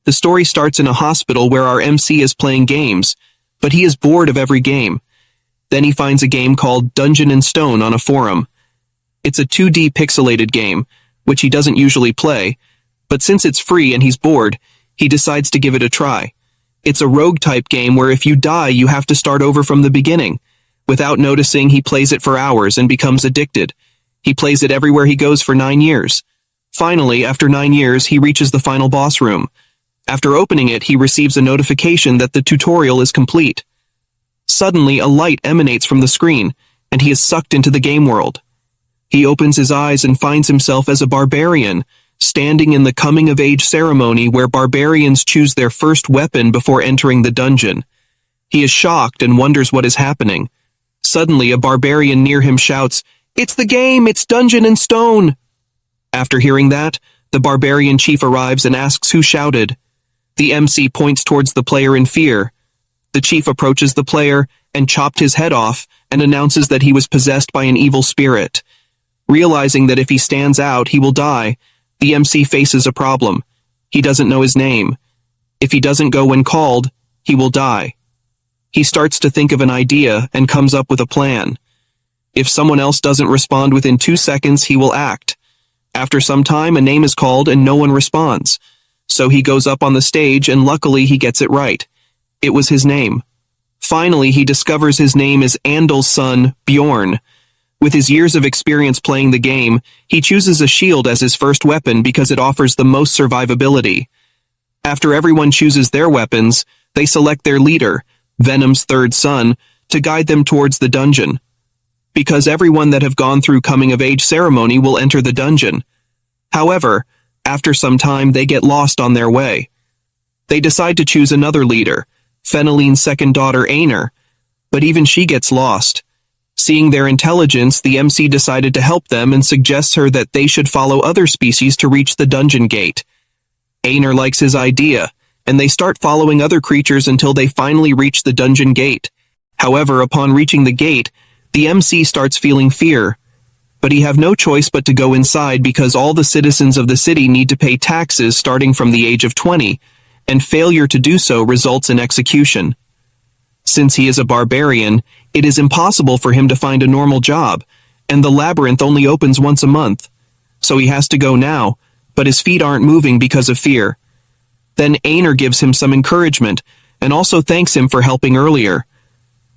The story starts in a hospital where our MC is playing games, but he is bored of every game. Then he finds a game called Dungeon and Stone on a forum. It's a 2D pixelated game, which he doesn't usually play, but since it's free and he's bored, he decides to give it a try. It's a rogue-type game where if you die, you have to start over from the beginning. Without noticing, he plays it for hours and becomes addicted. He plays it everywhere he goes for 9 years. Finally, after 9 years, he reaches the final boss room. After opening it, he receives a notification that the tutorial is complete. Suddenly, a light emanates from the screen, and he is sucked into the game world. He opens his eyes and finds himself as a barbarian, standing in the coming-of-age ceremony where barbarians choose their first weapon before entering the dungeon. He is shocked and wonders what is happening. Suddenly, a barbarian near him shouts, "It's the game! It's Dungeon and Stone!" After hearing that, the barbarian chief arrives and asks who shouted. The MC points towards the player in fear. The chief approaches the player and chopped his head off and announces that he was possessed by an evil spirit. Realizing that if he stands out, he will die, the MC faces a problem. He doesn't know his name. If he doesn't go when called, he will die. He starts to think of an idea and comes up with a plan. If someone else doesn't respond within 2 seconds, he will act. After some time, a name is called and no one responds. So he goes up on the stage and luckily he gets it right. It was his name. Finally, he discovers his name is Andel's son, Bjorn. With his years of experience playing the game, he chooses a shield as his first weapon because it offers the most survivability. After everyone chooses their weapons, they select their leader, Venom's third son, to guide them towards the dungeon. Because everyone that have gone through coming-of-age ceremony will enter the dungeon. However, after some time they get lost on their way. They decide to choose another leader, Feneline's second daughter Aner, but even she gets lost. Seeing their intelligence, the MC decided to help them and suggests her that they should follow other species to reach the dungeon gate. Aner likes his idea, and they start following other creatures until they finally reach the dungeon gate. However, upon reaching the gate, the MC starts feeling fear. But he have no choice but to go inside because all the citizens of the city need to pay taxes starting from the age of 20, and failure to do so results in execution. Since he is a barbarian, it is impossible for him to find a normal job, and the labyrinth only opens once a month. So he has to go now, but his feet aren't moving because of fear. Then Aner gives him some encouragement, and also thanks him for helping earlier.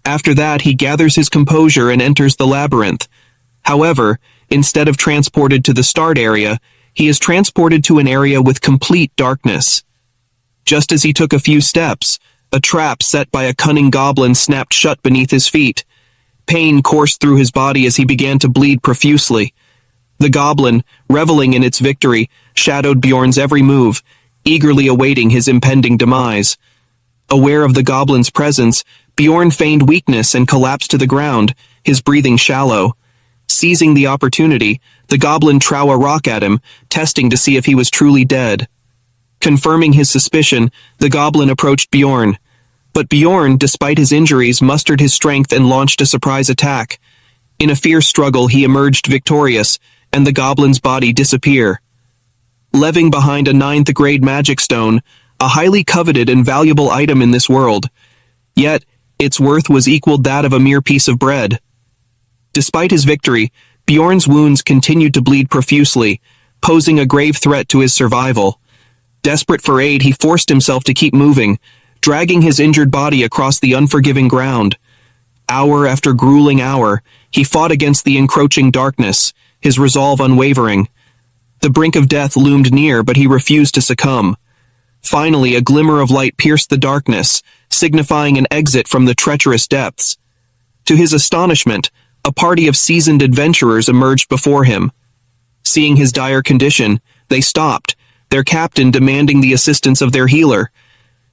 After that, he gathers his composure and enters the labyrinth. However, instead of transported to the start area, he is transported to an area with complete darkness. Just as he took a few steps, a trap set by a cunning goblin snapped shut beneath his feet. Pain coursed through his body as he began to bleed profusely. The goblin, reveling in its victory, shadowed Bjorn's every move, eagerly awaiting his impending demise. Aware of the goblin's presence, Bjorn feigned weakness and collapsed to the ground, his breathing shallow. Seizing the opportunity, the goblin threw a rock at him, testing to see if he was truly dead. Confirming his suspicion, the goblin approached Bjorn. But Bjorn, despite his injuries, mustered his strength and launched a surprise attack. In a fierce struggle, he emerged victorious, and the goblin's body disappeared. Leaving behind a 9th grade magic stone, a highly coveted and valuable item in this world. Yet, its worth was equaled that of a mere piece of bread. Despite his victory, Bjorn's wounds continued to bleed profusely, posing a grave threat to his survival. Desperate for aid, he forced himself to keep moving, dragging his injured body across the unforgiving ground. Hour after grueling hour, he fought against the encroaching darkness, his resolve unwavering. The brink of death loomed near, but he refused to succumb. Finally, a glimmer of light pierced the darkness, signifying an exit from the treacherous depths. To his astonishment, a party of seasoned adventurers emerged before him. Seeing his dire condition, they stopped, their captain demanding the assistance of their healer.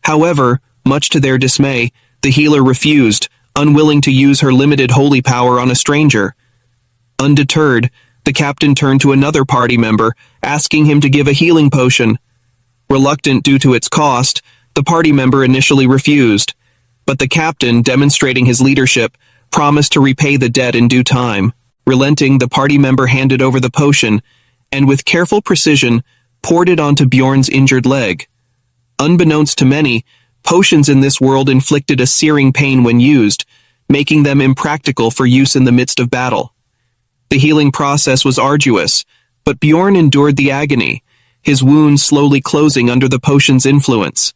However, much to their dismay, the healer refused, unwilling to use her limited holy power on a stranger. Undeterred, the captain turned to another party member, asking him to give a healing potion. Reluctant due to its cost, the party member initially refused, but the captain, demonstrating his leadership, promised to repay the debt in due time. Relenting, the party member handed over the potion, and with careful precision, poured it onto Bjorn's injured leg. Unbeknownst to many, potions in this world inflicted a searing pain when used, making them impractical for use in the midst of battle. The healing process was arduous, but Bjorn endured the agony, his wounds slowly closing under the potion's influence.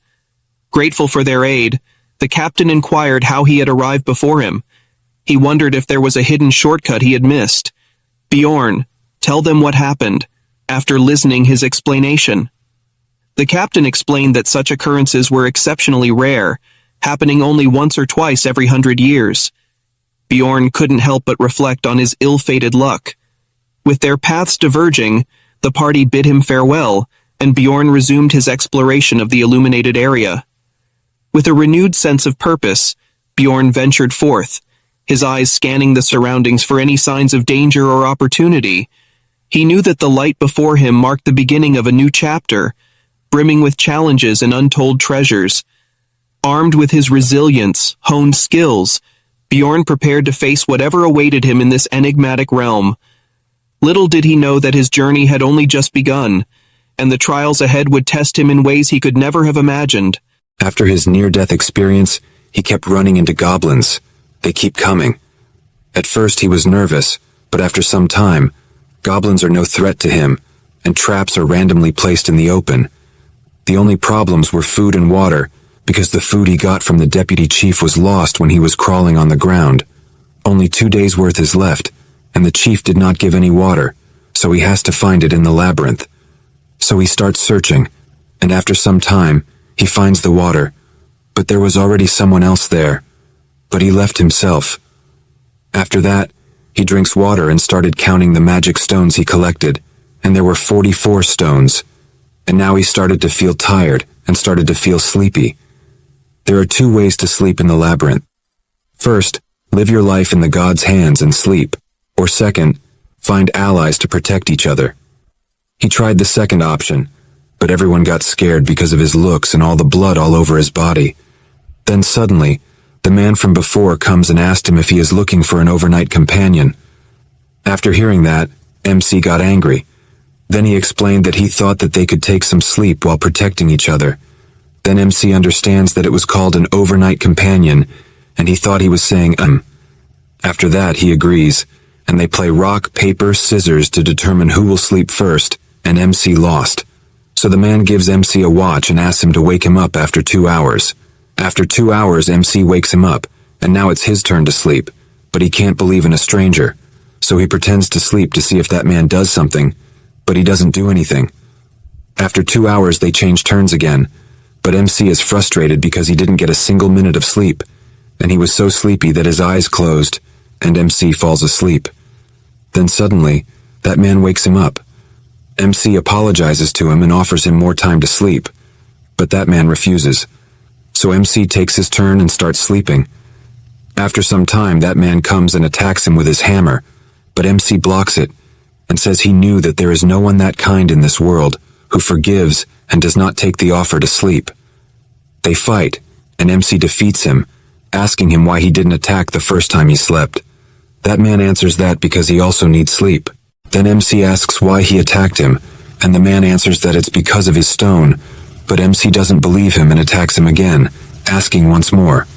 Grateful for their aid, the captain inquired how he had arrived before him. He wondered if there was a hidden shortcut he had missed. Bjorn, tell them what happened, after listening his explanation. The captain explained that such occurrences were exceptionally rare, happening only once or twice every 100 years. Bjorn couldn't help but reflect on his ill-fated luck. With their paths diverging, the party bid him farewell, and Bjorn resumed his exploration of the illuminated area. With a renewed sense of purpose, Bjorn ventured forth, his eyes scanning the surroundings for any signs of danger or opportunity. He knew that the light before him marked the beginning of a new chapter, brimming with challenges and untold treasures. Armed with his resilience, honed skills, Bjorn prepared to face whatever awaited him in this enigmatic realm. Little did he know that his journey had only just begun, and the trials ahead would test him in ways he could never have imagined. After his near-death experience, he kept running into goblins. They keep coming. At first he was nervous, but after some time, goblins are no threat to him, and traps are randomly placed in the open. The only problems were food and water, because the food he got from the deputy chief was lost when he was crawling on the ground. Only 2 days' worth is left, and the chief did not give any water, so he has to find it in the labyrinth. So he starts searching, and after some time, he finds the water, but there was already someone else there. But he left himself. After that, he drinks water and started counting the magic stones he collected, and there were 44 stones. And now he started to feel tired and started to feel sleepy. There are 2 ways to sleep in the labyrinth. First, live your life in the god's hands and sleep. Or second, find allies to protect each other. He tried the second option, but everyone got scared because of his looks and all the blood all over his body. Then suddenly, the man from before comes and asked him if he is looking for an overnight companion. After hearing that, MC got angry. Then he explained that he thought that they could take some sleep while protecting each other. Then MC understands that it was called an overnight companion, and he thought he was saying After that, he agrees, and they play rock, paper, scissors to determine who will sleep first, and MC lost. So the man gives MC a watch and asks him to wake him up after 2 hours. After 2 hours, MC wakes him up, and now it's his turn to sleep, but he can't believe in a stranger. So he pretends to sleep to see if that man does something, but he doesn't do anything. After 2 hours, they change turns again, but MC is frustrated because he didn't get a single minute of sleep, and he was so sleepy that his eyes closed, and MC falls asleep. Then suddenly, that man wakes him up. MC apologizes to him and offers him more time to sleep, but that man refuses. So MC takes his turn and starts sleeping. After some time, that man comes and attacks him with his hammer, but MC blocks it, and says he knew that there is no one that kind in this world who forgives and does not take the offer to sleep. They fight, and MC defeats him, asking him why he didn't attack the first time he slept. That man answers that because he also needs sleep. Then MC asks why he attacked him, and the man answers that it's because of his stone, but MC doesn't believe him and attacks him again, asking once more.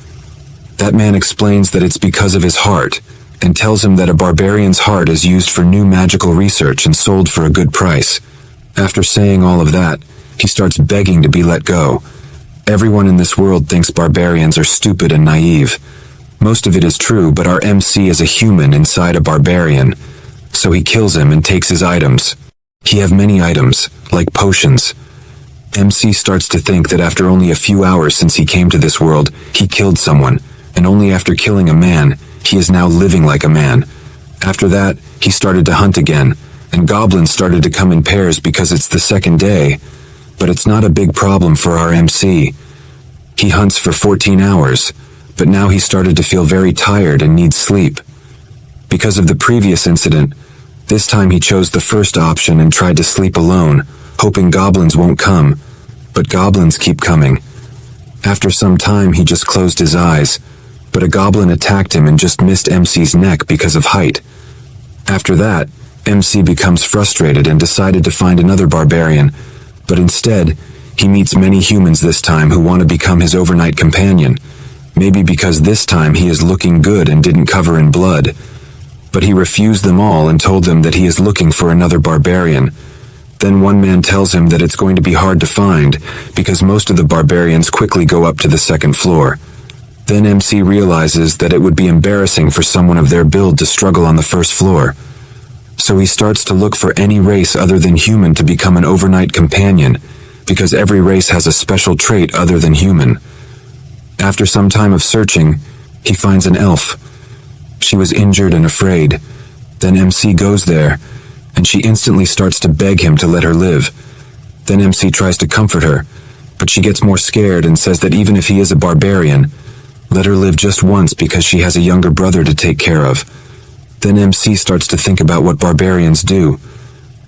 That man explains that it's because of his heart, and tells him that a barbarian's heart is used for new magical research and sold for a good price. After saying all of that, he starts begging to be let go. Everyone in this world thinks barbarians are stupid and naive. Most of it is true, but our MC is a human inside a barbarian, so he kills him and takes his items. He have many items, like potions. MC starts to think that after only a few hours since he came to this world, he killed someone, and only after killing a man, he is now living like a man. After that, he started to hunt again, and goblins started to come in pairs because it's the second day, but it's not a big problem for our MC. He hunts for 14 hours, but now he started to feel very tired and needs sleep. Because of the previous incident, this time he chose the first option and tried to sleep alone, hoping goblins won't come, but goblins keep coming. After some time, he just closed his eyes, but a goblin attacked him and just missed MC's neck because of height. After that, MC becomes frustrated and decided to find another barbarian, but instead, He meets many humans this time who want to become his overnight companion, maybe because this time he is looking good and didn't cover in blood. But he refused them all and told them that he is looking for another barbarian. Then one man tells him that it's going to be hard to find because most of the barbarians quickly go up to the second floor. Then MC realizes that it would be embarrassing for someone of their build to struggle on the first floor. So he starts to look for any race other than human to become an overnight companion, because every race has a special trait other than human. After some time of searching, he finds an elf. She was injured and afraid. Then MC goes there, and she instantly starts to beg him to let her live. Then MC tries to comfort her, but she gets more scared and says that even if he is a barbarian, let her live just once because she has a younger brother to take care of. Then MC starts to think about what barbarians do.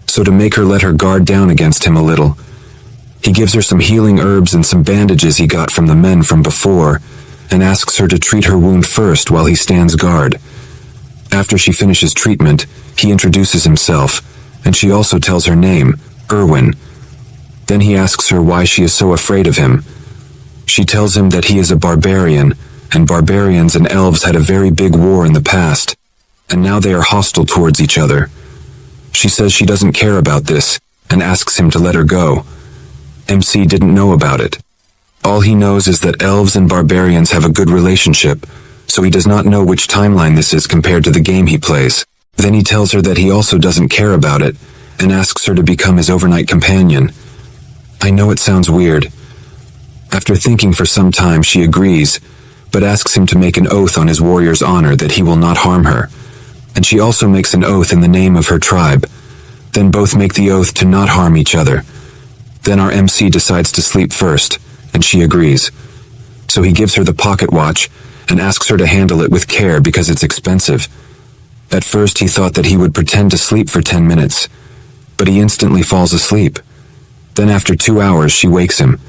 So to make her let her guard down against him a little, he gives her some healing herbs and some bandages he got from the men from before, and asks her to treat her wound first while he stands guard. After she finishes treatment, he introduces himself, and she also tells her name, Erwin. Then he asks her why she is so afraid of him. She tells him that he is a barbarian, and barbarians and elves had a very big war in the past, and now they are hostile towards each other. She says she doesn't care about this, and asks him to let her go. MC didn't know about it. All he knows is that elves and barbarians have a good relationship, so he does not know which timeline this is compared to the game he plays. Then he tells her that he also doesn't care about it, and asks her to become his overnight companion. I know it sounds weird. After thinking for some time, she agrees, but asks him to make an oath on his warrior's honor that he will not harm her, and she also makes an oath in the name of her tribe. Then both make the oath to not harm each other. Then our MC decides to sleep first, and she agrees. So he gives her the pocket watch, and asks her to handle it with care because it's expensive. At first he thought that he would pretend to sleep for 10 minutes, but he instantly falls asleep. Then after 2 hours she wakes him.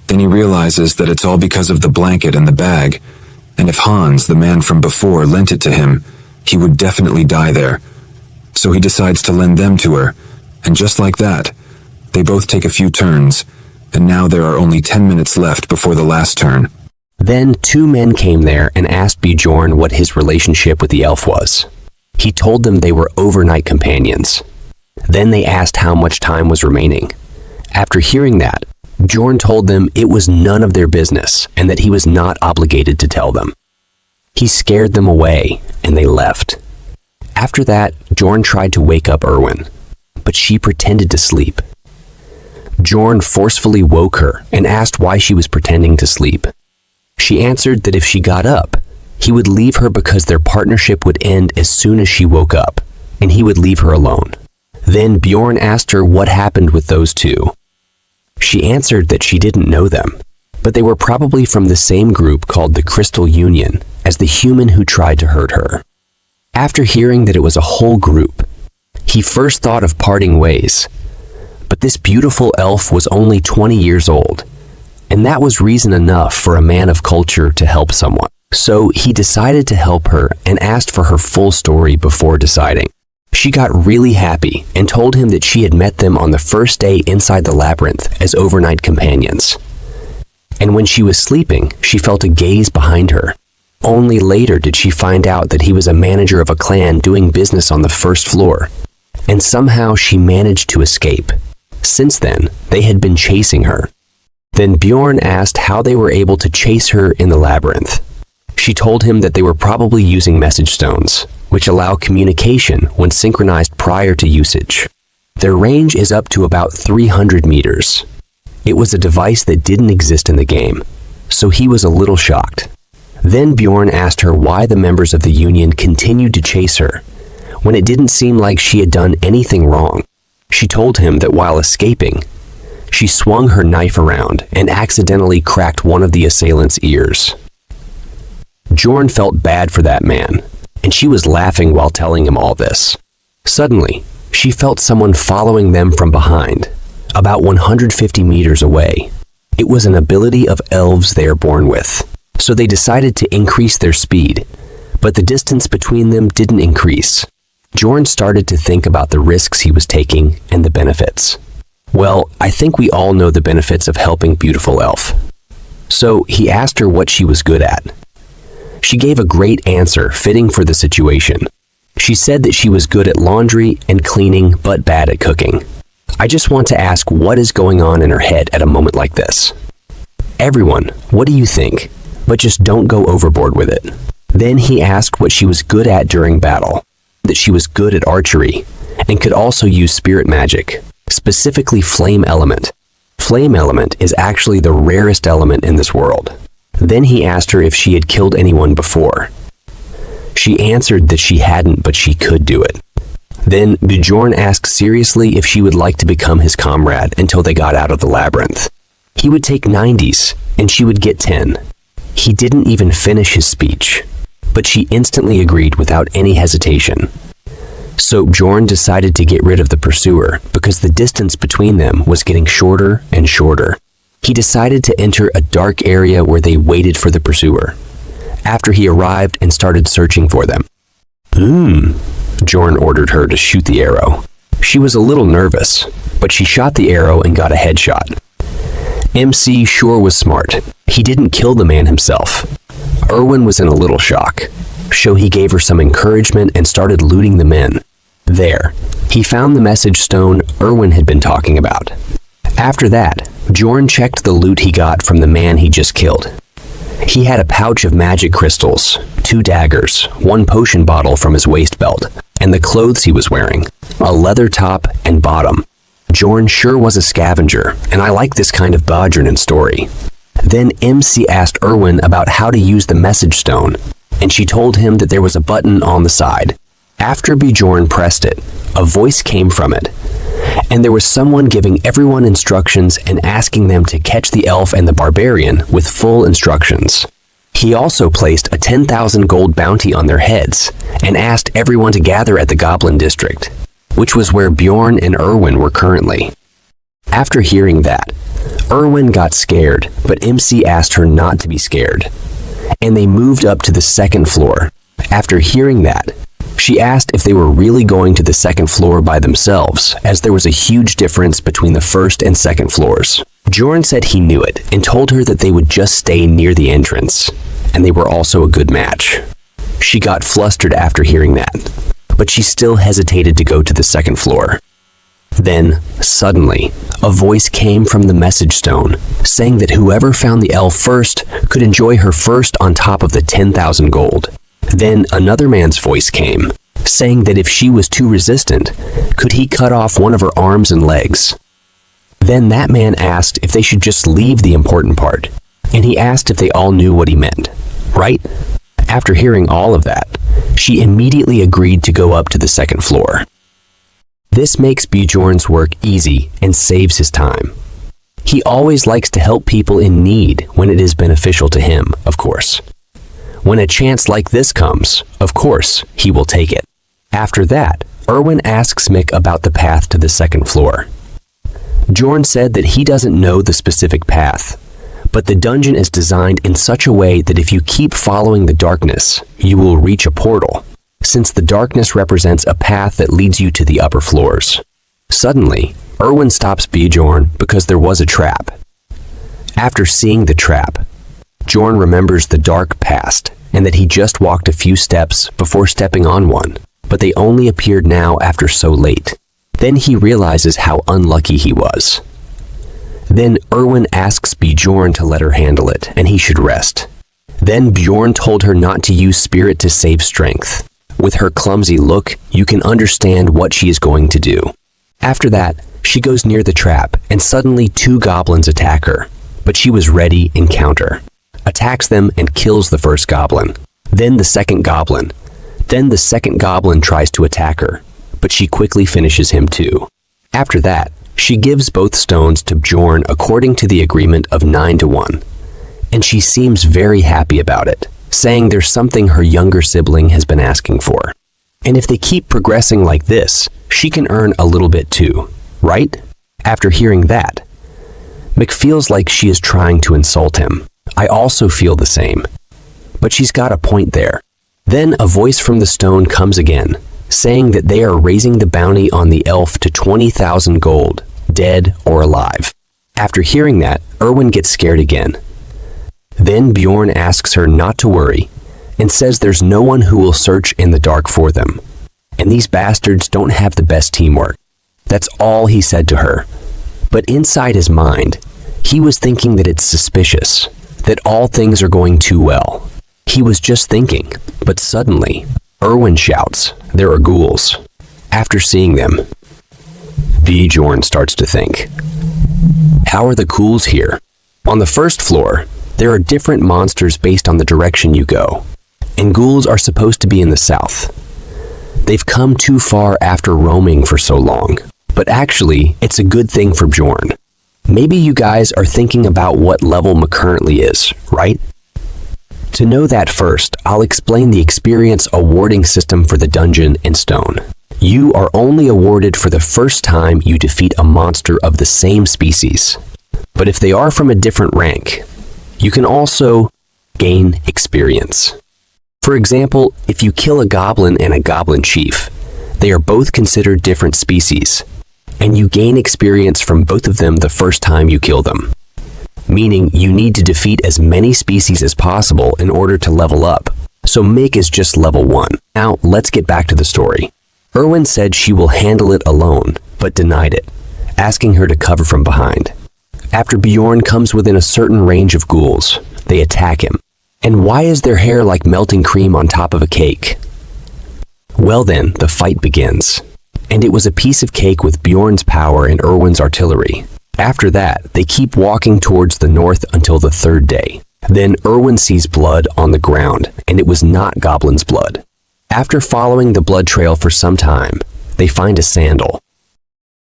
Then he realizes that it's all because of the blanket and the bag, and if Hans, the man from before, lent it to him, he would definitely die there. So he decides to lend them to her, and just like that, they both take a few turns, and now there are only 10 minutes left before the last turn. Then 2 men came there and asked Bjorn what his relationship with the elf was. He told them they were overnight companions. Then they asked how much time was remaining. After hearing that, Bjorn told them it was none of their business and that he was not obligated to tell them. He scared them away, and they left. After that, Bjorn tried to wake up Erwin, but she pretended to sleep. Bjorn forcefully woke her and asked why she was pretending to sleep. She answered that if she got up, he would leave her because their partnership would end as soon as she woke up, and he would leave her alone. Then Bjorn asked her what happened with those 2. She answered that she didn't know them, but they were probably from the same group called the Crystal Union as the human who tried to hurt her. After hearing that it was a whole group, he first thought of parting ways, but this beautiful elf was only 20 years old, and that was reason enough for a man of culture to help someone. So he decided to help her and asked for her full story before deciding. She got really happy and told him that she had met them on the first day inside the labyrinth as overnight companions. And when she was sleeping, she felt a gaze behind her. Only later did she find out that he was a manager of a clan doing business on the first floor, and somehow she managed to escape. Since then, they had been chasing her. Then Bjorn asked how they were able to chase her in the labyrinth. She told him that they were probably using message stones, which allow communication when synchronized prior to usage. Their range is up to about 300 meters. It was a device that didn't exist in the game, so he was a little shocked. Then Bjorn asked her why the members of the Union continued to chase her, when it didn't seem like she had done anything wrong. She told him that while escaping, she swung her knife around and accidentally cracked one of the assailant's ears. Bjorn felt bad for that man, and she was laughing while telling him all this. Suddenly, she felt someone following them from behind, about 150 meters away. It was an ability of elves they are born with, so they decided to increase their speed, but the distance between them didn't increase. Bjorn started to think about the risks he was taking and the benefits. Well, I think we all know the benefits of helping beautiful elf. So he asked her what she was good at. She gave a great answer fitting for the situation. She said that she was good at laundry and cleaning but bad at cooking. I just want to ask what is going on in her head at a moment like this. Everyone, what do you think? But just don't go overboard with it. Then he asked what she was good at during battle, that she was good at archery, and could also use spirit magic, specifically flame element. Flame element is actually the rarest element in this world. Then he asked her if she had killed anyone before. She answered that she hadn't, but she could do it. Then Bjorn asked seriously if she would like to become his comrade until they got out of the labyrinth. He would take 90s, and she would get 10. He didn't even finish his speech, but she instantly agreed without any hesitation. So Bjorn decided to get rid of the pursuer because the distance between them was getting shorter and shorter. He decided to enter a dark area where they waited for the pursuer. After he arrived and started searching for them. Bjorn ordered her to shoot the arrow. She was a little nervous, but she shot the arrow and got a headshot. MC sure was smart. He didn't kill the man himself. Erwin was in a little shock, so he gave her some encouragement and started looting the men. There, he found the message stone Erwin had been talking about. After that, Bjorn checked the loot he got from the man he just killed. He had a pouch of magic crystals, 2 daggers, 1 potion bottle from his waist belt, and the clothes he was wearing, a leather top and bottom. Bjorn sure was a scavenger, and I like this kind of Bodgernan story. Then MC asked Erwin about how to use the message stone, and she told him that there was a button on the side. After Bjorn pressed it, a voice came from it, and there was someone giving everyone instructions and asking them to catch the elf and the barbarian with full instructions. He also placed a 10,000 gold bounty on their heads and asked everyone to gather at the Goblin District, which was where Bjorn and Erwin were currently. After hearing that, Erwin got scared, but MC asked her not to be scared, and they moved up to the 2nd floor. After hearing that, she asked if they were really going to the 2nd floor by themselves, as there was a huge difference between the 1st and 2nd floors. Bjorn said he knew it and told her that they would just stay near the entrance, and they were also a good match. She got flustered after hearing that, but she still hesitated to go to the 2nd floor. Then, suddenly, a voice came from the message stone, saying that whoever found the elf first could enjoy her first on top of the 10,000 gold. Then another man's voice came, saying that if she was too resistant, could he cut off one of her arms and legs. Then that man asked if they should just leave the important part, and he asked if they all knew what he meant, right? After hearing all of that, she immediately agreed to go up to the 2nd floor. This makes Bjorn's work easy and saves his time. He always likes to help people in need when it is beneficial to him, of course. When a chance like this comes, of course, he will take it. After that, Erwin asks Mick about the path to the 2nd floor. Bjorn said that he doesn't know the specific path, but the dungeon is designed in such a way that if you keep following the darkness, you will reach a portal, since the darkness represents a path that leads you to the upper floors. Suddenly, Erwin stops Bjorn because there was a trap. After seeing the trap, Bjorn remembers the dark past and that he just walked a few steps before stepping on one, but they only appeared now after so late. Then he realizes how unlucky he was. Then Erwin asks Bjorn to let her handle it and he should rest. Then Bjorn told her not to use spirit to save strength. With her clumsy look, you can understand what she is going to do. After that, she goes near the trap and suddenly 2 goblins attack her, but she was ready in counter. Attacks them and kills the first goblin. Then the second goblin. Then the second goblin tries to attack her, but she quickly finishes him too. After that, she gives both stones to Bjorn according to the agreement of 9-1, and she seems very happy about it, saying there's something her younger sibling has been asking for. And if they keep progressing like this, she can earn a little bit too, right? After hearing that, Mick feels like she is trying to insult him. I also feel the same. But she's got a point there. Then a voice from the stone comes again, saying that they are raising the bounty on the elf to 20,000 gold, dead or alive. After hearing that, Erwin gets scared again. Then Bjorn asks her not to worry and says there's no one who will search in the dark for them. And these bastards don't have the best teamwork. That's all he said to her. But inside his mind, he was thinking that it's suspicious, that all things are going too well. He was just thinking, but suddenly, Erwin shouts, "There are ghouls." After seeing them, Bjorn starts to think, how are the ghouls here? On the first floor, there are different monsters based on the direction you go, and ghouls are supposed to be in the south. They've come too far after roaming for so long, but actually, it's a good thing for Bjorn. Maybe you guys are thinking about what level Ma currently is, right? To know that first, I'll explain the experience awarding system for the dungeon in stone. You are only awarded for the first time you defeat a monster of the same species. But if they are from a different rank, you can also gain experience. For example, if you kill a goblin and a goblin chief, they are both considered different species, and you gain experience from both of them the first time you kill them. Meaning you need to defeat as many species as possible in order to level up. So Mick is just level 1. Now, let's get back to the story. Erwin said she will handle it alone, but denied it, asking her to cover from behind. After Bjorn comes within a certain range of ghouls, they attack him. And why is their hair like melting cream on top of a cake? Well then, the fight begins. And it was a piece of cake with Bjorn's power and Erwin's artillery. After that, they keep walking towards the north until the third day. Then Erwin sees blood on the ground, and it was not Goblin's blood. After following the blood trail for some time, they find a sandal.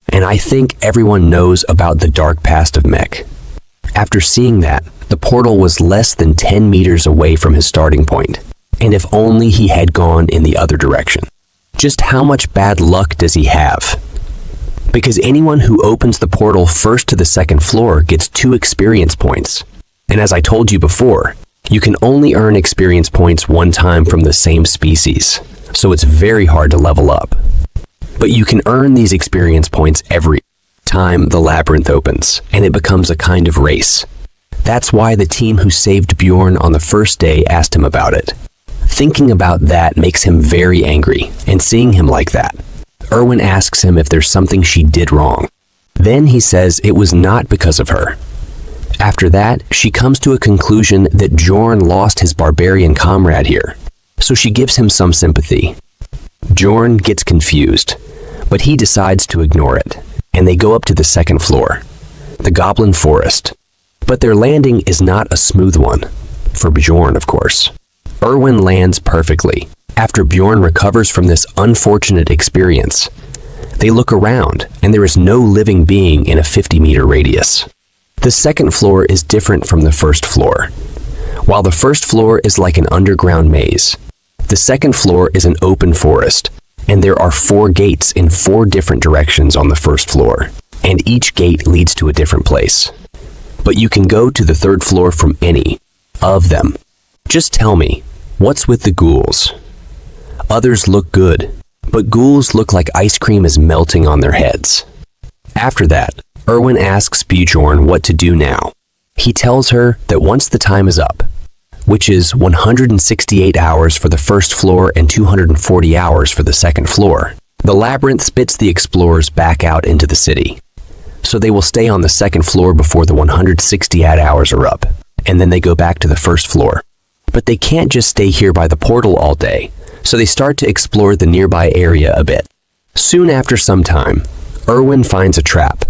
And I think everyone knows about the dark past of Mech. After seeing that, the portal was less than 10 meters away from his starting point, and if only he had gone in the other direction. Just how much bad luck does he have? Because anyone who opens the portal first to the second floor gets 2 experience points. And as I told you before, you can only earn experience points one time from the same species, so it's very hard to level up. But you can earn these experience points every time the labyrinth opens, and it becomes a kind of race. That's why the team who saved Bjorn on the first day asked him about it. Thinking about that makes him very angry, and seeing him like that, Erwin asks him if there's something she did wrong. Then he says it was not because of her. After that, she comes to a conclusion that Bjorn lost his barbarian comrade here, so she gives him some sympathy. Bjorn gets confused, but he decides to ignore it, and they go up to the second floor, the Goblin Forest. But their landing is not a smooth one, for Bjorn, of course. Erwin lands perfectly. After Bjorn recovers from this unfortunate experience, they look around, and there is no living being in a 50-meter radius. The second floor is different from the first floor. While the first floor is like an underground maze, the second floor is an open forest, and there are 4 gates in 4 different directions on the first floor, and each gate leads to a different place. But you can go to the third floor from any of them. Just tell me, what's with the ghouls? Others look good, but ghouls look like ice cream is melting on their heads. After that, Erwin asks Bjorn what to do now. He tells her that once the time is up, which is 168 hours for the first floor and 240 hours for the second floor, the labyrinth spits the explorers back out into the city. So they will stay on the second floor before the 168 hours are up, and then they go back to the first floor. But they can't just stay here by the portal all day, so they start to explore the nearby area a bit. Soon after some time, Erwin finds a trap,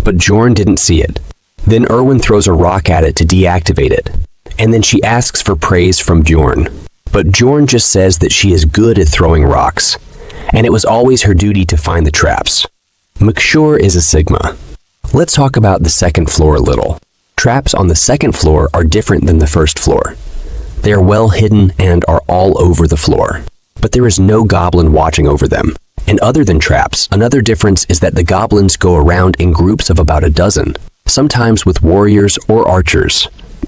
but Bjorn didn't see it. Then Erwin throws a rock at it to deactivate it, and then she asks for praise from Bjorn. But Bjorn just says that she is good at throwing rocks, and it was always her duty to find the traps. McSure is a Sigma. Let's talk about the second floor a little. Traps on the second floor are different than the first floor. They are well hidden and are all over the floor, but there is no goblin watching over them. And other than traps, another difference is that the goblins go around in groups of about a dozen, sometimes with warriors or archers.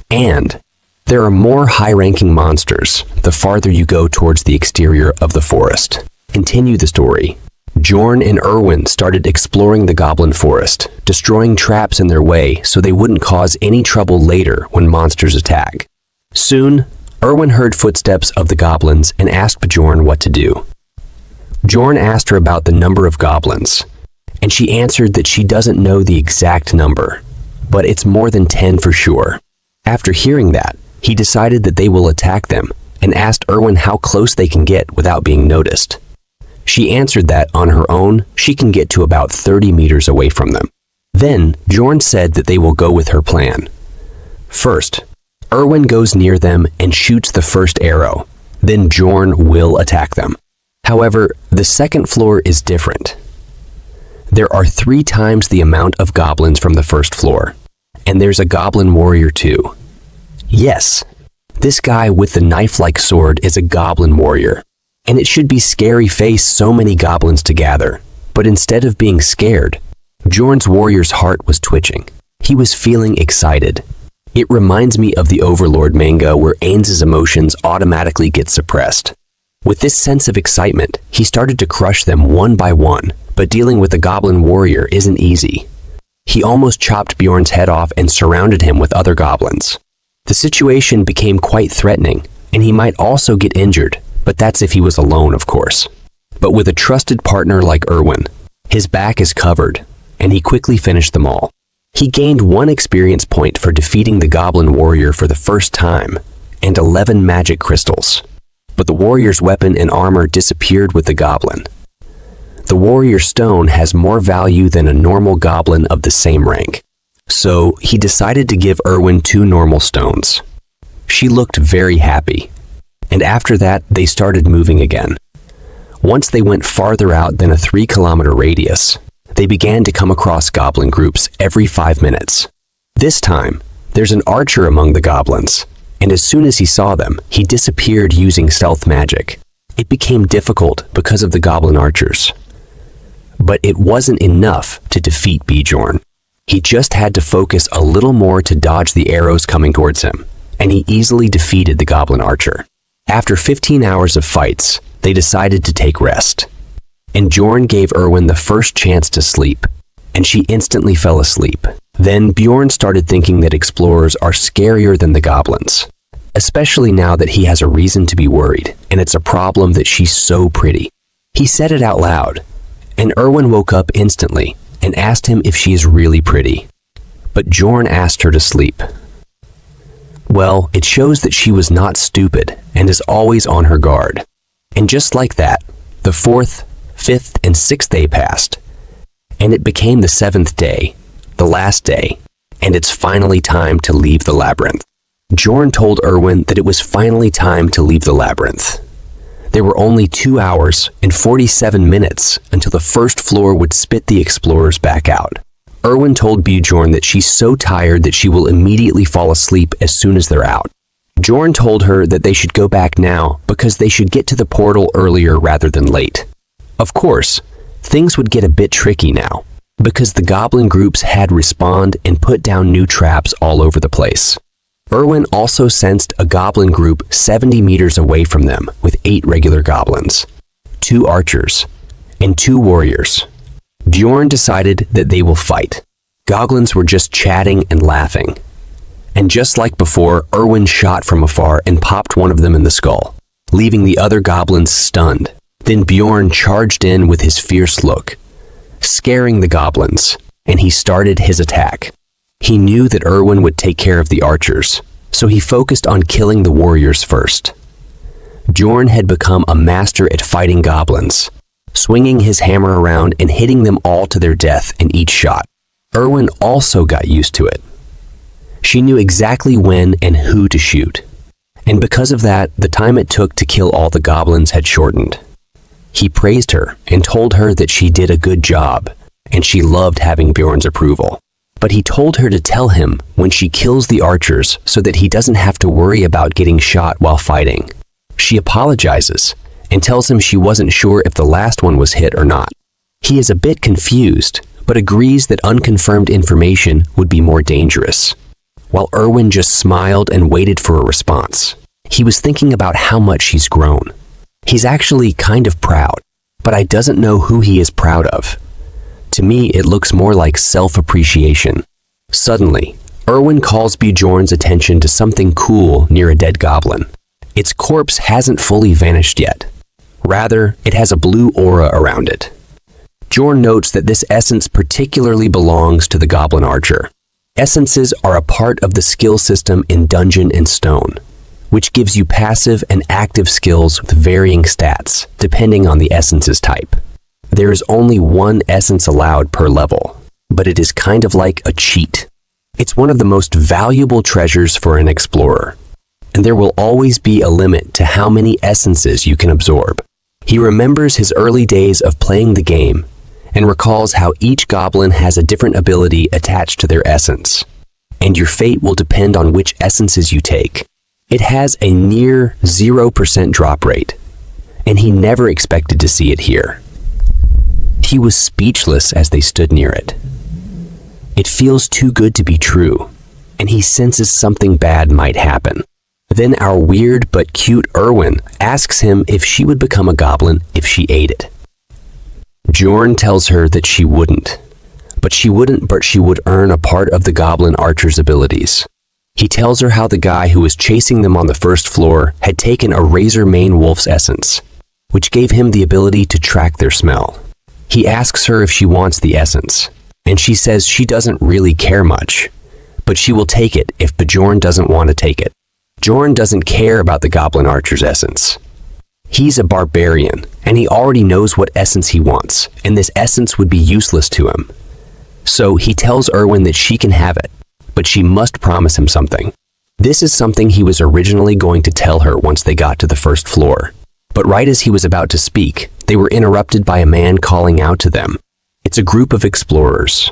And there are more high-ranking monsters the farther you go towards the exterior of the forest. Continue the story. Bjorn and Erwin started exploring the goblin forest, destroying traps in their way so they wouldn't cause any trouble later when monsters attack. Soon, Erwin heard footsteps of the goblins and asked Bjorn what to do. Bjorn asked her about the number of goblins, and she answered that she doesn't know the exact number, but it's more than 10 for sure. After hearing that, he decided that they will attack them and asked Erwin how close they can get without being noticed. She answered that on her own, she can get to about 30 meters away from them. Then, Bjorn said that they will go with her plan. First, Erwin goes near them and shoots the first arrow. Then Bjorn will attack them. However, the second floor is different. There are 3 times the amount of goblins from the first floor. And there's a goblin warrior too. Yes, this guy with the knife-like sword is a goblin warrior. And it should be scary face so many goblins to gather. But instead of being scared, Bjorn's warrior's heart was twitching. He was feeling excited. It reminds me of the Overlord manga where Ainz's emotions automatically get suppressed. With this sense of excitement, he started to crush them one by one, but dealing with the goblin warrior isn't easy. He almost chopped Bjorn's head off and surrounded him with other goblins. The situation became quite threatening, and he might also get injured, but that's if he was alone, of course. But with a trusted partner like Erwin, his back is covered, and he quickly finished them all. He gained 1 experience point for defeating the goblin warrior for the first time, and 11 magic crystals. But the warrior's weapon and armor disappeared with the goblin. The warrior stone has more value than a normal goblin of the same rank. So he decided to give Erwin 2 normal stones. She looked very happy. And after that, they started moving again. Once they went farther out than a 3-kilometer radius, they began to come across goblin groups every 5 minutes. This time, there's an archer among the goblins, and as soon as he saw them, he disappeared using stealth magic. It became difficult because of the goblin archers. But it wasn't enough to defeat Bjorn. He just had to focus a little more to dodge the arrows coming towards him, and he easily defeated the goblin archer. After 15 hours of fights, they decided to take rest. And Bjorn gave Erwin the first chance to sleep, and she instantly fell asleep. Then Bjorn started thinking that explorers are scarier than the goblins, especially now that he has a reason to be worried, and it's a problem that she's so pretty. He said it out loud, and Erwin woke up instantly and asked him if she is really pretty. But Bjorn asked her to sleep. Well, it shows that she was not stupid and is always on her guard. And just like that, the 4th, 5th, and 6th day passed, and it became the 7th day, the last day, and it's finally time to leave the labyrinth. Bjorn told Erwin that it was finally time to leave the labyrinth. There were only 2 hours and 47 minutes until the first floor would spit the explorers back out. Erwin told Bjorn that she's so tired that she will immediately fall asleep as soon as they're out. Bjorn told her that they should go back now because they should get to the portal earlier rather than late. Of course, things would get a bit tricky now, because the goblin groups had respawned and put down new traps all over the place. Erwin also sensed a goblin group 70 meters away from them with 8 regular goblins, 2 archers, and 2 warriors. Bjorn decided that they will fight. Goblins were just chatting and laughing. And just like before, Erwin shot from afar and popped one of them in the skull, leaving the other goblins stunned. Then Bjorn charged in with his fierce look, scaring the goblins, and he started his attack. He knew that Erwin would take care of the archers, so he focused on killing the warriors first. Bjorn had become a master at fighting goblins, swinging his hammer around and hitting them all to their death in each shot. Erwin also got used to it. She knew exactly when and who to shoot, and because of that, the time it took to kill all the goblins had shortened. He praised her and told her that she did a good job, and she loved having Bjorn's approval. But he told her to tell him when she kills the archers so that he doesn't have to worry about getting shot while fighting. She apologizes and tells him she wasn't sure if the last one was hit or not. He is a bit confused, but agrees that unconfirmed information would be more dangerous. While Erwin just smiled and waited for a response. He was thinking about how much he's grown. He's actually kind of proud, but but I doesn't know who he is proud of. To me, it looks more like self-appreciation. Suddenly, Erwin calls Bjorn's attention to something cool near a dead goblin. Its corpse hasn't fully vanished yet. Rather, it has a blue aura around it. Bjorn notes that this essence particularly belongs to the goblin archer. Essences are a part of the skill system in Dungeon and Stone, which gives you passive and active skills with varying stats, depending on the essence's type. There is only one essence allowed per level, but it is kind of like a cheat. It's one of the most valuable treasures for an explorer, and there will always be a limit to how many essences you can absorb. He remembers his early days of playing the game and recalls how each goblin has a different ability attached to their essence, and your fate will depend on which essences you take. It has a near 0% drop rate, and he never expected to see it here. He was speechless as they stood near it. It feels too good to be true, and he senses something bad might happen. Then our weird but cute Erwin asks him if she would become a goblin if she ate it. Bjorn tells her that she wouldn't, but she would earn a part of the goblin archer's abilities. He tells her how the guy who was chasing them on the first floor had taken a razor mane wolf's essence, which gave him the ability to track their smell. He asks her if she wants the essence, and she says she doesn't really care much, but she will take it if Bjorn doesn't want to take it. Bjorn doesn't care about the goblin archer's essence. He's a barbarian, and he already knows what essence he wants, and this essence would be useless to him. So he tells Erwin that she can have it, but she must promise him something. This is something he was originally going to tell her once they got to the first floor. But right as he was about to speak, they were interrupted by a man calling out to them. It's a group of explorers.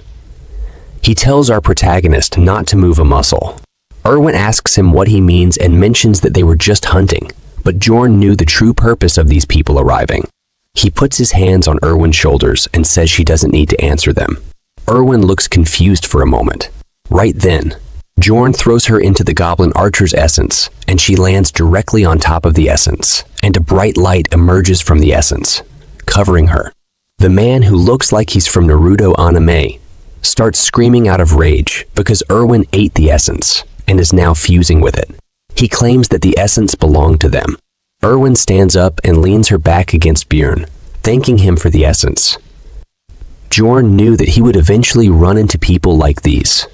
He tells our protagonist not to move a muscle. Erwin asks him what he means and mentions that they were just hunting, but Bjorn knew the true purpose of these people arriving. He puts his hands on Erwin's shoulders and says she doesn't need to answer them. Erwin looks confused for a moment. Right then, Bjorn throws her into the goblin archer's essence, and she lands directly on top of the essence, and a bright light emerges from the essence, covering her. The man, who looks like he's from Naruto anime, starts screaming out of rage because Erwin ate the essence and is now fusing with it. He claims that the essence belonged to them. Erwin stands up and leans her back against Bjorn, thanking him for the essence. Bjorn knew that he would eventually run into people like these.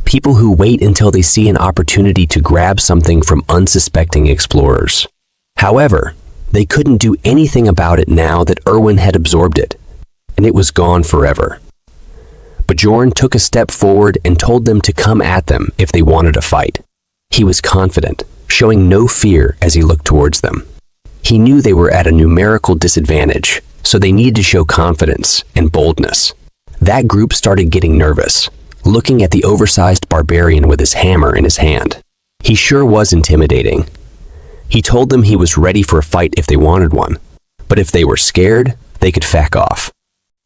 People who wait until they see an opportunity to grab something from unsuspecting explorers. However, they couldn't do anything about it now that Erwin had absorbed it, and it was gone forever. Bjorn took a step forward and told them to come at them if they wanted a fight. He was confident, showing no fear as he looked towards them. He knew they were at a numerical disadvantage, so they needed to show confidence and boldness. That group started getting nervous, looking at the oversized barbarian with his hammer in his hand. He sure was intimidating. He told them he was ready for a fight if they wanted one, but if they were scared, they could back off.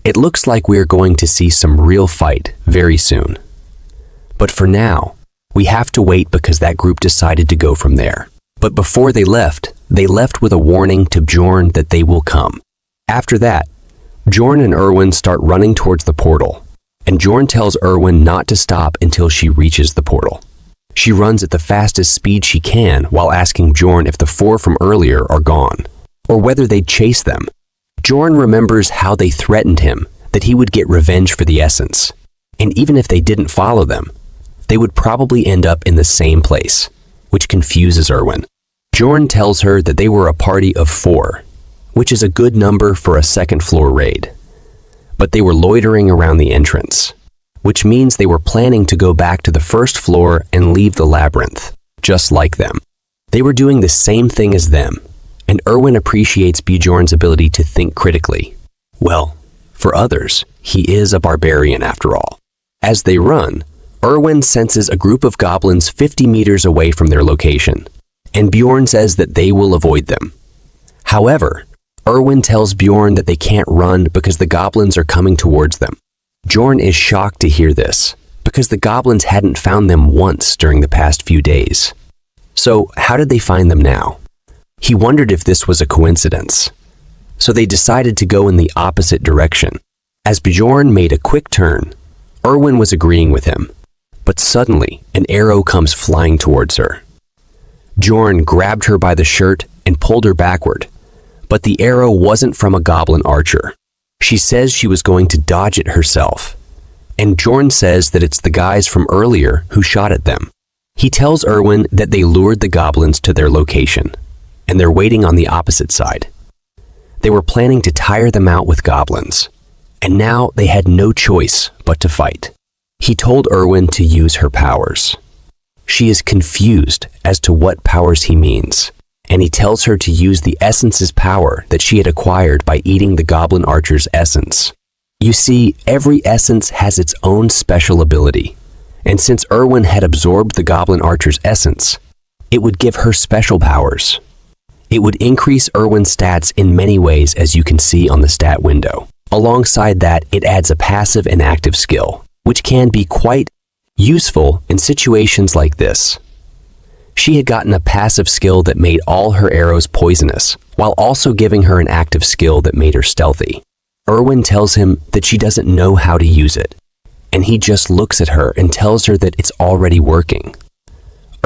It looks like we're going to see some real fight very soon. But for now, we have to wait because that group decided to go from there. But before they left with a warning to Bjorn that they will come. After that, Bjorn and Erwin start running towards the portal, and Bjorn tells Erwin not to stop until she reaches the portal. She runs at the fastest speed she can while asking Bjorn if the four from earlier are gone, or whether they'd chase them. Bjorn remembers how they threatened him that he would get revenge for the essence, and even if they didn't follow them, they would probably end up in the same place, which confuses Erwin. Bjorn tells her that they were a party of 4, which is a good number for a second-floor raid. But they were loitering around the entrance, which means they were planning to go back to the first floor and leave the labyrinth, just like them. They were doing the same thing as them, and Erwin appreciates Bjorn's ability to think critically. Well, for others, he is a barbarian after all. As they run, Erwin senses a group of goblins 50 meters away from their location, and Bjorn says that they will avoid them. However, Erwin tells Bjorn that they can't run because the goblins are coming towards them. Bjorn is shocked to hear this, because the goblins hadn't found them once during the past few days. So how did they find them now? He wondered if this was a coincidence. so they decided to go in the opposite direction. As Bjorn made a quick turn, Erwin was agreeing with him, but suddenly an arrow comes flying towards her. Bjorn grabbed her by the shirt and pulled her backward, but the arrow wasn't from a goblin archer. She says she was going to dodge it herself, and Bjorn says that it's the guys from earlier who shot at them. He tells Erwin that they lured the goblins to their location, and they're waiting on the opposite side. They were planning to tire them out with goblins, and now they had no choice but to fight. He told Erwin to use her powers. She is confused as to what powers he means, and he tells her to use the essence's power that she had acquired by eating the goblin archer's essence. You see, every essence has its own special ability, and since Erwin had absorbed the goblin archer's essence, it would give her special powers. It would increase Erwin's stats in many ways, as you can see on the stat window. Alongside that, it adds a passive and active skill, which can be quite useful in situations like this. She had gotten a passive skill that made all her arrows poisonous, while also giving her an active skill that made her stealthy. Erwin tells him that she doesn't know how to use it, and he just looks at her and tells her that it's already working.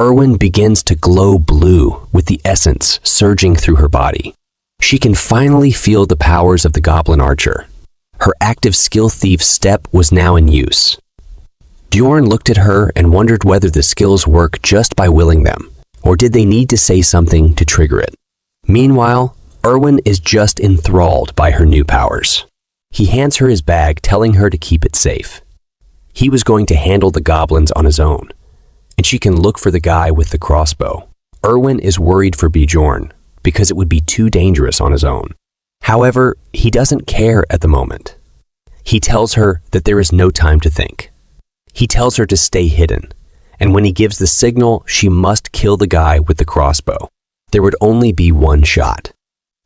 Erwin begins to glow blue with the essence surging through her body. She can finally feel the powers of the goblin archer. Her active skill thief step was now in use. Bjorn looked at her and wondered whether the skills work just by willing them, or did they need to say something to trigger it. Meanwhile, Erwin is just enthralled by her new powers. He hands her his bag, telling her to keep it safe. He was going to handle the goblins on his own, and she can look for the guy with the crossbow. Erwin is worried for Bjorn because it would be too dangerous on his own. However, he doesn't care at the moment. He tells her that there is no time to think. He tells her to stay hidden, and when he gives the signal, she must kill the guy with the crossbow. There would only be one shot.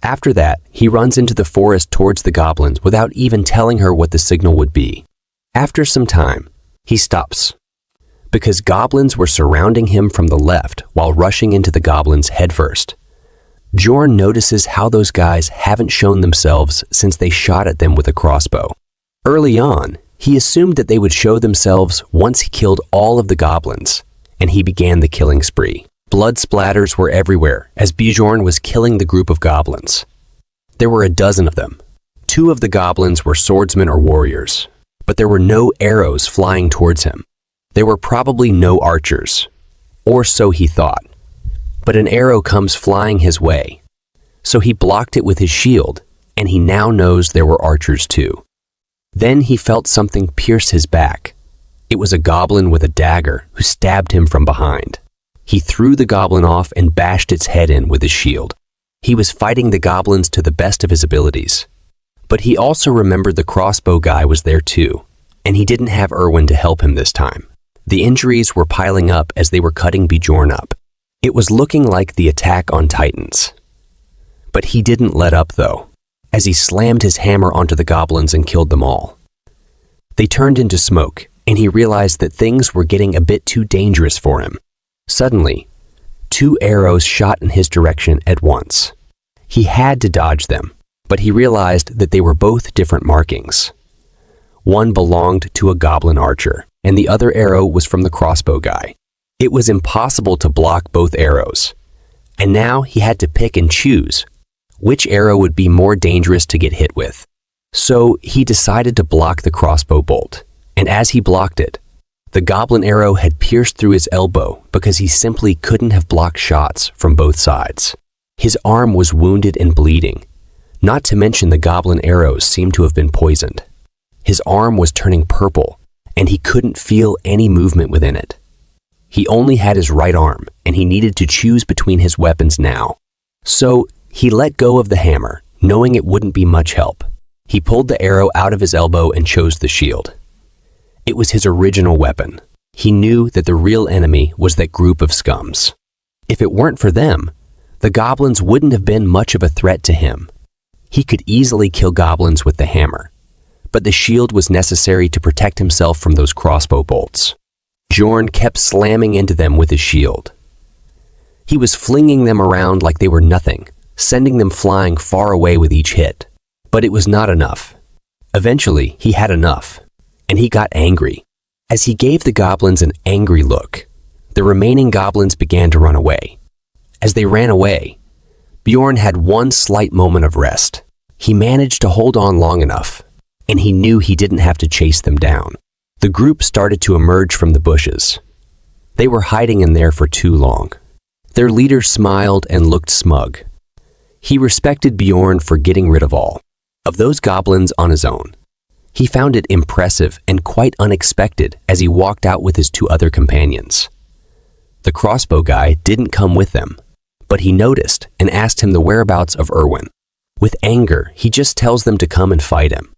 After that, he runs into the forest towards the goblins without even telling her what the signal would be. After some time, he stops, because goblins were surrounding him from the left while rushing into the goblins headfirst. Bjorn notices how those guys haven't shown themselves since they shot at them with a crossbow. Early on, he assumed that they would show themselves once he killed all of the goblins, and he began the killing spree. Blood splatters were everywhere as Bjorn was killing the group of goblins. There were a dozen of them. 2 of the goblins were swordsmen or warriors, but there were no arrows flying towards him. There were probably no archers, or so he thought. But an arrow comes flying his way, so he blocked it with his shield, and he now knows there were archers too. Then he felt something pierce his back. It was a goblin with a dagger who stabbed him from behind. He threw the goblin off and bashed its head in with his shield. He was fighting the goblins to the best of his abilities. But he also remembered the crossbow guy was there too, and he didn't have Erwin to help him this time. The injuries were piling up as they were cutting Bjorn up. It was looking like the attack on Titans. But he didn't let up though, as he slammed his hammer onto the goblins and killed them all. They turned into smoke, and he realized that things were getting a bit too dangerous for him. Suddenly, 2 arrows shot in his direction at once. He had to dodge them, but he realized that they were both different markings. One belonged to a goblin archer, and the other arrow was from the crossbow guy. It was impossible to block both arrows, and now he had to pick and choose which arrow would be more dangerous to get hit with. So he decided to block the crossbow bolt, and as he blocked it, the goblin arrow had pierced through his elbow because he simply couldn't have blocked shots from both sides. His arm was wounded and bleeding, not to mention the goblin arrows seemed to have been poisoned. His arm was turning purple, and he couldn't feel any movement within it. He only had his right arm, and he needed to choose between his weapons now. So he let go of the hammer, knowing it wouldn't be much help. He pulled the arrow out of his elbow and chose the shield. It was his original weapon. He knew that the real enemy was that group of scums. If it weren't for them, the goblins wouldn't have been much of a threat to him. He could easily kill goblins with the hammer, but the shield was necessary to protect himself from those crossbow bolts. Bjorn kept slamming into them with his shield. He was flinging them around like they were nothing, sending them flying far away with each hit. But it was not enough. Eventually, he had enough, and he got angry. As he gave the goblins an angry look, the remaining goblins began to run away. As they ran away, Bjorn had one slight moment of rest. He managed to hold on long enough, and he knew he didn't have to chase them down. The group started to emerge from the bushes. They were hiding in there for too long. Their leader smiled and looked smug. He respected Bjorn for getting rid of all of those goblins on his own. He found it impressive and quite unexpected as he walked out with his two other companions. The crossbow guy didn't come with them, but he noticed and asked him the whereabouts of Erwin. With anger, he just tells them to come and fight him.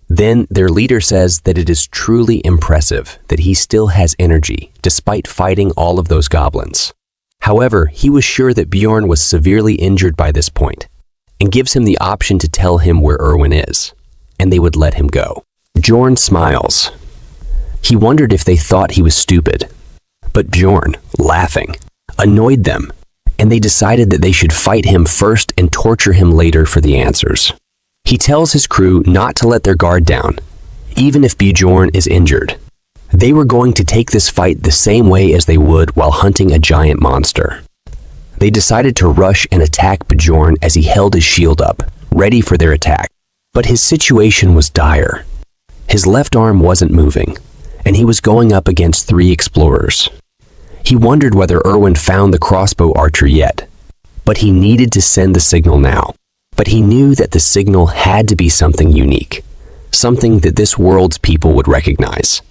Then their leader says that it is truly impressive that he still has energy despite fighting all of those goblins. However, he was sure that Bjorn was severely injured by this point and gives him the option to tell him where Erwin is, and they would let him go. Bjorn smiles. He wondered if they thought he was stupid, but Bjorn, laughing, annoyed them, and they decided that they should fight him first and torture him later for the answers. He tells his crew not to let their guard down, even if Bjorn is injured. They were going to take this fight the same way as they would while hunting a giant monster. They decided to rush and attack Bjorn as he held his shield up, ready for their attack. But his situation was dire. His left arm wasn't moving, and he was going up against 3 explorers. He wondered whether Erwin found the crossbow archer yet, but he needed to send the signal now. But he knew that the signal had to be something unique, something that this world's people would recognize.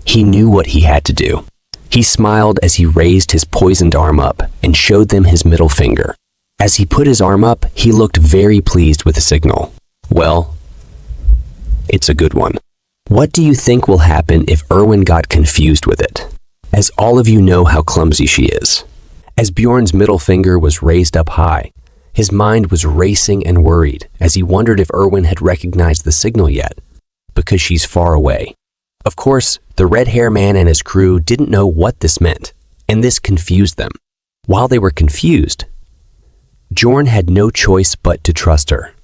He knew what he had to do. He smiled as he raised his poisoned arm up and showed them his middle finger. As he put his arm up, he looked very pleased with the signal. Well, it's a good one. What do you think will happen if Erwin got confused with it? As all of you know how clumsy she is. As Bjorn's middle finger was raised up high, his mind was racing and worried as he wondered if Erwin had recognized the signal yet, because she's far away. Of course, the red-hair man and his crew didn't know what this meant, and this confused them. While they were confused, Bjorn had no choice but to trust her.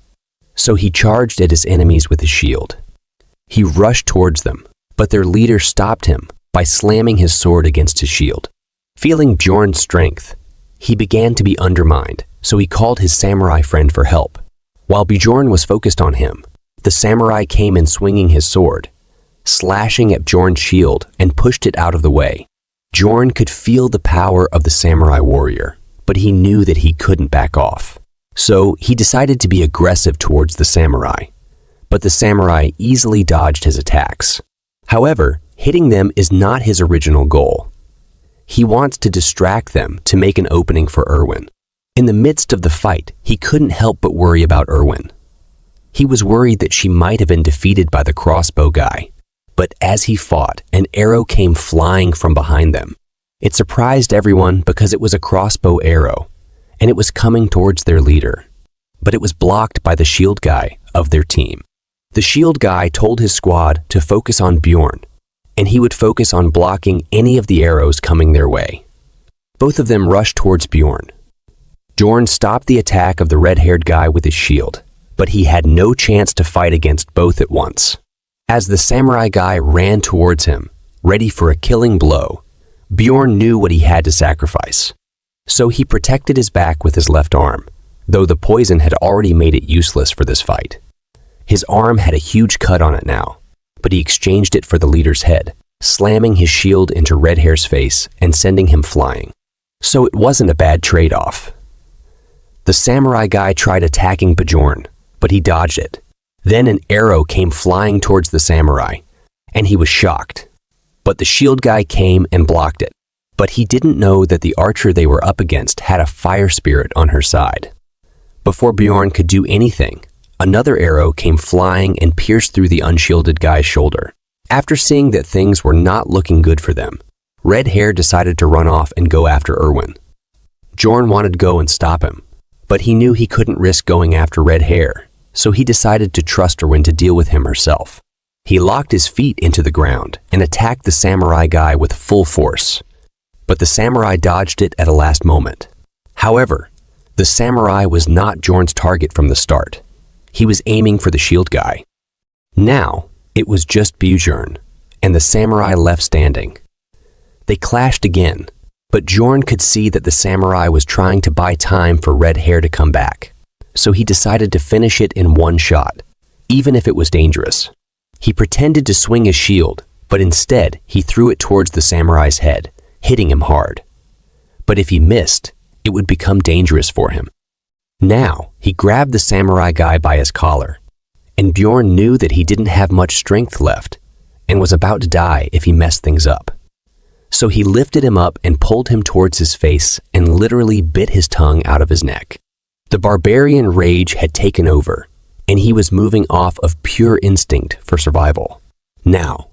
So he charged at his enemies with his shield. He rushed towards them, but their leader stopped him by slamming his sword against his shield. Feeling Bjorn's strength, he began to be undermined, so he called his samurai friend for help. While Bjorn was focused on him, the samurai came in swinging his sword, slashing at Bjorn's shield and pushed it out of the way. Bjorn could feel the power of the samurai warrior, but he knew that he couldn't back off. So he decided to be aggressive towards the samurai, but the samurai easily dodged his attacks. However, hitting them is not his original goal. He wants to distract them to make an opening for Erwin. In the midst of the fight, he couldn't help but worry about Erwin. He was worried that she might have been defeated by the crossbow guy, but as he fought, an arrow came flying from behind them. It surprised everyone because it was a crossbow arrow, and it was coming towards their leader. But it was blocked by the shield guy of their team. The shield guy told his squad to focus on Bjorn, and he would focus on blocking any of the arrows coming their way. Both of them rushed towards Bjorn. Bjorn stopped the attack of the red-haired guy with his shield, but he had no chance to fight against both at once. As the samurai guy ran towards him, ready for a killing blow, Bjorn knew what he had to sacrifice. So he protected his back with his left arm, though the poison had already made it useless for this fight. His arm had a huge cut on it now, but he exchanged it for the leader's head, slamming his shield into Redhair's face and sending him flying. So it wasn't a bad trade-off. The samurai guy tried attacking Bjorn, but he dodged it. Then an arrow came flying towards the samurai, and he was shocked. But the shield guy came and blocked it. But he didn't know that the archer they were up against had a fire spirit on her side. Before Bjorn could do anything, another arrow came flying and pierced through the unshielded guy's shoulder. After seeing that things were not looking good for them, Redhair decided to run off and go after Erwin. Bjorn wanted to go and stop him, but he knew he couldn't risk going after Redhair, so he decided to trust Erwin to deal with him herself. He locked his feet into the ground and attacked the samurai guy with full force, but the samurai dodged it at a last moment. However, The samurai was not Bjorn's target from the start. He was aiming for the shield guy. Now, it was just Bjorn, and the samurai left standing. They clashed again, but Bjorn could see that the samurai was trying to buy time for red hair to come back, so he decided to finish it in one shot, even if it was dangerous. He pretended to swing his shield, but instead he threw it towards the samurai's head, hitting him hard. But if he missed, it would become dangerous for him. Now, he grabbed the samurai guy by his collar, and Bjorn knew that he didn't have much strength left and was about to die if he messed things up. So he lifted him up and pulled him towards his face and literally bit his tongue out of his neck. The barbarian rage had taken over, and he was moving off of pure instinct for survival. Now,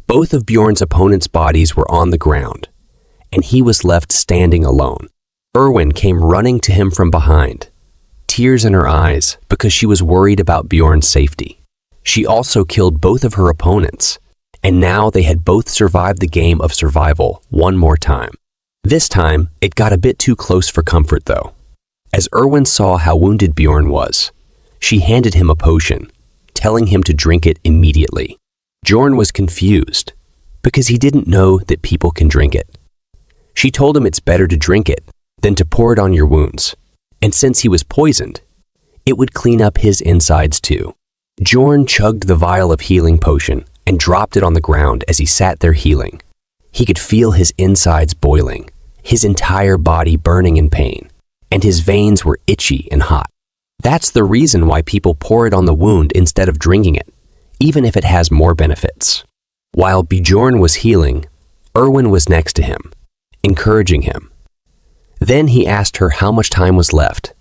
both of Bjorn's opponent's bodies were on the ground, and he was left standing alone. Erwin came running to him from behind, tears in her eyes because she was worried about Bjorn's safety. She also killed both of her opponents, and now they had both survived the game of survival one more time. This time, it got a bit too close for comfort though. As Erwin saw how wounded Bjorn was, she handed him a potion, telling him to drink it immediately. Bjorn was confused because he didn't know that people can drink it. She told him it's better to drink it than to pour it on your wounds, and since he was poisoned, it would clean up his insides too. Bjorn chugged the vial of healing potion and dropped it on the ground as he sat there healing. He could feel his insides boiling, his entire body burning in pain, and his veins were itchy and hot. That's the reason why people pour it on the wound instead of drinking it, even if it has more benefits. While Bjorn was healing, Erwin was next to him, encouraging him. Then he asked her how much time was left.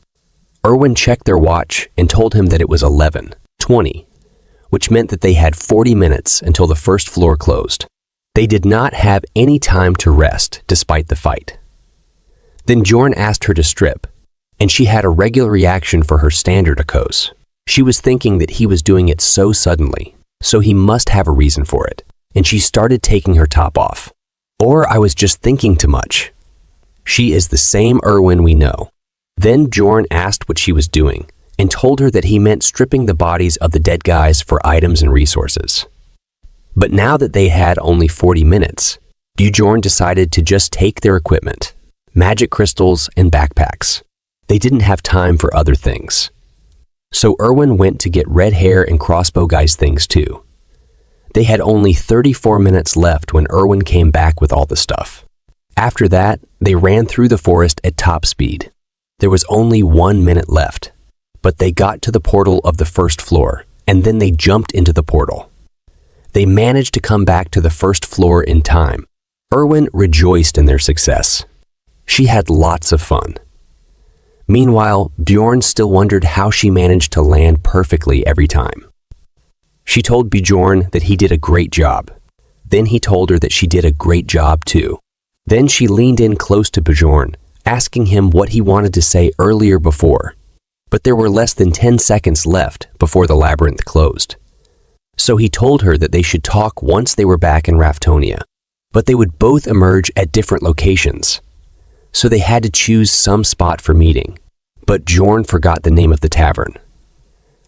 Erwin checked their watch and told him that it was 11:20, which meant that they had 40 minutes until the first floor closed. They did not have any time to rest despite the fight. Then Bjorn asked her to strip, and she had a regular reaction for her standard akos. She was thinking that he was doing it so suddenly, so he must have a reason for it, and she started taking her top off. Or I was just thinking too much. She is the same Erwin we know. Then Bjorn asked what she was doing, and told her that he meant stripping the bodies of the dead guys for items and resources. But now that they had only 40 minutes, Bjorn decided to just take their equipment, magic crystals and backpacks. They didn't have time for other things. So Erwin went to get red hair and crossbow guy's things too. They had only 34 minutes left when Erwin came back with all the stuff. After that, they ran through the forest at top speed. There was only 1 minute left, but they got to the portal of the first floor, and then they jumped into the portal. They managed to come back to the first floor in time. Erwin rejoiced in their success. She had lots of fun. Meanwhile, Bjorn still wondered how she managed to land perfectly every time. She told Bjorn that he did a great job. Then he told her that she did a great job too. Then she leaned in close to Bjorn, asking him what he wanted to say earlier before. But there were less than 10 seconds left before the labyrinth closed. So he told her that they should talk once they were back in Raftonia, but they would both emerge at different locations. So they had to choose some spot for meeting, but Bjorn forgot the name of the tavern.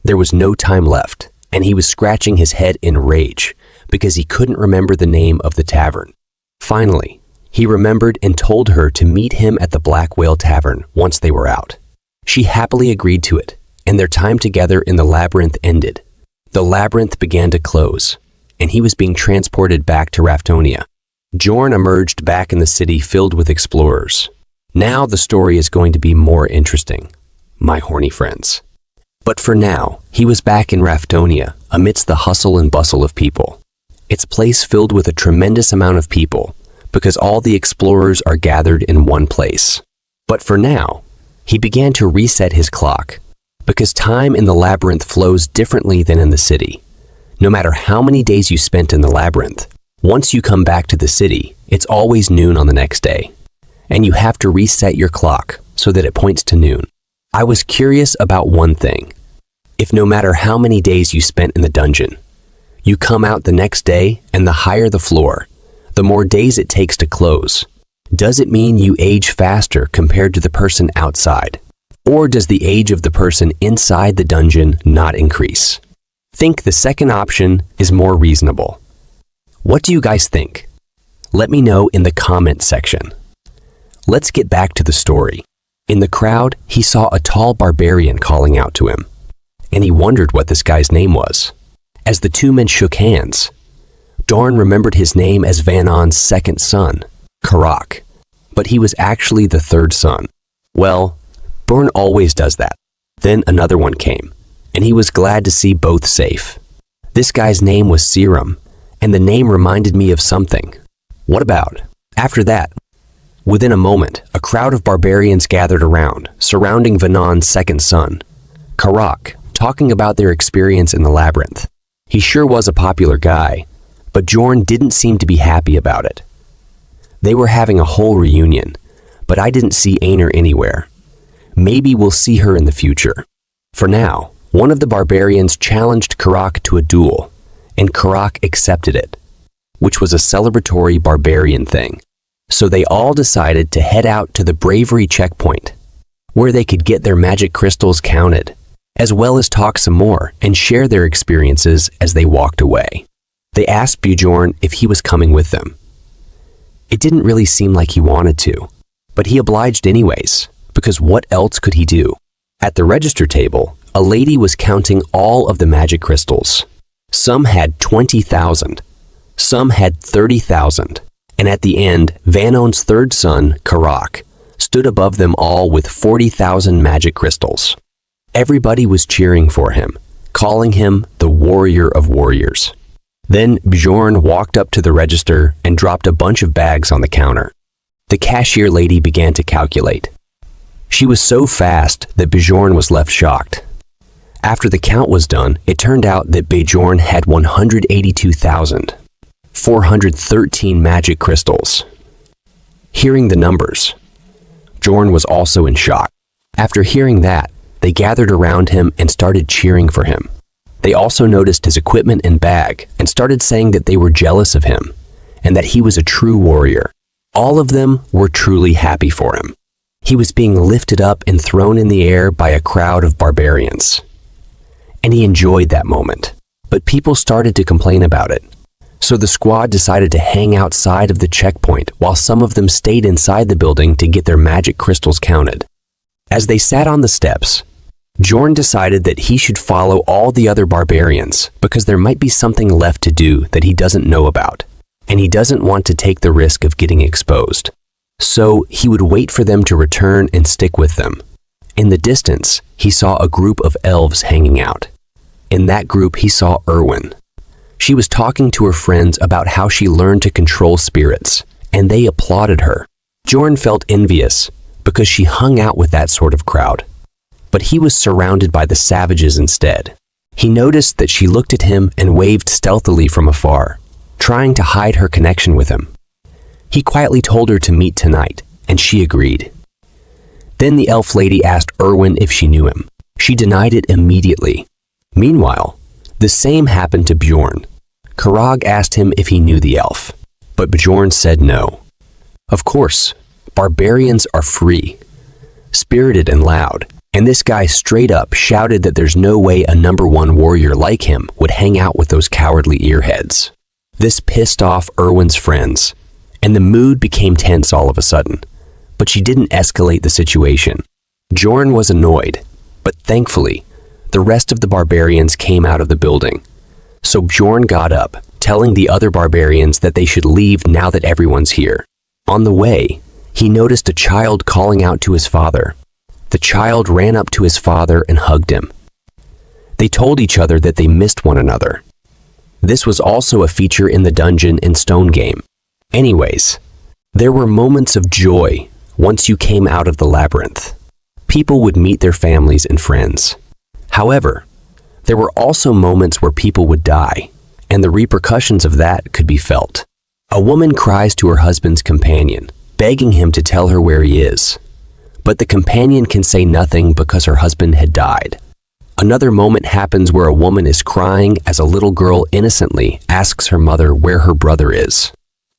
There was no time left, and he was scratching his head in rage because he couldn't remember the name of the tavern. Finally, he remembered and told her to meet him at the Black Whale Tavern once they were out. She happily agreed to it, and their time together in the labyrinth ended. The labyrinth began to close, and he was being transported back to Raftonia. Bjorn emerged back in the city filled with explorers. Now the story is going to be more interesting, my horny friends. But for now, he was back in Raftonia amidst the hustle and bustle of people. It's a place filled with a tremendous amount of people because all the explorers are gathered in one place. But for now, he began to reset his clock because time in the labyrinth flows differently than in the city. No matter how many days you spent in the labyrinth, once you come back to the city, it's always noon on the next day, and you have to reset your clock so that it points to noon. I was curious about one thing. If no matter how many days you spent in the dungeon, you come out the next day and the higher the floor, the more days it takes to close, does it mean you age faster compared to the person outside? Or does the age of the person inside the dungeon not increase? Think the second option is more reasonable. What do you guys think? Let me know in the comment section. Let's get back to the story. In the crowd, he saw a tall barbarian calling out to him, and he wondered what this guy's name was. As the two men shook hands, Dorn remembered his name as Vanon's second son, Karak, but he was actually the third son. Well, Dorn always does that. Then another one came, and he was glad to see both safe. This guy's name was Serum, and the name reminded me of something. What about? After that, within a moment, a crowd of barbarians gathered around, surrounding Vanon's second son, Karak, talking about their experience in the labyrinth. He sure was a popular guy, but Jorn didn't seem to be happy about it. They were having a whole reunion, but I didn't see Aner anywhere. Maybe we'll see her in the future. For now, one of the barbarians challenged Karak to a duel, and Karak accepted it, which was a celebratory barbarian thing. So they all decided to head out to the bravery checkpoint, where they could get their magic crystals counted, as well as talk some more and share their experiences as they walked away. They asked Bjorn if he was coming with them. It didn't really seem like he wanted to, but he obliged anyways, because what else could he do? At the register table, a lady was counting all of the magic crystals. Some had 20,000, some had 30,000, and at the end, Vanon's third son, Karak, stood above them all with 40,000 magic crystals. Everybody was cheering for him, calling him the warrior of warriors. Then Bjorn walked up to the register and dropped a bunch of bags on the counter. The cashier lady began to calculate. She was so fast that Bjorn was left shocked. After the count was done, it turned out that Bjorn had 182,413 magic crystals. Hearing the numbers, Bjorn was also in shock. After hearing that, they gathered around him and started cheering for him. They also noticed his equipment and bag and started saying that they were jealous of him and that he was a true warrior. All of them were truly happy for him. He was being lifted up and thrown in the air by a crowd of barbarians. And he enjoyed that moment. But people started to complain about it. So the squad decided to hang outside of the checkpoint while some of them stayed inside the building to get their magic crystals counted. As they sat on the steps, Jorn decided that he should follow all the other barbarians because there might be something left to do that he doesn't know about, and he doesn't want to take the risk of getting exposed. So he would wait for them to return and stick with them. In the distance, he saw a group of elves hanging out. In that group, he saw Erwin. She was talking to her friends about how she learned to control spirits, and they applauded her. Jorn felt envious because she hung out with that sort of crowd. But he was surrounded by the savages instead. He noticed that she looked at him and waved stealthily from afar, trying to hide her connection with him. He quietly told her to meet tonight, and she agreed. Then the elf lady asked Erwin if she knew him. She denied it immediately. Meanwhile, the same happened to Bjorn. Karag asked him if he knew the elf, but Bjorn said no. Of course, barbarians are free, spirited and loud, and this guy straight up shouted that there's no way a #1 warrior like him would hang out with those cowardly earheads. This pissed off Erwin's friends, and the mood became tense all of a sudden, but she didn't escalate the situation. Jorn was annoyed, but thankfully, the rest of the barbarians came out of the building. So Bjorn got up, telling the other barbarians that they should leave now that everyone's here. On the way, he noticed a child calling out to his father. The child ran up to his father and hugged him. They told each other that they missed one another. This was also a feature in the Dungeon and Stone game. Anyways, there were moments of joy once you came out of the labyrinth. People would meet their families and friends. However, there were also moments where people would die, and the repercussions of that could be felt. A woman cries to her husband's companion, begging him to tell her where he is. But the companion can say nothing because her husband had died. Another moment happens where a woman is crying as a little girl innocently asks her mother where her brother is.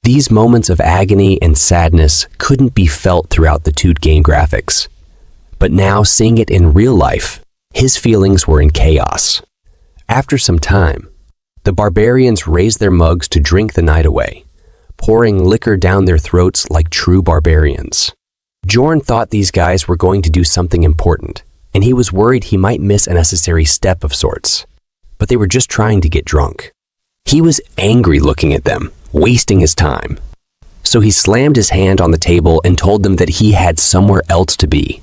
These moments of agony and sadness couldn't be felt throughout the 2D game graphics, But now, seeing it in real life, his feelings were in chaos. After some time, the barbarians raised their mugs to drink the night away, pouring liquor down their throats like true barbarians. Bjorn thought these guys were going to do something important, and he was worried he might miss a necessary step of sorts. But they were just trying to get drunk. He was angry looking at them, wasting his time. So he slammed his hand on the table and told them that he had somewhere else to be.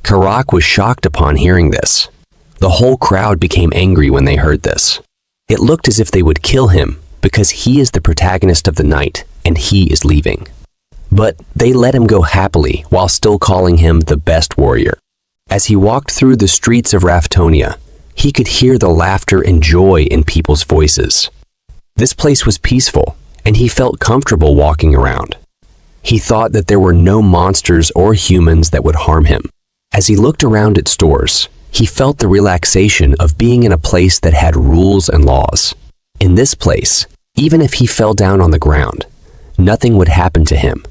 Karak was shocked upon hearing this. The whole crowd became angry when they heard this. It looked as if they would kill him because he is the protagonist of the night and he is leaving. But they let him go happily while still calling him the best warrior. As he walked through the streets of Raftonia, he could hear the laughter and joy in people's voices. This place was peaceful, and he felt comfortable walking around. He thought that there were no monsters or humans that would harm him. As he looked around at stores, he felt the relaxation of being in a place that had rules and laws. In this place, even if he fell down on the ground, nothing would happen to him.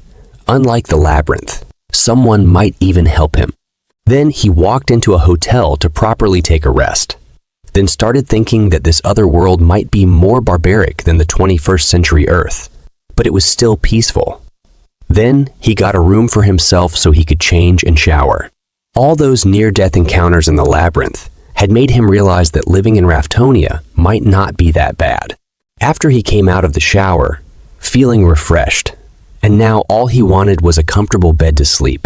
Unlike the labyrinth, someone might even help him. Then he walked into a hotel to properly take a rest, then started thinking that this other world might be more barbaric than the 21st century Earth, but it was still peaceful. Then he got a room for himself so he could change and shower. All those near-death encounters in the labyrinth had made him realize that living in Raftonia might not be that bad. After he came out of the shower, feeling refreshed, and now all he wanted was a comfortable bed to sleep.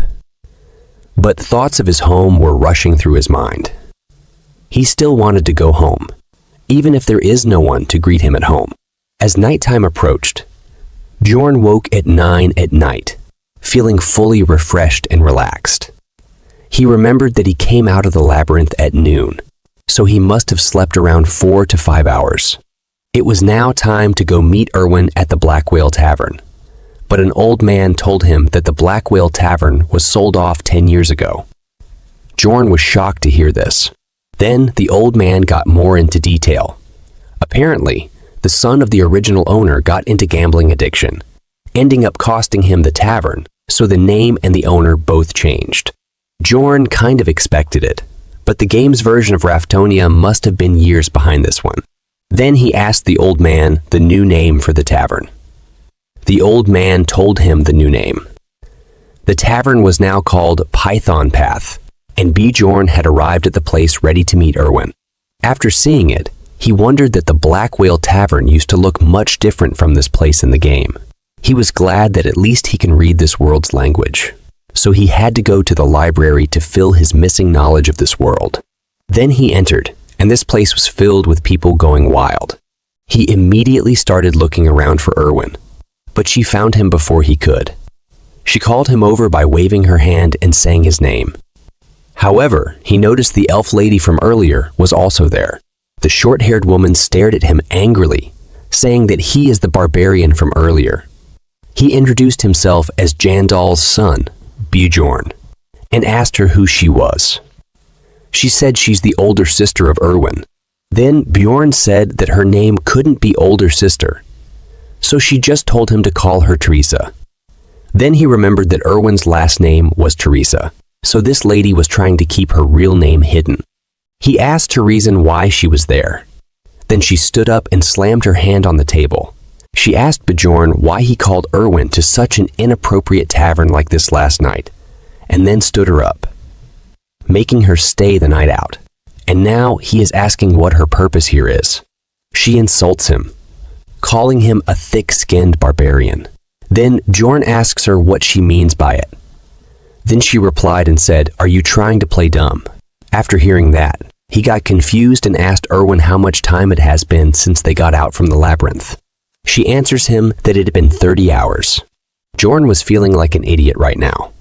But thoughts of his home were rushing through his mind. He still wanted to go home, even if there is no one to greet him at home. As nighttime approached, Bjorn woke at 9 at night, feeling fully refreshed and relaxed. He remembered that he came out of the labyrinth at noon, so he must have slept around 4 to 5 hours. It was now time to go meet Erwin at the Black Whale Tavern. But an old man told him that the Black Whale Tavern was sold off 10 years ago. Bjorn was shocked to hear this. Then the old man got more into detail. Apparently, the son of the original owner got into gambling addiction, ending up costing him the tavern, so the name and the owner both changed. Bjorn kind of expected it, but the game's version of Raftonia must have been years behind this one. Then he asked the old man the new name for the tavern. The old man told him the new name. The tavern was now called Python Path, and Bjorn had arrived at the place ready to meet Erwin. After seeing it, he wondered that the Black Whale Tavern used to look much different from this place in the game. He was glad that at least he can read this world's language, so he had to go to the library to fill his missing knowledge of this world. Then he entered, and this place was filled with people going wild. He immediately started looking around for Erwin, but she found him before he could. She called him over by waving her hand and saying his name. However, he noticed the elf lady from earlier was also there. The short-haired woman stared at him angrily, saying that he is the barbarian from earlier. He introduced himself as Jandal's son, Bjorn, and asked her who she was. She said she's the older sister of Erwin. Then Bjorn said that her name couldn't be older sister, so she just told him to call her Teresa. Then he remembered that Erwin's last name was Teresa, so this lady was trying to keep her real name hidden. He asked her reason why she was there. Then she stood up and slammed her hand on the table. She asked Bjorn why he called Erwin to such an inappropriate tavern like this last night, and then stood her up, making her stay the night out. And now he is asking what her purpose here is. She insults him, calling him a thick-skinned barbarian. Then Bjorn asks her what she means by it. Then she replied and said, "Are you trying to play dumb?" After hearing that, he got confused and asked Erwin how much time it has been since they got out from the labyrinth. She answers him that it had been 30 hours. Bjorn was feeling like an idiot right now.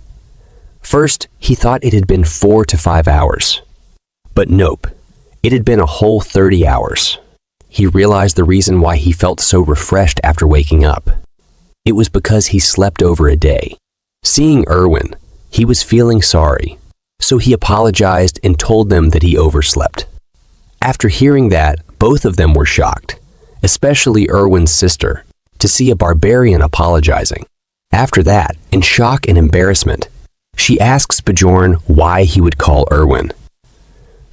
First, he thought it had been 4 to 5 hours. But nope, it had been a whole 30 hours. He realized the reason why he felt so refreshed after waking up. It was because he slept over a day. Seeing Erwin, he was feeling sorry, so he apologized and told them that he overslept. After hearing that, both of them were shocked, especially Erwin's sister, to see a barbarian apologizing. After that, in shock and embarrassment, She asks Bjorn why he would call Erwin.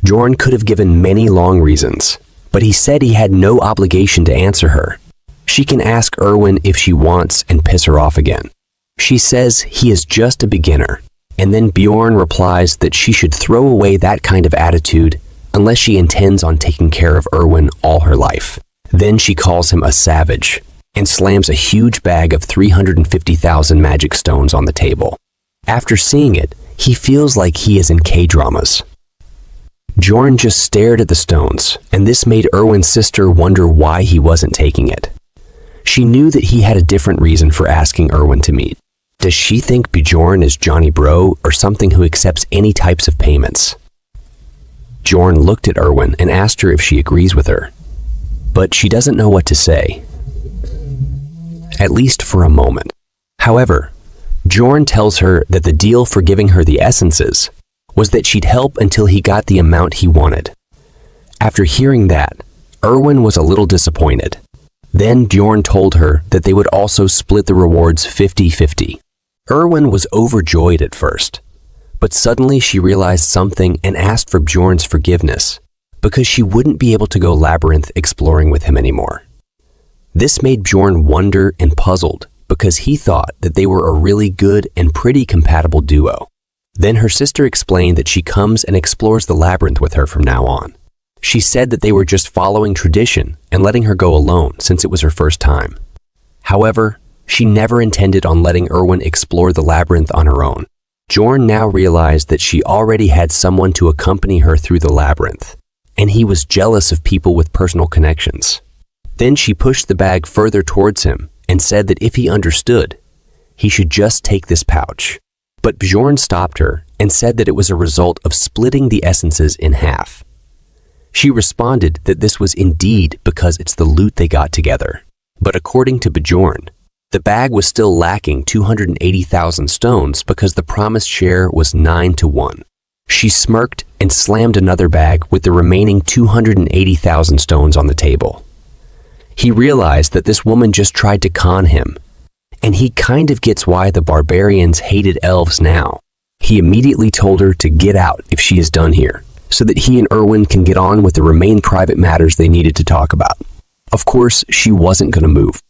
Bjorn could have given many long reasons, but he said he had no obligation to answer her. She can ask Erwin if she wants and piss her off again. She says he is just a beginner, and then Bjorn replies that she should throw away that kind of attitude unless she intends on taking care of Erwin all her life. Then she calls him a savage and slams a huge bag of 350,000 magic stones on the table. After seeing it, he feels like he is in K-dramas. Bjorn just stared at the stones, and this made Erwin's sister wonder why he wasn't taking it. She knew that he had a different reason for asking Erwin to meet. Does she think Bjorn is Johnny Bro or something who accepts any types of payments? Bjorn looked at Erwin and asked her if she agrees with her, but she doesn't know what to say. At least for a moment. However, Bjorn tells her that the deal for giving her the essences was that she'd help until he got the amount he wanted. After hearing that, Erwin was a little disappointed. Then Bjorn told her that they would also split the rewards 50-50. Erwin was overjoyed at first, but suddenly she realized something and asked for Bjorn's forgiveness because she wouldn't be able to go labyrinth exploring with him anymore. This made Bjorn wonder and puzzled because he thought that they were a really good and pretty compatible duo. Then her sister explained that she comes and explores the labyrinth with her from now on. She said that they were just following tradition and letting her go alone since it was her first time. However, she never intended on letting Erwin explore the labyrinth on her own. Bjorn now realized that she already had someone to accompany her through the labyrinth, and he was jealous of people with personal connections. Then she pushed the bag further towards him and said that if he understood, he should just take this pouch. But Bjorn stopped her and said that it was a result of splitting the essences in half. She responded that this was indeed because it's the loot they got together. But according to Bjorn, the bag was still lacking 280,000 stones because the promised share was 9-1. She smirked and slammed another bag with the remaining 280,000 stones on the table. He realized that this woman just tried to con him, and he kind of gets why the barbarians hated elves now. He immediately told her to get out if she is done here, so that he and Erwin can get on with the remaining private matters they needed to talk about. Of course, she wasn't going to move,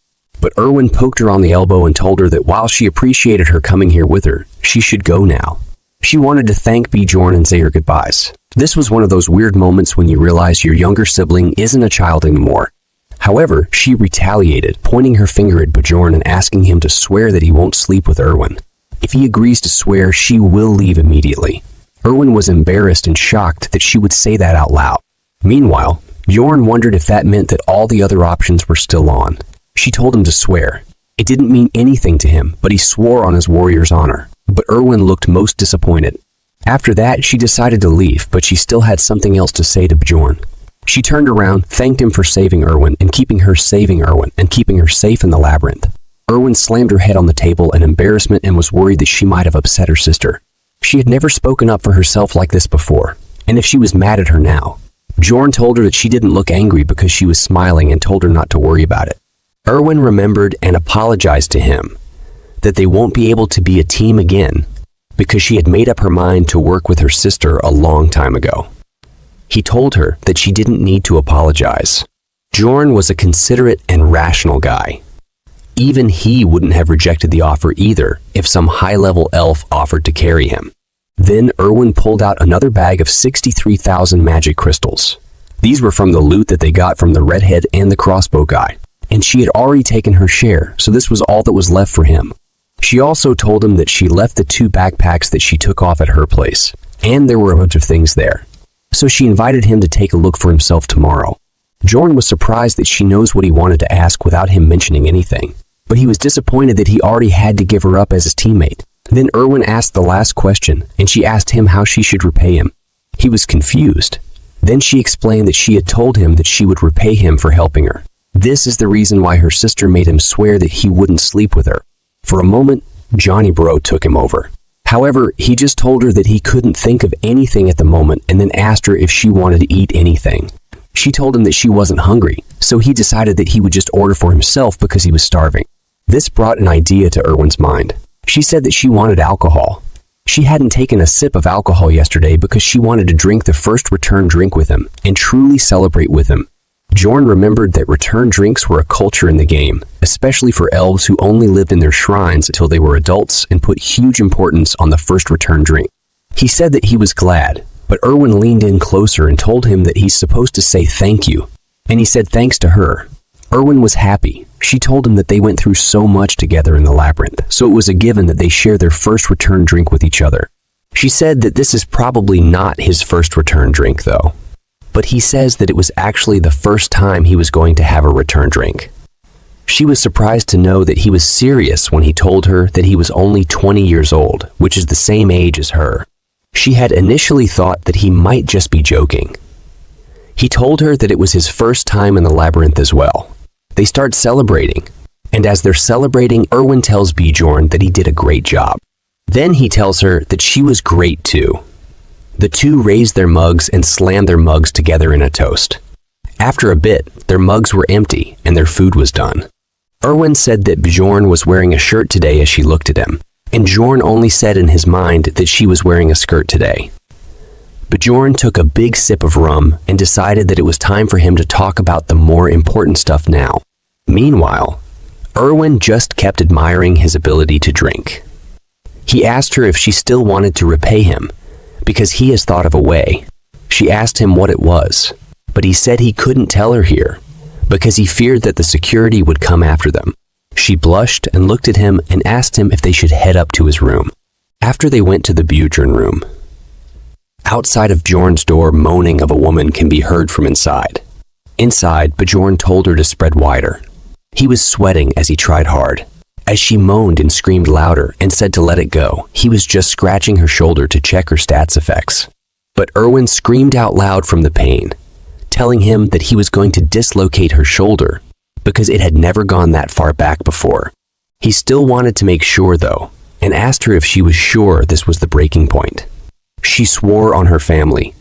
but Erwin poked her on the elbow and told her that while she appreciated her coming here with her, she should go now. She wanted to thank Bjorn and say her goodbyes. This was one of those weird moments when you realize your younger sibling isn't a child anymore. However, she retaliated, pointing her finger at Bjorn and asking him to swear that he won't sleep with Erwin. If he agrees to swear, she will leave immediately. Erwin was embarrassed and shocked that she would say that out loud. Meanwhile, Bjorn wondered if that meant that all the other options were still on. She told him to swear. It didn't mean anything to him, but he swore on his warrior's honor. But Erwin looked most disappointed. After that, she decided to leave, but she still had something else to say to Bjorn. She turned around, thanked him for saving Erwin and keeping her safe in the labyrinth. Erwin slammed her head on the table in embarrassment and was worried that she might have upset her sister. She had never spoken up for herself like this before, and if she was mad at her now. Bjorn told her that she didn't look angry because she was smiling and told her not to worry about it. Erwin remembered and apologized to him that they won't be able to be a team again because she had made up her mind to work with her sister a long time ago. He told her that she didn't need to apologize. Bjorn was a considerate and rational guy. Even he wouldn't have rejected the offer either if some high-level elf offered to carry him. Then Erwin pulled out another bag of 63,000 magic crystals. These were from the loot that they got from the redhead and the crossbow guy, and she had already taken her share, so this was all that was left for him. She also told him that she left the 2 backpacks that she took off at her place, and there were a bunch of things there. So she invited him to take a look for himself tomorrow. Bjorn was surprised that she knows what he wanted to ask without him mentioning anything, but he was disappointed that he already had to give her up as his teammate. Then Erwin asked the last question, and she asked him how she should repay him. He was confused. Then she explained that she had told him that she would repay him for helping her. This is the reason why her sister made him swear that he wouldn't sleep with her. For a moment, Johnny Bro took him over. However, he just told her that he couldn't think of anything at the moment and then asked her if she wanted to eat anything. She told him that she wasn't hungry, so he decided that he would just order for himself because he was starving. This brought an idea to Erwin's mind. She said that she wanted alcohol. She hadn't taken a sip of alcohol yesterday because she wanted to drink the first return drink with him and truly celebrate with him. Bjorn remembered that return drinks were a culture in the game, especially for elves who only lived in their shrines until they were adults and put huge importance on the first return drink. He said that he was glad, but Erwin leaned in closer and told him that he's supposed to say thank you, and he said thanks to her. Erwin was happy. She told him that they went through so much together in the labyrinth, so it was a given that they share their first return drink with each other. She said that this is probably not his first return drink, though. But he says that it was actually the first time he was going to have a return drink. She was surprised to know that he was serious when he told her that he was only 20 years old, which is the same age as her. She had initially thought that he might just be joking. He told her that it was his first time in the labyrinth as well. They start celebrating, and as they're celebrating, Erwin tells Bjorn that he did a great job. Then he tells her that she was great too. The two raised their mugs and slammed their mugs together in a toast. After a bit, their mugs were empty and their food was done. Erwin said that Bjorn was wearing a shirt today as she looked at him, and Bjorn only said in his mind that she was wearing a skirt today. Bjorn took a big sip of rum and decided that it was time for him to talk about the more important stuff now. Meanwhile, Erwin just kept admiring his ability to drink. He asked her if she still wanted to repay him, because he has thought of a way. She asked him what it was, but he said he couldn't tell her here, because he feared that the security would come after them. She blushed and looked at him and asked him if they should head up to his room. After they went to the Bjorn room, outside of Bjorn's door, moaning of a woman can be heard from inside. Inside, Bjorn told her to spread wider. He was sweating as he tried hard. As she moaned and screamed louder and said to let it go, he was just scratching her shoulder to check her stats effects. But Erwin screamed out loud from the pain, telling him that he was going to dislocate her shoulder because it had never gone that far back before. He still wanted to make sure though, and asked her if she was sure this was the breaking point. She swore on her family,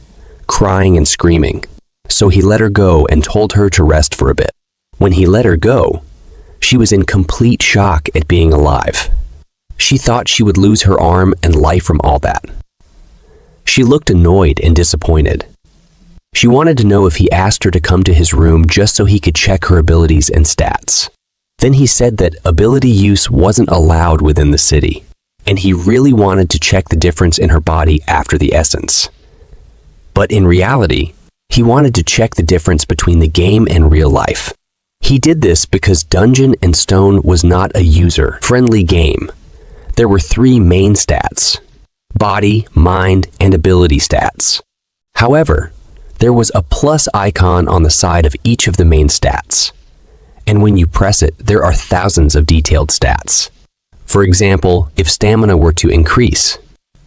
crying and screaming, so he let her go and told her to rest for a bit. When he let her go, she was in complete shock at being alive. She thought she would lose her arm and life from all that. She looked annoyed and disappointed. She wanted to know if he asked her to come to his room just so he could check her abilities and stats. Then he said that ability use wasn't allowed within the city, and he really wanted to check the difference in her body after the essence. But in reality, he wanted to check the difference between the game and real life. He did this because Dungeon and Stone was not a user-friendly game. There were 3 main stats: body, mind, and ability stats. However, there was a plus icon on the side of each of the main stats, and when you press it, there are thousands of detailed stats. For example, if stamina were to increase,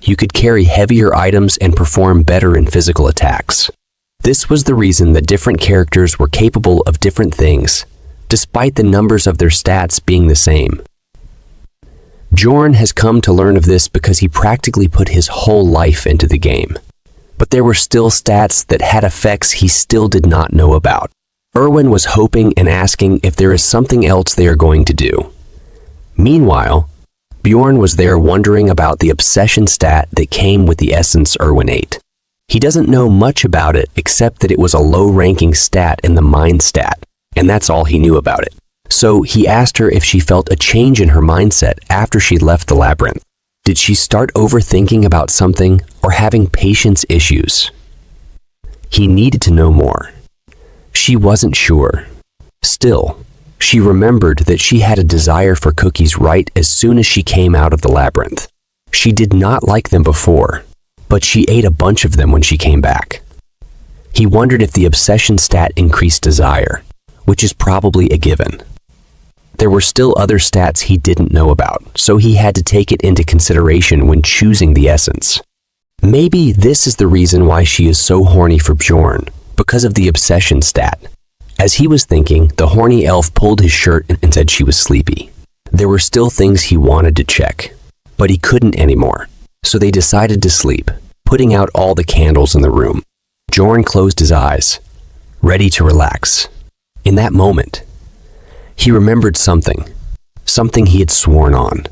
you could carry heavier items and perform better in physical attacks. This was the reason that different characters were capable of different things, despite the numbers of their stats being the same. Bjorn has come to learn of this because he practically put his whole life into the game. But there were still stats that had effects he still did not know about. Erwin was hoping and asking if there is something else they are going to do. Meanwhile, Bjorn was there wondering about the obsession stat that came with the essence Erwin ate. He doesn't know much about it except that it was a low-ranking stat in the mind stat, and that's all he knew about it. So he asked her if she felt a change in her mindset after she left the labyrinth. Did she start overthinking about something or having patience issues? He needed to know more. She wasn't sure. Still, she remembered that she had a desire for cookies right as soon as she came out of the labyrinth. She did not like them before, but she ate a bunch of them when she came back. He wondered if the obsession stat increased desire, which is probably a given. There were still other stats he didn't know about, so he had to take it into consideration when choosing the essence. Maybe this is the reason why she is so horny for Bjorn, because of the obsession stat. As he was thinking, the horny elf pulled his shirt and said she was sleepy. There were still things he wanted to check, but he couldn't anymore, so they decided to sleep, putting out all the candles in the room. Bjorn closed his eyes, ready to relax. In that moment, he remembered something he had sworn on.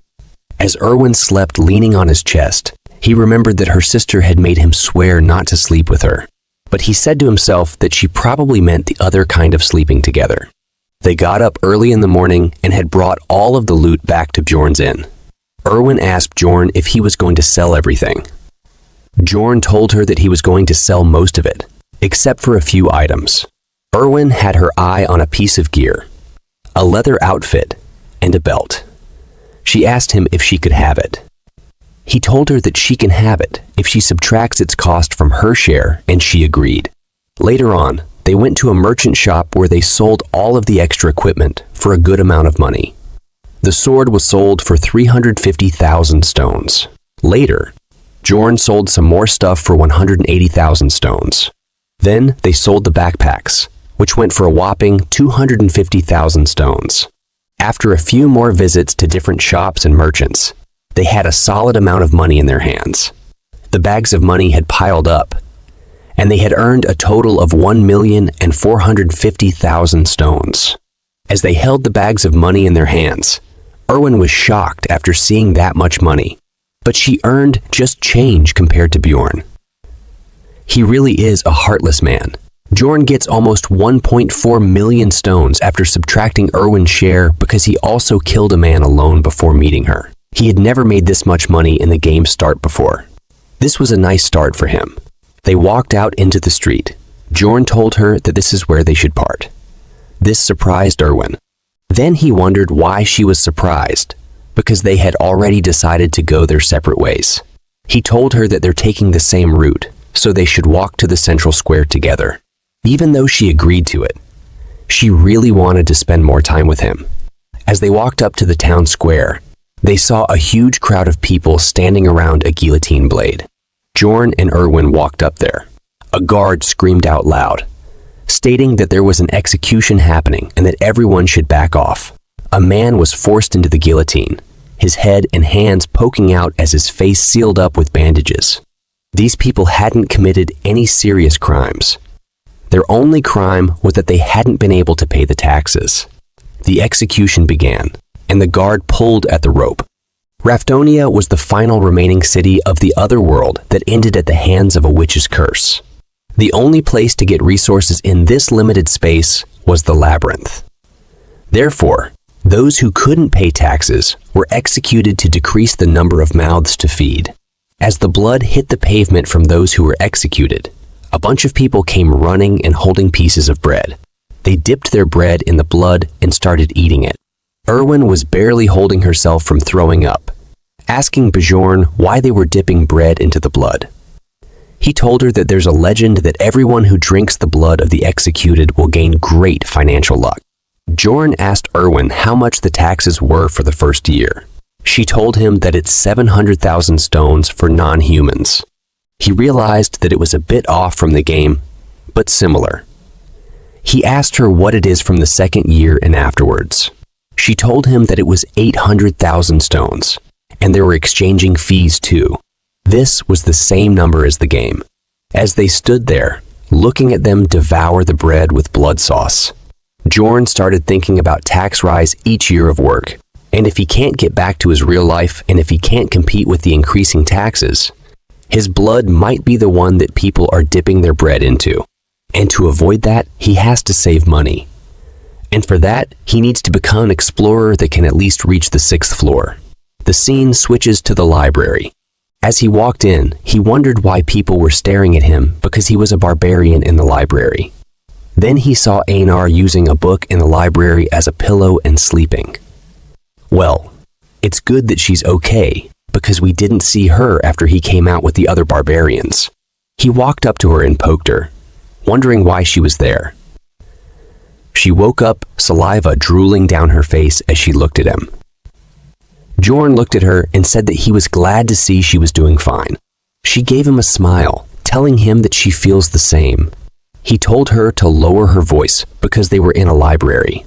As Erwin slept leaning on his chest, He remembered that her sister had made him swear not to sleep with her, but he said to himself that she probably meant the other kind of sleeping together. They got up early in the morning and had brought all of the loot back to Bjorn's inn. Erwin asked Bjorn if he was going to sell everything. Bjorn told her that he was going to sell most of it, except for a few items. Erwin had her eye on a piece of gear, a leather outfit, and a belt. She asked him if she could have it. He told her that she can have it if she subtracts its cost from her share, and she agreed. Later on, they went to a merchant shop where they sold all of the extra equipment for a good amount of money. The sword was sold for 350,000 stones. Later, Bjorn sold some more stuff for 180,000 stones. Then they sold the backpacks, which went for a whopping 250,000 stones. After a few more visits to different shops and merchants, they had a solid amount of money in their hands. The bags of money had piled up, and they had earned a total of 1,450,000 stones. As they held the bags of money in their hands, Erwin was shocked after seeing that much money, but she earned just change compared to Bjorn. He really is a heartless man. Bjorn gets almost 1.4 million stones after subtracting Erwin's share because he also killed a man alone before meeting her. He had never made this much money in the game's start before. This was a nice start for him. They walked out into the street. Bjorn told her that this is where they should part. This surprised Erwin. Then he wondered why she was surprised, because they had already decided to go their separate ways. He told her that they're taking the same route, so they should walk to the central square together. Even though she agreed to it, she really wanted to spend more time with him. As they walked up to the town square, they saw a huge crowd of people standing around a guillotine blade. Bjorn and Erwin walked up there. A guard screamed out loud, stating that there was an execution happening and that everyone should back off. A man was forced into the guillotine, his head and hands poking out as his face sealed up with bandages. These people hadn't committed any serious crimes. Their only crime was that they hadn't been able to pay the taxes. The execution began, and the guard pulled at the rope. Rafdonia was the final remaining city of the other world that ended at the hands of a witch's curse. The only place to get resources in this limited space was the labyrinth. Therefore, those who couldn't pay taxes were executed to decrease the number of mouths to feed. As the blood hit the pavement from those who were executed, a bunch of people came running and holding pieces of bread. They dipped their bread in the blood and started eating it. Erwin was barely holding herself from throwing up, asking Bjorn why they were dipping bread into the blood. He told her that there's a legend that everyone who drinks the blood of the executed will gain great financial luck. Bjorn asked Erwin how much the taxes were for the first year. She told him that it's 700,000 stones for non-humans. He realized that it was a bit off from the game, but similar. He asked her what it is from the second year and afterwards. She told him that it was 800,000 stones, and they were exchanging fees too. This was the same number as the game. As they stood there, looking at them devour the bread with blood sauce, Bjorn started thinking about tax rise each year of work. And if he can't get back to his real life, and if he can't compete with the increasing taxes, his blood might be the one that people are dipping their bread into. And to avoid that, he has to save money. And for that, he needs to become an explorer that can at least reach the 6th floor. The scene switches to the library. As he walked in, he wondered why people were staring at him because he was a barbarian in the library. Then he saw Einar using a book in the library as a pillow and sleeping. Well, it's good that she's okay, because we didn't see her after he came out with the other barbarians. He walked up to her and poked her, wondering why she was there. She woke up, saliva drooling down her face as she looked at him. Bjorn looked at her and said that he was glad to see she was doing fine. She gave him a smile, telling him that she feels the same. He told her to lower her voice because they were in a library.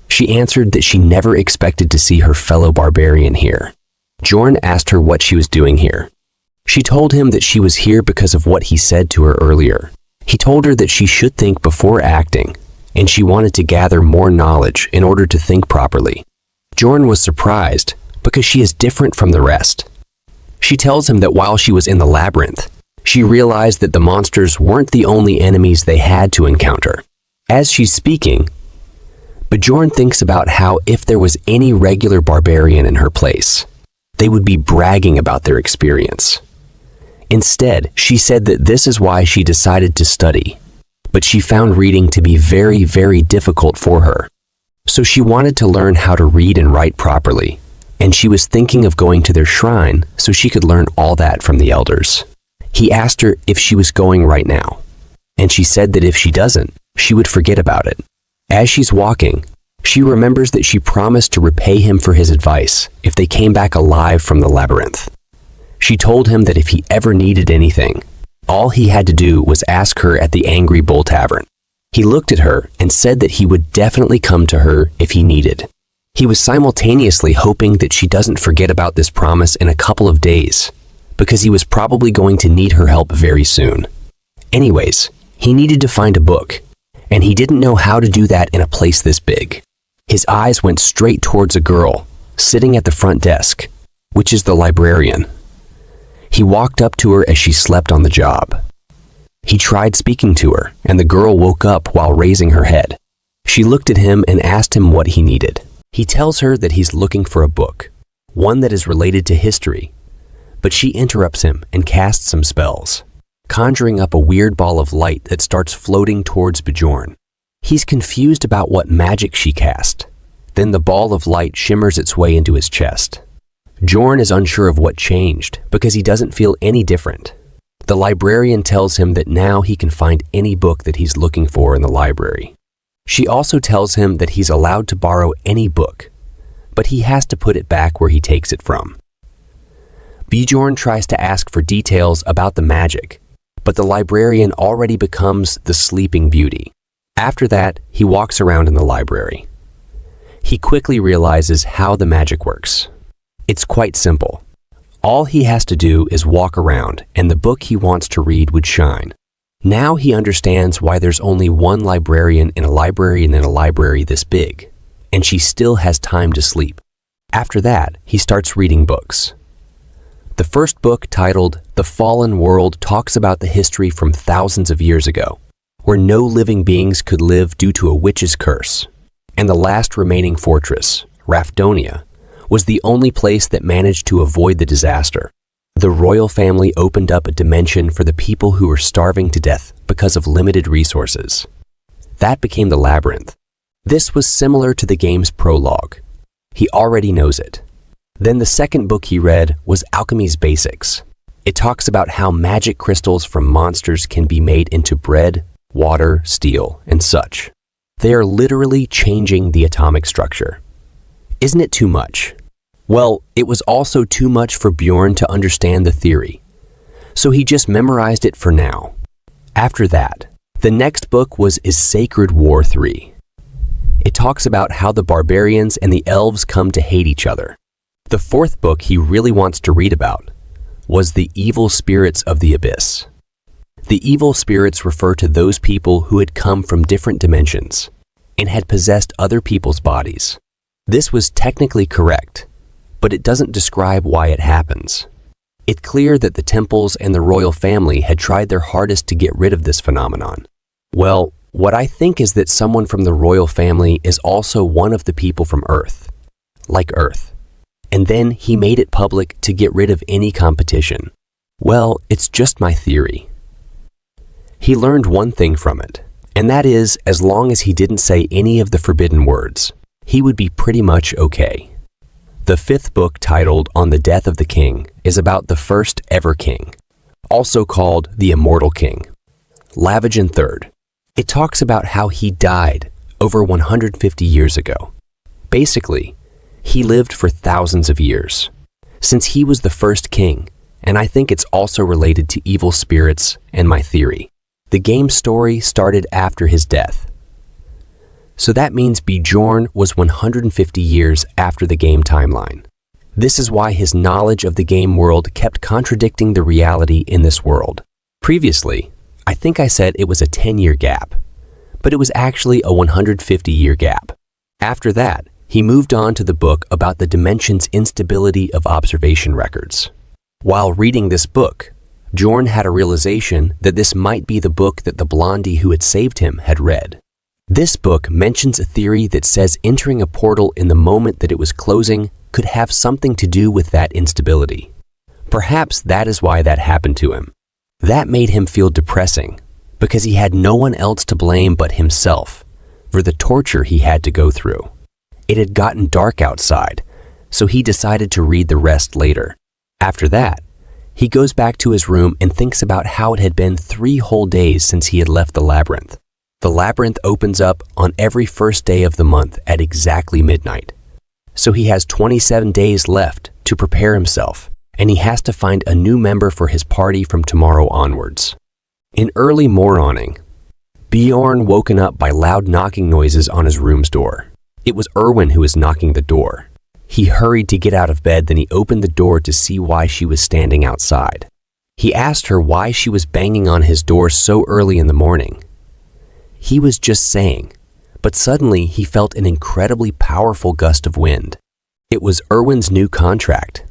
She answered that she never expected to see her fellow barbarian here. Bjorn asked her what she was doing here. She told him that she was here because of what he said to her earlier. He told her that she should think before acting, and she wanted to gather more knowledge in order to think properly. Bjorn was surprised because she is different from the rest. She tells him that while she was in the labyrinth, she realized that the monsters weren't the only enemies they had to encounter. As she's speaking, Bjorn thinks about how if there was any regular barbarian in her place, they would be bragging about their experience. Instead, she said that this is why she decided to study, but she found reading to be very, very difficult for her. So she wanted to learn how to read and write properly, and she was thinking of going to their shrine so she could learn all that from the elders. He asked her if she was going right now, and she said that if she doesn't, she would forget about it. As she's walking, she remembers that she promised to repay him for his advice if they came back alive from the labyrinth. She told him that if he ever needed anything, all he had to do was ask her at the Angry Bull Tavern. He looked at her and said that he would definitely come to her if he needed. He was simultaneously hoping that she doesn't forget about this promise in a couple of days, because he was probably going to need her help very soon. Anyways, he needed to find a book, and he didn't know how to do that in a place this big. His eyes went straight towards a girl sitting at the front desk, which is the librarian. He walked up to her as she slept on the job. He tried speaking to her, and the girl woke up while raising her head. She looked at him and asked him what he needed. He tells her that he's looking for a book, one that is related to history, but she interrupts him and casts some spells, conjuring up a weird ball of light that starts floating towards Bjorn. He's confused about what magic she cast. Then the ball of light shimmers its way into his chest. Bjorn is unsure of what changed because he doesn't feel any different. The librarian tells him that now he can find any book that he's looking for in the library. She also tells him that he's allowed to borrow any book, but he has to put it back where he takes it from. Bjorn tries to ask for details about the magic, but the librarian already becomes the Sleeping Beauty. After that, he walks around in the library. He quickly realizes how the magic works. It's quite simple. All he has to do is walk around, and the book he wants to read would shine. Now he understands why there's only one librarian in a library this big, and she still has time to sleep. After that, he starts reading books. The first book, titled The Fallen World, talks about the history from thousands of years ago, where no living beings could live due to a witch's curse, and the last remaining fortress, Rafdonia, was the only place that managed to avoid the disaster. The royal family opened up a dimension for the people who were starving to death because of limited resources. That became the labyrinth. This was similar to the game's prologue. He already knows it. Then the second book he read was Alchemy's Basics. It talks about how magic crystals from monsters can be made into bread, water, steel, and such. They are literally changing the atomic structure. Isn't it too much? Well, it was also too much for Bjorn to understand the theory, so he just memorized it for now. After that, the next book was Is Sacred War 3. It talks about how the barbarians and the elves come to hate each other. The fourth book he really wants to read about was The Evil Spirits of the Abyss. The evil spirits refer to those people who had come from different dimensions and had possessed other people's bodies. This was technically correct, but it doesn't describe why it happens. It's clear that the temples and the royal family had tried their hardest to get rid of this phenomenon. Well, what I think is that someone from the royal family is also one of the people from Earth, like Earth. And then he made it public to get rid of any competition. Well, it's just my theory. He learned one thing from it, and that is, as long as he didn't say any of the forbidden words, he would be pretty much okay. The fifth book, titled On the Death of the King, is about the first ever king, also called the Immortal King, Lavagen III. It talks about how he died over 150 years ago. Basically, he lived for thousands of years. Since he was the first king, and I think it's also related to evil spirits and my theory, the game's story started after his death. So that means Bjorn was 150 years after the game timeline. This is why his knowledge of the game world kept contradicting the reality in this world. Previously, I think I said it was a 10-year gap, but it was actually a 150-year gap. After that, he moved on to the book about the dimension's instability of observation records. While reading this book, Bjorn had a realization that this might be the book that the blondie who had saved him had read. This book mentions a theory that says entering a portal in the moment that it was closing could have something to do with that instability. Perhaps that is why that happened to him. That made him feel depressing because he had no one else to blame but himself for the torture he had to go through. It had gotten dark outside, so he decided to read the rest later. After that, he goes back to his room and thinks about how it had been 3 whole days since he had left the labyrinth. The labyrinth opens up on every first day of the month at exactly midnight. So he has 27 days left to prepare himself, and he has to find a new member for his party from tomorrow onwards. In early morning, Bjorn woken up by loud knocking noises on his room's door. It was Erwin who was knocking the door. He hurried to get out of bed, then he opened the door to see why she was standing outside. He asked her why she was banging on his door so early in the morning. He was just saying, but suddenly he felt an incredibly powerful gust of wind. It was Erwin's new contract.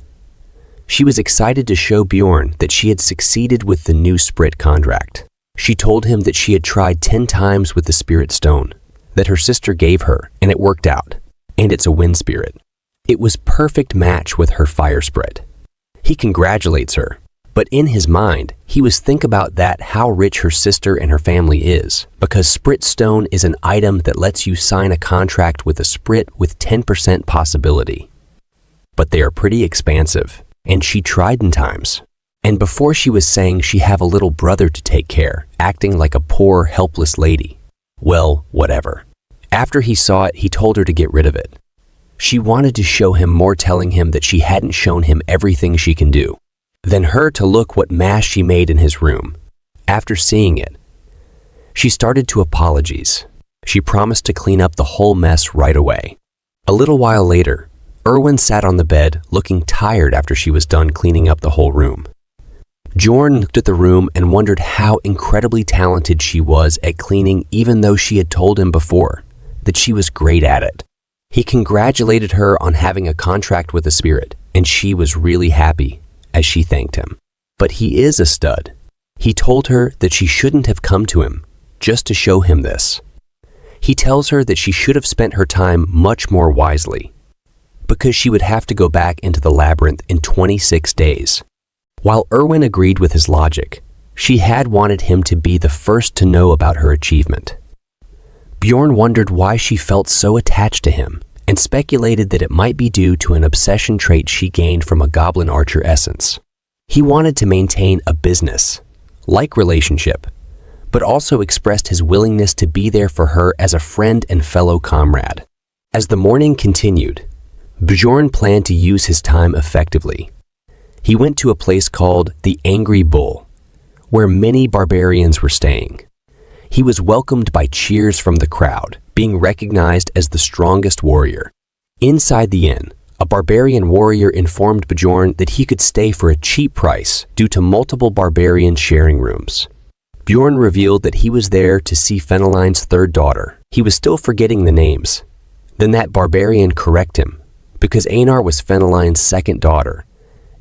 She was excited to show Bjorn that she had succeeded with the new Sprit contract. She told him that she had tried 10 times with the spirit stone that her sister gave her, and it worked out, and it's a wind spirit. It was perfect match with her fire spirit. He congratulates her, but in his mind, he was think about that how rich her sister and her family is, because Sprit Stone is an item that lets you sign a contract with a Sprit with 10% possibility. But they are pretty expansive, and she tried in times. And before she was saying she have a little brother to take care, acting like a poor, helpless lady. Well, whatever. After he saw it, he told her to get rid of it. She wanted to show him more, telling him that she hadn't shown him everything she can do. Then her to look what mess she made in his room. After seeing it, she started to apologize. She promised to clean up the whole mess right away. A little while later, Erwin sat on the bed looking tired after she was done cleaning up the whole room. Bjorn looked at the room and wondered how incredibly talented she was at cleaning, even though she had told him before that she was great at it. He congratulated her on having a contract with the spirit, and she was really happy as she thanked him. But he is a stud. He told her that she shouldn't have come to him just to show him this. He tells her that she should have spent her time much more wisely, because she would have to go back into the labyrinth in 26 days. While Erwin agreed with his logic, she had wanted him to be the first to know about her achievement. Bjorn wondered why she felt so attached to him and speculated that it might be due to an obsession trait she gained from a goblin archer essence. He wanted to maintain a business-like relationship, but also expressed his willingness to be there for her as a friend and fellow comrade. As the morning continued, Bjorn planned to use his time effectively. He went to a place called the Angry Bull, where many barbarians were staying. He was welcomed by cheers from the crowd, being recognized as the strongest warrior. Inside the inn, a barbarian warrior informed Bjorn that he could stay for a cheap price due to multiple barbarian sharing rooms. Bjorn revealed that he was there to see Feneline's 3rd daughter. He was still forgetting the names. Then that barbarian corrected him, because Einar was Feneline's 2nd daughter,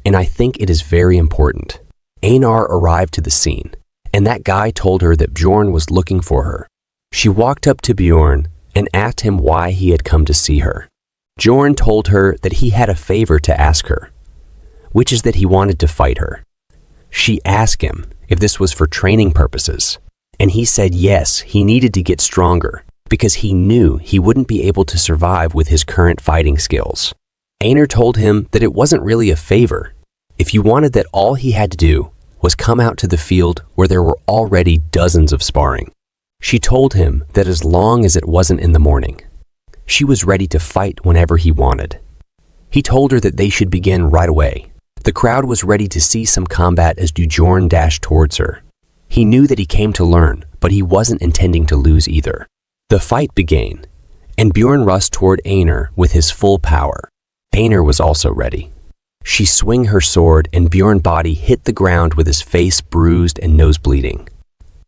and I think it is very important. Einar arrived to the scene, and that guy told her that Bjorn was looking for her. She walked up to Bjorn and asked him why he had come to see her. Bjorn told her that he had a favor to ask her, which is that he wanted to fight her. She asked him if this was for training purposes, and he said yes, he needed to get stronger because he knew he wouldn't be able to survive with his current fighting skills. Einar told him that it wasn't really a favor. If you wanted that, all he had to do was come out to the field where there were already dozens of sparring. She told him that as long as it wasn't in the morning, she was ready to fight whenever he wanted. He told her that they should begin right away. The crowd was ready to see some combat as Bjorn dashed towards her. He knew that he came to learn, but he wasn't intending to lose either. The fight began, and Bjorn rushed toward Einar with his full power. Einar was also ready. She swung her sword, and Bjorn's body hit the ground with his face bruised and nose bleeding.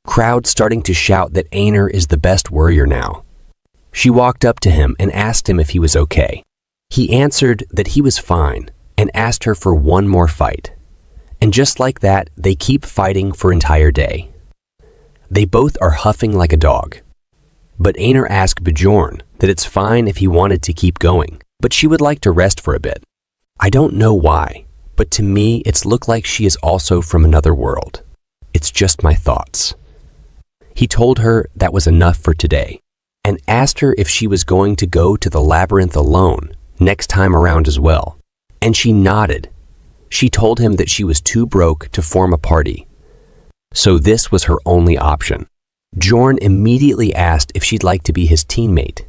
Crowd starting to shout that Einar is the best warrior now. She walked up to him and asked him if he was okay. He answered that he was fine and asked her for one more fight. And just like that, they keep fighting for entire day. They both are huffing like a dog. But Einar asked Bjorn that it's fine if he wanted to keep going, but she would like to rest for a bit. I don't know why, but to me it's looked like she is also from another world. It's just my thoughts. He told her that was enough for today, and asked her if she was going to go to the labyrinth alone next time around as well. And she nodded. She told him that she was too broke to form a party, so this was her only option. Bjorn immediately asked if she'd like to be his teammate,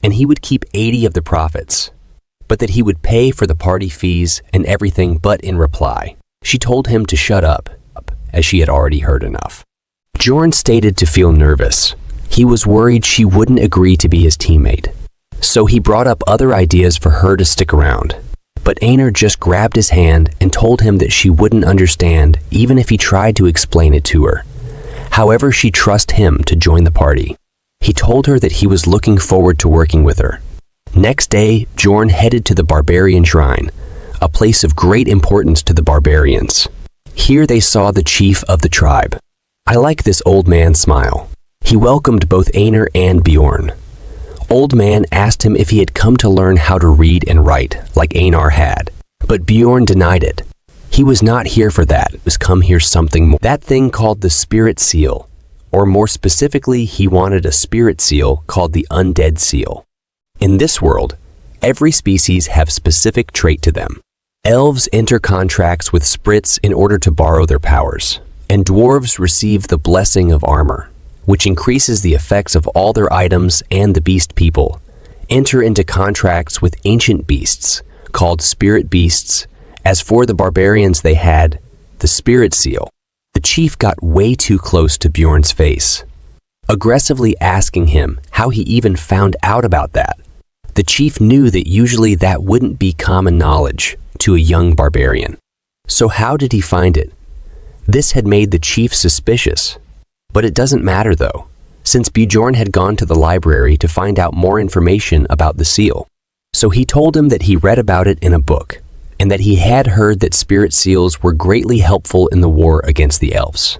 and he would keep 80 of the profits, but that he would pay for the party fees and everything. But in reply, she told him to shut up, as she had already heard enough. Bjorn stated to feel nervous. He was worried she wouldn't agree to be his teammate, so he brought up other ideas for her to stick around. But Einar just grabbed his hand and told him that she wouldn't understand even if he tried to explain it to her. However, she trusted him to join the party. He told her that he was looking forward to working with her. Next day, Bjorn headed to the Barbarian Shrine, a place of great importance to the barbarians. Here they saw the chief of the tribe. I like this old man's smile. He welcomed both Einar and Bjorn. Old man asked him if he had come to learn how to read and write like Einar had, but Bjorn denied it. He was not here for that. He was come here something more. That thing called the spirit seal, or more specifically, he wanted a spirit seal called the undead seal. In this world, every species have specific trait to them. Elves enter contracts with sprits in order to borrow their powers, and dwarves receive the blessing of armor, which increases the effects of all their items, and the beast people enter into contracts with ancient beasts, called spirit beasts. As for the barbarians, they had the spirit seal. The chief got way too close to Bjorn's face, aggressively asking him how he even found out about that. The chief knew that usually that wouldn't be common knowledge to a young barbarian. So how did he find it? This had made the chief suspicious. But it doesn't matter though, since Bjorn had gone to the library to find out more information about the seal. So he told him that he read about it in a book, and that he had heard that spirit seals were greatly helpful in the war against the elves.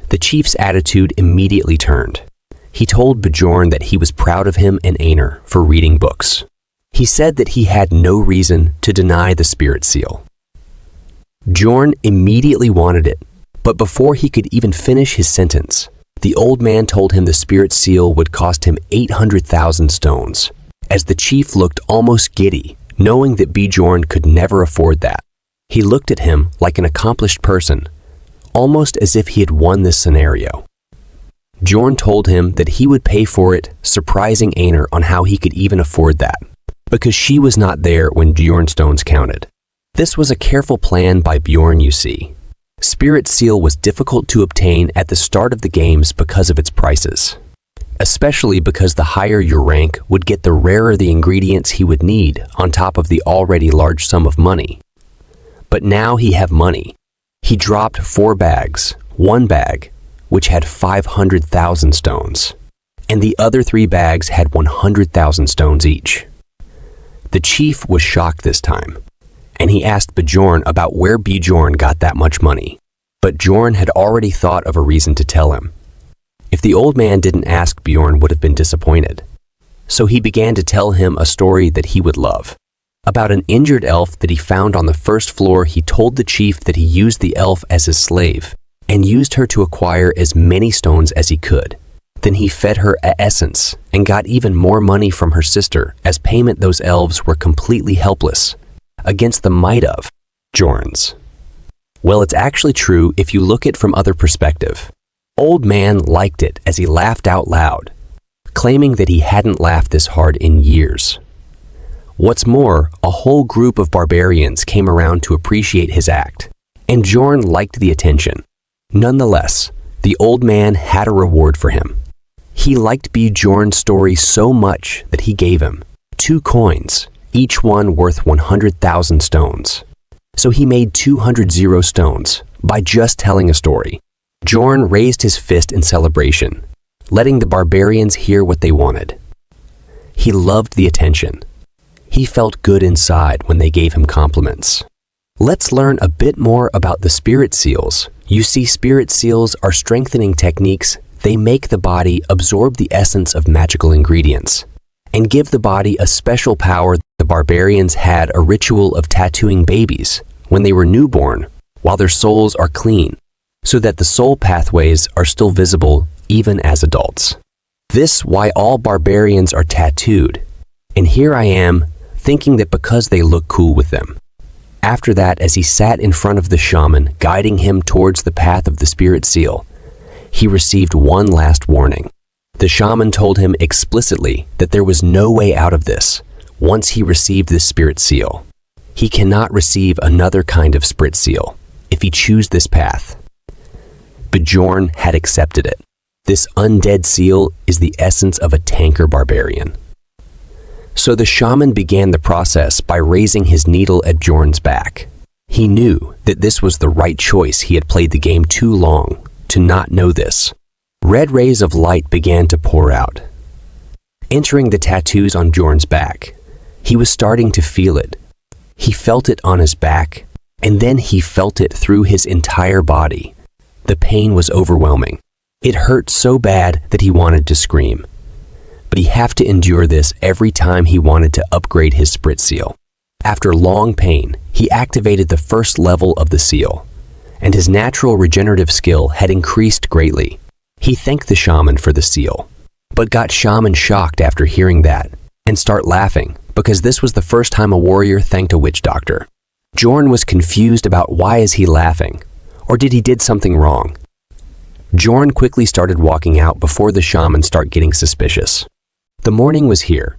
The chief's attitude immediately turned. He told Bjorn that he was proud of him and Einar for reading books. He said that he had no reason to deny the spirit seal. Bjorn immediately wanted it, but before he could even finish his sentence, the old man told him the spirit seal would cost him 800,000 stones, as the chief looked almost giddy, knowing that Bjorn could never afford that. He looked at him like an accomplished person, almost as if he had won this scenario. Bjorn told him that he would pay for it, surprising Einar on how he could even afford that, because she was not there when Bjorn stones counted. This was a careful plan by Bjorn, you see. Spirit seal was difficult to obtain at the start of the games because of its prices, especially because the higher your rank would get, the rarer the ingredients he would need on top of the already large sum of money. But now he have money. He dropped 4 bags, one bag, which had 500,000 stones, and the other 3 bags had 100,000 stones each. The chief was shocked this time, and he asked Bjorn about where Bjorn got that much money. But Bjorn had already thought of a reason to tell him. If the old man didn't ask, Bjorn would have been disappointed. So he began to tell him a story that he would love. About an injured elf that he found on the first floor. He told the chief that he used the elf as his slave, and used her to acquire as many stones as he could. Then he fed her a essence, and got even more money from her sister. As payment, those elves were completely helpless against the might of Bjorns. Well, it's actually true if you look at it from other perspective. Old man liked it as he laughed out loud, claiming that he hadn't laughed this hard in years. What's more, a whole group of barbarians came around to appreciate his act, and Bjorn liked the attention. Nonetheless, the old man had a reward for him. He liked Bjorn's story so much that he gave him 2 coins, each one worth 100,000 stones. So he made 200 stones by just telling a story. Bjorn raised his fist in celebration, letting the barbarians hear what they wanted. He loved the attention. He felt good inside when they gave him compliments. Let's learn a bit more about the spirit seals. You see, spirit seals are strengthening techniques. They make the body absorb the essence of magical ingredients and give the body a special power. The barbarians had a ritual of tattooing babies when they were newborn while their souls are clean, so that the soul pathways are still visible even as adults. This why all barbarians are tattooed. And here I am thinking that because they look cool with them. After that, as he sat in front of the shaman, guiding him towards the path of the spirit seal, he received one last warning. The shaman told him explicitly that there was no way out of this once he received this spirit seal. He cannot receive another kind of spirit seal if he chooses this path. Bjorn had accepted it. This undead seal is the essence of a tanker barbarian. So the shaman began the process by raising his needle at Bjorn's back. He knew that this was the right choice. He had played the game too long to not know this. Red rays of light began to pour out, entering the tattoos on Bjorn's back. He was starting to feel it. He felt it on his back, and then he felt it through his entire body. The pain was overwhelming. It hurt so bad that he wanted to scream. But he had to endure this every time he wanted to upgrade his spirit seal. After long pain, he activated the first level of the seal, and his natural regenerative skill had increased greatly. He thanked the shaman for the seal, but got shaman shocked after hearing that and start laughing because this was the first time a warrior thanked a witch doctor. Bjorn was confused about why is he laughing, or did he did something wrong? Bjorn quickly started walking out before the shaman started getting suspicious. The morning was here,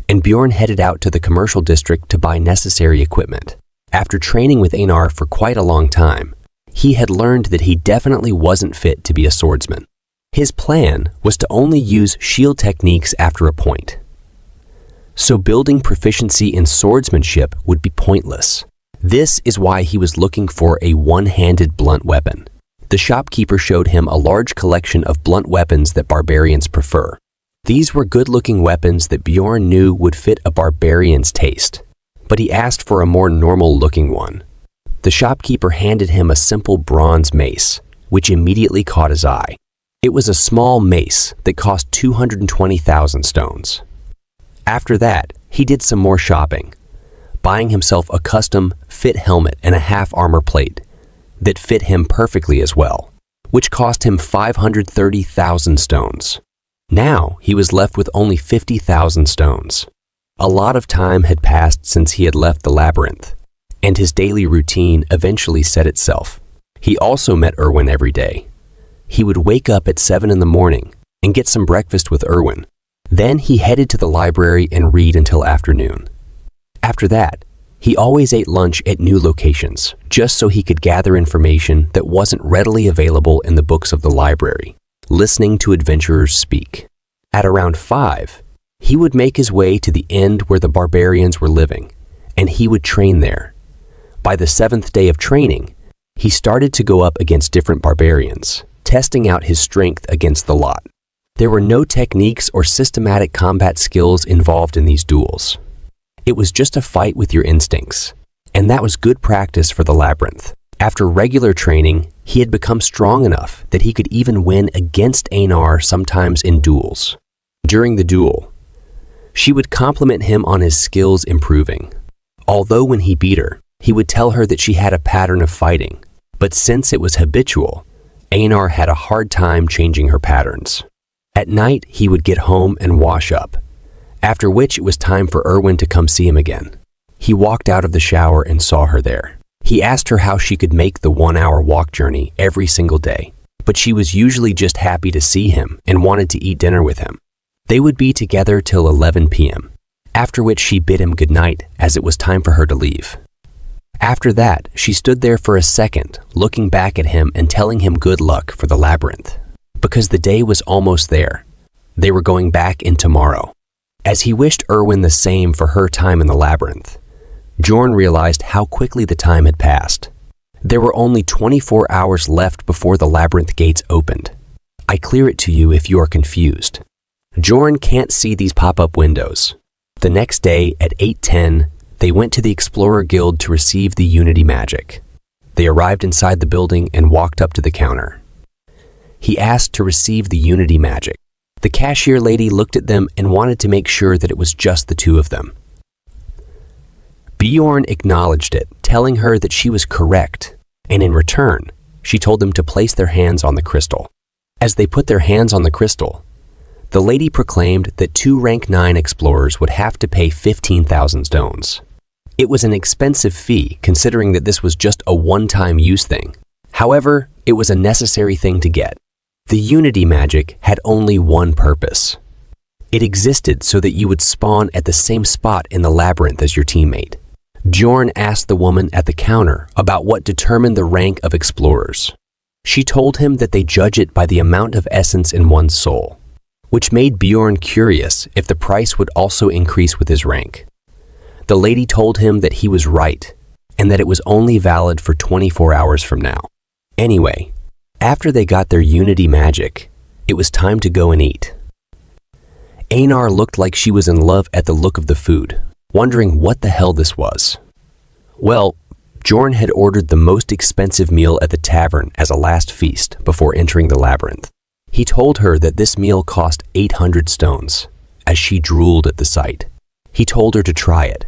and Bjorn headed out to the commercial district to buy necessary equipment. After training with Einar for quite a long time, he had learned that he definitely wasn't fit to be a swordsman. His plan was to only use shield techniques after a point. So building proficiency in swordsmanship would be pointless. This is why he was looking for a one-handed blunt weapon. The shopkeeper showed him a large collection of blunt weapons that barbarians prefer. These were good-looking weapons that Bjorn knew would fit a barbarian's taste, but he asked for a more normal-looking one. The shopkeeper handed him a simple bronze mace, which immediately caught his eye. It was a small mace that cost 220,000 stones. After that, he did some more shopping, buying himself a custom fit helmet and a half armor plate that fit him perfectly as well, which cost him 530,000 stones. Now he was left with only 50,000 stones. A lot of time had passed since he had left the labyrinth, and his daily routine eventually set itself. He also met Erwin every day. He would wake up at 7 in the morning and get some breakfast with Erwin. Then he headed to the library and read until afternoon. After that, he always ate lunch at new locations, just so he could gather information that wasn't readily available in the books of the library, listening to adventurers speak. At around 5, he would make his way to the end where the barbarians were living, and he would train there. By the 7th day of training, he started to go up against different barbarians, testing out his strength against the lot. There were no techniques or systematic combat skills involved in these duels. It was just a fight with your instincts, and that was good practice for the labyrinth. After regular training, he had become strong enough that he could even win against Einar sometimes in duels. During the duel, she would compliment him on his skills improving. Although when he beat her, he would tell her that she had a pattern of fighting, but since it was habitual, Einar had a hard time changing her patterns. At night, he would get home and wash up, after which it was time for Erwin to come see him again. He walked out of the shower and saw her there. He asked her how she could make the 1-hour walk journey every single day, but she was usually just happy to see him and wanted to eat dinner with him. They would be together till 11 p.m., after which she bid him goodnight as it was time for her to leave. After that, she stood there for a second, looking back at him and telling him good luck for the labyrinth, because the day was almost there. They were going back in tomorrow. As he wished Erwin the same for her time in the labyrinth, Bjorn realized how quickly the time had passed. There were only 24 hours left before the labyrinth gates opened. I clear it to you if you are confused. Bjorn can't see these pop-up windows. The next day at 8:10, they went to the Explorer Guild to receive the Unity magic. They arrived inside the building and walked up to the counter. He asked to receive the Unity magic. The cashier lady looked at them and wanted to make sure that it was just the two of them. Bjorn acknowledged it, telling her that she was correct, and in return, she told them to place their hands on the crystal. As they put their hands on the crystal, the lady proclaimed that 2 rank 9 explorers would have to pay 15,000 stones. It was an expensive fee, considering that this was just a one-time use thing. However, it was a necessary thing to get. The Unity magic had only one purpose. It existed so that you would spawn at the same spot in the labyrinth as your teammate. Bjorn asked the woman at the counter about what determined the rank of explorers. She told him that they judge it by the amount of essence in one's soul, which made Bjorn curious if the price would also increase with his rank. The lady told him that he was right, and that it was only valid for 24 hours from now. Anyway, after they got their Unity magic, it was time to go and eat. Einar looked like she was in love at the look of the food, wondering what the hell this was. Well, Bjorn had ordered the most expensive meal at the tavern as a last feast before entering the labyrinth. He told her that this meal cost 800 stones, as she drooled at the sight. He told her to try it,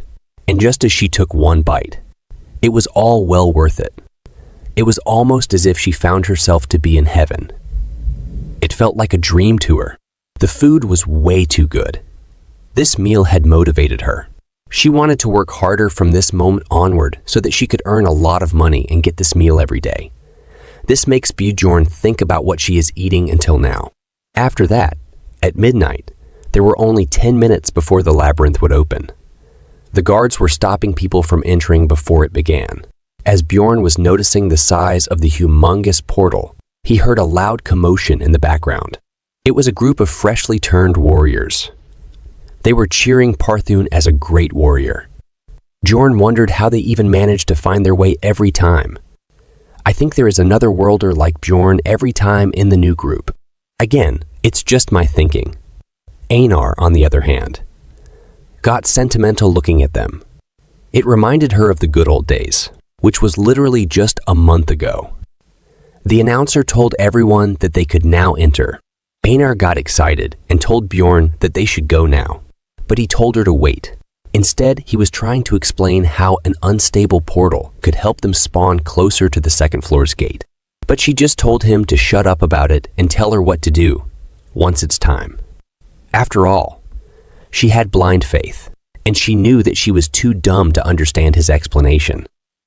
and just as she took one bite, it was all well worth it. It was almost as if she found herself to be in heaven. It felt like a dream to her. The food was way too good. This meal had motivated her. She wanted to work harder from this moment onward so that she could earn a lot of money and get this meal every day. This makes Bjorn think about what she is eating until now. After that, at midnight, there were only 10 minutes before the labyrinth would open. The guards were stopping people from entering before it began. As Bjorn was noticing the size of the humongous portal, he heard a loud commotion in the background. It was a group of freshly turned warriors. They were cheering Parthun as a great warrior. Bjorn wondered how they even managed to find their way every time. I think there is another worlder like Bjorn every time in the new group. Again, it's just my thinking. Einar, on the other hand, got sentimental looking at them. It reminded her of the good old days, which was literally just a month ago. The announcer told everyone that they could now enter. Einar got excited and told Bjorn that they should go now, but he told her to wait. Instead, he was trying to explain how an unstable portal could help them spawn closer to the second floor's gate. But she just told him to shut up about it and tell her what to do, once it's time. After all, she had blind faith, and she knew that she was too dumb to understand his explanation.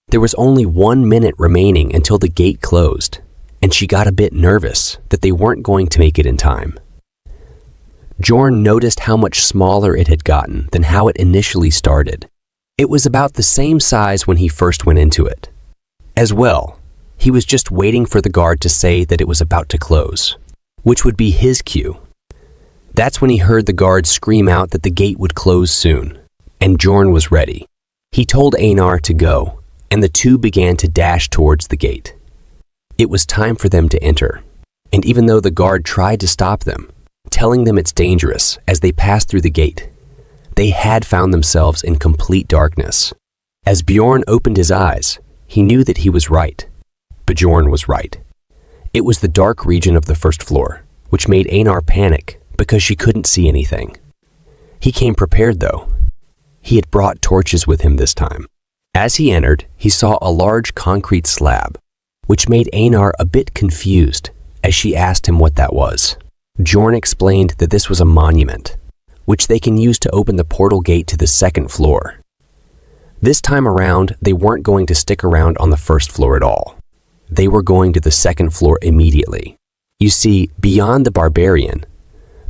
There was only 1 minute remaining until the gate closed, and she got a bit nervous that they weren't going to make it in time. Bjorn noticed how much smaller it had gotten than how it initially started. It was about the same size when he first went into it. As well, he was just waiting for the guard to say that it was about to close, which would be his cue. That's when he heard the guard scream out that the gate would close soon, and Bjorn was ready. He told Einar to go, and the two began to dash towards the gate. It was time for them to enter, and even though the guard tried to stop them, telling them it's dangerous as they passed through the gate, they had found themselves in complete darkness. As Bjorn opened his eyes, he knew that he was right. Bjorn was right. It was the dark region of the first floor, which made Einar panic because she couldn't see anything. He came prepared though. He had brought torches with him this time. As he entered, he saw a large concrete slab, which made Einar a bit confused as she asked him what that was. Bjorn explained that this was a monument, which they can use to open the portal gate to the second floor. This time around, they weren't going to stick around on the first floor at all. They were going to the second floor immediately. You see, beyond the barbarian,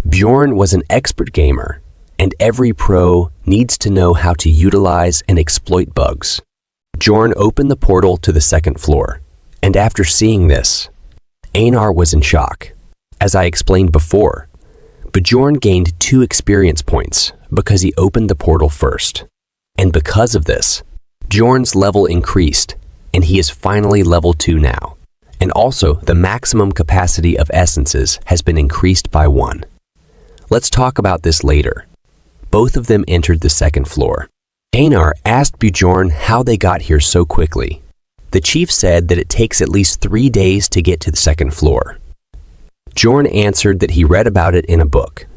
Bjorn was an expert gamer, and every pro needs to know how to utilize and exploit bugs. Bjorn opened the portal to the second floor, and after seeing this, Einar was in shock. As I explained before, Bjorn gained 2 experience points because he opened the portal first. And because of this, Bjorn's level increased, and he is finally level 2 now. And also, the maximum capacity of essences has been increased by 1. Let's talk about this later. Both of them entered the second floor. Einar asked Bjorn how they got here so quickly. The chief said that it takes at least 3 days to get to the second floor. Bjorn answered that he read about it in a book.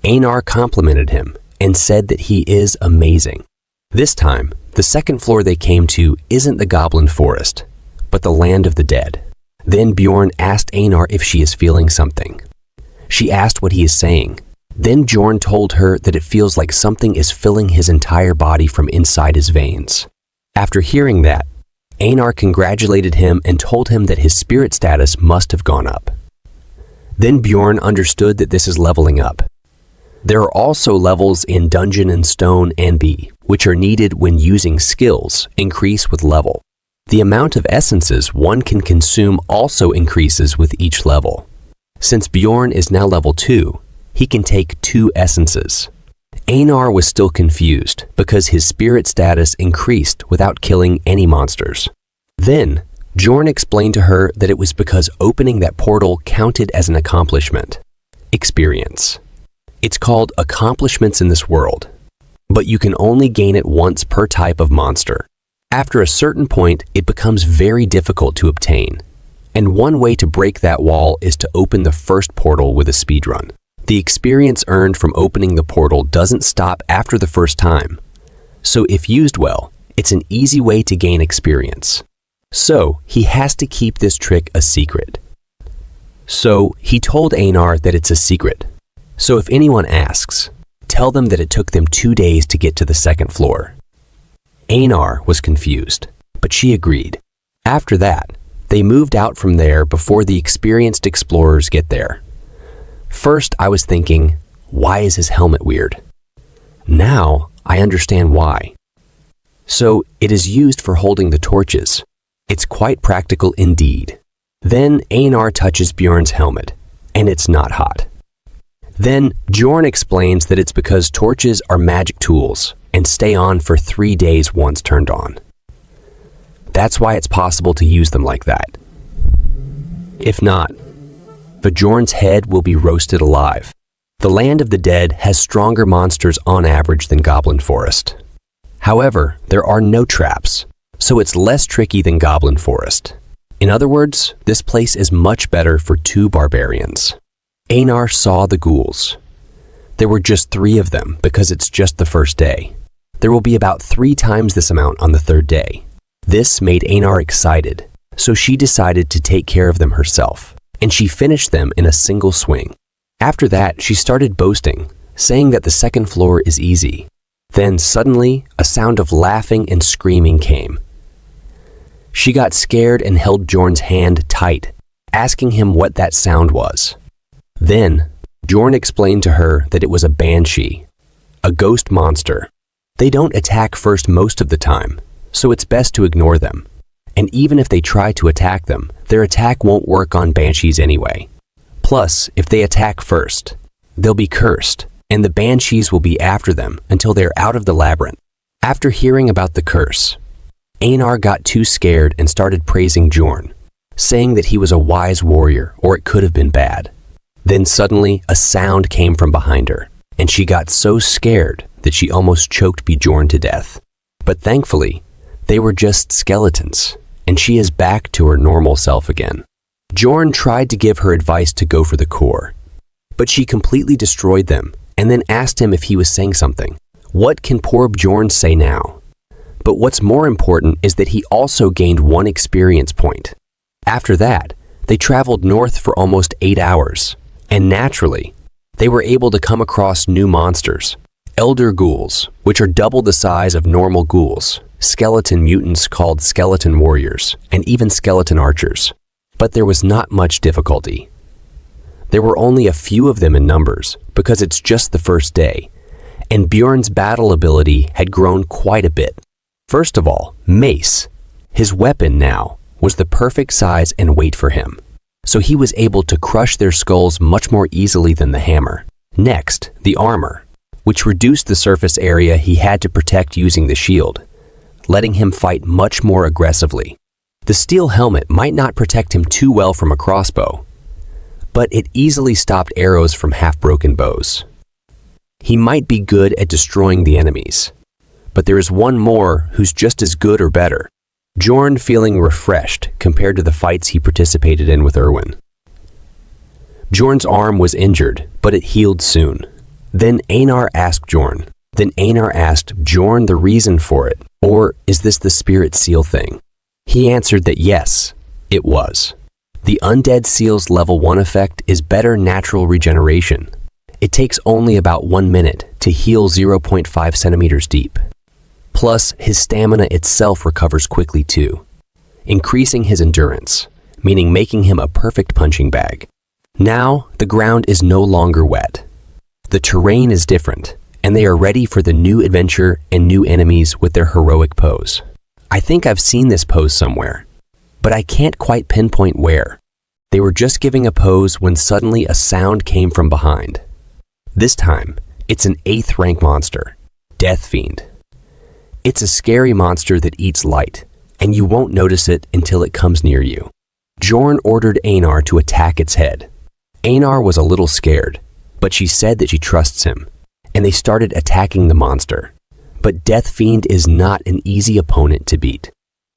Einar complimented him and said that he is amazing. This time, the second floor they came to isn't the goblin forest, but the land of the dead. Then Bjorn asked Einar if she is feeling something. She asked what he is saying. Then Bjorn told her that it feels like something is filling his entire body from inside his veins. After hearing that, Einar congratulated him and told him that his spirit status must have gone up. Then Bjorn understood that this is leveling up. There are also levels in Dungeon and Stone and B, which are needed when using skills increase with level. The amount of essences one can consume also increases with each level. Since Bjorn is now level 2, he can take 2 essences. Einar was still confused because his spirit status increased without killing any monsters. Then, Bjorn explained to her that it was because opening that portal counted as an accomplishment. Experience. It's called accomplishments in this world, but you can only gain it once per type of monster. After a certain point, it becomes very difficult to obtain, and one way to break that wall is to open the first portal with a speedrun. The experience earned from opening the portal doesn't stop after the first time, so if used well, it's an easy way to gain experience. So, he has to keep this trick a secret. So, he told Einar that it's a secret. So if anyone asks, tell them that it took them 2 days to get to the second floor. Einar was confused, but she agreed. After that, they moved out from there before the experienced explorers get there. First, I was thinking, why is his helmet weird? Now, I understand why. So, it is used for holding the torches. It's quite practical indeed. Then, Einar touches Bjorn's helmet, and it's not hot. Then, Bjorn explains that it's because torches are magic tools and stay on for 3 days once turned on. That's why it's possible to use them like that. If not, Bjorn's head will be roasted alive. The land of the dead has stronger monsters on average than Goblin Forest. However, there are no traps, so it's less tricky than Goblin Forest. In other words, this place is much better for 2 barbarians. Einar saw the ghouls. There were just 3 of them because it's just the first day. There will be about 3 times this amount on the 3rd day. This made Einar excited, so she decided to take care of them herself, and she finished them in a single swing. After that, she started boasting, saying that the second floor is easy. Then suddenly, a sound of laughing and screaming came. She got scared and held Bjorn's hand tight, asking him what that sound was. Then, Bjorn explained to her that it was a banshee, a ghost monster. They don't attack first most of the time, so it's best to ignore them. And even if they try to attack them, their attack won't work on banshees anyway. Plus, if they attack first, they'll be cursed, and the banshees will be after them until they're out of the labyrinth. After hearing about the curse, Einar got too scared and started praising Bjorn, saying that he was a wise warrior or it could have been bad. Then suddenly, a sound came from behind her, and she got so scared that she almost choked Bjorn to death. But thankfully, they were just skeletons, and she is back to her normal self again. Bjorn tried to give her advice to go for the core, but she completely destroyed them and then asked him if he was saying something. What can poor Bjorn say now? But what's more important is that he also gained 1 experience point. After that, they traveled north for almost 8 hours. And naturally, they were able to come across new monsters. Elder ghouls, which are double the size of normal ghouls, skeleton mutants called skeleton warriors, and even skeleton archers. But there was not much difficulty. There were only a few of them in numbers because it's just the first day, and Bjorn's battle ability had grown quite a bit. First of all, mace. His weapon now was the perfect size and weight for him, so he was able to crush their skulls much more easily than the hammer. Next, the armor, which reduced the surface area he had to protect using the shield, letting him fight much more aggressively. The steel helmet might not protect him too well from a crossbow, but it easily stopped arrows from half-broken bows. He might be good at destroying the enemies, but there is one more who's just as good or better. Bjorn feeling refreshed compared to the fights he participated in with Erwin. Bjorn's arm was injured, but it healed soon. Then Einar asked Bjorn the reason for it, or is this the spirit seal thing? He answered that yes, it was. The undead seal's level 1 effect is better natural regeneration. It takes only about 1 minute to heal 0.5 centimeters deep. Plus, his stamina itself recovers quickly too, increasing his endurance, meaning making him a perfect punching bag. Now, the ground is no longer wet. The terrain is different, and they are ready for the new adventure and new enemies with their heroic pose. I think I've seen this pose somewhere, but I can't quite pinpoint where. They were just giving a pose when suddenly a sound came from behind. This time, it's an 8th rank monster, Death Fiend. It's a scary monster that eats light, and you won't notice it until it comes near you. Bjorn ordered Einar to attack its head. Einar was a little scared, but she said that she trusts him, and they started attacking the monster. But Death Fiend is not an easy opponent to beat.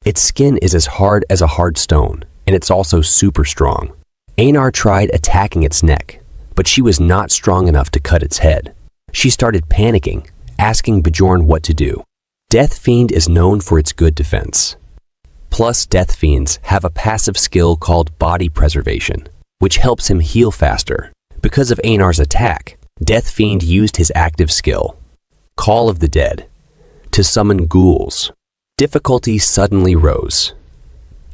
Its skin is as hard as a hard stone, and it's also super strong. Einar tried attacking its neck, but she was not strong enough to cut its head. She started panicking, asking Bjorn what to do. Death Fiend is known for its good defense. Plus, Death Fiends have a passive skill called Body Preservation, which helps him heal faster. Because of Einar's attack, Death Fiend used his active skill, Call of the Dead, to summon ghouls. Difficulty suddenly rose.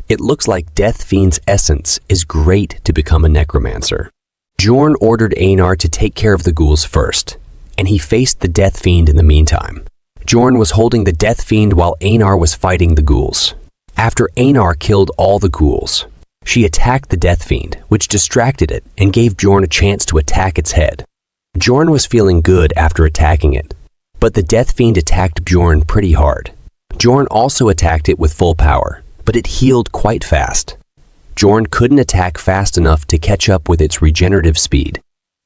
It looks like Death Fiend's essence is great to become a necromancer. Bjorn ordered Einar to take care of the ghouls first, and he faced the Death Fiend in the meantime. Bjorn was holding the Death Fiend while Einar was fighting the ghouls. After Einar killed all the ghouls, she attacked the Death Fiend, which distracted it and gave Bjorn a chance to attack its head. Bjorn was feeling good after attacking it, but the Death Fiend attacked Bjorn pretty hard. Bjorn also attacked it with full power, but it healed quite fast. Bjorn couldn't attack fast enough to catch up with its regenerative speed,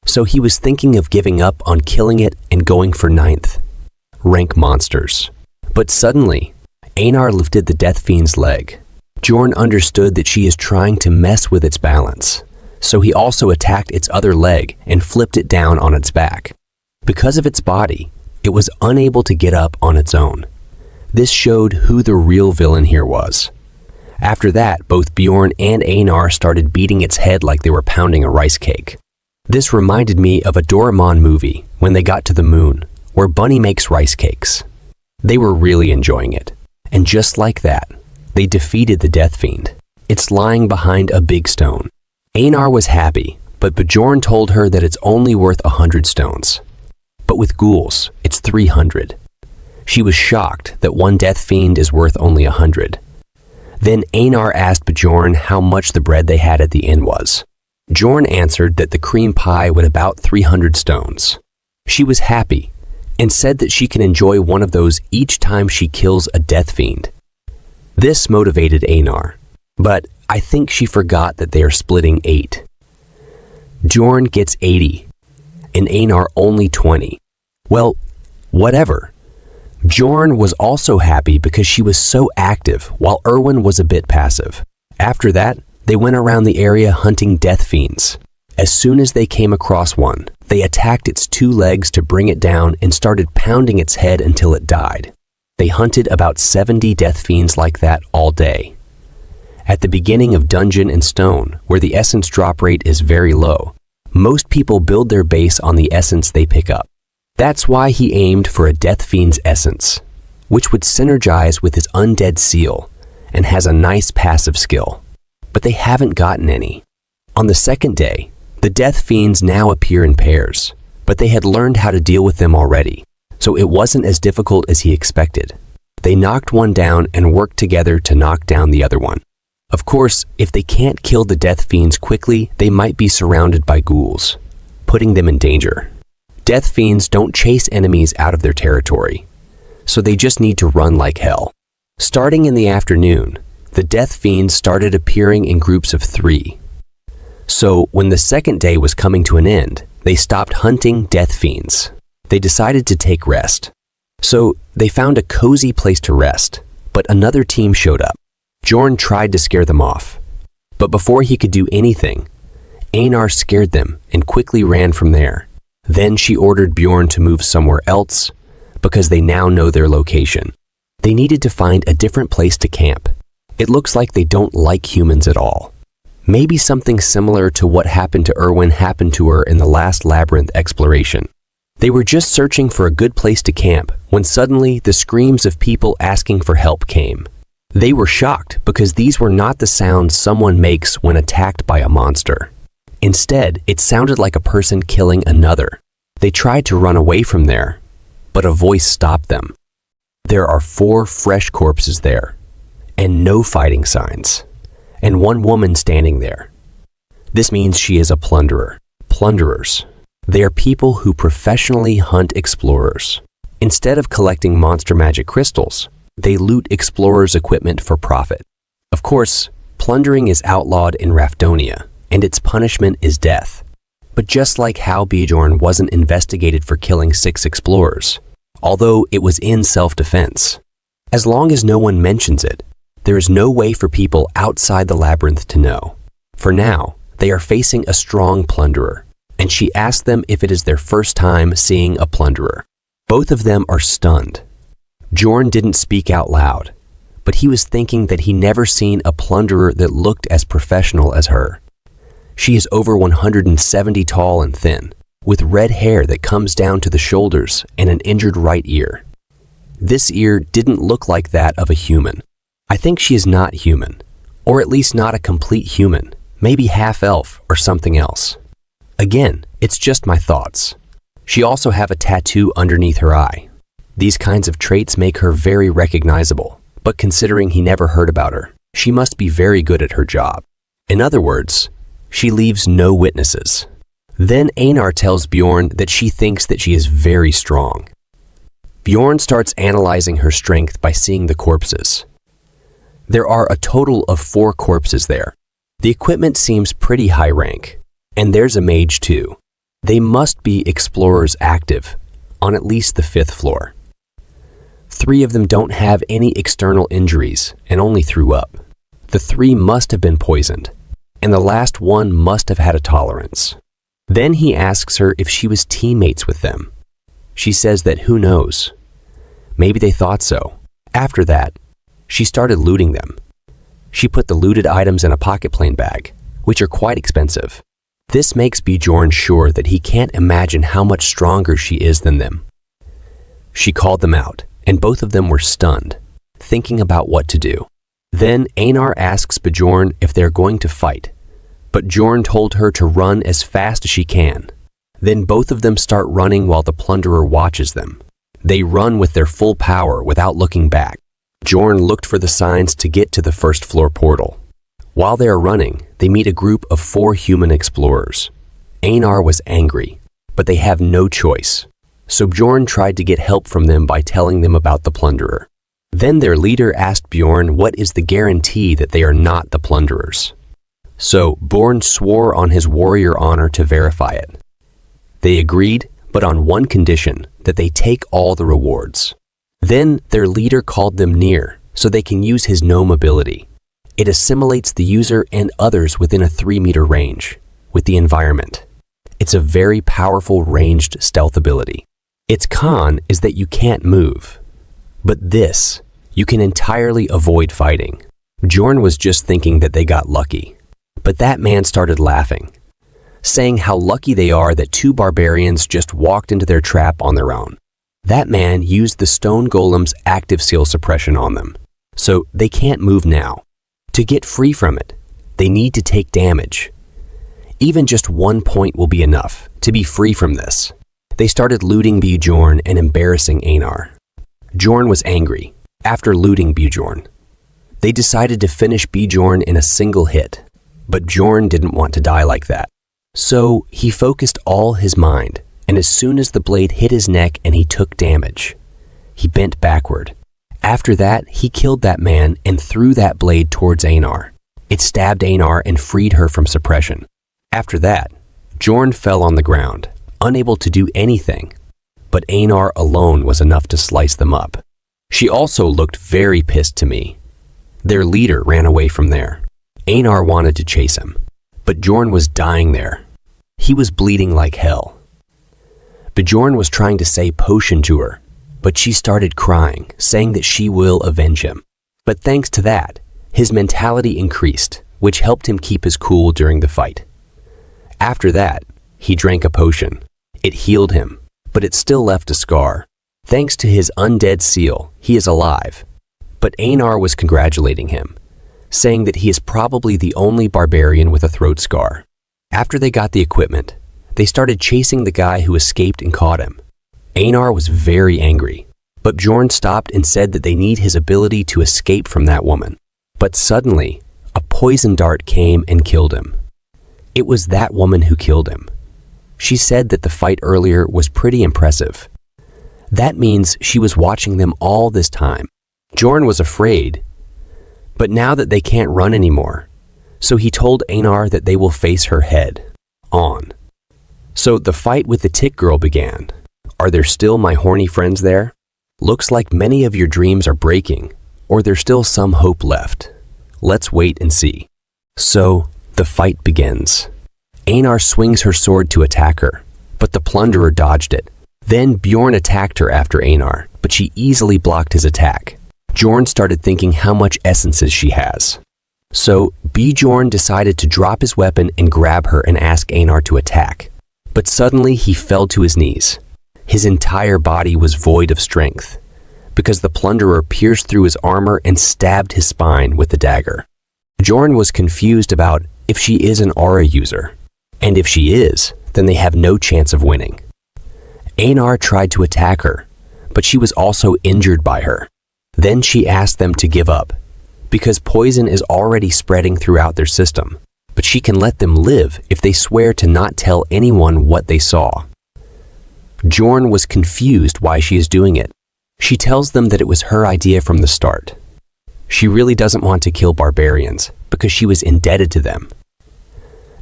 so he was thinking of giving up on killing it and going for 9th rank monsters. But suddenly, Einar lifted the Death Fiend's leg. Bjorn understood that she is trying to mess with its balance, so he also attacked its other leg and flipped it down on its back. Because of its body, it was unable to get up on its own. This showed who the real villain here was. After that, both Bjorn and Einar started beating its head like they were pounding a rice cake. This reminded me of a Doraemon movie when they got to the moon, where Bunny makes rice cakes. They were really enjoying it, and just like that, they defeated the Death Fiend. It's lying behind a big stone. Einar was happy, but Bjorn told her that it's only worth 100 stones. But with ghouls, it's 300. She was shocked that one Death Fiend is worth only 100. Then Einar asked Bjorn how much the bread they had at the inn was. Bjorn answered that the cream pie would about 300 stones. She was happy, and said that she can enjoy one of those each time she kills a Death Fiend. This motivated Einar, but I think she forgot that they are splitting 8. Bjorn gets 80, and Einar only 20. Well, whatever. Bjorn was also happy because she was so active, while Erwin was a bit passive. After that, they went around the area hunting Death Fiends. As soon as they came across one, they attacked its 2 legs to bring it down and started pounding its head until it died. They hunted about 70 Death Fiends like that all day. At the beginning of Dungeon and Stone, where the essence drop rate is very low, most people build their base on the essence they pick up. That's why he aimed for a Death Fiend's essence, which would synergize with his undead seal and has a nice passive skill. But they haven't gotten any. On the second day, the Death Fiends now appear in pairs, but they had learned how to deal with them already, so it wasn't as difficult as he expected. They knocked one down and worked together to knock down the other one. Of course, if they can't kill the Death Fiends quickly, they might be surrounded by ghouls, putting them in danger. Death Fiends don't chase enemies out of their territory, so they just need to run like hell. Starting in the afternoon, the Death Fiends started appearing in groups of 3. So when the second day was coming to an end, they stopped hunting Death Fiends. They decided to take rest. So they found a cozy place to rest, but another team showed up. Bjorn tried to scare them off, but before he could do anything, Einar scared them and quickly ran from there. Then she ordered Bjorn to move somewhere else because they now know their location. They needed to find a different place to camp. It looks like they don't like humans at all. Maybe something similar to what happened to Erwin happened to her in the last labyrinth exploration. They were just searching for a good place to camp when suddenly the screams of people asking for help came. They were shocked because these were not the sounds someone makes when attacked by a monster. Instead, it sounded like a person killing another. They tried to run away from there, but a voice stopped them. There are 4 fresh corpses there, and no fighting signs, and one woman standing there. This means she is a plunderer. Plunderers. They are people who professionally hunt explorers. Instead of collecting monster magic crystals, they loot explorers' equipment for profit. Of course, plundering is outlawed in Rafdonia, and its punishment is death. But just like how Bjorn wasn't investigated for killing 6 explorers, although it was in self-defense. As long as no one mentions it, there is no way for people outside the labyrinth to know. For now, they are facing a strong plunderer, and she asked them if it is their first time seeing a plunderer. Both of them are stunned. Bjorn didn't speak out loud, but he was thinking that he never seen a plunderer that looked as professional as her. She is over 170 tall and thin, with red hair that comes down to the shoulders and an injured right ear. This ear didn't look like that of a human. I think she is not human, or at least not a complete human, maybe half-elf or something else. Again, it's just my thoughts. She also have a tattoo underneath her eye. These kinds of traits make her very recognizable, but considering he never heard about her, she must be very good at her job. In other words, she leaves no witnesses. Then Einar tells Bjorn that she thinks that she is very strong. Bjorn starts analyzing her strength by seeing the corpses. There are a total of 4 corpses there. The equipment seems pretty high rank, and there's a mage too. They must be explorers active, on at least the 5th floor. 3 of them don't have any external injuries and only threw up. The 3 must have been poisoned, and the last one must have had a tolerance. Then he asks her if she was teammates with them. She says that who knows. Maybe they thought so. After that, she started looting them. She put the looted items in a pocket plane bag, which are quite expensive. This makes Bjorn sure that he can't imagine how much stronger she is than them. She called them out, and both of them were stunned, thinking about what to do. Then Einar asks Bjorn if they're going to fight, but Bjorn told her to run as fast as she can. Then both of them start running while the plunderer watches them. They run with their full power without looking back. Bjorn looked for the signs to get to the 1st floor portal. While they are running, they meet a group of 4 human explorers. Einar was angry, but they have no choice. So Bjorn tried to get help from them by telling them about the plunderer. Then their leader asked Bjorn what is the guarantee that they are not the plunderers. So Bjorn swore on his warrior honor to verify it. They agreed, but on one condition, that they take all the rewards. Then their leader called them near, so they can use his gnome ability. It assimilates the user and others within a 3-meter range, with the environment. It's a very powerful ranged stealth ability. Its con is that you can't move. But this, you can entirely avoid fighting. Bjorn was just thinking that they got lucky. But that man started laughing, saying how lucky they are that 2 barbarians just walked into their trap on their own. That man used the stone golem's active seal suppression on them, so they can't move now. To get free from it, they need to take damage. Even just 1 point will be enough to be free from this. They started looting Bjorn and embarrassing Einar. Bjorn was angry after looting Bjorn. They decided to finish Bjorn in a single hit, but Bjorn didn't want to die like that. So he focused all his mind, and as soon as the blade hit his neck and he took damage, he bent backward. After that, he killed that man and threw that blade towards Einar. It stabbed Einar and freed her from suppression. After that, Bjorn fell on the ground, unable to do anything. but Einar alone was enough to slice them up. She also looked very pissed to me. Their leader ran away from there. Einar wanted to chase him, but Bjorn was dying there. He was bleeding like hell. Bjorn was trying to say potion to her, but she started crying, saying that she will avenge him. But thanks to that, his mentality increased, which helped him keep his cool during the fight. After that, he drank a potion. It healed him, but it still left a scar. Thanks to his undead seal, he is alive. But Einar was congratulating him, saying that he is probably the only barbarian with a throat scar. After they got the equipment, they started chasing the guy who escaped and caught him. Einar was very angry, but Bjorn stopped and said that they need his ability to escape from that woman. But suddenly, a poison dart came and killed him. It was that woman who killed him. She said that the fight earlier was pretty impressive. That means she was watching them all this time. Bjorn was afraid, but now that they can't run anymore, so he told Einar that they will face her head on. So the fight with the tick girl began. Are there still my horny friends there? Looks like many of your dreams are breaking, or there's still some hope left. Let's wait and see. So the fight begins. Einar swings her sword to attack her, but the Plunderer dodged it. Then Bjorn attacked her after Einar, but she easily blocked his attack. Bjorn started thinking how much essences she has. So Bjorn decided to drop his weapon and grab her and ask Einar to attack. But suddenly he fell to his knees. His entire body was void of strength, because the Plunderer pierced through his armor and stabbed his spine with the dagger. Bjorn was confused about if she is an aura user, and if she is, then they have no chance of winning. Einar tried to attack her, but she was also injured by her. Then she asked them to give up, because poison is already spreading throughout their system, but she can let them live if they swear to not tell anyone what they saw. Bjorn was confused why she is doing it. She tells them that it was her idea from the start. She really doesn't want to kill barbarians because she was indebted to them.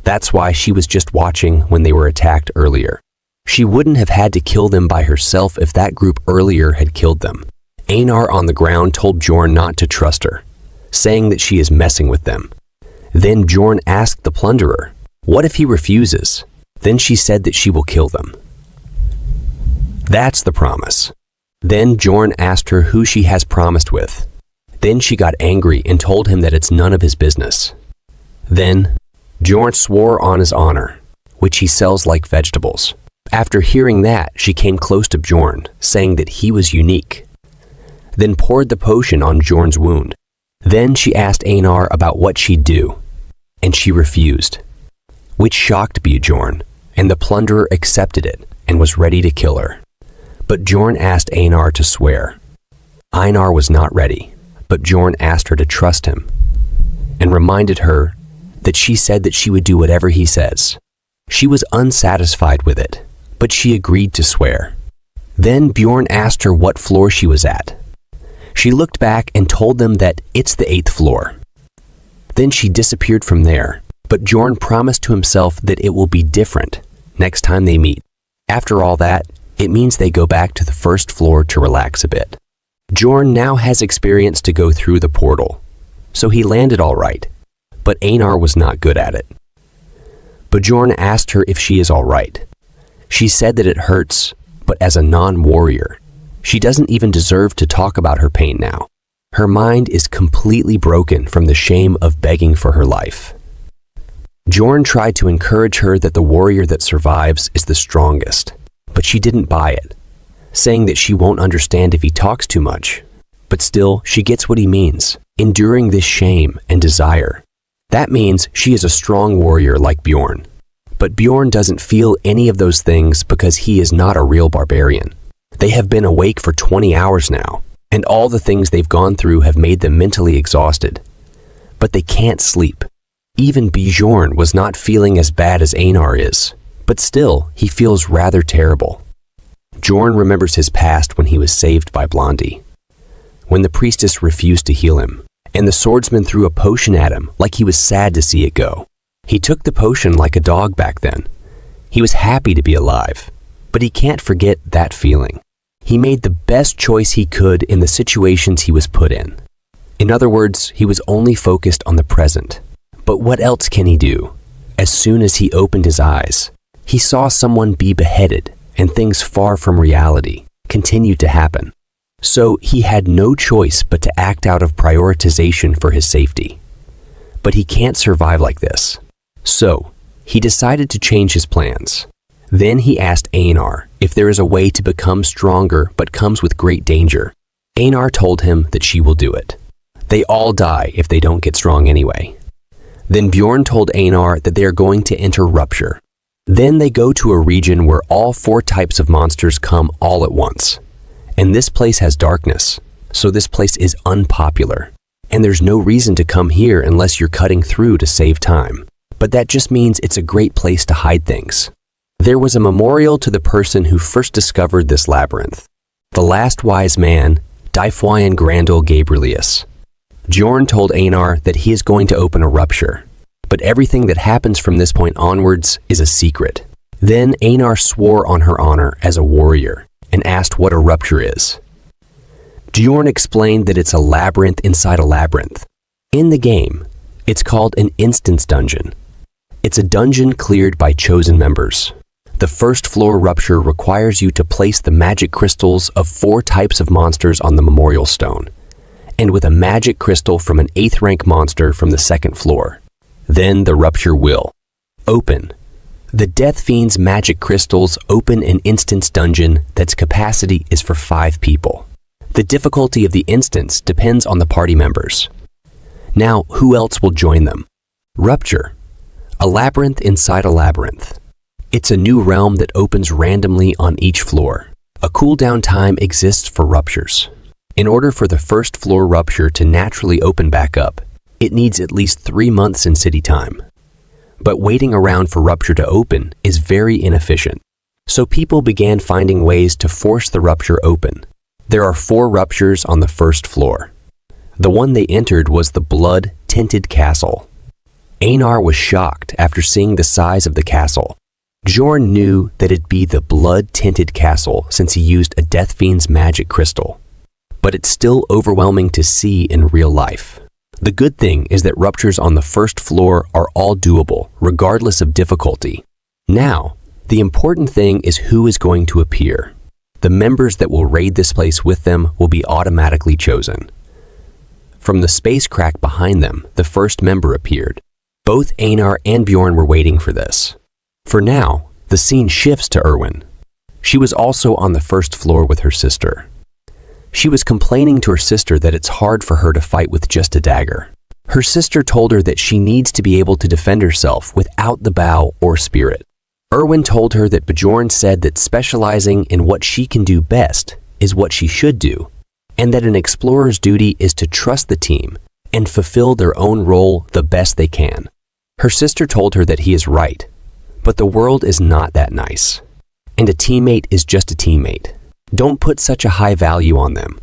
That's why she was just watching when they were attacked earlier. She wouldn't have had to kill them by herself if that group earlier had killed them. Einar on the ground told Bjorn not to trust her, saying that she is messing with them. Then Bjorn asked the Plunderer, what if he refuses? Then she said that she will kill them. That's the promise. Then Bjorn asked her who she has promised with. Then she got angry and told him that it's none of his business. Then Bjorn swore on his honor, which he sells like vegetables. After hearing that, she came close to Bjorn, saying that he was unique. Then poured the potion on Bjorn's wound. Then she asked Einar about what she'd do, and she refused, which shocked Bjorn, and the Plunderer accepted it and was ready to kill her. But Bjorn asked Einar to swear. Einar was not ready, but Bjorn asked her to trust him, and reminded her that she said that she would do whatever he says. She was unsatisfied with it, but she agreed to swear. Then Bjorn asked her what floor she was at. She looked back and told them that it's the 8th floor. Then she disappeared from there, but Bjorn promised to himself that it will be different next time they meet. After all that, it means they go back to the 1st floor to relax a bit. Bjorn now has experience to go through the portal, so he landed all right, but Einar was not good at it. Bjorn asked her if she is all right. She said that it hurts, but as a non-warrior, she doesn't even deserve to talk about her pain now. Her mind is completely broken from the shame of begging for her life. Bjorn tried to encourage her that the warrior that survives is the strongest, but she didn't buy it, saying that she won't understand if he talks too much. But still, she gets what he means, enduring this shame and desire. That means she is a strong warrior like Bjorn. But Bjorn doesn't feel any of those things because he is not a real barbarian. They have been awake for 20 hours now, and all the things they've gone through have made them mentally exhausted. But they can't sleep. Even Bjorn was not feeling as bad as Einar is, but still, he feels rather terrible. Bjorn remembers his past when he was saved by Blondie, when the priestess refused to heal him, and the swordsman threw a potion at him like he was sad to see it go. He took the potion like a dog back then. He was happy to be alive. But he can't forget that feeling. He made the best choice he could in the situations he was put in. In other words, he was only focused on the present. But what else can he do? As soon as he opened his eyes, he saw someone be beheaded, and things far from reality continued to happen. So he had no choice but to act out of prioritization for his safety. But he can't survive like this. So he decided to change his plans. Then he asked Einar if there is a way to become stronger but comes with great danger. Einar told him that she will do it. They all die if they don't get strong anyway. Then Bjorn told Einar that they are going to enter Rupture. Then they go to a region where all 4 types of monsters come all at once. And this place has darkness, so this place is unpopular. And there's no reason to come here unless you're cutting through to save time. But that just means it's a great place to hide things. There was a memorial to the person who first discovered this labyrinth. The last wise man, Dyfwian Grandel Gabrielius. Bjorn told Einar that he is going to open a rupture, but everything that happens from this point onwards is a secret. Then Einar swore on her honor as a warrior and asked what a rupture is. Bjorn explained that it's a labyrinth inside a labyrinth. In the game, it's called an instance dungeon. It's a dungeon cleared by chosen members. The first floor rupture requires you to place the magic crystals of 4 types of monsters on the memorial stone, and with a magic crystal from an 8th rank monster from the 2nd floor. Then the rupture will open. The Death Fiend's magic crystals open an instance dungeon that's capacity is for 5 people. The difficulty of the instance depends on the party members. Now, who else will join them? Rupture. A labyrinth inside a labyrinth. It's a new realm that opens randomly on each floor. A cooldown time exists for ruptures. In order for the first floor rupture to naturally open back up, it needs at least 3 months in city time. But waiting around for rupture to open is very inefficient. So people began finding ways to force the rupture open. There are 4 ruptures on the first floor. The one they entered was the blood-tinted castle. Einar was shocked after seeing the size of the castle. Bjorn knew that it'd be the blood-tinted castle since he used a Death Fiend's magic crystal. But it's still overwhelming to see in real life. The good thing is that ruptures on the first floor are all doable, regardless of difficulty. Now, the important thing is who is going to appear. The members that will raid this place with them will be automatically chosen. From the space crack behind them, the first member appeared. Both Einar and Bjorn were waiting for this. For now, the scene shifts to Erwin. She was also on the first floor with her sister. She was complaining to her sister that it's hard for her to fight with just a dagger. Her sister told her that she needs to be able to defend herself without the bow or spirit. Erwin told her that Bjorn said that specializing in what she can do best is what she should do, and that an explorer's duty is to trust the team and fulfill their own role the best they can. Her sister told her that he is right, but the world is not that nice, and a teammate is just a teammate. Don't put such a high value on them.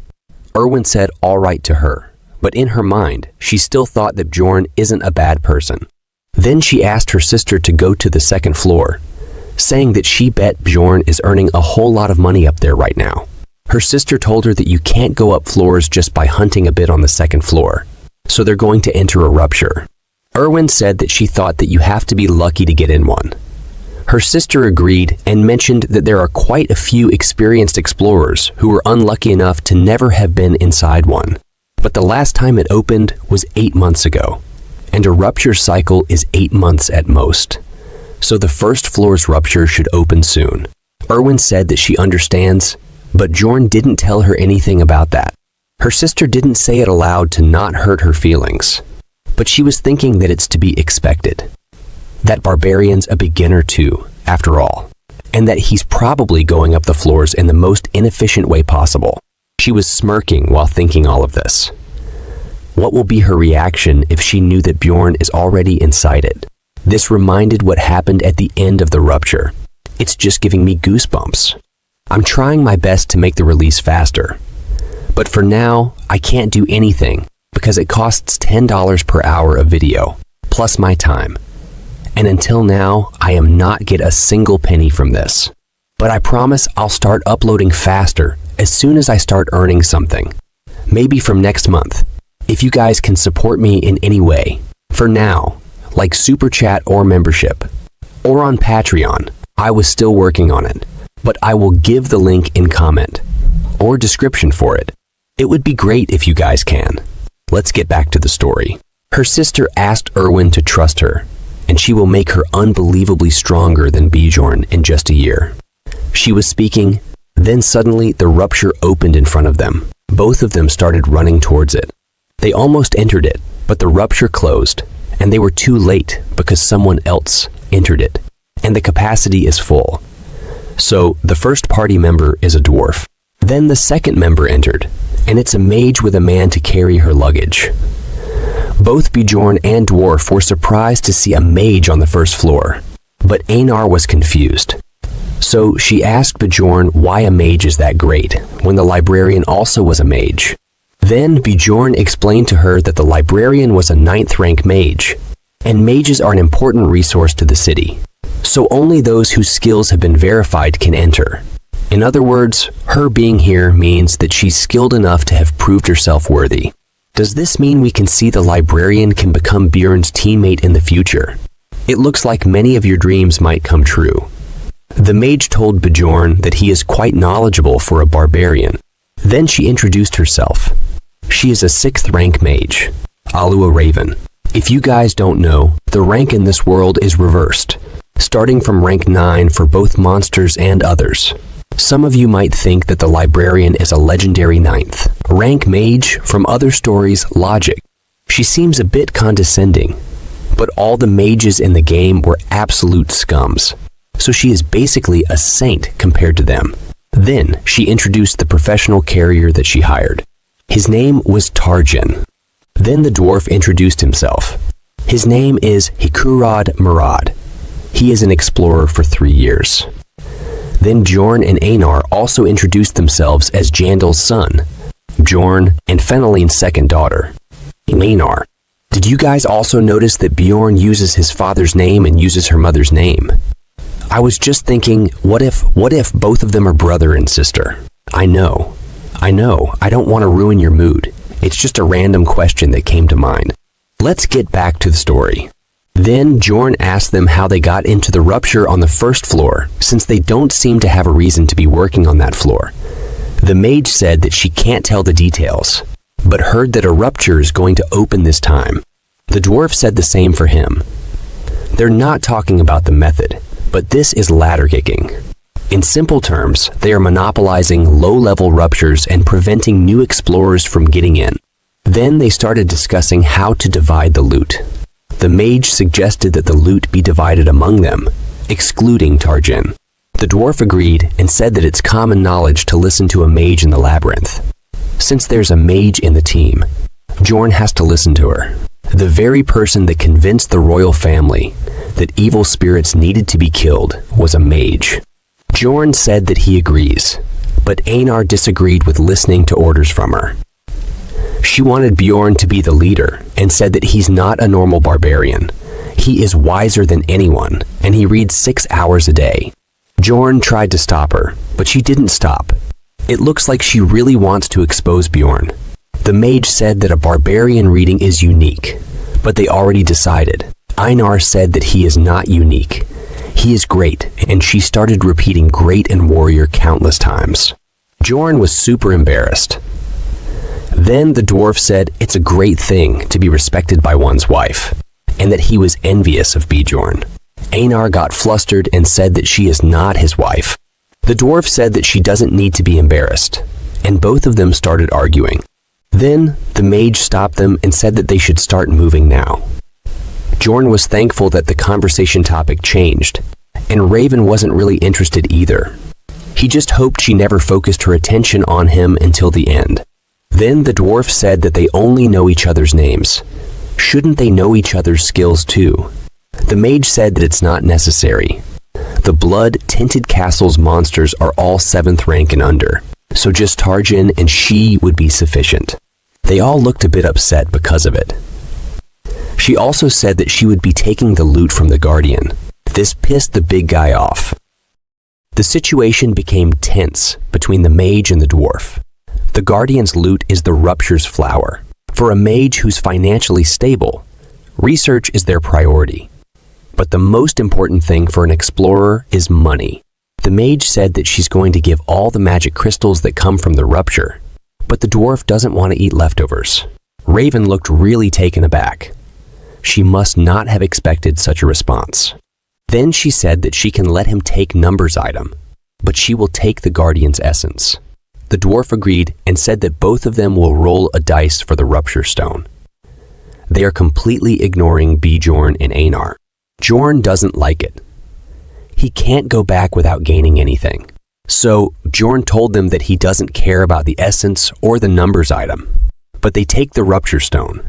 Erwin said all right to her, but in her mind, she still thought that Bjorn isn't a bad person. Then she asked her sister to go to the 2nd floor, saying that she bet Bjorn is earning a whole lot of money up there right now. Her sister told her that you can't go up floors just by hunting a bit on the 2nd floor, so they're going to enter a rupture. Erwin said that she thought that you have to be lucky to get in one. Her sister agreed and mentioned that there are quite a few experienced explorers who were unlucky enough to never have been inside one. But the last time it opened was 8 months ago, and a rupture cycle is 8 months at most. So the first floor's rupture should open soon. Erwin said that she understands, but Bjorn didn't tell her anything about that. Her sister didn't say it aloud to not hurt her feelings, but she was thinking that it's to be expected. That Barbarian's a beginner too, after all, and that he's probably going up the floors in the most inefficient way possible. She was smirking while thinking all of this. What will be her reaction if she knew that Bjorn is already inside it? This reminded what happened at the end of the rupture. It's just giving me goosebumps. I'm trying my best to make the release faster. But for now, I can't do anything because it costs $10 per hour of video, plus my time. And until now, I am not get a single penny from this. But I promise I'll start uploading faster as soon as I start earning something. Maybe from next month, if you guys can support me in any way. For now, like Super Chat or membership, or on Patreon. I was still working on it, but I will give the link in comment or description for it. It would be great if you guys can. Let's get back to the story. Her sister asked Erwin to trust her, and she will make her unbelievably stronger than Bjorn in just a year. She was speaking, then suddenly the rupture opened in front of them. Both of them started running towards it. They almost entered it, but the rupture closed, and they were too late because someone else entered it, and the capacity is full. So the first party member is a dwarf. Then the second member entered, and it's a mage with a man to carry her luggage. Both Bjorn and Dwarf were surprised to see a mage on the first floor, but Einar was confused. So she asked Bjorn why a mage is that great, when the librarian also was a mage. Then Bjorn explained to her that the librarian was a 9th rank mage, and mages are an important resource to the city. So only those whose skills have been verified can enter. In other words, her being here means that she's skilled enough to have proved herself worthy. Does this mean we can see the librarian can become Bjorn's teammate in the future? It looks like many of your dreams might come true. The mage told Bjorn that he is quite knowledgeable for a barbarian. Then she introduced herself. She is a 6th rank mage, Alua Raven. If you guys don't know, the rank in this world is reversed, starting from rank 9 for both monsters and others. Some of you might think that the librarian is a legendary 9th rank mage from other stories' logic. She seems a bit condescending, but all the mages in the game were absolute scums, so she is basically a saint compared to them. Then she introduced the professional carrier that she hired. His name was Tarjan. Then the dwarf introduced himself. His name is Hikurad Murad. He is an explorer for 3 years. Then Bjorn and Einar also introduced themselves as Jandal's son, Bjorn and Feneline's second daughter, Einar. Did you guys also notice that Bjorn uses his father's name and uses her mother's name? I was just thinking, what if both of them are brother and sister? I know, I don't want to ruin your mood. It's just a random question that came to mind. Let's get back to the story. Then Bjorn asked them how they got into the rupture on the first floor, since they don't seem to have a reason to be working on that floor. The mage said that she can't tell the details, but heard that a rupture is going to open this time. The dwarf said the same for him. They're not talking about the method, but this is ladder kicking. In simple terms, they are monopolizing low-level ruptures and preventing new explorers from getting in. Then they started discussing how to divide the loot. The mage suggested that the loot be divided among them, excluding Tarjan. The dwarf agreed and said that it's common knowledge to listen to a mage in the labyrinth. Since there's a mage in the team, Bjorn has to listen to her. The very person that convinced the royal family that evil spirits needed to be killed was a mage. Bjorn said that he agrees, but Einar disagreed with listening to orders from her. She wanted Bjorn to be the leader and said that he's not a normal barbarian. He is wiser than anyone, and he reads 6 hours a day. Bjorn tried to stop her, but she didn't stop. It looks like she really wants to expose Bjorn. The mage said that a barbarian reading is unique, but they already decided. Einar said that he is not unique. He is great, and she started repeating great and warrior countless times. Bjorn was super embarrassed. Then the dwarf said it's a great thing to be respected by one's wife, and that he was envious of Bjorn. Einar got flustered and said that she is not his wife. The dwarf said that she doesn't need to be embarrassed, and both of them started arguing. Then the mage stopped them and said that they should start moving now. Bjorn was thankful that the conversation topic changed, and Raven wasn't really interested either. He just hoped she never focused her attention on him until the end. Then the dwarf said that they only know each other's names. Shouldn't they know each other's skills too? The mage said that it's not necessary. The blood-tinted castle's monsters are all 7th rank and under, so just Tarjan and she would be sufficient. They all looked a bit upset because of it. She also said that she would be taking the loot from the Guardian. This pissed the big guy off. The situation became tense between the mage and the dwarf. The guardian's loot is the Rupture's flower. For a mage who's financially stable, research is their priority. But the most important thing for an explorer is money. The mage said that she's going to give all the magic crystals that come from the Rupture, but the dwarf doesn't want to eat leftovers. Raven looked really taken aback. She must not have expected such a response. Then she said that she can let him take Number's item, but she will take the guardian's essence. The dwarf agreed and said that both of them will roll a dice for the Rupture stone. They are completely ignoring Bjorn and Einar. Bjorn doesn't like it. He can't go back without gaining anything. So Bjorn told them that he doesn't care about the essence or the Numbers item, but they take the Rupture stone.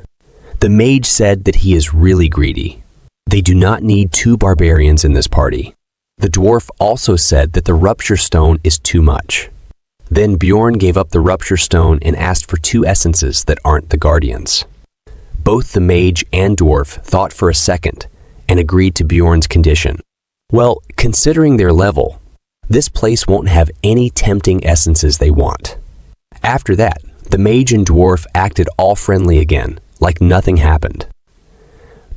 The mage said that he is really greedy. They do not need 2 barbarians in this party. The dwarf also said that the Rupture stone is too much. Then Bjorn gave up the Rupture stone and asked for 2 essences that aren't the guardians. Both the mage and dwarf thought for a second and agreed to Bjorn's condition. Well, considering their level, this place won't have any tempting essences they want. After that, the mage and dwarf acted all friendly again, like nothing happened.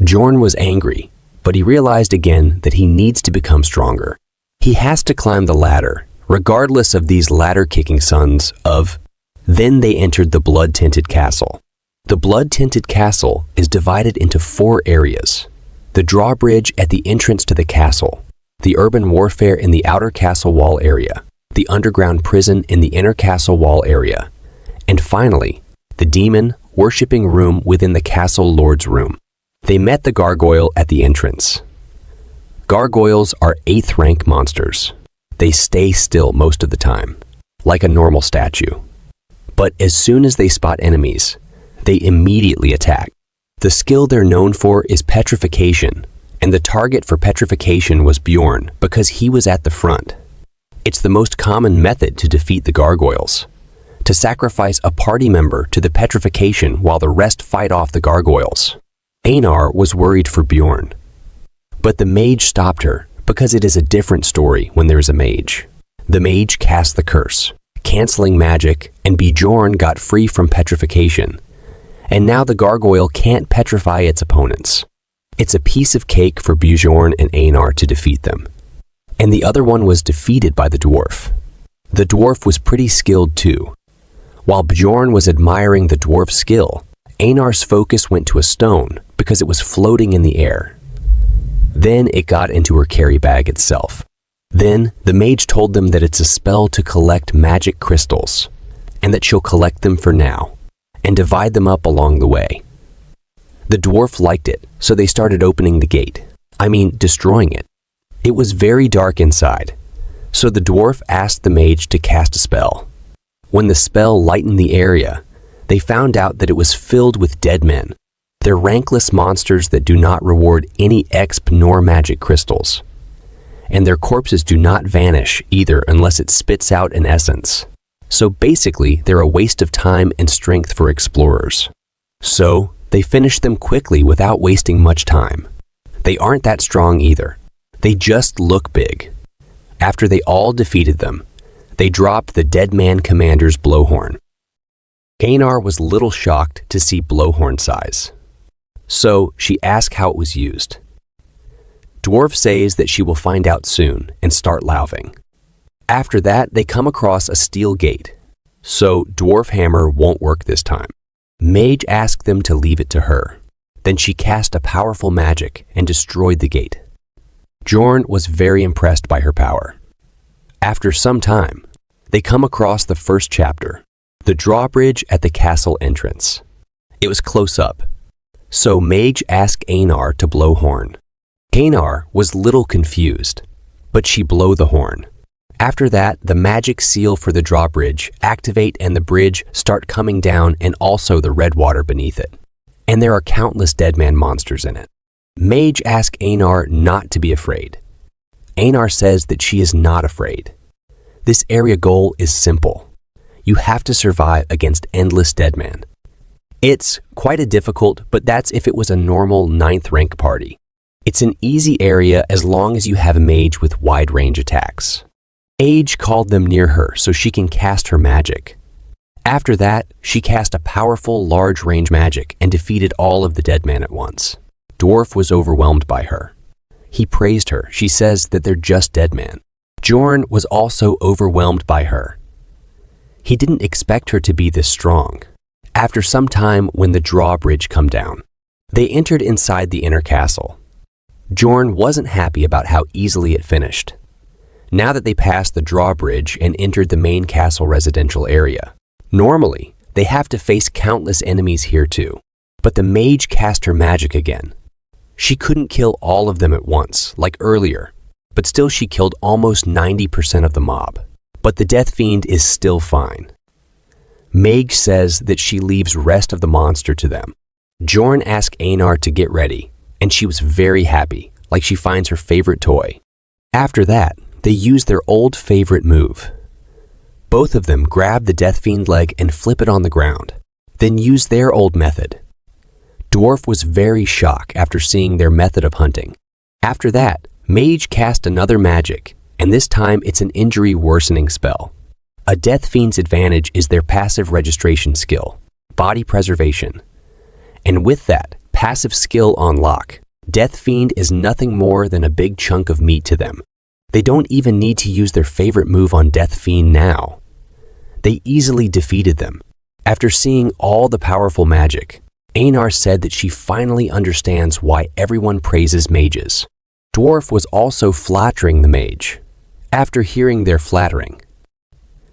Bjorn was angry, but he realized again that he needs to become stronger. He has to climb the ladder, regardless of these ladder-kicking sons of... Then they entered the blood-tinted castle. The blood-tinted castle is divided into 4 areas. The drawbridge at the entrance to the castle, the urban warfare in the outer castle wall area, the underground prison in the inner castle wall area, and finally, the demon worshipping room within the castle lord's room. They met the gargoyle at the entrance. Gargoyles are 8th rank monsters. They stay still most of the time, like a normal statue. But as soon as they spot enemies, they immediately attack. The skill they're known for is petrification, and the target for petrification was Bjorn because he was at the front. It's the most common method to defeat the gargoyles, to sacrifice a party member to the petrification while the rest fight off the gargoyles. Einar was worried for Bjorn, but the mage stopped her because it is a different story when there's a mage. The mage cast the curse, canceling magic, and Bjorn got free from petrification. And now the gargoyle can't petrify its opponents. It's a piece of cake for Bjorn and Einar to defeat them. And the other one was defeated by the dwarf. The dwarf was pretty skilled too. While Bjorn was admiring the dwarf's skill, Einar's focus went to a stone because it was floating in the air. Then it got into her carry bag itself. Then the mage told them that it's a spell to collect magic crystals, and that she'll collect them for now, and divide them up along the way. The dwarf liked it, so they started opening the gate. Destroying it. It was very dark inside, so the dwarf asked the mage to cast a spell. When the spell lightened the area, they found out that it was filled with dead men. They're rankless monsters that do not reward any exp nor magic crystals. And their corpses do not vanish either unless it spits out an essence. So basically, they're a waste of time and strength for explorers. So, they finished them quickly without wasting much time. They aren't that strong either. They just look big. After they all defeated them, they dropped the dead man commander's blowhorn. Einar was little shocked to see blowhorn size. So, she asked how it was used. Dwarf says that she will find out soon and start laughing. After that, they come across a steel gate. So, dwarf hammer won't work this time. Mage asked them to leave it to her. Then she cast a powerful magic and destroyed the gate. Bjorn was very impressed by her power. After some time, they come across the first chapter, the drawbridge at the castle entrance. It was close up. So Mage asked Einar to blow horn. Einar was little confused, but she blew the horn. After that, the magic seal for the drawbridge activate and the bridge start coming down and also the red water beneath it. And there are countless dead man monsters in it. Mage asks Einar not to be afraid. Einar says that she is not afraid. This area goal is simple. You have to survive against endless dead man. It's quite a difficult, but that's if it was a normal 9th rank party. It's an easy area as long as you have a mage with wide range attacks. Mage called them near her so she can cast her magic. After that, she cast a powerful, large-range magic and defeated all of the dead men at once. Dwarf was overwhelmed by her. He praised her. She says that they're just dead men. Bjorn was also overwhelmed by her. He didn't expect her to be this strong. After some time, when the drawbridge come down, they entered inside the inner castle. Bjorn wasn't happy about how easily it finished. Now that they passed the drawbridge and entered the main castle residential area, normally, they have to face countless enemies here too. But the mage cast her magic again. She couldn't kill all of them at once, like earlier, but still she killed almost 90% of the mob. But the Death Fiend is still fine. Mage says that she leaves rest of the monster to them. Bjorn asked Einar to get ready, and she was very happy, like she finds her favorite toy. After that, they use their old favorite move. Both of them grab the Death Fiend leg and flip it on the ground, then use their old method. Dwarf was very shocked after seeing their method of hunting. After that, Mage cast another magic, and this time it's an injury worsening spell. A Death Fiend's advantage is their passive registration skill, body preservation. And with that passive skill on lock, Death Fiend is nothing more than a big chunk of meat to them. They don't even need to use their favorite move on Death Fiend now. They easily defeated them. After seeing all the powerful magic, Einar said that she finally understands why everyone praises mages. Dwarf was also flattering the mage. After hearing their flattering,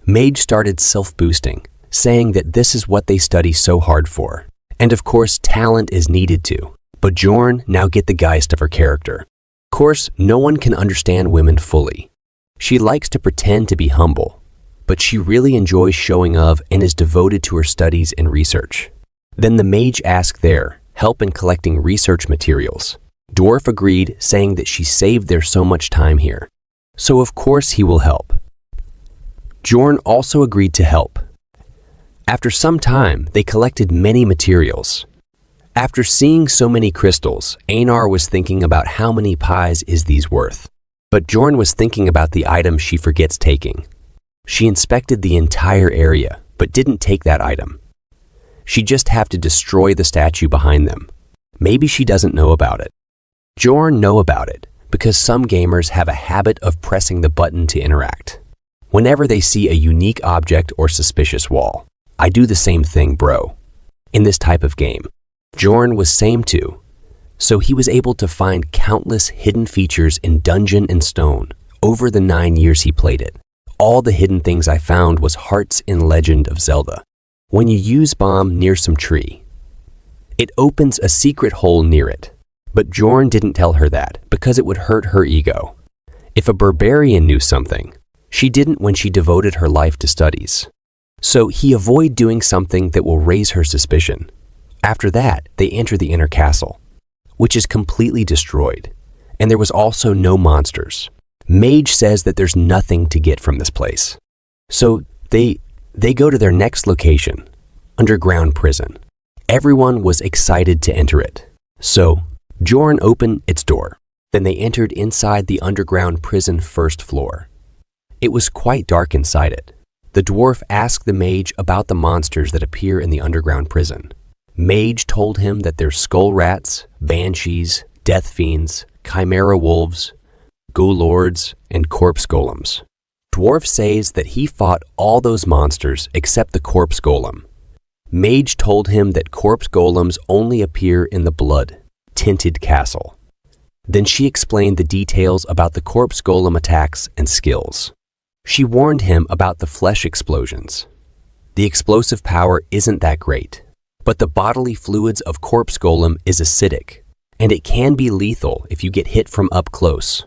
Mage started self-boosting, saying that this is what they study so hard for. And of course, talent is needed too. But Bjorn now get the geist of her character. Of course, no one can understand women fully. She likes to pretend to be humble, but she really enjoys showing off and is devoted to her studies and research. Then the mage asked their help in collecting research materials. Dwarf agreed, saying that she saved their so much time here. So of course he will help. Bjorn also agreed to help. After some time, they collected many materials. After seeing so many crystals, Einar was thinking about how many pies is these worth. But Bjorn was thinking about the item she forgets taking. She inspected the entire area, but didn't take that item. She just have to destroy the statue behind them. Maybe she doesn't know about it. Bjorn know about it, because some gamers have a habit of pressing the button to interact. Whenever they see a unique object or suspicious wall, I do the same thing, bro. In this type of game, Bjorn was same too, so he was able to find countless hidden features in Dungeon and Stone over the 9 years he played it. All the hidden things I found was hearts in Legend of Zelda. When you use bomb near some tree, it opens a secret hole near it. But Bjorn didn't tell her that because it would hurt her ego. If a barbarian knew something, she didn't when she devoted her life to studies. So he avoided doing something that will raise her suspicion. After that, they enter the inner castle, which is completely destroyed, and there was also no monsters. Mage says that there's nothing to get from this place. So they go to their next location, underground prison. Everyone was excited to enter it. So Bjorn opened its door. Then they entered inside the underground prison first floor. It was quite dark inside it. The dwarf asked the mage about the monsters that appear in the underground prison. Mage told him that there's skull rats, banshees, death fiends, chimera wolves, go-lords, and corpse golems. Dwarf says that he fought all those monsters except the corpse golem. Mage told him that corpse golems only appear in the blood tinted castle. Then she explained the details about the corpse golem attacks and skills. She warned him about the flesh explosions. The explosive power isn't that great, but the bodily fluids of corpse golem is acidic, and it can be lethal if you get hit from up close.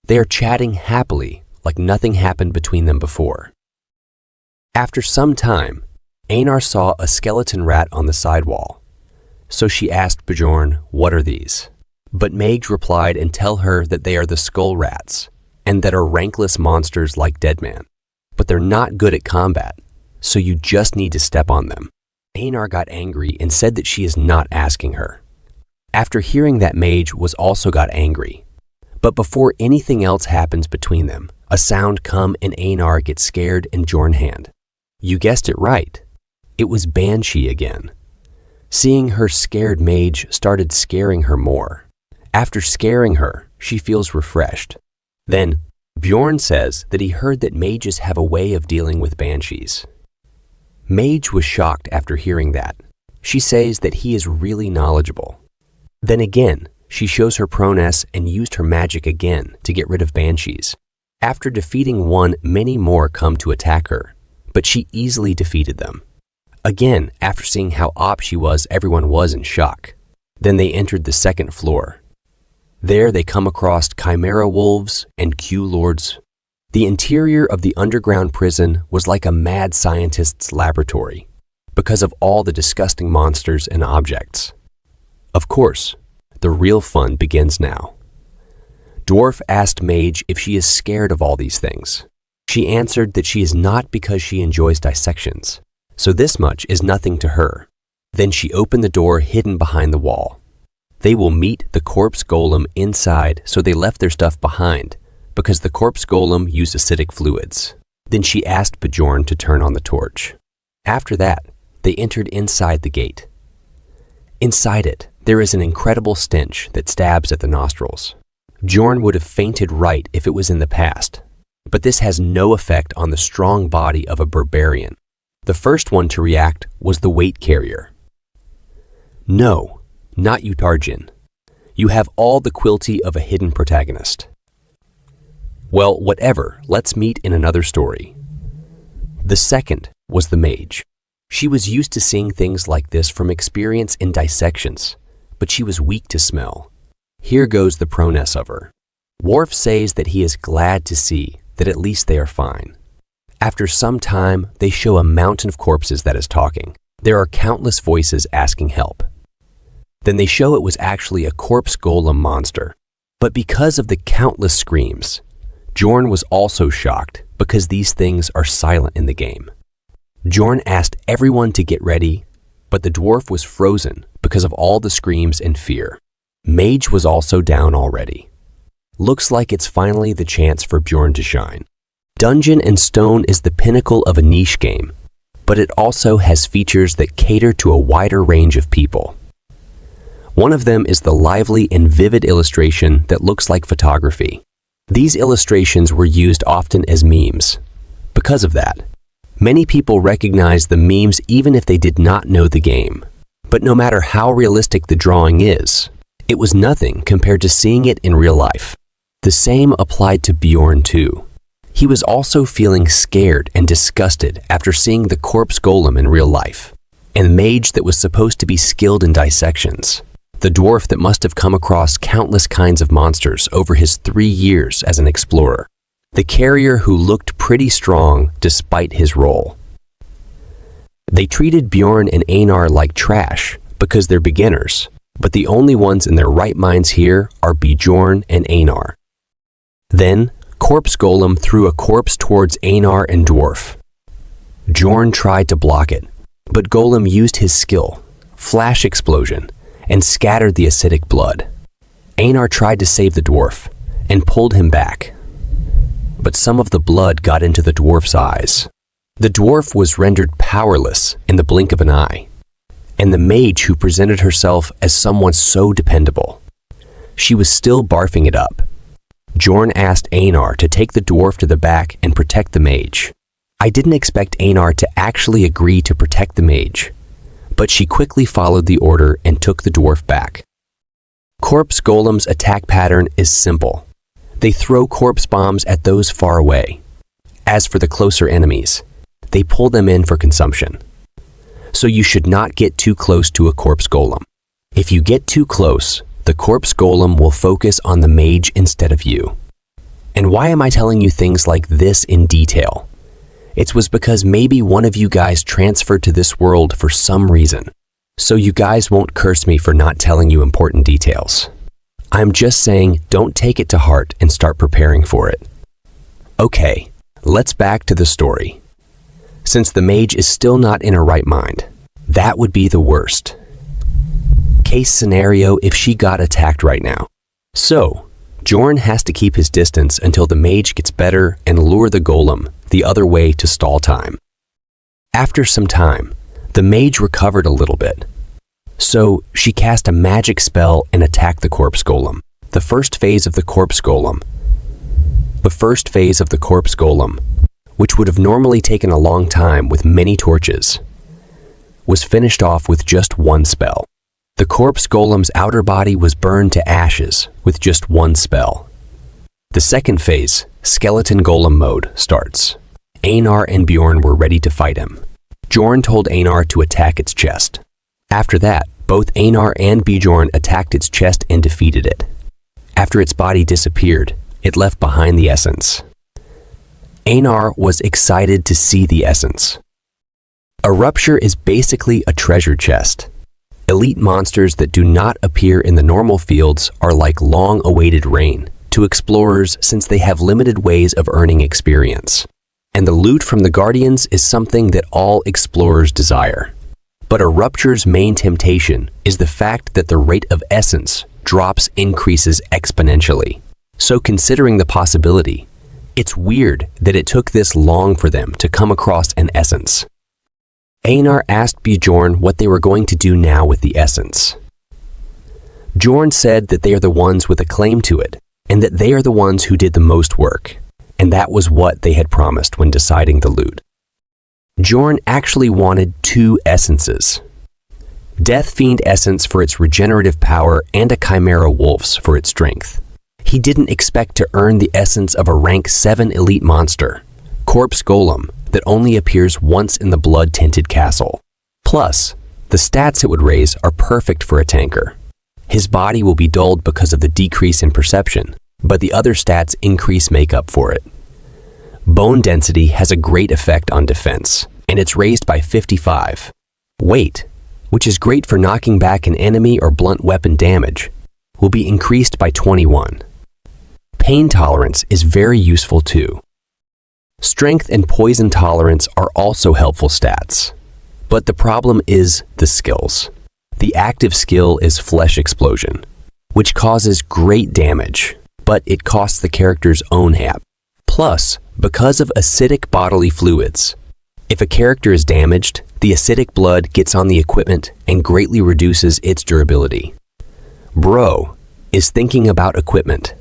They are chatting happily like nothing happened between them before. After some time, Einar saw a skeleton rat on the side wall. So she asked Bjorn, what are these? But Mage replied and tell her that they are the skull rats, and that are rankless monsters like Deadman. But they're not good at combat, so you just need to step on them. Einar got angry and said that she is not asking her. After hearing that, Mage was also got angry. But before anything else happens between them, A sound come and Einar gets scared and Bjorn hand. You guessed it right. It was Banshee again. Seeing her scared mage started scaring her more. After scaring her, she feels refreshed. Then, Bjorn says that he heard that mages have a way of dealing with banshees. Mage was shocked after hearing that. She says that he is really knowledgeable. Then again, she shows her proness and used her magic again to get rid of banshees. After defeating one, many more come to attack her, but she easily defeated them. Again, after seeing how op she was, everyone was in shock. Then they entered the second floor. There they come across chimera wolves and Q lords. The interior of the underground prison was like a mad scientist's laboratory because of all the disgusting monsters and objects. Of course, the real fun begins now. Dwarf asked Mage if she is scared of all these things. She answered that she is not because she enjoys dissections, so this much is nothing to her. Then she opened the door hidden behind the wall. They will meet the corpse golem inside, so they left their stuff behind because the corpse golem used acidic fluids. Then she asked Bjorn to turn on the torch. After that, they entered inside the gate. Inside it, there is an incredible stench that stabs at the nostrils. Bjorn would have fainted right if it was in the past, but this has no effect on the strong body of a barbarian. The first one to react was the weight carrier. No, not you, Tarjin. You have all the quilty of a hidden protagonist. Well, whatever, let's meet in another story. The second was the mage. She was used to seeing things like this from experience in dissections, but she was weak to smell. Here goes the proness of her. Worf says that he is glad to see that at least they are fine. After some time, they show a mountain of corpses that is talking. There are countless voices asking help. Then they show it was actually a corpse golem monster. But because of the countless screams, Bjorn was also shocked because these things are silent in the game. Bjorn asked everyone to get ready, but the dwarf was frozen because of all the screams and fear. Mage was also down already. Looks like it's finally the chance for Bjorn to shine. Dungeon and Stone is the pinnacle of a niche game, but it also has features that cater to a wider range of people. One of them is the lively and vivid illustration that looks like photography. These illustrations were used often as memes. Because of that, many people recognize the memes even if they did not know the game. But no matter how realistic the drawing is, it was nothing compared to seeing it in real life. The same applied to Bjorn too. He was also feeling scared and disgusted after seeing the corpse golem in real life, and Mage that was supposed to be skilled in dissections. The dwarf that must have come across countless kinds of monsters over his 3 years as an explorer. The carrier who looked pretty strong despite his role. They treated Bjorn and Einar like trash because they're beginners, but the only ones in their right minds here are Bjorn and Einar. Then, Corpse Golem threw a corpse towards Einar and Dwarf. Bjorn tried to block it, but Golem used his skill, Flash Explosion, and scattered the acidic blood. Einar tried to save the dwarf and pulled him back, but some of the blood got into the dwarf's eyes. The dwarf was rendered powerless in the blink of an eye, and the mage who presented herself as someone so dependable. She was still barfing it up. Bjorn asked Einar to take the dwarf to the back and protect the mage. I didn't expect Einar to actually agree to protect the mage, but she quickly followed the order and took the dwarf back. Corpse Golem's attack pattern is simple. They throw corpse bombs at those far away. As for the closer enemies, they pull them in for consumption. So you should not get too close to a corpse golem. If you get too close, the corpse golem will focus on the mage instead of you. And why am I telling you things like this in detail? It was because maybe one of you guys transferred to this world for some reason, so you guys won't curse me for not telling you important details. I'm just saying don't take it to heart and start preparing for it. Okay, let's back to the story. Since the mage is still not in her right mind, that would be the worst case scenario if she got attacked right now. So, Bjorn has to keep his distance until the mage gets better and lure the golem the other way to stall time. After some time, the mage recovered a little bit. So she cast a magic spell and attacked the corpse golem. The first phase of the corpse golem, which would have normally taken a long time with many torches, was finished off with just one spell. The corpse golem's outer body was burned to ashes with just one spell. The second phase, skeleton golem mode, starts. Einar and Bjorn were ready to fight him. Bjorn told Einar to attack its chest. After that, both Einar and Bjorn attacked its chest and defeated it. After its body disappeared, it left behind the essence. Einar was excited to see the essence. A rupture is basically a treasure chest. Elite monsters that do not appear in the normal fields are like long-awaited rain to explorers since they have limited ways of earning experience. And the loot from the Guardians is something that all explorers desire. But a rupture's main temptation is the fact that the rate of essence drops increases exponentially. So considering the possibility, it's weird that it took this long for them to come across an essence. Einar asked Bjorn what they were going to do now with the essence. Bjorn said that they are the ones with a claim to it, and that they are the ones who did the most work, and that was what they had promised when deciding the loot. Bjorn actually wanted 2 essences. Death Fiend Essence for its regenerative power and a Chimera Wolf's for its strength. He didn't expect to earn the essence of a rank 7 elite monster, Corpse Golem, that only appears once in the blood-tinted castle. Plus, the stats it would raise are perfect for a tanker. His body will be dulled because of the decrease in perception, but the other stats increase makeup for it. Bone density has a great effect on defense, and it's raised by 55. Weight, which is great for knocking back an enemy or blunt weapon damage, will be increased by 21. Pain tolerance is very useful too. Strength and poison tolerance are also helpful stats. But the problem is the skills. The active skill is Flesh Explosion, which causes great damage, but it costs the character's own hap. Plus, because of acidic bodily fluids, if a character is damaged, the acidic blood gets on the equipment and greatly reduces its durability. Bro is thinking about equipment,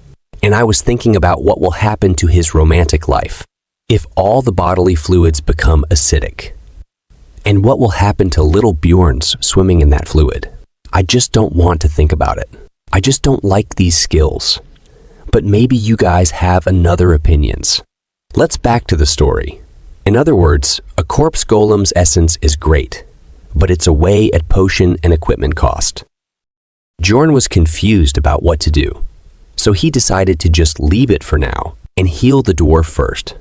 and I was thinking about what will happen to his romantic life if all the bodily fluids become acidic. And what will happen to little Bjorns swimming in that fluid? I just don't want to think about it. I just don't like these skills. But maybe you guys have another opinions. Let's back to the story. In other words, a corpse golem's essence is great, but it's away at potion and equipment cost. Bjorn was confused about what to do, so he decided to just leave it for now and heal the dwarf first.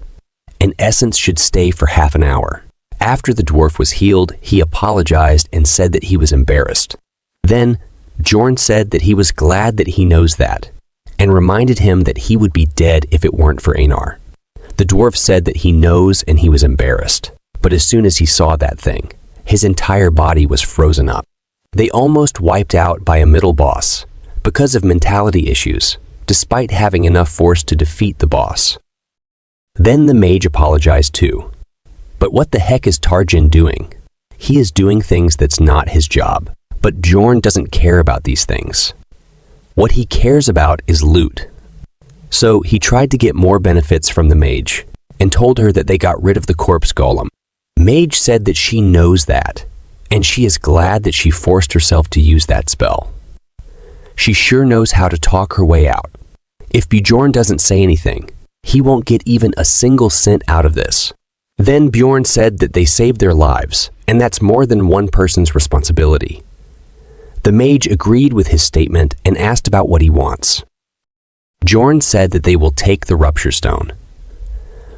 An essence should stay for half an hour. After the dwarf was healed, he apologized and said that he was embarrassed. Then, Bjorn said that he was glad that he knows that, and reminded him that he would be dead if it weren't for Einar. The dwarf said that he knows and he was embarrassed, but as soon as he saw that thing, his entire body was frozen up. They almost wiped out by a middle boss because of mentality issues, despite having enough force to defeat the boss. Then the mage apologized too. But what the heck is Tarjin doing? He is doing things that's not his job. But Bjorn doesn't care about these things. What he cares about is loot. So he tried to get more benefits from the mage and told her that they got rid of the corpse golem. Mage said that she knows that, and she is glad that she forced herself to use that spell. She sure knows how to talk her way out. If Bjorn doesn't say anything, he won't get even a single cent out of this. Then Bjorn said that they saved their lives, and that's more than one person's responsibility. The mage agreed with his statement and asked about what he wants. Bjorn said that they will take the Rupture Stone.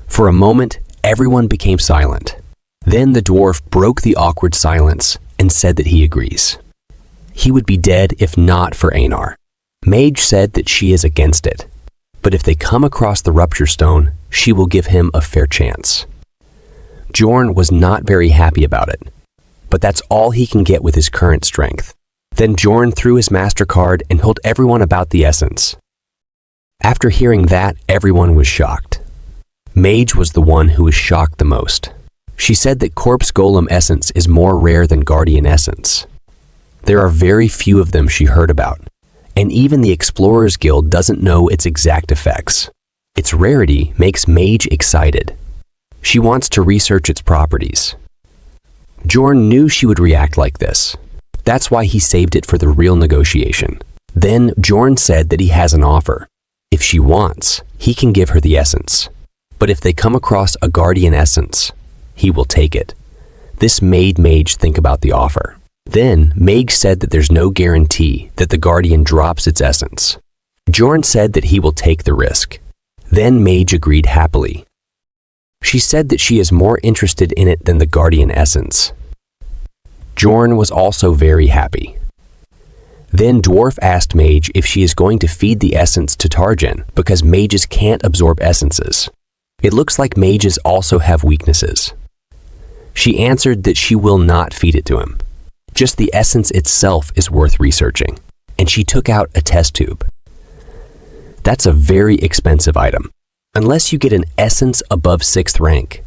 For a moment, everyone became silent. Then the dwarf broke the awkward silence and said that he agrees. He would be dead if not for Einar. Mage said that she is against it, but if they come across the Rupture Stone, she will give him a fair chance. Bjorn was not very happy about it, but that's all he can get with his current strength. Then Bjorn threw his MasterCard and told everyone about the essence. After hearing that, everyone was shocked. Mage was the one who was shocked the most. She said that Corpse Golem Essence is more rare than Guardian Essence. There are very few of them she heard about, and even the Explorers Guild doesn't know its exact effects. Its rarity makes Mage excited. She wants to research its properties. Jorn knew she would react like this. That's why he saved it for the real negotiation. Then Jorn said that he has an offer. If she wants, he can give her the essence. But if they come across a Guardian Essence, he will take it. This made Mage think about the offer. Then Mage said that there's no guarantee that the Guardian drops its essence. Jorn said that he will take the risk. Then Mage agreed happily. She said that she is more interested in it than the Guardian Essence. Jorn was also very happy. Then Dwarf asked Mage if she is going to feed the essence to Tarjan because mages can't absorb essences. It looks like mages also have weaknesses. She answered that she will not feed it to him. Just the essence itself is worth researching, and she took out a test tube. That's a very expensive item. Unless you get an essence above 6th rank,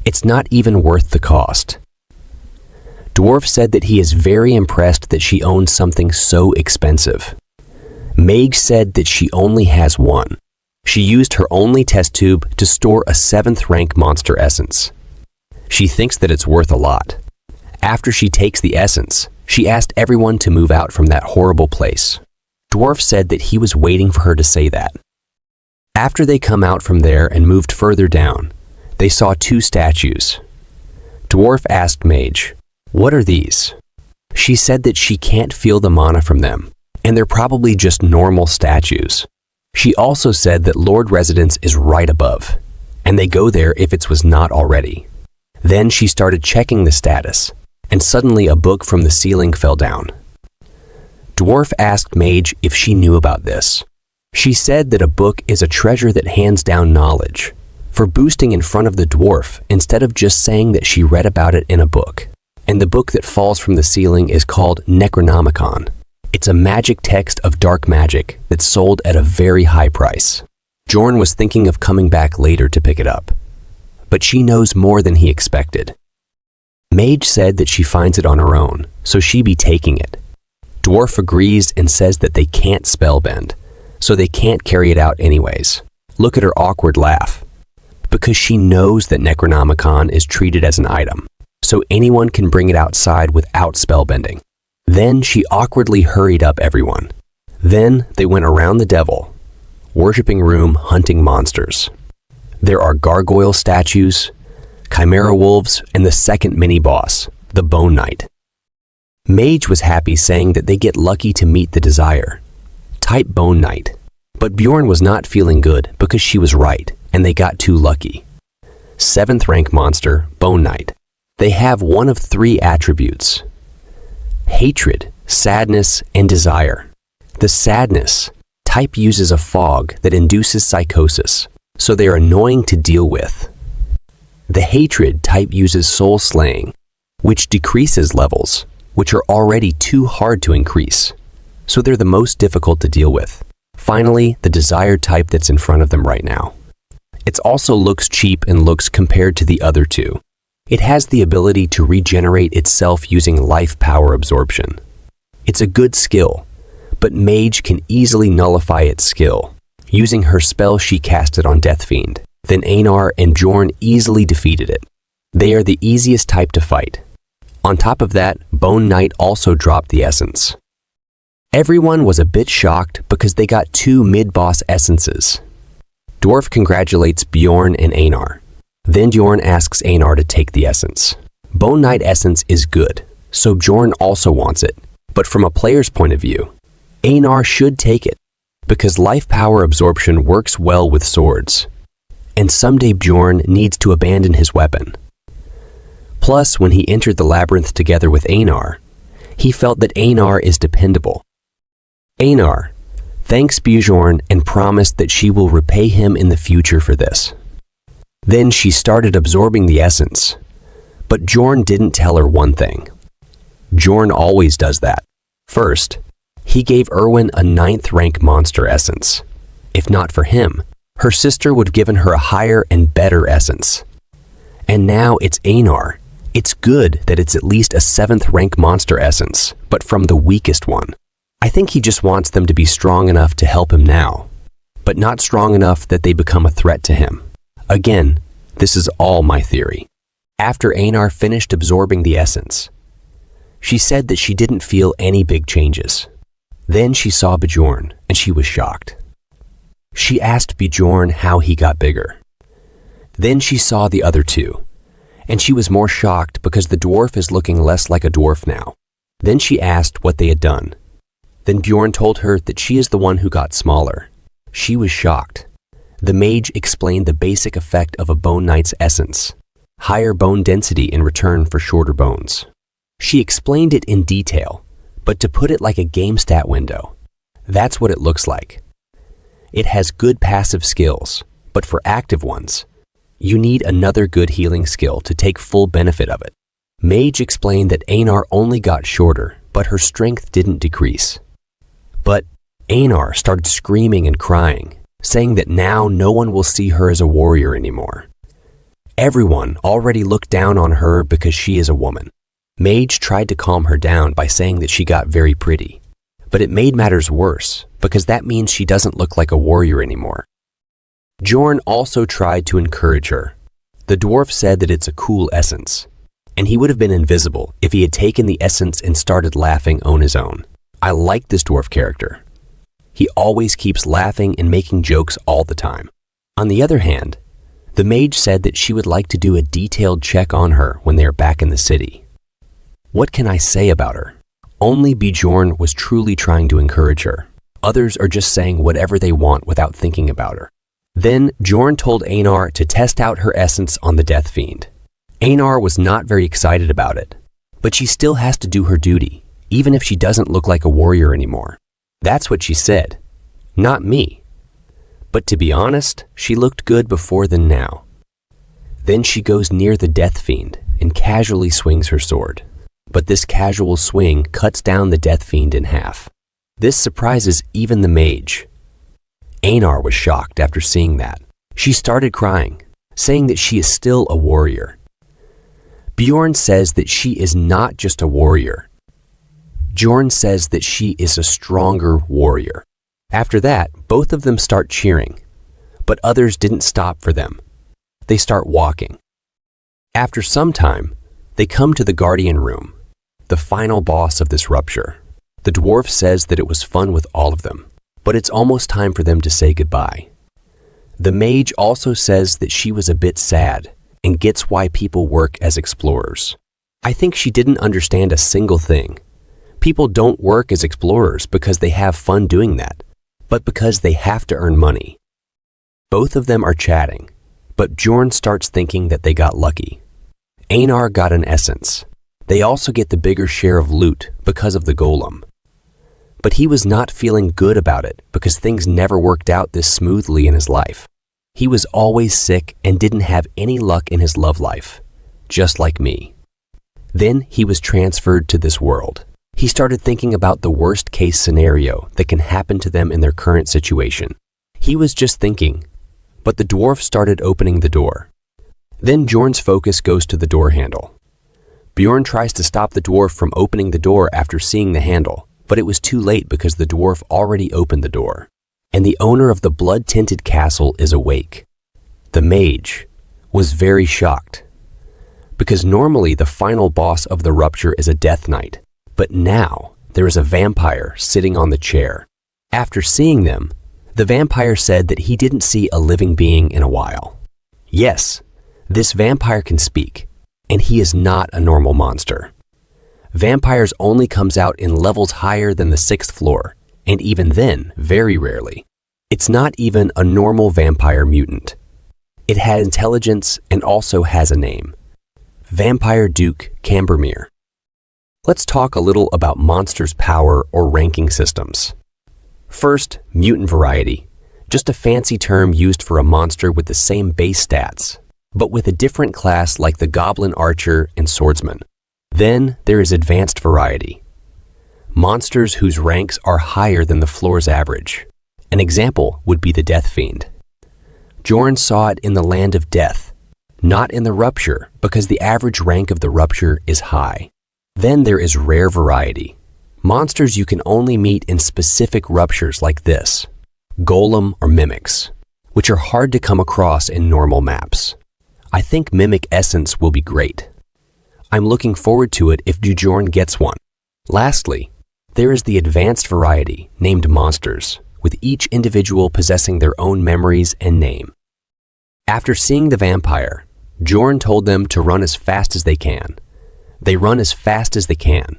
it's not even worth the cost. Dwarf said that he is very impressed that she owns something so expensive. Meg said that she only has one. She used her only test tube to store a 7th rank monster essence. She thinks that it's worth a lot. After she takes the essence, she asked everyone to move out from that horrible place. Dwarf said that he was waiting for her to say that. After they come out from there and moved further down, they saw 2 statues. Dwarf asked Mage, "What are these?" She said that she can't feel the mana from them, and they're probably just normal statues. She also said that Lord Residence is right above, and they go there if it was not already. Then she started checking the status, and suddenly a book from the ceiling fell down. Dwarf asked Mage if she knew about this. She said that a book is a treasure that hands down knowledge, for boosting in front of the dwarf instead of just saying that she read about it in a book. And the book that falls from the ceiling is called Necronomicon. It's a magic text of dark magic that's sold at a very high price. Jorn was thinking of coming back later to pick it up, but she knows more than he expected. Mage said that she finds it on her own, so she be taking it. Dwarf agrees and says that they can't spellbend, so they can't carry it out anyways. Look at her awkward laugh. Because she knows that Necronomicon is treated as an item, so anyone can bring it outside without spellbending. Then she awkwardly hurried up everyone. Then they went around the devil, worshipping room hunting monsters. There are gargoyle statues, chimera wolves, and the second mini-boss, the Bone Knight. Mage was happy saying that they get lucky to meet the desire. Type Bone Knight. But Bjorn was not feeling good because she was right, and they got too lucky. 7th rank monster, Bone Knight. They have one of 3 attributes: hatred, sadness, and desire. The sadness type uses a fog that induces psychosis, so they are annoying to deal with. The hatred type uses soul slaying, which decreases levels, which are already too hard to increase, so they're the most difficult to deal with. Finally, the desire type that's in front of them right now. It also looks cheap and looks compared to the other 2. It has the ability to regenerate itself using life power absorption. It's a good skill, but Mage can easily nullify its skill. Using her spell, she cast it on Death Fiend. Then Einar and Jorn easily defeated it. They are the easiest type to fight. On top of that, Bone Knight also dropped the essence. Everyone was a bit shocked because they got 2 mid-boss essences. Dwarf congratulates Bjorn and Einar. Then Bjorn asks Einar to take the essence. Bone Knight essence is good, so Bjorn also wants it. But from a player's point of view, Einar should take it, because life power absorption works well with swords. And someday Bjorn needs to abandon his weapon. Plus, when he entered the labyrinth together with Einar, he felt that Einar is dependable. Einar thanks Bjorn and promised that she will repay him in the future for this. Then she started absorbing the essence, but Bjorn didn't tell her one thing. Bjorn always does that. First, he gave Erwin a 9th rank monster essence. if not for him, her sister would have given her a higher and better essence. And now it's Einar. It's good that it's at least a 7th rank monster essence, but from the weakest one. I think he just wants them to be strong enough to help him now, but not strong enough that they become a threat to him. Again, this is all my theory. After Einar finished absorbing the essence, she said that she didn't feel any big changes. Then she saw Bjorn, and she was shocked. She asked Bjorn how he got bigger. Then she saw the other two, and she was more shocked because the dwarf is looking less like a dwarf now. Then she asked what they had done. Then Bjorn told her that she is the one who got smaller. She was shocked. The mage explained the basic effect of a bone knight's essence, higher bone density in return for shorter bones. She explained it in detail, but to put it like a game stat window, that's what it looks like. It has good passive skills, but for active ones, you need another good healing skill to take full benefit of it. Mage explained that Einar only got shorter, but her strength didn't decrease. But Einar started screaming and crying, saying that now no one will see her as a warrior anymore. Everyone already looked down on her because she is a woman. Mage tried to calm her down by saying that she got very pretty, but it made matters worse because that means she doesn't look like a warrior anymore. Bjorn also tried to encourage her. The dwarf said that it's a cool essence, and he would have been invisible if he had taken the essence and started laughing on his own. I like this dwarf character. He always keeps laughing and making jokes all the time. On the other hand, the mage said that she would like to do a detailed check on her when they are back in the city. What can I say about her? Only Bjorn was truly trying to encourage her. Others are just saying whatever they want without thinking about her. Then Bjorn told Einar to test out her essence on the Death Fiend. Einar was not very excited about it, but she still has to do her duty, even if she doesn't look like a warrior anymore. That's what she said, not me. But to be honest, she looked good before than now. Then she goes near the Death Fiend and casually swings her sword. But this casual swing cuts down the Death Fiend in half. This surprises even the mage. Einar was shocked after seeing that. She started crying, saying that she is still a warrior. Bjorn says that she is not just a warrior. Bjorn says that she is a stronger warrior. After that, both of them start cheering, but others didn't stop for them. They start walking. After some time, they come to the Guardian Room, the final boss of this rupture. The dwarf says that it was fun with all of them, but it's almost time for them to say goodbye. The mage also says that she was a bit sad and gets why people work as explorers. I think she didn't understand a single thing. People don't work as explorers because they have fun doing that, but because they have to earn money. Both of them are chatting, but Bjorn starts thinking that they got lucky. Einar got an essence. They also get the bigger share of loot because of the golem. But he was not feeling good about it because things never worked out this smoothly in his life. He was always sick and didn't have any luck in his love life, just like me. Then he was transferred to this world. He started thinking about the worst case scenario that can happen to them in their current situation. He was just thinking, but the dwarf started opening the door. Then Bjorn's focus goes to the door handle. Bjorn tries to stop the dwarf from opening the door after seeing the handle, but it was too late because the dwarf already opened the door. And the owner of the blood-tinted castle is awake. The mage was very shocked, because normally the final boss of the rupture is a death knight, but now there is a vampire sitting on the chair. After seeing them, the vampire said that he didn't see a living being in a while. Yes, this vampire can speak, and he is not a normal monster. Vampires only comes out in levels higher than the 6th floor, and even then, very rarely. It's not even a normal vampire mutant. It has intelligence and also has a name. Vampire Duke Cambermere. Let's talk a little about monsters' power or ranking systems. First, mutant variety. Just a fancy term used for a monster with the same base stats, but with a different class like the goblin archer and swordsman. Then there is advanced variety. Monsters whose ranks are higher than the floor's average. An example would be the Death Fiend. Bjorn saw it in the land of death, not in the Rupture, because the average rank of the Rupture is high. Then there is rare variety. Monsters you can only meet in specific Ruptures like this, Golem or Mimics, which are hard to come across in normal maps. I think Mimic Essence will be great. I'm looking forward to it if Bjorn gets one. Lastly, there is the advanced variety named Monsters, with each individual possessing their own memories and name. After seeing the vampire, Bjorn told them to run as fast as they can. They run as fast as they can,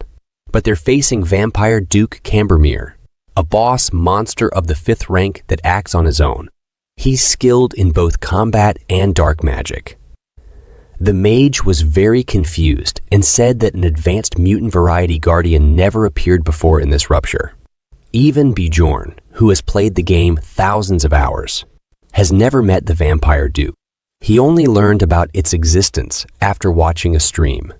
but they're facing Vampire Duke Cambermere, a boss monster of the 5th rank that acts on his own. He's skilled in both combat and dark magic. The mage was very confused and said that an advanced mutant variety guardian never appeared before in this Rupture. Even Bjorn, who has played the game thousands of hours, has never met the Vampire Duke. He only learned about its existence after watching a stream.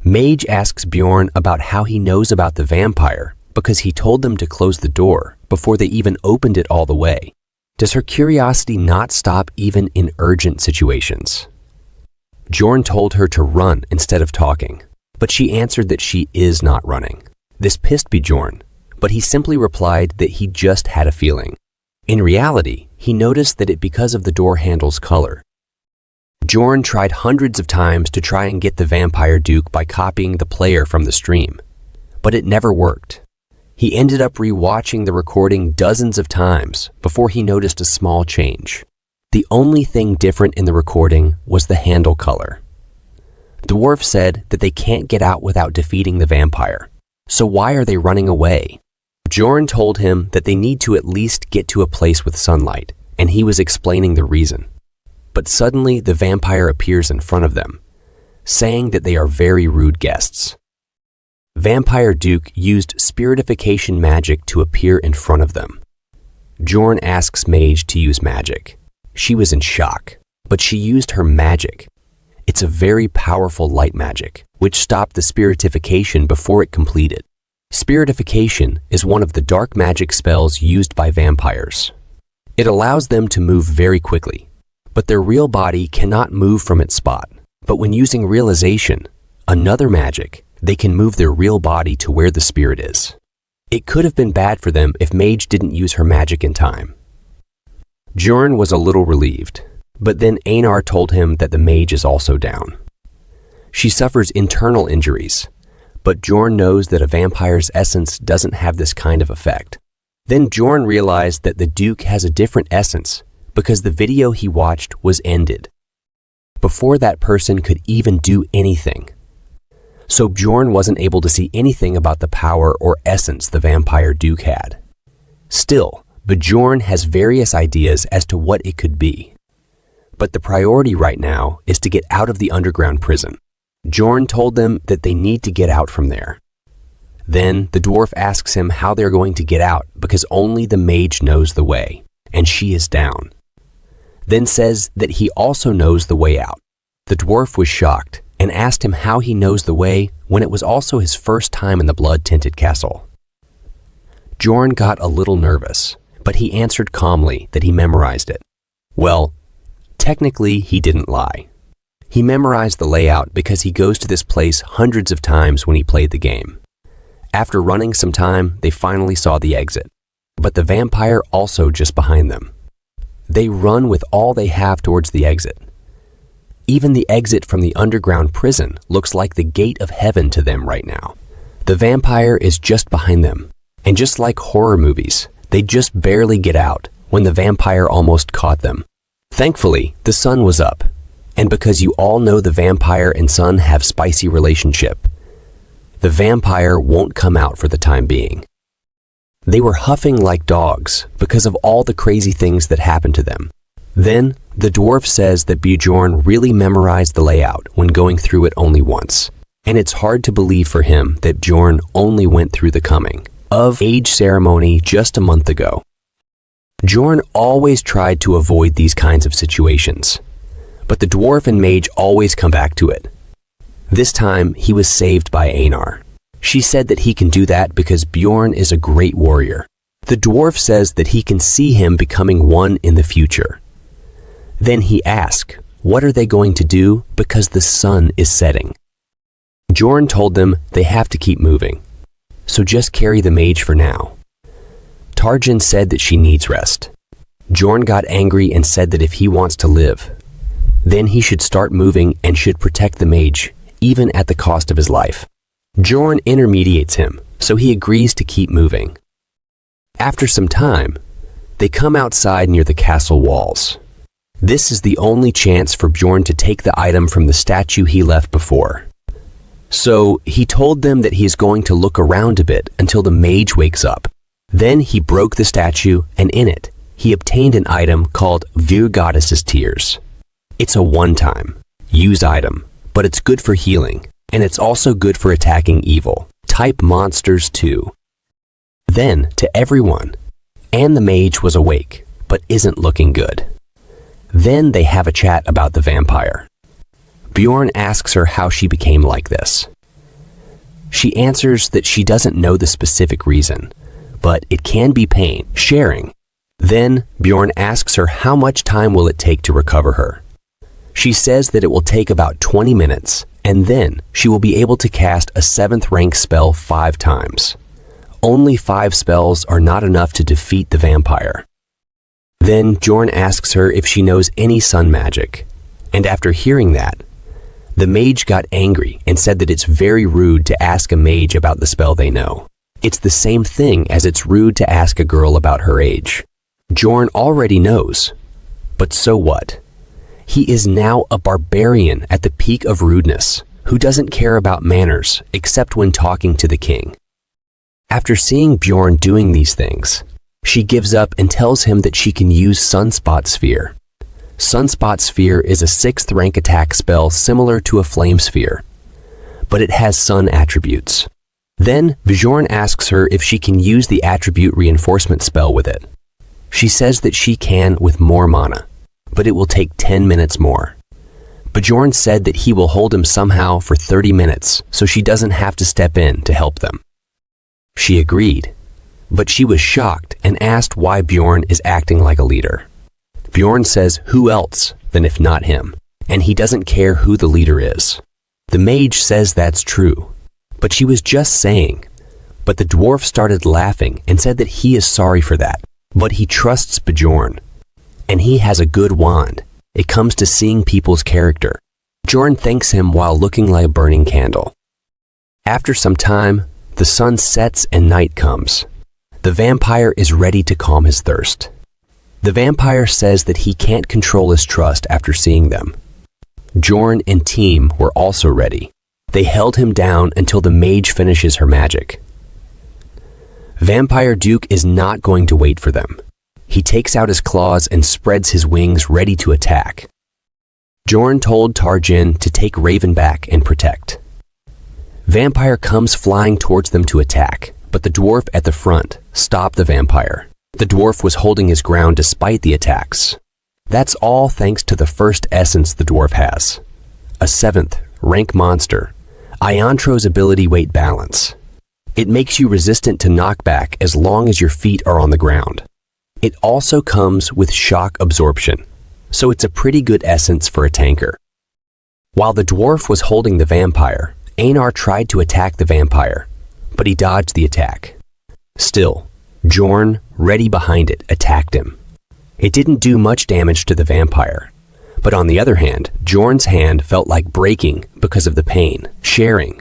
Mage asks Bjorn about how he knows about the vampire because he told them to close the door before they even opened it all the way. Does her curiosity not stop even in urgent situations? Bjorn told her to run instead of talking, but she answered that she is not running. This pissed Bjorn, but he simply replied that he just had a feeling. In reality, he noticed that it because of the door handle's color. Bjorn tried hundreds of times to try and get the Vampire Duke by copying the player from the stream, but it never worked. He ended up re-watching the recording dozens of times before he noticed a small change. The only thing different in the recording was the handle color. Dwarf said that they can't get out without defeating the vampire, so why are they running away? Bjorn told him that they need to at least get to a place with sunlight, and he was explaining the reason. But suddenly the vampire appears in front of them, saying that they are very rude guests. Vampire Duke used spiritification magic to appear in front of them. Bjorn asks Mage to use magic. She was in shock, but she used her magic. It's a very powerful light magic, which stopped the spiritification before it completed. Spiritification is one of the dark magic spells used by vampires. It allows them to move very quickly, but their real body cannot move from its spot. But when using realization, another magic, they can move their real body to where the spirit is. It could have been bad for them if Mage didn't use her magic in time. Bjorn was a little relieved, but then Einar told him that the mage is also down. She suffers internal injuries, but Bjorn knows that a vampire's essence doesn't have this kind of effect. Then Bjorn realized that the Duke has a different essence because the video he watched was ended before that person could even do anything. So Bjorn wasn't able to see anything about the power or essence the Vampire Duke had. Still, Bjorn has various ideas as to what it could be. But the priority right now is to get out of the underground prison. Bjorn told them that they need to get out from there. Then the dwarf asks him how they're going to get out because only the mage knows the way, and she is down. Then says that he also knows the way out. The dwarf was shocked and asked him how he knows the way when it was also his first time in the blood-tinted castle. Bjorn got a little nervous, but he answered calmly that he memorized it. Well, technically he didn't lie. He memorized the layout because he goes to this place hundreds of times when he played the game. After running some time, they finally saw the exit, but the vampire also just behind them. They run with all they have towards the exit. Even the exit from the underground prison looks like the gate of heaven to them right now. The vampire is just behind them, and just like horror movies, they just barely get out when the vampire almost caught them. Thankfully, the sun was up, and because you all know the vampire and sun have spicy relationship, the vampire won't come out for the time being. They were huffing like dogs because of all the crazy things that happened to them. Then, the dwarf says that Bjorn really memorized the layout when going through it only once, and it's hard to believe for him that Bjorn only went through the coming of age ceremony just a month ago. Bjorn always tried to avoid these kinds of situations, but the dwarf and mage always come back to it. This time, he was saved by Einar. She said that he can do that because Bjorn is a great warrior. The dwarf says that he can see him becoming one in the future. Then he asks, what are they going to do because the sun is setting? Bjorn told them they have to keep moving, so just carry the mage for now. Tarjan said that she needs rest. Bjorn got angry and said that if he wants to live, then he should start moving and should protect the mage, even at the cost of his life. Bjorn intermediates him, so he agrees to keep moving. After some time, they come outside near the castle walls. This is the only chance for Bjorn to take the item from the statue he left before. So he told them that he is going to look around a bit until the mage wakes up. Then he broke the statue, and in it, he obtained an item called Vir Goddess's Tears. It's a one-time, use item, but it's good for healing, and it's also good for attacking evil, type monsters too. Then, to everyone, and the mage was awake, but isn't looking good. Then they have a chat about the vampire. Bjorn asks her how she became like this. She answers that she doesn't know the specific reason, but it can be pain, sharing. Then Bjorn asks her how much time will it take to recover her. She says that it will take about 20 minutes, and then she will be able to cast a 7th rank spell 5 times. Only 5 spells are not enough to defeat the vampire. Then Bjorn asks her if she knows any sun magic, and after hearing that, the mage got angry and said that it's very rude to ask a mage about the spell they know. It's the same thing as it's rude to ask a girl about her age. Bjorn already knows, but so what? He is now a barbarian at the peak of rudeness, who doesn't care about manners except when talking to the king. After seeing Bjorn doing these things, she gives up and tells him that she can use Sunspot Sphere. Sunspot Sphere is a 6th rank attack spell similar to a Flame Sphere, but it has sun attributes. Then Bjorn asks her if she can use the attribute reinforcement spell with it. She says that she can with more mana, but it will take 10 minutes more. Bjorn said that he will hold him somehow for 30 minutes so she doesn't have to step in to help them. She agreed, but she was shocked and asked why Bjorn is acting like a leader. Bjorn says who else than if not him, and he doesn't care who the leader is. The mage says that's true, but she was just saying. But the dwarf started laughing and said that he is sorry for that, but he trusts Bjorn, and he has a good wand. It comes to seeing people's character. Bjorn thanks him while looking like a burning candle. After some time, the sun sets and night comes. The vampire is ready to calm his thirst. The vampire says that he can't control his trust after seeing them. Bjorn and team were also ready. They held him down until the mage finishes her magic. Vampire Duke is not going to wait for them. He takes out his claws and spreads his wings ready to attack. Bjorn told Tarjan to take Raven back and protect. Vampire comes flying towards them to attack, but the dwarf at the front stopped the vampire. The dwarf was holding his ground despite the attacks. That's all thanks to the first essence the dwarf has. A 7th rank monster, Iontro's ability weight balance. It makes you resistant to knockback as long as your feet are on the ground. It also comes with shock absorption, so it's a pretty good essence for a tanker. While the dwarf was holding the vampire, Einar tried to attack the vampire, but he dodged the attack. Still, Bjorn, ready behind it, attacked him. It didn't do much damage to the vampire, but on the other hand, Bjorn's hand felt like breaking because of the pain, sharing.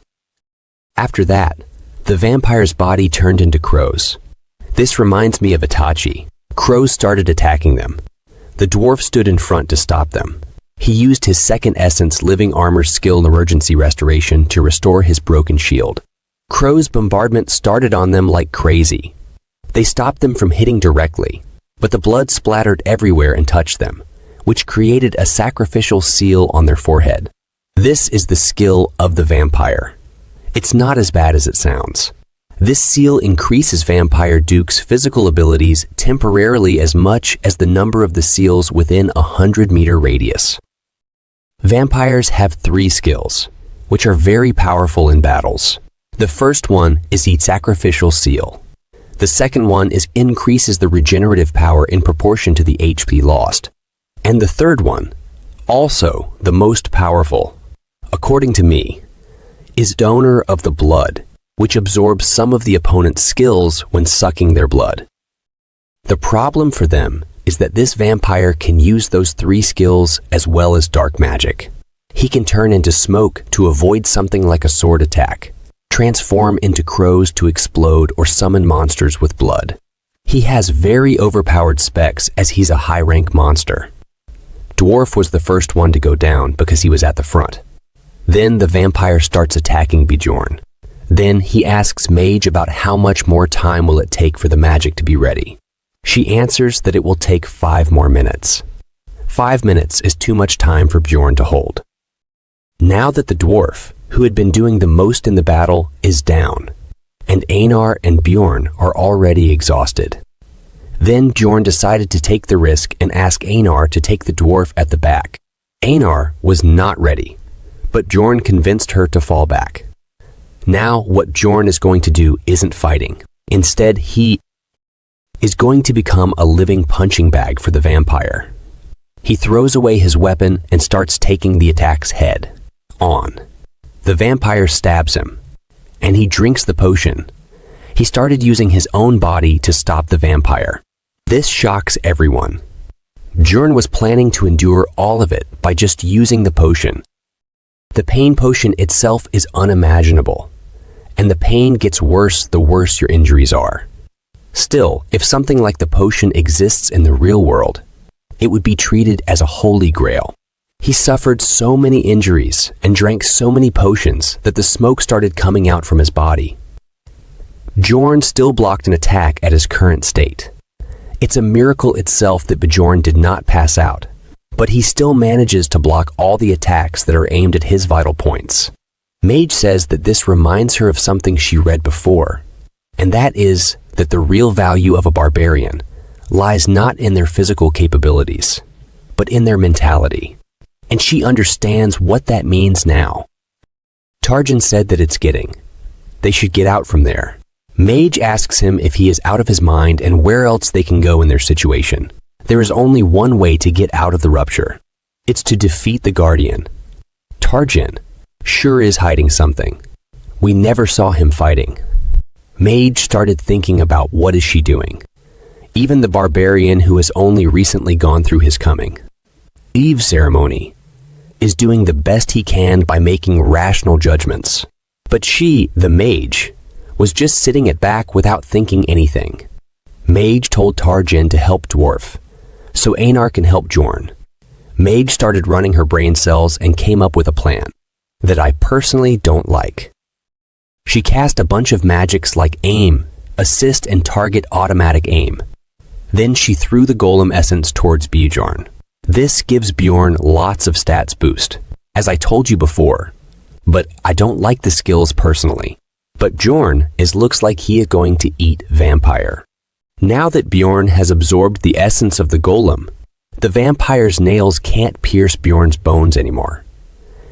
After that, the vampire's body turned into crows. This reminds me of Itachi. Crows started attacking them. The dwarf stood in front to stop them. He used his second essence living armor skill emergency restoration to restore his broken shield. Crow's bombardment started on them like crazy. They stopped them from hitting directly, but the blood splattered everywhere and touched them, which created a sacrificial seal on their forehead. This is the skill of the vampire. It's not as bad as it sounds. This seal increases Vampire Duke's physical abilities temporarily as much as the number of the seals within a 100-meter radius. Vampires have 3 skills, which are very powerful in battles. The first one is the Sacrificial Seal. The second one is increases the regenerative power in proportion to the HP lost. And the third one, also the most powerful, according to me, is Donor of the Blood, which absorbs some of the opponent's skills when sucking their blood. The problem for them is that this vampire can use those 3 skills as well as dark magic. He can turn into smoke to avoid something like a sword attack, transform into crows to explode or summon monsters with blood. He has very overpowered specs as he's a high-rank monster. Dwarf was the first one to go down because he was at the front. Then the vampire starts attacking Bjorn. Then he asks Mage about how much more time will it take for the magic to be ready. She answers that it will take 5 more minutes. 5 minutes is too much time for Bjorn to hold. Now that the dwarf, who had been doing the most in the battle, is down, and Einar and Bjorn are already exhausted. Then Bjorn decided to take the risk and ask Einar to take the dwarf at the back. Einar was not ready, but Bjorn convinced her to fall back. Now what Bjorn is going to do isn't fighting. Instead, he is going to become a living punching bag for the vampire. He throws away his weapon and starts taking the attack's head on. The vampire stabs him, and he drinks the potion. He started using his own body to stop the vampire. This shocks everyone. Bjorn was planning to endure all of it by just using the potion. The pain potion itself is unimaginable, and the pain gets worse the worse your injuries are. Still, if something like the potion exists in the real world, it would be treated as a holy grail. He suffered so many injuries and drank so many potions that the smoke started coming out from his body. Bjorn still blocked an attack at his current state. It's a miracle itself that Bjorn did not pass out, but he still manages to block all the attacks that are aimed at his vital points. Mage says that this reminds her of something she read before, and that is that the real value of a barbarian lies not in their physical capabilities, but in their mentality. And she understands what that means now. Tarjan said that it's getting. They should get out from there. Mage asks him if he is out of his mind and where else they can go in their situation. There is only one way to get out of the rupture. It's to defeat the Guardian. Tarjan sure is hiding something. We never saw him fighting. Mage started thinking about what is she doing. Even the barbarian who has only recently gone through his coming. Eve ceremony is doing the best he can by making rational judgments. But she, the mage, was just sitting at back without thinking anything. Mage told Tarjan to help Dwarf, so Einar can help Bjorn. Mage started running her brain cells and came up with a plan that I personally don't like. She cast a bunch of magics like aim, assist, and target automatic aim. Then she threw the golem essence towards Bjorn. This gives Bjorn lots of stats boost, as I told you before, but I don't like the skills personally. But Bjorn looks like he is going to eat vampire. Now that Bjorn has absorbed the essence of the golem, the vampire's nails can't pierce Bjorn's bones anymore.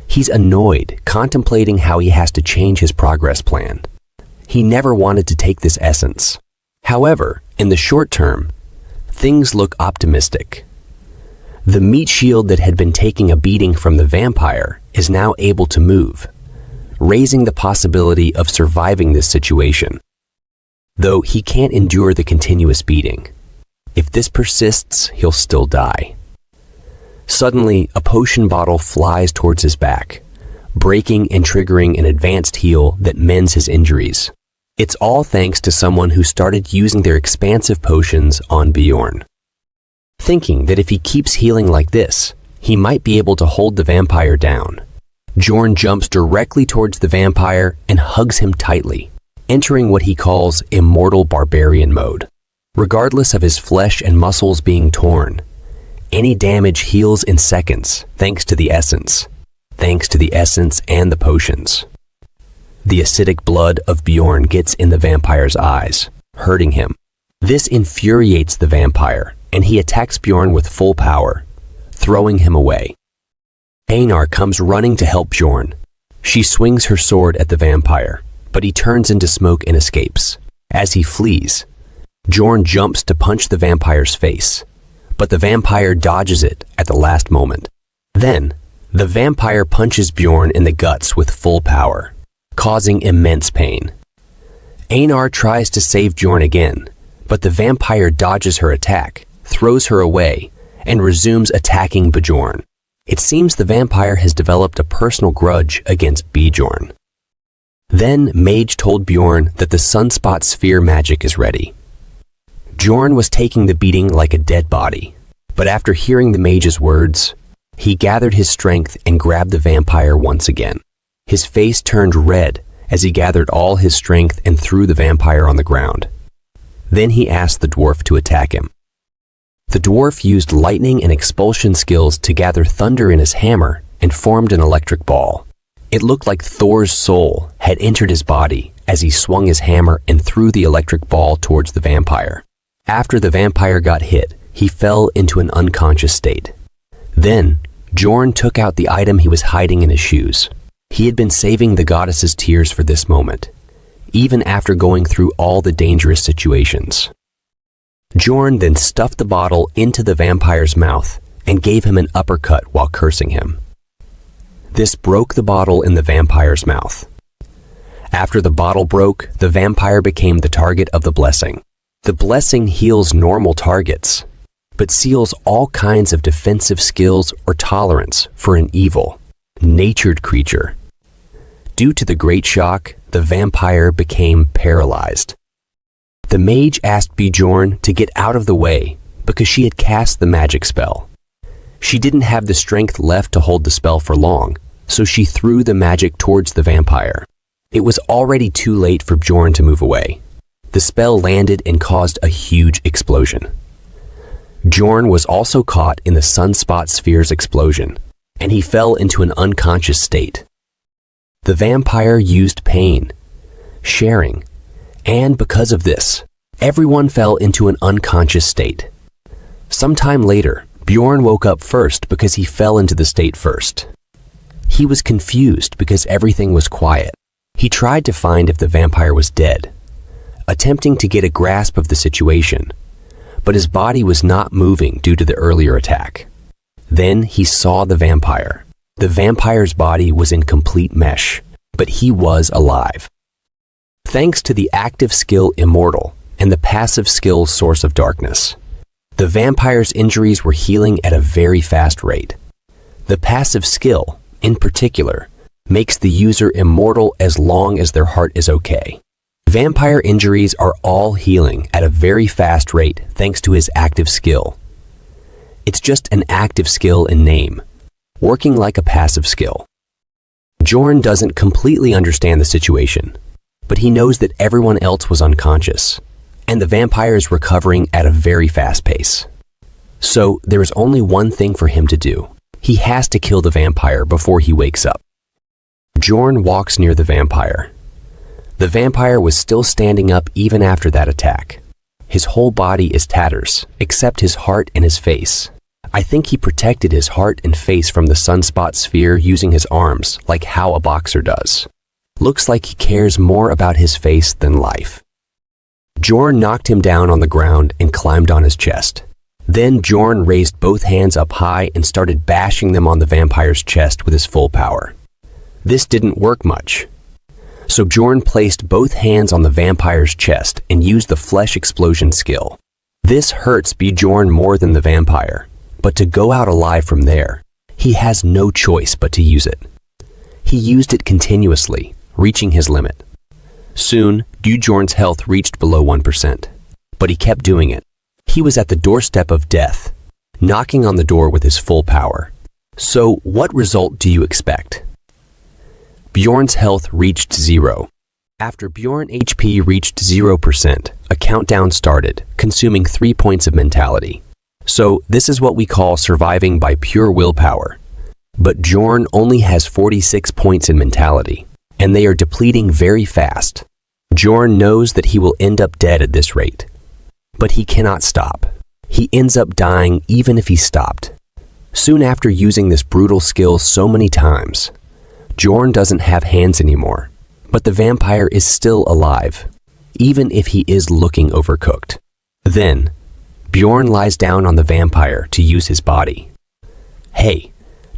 He's annoyed, contemplating how he has to change his progress plan. He never wanted to take this essence. However, in the short term, things look optimistic. The meat shield that had been taking a beating from the vampire is now able to move, raising the possibility of surviving this situation. Though he can't endure the continuous beating. If this persists, he'll still die. Suddenly, a potion bottle flies towards his back, breaking and triggering an advanced heal that mends his injuries. It's all thanks to someone who started using their expansive potions on Bjorn. Thinking that if he keeps healing like this, he might be able to hold the vampire down. Bjorn jumps directly towards the vampire and hugs him tightly, entering what he calls immortal barbarian mode. Regardless of his flesh and muscles being torn, any damage heals in seconds thanks to the essence and the potions. The acidic blood of Bjorn gets in the vampire's eyes, hurting him. This infuriates the vampire, and he attacks Bjorn with full power, throwing him away. Einar comes running to help Bjorn. She swings her sword at the vampire, but he turns into smoke and escapes. As he flees, Bjorn jumps to punch the vampire's face, but the vampire dodges it at the last moment. Then, the vampire punches Bjorn in the guts with full power, causing immense pain. Einar tries to save Bjorn again, but the vampire dodges her attack, throws her away, and resumes attacking Bjorn. It seems the vampire has developed a personal grudge against Bjorn. Then Mage told Bjorn that the sunspot sphere magic is ready. Bjorn was taking the beating like a dead body, but after hearing the mage's words, he gathered his strength and grabbed the vampire once again. His face turned red as he gathered all his strength and threw the vampire on the ground. Then he asked the dwarf to attack him. The dwarf used lightning and expulsion skills to gather thunder in his hammer and formed an electric ball. It looked like Thor's soul had entered his body as he swung his hammer and threw the electric ball towards the vampire. After the vampire got hit, he fell into an unconscious state. Then, Bjorn took out the item he was hiding in his shoes. He had been saving the goddess's tears for this moment, even after going through all the dangerous situations. Bjorn then stuffed the bottle into the vampire's mouth and gave him an uppercut while cursing him. This broke the bottle in the vampire's mouth. After the bottle broke, the vampire became the target of the blessing. The blessing heals normal targets, but seals all kinds of defensive skills or tolerance for an evil, natured creature. Due to the great shock, the vampire became paralyzed. The mage asked Bjorn to get out of the way because she had cast the magic spell. She didn't have the strength left to hold the spell for long, so she threw the magic towards the vampire. It was already too late for Bjorn to move away. The spell landed and caused a huge explosion. Bjorn was also caught in the sunspot sphere's explosion, and he fell into an unconscious state. The vampire used pain, sharing, and because of this, everyone fell into an unconscious state. Sometime later, Bjorn woke up first because he fell into the state first. He was confused because everything was quiet. He tried to find if the vampire was dead, attempting to get a grasp of the situation, but his body was not moving due to the earlier attack. Then he saw the vampire. The vampire's body was in complete mesh, but he was alive. Thanks to the active skill Immortal and the passive skill Source of Darkness, the vampire's injuries were healing at a very fast rate. The passive skill, in particular, makes the user immortal as long as their heart is okay. Vampire injuries are all healing at a very fast rate thanks to his active skill. It's just an active skill in name, working like a passive skill. Bjorn doesn't completely understand the situation, but he knows that everyone else was unconscious, and the vampire is recovering at a very fast pace. So there is only one thing for him to do. He has to kill the vampire before he wakes up. Bjorn walks near the vampire. The vampire was still standing up even after that attack. His whole body is tatters, except his heart and his face. I think he protected his heart and face from the sunspot sphere using his arms, like how a boxer does. Looks like he cares more about his face than life. Bjorn knocked him down on the ground and climbed on his chest. Then Bjorn raised both hands up high and started bashing them on the vampire's chest with his full power. This didn't work much. So Bjorn placed both hands on the vampire's chest and used the flesh explosion skill. This hurts Bjorn more than the vampire, but to go out alive from there, he has no choice but to use it. He used it continuously, reaching his limit. Soon, Bjorn's health reached below 1%, but he kept doing it. He was at the doorstep of death, knocking on the door with his full power. So what result do you expect? Bjorn's health reached 0. After Bjorn HP reached 0%, a countdown started, consuming 3 points of mentality. So this is what we call surviving by pure willpower. But Bjorn only has 46 points in mentality, and they are depleting very fast. Bjorn knows that he will end up dead at this rate. But he cannot stop. He ends up dying even if he stopped. Soon after using this brutal skill so many times, Bjorn doesn't have hands anymore, but the vampire is still alive, even if he is looking overcooked. Then, Bjorn lies down on the vampire to use his body. Hey,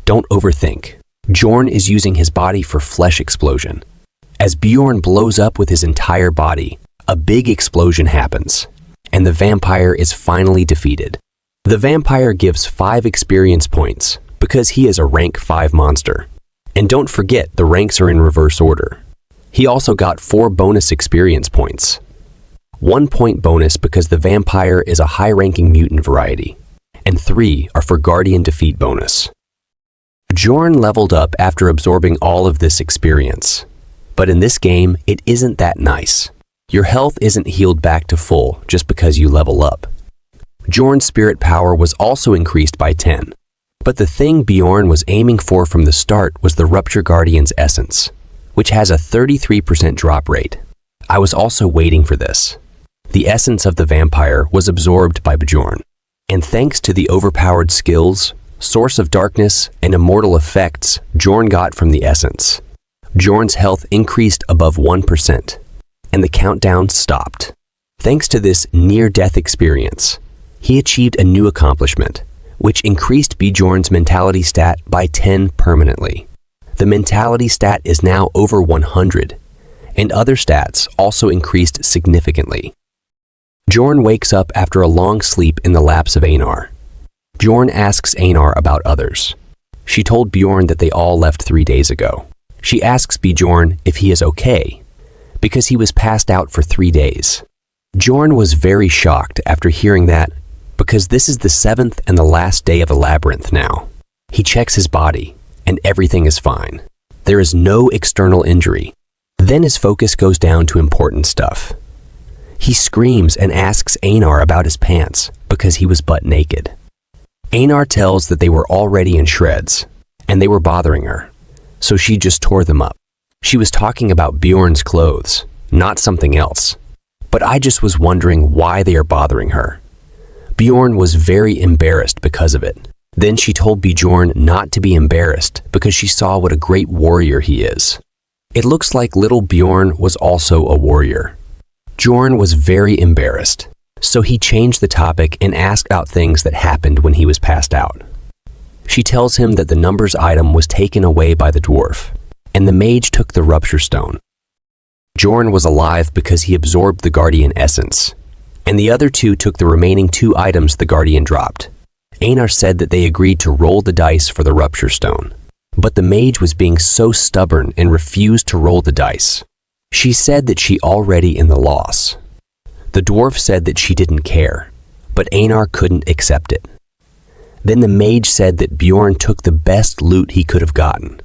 don't overthink. Bjorn is using his body for flesh explosion. As Bjorn blows up with his entire body, a big explosion happens, and the vampire is finally defeated. The vampire gives 5 experience points because he is a rank 5 monster. And don't forget, the ranks are in reverse order. He also got 4 bonus experience points. 1 point bonus because the vampire is a high-ranking mutant variety, and 3 are for guardian defeat bonus. Bjorn leveled up after absorbing all of this experience. But in this game, it isn't that nice. Your health isn't healed back to full just because you level up. Bjorn's spirit power was also increased by 10. But the thing Bjorn was aiming for from the start was the Rupture Guardian's essence, which has a 33% drop rate. I was also waiting for this. The essence of the vampire was absorbed by Bjorn, and thanks to the overpowered skills, Source of Darkness, and immortal effects Bjorn got from the essence, Bjorn's health increased above 1%, and the countdown stopped. Thanks to this near-death experience, he achieved a new accomplishment, which increased Bjorn's mentality stat by 10 permanently. The mentality stat is now over 100, and other stats also increased significantly. Bjorn wakes up after a long sleep in the laps of Einar. Bjorn asks Einar about others. She told Bjorn that they all left 3 days ago. She asks Bjorn if he is okay, because he was passed out for 3 days. Bjorn was very shocked after hearing that, because this is the 7th and the last day of the labyrinth now. He checks his body, and everything is fine. There is no external injury. Then his focus goes down to important stuff. He screams and asks Einar about his pants because he was butt naked. Einar tells that they were already in shreds, and they were bothering her, so she just tore them up. She was talking about Bjorn's clothes, not something else. But I just was wondering why they are bothering her. Bjorn was very embarrassed because of it. Then she told Bjorn not to be embarrassed because she saw what a great warrior he is. It looks like little Bjorn was also a warrior. Bjorn was very embarrassed, so he changed the topic and asked about things that happened when he was passed out. She tells him that the numbers item was taken away by the dwarf, and the mage took the Rupture stone. Bjorn was alive because he absorbed the guardian essence, and the other 2 took the remaining 2 items the guardian dropped. Einar said that they agreed to roll the dice for the Rupture stone, but the mage was being so stubborn and refused to roll the dice. She said that she already in the loss. The dwarf said that she didn't care, but Einar couldn't accept it. Then the mage said that Bjorn took the best loot he could have gotten,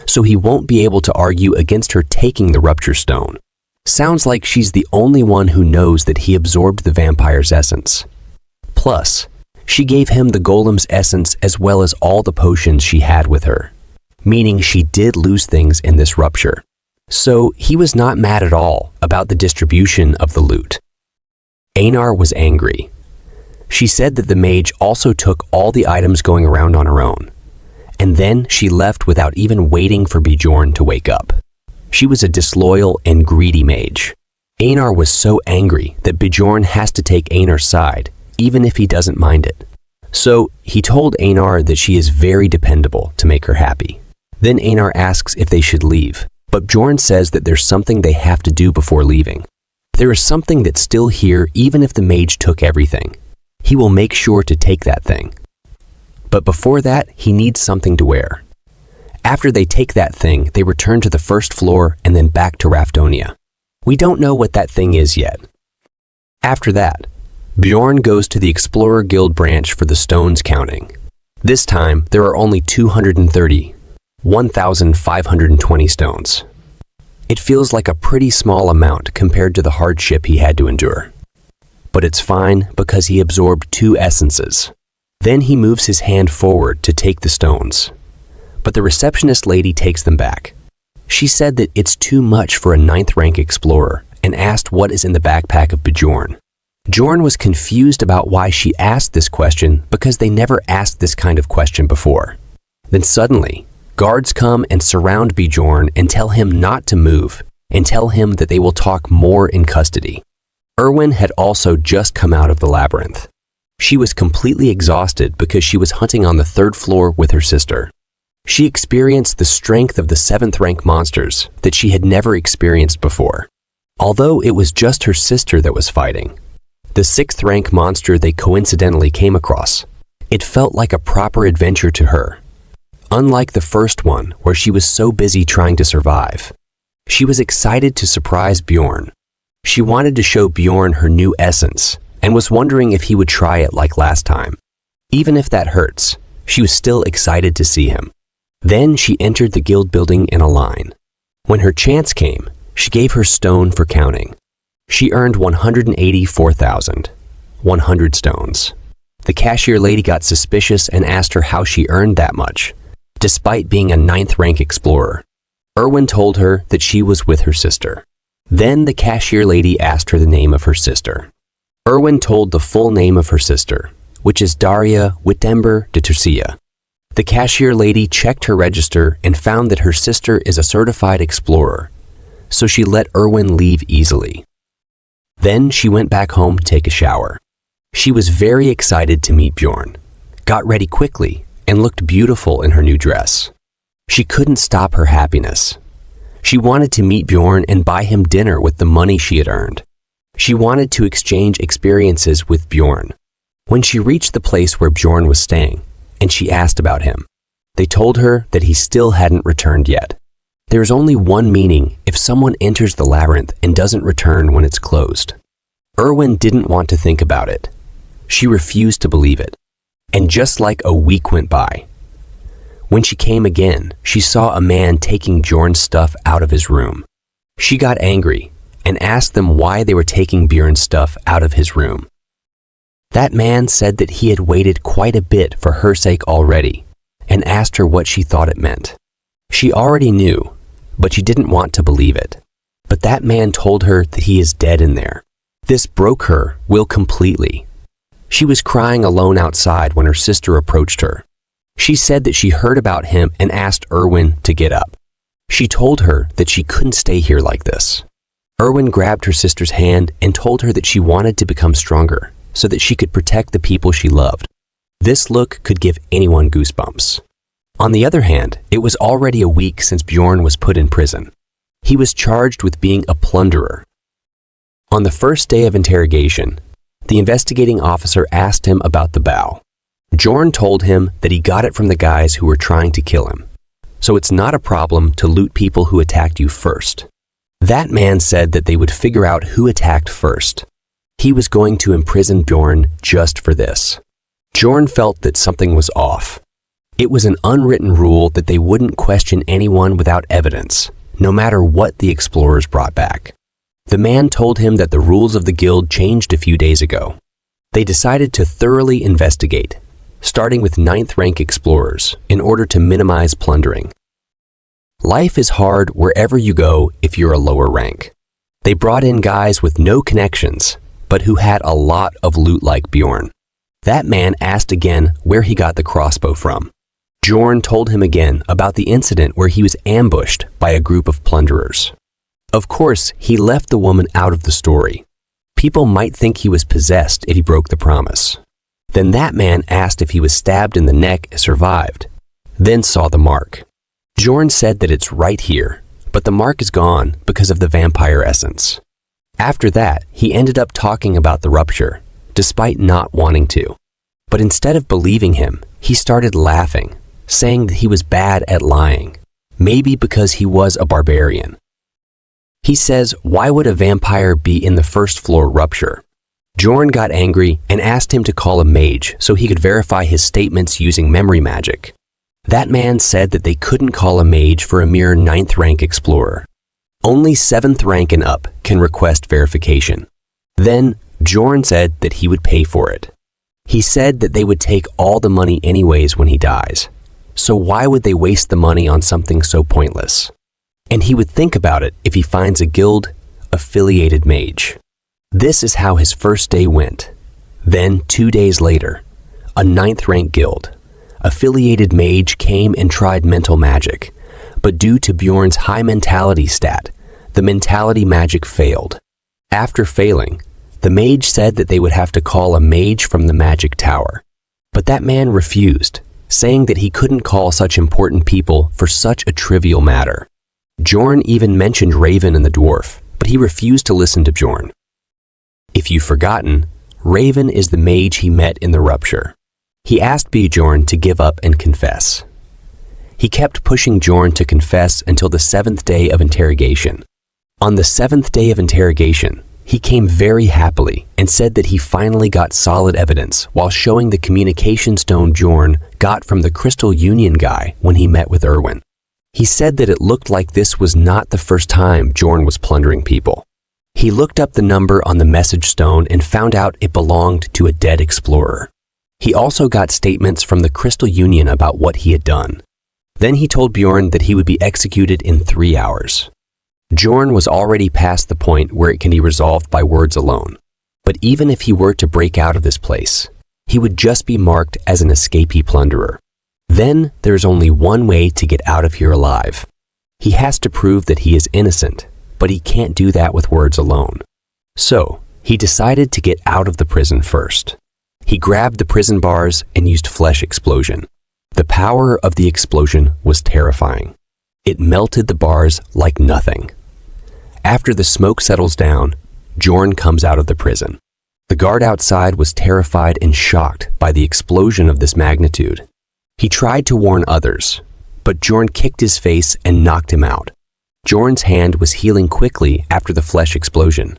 so he won't be able to argue against her taking the Rupture stone. Sounds like she's the only one who knows that he absorbed the vampire's essence. Plus, she gave him the golem's essence as well as all the potions she had with her, meaning she did lose things in this Rupture. So he was not mad at all about the distribution of the loot. Einar was angry. She said that the mage also took all the items going around on her own, and then she left without even waiting for Bjorn to wake up. She was a disloyal and greedy mage. Einar was so angry that Bjorn has to take Einar's side, even if he doesn't mind it. So he told Einar that she is very dependable to make her happy. Then Einar asks if they should leave, but Bjorn says that there's something they have to do before leaving. There is something that's still here even if the mage took everything. He will make sure to take that thing. But before that, he needs something to wear. After they take that thing, they return to the first floor and then back to Raftonia. We don't know what that thing is yet. After that, Bjorn goes to the Explorer Guild branch for the stones counting. This time, there are only 230, 1,520 stones. It feels like a pretty small amount compared to the hardship he had to endure. But it's fine because he absorbed 2 essences. Then he moves his hand forward to take the stones. But the receptionist lady takes them back. She said that it's too much for a 9th rank explorer and asked what is in the backpack of Bjorn. Bjorn was confused about why she asked this question because they never asked this kind of question before. Then suddenly, guards come and surround Bjorn and tell him not to move and tell him that they will talk more in custody. Erwin had also just come out of the labyrinth. She was completely exhausted because she was hunting on the 3rd floor with her sister. She experienced the strength of the 7th rank monsters that she had never experienced before. Although it was just her sister that was fighting, the 6th rank monster they coincidentally came across, it felt like a proper adventure to her. Unlike the first one, where she was so busy trying to survive, she was excited to surprise Bjorn. She wanted to show Bjorn her new essence and was wondering if he would try it like last time. Even if that hurts, she was still excited to see him. Then she entered the guild building in a line. When her chance came, she gave her stone for counting. She earned 184,100 stones. The cashier lady got suspicious and asked her how she earned that much, despite being a 9th rank explorer. Erwin told her that she was with her sister. Then the cashier lady asked her the name of her sister. Erwin told the full name of her sister, which is Daria Wittember de Turcia. The cashier lady checked her register and found that her sister is a certified explorer, so she let Erwin leave easily. Then she went back home to take a shower. She was very excited to meet Bjorn, got ready quickly, and looked beautiful in her new dress. She couldn't stop her happiness. She wanted to meet Bjorn and buy him dinner with the money she had earned. She wanted to exchange experiences with Bjorn. When she reached the place where Bjorn was staying, and she asked about him, they told her that he still hadn't returned yet. There is only one meaning if someone enters the labyrinth and doesn't return when it's closed. Erwin didn't want to think about it. She refused to believe it. And just like a week went by, when she came again, she saw a man taking Bjorn's stuff out of his room. She got angry and asked them why they were taking Bjorn's stuff out of his room. That man said that he had waited quite a bit for her sake already and asked her what she thought it meant. She already knew, but she didn't want to believe it. But that man told her that he is dead in there. This broke her will completely. She was crying alone outside when her sister approached her. She said that she heard about him and asked Erwin to get up. She told her that she couldn't stay here like this. Erwin grabbed her sister's hand and told her that she wanted to become stronger so that she could protect the people she loved. This look could give anyone goosebumps. On the other hand, it was already a week since Bjorn was put in prison. He was charged with being a plunderer. On the first day of interrogation, the investigating officer asked him about the bow. Bjorn told him that he got it from the guys who were trying to kill him, so it's not a problem to loot people who attacked you first. That man said that they would figure out who attacked first. He was going to imprison Bjorn just for this. Bjorn felt that something was off. It was an unwritten rule that they wouldn't question anyone without evidence, no matter what the explorers brought back. The man told him that the rules of the guild changed a few days ago. They decided to thoroughly investigate, starting with 9th rank explorers in order to minimize plundering. Life is hard wherever you go if you're a lower rank. They brought in guys with no connections, but who had a lot of loot like Bjorn. That man asked again where he got the crossbow from. Bjorn told him again about the incident where he was ambushed by a group of plunderers. Of course, he left the woman out of the story. People might think he was possessed if he broke the promise. Then that man asked if he was stabbed in the neck and survived, then saw the mark. Bjorn said that it's right here, but the mark is gone because of the vampire essence. After that, he ended up talking about the rupture, despite not wanting to. But instead of believing him, he started laughing, saying that he was bad at lying, maybe because he was a barbarian. He says, why would a vampire be in the 1st floor rupture? Bjorn got angry and asked him to call a mage so he could verify his statements using memory magic. That man said that they couldn't call a mage for a mere 9th rank explorer. Only 7th rank and up can request verification. Then Bjorn said that he would pay for it. He said that they would take all the money anyways when he dies. So why would they waste the money on something so pointless? And he would think about it if he finds a guild-affiliated mage. This is how his first day went. Then, 2 days later, a 9th rank guild-affiliated mage came and tried mental magic, but due to Bjorn's high mentality stat, the mentality magic failed. After failing, The mage said that they would have to call a mage from the magic tower. But that man refused, saying that he couldn't call such important people for such a trivial matter. Bjorn even mentioned Raven and the dwarf, but he refused to listen to Bjorn. If you've forgotten, Raven is the mage he met in the Rupture. He asked Bjorn to give up and confess. He kept pushing Bjorn to confess until the 7th day of interrogation. On the 7th day of interrogation, he came very happily and said that he finally got solid evidence while showing the communication stone Bjorn got from the Crystal Union guy when he met with Erwin. He said that it looked like this was not the first time Bjorn was plundering people. He looked up the number on the message stone and found out it belonged to a dead explorer. He also got statements from the Crystal Union about what he had done. Then he told Bjorn that he would be executed in 3 hours. Bjorn was already past the point where it can be resolved by words alone. But even if he were to break out of this place, he would just be marked as an escapee plunderer. Then there's only one way to get out of here alive. He has to prove that he is innocent, but he can't do that with words alone. So, he decided to get out of the prison first. He grabbed the prison bars and used flesh explosion. The power of the explosion was terrifying. It melted the bars like nothing. After the smoke settles down, Bjorn comes out of the prison. The guard outside was terrified and shocked by the explosion of this magnitude. He tried to warn others, but Bjorn kicked his face and knocked him out. Bjorn's hand was healing quickly after the flesh explosion.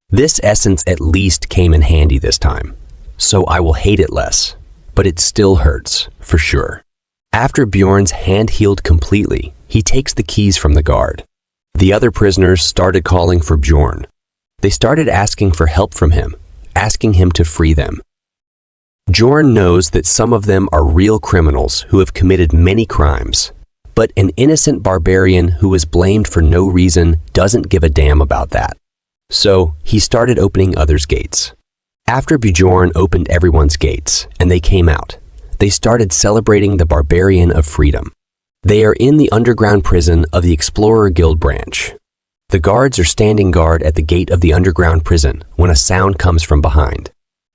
This essence at least came in handy this time, so I will hate it less, but it still hurts, for sure. After Bjorn's hand healed completely, he takes the keys from the guard. The other prisoners started calling for Bjorn. They started asking for help from him, asking him to free them. Bjorn knows that some of them are real criminals who have committed many crimes, but an innocent barbarian who was blamed for no reason doesn't give a damn about that. So he started opening others' gates. After Bjorn opened everyone's gates and they came out, they started celebrating the barbarian of freedom. They are in the underground prison of the Explorer Guild branch. The guards are standing guard at the gate of the underground prison when a sound comes from behind.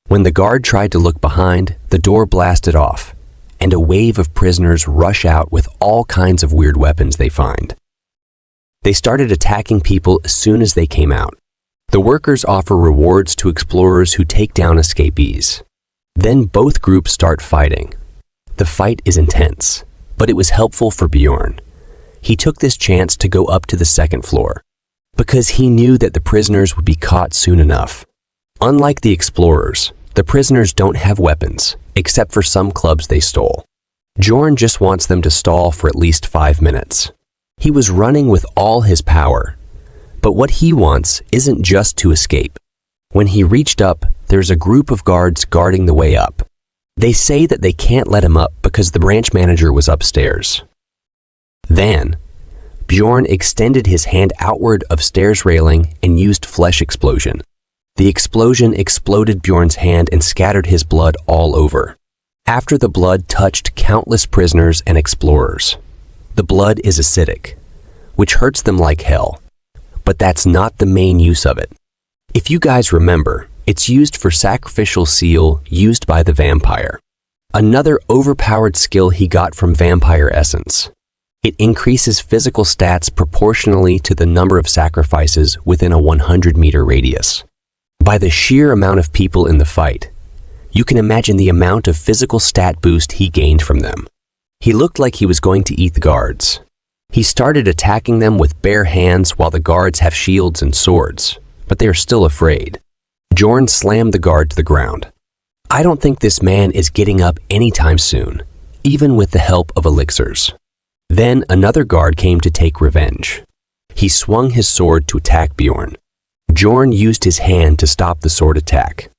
When the guard tried to look behind, the door blasted off, and a wave of prisoners rush out with all kinds of weird weapons they find. They started attacking people as soon as they came out. The workers offer rewards to explorers who take down escapees. Then both groups start fighting. The fight is intense, but it was helpful for Bjorn. He took this chance to go up to the 2nd floor, because he knew that the prisoners would be caught soon enough. Unlike the explorers, the prisoners don't have weapons, except for some clubs they stole. Bjorn just wants them to stall for at least 5 minutes. He was running with all his power, but what he wants isn't just to escape. When he reached up, there's a group of guards guarding the way up. They say that they can't let him up because the branch manager was upstairs. Then, Bjorn extended his hand outward of stairs railing and used flesh explosion. The explosion exploded Bjorn's hand and scattered his blood all over. After the blood touched countless prisoners and explorers. The blood is acidic, which hurts them like hell. But that's not the main use of it. If you guys remember, it's used for sacrificial seal used by the vampire. Another overpowered skill he got from vampire essence. It increases physical stats proportionally to the number of sacrifices within a 100-meter radius. By the sheer amount of people in the fight, you can imagine the amount of physical stat boost he gained from them. He looked like he was going to eat the guards. He started attacking them with bare hands while the guards have shields and swords, but they are still afraid. Bjorn slammed the guard to the ground. I don't think this man is getting up anytime soon, even with the help of elixirs. Then another guard came to take revenge. He swung his sword to attack Bjorn. Bjorn used his hand to stop the sword attack.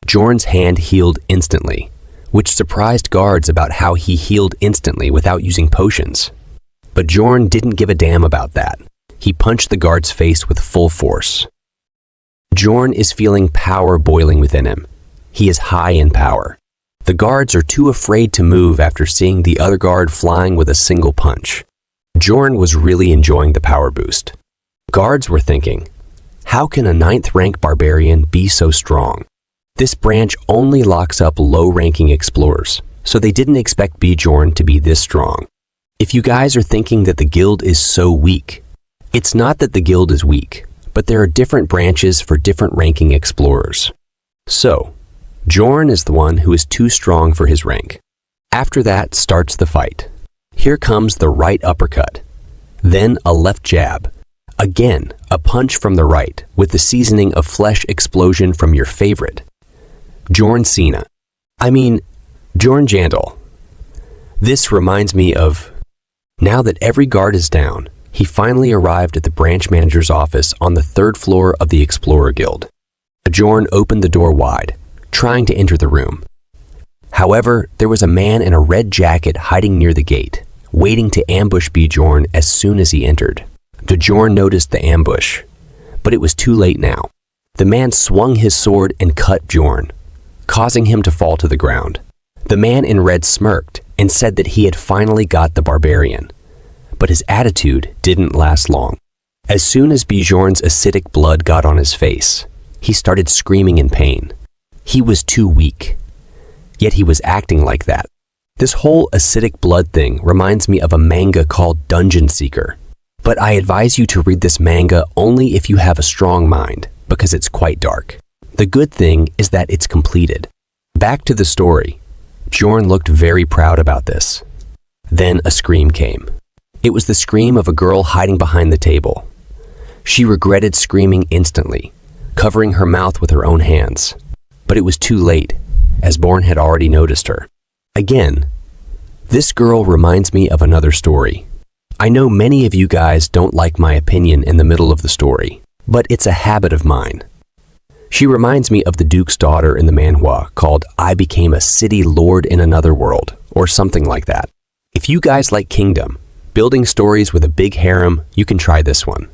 Bjorn's hand healed instantly, which surprised guards about how he healed instantly without using potions. But Bjorn didn't give a damn about that. He punched the guard's face with full force. Bjorn is feeling power boiling within him. He is high in power. The guards are too afraid to move after seeing the other guard flying with a single punch. Bjorn was really enjoying the power boost. Guards were thinking, How can a 9th rank barbarian be so strong? This branch only locks up low-ranking explorers, so they didn't expect Bjorn to be this strong. If you guys are thinking that the guild is so weak, it's not that the guild is weak, but there are different branches for different ranking explorers. So, Bjorn is the one who is too strong for his rank. After that starts the fight. Here comes the right uppercut, then a left jab, again a punch from the right with the seasoning of flesh explosion from your favorite, Bjorn Cena. Bjorn Jandal. This reminds me of, now that every guard is down, he finally arrived at the branch manager's office on the 3rd floor of the Explorer Guild. Bjorn opened the door wide, trying to enter the room. However, there was a man in a red jacket hiding near the gate, waiting to ambush Bjorn as soon as he entered. Bjorn noticed the ambush, but it was too late now. The man swung his sword and cut Bjorn, causing him to fall to the ground. The man in red smirked and said that he had finally got the barbarian, but his attitude didn't last long. As soon as Bjorn's acidic blood got on his face, he started screaming in pain. He was too weak, yet he was acting like that. This whole acidic blood thing reminds me of a manga called Dungeon Seeker, but I advise you to read this manga only if you have a strong mind, because it's quite dark. The good thing is that it's completed. Back to the story. Bjorn looked very proud about this. Then a scream came. It was the scream of a girl hiding behind the table. She regretted screaming instantly, covering her mouth with her own hands. But it was too late, as Bjorn had already noticed her. Again, this girl reminds me of another story. I know many of you guys don't like my opinion in the middle of the story, but it's a habit of mine. She reminds me of the Duke's daughter in the manhwa called I Became a City Lord in Another World, or something like that. If you guys like Kingdom, building stories with a big harem, you can try this one.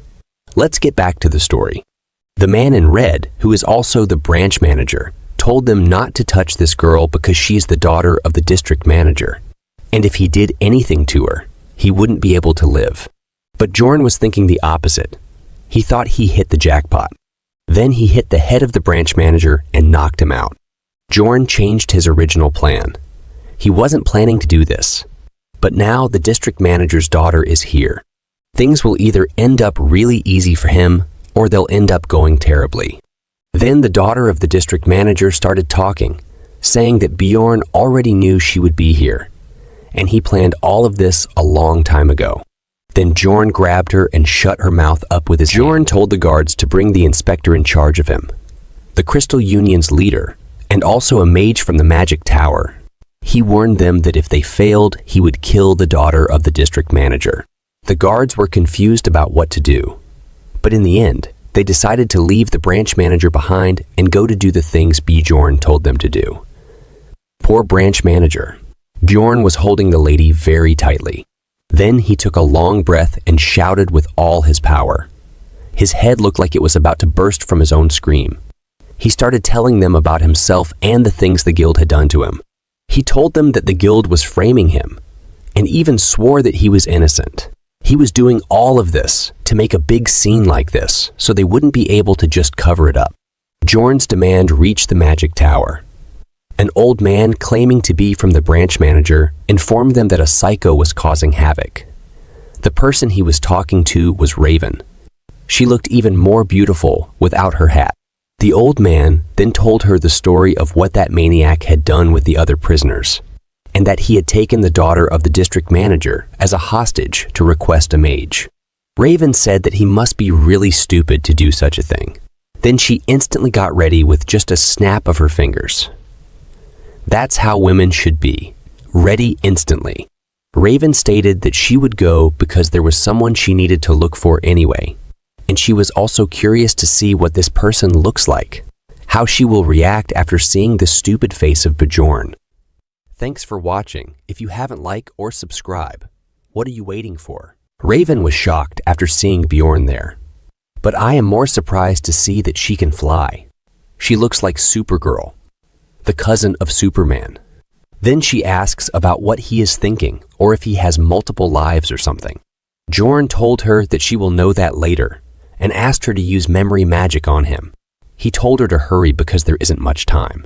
Let's get back to the story. The man in red, who is also the branch manager, told them not to touch this girl because she's the daughter of the district manager. And if he did anything to her, he wouldn't be able to live. But Bjorn was thinking the opposite. He thought he hit the jackpot. Then he hit the head of the branch manager and knocked him out. Bjorn changed his original plan. He wasn't planning to do this. But now the district manager's daughter is here. Things will either end up really easy for him, or they'll end up going terribly. Then the daughter of the district manager started talking, saying that Bjorn already knew she would be here, and he planned all of this a long time ago. Then Bjorn grabbed her and shut her mouth up with his hand. Bjorn told the guards to bring the inspector in charge of him, the Crystal Union's leader, and also a mage from the Magic Tower. He warned them that if they failed, he would kill the daughter of the district manager. The guards were confused about what to do, but in the end, they decided to leave the branch manager behind and go to do the things Bjorn told them to do. Poor branch manager. Bjorn was holding the lady very tightly. Then he took a long breath and shouted with all his power. His head looked like it was about to burst from his own scream. He started telling them about himself and the things the guild had done to him. He told them that the guild was framing him, and even swore that he was innocent. He was doing all of this to make a big scene like this, so they wouldn't be able to just cover it up. Bjorn's demand reached the Magic Tower. An old man claiming to be from the branch manager informed them that a psycho was causing havoc. The person he was talking to was Raven. She looked even more beautiful without her hat. The old man then told her the story of what that maniac had done with the other prisoners, and that he had taken the daughter of the district manager as a hostage to request a mage. Raven said that he must be really stupid to do such a thing. Then she instantly got ready with just a snap of her fingers. That's how women should be, ready instantly. Raven stated that she would go because there was someone she needed to look for anyway, and she was also curious to see what this person looks like, how she will react after seeing the stupid face of Bjorn. Thanks for watching. If you haven't liked or subscribed, what are you waiting for? Raven was shocked after seeing Bjorn there, but I am more surprised to see that she can fly. She looks like Supergirl, the cousin of Superman. Then she asks about what he is thinking or if he has multiple lives or something. Bjorn told her that she will know that later, and asked her to use memory magic on him. He told her to hurry because there isn't much time.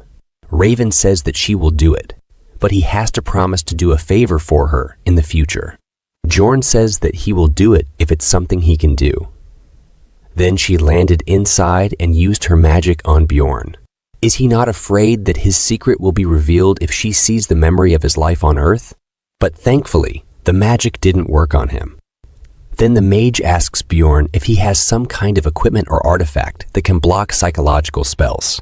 Raven says that she will do it, but he has to promise to do a favor for her in the future. Bjorn says that he will do it if it's something he can do. Then she landed inside and used her magic on Bjorn. Is he not afraid that his secret will be revealed if she sees the memory of his life on Earth? But thankfully, the magic didn't work on him. Then the mage asks Bjorn if he has some kind of equipment or artifact that can block psychological spells.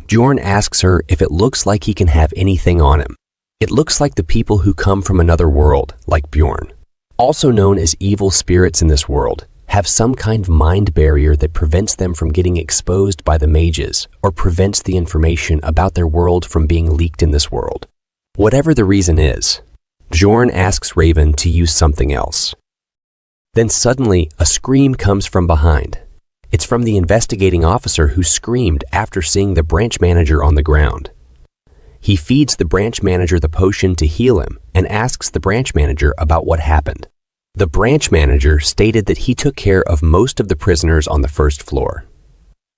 Bjorn asks her if it looks like he can have anything on him. It looks like the people who come from another world, like Bjorn, also known as evil spirits in this world, have some kind of mind barrier that prevents them from getting exposed by the mages or prevents the information about their world from being leaked in this world. Whatever the reason is, Bjorn asks Raven to use something else. Then suddenly, a scream comes from behind. It's from the investigating officer who screamed after seeing the branch manager on the ground. He feeds the branch manager the potion to heal him and asks the branch manager about what happened. The branch manager stated that he took care of most of the prisoners on the first floor.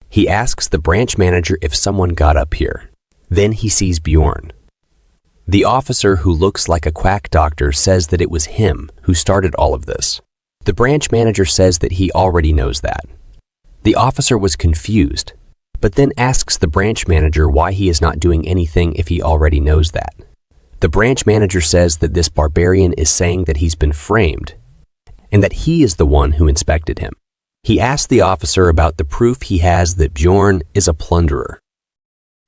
He asks the branch manager if someone got up here. Then he sees Bjorn. The officer who looks like a quack doctor says that it was him who started all of this. The branch manager says that he already knows that. The officer was confused, but then asks the branch manager why he is not doing anything if he already knows that. The branch manager says that this barbarian is saying that he's been framed and that he is the one who inspected him. He asks the officer about the proof he has that Bjorn is a plunderer.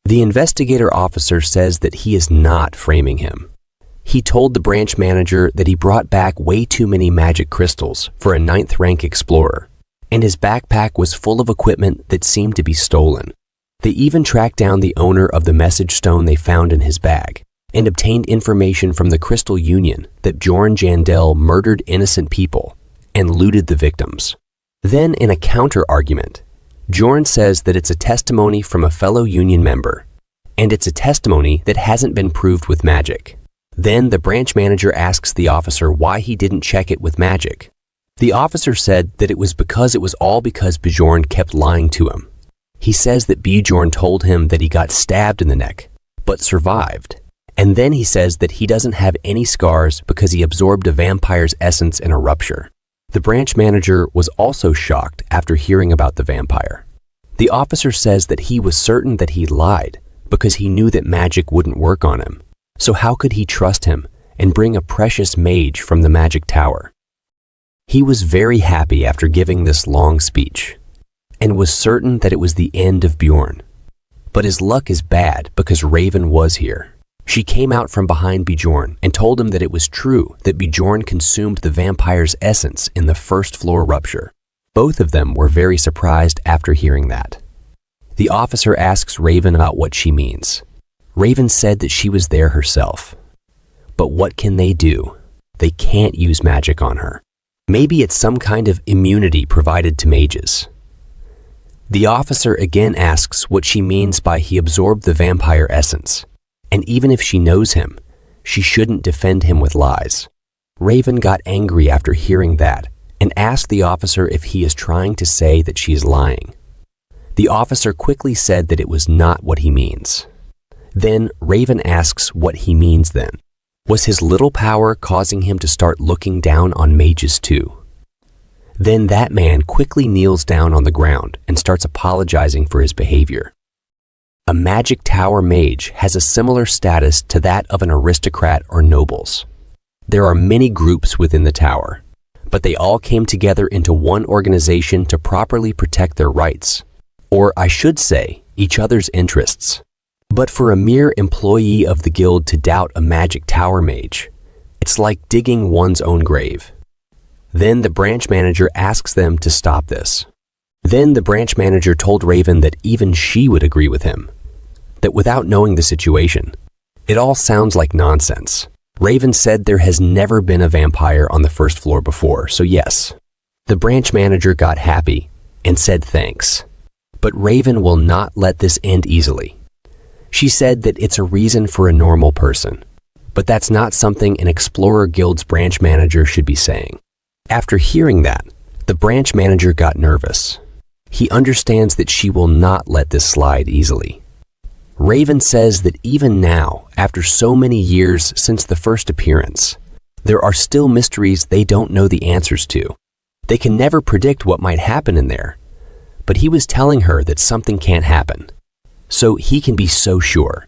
The investigator officer says that he is not framing him. He told the branch manager that he brought back way too many magic crystals for a 9th rank explorer, and his backpack was full of equipment that seemed to be stolen. They even tracked down the owner of the message stone they found in his bag and obtained information from the Crystal Union that Bjorn Jandel murdered innocent people and looted the victims. Then in a counter-argument, Bjorn says that it's a testimony from a fellow Union member, and it's a testimony that hasn't been proved with magic. Then the branch manager asks the officer why he didn't check it with magic. The officer said that it was all because Bjorn kept lying to him. He says that Bjorn told him that he got stabbed in the neck, but survived. And then he says that he doesn't have any scars because he absorbed a vampire's essence in a rupture. The branch manager was also shocked after hearing about the vampire. The officer says that he was certain that he lied because he knew that magic wouldn't work on him. So how could he trust him and bring a precious mage from the magic tower? He was very happy after giving this long speech and was certain that it was the end of Bjorn. But his luck is bad because Raven was here. She came out from behind Bjorn and told him that it was true that Bjorn consumed the vampire's essence in the first floor rupture. Both of them were very surprised after hearing that. The officer asks Raven about what she means. Raven said that she was there herself. But what can they do? They can't use magic on her. Maybe it's some kind of immunity provided to mages. The officer again asks what she means by he absorbed the vampire essence. And even if she knows him, she shouldn't defend him with lies. Raven got angry after hearing that and asked the officer if he is trying to say that she is lying. The officer quickly said that it was not what he means. Then Raven asks what he means then. Was his little power causing him to start looking down on mages too? Then that man quickly kneels down on the ground and starts apologizing for his behavior. A magic tower mage has a similar status to that of an aristocrat or nobles. There are many groups within the tower, but they all came together into one organization to properly protect their rights, or I should say, each other's interests. But for a mere employee of the guild to doubt a magic tower mage, it's like digging one's own grave. Then the branch manager asks them to stop this. Then the branch manager told Raven that even she would agree with him, that without knowing the situation, it all sounds like nonsense. Raven said there has never been a vampire on the first floor before, so yes. The branch manager got happy and said thanks. But Raven will not let this end easily. She said that it's a reason for a normal person, but that's not something an Explorer Guild's branch manager should be saying. After hearing that, The branch manager got nervous. He understands that she will not let this slide easily. Raven says that even now, after so many years since the first appearance, there are still mysteries they don't know the answers to. They can never predict what might happen in there, but he was telling her that something can't happen, so he can be so sure.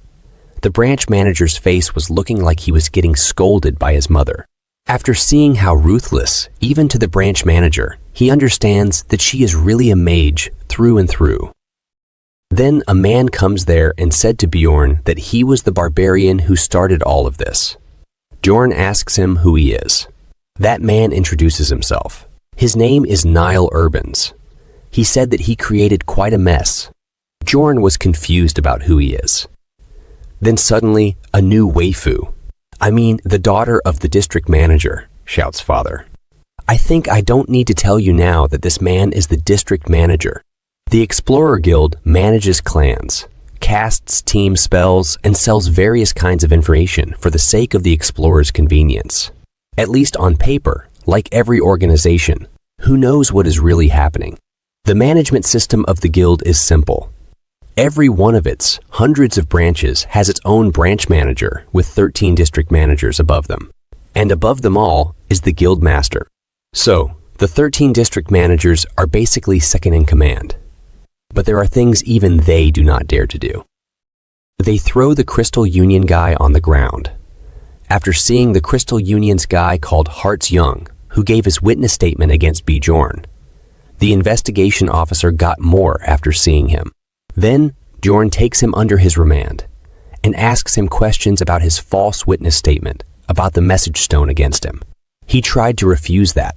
The branch manager's face was looking like he was getting scolded by his mother. After seeing how ruthless, even to the branch manager, he understands that she is really a mage through and through. Then a man comes there and said to Bjorn that he was the barbarian who started all of this. Bjorn asks him who he is. That man introduces himself. His name is Niall Urbans. He said that he created quite a mess. Bjorn was confused about who he is. Then suddenly, a new waifu. I mean, the daughter of the district manager, shouts father. I think I don't need to tell you now that this man is the district manager. The Explorer Guild manages clans, casts team spells, and sells various kinds of information for the sake of the explorer's convenience. At least on paper, like every organization, who knows what is really happening? The management system of the guild is simple. Every one of its hundreds of branches has its own branch manager with 13 district managers above them. And above them all is the guild master. So, the 13 district managers are basically second in command. But there are things even they do not dare to do. They throw the Crystal Union guy on the ground. After seeing the Crystal Union's guy called Hearts Young, who gave his witness statement against Bjorn, the investigation officer got more after seeing him. Then, Bjorn takes him under his remand and asks him questions about his false witness statement about the message stone against him. He tried to refuse that.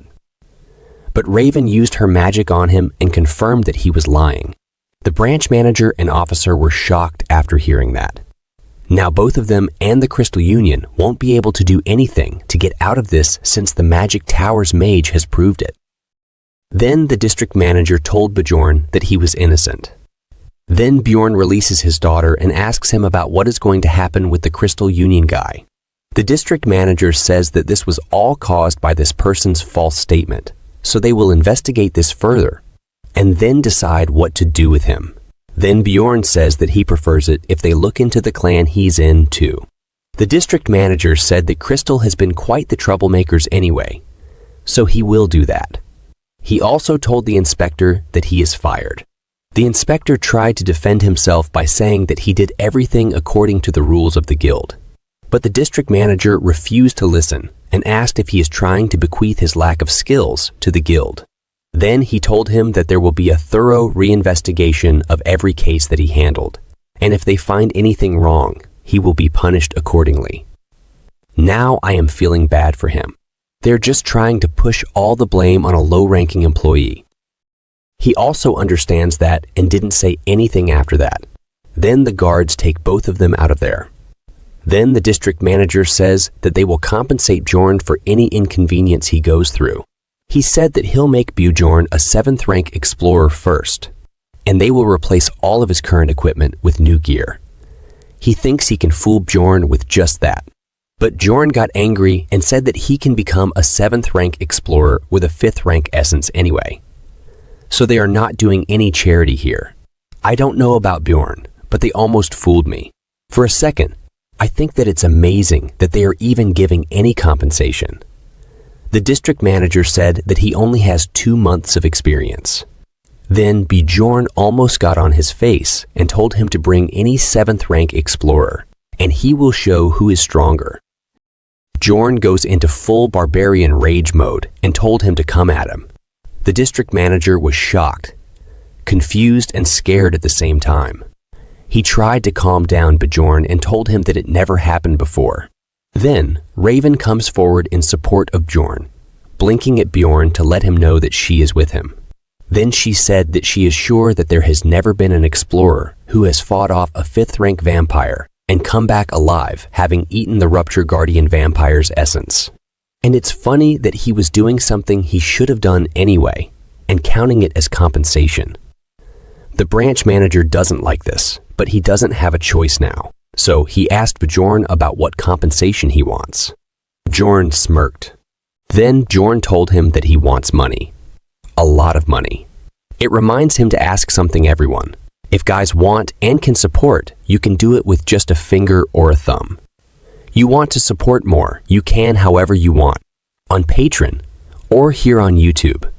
But Raven used her magic on him and confirmed that he was lying. The branch manager and officer were shocked after hearing that. Now both of them and the Crystal Union won't be able to do anything to get out of this since the Magic Tower's mage has proved it. Then the district manager told Bjorn that he was innocent. Then Bjorn releases his daughter and asks him about what is going to happen with the Crystal Union guy. The district manager says that this was all caused by this person's false statement, so they will investigate this further and then decide what to do with him. Then Bjorn says that he prefers it if they look into the clan he's in too. The district manager said that Crystal has been quite the troublemakers anyway, so he will do that. He also told the inspector that he is fired. The inspector tried to defend himself by saying that he did everything according to the rules of the guild. But the district manager refused to listen and asked if he is trying to bequeath his lack of skills to the guild. Then he told him that there will be a thorough reinvestigation of every case that he handled, and if they find anything wrong, he will be punished accordingly. Now I am feeling bad for him. They're just trying to push all the blame on a low-ranking employee. He also understands that and didn't say anything after that. Then the guards take both of them out of there. Then the district manager says that they will compensate Bjorn for any inconvenience he goes through. He said that he'll make Bjorn a 7th rank explorer first, and they will replace all of his current equipment with new gear. He thinks he can fool Bjorn with just that. But Bjorn got angry and said that he can become a 7th rank explorer with a 5th rank essence anyway. So they are not doing any charity here. I don't know about Bjorn, but they almost fooled me. For a second, I think that it's amazing that they are even giving any compensation. The district manager said that he only has 2 months of experience. Then Bjorn almost got on his face and told him to bring any 7th rank explorer, and he will show who is stronger. Bjorn goes into full barbarian rage mode and told him to come at him. The district manager was shocked, confused and scared at the same time. He tried to calm down Bjorn and told him that it never happened before. Then, Raven comes forward in support of Bjorn, blinking at Bjorn to let him know that she is with him. Then she said that she is sure that there has never been an explorer who has fought off a 5th rank vampire and come back alive having eaten the Rupture Guardian vampire's essence. And it's funny that he was doing something he should have done anyway and counting it as compensation. The branch manager doesn't like this, but he doesn't have a choice now. So he asked Bjorn about what compensation he wants. Bjorn smirked. Then Bjorn told him that he wants money. a lot of money. It reminds him to ask something everyone. If guys want and can support, you can do it with just a finger or a thumb. You want to support more, you can however you want, on Patreon or here on YouTube.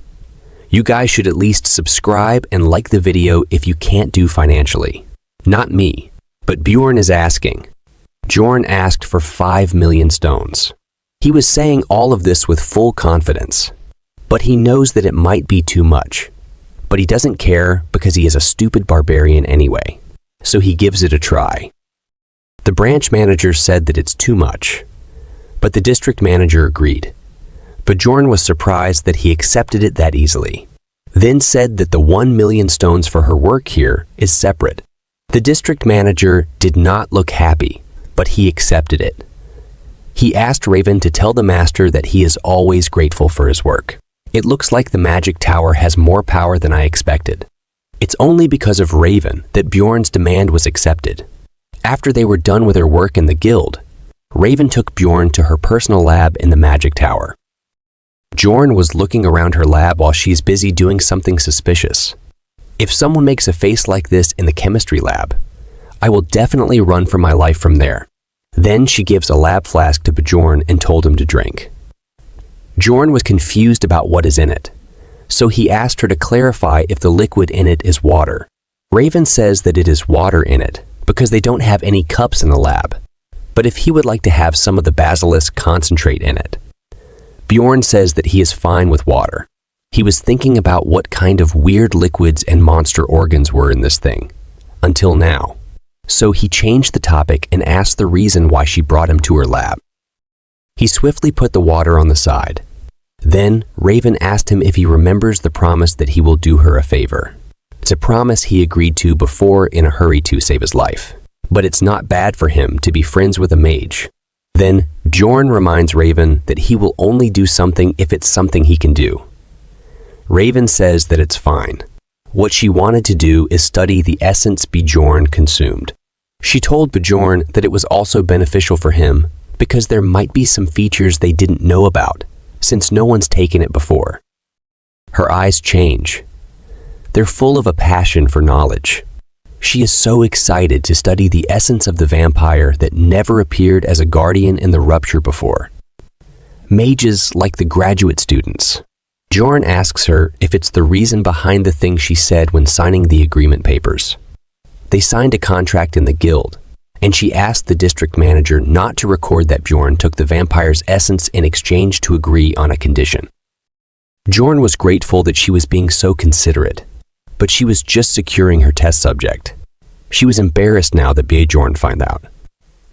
You guys should at least subscribe and like the video if you can't do financially. Not me, but Bjorn is asking. Bjorn asked for 5 million stones. He was saying all of this with full confidence, but he knows that it might be too much. But he doesn't care because he is a stupid barbarian anyway, so he gives it a try. The branch manager said that it's too much, but the district manager agreed. Bjorn was surprised that he accepted it that easily, then said that the 1 million stones for her work here is separate. The district manager did not look happy, but he accepted it. He asked Raven to tell the master that he is always grateful for his work. It looks like the magic tower has more power than I expected. It's only because of Raven that Bjorn's demand was accepted. After they were done with her work in the guild, Raven took Bjorn to her personal lab in the magic tower. Bjorn was looking around her lab while she's busy doing something suspicious. If someone makes a face like this in the chemistry lab, I will definitely run for my life from there. Then she gives a lab flask to Bjorn and told him to drink. Bjorn was confused about what is in it, so he asked her to clarify if the liquid in it is water. Raven says that it is water in it because they don't have any cups in the lab, but if he would like to have some of the basilisk concentrate in it. Bjorn says that he is fine with water. He was thinking about what kind of weird liquids and monster organs were in this thing, until now. So he changed the topic and asked the reason why she brought him to her lab. He swiftly put the water on the side. Then Raven asked him if he remembers the promise that he will do her a favor. It's a promise he agreed to before in a hurry to save his life. But it's not bad for him to be friends with a mage. Then Bjorn reminds Raven that he will only do something if it's something he can do. Raven says that it's fine. What she wanted to do is study the essence Bjorn consumed. She told Bjorn that it was also beneficial for him because there might be some features they didn't know about, since no one's taken it before. Her eyes change. They're full of a passion for knowledge. She is so excited to study the essence of the vampire that never appeared as a guardian in the Rupture before. Mages like the graduate students. Bjorn asks her if it's the reason behind the thing she said when signing the agreement papers. They signed a contract in the guild, and she asked the district manager not to record that Bjorn took the vampire's essence in exchange to agree on a condition. Bjorn was grateful that she was being so considerate, but she was just securing her test subject. She was embarrassed now that Bjorn found out.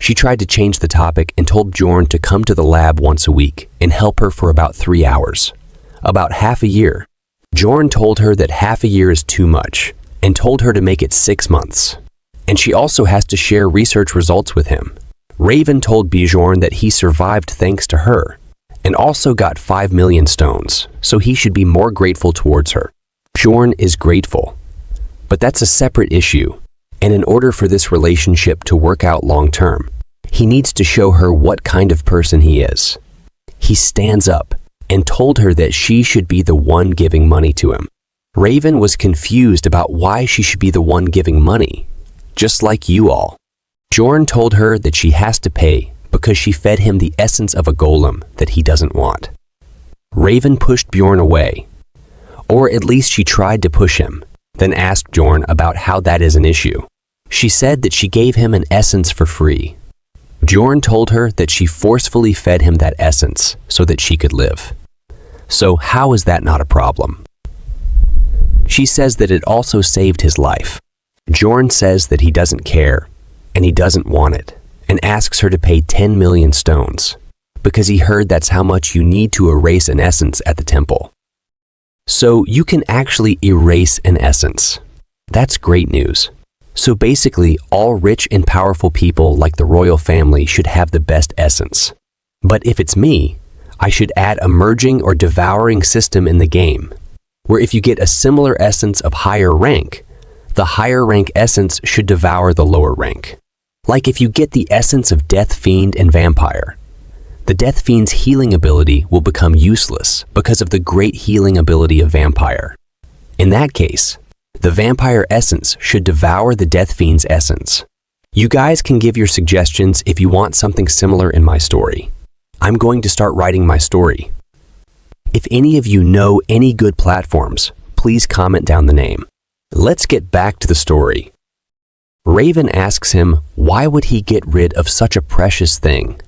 She tried to change the topic and told Bjorn to come to the lab once a week and help her for about 3 hours, about half a year. Bjorn told her that half a year is too much and told her to make it 6 months. And she also has to share research results with him. Raven told Bjorn that he survived thanks to her and also got 5 million stones, so he should be more grateful towards her. Bjorn is grateful, but that's a separate issue, and in order for this relationship to work out long term, he needs to show her what kind of person he is. He stands up and told her that she should be the one giving money to him. Raven was confused about why she should be the one giving money, just like you all. Bjorn told her that she has to pay because she fed him the essence of a golem that he doesn't want. Raven pushed Bjorn away, or at least she tried to push him, then asked Bjorn about how that is an issue. She said that she gave him an essence for free. Bjorn told her that she forcefully fed him that essence so that she could live. So how is that not a problem? She says that it also saved his life. Bjorn says that he doesn't care, and he doesn't want it, and asks her to pay 10 million stones, because he heard that's how much you need to erase an essence at the temple. So you can actually erase an essence. That's great news. So basically, all rich and powerful people like the royal family should have the best essence. But if it's me, I should add a merging or devouring system in the game, where if you get a similar essence of higher rank, the higher rank essence should devour the lower rank. Like if you get the essence of Death Fiend and Vampire, the Death Fiend's healing ability will become useless because of the great healing ability of Vampire. In that case, the Vampire essence should devour the Death Fiend's essence. You guys can give your suggestions if you want something similar in my story. I'm going to start writing my story. If any of you know any good platforms, please comment down the name. Let's get back to the story. Raven asks him why would he get rid of such a precious thing.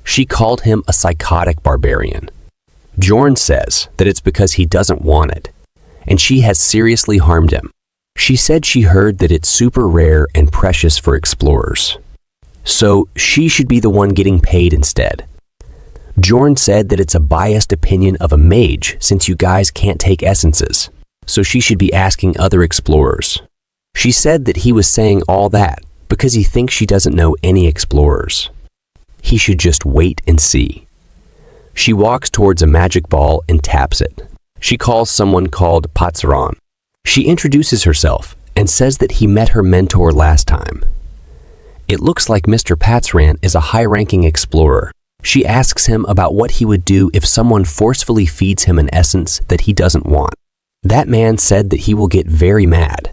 She called him a psychotic barbarian. Bjorn says that it's because he doesn't want it, and she has seriously harmed him. She said she heard that it's super rare and precious for explorers. So she should be the one getting paid instead. Bjorn said that it's a biased opinion of a mage since you guys can't take essences, so she should be asking other explorers. She said that he was saying all that because he thinks she doesn't know any explorers. He should just wait and see. She walks towards a magic ball and taps it. She calls someone called Patsaran. She introduces herself and says that he met her mentor last time. It looks like Mr. Patsaran is a high-ranking explorer. She asks him about what he would do if someone forcefully feeds him an essence that he doesn't want. That man said that he will get very mad.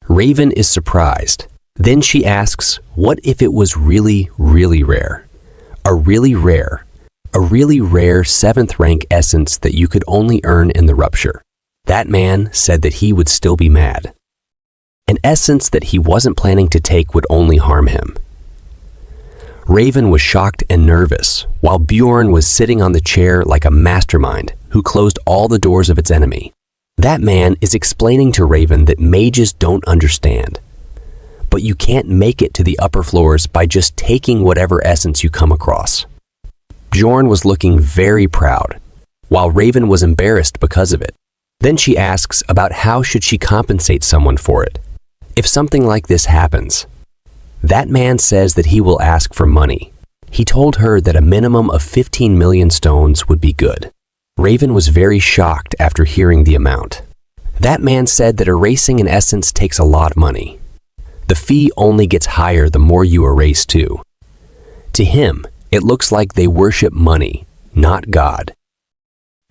Raven is surprised. Then she asks, what if it was really, really rare? A really rare 7th rank essence that you could only earn in the Rupture. That man said that he would still be mad. An essence that he wasn't planning to take would only harm him. Raven was shocked and nervous, while Bjorn was sitting on the chair like a mastermind who closed all the doors of its enemy. That man is explaining to Raven that mages don't understand. But you can't make it to the upper floors by just taking whatever essence you come across. Bjorn was looking very proud, while Raven was embarrassed because of it. Then she asks about how should she compensate someone for it. If something like this happens, that man says that he will ask for money. He told her that a minimum of 15 million stones would be good. Raven was very shocked after hearing the amount. That man said that erasing an essence takes a lot of money. The fee only gets higher the more you erase too. To him, it looks like they worship money, not God.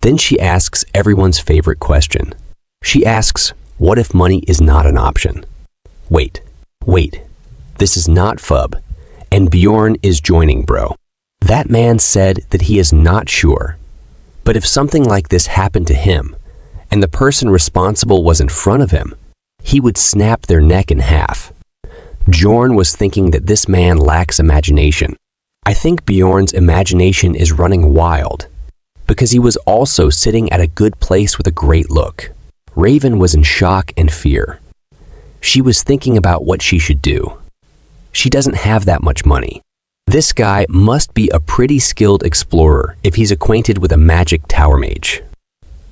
Then she asks everyone's favorite question. She asks, what if money is not an option? Wait. This is not FUB, and Bjorn is joining, bro. That man said that he is not sure. But if something like this happened to him, and the person responsible was in front of him, he would snap their neck in half. Bjorn was thinking that this man lacks imagination. I think Bjorn's imagination is running wild, because he was also sitting at a good place with a great look. Raven was in shock and fear. She was thinking about what she should do. She doesn't have that much money. This guy must be a pretty skilled explorer if he's acquainted with a magic tower mage.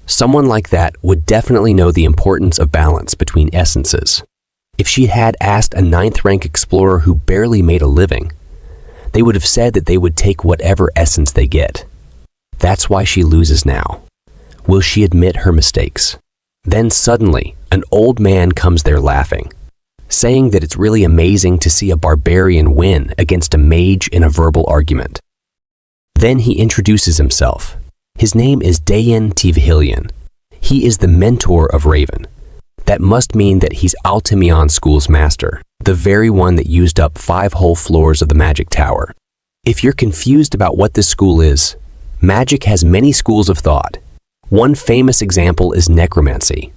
Someone like that would definitely know the importance of balance between essences. If she had asked a 9th rank explorer who barely made a living, they would have said that they would take whatever essence they get. That's why she loses now. Will she admit her mistakes? Then suddenly, an old man comes there laughing, saying that it's really amazing to see a barbarian win against a mage in a verbal argument. Then he introduces himself. His name is Dayan Tivhilian. He is the mentor of Raven. That must mean that he's Altimion School's master, the very one that used up 5 whole floors of the magic tower. If you're confused about what this school is, magic has many schools of thought. One famous example is necromancy.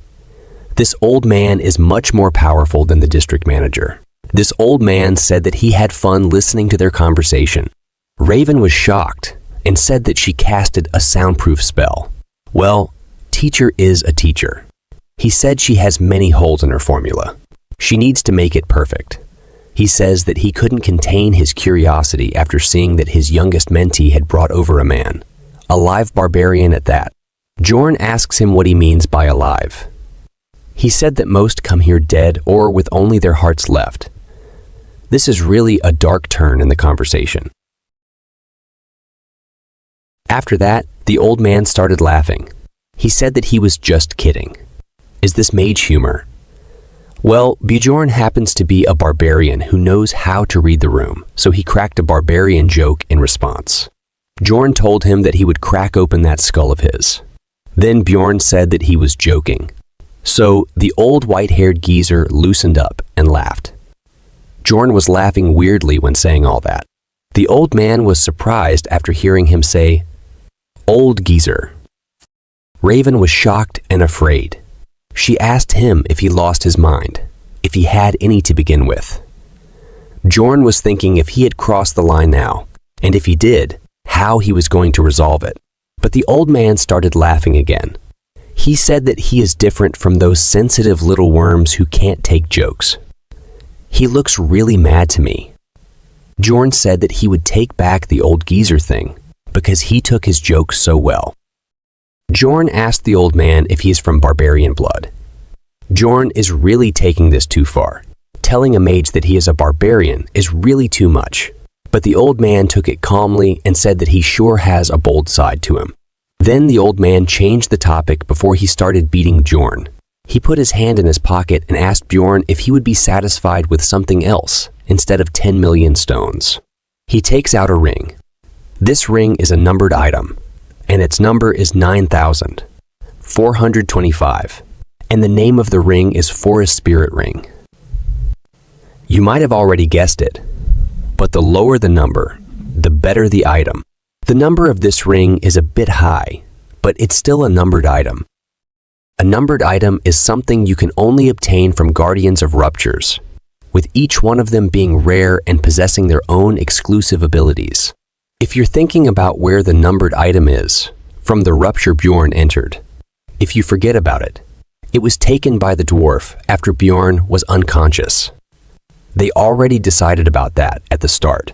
This old man is much more powerful than the district manager. This old man said that he had fun listening to their conversation. Raven was shocked and said that she casted a soundproof spell. Well, teacher is a teacher. He said she has many holes in her formula. She needs to make it perfect. He says that he couldn't contain his curiosity after seeing that his youngest mentee had brought over a man, a live barbarian at that. Bjorn asks him what he means by alive. He said that most come here dead or with only their hearts left. This is really a dark turn in the conversation. After that, the old man started laughing. He said that he was just kidding. Is this mage humor? Well, Bjorn happens to be a barbarian who knows how to read the room, so he cracked a barbarian joke in response. Bjorn told him that he would crack open that skull of his. Then Bjorn said that he was joking. So the old white-haired geezer loosened up and laughed. Bjorn was laughing weirdly when saying all that. The old man was surprised after hearing him say, "Old geezer." Raven was shocked and afraid. She asked him if he lost his mind, if he had any to begin with. Bjorn was thinking if he had crossed the line now, and if he did, how he was going to resolve it. But the old man started laughing again. He said that he is different from those sensitive little worms who can't take jokes. "He looks really mad to me." Bjorn said that he would take back the old geezer thing because he took his jokes so well. Bjorn asked the old man if he is from barbarian blood. Bjorn is really taking this too far. Telling a mage that he is a barbarian is really too much. But the old man took it calmly and said that he sure has a bold side to him. Then the old man changed the topic before he started beating Bjorn. He put his hand in his pocket and asked Bjorn if he would be satisfied with something else instead of 10 million stones. He takes out a ring. This ring is a numbered item, and its number is 9,425, and the name of the ring is Forest Spirit Ring. You might have already guessed it, but the lower the number, the better the item. The number of this ring is a bit high, but it's still a numbered item. A numbered item is something you can only obtain from guardians of ruptures, with each one of them being rare and possessing their own exclusive abilities. If you're thinking about where the numbered item is, from the rupture Bjorn entered, if you forget about it, it was taken by the dwarf after Bjorn was unconscious. They already decided about that at the start.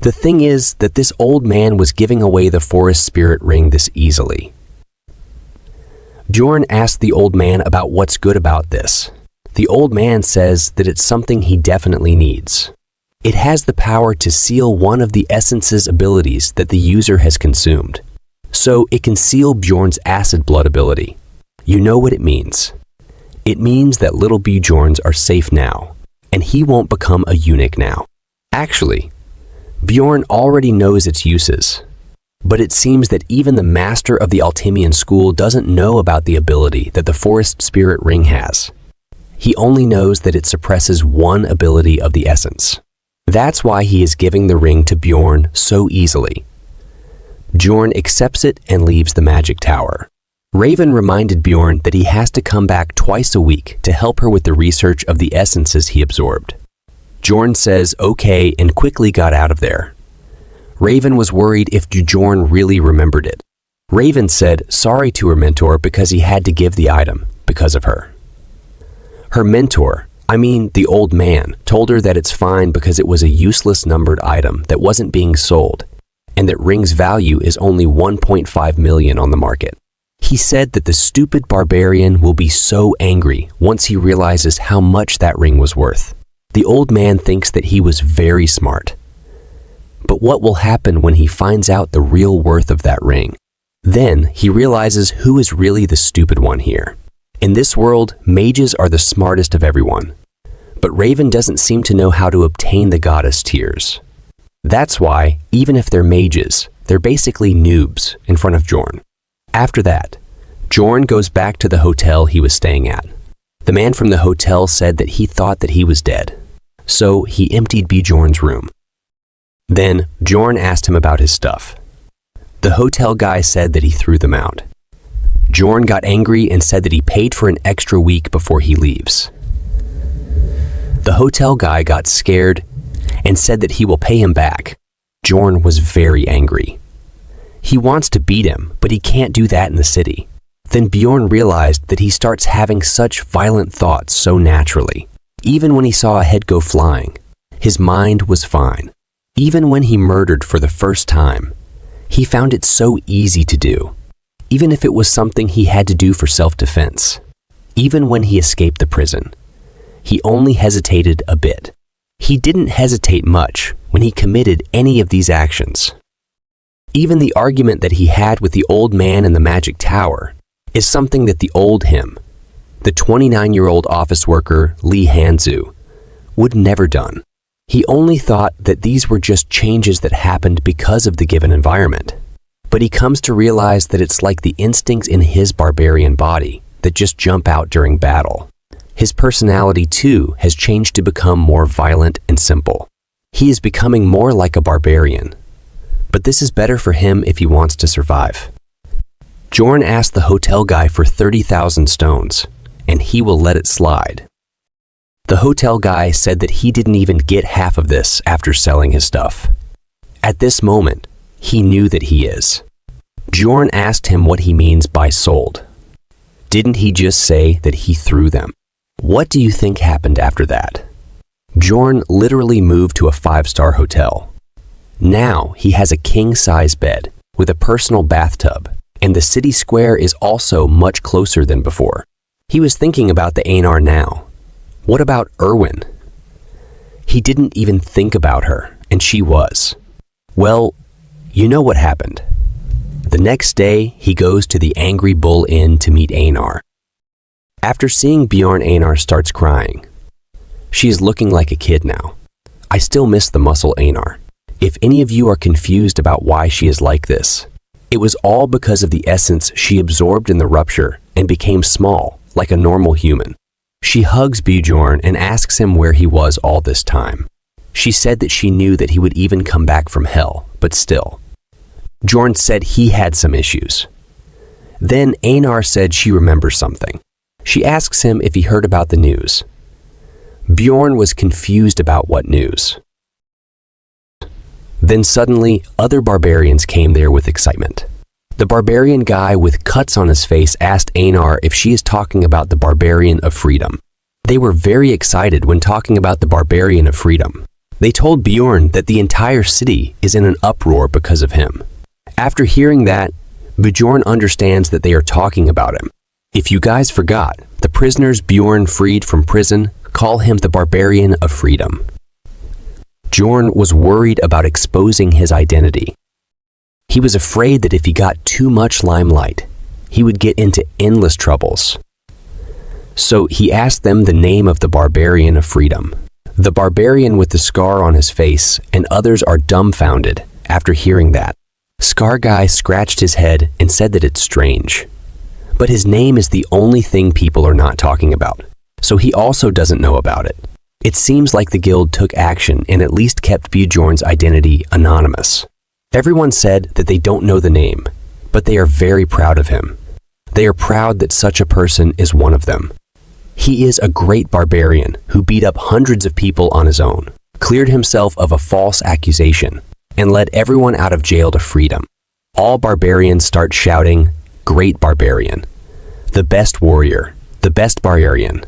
The thing is that this old man was giving away the forest spirit ring this easily. Bjorn asked the old man about what's good about this. The old man says that it's something he definitely needs. It has the power to seal one of the essence's abilities that the user has consumed. So it can seal Bjorn's acid blood ability. You know what it means. It means that little Bjorns are safe now, and he won't become a eunuch now. Actually, Bjorn already knows its uses, but it seems that even the master of the Altimian school doesn't know about the ability that the forest spirit ring has. He only knows that it suppresses one ability of the essence. That's why he is giving the ring to Bjorn so easily. Bjorn accepts it and leaves the magic tower. Raven reminded Bjorn that he has to come back twice a week to help her with the research of the essences he absorbed. Bjorn says okay and quickly got out of there. Raven was worried if Bjorn really remembered it. Raven said sorry to her mentor because he had to give the item because of her. Her mentor, the old man, told her that it's fine because it was a useless numbered item that wasn't being sold, and that ring's value is only 1.5 million on the market. He said that the stupid barbarian will be so angry once he realizes how much that ring was worth. The old man thinks that he was very smart. But what will happen when he finds out the real worth of that ring? Then he realizes who is really the stupid one here. In this world, mages are the smartest of everyone. But Raven doesn't seem to know how to obtain the goddess tears. That's why, even if they're mages, they're basically noobs in front of Bjorn. After that, Bjorn goes back to the hotel he was staying at. The man from the hotel said that he thought that he was dead, so he emptied Bjorn's room. Then Bjorn asked him about his stuff. The hotel guy said that he threw them out. Bjorn got angry and said that he paid for an extra week before he leaves. The hotel guy got scared and said that he will pay him back. Bjorn was very angry. He wants to beat him, but he can't do that in the city. Then Bjorn realized that he starts having such violent thoughts so naturally. Even when he saw a head go flying, his mind was fine. Even when he murdered for the first time, he found it so easy to do. Even if it was something he had to do for self-defense. Even when he escaped the prison, he only hesitated a bit. He didn't hesitate much when he committed any of these actions. Even the argument that he had with the old man in the magic tower is something that the old him, the 29-year-old office worker Lee Hanzu, would never done. He only thought that these were just changes that happened because of the given environment. But he comes to realize that it's like the instincts in his barbarian body that just jump out during battle. His personality, too, has changed to become more violent and simple. He is becoming more like a barbarian. But this is better for him if he wants to survive. Bjorn asked the hotel guy for 30,000 stones, and he will let it slide. The hotel guy said that he didn't even get half of this after selling his stuff. At this moment, he knew that he is. Bjorn asked him what he means by sold. Didn't he just say that he threw them? What do you think happened after that? Bjorn literally moved to a 5-star hotel. Now he has a king-size bed with a personal bathtub, and the city square is also much closer than before. He was thinking about the Einar now. What about Erwin? He didn't even think about her, and she was. Well, you know what happened. The next day, he goes to the Angry Bull Inn to meet Einar. After seeing Bjorn, Einar starts crying. She is looking like a kid now. I still miss the muscle Einar. If any of you are confused about why she is like this, it was all because of the essence she absorbed in the rupture and became small, like a normal human. She hugs Bjorn and asks him where he was all this time. She said that she knew that he would even come back from hell, but still. Bjorn said he had some issues. Then Einar said she remembers something. She asks him if he heard about the news. Bjorn was confused about what news. Then suddenly, other barbarians came there with excitement. The barbarian guy with cuts on his face asked Einar if she is talking about the barbarian of freedom. They were very excited when talking about the barbarian of freedom. They told Bjorn that the entire city is in an uproar because of him. After hearing that, Bjorn understands that they are talking about him. If you guys forgot, the prisoners Bjorn freed from prison call him the barbarian of freedom. Bjorn was worried about exposing his identity. He was afraid that if he got too much limelight, he would get into endless troubles. So he asked them the name of the barbarian of freedom. The barbarian with the scar on his face and others are dumbfounded after hearing that. Scar Guy scratched his head and said that it's strange. But his name is the only thing people are not talking about, so he also doesn't know about it. It seems like the guild took action and at least kept Bjorn's identity anonymous. Everyone said that they don't know the name, but they are very proud of him. They are proud that such a person is one of them. He is a great barbarian who beat up hundreds of people on his own, cleared himself of a false accusation, and led everyone out of jail to freedom. All barbarians start shouting, "Great barbarian! The best warrior! The best barbarian!"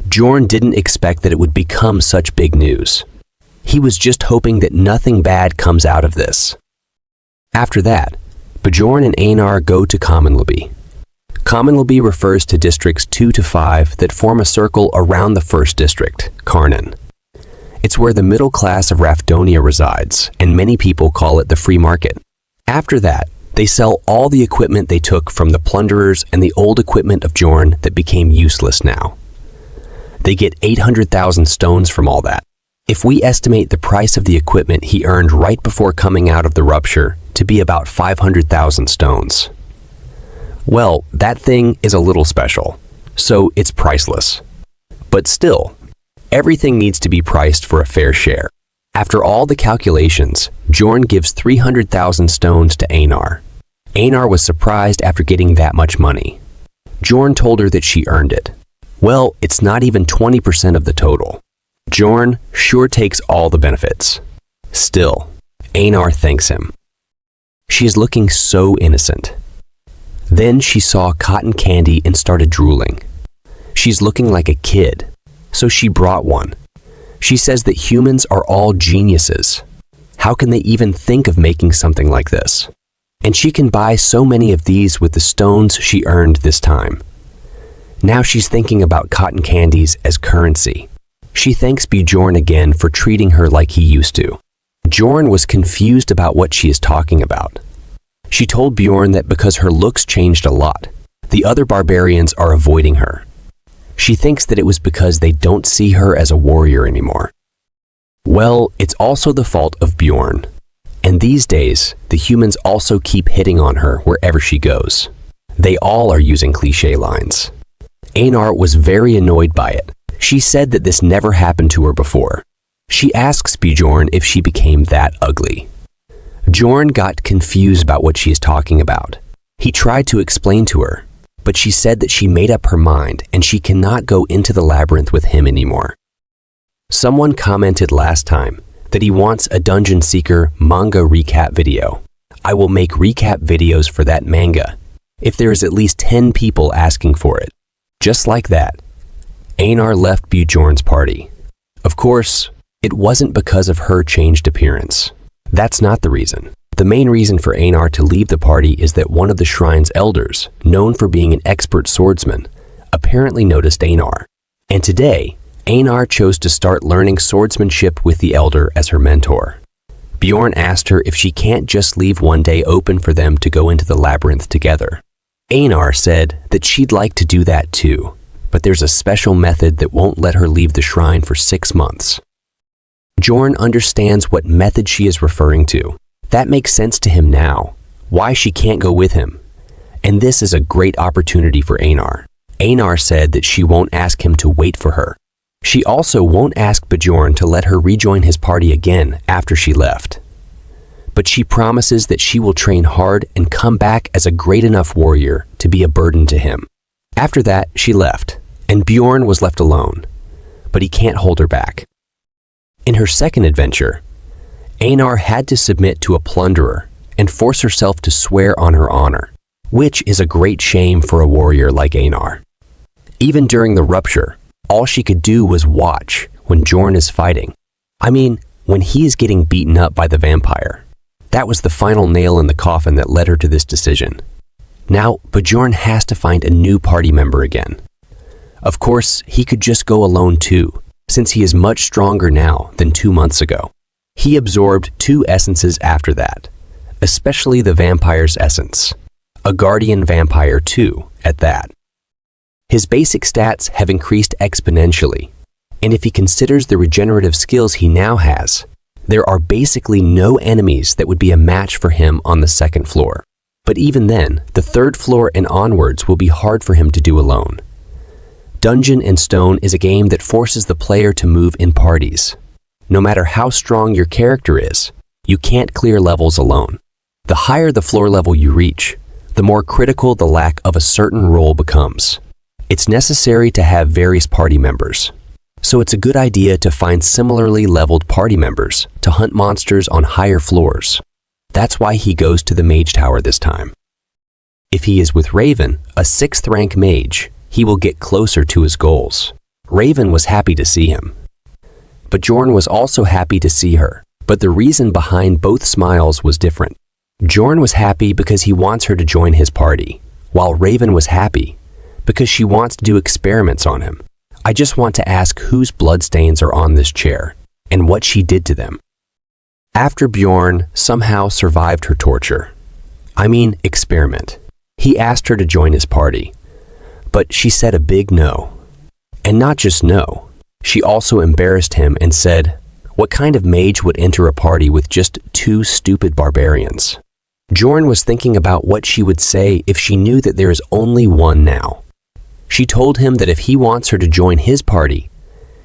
Bjorn didn't expect that it would become such big news. He was just hoping that nothing bad comes out of this. After that, Bjorn and Einar go to Commonleby. Commonleby refers to districts 2 to 5 that form a circle around the first district, Karnan. It's where the middle class of Rafdonia resides, and many people call it the free market. After that, they sell all the equipment they took from the plunderers and the old equipment of Bjorn that became useless now. They get 800,000 stones from all that. If we estimate the price of the equipment he earned right before coming out of the rupture to be about 500,000 stones. Well, that thing is a little special, so it's priceless. But still, everything needs to be priced for a fair share. After all the calculations, Bjorn gives 300,000 stones to Einar. Einar was surprised after getting that much money. Bjorn told her that she earned it. Well, it's not even 20% of the total. Bjorn sure takes all the benefits. Still, Einar thanks him. She is looking so innocent. Then she saw cotton candy and started drooling. She's looking like a kid, so she brought one. She says that humans are all geniuses. How can they even think of making something like this? And she can buy so many of these with the stones she earned this time. Now she's thinking about cotton candies as currency. She thanks Bjorn again for treating her like he used to. Bjorn was confused about what she is talking about. She told Bjorn that because her looks changed a lot, the other barbarians are avoiding her. She thinks that it was because they don't see her as a warrior anymore. Well, it's also the fault of Bjorn. And these days, the humans also keep hitting on her wherever she goes. They all are using cliché lines. Einar was very annoyed by it. She said that this never happened to her before. She asks Bjorn if she became that ugly. Bjorn got confused about what she is talking about. He tried to explain to her, but she said that she made up her mind and she cannot go into the labyrinth with him anymore. Someone commented last time that he wants a Dungeon Seeker manga recap video. I will make recap videos for that manga if there is at least 10 people asking for it. Just like that, Einar left Bjorn's party. Of course, it wasn't because of her changed appearance. That's not the reason. The main reason for Einar to leave the party is that one of the shrine's elders, known for being an expert swordsman, apparently noticed Einar. And today, Einar chose to start learning swordsmanship with the elder as her mentor. Bjorn asked her if she can't just leave one day open for them to go into the labyrinth together. Einar said that she'd like to do that too, but there's a special method that won't let her leave the shrine for 6 months. Bjorn understands what method she is referring to. That makes sense to him now, why she can't go with him. And this is a great opportunity for Einar. Einar said that she won't ask him to wait for her. She also won't ask Bjorn to let her rejoin his party again after she left. But she promises that she will train hard and come back as a great enough warrior to be a burden to him. After that, she left, and Bjorn was left alone. But he can't hold her back. In her second adventure, Einar had to submit to a plunderer and force herself to swear on her honor, which is a great shame for a warrior like Einar. Even during the Rupture, all she could do was watch when Bjorn is fighting. I mean, when he is getting beaten up by the vampire. That was the final nail in the coffin that led her to this decision. Now, Bjorn has to find a new party member again. Of course, he could just go alone too, since he is much stronger now than 2 months ago. He absorbed 2 essences after that, especially the vampire's essence. A guardian vampire too, at that. His basic stats have increased exponentially, and if he considers the regenerative skills he now has, there are basically no enemies that would be a match for him on the 2nd floor. But even then, the 3rd floor and onwards will be hard for him to do alone. Dungeon and Stone is a game that forces the player to move in parties. No matter how strong your character is, you can't clear levels alone. The higher the floor level you reach, the more critical the lack of a certain role becomes. It's necessary to have various party members. So it's a good idea to find similarly leveled party members to hunt monsters on higher floors. That's why he goes to the mage tower this time. If he is with Raven, a 6th rank mage, he will get closer to his goals. Raven was happy to see him. But Bjorn was also happy to see her, but the reason behind both smiles was different. Bjorn was happy because he wants her to join his party, while Raven was happy because she wants to do experiments on him. I just want to ask whose bloodstains are on this chair, and what she did to them. After Bjorn somehow survived her torture, experiment, he asked her to join his party, but she said a big no. And not just no, she also embarrassed him and said, what kind of mage would enter a party with just 2 stupid barbarians? Bjorn was thinking about what she would say if she knew that there is only one now. She told him that if he wants her to join his party,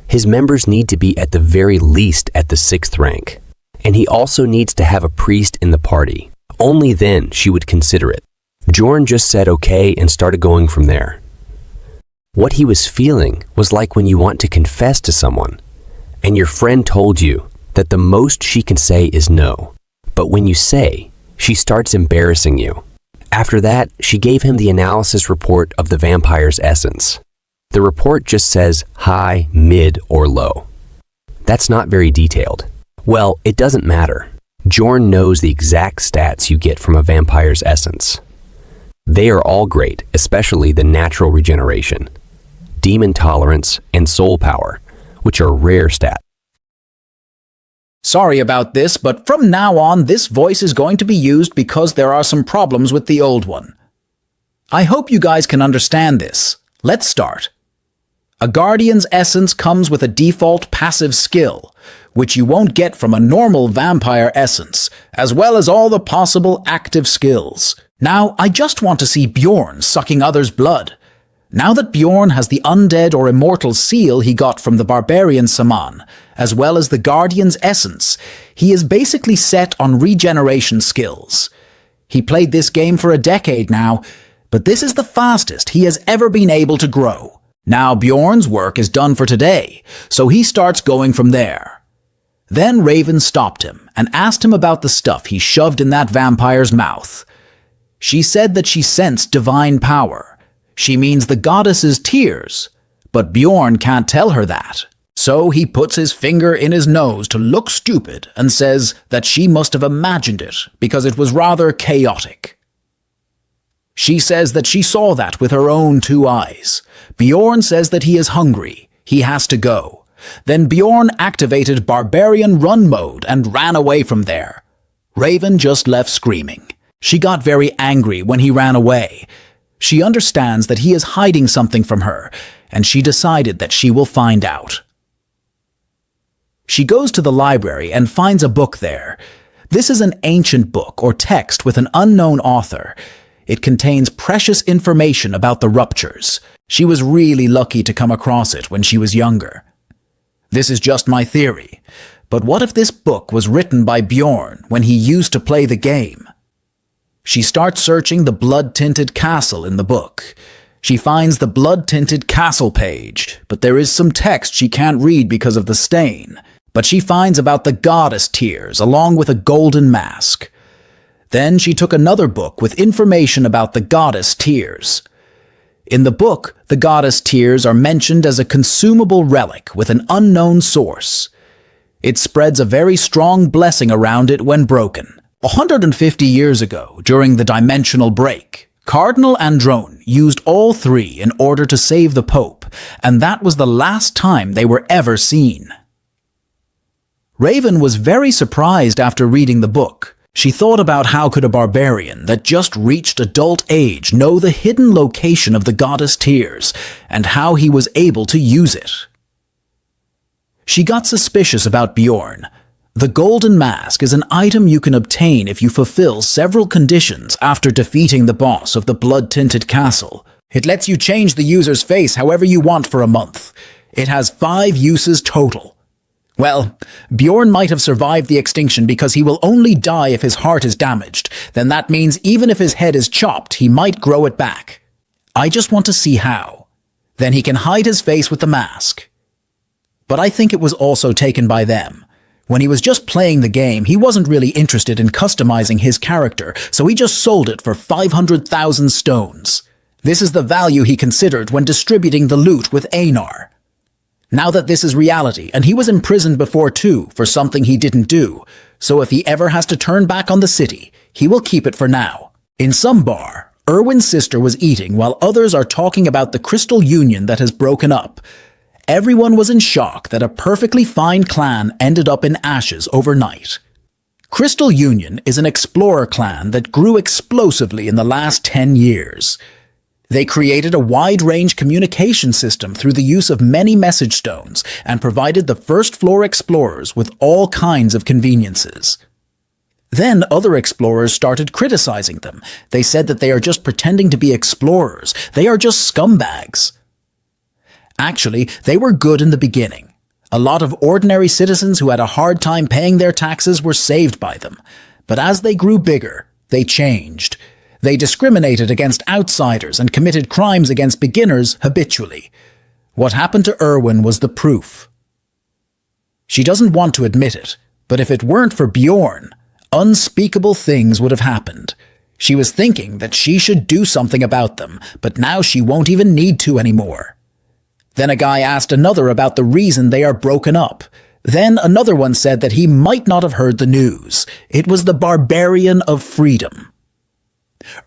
his members need to be at the very least at the 6th rank, and he also needs to have a priest in the party. Only then she would consider it. Bjorn just said okay and started going from there. What he was feeling was like when you want to confess to someone, and your friend told you that the most she can say is no, but when you say, she starts embarrassing you. After that, she gave him the analysis report of the vampire's essence. The report just says high, mid, or low. That's not very detailed. Well, it doesn't matter. Bjorn knows the exact stats you get from a vampire's essence. They are all great, especially the natural regeneration, demon tolerance, and soul power, which are rare stats. Sorry about this, but from now on, this voice is going to be used because there are some problems with the old one. I hope you guys can understand this. Let's start. A Guardian's Essence comes with a default passive skill, which you won't get from a normal vampire essence, as well as all the possible active skills. Now, I just want to see Bjorn sucking others' blood. Now that Bjorn has the undead or immortal seal he got from the barbarian Saman, as well as the guardian's essence, he is basically set on regeneration skills. He played this game for a decade now, but this is the fastest he has ever been able to grow. Now Bjorn's work is done for today, so he starts going from there. Then Raven stopped him and asked him about the stuff he shoved in that vampire's mouth. She said that she sensed divine power. She means the goddess's tears, but Bjorn can't tell her that. So he puts his finger in his nose to look stupid and says that she must have imagined it because it was rather chaotic. She says that she saw that with her own 2 eyes. Bjorn says that he is hungry. He has to go. Then Bjorn activated Barbarian Run mode and ran away from there. Raven just left screaming. She got very angry when he ran away. She understands that he is hiding something from her, and she decided that she will find out. She goes to the library and finds a book there. This is an ancient book or text with an unknown author. It contains precious information about the Ruptures. She was really lucky to come across it when she was younger. This is just my theory, but what if this book was written by Bjorn when he used to play the game? She starts searching the blood-tinted castle in the book. She finds the blood-tinted castle page, but there is some text she can't read because of the stain. But she finds about the goddess tears along with a golden mask. Then she took another book with information about the goddess tears. In the book, the goddess tears are mentioned as a consumable relic with an unknown source. It spreads a very strong blessing around it when broken. 150 years ago, during the dimensional break, Cardinal Androne used all 3 in order to save the Pope, and that was the last time they were ever seen. Raven was very surprised after reading the book. She thought about how could a barbarian that just reached adult age know the hidden location of the goddess tears, and how he was able to use it. She got suspicious about Bjorn. The golden mask is an item you can obtain if you fulfill several conditions after defeating the boss of the blood-tinted castle. It lets you change the user's face however you want for a month. It has 5 uses total. Well, Bjorn might have survived the extinction because he will only die if his heart is damaged. Then that means even if his head is chopped, he might grow it back. I just want to see how. Then he can hide his face with the mask. But I think it was also taken by them. When he was just playing the game, he wasn't really interested in customizing his character, so he just sold it for 500,000 stones. This is the value he considered when distributing the loot with Einar. Now that this is reality, and he was imprisoned before too for something he didn't do, so if he ever has to turn back on the city, he will keep it for now. In some bar, Erwin's sister was eating while others are talking about the Crystal Union that has broken up. Everyone was in shock that a perfectly fine clan ended up in ashes overnight. Crystal Union is an explorer clan that grew explosively in the last 10 years. They created a wide-range communication system through the use of many message stones and provided the first-floor explorers with all kinds of conveniences. Then other explorers started criticizing them. They said that they are just pretending to be explorers. They are just scumbags. Actually, they were good in the beginning. A lot of ordinary citizens who had a hard time paying their taxes were saved by them. But as they grew bigger, they changed. They discriminated against outsiders and committed crimes against beginners habitually. What happened to Erwin was the proof. She doesn't want to admit it, but if it weren't for Bjorn, unspeakable things would have happened. She was thinking that she should do something about them, but now she won't even need to anymore. Then a guy asked another about the reason they are broken up. Then another one said that he might not have heard the news. It was the Barbarian of Freedom.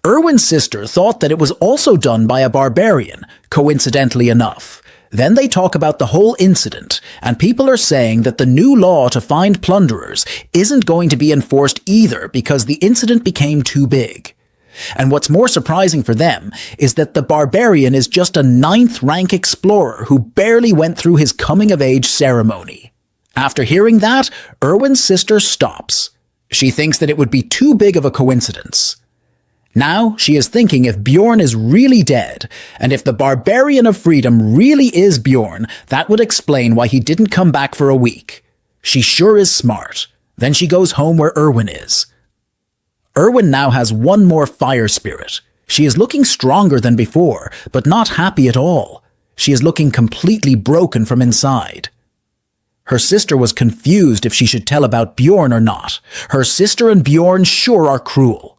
Erwin's sister thought that it was also done by a barbarian, coincidentally enough. Then they talk about the whole incident, and people are saying that the new law to find plunderers isn't going to be enforced either because the incident became too big. And what's more surprising for them is that the barbarian is just a 9th rank explorer who barely went through his coming-of-age ceremony. After hearing that, Erwin's sister stops. She thinks that it would be too big of a coincidence. Now she is thinking if Bjorn is really dead, and if the Barbarian of Freedom really is Bjorn, that would explain why he didn't come back for a week. She sure is smart. Then she goes home where Erwin is. Erwin now has one more fire spirit. She is looking stronger than before, but not happy at all. She is looking completely broken from inside. Her sister was confused if she should tell about Bjorn or not. Her sister and Bjorn sure are cruel.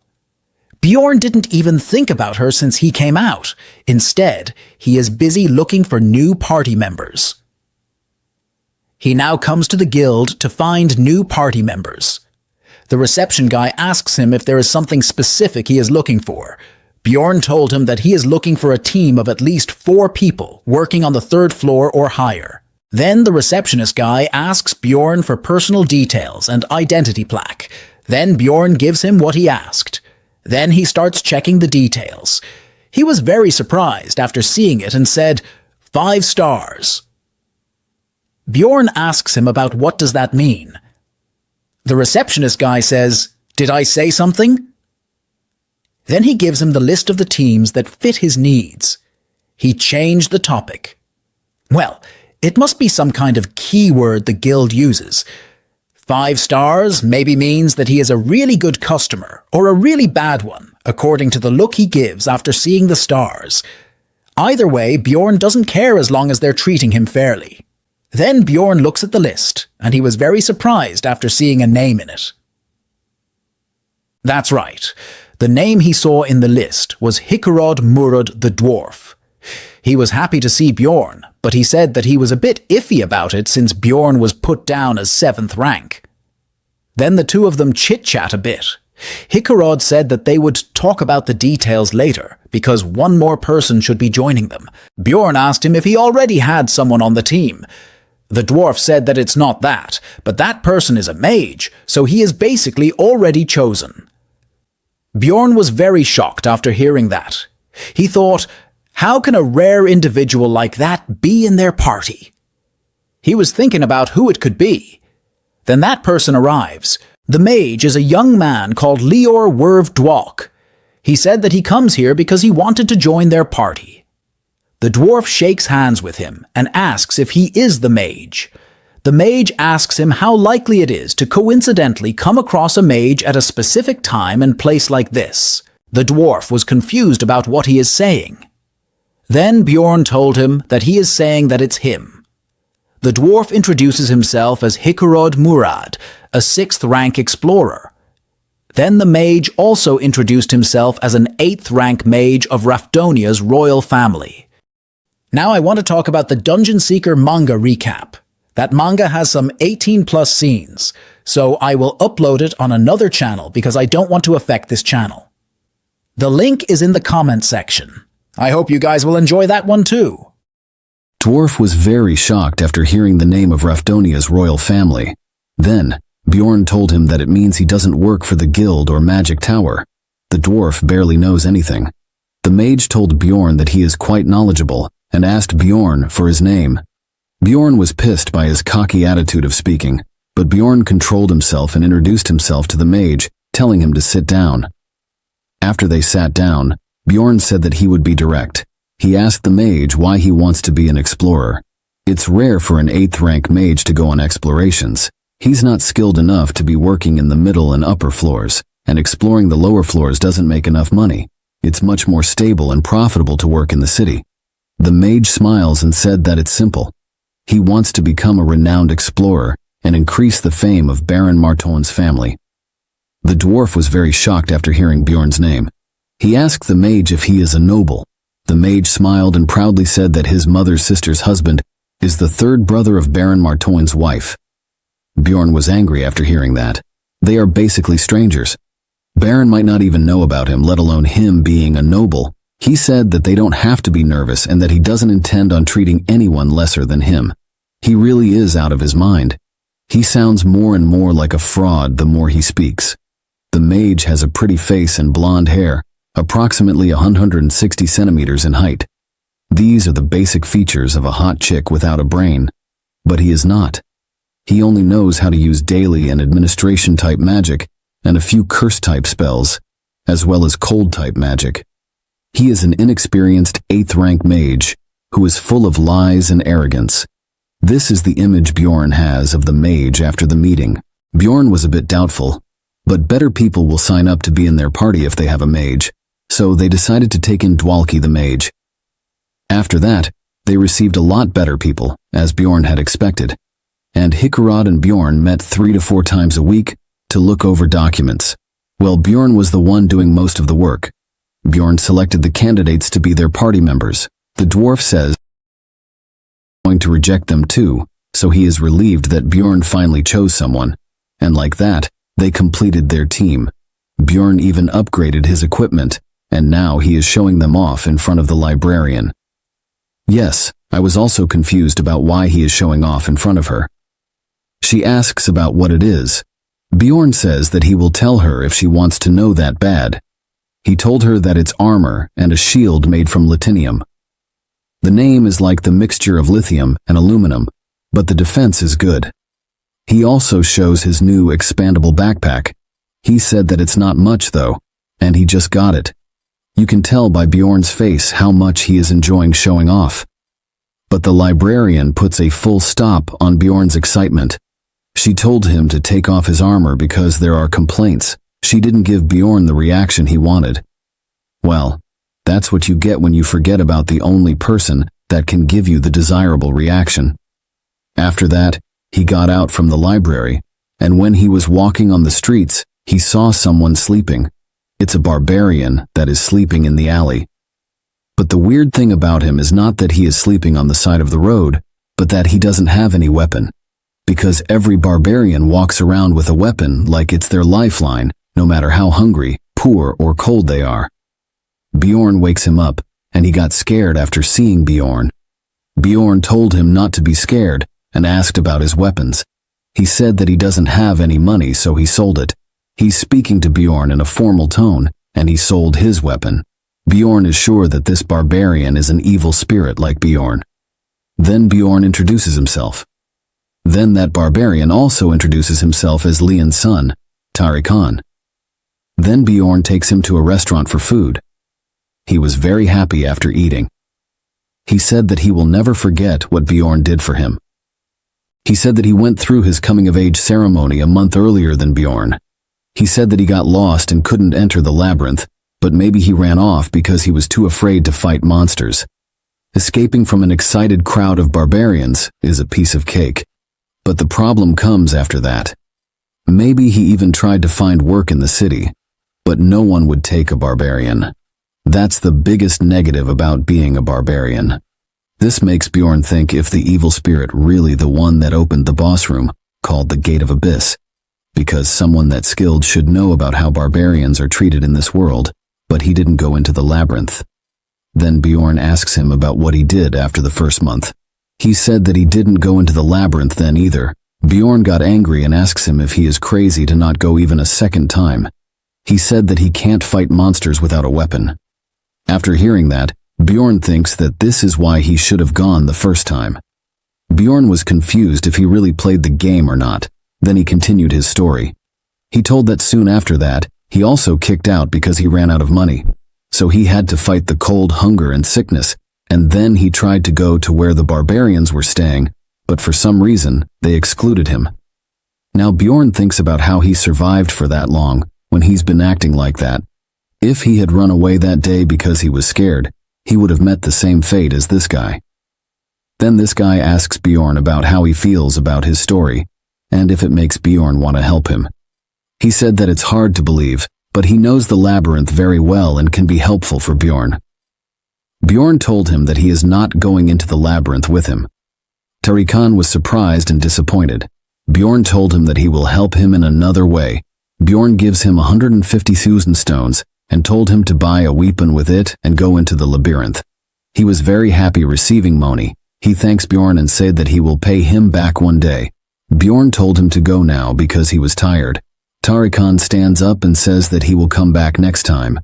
Bjorn didn't even think about her since he came out. Instead, he is busy looking for new party members. He now comes to the guild to find new party members. The reception guy asks him if there is something specific he is looking for. Bjorn told him that he is looking for a team of at least 4 people working on the 3rd floor or higher. Then the receptionist guy asks Bjorn for personal details and identity plaque. Then Bjorn gives him what he asked. Then he starts checking the details. He was very surprised after seeing it and said, 5 stars. Bjorn asks him about what does that mean. The receptionist guy says, "Did I say something?" Then he gives him the list of the teams that fit his needs. He changed the topic. Well, it must be some kind of keyword the guild uses. 5 stars maybe means that he is a really good customer or a really bad one, according to the look he gives after seeing the stars. Either way, Bjorn doesn't care as long as they're treating him fairly. Then Bjorn looks at the list, and he was very surprised after seeing a name in it. That's right. The name he saw in the list was Hikarod Murud the Dwarf. He was happy to see Bjorn, but he said that he was a bit iffy about it since Bjorn was put down as 7th rank. Then the two of them chit-chat a bit. Hikarod said that they would talk about the details later, because one more person should be joining them. Bjorn asked him if he already had someone on the team. The dwarf said that it's not that, but that person is a mage, so he is basically already chosen. Bjorn was very shocked after hearing that. He thought, how can a rare individual like that be in their party? He was thinking about who it could be. Then that person arrives. The mage is a young man called Leor Werv Dwalk. He said that he comes here because he wanted to join their party. The dwarf shakes hands with him and asks if he is the mage. The mage asks him how likely it is to coincidentally come across a mage at a specific time and place like this. The dwarf was confused about what he is saying. Then Bjorn told him that he is saying that it's him. The dwarf introduces himself as Hikarod Murad, a 6th rank explorer. Then the mage also introduced himself as an 8th rank mage of Rafdonia's royal family. Now I want to talk about the Dungeon Seeker manga recap. That manga has some 18+ scenes, so I will upload it on another channel because I don't want to affect this channel. The link is in the comment section. I hope you guys will enjoy that one too. Dwarf was very shocked after hearing the name of Rafdonia's royal family. Then, Bjorn told him that it means he doesn't work for the guild or magic tower. The dwarf barely knows anything. The mage told Bjorn that he is quite knowledgeable and asked Bjorn for his name. Bjorn was pissed by his cocky attitude of speaking, but Bjorn controlled himself and introduced himself to the mage, telling him to sit down. After they sat down, Bjorn said that he would be direct. He asked the mage why he wants to be an explorer. It's rare for an 8th rank mage to go on explorations. He's not skilled enough to be working in the middle and upper floors, and exploring the lower floors doesn't make enough money. It's much more stable and profitable to work in the city. The mage smiles and said that it's simple. He wants to become a renowned explorer and increase the fame of Baron Marton's family. The dwarf was very shocked after hearing Bjorn's name. He asked the mage if he is a noble. The mage smiled and proudly said that his mother's sister's husband is the 3rd brother of Baron Marton's wife. Bjorn was angry after hearing that. They are basically strangers. Baron might not even know about him, let alone him being a noble. He said that they don't have to be nervous and that he doesn't intend on treating anyone lesser than him. He really is out of his mind. He sounds more and more like a fraud the more he speaks. The mage has a pretty face and blonde hair, approximately 160 centimeters in height. These are the basic features of a hot chick without a brain. But he is not. He only knows how to use daily and administration-type magic and a few curse-type spells, as well as cold-type magic. He is an inexperienced 8th-rank mage who is full of lies and arrogance. This is the image Bjorn has of the mage after the meeting. Bjorn was a bit doubtful, but better people will sign up to be in their party if they have a mage, so they decided to take in Dwalki the mage. After that, they received a lot better people, as Bjorn had expected, and Hikarad and Bjorn met 3 to 4 times a week to look over documents. Well, Bjorn was the one doing most of the work. Bjorn selected the candidates to be their party members. The dwarf says he's going to reject them too, so he is relieved that Bjorn finally chose someone, and like that, they completed their team. Bjorn even upgraded his equipment, and now he is showing them off in front of the librarian. Yes, I was also confused about why he is showing off in front of her. She asks about what it is. Bjorn says that he will tell her if she wants to know that bad. He told her that it's armor and a shield made from latinium. The name is like the mixture of lithium and aluminum, but the defense is good. He also shows his new expandable backpack. He said that it's not much though, and he just got it. You can tell by Bjorn's face how much he is enjoying showing off. But the librarian puts a full stop on Bjorn's excitement. She told him to take off his armor because there are complaints. She didn't give Bjorn the reaction he wanted. Well, that's what you get when you forget about the only person that can give you the desirable reaction. After that, he got out from the library, and when he was walking on the streets, he saw someone sleeping. It's a barbarian that is sleeping in the alley. But the weird thing about him is not that he is sleeping on the side of the road, but that he doesn't have any weapon. Because every barbarian walks around with a weapon like it's their lifeline, no matter how hungry, poor, or cold they are. Bjorn wakes him up, and he got scared after seeing Bjorn. Bjorn told him not to be scared and asked about his weapons. He said that he doesn't have any money, so he sold it. He's speaking to Bjorn in a formal tone, and he sold his weapon. Bjorn is sure that this barbarian is an evil spirit like Bjorn. Then Bjorn introduces himself. Then that barbarian also introduces himself as Leon's son, Tarikan. Then Bjorn takes him to a restaurant for food. He was very happy after eating. He said that he will never forget what Bjorn did for him. He said that he went through his coming-of-age ceremony a month earlier than Bjorn. He said that he got lost and couldn't enter the labyrinth, but maybe he ran off because he was too afraid to fight monsters. Escaping from an excited crowd of barbarians is a piece of cake. But the problem comes after that. Maybe he even tried to find work in the city, but no one would take a barbarian. That's the biggest negative about being a barbarian. This makes Bjorn think if the evil spirit really the one that opened the boss room, called the Gate of Abyss, because someone that skilled should know about how barbarians are treated in this world, but he didn't go into the labyrinth. Then Bjorn asks him about what he did after the first month. He said that he didn't go into the labyrinth then either. Bjorn got angry and asks him if he is crazy to not go even a second time. He said that he can't fight monsters without a weapon. After hearing that, Bjorn thinks that this is why he should have gone the first time. Bjorn was confused if he really played the game or not. Then he continued his story. He told that soon after that, he also kicked out because he ran out of money. So he had to fight the cold, hunger, and sickness, and then he tried to go to where the barbarians were staying, but for some reason, they excluded him. Now Bjorn thinks about how he survived for that long when he's been acting like that. If he had run away that day because he was scared, he would have met the same fate as this guy. Then this guy asks Bjorn about how he feels about his story, and if it makes Bjorn want to help him. He said that it's hard to believe, but he knows the labyrinth very well and can be helpful for Bjorn. Bjorn told him that he is not going into the labyrinth with him. Tarikan was surprised and disappointed. Bjorn told him that he will help him in another way. Bjorn gives him 150,000 stones and told him to buy a weapon with it and go into the labyrinth. He was very happy receiving money. He thanks Bjorn and said that he will pay him back one day. Bjorn told him to go now because he was tired. Tarikan stands up and says that he will come back next time.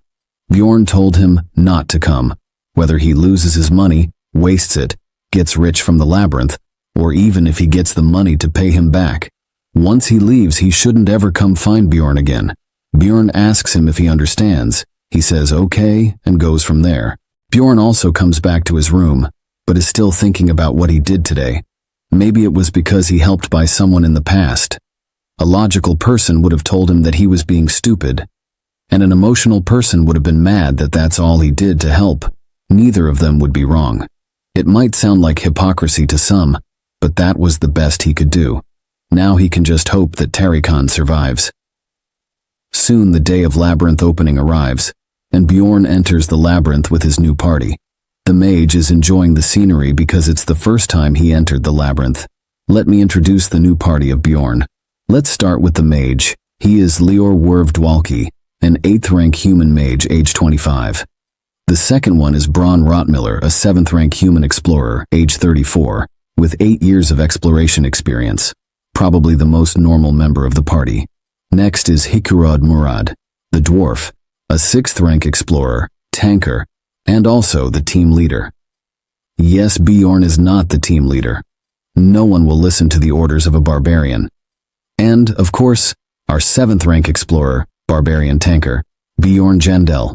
Bjorn told him not to come, whether he loses his money, wastes it, gets rich from the labyrinth, or even if he gets the money to pay him back. Once he leaves, he shouldn't ever come find Bjorn again. Bjorn asks him if he understands. He says okay and goes from there. Bjorn also comes back to his room, but is still thinking about what he did today. Maybe it was because he helped by someone in the past. A logical person would have told him that he was being stupid, and an emotional person would have been mad that that's all he did to help. Neither of them would be wrong. It might sound like hypocrisy to some, but that was the best he could do. Now he can just hope that Tarikhan survives. Soon the day of labyrinth opening arrives, and Bjorn enters the labyrinth with his new party. The mage is enjoying the scenery because it's the first time he entered the labyrinth. Let me introduce the new party of Bjorn. Let's start with the mage. He is Leor Wervdwalki, an 8th rank human mage age 25. The second one is Bron Rotmiller, a 7th rank human explorer age 34, with 8 years of exploration experience, probably the most normal member of the party. Next is Hikurad Murad, the dwarf, a 6th rank explorer, tanker, and also the team leader. Yes, Bjorn is not the team leader. No one will listen to the orders of a barbarian. And, of course, our 7th rank explorer, barbarian tanker, Bjorn Jandel.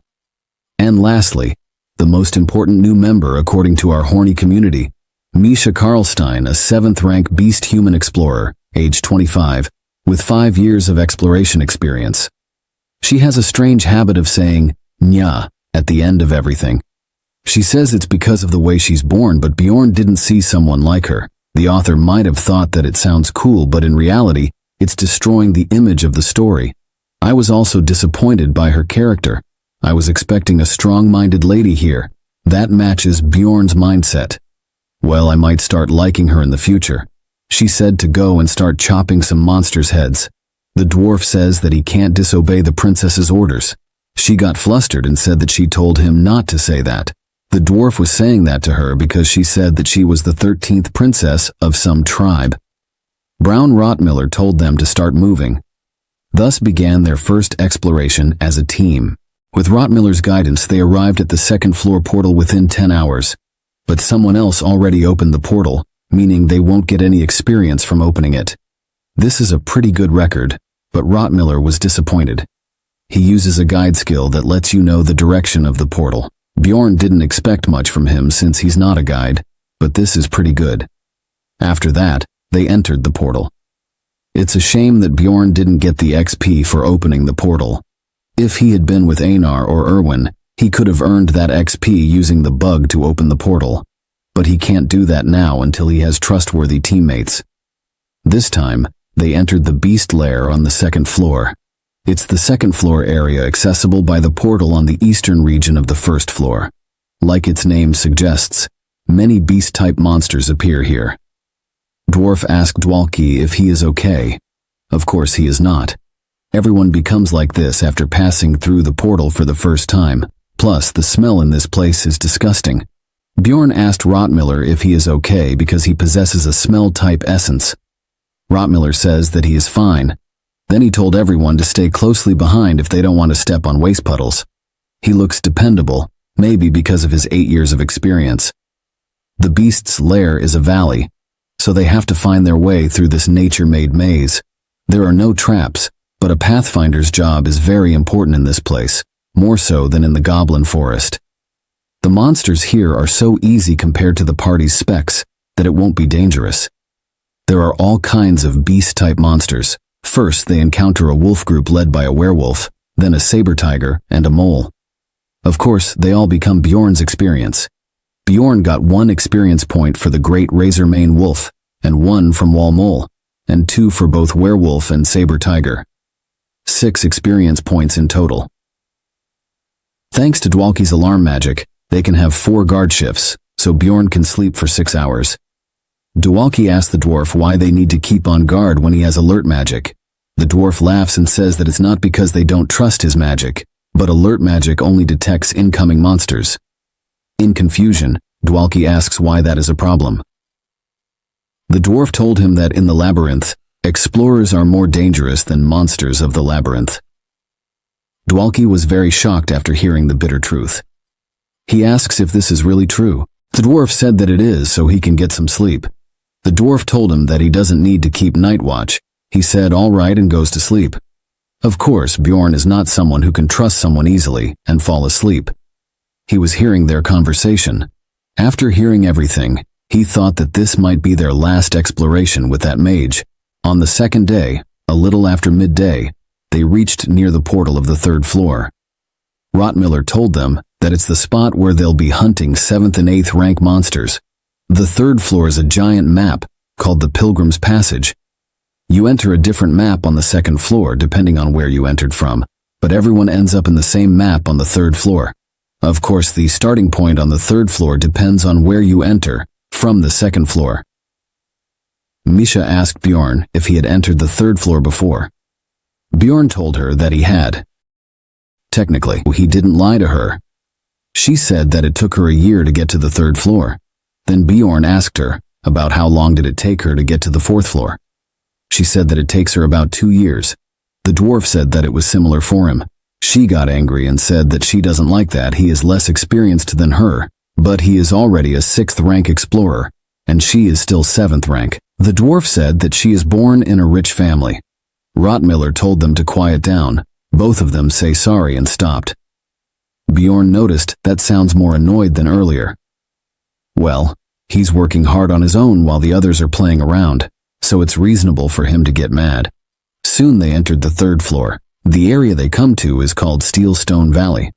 And lastly, the most important new member according to our horny community, Misha Karlstein, a 7th rank beast human explorer, age 25, with 5 years of exploration experience. She has a strange habit of saying "nya" at the end of everything. She says it's because of the way she's born, but Bjorn didn't see someone like her. The author might have thought that it sounds cool, but in reality, it's destroying the image of the story. I was also disappointed by her character. I was expecting a strong-minded lady here. That matches Bjorn's mindset. Well, I might start liking her in the future. She said to go and start chopping some monsters' heads. The dwarf says that he can't disobey the princess's orders. She got flustered and said that she told him not to say that. The dwarf was saying that to her because she said that she was the 13th princess of some tribe. Brown Rotmiller told them to start moving. Thus began their first exploration as a team. With Rotmiller's guidance, they arrived at the 2nd floor portal within 10 hours. But someone else already opened the portal, meaning they won't get any experience from opening it. This is a pretty good record, but Rotmiller was disappointed. He uses a guide skill that lets you know the direction of the portal. Bjorn didn't expect much from him since he's not a guide, but this is pretty good. After that, they entered the portal. It's a shame that Bjorn didn't get the XP for opening the portal. If he had been with Einar or Erwin, he could have earned that XP using the bug to open the portal. But he can't do that now until he has trustworthy teammates. This time, they entered the beast lair on the 2nd floor. It's the 2nd floor area accessible by the portal on the eastern region of the 1st floor. Like its name suggests, many beast-type monsters appear here. Dwarf asked Dwalki if he is okay. Of course he is not. Everyone becomes like this after passing through the portal for the first time. Plus, the smell in this place is disgusting. Bjorn asked Rotmiller if he is okay because he possesses a smell-type essence. Rotmiller says that he is fine. Then he told everyone to stay closely behind if they don't want to step on waste puddles. He looks dependable, maybe because of his 8 years of experience. The beast's lair is a valley, so they have to find their way through this nature-made maze. There are no traps, but a pathfinder's job is very important in this place, more so than in the goblin forest. The monsters here are so easy compared to the party's specs that it won't be dangerous. There are all kinds of beast-type monsters. First, they encounter a wolf group led by a werewolf, then a saber tiger, and a mole. Of course, they all become Bjorn's experience. Bjorn got 1 experience point for the great razor-mane wolf, and 1 from wall mole, and 2 for both werewolf and saber tiger. 6 experience points in total. Thanks to Dwalki's alarm magic, they can have 4 guard shifts, so Bjorn can sleep for 6 hours. Dwalki asks the dwarf why they need to keep on guard when he has alert magic. The dwarf laughs and says that it's not because they don't trust his magic, but alert magic only detects incoming monsters. In confusion, Dwalki asks why that is a problem. The dwarf told him that in the labyrinth, explorers are more dangerous than monsters of the labyrinth. Dwalki was very shocked after hearing the bitter truth. He asks if this is really true. The dwarf said that it is so he can get some sleep. The dwarf told him that he doesn't need to keep night watch. He said all right and goes to sleep. Of course, Bjorn is not someone who can trust someone easily and fall asleep. He was hearing their conversation. After hearing everything, he thought that this might be their last exploration with that mage. On the second day, a little after midday, they reached near the portal of the third floor. Rottmiller told them that it's the spot where they'll be hunting 7th and 8th rank monsters. The third floor is a giant map called the Pilgrim's Passage. You enter a different map on the second floor depending on where you entered from, but everyone ends up in the same map on the third floor. Of course, the starting point on the third floor depends on where you enter from the second floor. Misha asked Bjorn if he had entered the third floor before. Bjorn told her that he had. Technically, he didn't lie to her. She said that it took her a year to get to the third floor. Then Bjorn asked her about how long did it take her to get to the fourth floor. She said that it takes her about 2 years. The dwarf said that it was similar for him. She got angry and said that she doesn't like that he is less experienced than her, but he is already a 6th rank explorer, and she is still 7th rank. The dwarf said that she is born in a rich family. Rottmiller told them to quiet down. Both of them say sorry and stopped. Bjorn noticed that sounds more annoyed than earlier. Well, he's working hard on his own while the others are playing around, so it's reasonable for him to get mad. Soon they entered the third floor. The area they come to is called Steelstone Valley.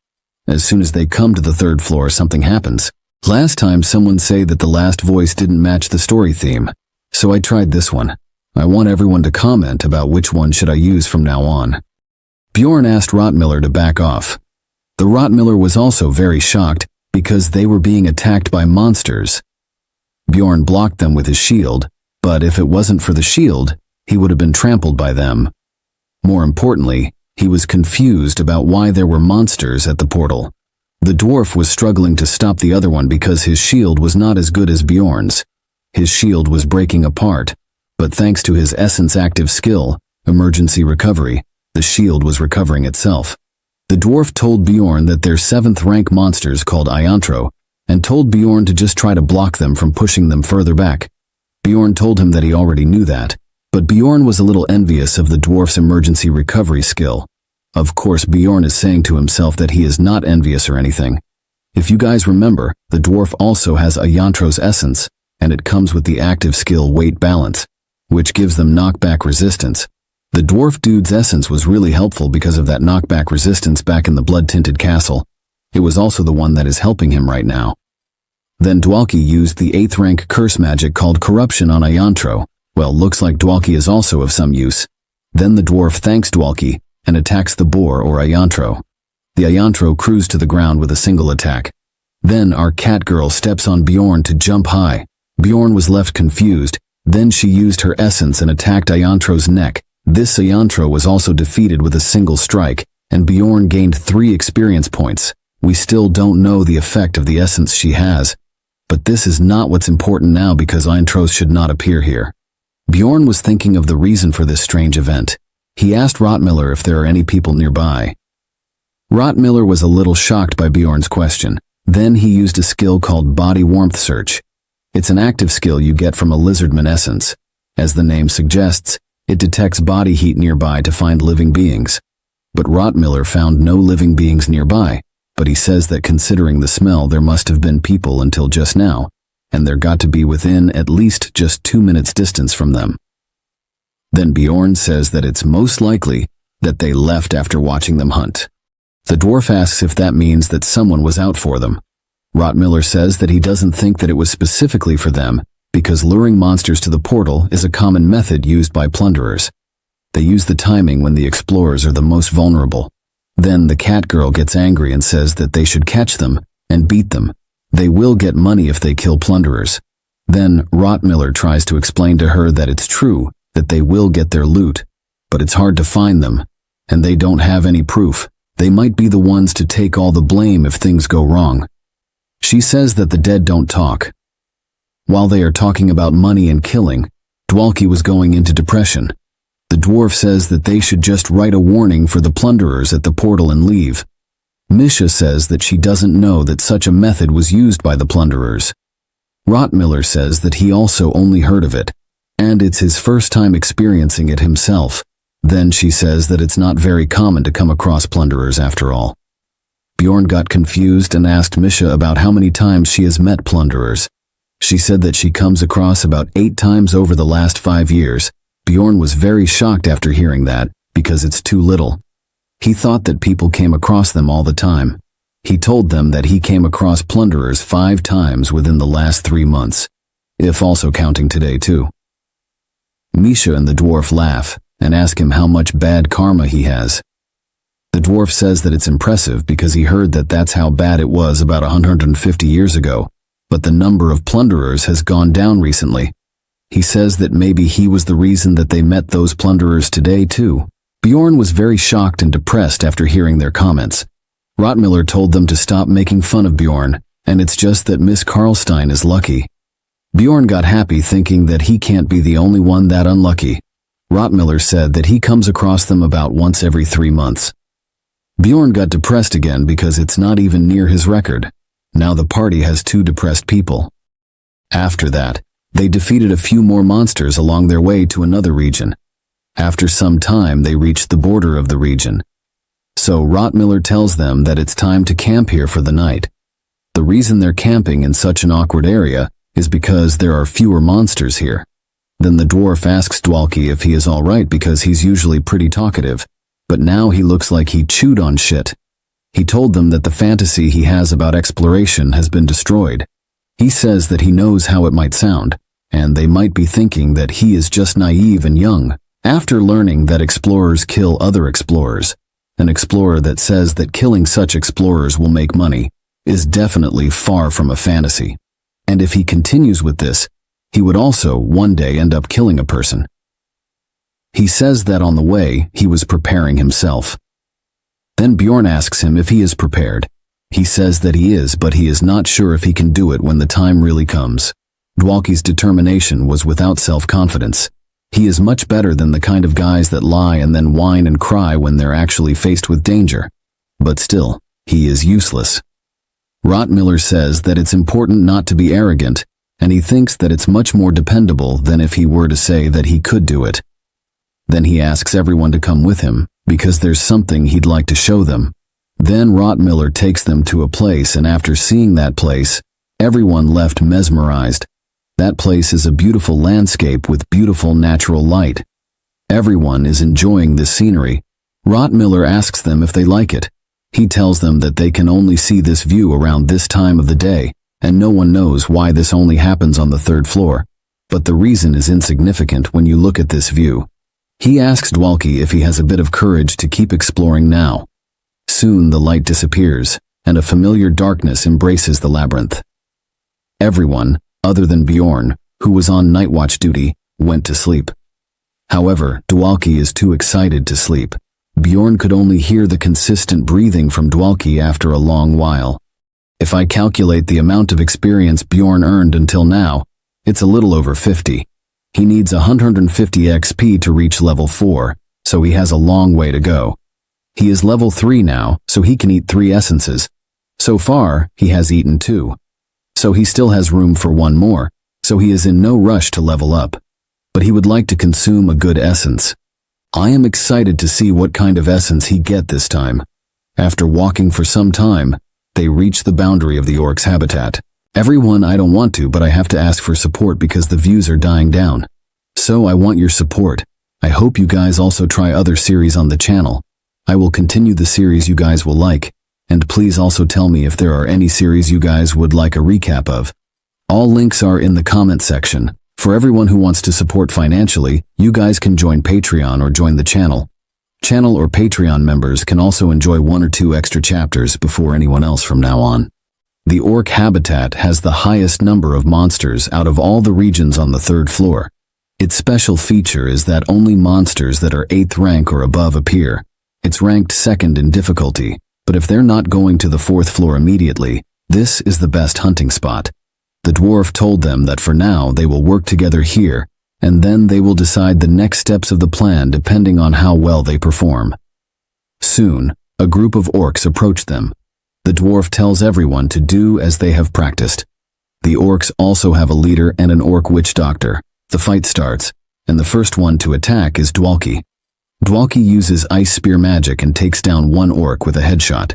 As soon as they come to the third floor, something happens. Last time someone said that the last voice didn't match the story theme, so I tried this one. I want everyone to comment about which one should I use from now on. Bjorn asked Rottmiller to back off. The Rottmiller was also very shocked because they were being attacked by monsters. Bjorn blocked them with his shield, but if it wasn't for the shield, he would have been trampled by them. More importantly, he was confused about why there were monsters at the portal. The dwarf was struggling to stop the other one because his shield was not as good as Bjorn's. His shield was breaking apart, but thanks to his essence active skill, emergency recovery, the shield was recovering itself. The dwarf told Bjorn that they're 7th rank monsters called Iantro, and told Bjorn to just try to block them from pushing them further back. Bjorn told him that he already knew that, but Bjorn was a little envious of the dwarf's emergency recovery skill. Of course, Bjorn is saying to himself that he is not envious or anything. If you guys remember, the dwarf also has Iantro's essence, and it comes with the active skill weight balance, which gives them knockback resistance. The dwarf dude's essence was really helpful because of that knockback resistance back in the blood-tinted castle. It was also the one that is helping him right now. Then Dwalki used the 8th rank curse magic called Corruption on Iantro. Well, looks like Dwalki is also of some use. Then the dwarf thanks Dwalki and attacks the boar or Iantro. The Iantro cruised to the ground with a single attack. Then our cat girl steps on Bjorn to jump high. Bjorn was left confused. Then she used her essence and attacked Iantro's neck. This Iantro was also defeated with a single strike, and Bjorn gained 3 experience points. We still don't know the effect of the essence she has, but this is not what's important now because Iantros should not appear here. Bjorn was thinking of the reason for this strange event. He asked Rottmiller if there are any people nearby. Rottmiller was a little shocked by Bjorn's question. Then he used a skill called Body Warmth Search. It's an active skill you get from a lizardman essence. As the name suggests, it detects body heat nearby to find living beings. But Rottmiller found no living beings nearby, but he says that considering the smell there must have been people until just now, and there got to be within at least just 2 minutes distance from them. Then Bjorn says that it's most likely that they left after watching them hunt. The dwarf asks if that means that someone was out for them. Rottmiller says that he doesn't think that it was specifically for them, because luring monsters to the portal is a common method used by plunderers. They use the timing when the explorers are the most vulnerable. Then the cat girl gets angry and says that they should catch them and beat them. They will get money if they kill plunderers. Then Rottmiller tries to explain to her that it's true that they will get their loot, but it's hard to find them, and they don't have any proof. They might be the ones to take all the blame if things go wrong. She says that the dead don't talk. While they are talking about money and killing, Dwalki was going into depression. The dwarf says that they should just write a warning for the plunderers at the portal and leave. Misha says that she doesn't know that such a method was used by the plunderers. Rottmiller says that he also only heard of it, and it's his first time experiencing it himself. Then she says that it's not very common to come across plunderers after all. Bjorn got confused and asked Misha about how many times she has met plunderers. She said that she comes across about 8 times over the last 5 years. Bjorn was very shocked after hearing that, because it's too little. He thought that people came across them all the time. He told them that he came across plunderers 5 times within the last 3 months, if also counting today too. Misha and the dwarf laugh and ask him how much bad karma he has. The dwarf says that it's impressive because he heard that that's how bad it was about 150 years ago, but the number of plunderers has gone down recently. He says that maybe he was the reason that they met those plunderers today too. Bjorn was very shocked and depressed after hearing their comments. Rottmiller told them to stop making fun of Bjorn, and it's just that Miss Karlstein is lucky. Bjorn got happy thinking that he can't be the only one that unlucky. Rottmiller said that he comes across them about once every 3 months. Bjorn got depressed again because it's not even near his record. Now the party has 2 depressed people. After that, they defeated a few more monsters along their way to another region. After some time, they reached the border of the region. So Rottmiller tells them that it's time to camp here for the night. The reason they're camping in such an awkward area is because there are fewer monsters here. Then the dwarf asks Dwalki if he is alright because he's usually pretty talkative, but now he looks like he chewed on shit. He told them that the fantasy he has about exploration has been destroyed. He says that he knows how it might sound, and they might be thinking that he is just naive and young. After learning that explorers kill other explorers, an explorer that says that killing such explorers will make money is definitely far from a fantasy. And if he continues with this, he would also one day end up killing a person. He says that on the way, he was preparing himself. Then Bjorn asks him if he is prepared. He says that he is, but he is not sure if he can do it when the time really comes. Dwalki's determination was without self-confidence. He is much better than the kind of guys that lie and then whine and cry when they're actually faced with danger. But still, he is useless. Rottmiller says that it's important not to be arrogant, and he thinks that it's much more dependable than if he were to say that he could do it. Then he asks everyone to come with him, because there's something he'd like to show them. Then Rottmiller takes them to a place, and after seeing that place, everyone left mesmerized. That place is a beautiful landscape with beautiful natural light. Everyone is enjoying this scenery. Rottmiller asks them if they like it. He tells them that they can only see this view around this time of the day, and no one knows why this only happens on the 3rd floor. But the reason is insignificant when you look at this view. He asks Dwalki if he has a bit of courage to keep exploring now. Soon the light disappears, and a familiar darkness embraces the labyrinth. Everyone, other than Bjorn, who was on night watch duty, went to sleep. However, Dwalki is too excited to sleep. Bjorn could only hear the consistent breathing from Dwalki after a long while. If I calculate the amount of experience Bjorn earned until now, it's a little over 50. He needs 150 XP to reach level 4, so he has a long way to go. He is level 3 now, so he can eat 3 essences. So far, he has eaten 2. So he still has room for 1 more, so he is in no rush to level up. But he would like to consume a good essence. I am excited to see what kind of essence he get this time. After walking for some time, they reach the boundary of the orc's habitat. Everyone, I don't want to, but I have to ask for support because the views are dying down. So I want your support. I hope you guys also try other series on the channel. I will continue the series you guys will like. And please also tell me if there are any series you guys would like a recap of. All links are in the comment section. For everyone who wants to support financially, you guys can join Patreon or join the channel. Channel or Patreon members can also enjoy 1 or 2 extra chapters before anyone else from now on. The orc habitat has the highest number of monsters out of all the regions on the 3rd floor. Its special feature is that only monsters that are 8th rank or above appear. It's ranked 2nd in difficulty, but if they're not going to the 4th floor immediately, this is the best hunting spot. The dwarf told them that for now they will work together here, and then they will decide the next steps of the plan depending on how well they perform. Soon, a group of orcs approached them. The dwarf tells everyone to do as they have practiced. The orcs also have a leader and an orc witch doctor. The fight starts, and the first one to attack is Dwalki. Dwalki uses ice spear magic and takes down one orc with a headshot.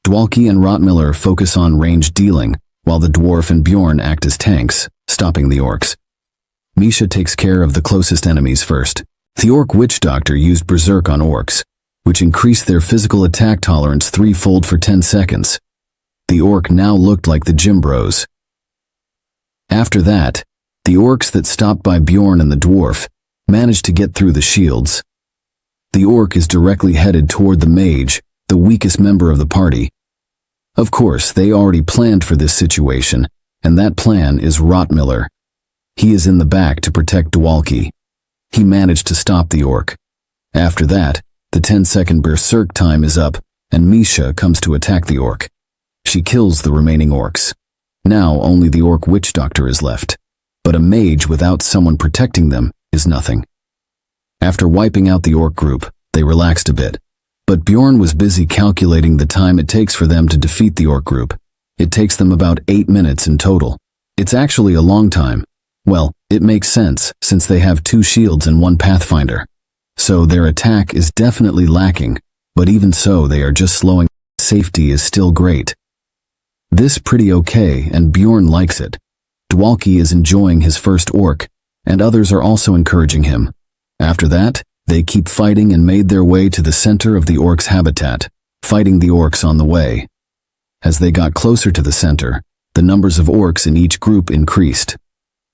Dwalki and Rotmiller focus on range dealing, while the dwarf and Bjorn act as tanks, stopping the orcs. Misha takes care of the closest enemies first. The orc witch doctor used berserk on orcs, which increased their physical attack tolerance threefold for 10 seconds. The orc now looked like the gym bros. After that, the orcs that stopped by Bjorn and the dwarf managed to get through the shields. The orc is directly headed toward the mage, the weakest member of the party. Of course, they already planned for this situation, and that plan is Rotmiller. He is in the back to protect Dwalki. He managed to stop the orc. After that, the 10-second berserk time is up, and Misha comes to attack the orc. She kills the remaining orcs. Now only the orc witch doctor is left, but a mage without someone protecting them is nothing. After wiping out the orc group, they relaxed a bit. But Bjorn was busy calculating the time it takes for them to defeat the orc group. It takes them about 8 minutes in total. It's actually a long time. Well, it makes sense, since they have 2 shields and 1 pathfinder. So their attack is definitely lacking, but even so they are just slowing. Safety is still great. This pretty okay, and Bjorn likes it. Dwalki is enjoying his first orc, and others are also encouraging him. After that, they keep fighting and made their way to the center of the orcs' habitat, fighting the orcs on the way. As they got closer to the center, the numbers of orcs in each group increased.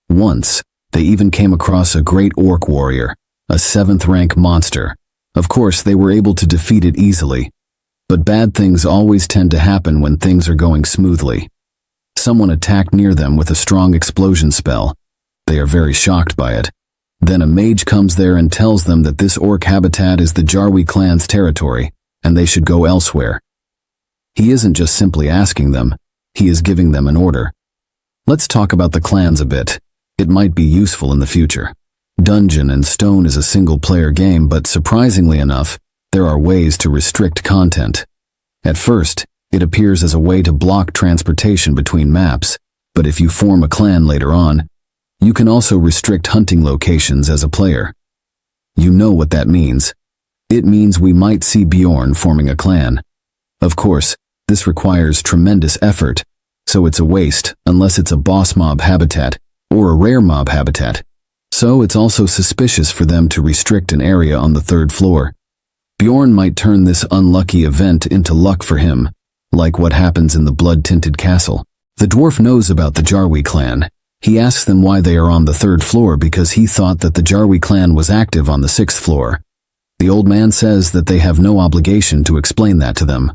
Once, they even came across a great orc warrior, a 7th rank monster. Of course, they were able to defeat it easily. But bad things always tend to happen when things are going smoothly. Someone attacked near them with a strong explosion spell. They are very shocked by it. Then a mage comes there and tells them that this orc habitat is the Jarwi clan's territory, and they should go elsewhere. He isn't just simply asking them, he is giving them an order. Let's talk about the clans a bit. It might be useful in the future. Dungeon and Stone is a single-player game, but surprisingly enough, there are ways to restrict content. At first, it appears as a way to block transportation between maps, but if you form a clan later on, you can also restrict hunting locations as a player. You know what that means. It means we might see Bjorn forming a clan. Of course, this requires tremendous effort, so it's a waste unless it's a boss mob habitat or a rare mob habitat. So it's also suspicious for them to restrict an area on the 3rd floor. Bjorn might turn this unlucky event into luck for him, like what happens in the blood-tinted castle. The dwarf knows about the Jarwi clan. He asks them why they are on the 3rd floor because he thought that the Jarwi clan was active on the 6th floor. The old man says that they have no obligation to explain that to them.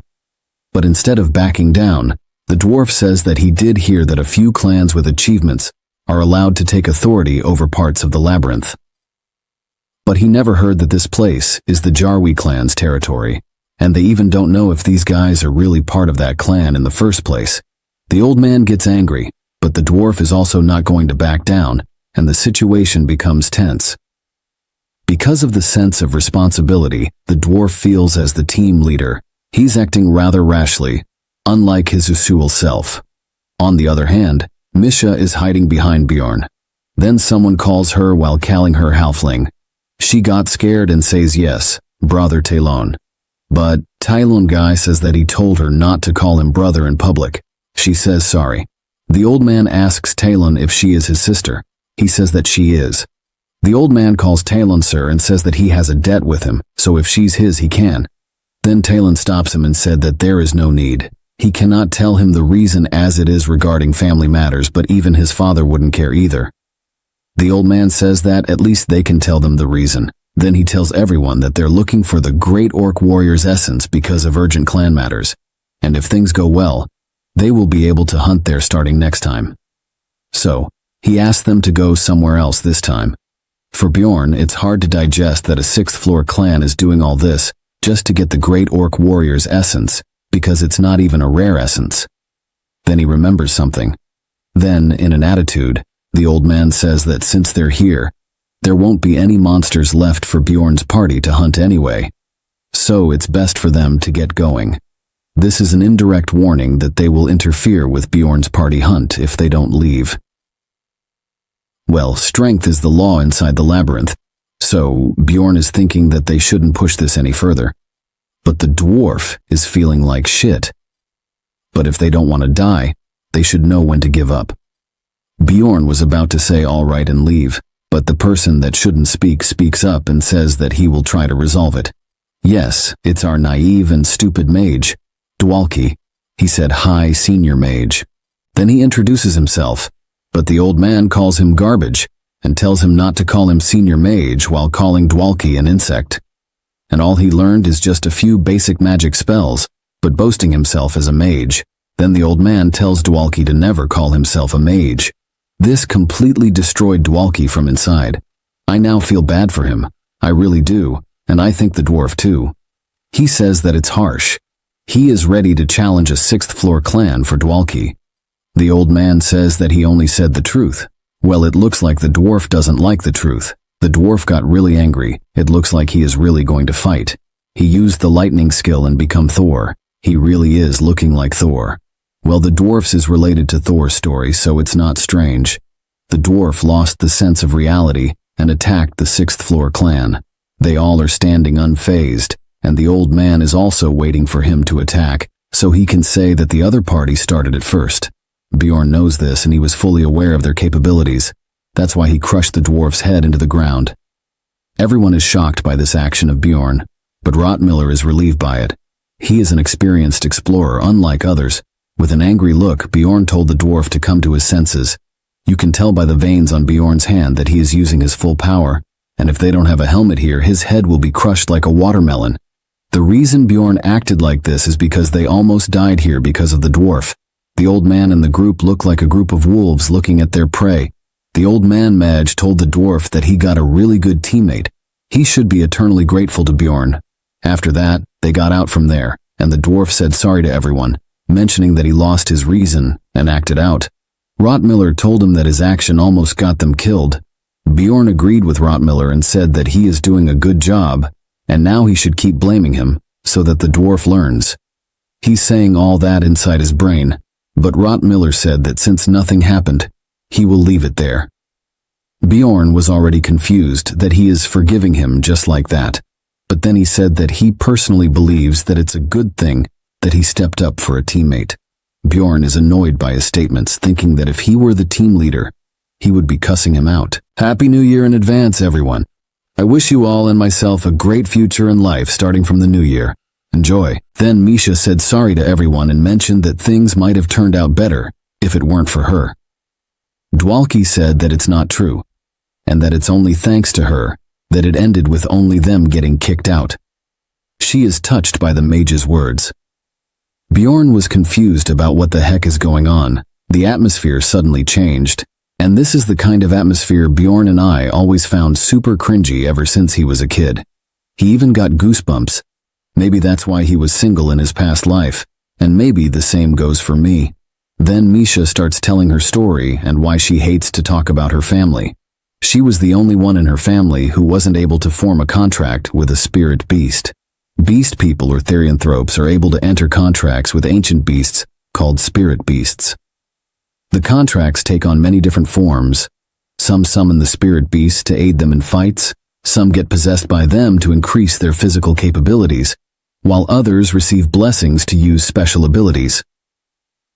But instead of backing down, the dwarf says that he did hear that a few clans with achievements are allowed to take authority over parts of the labyrinth. But he never heard that this place is the Jarwi clan's territory, and they even don't know if these guys are really part of that clan in the first place. The old man gets angry, but the dwarf is also not going to back down, and the situation becomes tense. Because of the sense of responsibility the dwarf feels as the team leader, he's acting rather rashly, unlike his usual self. On the other hand, Misha is hiding behind Bjorn. Then someone calls her while calling her halfling. She got scared and says yes, brother Talon. But Talon guy says that he told her not to call him brother in public. She says sorry. The old man asks Talon if she is his sister. He says that she is. The old man calls Talon sir and says that he has a debt with him, so if she's his he can. Then Talon stops him and said that there is no need. He cannot tell him the reason as it is regarding family matters, but even his father wouldn't care either. The old man says that at least they can tell them the reason. Then he tells everyone that they're looking for the great orc warrior's essence because of urgent clan matters. And if things go well, they will be able to hunt there starting next time. So, he asks them to go somewhere else this time. For Bjorn, it's hard to digest that a 6th floor clan is doing all this just to get the great orc warrior's essence, because it's not even a rare essence. Then he remembers something. Then, in an attitude, the old man says that since they're here, there won't be any monsters left for Bjorn's party to hunt anyway. So it's best for them to get going. This is an indirect warning that they will interfere with Bjorn's party hunt if they don't leave. Well, strength is the law inside the labyrinth, so Bjorn is thinking that they shouldn't push this any further. But the dwarf is feeling like shit. But if they don't want to die, they should know when to give up. Bjorn was about to say all right and leave, but the person that shouldn't speak speaks up and says that he will try to resolve it. Yes, it's our naive and stupid mage, Dwalki. He said, "Hi, senior mage." Then he introduces himself, but the old man calls him garbage and tells him not to call him senior mage while calling Dwalki an insect. And all he learned is just a few basic magic spells, but boasting himself as a mage. Then the old man tells Dwalki to never call himself a mage. This completely destroyed Dwalki from inside. I now feel bad for him. I really do, and I think the dwarf too. He says that it's harsh. He is ready to challenge a 6th floor clan for Dwalki. The old man says that he only said the truth. Well, it looks like the dwarf doesn't like the truth. The dwarf got really angry. It looks like he is really going to fight. He used the lightning skill and become Thor. He really is looking like Thor. Well, the dwarfs is related to Thor's story, so it's not strange. The dwarf lost the sense of reality and attacked the 6th floor clan. They all are standing unfazed, and the old man is also waiting for him to attack, so he can say that the other party started it first. Bjorn knows this, and he was fully aware of their capabilities. That's why he crushed the dwarf's head into the ground. Everyone is shocked by this action of Bjorn, but Rottmiller is relieved by it. He is an experienced explorer, unlike others. With an angry look, Bjorn told the dwarf to come to his senses. You can tell by the veins on Bjorn's hand that he is using his full power, and if they don't have a helmet here, his head will be crushed like a watermelon. The reason Bjorn acted like this is because they almost died here because of the dwarf. The old man and the group look like a group of wolves looking at their prey. The old man Madge told the dwarf that he got a really good teammate. He should be eternally grateful to Bjorn. After that, they got out from there, and the dwarf said sorry to everyone, mentioning that he lost his reason and acted out. Rottmiller told him that his action almost got them killed. Bjorn agreed with Rottmiller and said that he is doing a good job, and now he should keep blaming him, so that the dwarf learns. He's saying all that inside his brain, but Rottmiller said that since nothing happened, he will leave it there. Bjorn was already confused that he is forgiving him just like that, but then he said that he personally believes that it's a good thing that he stepped up for a teammate. Bjorn is annoyed by his statements, thinking that if he were the team leader, he would be cussing him out. Happy New Year in advance, everyone. I wish you all and myself a great future in life starting from the new year. Enjoy. Then Misha said sorry to everyone and mentioned that things might have turned out better if it weren't for her. Dwalki said that it's not true, and that it's only thanks to her that it ended with only them getting kicked out. She is touched by the mage's words. Bjorn was confused about what the heck is going on. The atmosphere suddenly changed, and this is the kind of atmosphere Bjorn and I always found super cringy ever since he was a kid. He even got goosebumps. Maybe that's why he was single in his past life, and maybe the same goes for me. Then Misha starts telling her story and why she hates to talk about her family. She was the only one in her family who wasn't able to form a contract with a spirit beast. Beast people or therianthropes are able to enter contracts with ancient beasts called spirit beasts. The contracts take on many different forms. Some summon the spirit beasts to aid them in fights, some get possessed by them to increase their physical capabilities, while others receive blessings to use special abilities.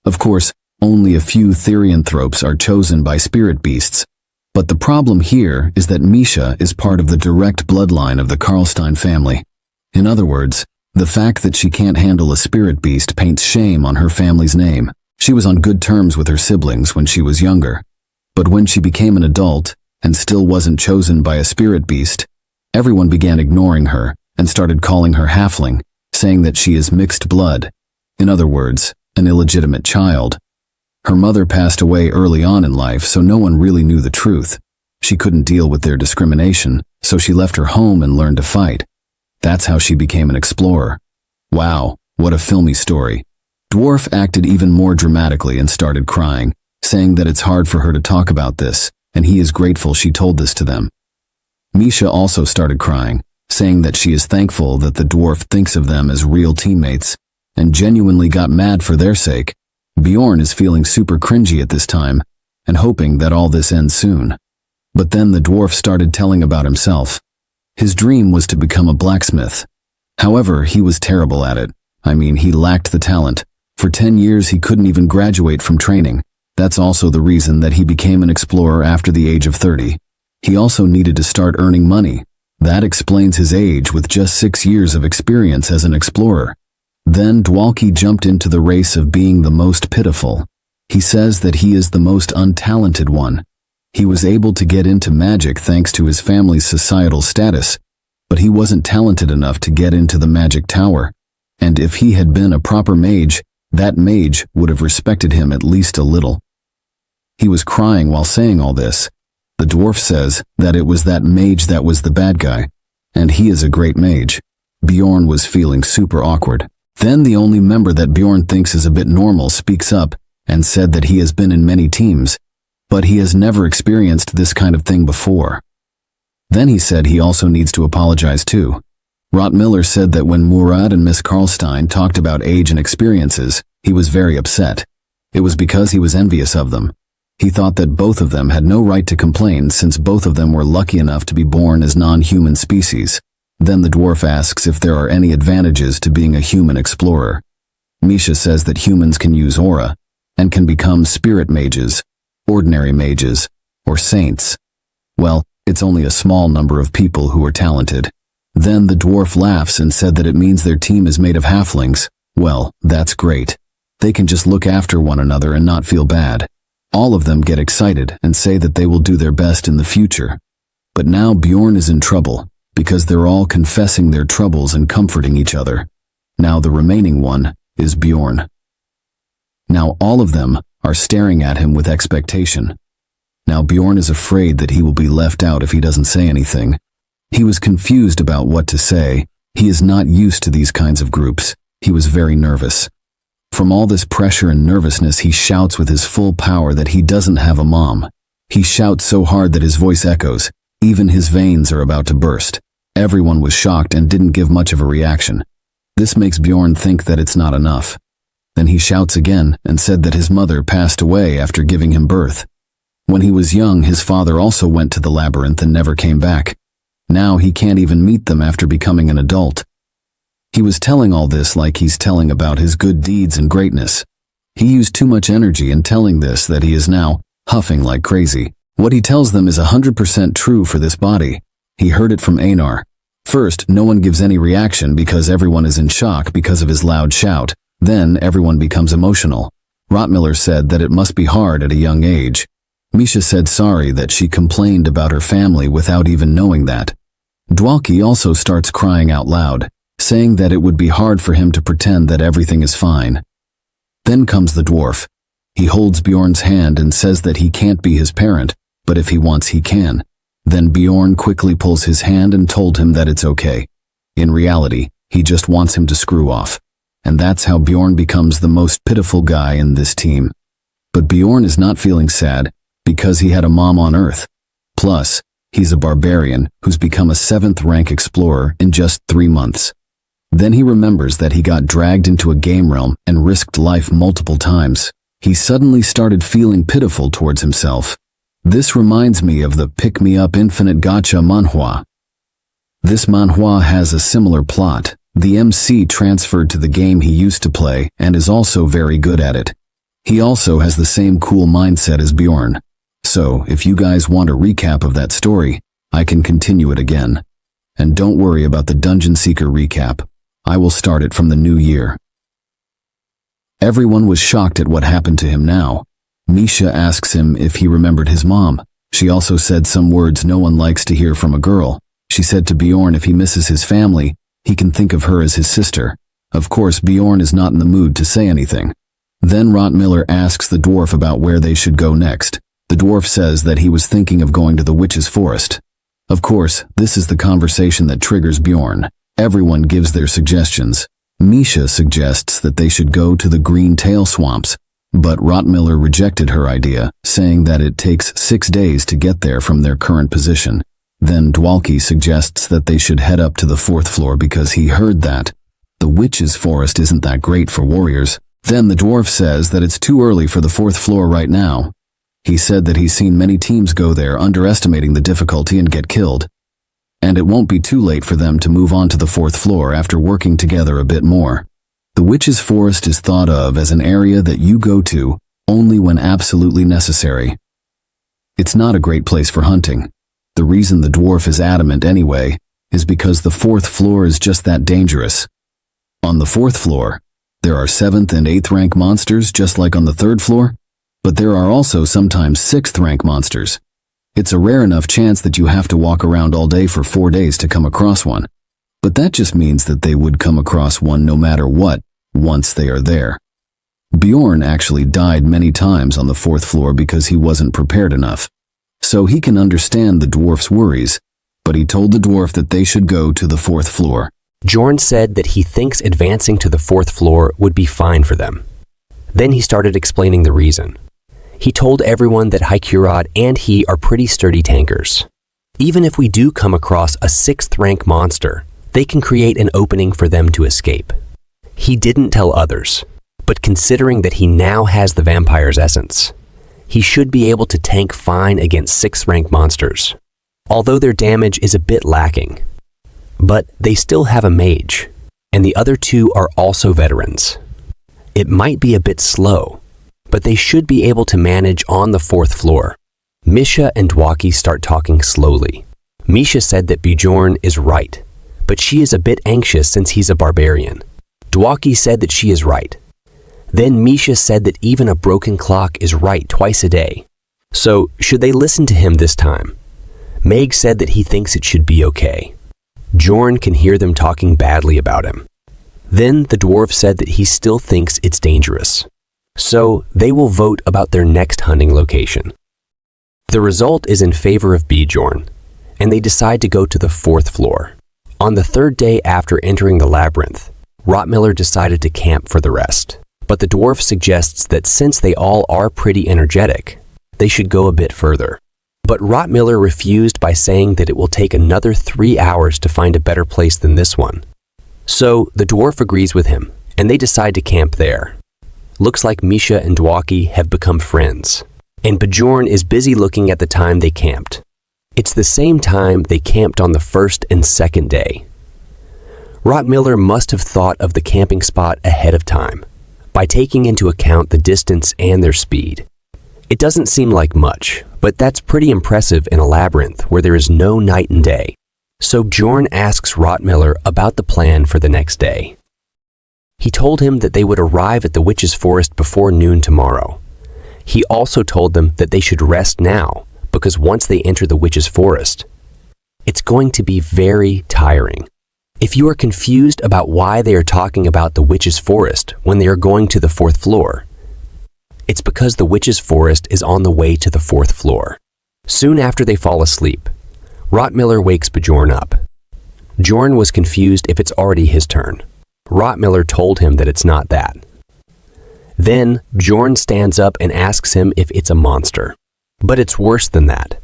Of course, only a few therianthropes are chosen by spirit beasts, but the problem here is that Misha is part of the direct bloodline of the Karlstein family. In other words, the fact that she can't handle a spirit beast paints shame on her family's name. She was on good terms with her siblings when she was younger, but when she became an adult and still wasn't chosen by a spirit beast, everyone began ignoring her and started calling her halfling, saying that she is mixed blood. In other words, an illegitimate child. Her mother passed away early on in life, so no one really knew the truth. She couldn't deal with their discrimination, so she left her home and learned to fight. That's how she became an explorer. Wow, what a filmy story. Dwarf acted even more dramatically and started crying, saying that it's hard for her to talk about this, and he is grateful she told this to them. Misha also started crying, saying that she is thankful that the dwarf thinks of them as real teammates, and genuinely got mad for their sake. Bjorn is feeling super cringy at this time and hoping that all this ends soon. But then the dwarf started telling about himself. His dream was to become a blacksmith. However, he was terrible at it. He lacked the talent. For 10 years he couldn't even graduate from training. That's also the reason that he became an explorer after the age of 30. He also needed to start earning money. That explains his age with just 6 years of experience as an explorer. Then Dwalki jumped into the race of being the most pitiful. He says that he is the most untalented one. He was able to get into magic thanks to his family's societal status, but he wasn't talented enough to get into the magic tower. And if he had been a proper mage, that mage would have respected him at least a little. He was crying while saying all this. The dwarf says that it was that mage that was the bad guy, and he is a great mage. Bjorn was feeling super awkward. Then the only member that Bjorn thinks is a bit normal speaks up and said that he has been in many teams, but he has never experienced this kind of thing before. Then he said he also needs to apologize too. Miller said that when Murad and Miss Karlstein talked about age and experiences, he was very upset. It was because he was envious of them. He thought that both of them had no right to complain since both of them were lucky enough to be born as non-human species. Then the dwarf asks if there are any advantages to being a human explorer. Misha says that humans can use aura and can become spirit mages, ordinary mages, or saints. Well, it's only a small number of people who are talented. Then the dwarf laughs and said that it means their team is made of halflings. Well, that's great. They can just look after one another and not feel bad. All of them get excited and say that they will do their best in the future. But now Bjorn is in trouble, because they're all confessing their troubles and comforting each other. Now the remaining one is Bjorn. Now all of them are staring at him with expectation. Now Bjorn is afraid that he will be left out if he doesn't say anything. He was confused about what to say. He is not used to these kinds of groups. He was very nervous. From all this pressure and nervousness, he shouts with his full power that he doesn't have a mom. He shouts so hard that his voice echoes. Even his veins are about to burst. Everyone was shocked and didn't give much of a reaction. This makes Bjorn think that it's not enough. Then he shouts again and said that his mother passed away after giving him birth. When he was young, his father also went to the labyrinth and never came back. Now he can't even meet them after becoming an adult. He was telling all this like he's telling about his good deeds and greatness. He used too much energy in telling this that he is now huffing like crazy. What he tells them is 100% true for this body. He heard it from Einar. First, no one gives any reaction because everyone is in shock because of his loud shout. Then everyone becomes emotional. Miller said that it must be hard at a young age. Misha said sorry that she complained about her family without even knowing that. Dwalki also starts crying out loud, saying that it would be hard for him to pretend that everything is fine. Then comes the dwarf. He holds Bjorn's hand and says that he can't be his parent, but if he wants he can. Then Bjorn quickly pulls his hand and told him that it's okay. In reality, he just wants him to screw off. And that's how Bjorn becomes the most pitiful guy in this team. But Bjorn is not feeling sad because he had a mom on Earth. Plus, he's a barbarian who's become a 7th rank explorer in just 3 months. Then he remembers that he got dragged into a game realm and risked life multiple times. He suddenly started feeling pitiful towards himself. This reminds me of the pick-me-up infinite gacha manhwa. This manhwa has a similar plot. The MC transferred to the game he used to play and is also very good at it. He also has the same cool mindset as Bjorn. So, if you guys want a recap of that story, I can continue it again. And don't worry about the Dungeon Seeker recap. I will start it from the new year. Everyone was shocked at what happened to him now. Misha asks him if he remembered his mom. She also said some words no one likes to hear from a girl. She said to Bjorn if he misses his family, he can think of her as his sister. Of course, Bjorn is not in the mood to say anything. Then Miller asks the dwarf about where they should go next. The dwarf says that he was thinking of going to the witch's forest. Of course, this is the conversation that triggers Bjorn. Everyone gives their suggestions. Misha suggests that they should go to the green tail swamps, but Miller rejected her idea, saying that it takes 6 days to get there from their current position. Then Dwalki suggests that they should head up to the 4th floor because he heard that The witch's forest isn't that great for warriors. Then the dwarf says that it's too early for the 4th floor right now. He said that he's seen many teams go there underestimating the difficulty and get killed. And it won't be too late for them to move on to the 4th floor after working together a bit more. The witch's forest is thought of as an area that you go to only when absolutely necessary. It's not a great place for hunting. The reason the dwarf is adamant anyway is because the 4th floor is just that dangerous. On the 4th floor, there are 7th and 8th rank monsters just like on the 3rd floor, but there are also sometimes 6th rank monsters. It's a rare enough chance that you have to walk around all day for 4 days to come across one. But that just means that they would come across one no matter what once they are there. Bjorn actually died many times on the 4th floor because he wasn't prepared enough. So he can understand the dwarf's worries, but he told the dwarf that they should go to the 4th floor. Bjorn said that he thinks advancing to the 4th floor would be fine for them. Then he started explaining the reason. He told everyone that Haikurad and he are pretty sturdy tankers. Even if we do come across a 6th rank monster, they can create an opening for them to escape. He didn't tell others, but considering that he now has the vampire's essence, he should be able to tank fine against 6th rank monsters, although their damage is a bit lacking. But they still have a mage, and the other 2 are also veterans. It might be a bit slow, but they should be able to manage on the 4th floor. Misha and Dwaki start talking slowly. Misha said that Bjorn is right, but she is a bit anxious since he's a barbarian. Dwaki said that she is right. Then Misha said that even a broken clock is right twice a day. So, should they listen to him this time? Meg said that he thinks it should be okay. Bjorn can hear them talking badly about him. Then the dwarf said that he still thinks it's dangerous. So, they will vote about their next hunting location. The result is in favor of Bjorn, and they decide to go to the 4th floor. On the 3rd day after entering the labyrinth, Rottmiller decided to camp for the rest. But the dwarf suggests that since they all are pretty energetic, they should go a bit further. But Rottmiller refused by saying that it will take another 3 hours to find a better place than this one. So the dwarf agrees with him, and they decide to camp there. Looks like Misha and Dwaki have become friends, and Bjorn is busy looking at the time they camped. It's the same time they camped on the 1st and 2nd day. Rottmiller must have thought of the camping spot ahead of time, by taking into account the distance and their speed. It doesn't seem like much, but that's pretty impressive in a labyrinth where there is no night and day. So Bjorn asks Rottmiller about the plan for the next day. He told him that they would arrive at the witch's forest before noon tomorrow. He also told them that they should rest now, because once they enter the witch's forest, it's going to be very tiring. If you are confused about why they are talking about the witch's forest when they are going to the 4th floor, it's because the witch's forest is on the way to the 4th floor. Soon after they fall asleep, Rottmiller wakes Bjorn up. Bjorn was confused if it's already his turn. Rottmiller told him that it's not that. Then Bjorn stands up and asks him if it's a monster. But it's worse than that.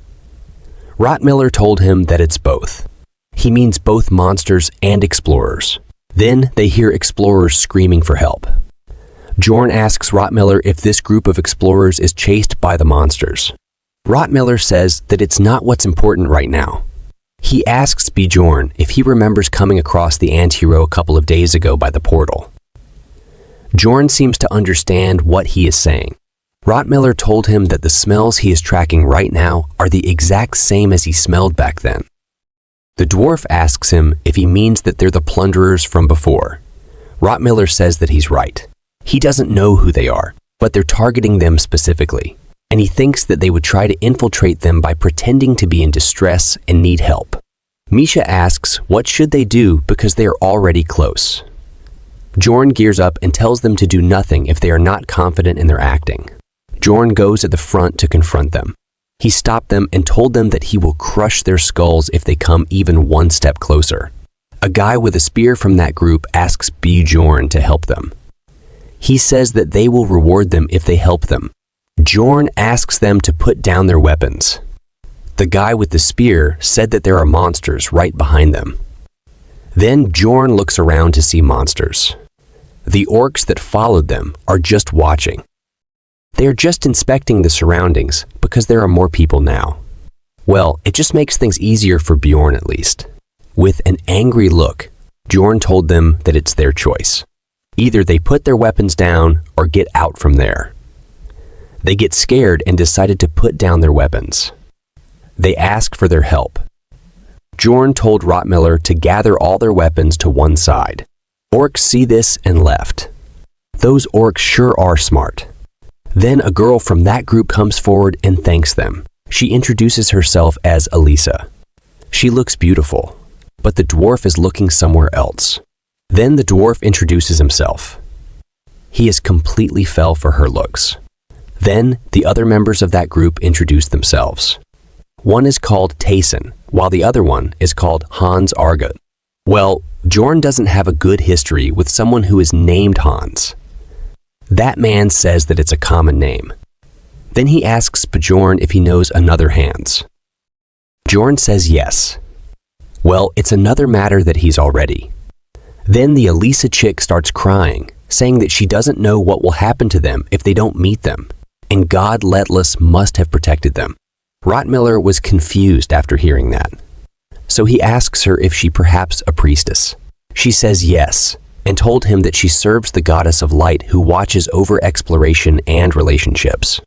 Rottmiller told him that it's both. He means both monsters and explorers. Then they hear explorers screaming for help. Bjorn asks Rottmiller if this group of explorers is chased by the monsters. Rottmiller says that it's not what's important right now. He asks Bjorn if he remembers coming across the antihero a couple of days ago by the portal. Bjorn seems to understand what he is saying. Rottmiller told him that the smells he is tracking right now are the exact same as he smelled back then. The dwarf asks him if he means that they're the plunderers from before. Rottmiller says that he's right. He doesn't know who they are, but they're targeting them specifically, and he thinks that they would try to infiltrate them by pretending to be in distress and need help. Misha asks what should they do because they are already close. Bjorn gears up and tells them to do nothing if they are not confident in their acting. Bjorn goes at the front to confront them. He stopped them and told them that he will crush their skulls if they come even one step closer. A guy with a spear from that group asks Bjorn to help them. He says that they will reward them if they help them. Bjorn asks them to put down their weapons. The guy with the spear said that there are monsters right behind them. Then Bjorn looks around to see monsters. The orcs that followed them are just watching. They are just inspecting the surroundings because there are more people now. Well, it just makes things easier for Bjorn at least. With an angry look, Bjorn told them that it's their choice. Either they put their weapons down or get out from there. They get scared and decided to put down their weapons. They ask for their help. Bjorn told Rottmiller to gather all their weapons to one side. Orcs see this and left. Those orcs sure are smart. Then a girl from that group comes forward and thanks them. She introduces herself as Elisa. She looks beautiful, but the dwarf is looking somewhere else. Then the dwarf introduces himself. He is completely fell for her looks. Then the other members of that group introduce themselves. One is called Tayson, while the other one is called Hans Argut. Well, Bjorn doesn't have a good history with someone who is named Hans. That man says that it's a common name. Then he asks Bjorn if he knows another Hans. Bjorn says yes. Well, it's another matter that he's already. Then the Elisa chick starts crying, saying that she doesn't know what will happen to them if they don't meet them, and God Letless must have protected them. Rottmiller was confused after hearing that. So he asks her if she perhaps a priestess. She says yes, and told him that she serves the goddess of light who watches over exploration and relationships.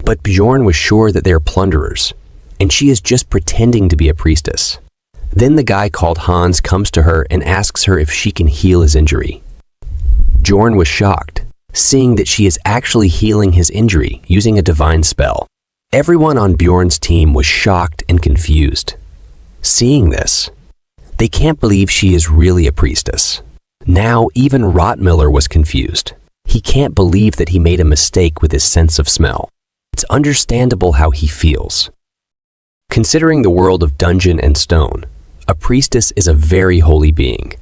But Bjorn was sure that they are plunderers, and she is just pretending to be a priestess. Then the guy called Hans comes to her and asks her if she can heal his injury. Bjorn was shocked, seeing that she is actually healing his injury using a divine spell. Everyone on Bjorn's team was shocked and confused. Seeing this, they can't believe she is really a priestess. Now even Rottmiller was confused. He can't believe that he made a mistake with his sense of smell. It's understandable how he feels. Considering the world of Dungeon and Stone, a priestess is a very holy being,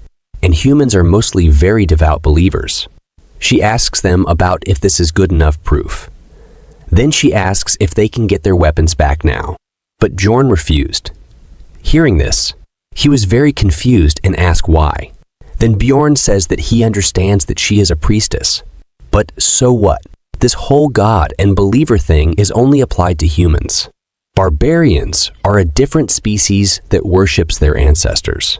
and humans are mostly very devout believers. She asks them about if this is good enough proof. Then she asks if they can get their weapons back now, but Bjorn refused. Hearing this, he was very confused and asked why. Then Bjorn says that he understands that she is a priestess. But so what? This whole god and believer thing is only applied to humans. Barbarians are a different species that worships their ancestors.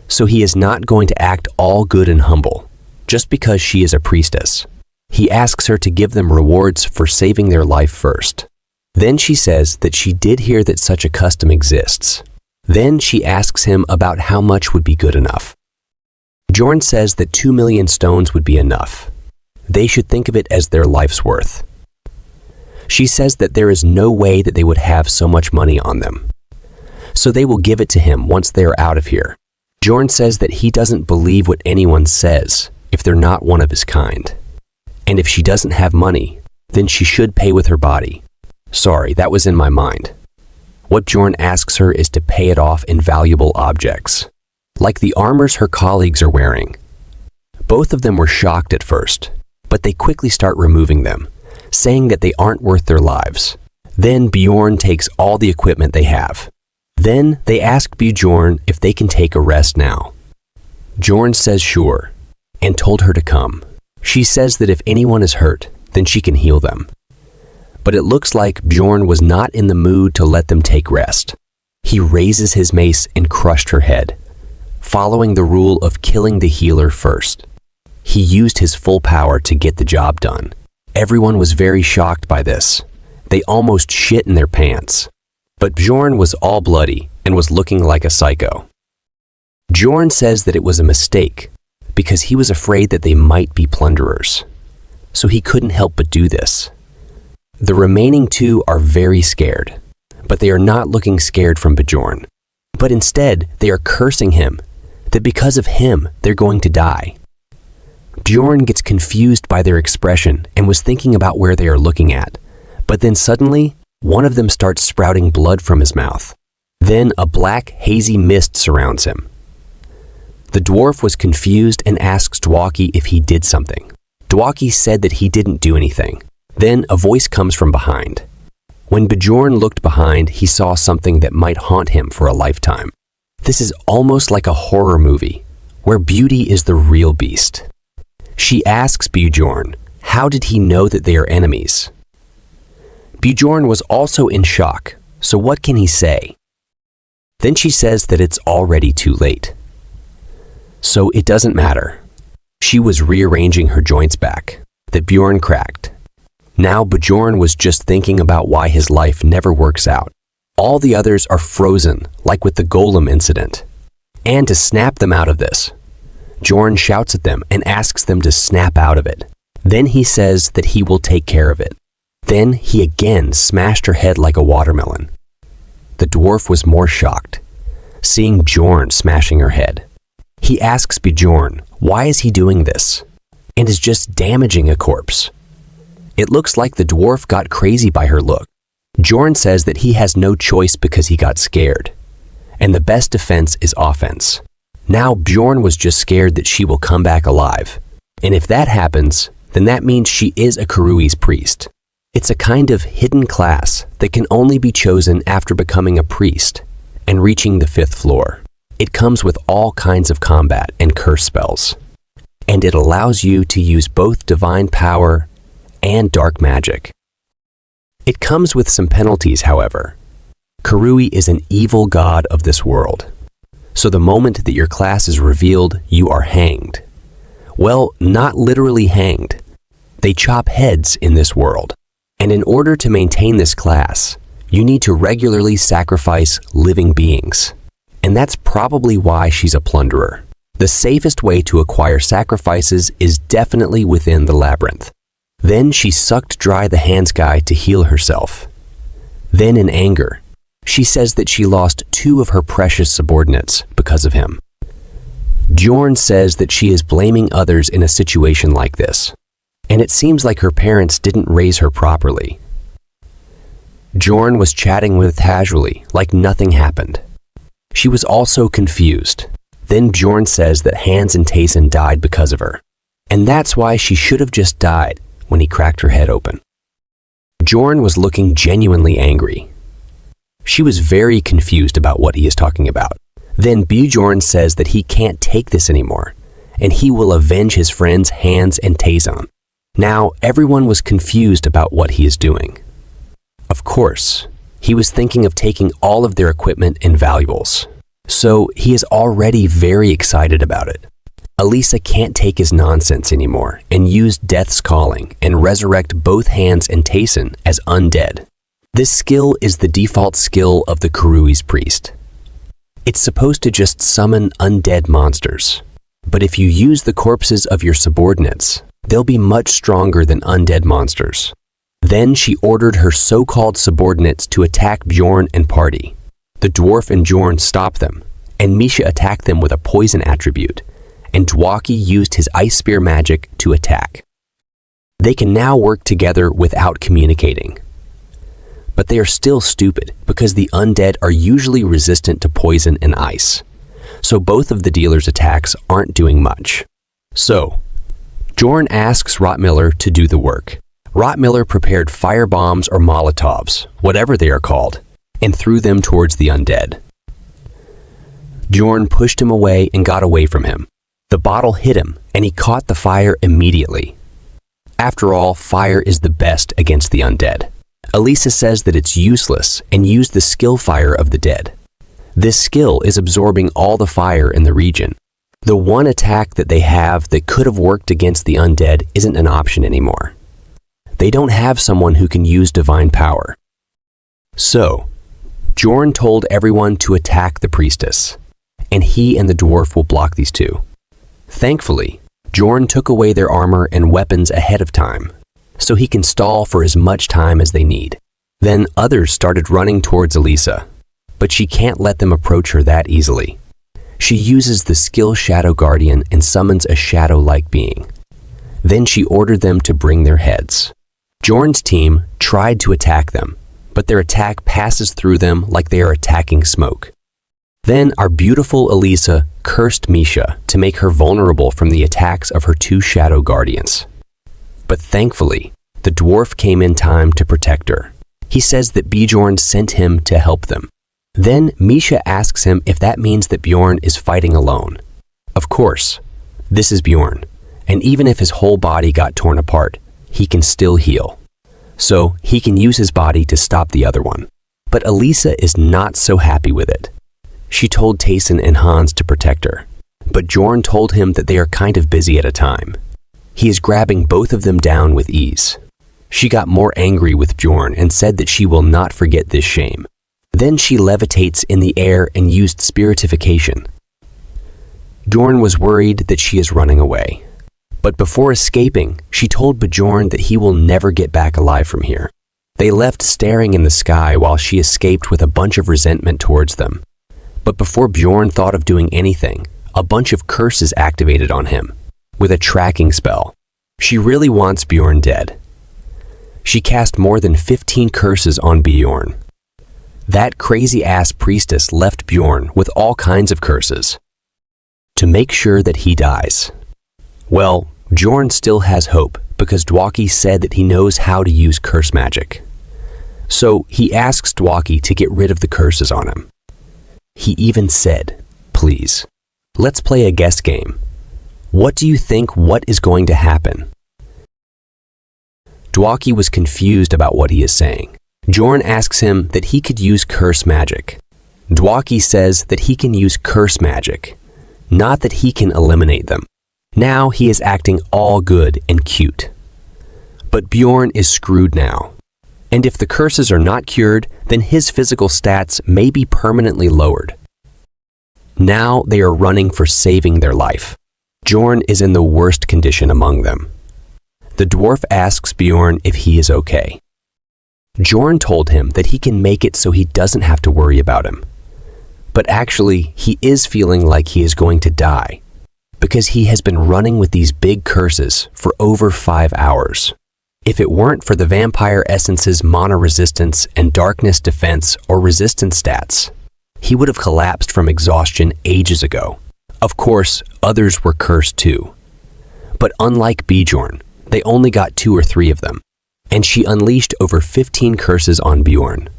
So he is not going to act all good and humble, just because she is a priestess. He asks her to give them rewards for saving their life first. Then she says that she did hear that such a custom exists. Then she asks him about how much would be good enough. Bjorn says that 2 million stones would be enough. They should think of it as their life's worth. She says that there is no way that they would have so much money on them. So they will give it to him once they are out of here. Bjorn says that he doesn't believe what anyone says if they're not one of his kind. And if she doesn't have money, then she should pay with her body. Sorry, that was in my mind. What Bjorn asks her is to pay it off in valuable objects, like the armors her colleagues are wearing. Both of them were shocked at first, but they quickly start removing them, saying that they aren't worth their lives. Then Bjorn takes all the equipment they have. Then they ask Bjorn if they can take a rest now. Bjorn says sure, and told her to come. She says that if anyone is hurt, then she can heal them. But it looks like Bjorn was not in the mood to let them take rest. He raises his mace and crushed her head, following the rule of killing the healer first. He used his full power to get the job done. Everyone was very shocked by this. They almost shit in their pants. But Bjorn was all bloody and was looking like a psycho. Bjorn says that it was a mistake because he was afraid that they might be plunderers. So he couldn't help but do this. The remaining two are very scared, but they are not looking scared from Bjorn. But instead, they are cursing him, that because of him, they're going to die. Bjorn gets confused by their expression and was thinking about where they are looking at. But then suddenly, one of them starts sprouting blood from his mouth. Then a black, hazy mist surrounds him. The dwarf was confused and asks Dwaki if he did something. Dwaki said that he didn't do anything. Then a voice comes from behind. When Bjorn looked behind, he saw something that might haunt him for a lifetime. This is almost like a horror movie. where beauty is the real beast. She asks Bjorn, how did he know that they are enemies? Bjorn was also in shock, so what can he say? Then she says that it's already too late. So it doesn't matter. She was rearranging her joints back, that Bjorn cracked. Now Bjorn was just thinking about why his life never works out. All the others are frozen, like with the golem incident. And to snap them out of this, Bjorn shouts at them and asks them to snap out of it. Then he says that he will take care of it. Then he again smashed her head like a watermelon. The dwarf was more shocked, seeing Bjorn smashing her head. He asks Bjorn, why is he doing this? And is just damaging a corpse. It looks like the dwarf got crazy by her look. Bjorn says that he has no choice because he got scared. And the best defense is offense. Now Bjorn was just scared that she will come back alive. And if that happens, then that means she is a Kurui's priest. It's a kind of hidden class that can only be chosen after becoming a priest and reaching the 5th floor. It comes with all kinds of combat and curse spells. And it allows you to use both divine power and dark magic. It comes with some penalties, however. Kurui is an evil god of this world. So the moment that your class is revealed, you are hanged. Well, not literally hanged. They chop heads in this world. And in order to maintain this class, you need to regularly sacrifice living beings. And that's probably why she's a plunderer. The safest way to acquire sacrifices is definitely within the labyrinth. Then she sucked dry the hands guy to heal herself. Then in anger, she says that she lost 2 of her precious subordinates because of him. Bjorn says that she is blaming others in a situation like this. And it seems like her parents didn't raise her properly. Bjorn was chatting with casually, like nothing happened. She was also confused. Then Bjorn says that Hans and Tayson died because of her. And that's why she should have just died when he cracked her head open. Bjorn was looking genuinely angry. She was very confused about what he is talking about. Then Bjorn says that he can't take this anymore, and he will avenge his friends Hans and Tayson. Now, everyone was confused about what he is doing. Of course, he was thinking of taking all of their equipment and valuables. So he is already very excited about it. Elisa can't take his nonsense anymore and use Death's Calling and resurrect both Hans and Tayson as undead. This skill is the default skill of the Kurui's priest. It's supposed to just summon undead monsters. But if you use the corpses of your subordinates, they'll be much stronger than undead monsters. Then she ordered her so-called subordinates to attack Bjorn and party. The dwarf and Bjorn stopped them, and Misha attacked them with a poison attribute, and Dwaki used his ice spear magic to attack. They can now work together without communicating. But they are still stupid because the undead are usually resistant to poison and ice. So both of the dealer's attacks aren't doing much. So, Bjorn asks Rottmiller to do the work. Rottmiller prepared fire bombs or Molotovs, whatever they are called, and threw them towards the undead. Bjorn pushed him away and got away from him. The bottle hit him, and he caught the fire immediately. After all, fire is the best against the undead. Elisa says that it's useless and used the skill fire of the dead. This skill is absorbing all the fire in the region. The one attack that they have that could have worked against the undead isn't an option anymore. They don't have someone who can use divine power. So, Bjorn told everyone to attack the priestess, and he and the dwarf will block these two. Thankfully, Bjorn took away their armor and weapons ahead of time, so he can stall for as much time as they need. Then others started running towards Elisa, but she can't let them approach her that easily. She uses the skill Shadow Guardian and summons a shadow-like being. Then she ordered them to bring their heads. Bjorn's team tried to attack them, but their attack passes through them like they are attacking smoke. Then our beautiful Elisa cursed Misha to make her vulnerable from the attacks of her 2 Shadow Guardians. But thankfully, the dwarf came in time to protect her. He says that Bjorn sent him to help them. Then Misha asks him if that means that Bjorn is fighting alone. Of course, this is Bjorn, and even if his whole body got torn apart, he can still heal. So he can use his body to stop the other one. But Elisa is not so happy with it. She told Tayson and Hans to protect her, but Bjorn told him that they are kind of busy at a time. He is grabbing both of them down with ease. She got more angry with Bjorn and said that she will not forget this shame. Then she levitates in the air and used spiritification. Bjorn was worried that she is running away. But before escaping, she told Bjorn that he will never get back alive from here. They left staring in the sky while she escaped with a bunch of resentment towards them. But before Bjorn thought of doing anything, a bunch of curses activated on him, with a tracking spell. She really wants Bjorn dead. She cast more than 15 curses on Bjorn. That crazy-ass priestess left Bjorn with all kinds of curses to make sure that he dies. Well, Bjorn still has hope because Dwaki said that he knows how to use curse magic. So he asks Dwaki to get rid of the curses on him. He even said, "Please, let's play a guess game. What do you think what is going to happen?" Dwaki was confused about what he is saying. Bjorn asks him that he could use curse magic. Dwaki says that he can use curse magic, not that he can eliminate them. Now he is acting all good and cute. But Bjorn is screwed now. And if the curses are not cured, then his physical stats may be permanently lowered. Now they are running for saving their life. Bjorn is in the worst condition among them. The dwarf asks Bjorn if he is okay. Bjorn told him that he can make it so he doesn't have to worry about him. But actually, he is feeling like he is going to die, because he has been running with these big curses for over 5 hours. If it weren't for the vampire essence's mana resistance and darkness defense or resistance stats, he would have collapsed from exhaustion ages ago. Of course, others were cursed too. But unlike Bjorn, they only got 2 or 3 of them, and she unleashed over 15 curses on Bjorn.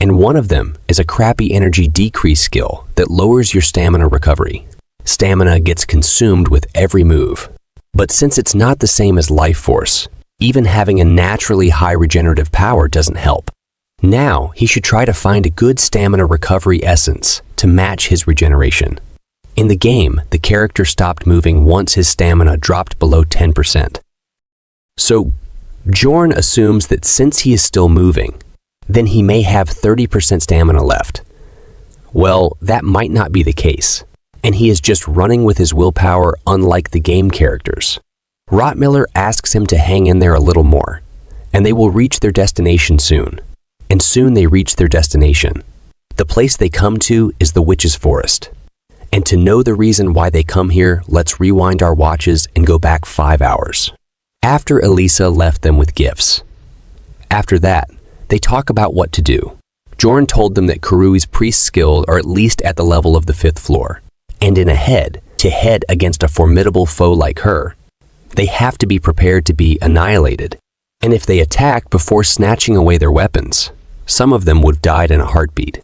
And one of them is a crappy energy decrease skill that lowers your stamina recovery. Stamina gets consumed with every move. But since it's not the same as life force, even having a naturally high regenerative power doesn't help. Now he should try to find a good stamina recovery essence to match his regeneration. In the game, the character stopped moving once his stamina dropped below 10%. So Bjorn assumes that since he is still moving, then he may have 30% stamina left. Well, that might not be the case, and he is just running with his willpower unlike the game characters. Rottmiller asks him to hang in there a little more, and they will reach their destination soon. And soon they reach their destination. The place they come to is the Witch's Forest. And to know the reason why they come here, let's rewind our watches and go back 5 hours. After Elisa left them with gifts. After that, they talk about what to do. Bjorn told them that Kurui's priest skills are at least at the level of the 5th floor. And in a head-to-head against a formidable foe like her, they have to be prepared to be annihilated. And if they attack before snatching away their weapons, some of them would have died in a heartbeat.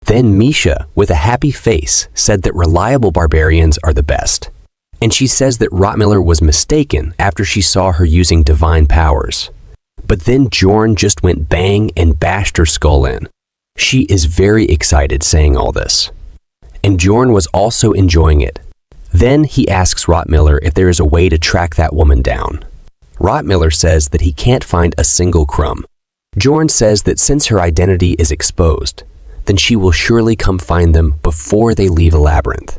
Then Misha, with a happy face, said that reliable barbarians are the best. And she says that Rottmiller was mistaken after she saw her using divine powers. But then Bjorn just went bang and bashed her skull in. She is very excited saying all this. And Bjorn was also enjoying it. Then he asks Rottmiller if there is a way to track that woman down. Rottmiller says that he can't find a single crumb. Bjorn says that since her identity is exposed, then she will surely come find them before they leave the labyrinth.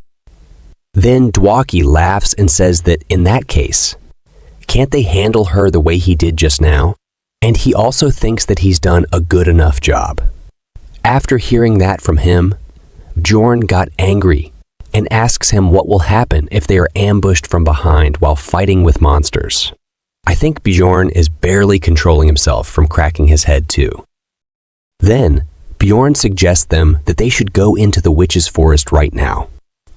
Then Dwaki laughs and says that in that case, can't they handle her the way he did just now? And he also thinks that he's done a good enough job. After hearing that from him, Bjorn got angry and asks him what will happen if they are ambushed from behind while fighting with monsters. I think Bjorn is barely controlling himself from cracking his head too. Then, Bjorn suggests them that they should go into the Witch's Forest right now.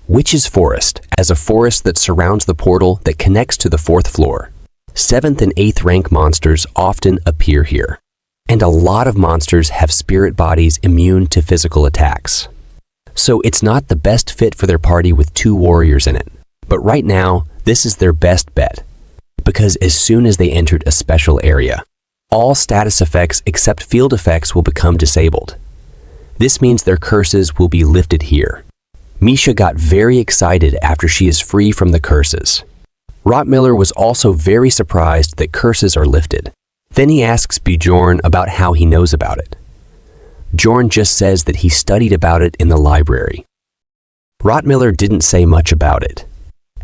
Witch's Forest, as a forest that surrounds the portal that connects to the 4th floor. 7th and 8th rank monsters often appear here. And a lot of monsters have spirit bodies immune to physical attacks. So it's not the best fit for their party with 2 warriors in it. But right now, this is their best bet. Because as soon as they entered a special area, all status effects except field effects will become disabled. This means their curses will be lifted here. Misha got very excited after she is free from the curses. Rottmiller was also very surprised that curses are lifted. Then he asks Bjorn about how he knows about it. Bjorn just says that he studied about it in the library. Rottmiller didn't say much about it.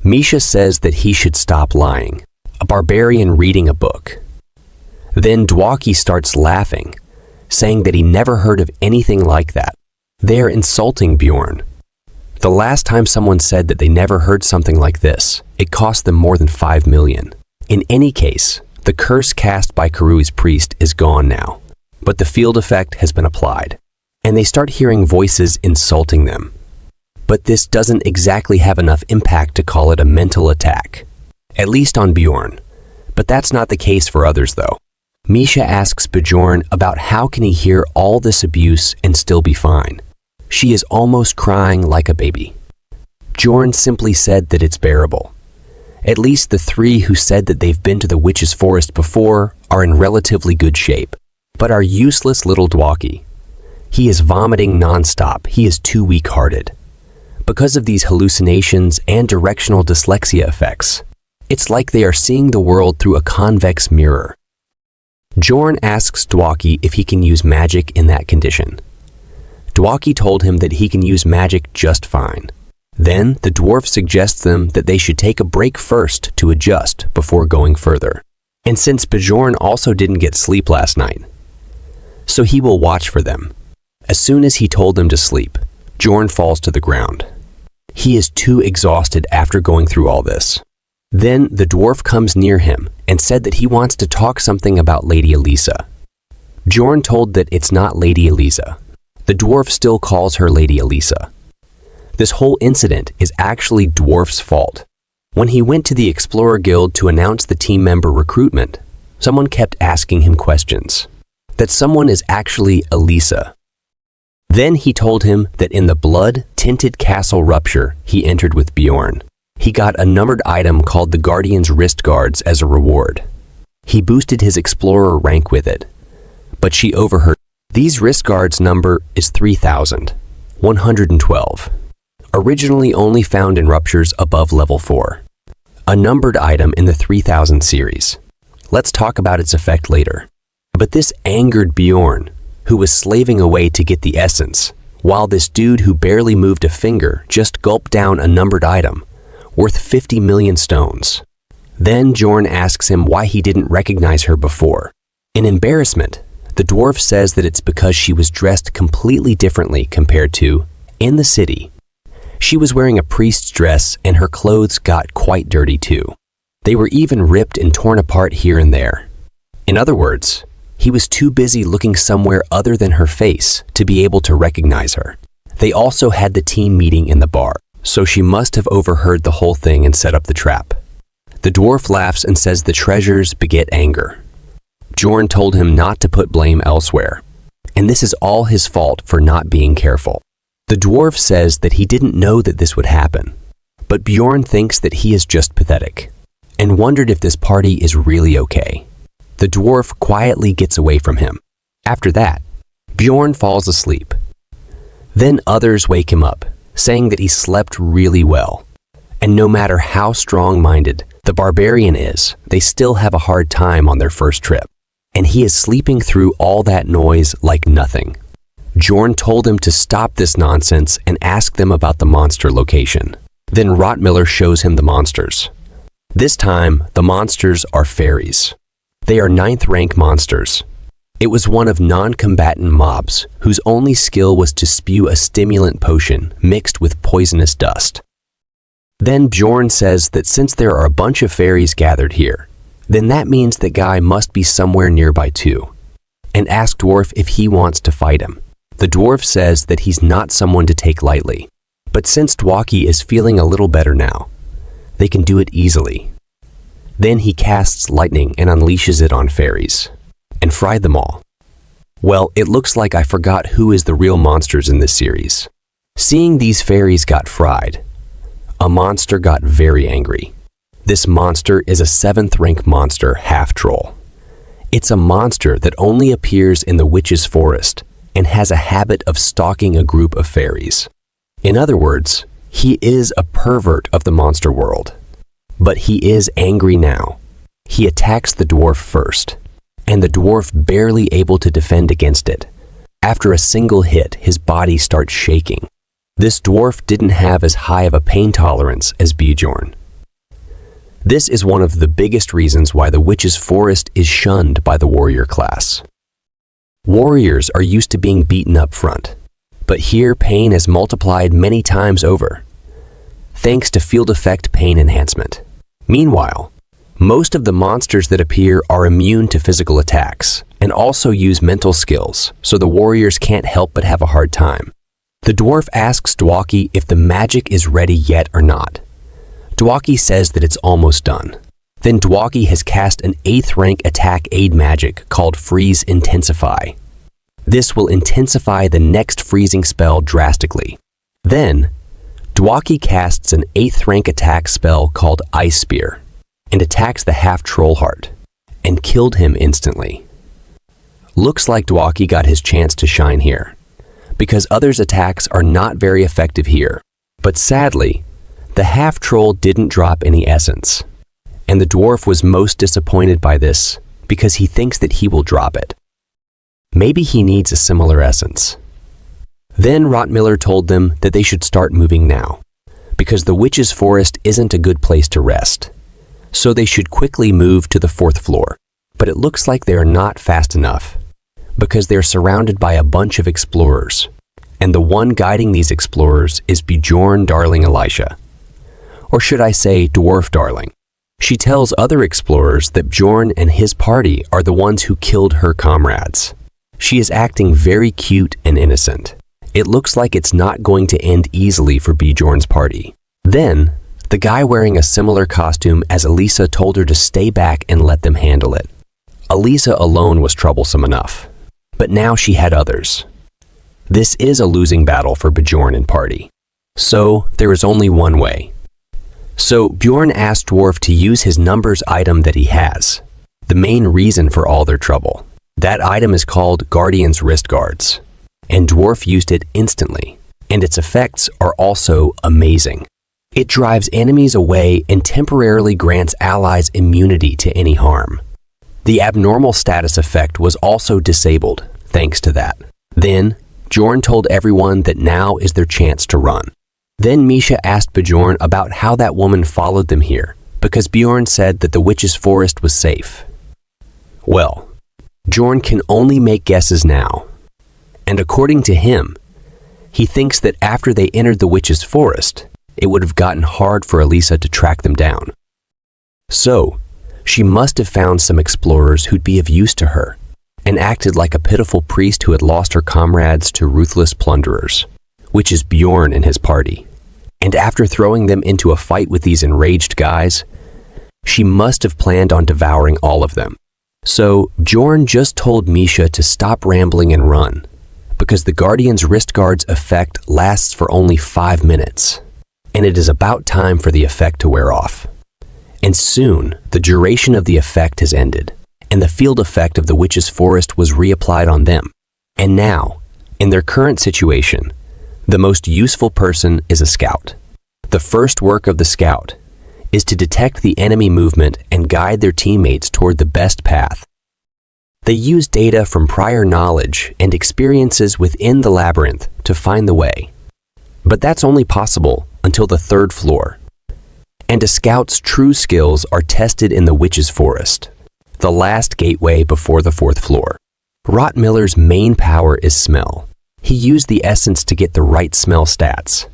Misha says that he should stop lying. A barbarian reading a book. Then Dwaki starts laughing, saying that he never heard of anything like that. They are insulting Bjorn. The last time someone said that they never heard something like this, it cost them more than 5 million. In any case, the curse cast by Karui's priest is gone now, but the field effect has been applied, and they start hearing voices insulting them. But this doesn't exactly have enough impact to call it a mental attack, at least on Bjorn. But that's not the case for others though. Misha asks Bjorn about how can he hear all this abuse and still be fine. She is almost crying like a baby. Bjorn simply said that it's bearable. At least the 3 who said that they've been to the witch's forest before are in relatively good shape. But our useless little Dwaki, he is vomiting non-stop. He is too weak-hearted. Because of these hallucinations and directional dyslexia effects, it's like they are seeing the world through a convex mirror. Bjorn asks Dwaki if he can use magic in that condition. Dwaki told him that he can use magic just fine. Then the dwarf suggests them that they should take a break first to adjust before going further. And since Bjorn also didn't get sleep last night, so he will watch for them. As soon as he told them to sleep, Bjorn falls to the ground. He is too exhausted after going through all this. Then the dwarf comes near him and said that he wants to talk something about Lady Elisa. Bjorn told that it's not Lady Elisa. The dwarf still calls her Lady Elisa. This whole incident is actually Dwarf's fault. When he went to the Explorer Guild to announce the team member recruitment, someone kept asking him questions. That someone is actually Elisa. Then he told him that in the blood-tinted castle Rupture he entered with Bjorn, he got a numbered item called the Guardian's Wrist Guards as a reward. He boosted his Explorer rank with it, but she overheard. These wrist guards number is 3,112. Originally only found in Ruptures above level 4. A numbered item in the 3000 series. Let's talk about its effect later. But this angered Bjorn, who was slaving away to get the essence, while this dude who barely moved a finger just gulped down a numbered item, worth 50 million stones. Then Bjorn asks him why he didn't recognize her before. In embarrassment, the dwarf says that it's because she was dressed completely differently compared to in the city. She was wearing a priest's dress and her clothes got quite dirty too. They were even ripped and torn apart here and there. In other words, he was too busy looking somewhere other than her face to be able to recognize her. They also had the team meeting in the bar, so she must have overheard the whole thing and set up the trap. The dwarf laughs and says the treasures beget anger. Bjorn told him not to put blame elsewhere, and this is all his fault for not being careful. The dwarf says that he didn't know that this would happen, but Bjorn thinks that he is just pathetic, and wondered if this party is really okay. The dwarf quietly gets away from him. After that, Bjorn falls asleep. Then others wake him up, saying that he slept really well. And no matter how strong-minded the barbarian is, they still have a hard time on their first trip. And he is sleeping through all that noise like nothing. Bjorn told him to stop this nonsense and ask them about the monster location. Then Rottmiller shows him the monsters. This time, the monsters are fairies. They are 9th rank monsters. It was one of non-combatant mobs whose only skill was to spew a stimulant potion mixed with poisonous dust. Then Bjorn says that since there are a bunch of fairies gathered here, then that means the guy must be somewhere nearby too, and asks Dwarf if he wants to fight him. The dwarf says that he's not someone to take lightly, but since Dwaki is feeling a little better now, they can do it easily. Then he casts lightning and unleashes it on fairies, and fried them all. Well, it looks like I forgot who is the real monsters in this series. Seeing these fairies got fried, a monster got very angry. This monster is a 7th rank monster half-troll. It's a monster that only appears in the witch's forest and has a habit of stalking a group of fairies. In other words, he is a pervert of the monster world. But he is angry now. He attacks the dwarf first, and the dwarf barely able to defend against it. After a single hit, his body starts shaking. This dwarf didn't have as high of a pain tolerance as Bjorn. This is one of the biggest reasons why the witch's forest is shunned by the warrior class. Warriors are used to being beaten up front, but here pain is multiplied many times over, thanks to field effect pain enhancement. Meanwhile, most of the monsters that appear are immune to physical attacks and also use mental skills, so the warriors can't help but have a hard time. The dwarf asks Dwaki if the magic is ready yet or not. Dwaki says that it's almost done. Then Dwaki has cast an 8th rank attack aid magic called Freeze Intensify. This will intensify the next freezing spell drastically. Then, Dwaki casts an 8th rank attack spell called Ice Spear and attacks the half-troll heart and killed him instantly. Looks like Dwaki got his chance to shine here, because others' attacks are not very effective here. But sadly, the half-troll didn't drop any essence, and the dwarf was most disappointed by this because he thinks that he will drop it. Maybe he needs a similar essence. Then Rottmiller told them that they should start moving now, because the witch's forest isn't a good place to rest. So they should quickly move to the 4th floor. But it looks like they are not fast enough, because they're surrounded by a bunch of explorers, and the one guiding these explorers is Bjorn Darling Elisha. Or should I say Dwarf Darling. She tells other explorers that Bjorn and his party are the ones who killed her comrades. She is acting very cute and innocent. It looks like it's not going to end easily for Bjorn's party. Then, the guy wearing a similar costume as Elisa told her to stay back and let them handle it. Elisa alone was troublesome enough, but now she had others. This is a losing battle for Bjorn and party. So, there is only one way. So, Bjorn asked Dwarf to use his numbers item that he has, the main reason for all their trouble. That item is called Guardian's Wrist Guards, and Dwarf used it instantly, and its effects are also amazing. It drives enemies away and temporarily grants allies immunity to any harm. The abnormal status effect was also disabled, thanks to that. Then, Bjorn told everyone that now is their chance to run. Then Misha asked Bjorn about how that woman followed them here, because Bjorn said that the witch's forest was safe. Well, Bjorn can only make guesses now, and according to him, he thinks that after they entered the witch's forest, it would have gotten hard for Elisa to track them down. So, she must have found some explorers who'd be of use to her, and acted like a pitiful priest who had lost her comrades to ruthless plunderers, which is Bjorn and his party. And after throwing them into a fight with these enraged guys, she must have planned on devouring all of them. So, Bjorn just told Misha to stop rambling and run, because the Guardian's Wrist Guard's effect lasts for only 5 minutes, and it is about time for the effect to wear off. And soon, the duration of the effect has ended, and the field effect of the witch's forest was reapplied on them. And now, in their current situation, the most useful person is a scout. The first work of the scout is to detect the enemy movement and guide their teammates toward the best path. They use data from prior knowledge and experiences within the labyrinth to find the way. But that's only possible until the 3rd floor. And a scout's true skills are tested in the witch's forest, the last gateway before the 4th floor. Rottmiller's main power is smell. He used the essence to get the right smell stats.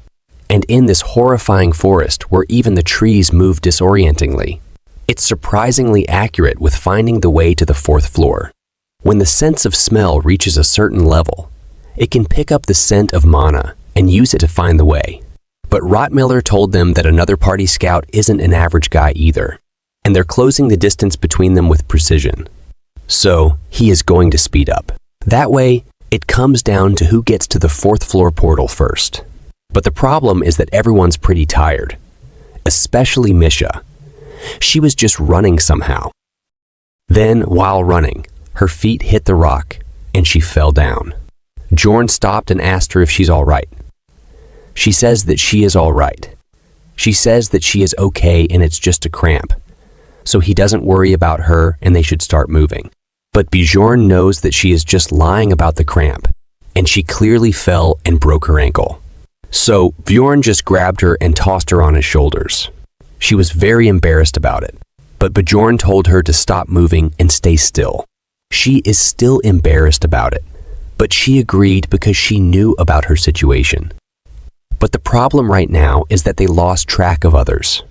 And in this horrifying forest where even the trees move disorientingly, it's surprisingly accurate with finding the way to the 4th floor. When the sense of smell reaches a certain level, it can pick up the scent of mana and use it to find the way. But Rottmiller told them that another party scout isn't an average guy either, and they're closing the distance between them with precision. So, he is going to speed up. That way, it comes down to who gets to the 4th floor portal first. But the problem is that everyone's pretty tired, especially Misha. She was just running somehow. Then, while running, her feet hit the rock and she fell down. Bjorn stopped and asked her if she's all right. She says that she is all right. She says that she is okay and it's just a cramp, so he doesn't worry about her and they should start moving. But Bjorn knows that she is just lying about the cramp, and she clearly fell and broke her ankle. So Bjorn just grabbed her and tossed her on his shoulders. She was very embarrassed about it, but Bjorn told her to stop moving and stay still. She is still embarrassed about it, but she agreed because she knew about her situation. But the problem right now is that they lost track of others.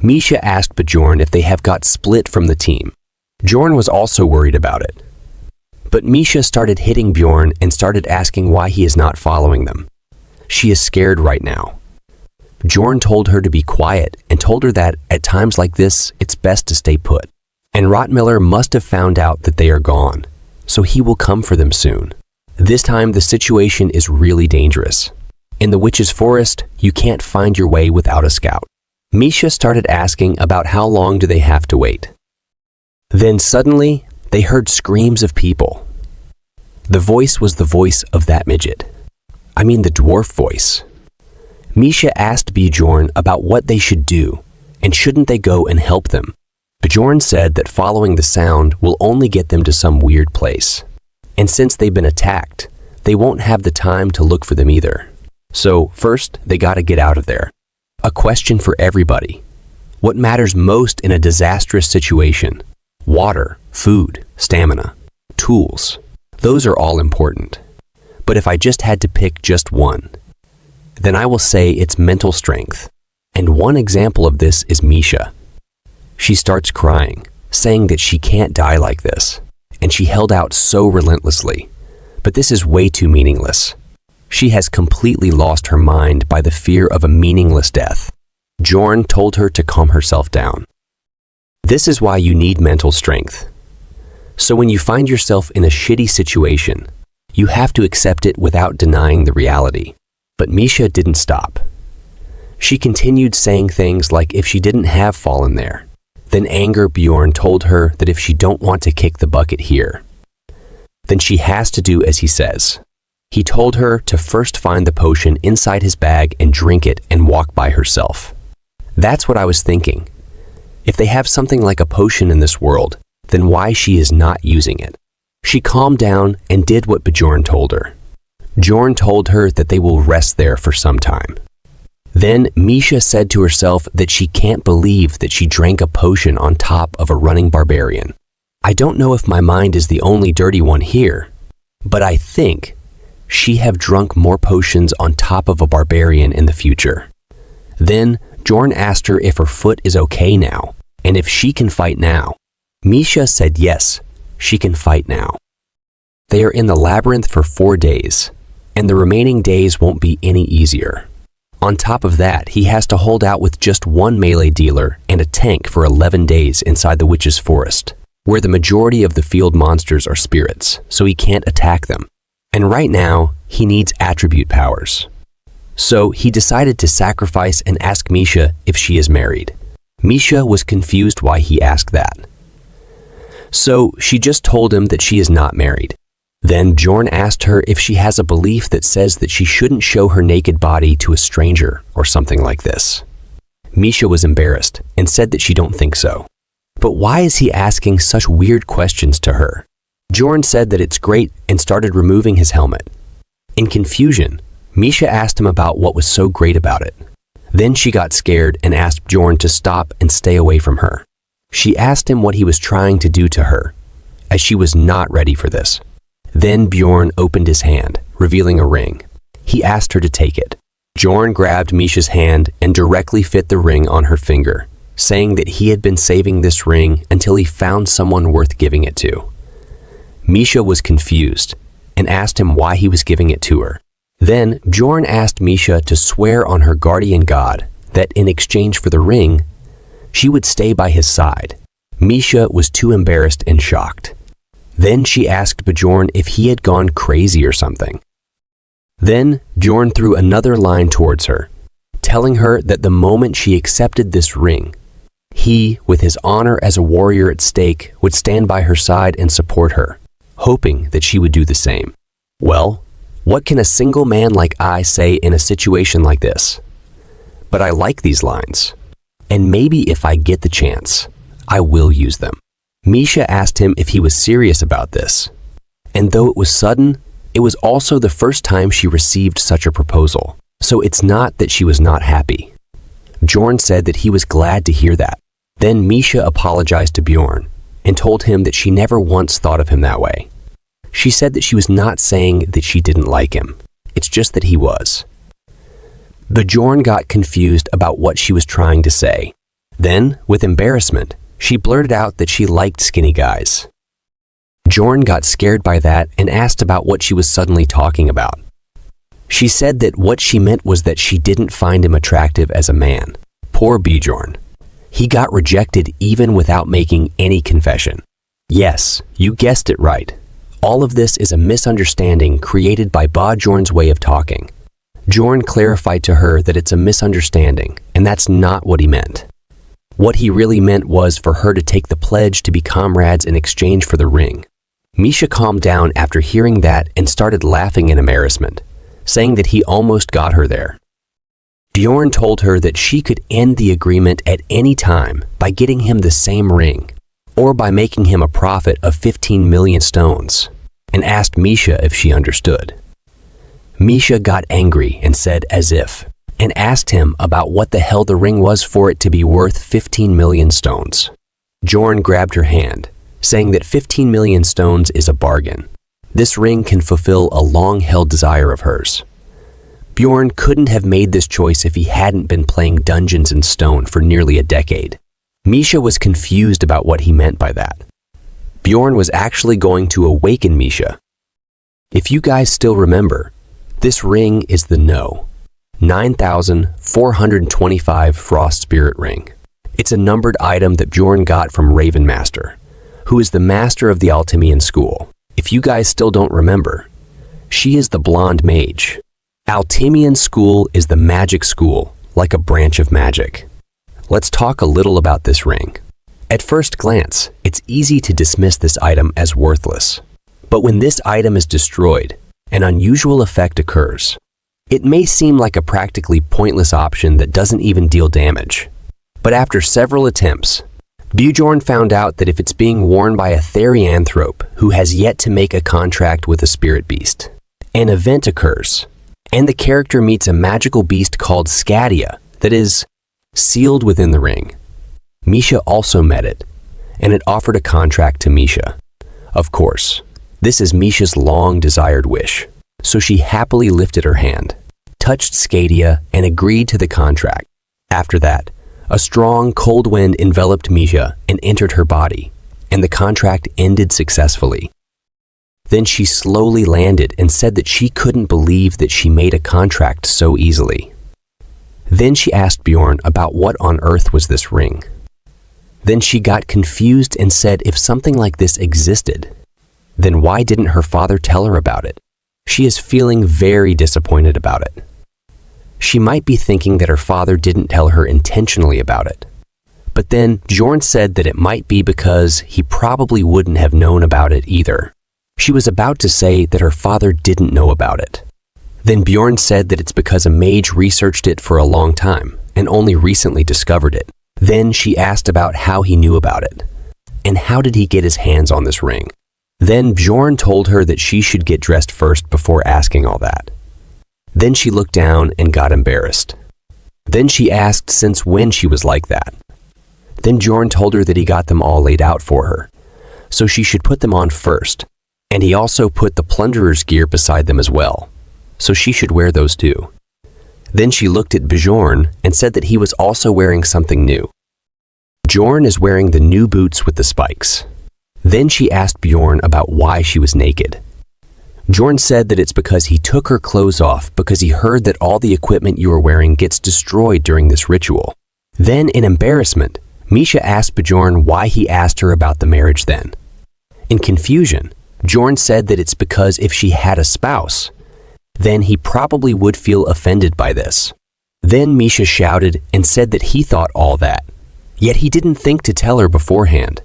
Misha asked Bjorn if they have got split from the team. Bjorn was also worried about it. But Misha started hitting Bjorn and started asking why he is not following them. She is scared right now. Bjorn told her to be quiet and told her that at times like this, it's best to stay put. And Rottmiller must have found out that they are gone, so he will come for them soon. This time the situation is really dangerous. In the witch's forest, you can't find your way without a scout. Misha started asking about how long do they have to wait. Then suddenly, they heard screams of people. The voice was the voice of that midget. I mean the dwarf voice. Misha asked Bjorn about what they should do, and shouldn't they go and help them. Bjorn said that following the sound will only get them to some weird place. And since they've been attacked, they won't have the time to look for them either. So first, they gotta get out of there. A question for everybody. What matters most in a disastrous situation? Water, food, stamina, tools. Those are all important. But if I just had to pick just one, then I will say it's mental strength. And one example of this is Misha. She starts crying, saying that she can't die like this. And she held out so relentlessly. But this is way too meaningless. She has completely lost her mind by the fear of a meaningless death. Bjorn told her to calm herself down. This is why you need mental strength. So when you find yourself in a shitty situation, you have to accept it without denying the reality. But Misha didn't stop. She continued saying things like if she didn't have fallen there. Then anger Bjorn told her that if she don't want to kick the bucket here, then she has to do as he says. He told her to first find the potion inside his bag and drink it and walk by herself. That's what I was thinking. If they have something like a potion in this world, then why she is not using it? She calmed down and did what Bjorn told her. Bjorn told her that they will rest there for some time. Then Misha said to herself that she can't believe that she drank a potion on top of a running barbarian. I don't know if my mind is the only dirty one here, but I think she have drunk more potions on top of a barbarian in the future. Then Bjorn asked her if her foot is okay now, and if she can fight now. Misha said yes, she can fight now. They are in the labyrinth for 4 days, and the remaining days won't be any easier. On top of that, he has to hold out with just one melee dealer and a tank for 11 days inside the witch's forest, where the majority of the field monsters are spirits, so he can't attack them. And right now, he needs attribute powers. So he decided to sacrifice and ask Misha if she is married. Misha was confused why he asked that. So she just told him that she is not married. Then Bjorn asked her if she has a belief that says that she shouldn't show her naked body to a stranger or something like this. Misha was embarrassed and said that she don't think so. But why is he asking such weird questions to her? Bjorn said that it's great and started removing his helmet. In confusion, Misha asked him about what was so great about it. Then she got scared and asked Bjorn to stop and stay away from her. She asked him what he was trying to do to her, as she was not ready for this. Then Bjorn opened his hand, revealing a ring. He asked her to take it. Bjorn grabbed Misha's hand and directly fit the ring on her finger, saying that he had been saving this ring until he found someone worth giving it to. Misha was confused and asked him why he was giving it to her. Then Bjorn asked Misha to swear on her guardian god that in exchange for the ring, she would stay by his side. Misha was too embarrassed and shocked. Then she asked Bjorn if he had gone crazy or something. Then Bjorn threw another line towards her, telling her that the moment she accepted this ring, he, with his honor as a warrior at stake, would stand by her side and support her, hoping that she would do the same. Well, what can a single man like I say in a situation like this? But I like these lines, and maybe if I get the chance, I will use them. Misha asked him if he was serious about this, and though it was sudden, it was also the first time she received such a proposal, so it's not that she was not happy. Bjorn said that he was glad to hear that. Then Misha apologized to Bjorn and told him that she never once thought of him that way. She said that she was not saying that she didn't like him, it's just that he was. Bjorn got confused about what she was trying to say. Then, with embarrassment, she blurted out that she liked skinny guys. Bjorn got scared by that and asked about what she was suddenly talking about. She said that what she meant was that she didn't find him attractive as a man. Poor Bjorn. He got rejected even without making any confession. Yes, you guessed it right. All of this is a misunderstanding created by Bjorn's way of talking. Bjorn clarified to her that it's a misunderstanding, and that's not what he meant. What he really meant was for her to take the pledge to be comrades in exchange for the ring. Misha calmed down after hearing that and started laughing in embarrassment, saying that he almost got her there. Bjorn told her that she could end the agreement at any time by getting him the same ring, or by making him a profit of 15 million stones, and asked Misha if she understood. Misha got angry and said as if, and asked him about what the hell the ring was for it to be worth 15 million stones. Bjorn grabbed her hand, saying that 15 million stones is a bargain. This ring can fulfill a long-held desire of hers. Bjorn couldn't have made this choice if he hadn't been playing Dungeons in Stone for nearly a decade. Misha was confused about what he meant by that. Bjorn was actually going to awaken Misha. If you guys still remember, this ring is the No. 9,425 Frost Spirit Ring. It's a numbered item that Bjorn got from Raven Master, who is the master of the Altimian school. If you guys still don't remember, she is the blonde mage. Altimian school is the magic school, like a branch of magic. Let's talk a little about this ring. At first glance, it's easy to dismiss this item as worthless. But when this item is destroyed, an unusual effect occurs. It may seem like a practically pointless option that doesn't even deal damage. But after several attempts, Bjorn found out that if it's being worn by a therianthrope who has yet to make a contract with a spirit beast, an event occurs, and the character meets a magical beast called Scadia that is sealed within the ring. Misha also met it, and it offered a contract to Misha. Of course, this is Misha's long-desired wish, so she happily lifted her hand, touched Scadia, and agreed to the contract. After that, a strong, cold wind enveloped Misha and entered her body, and the contract ended successfully. Then she slowly landed and said that she couldn't believe that she made a contract so easily. Then she asked Bjorn about what on earth was this ring. Then she got confused and said if something like this existed, then why didn't her father tell her about it? She is feeling very disappointed about it. She might be thinking that her father didn't tell her intentionally about it. But then Bjorn said that it might be because he probably wouldn't have known about it either. She was about to say that her father didn't know about it. Then Bjorn said that it's because a mage researched it for a long time and only recently discovered it. Then she asked about how he knew about it, and how did he get his hands on this ring. Then Bjorn told her that she should get dressed first before asking all that. Then she looked down and got embarrassed. Then she asked since when she was like that. Then Bjorn told her that he got them all laid out for her, so she should put them on first, and he also put the Plunderer's gear beside them as well, so she should wear those too. Then she looked at Bjorn and said that he was also wearing something new. Bjorn is wearing the new boots with the spikes. Then she asked Bjorn about why she was naked. Bjorn said that it's because he took her clothes off because he heard that all the equipment you are wearing gets destroyed during this ritual. Then, in embarrassment, Misha asked Bjorn why he asked her about the marriage then. In confusion, Bjorn said that it's because if she had a spouse, then he probably would feel offended by this. Then Misha shouted and said that he thought all that, yet he didn't think to tell her beforehand.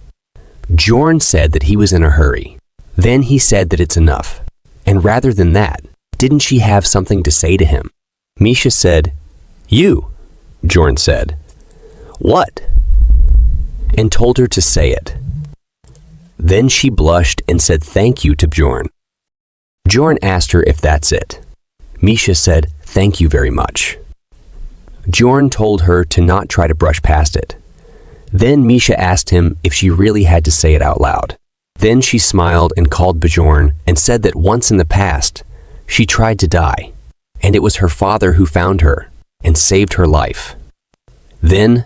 Bjorn said that he was in a hurry. Then he said that it's enough. And rather than that, didn't she have something to say to him? Misha said, "You," Bjorn said. "What?" And told her to say it. Then she blushed and said thank you to Bjorn. Bjorn asked her if that's it. Misha said, "Thank you very much." Bjorn told her to not try to brush past it. Then Misha asked him if she really had to say it out loud. Then she smiled and called Bjorn and said that once in the past, she tried to die, and it was her father who found her and saved her life. Then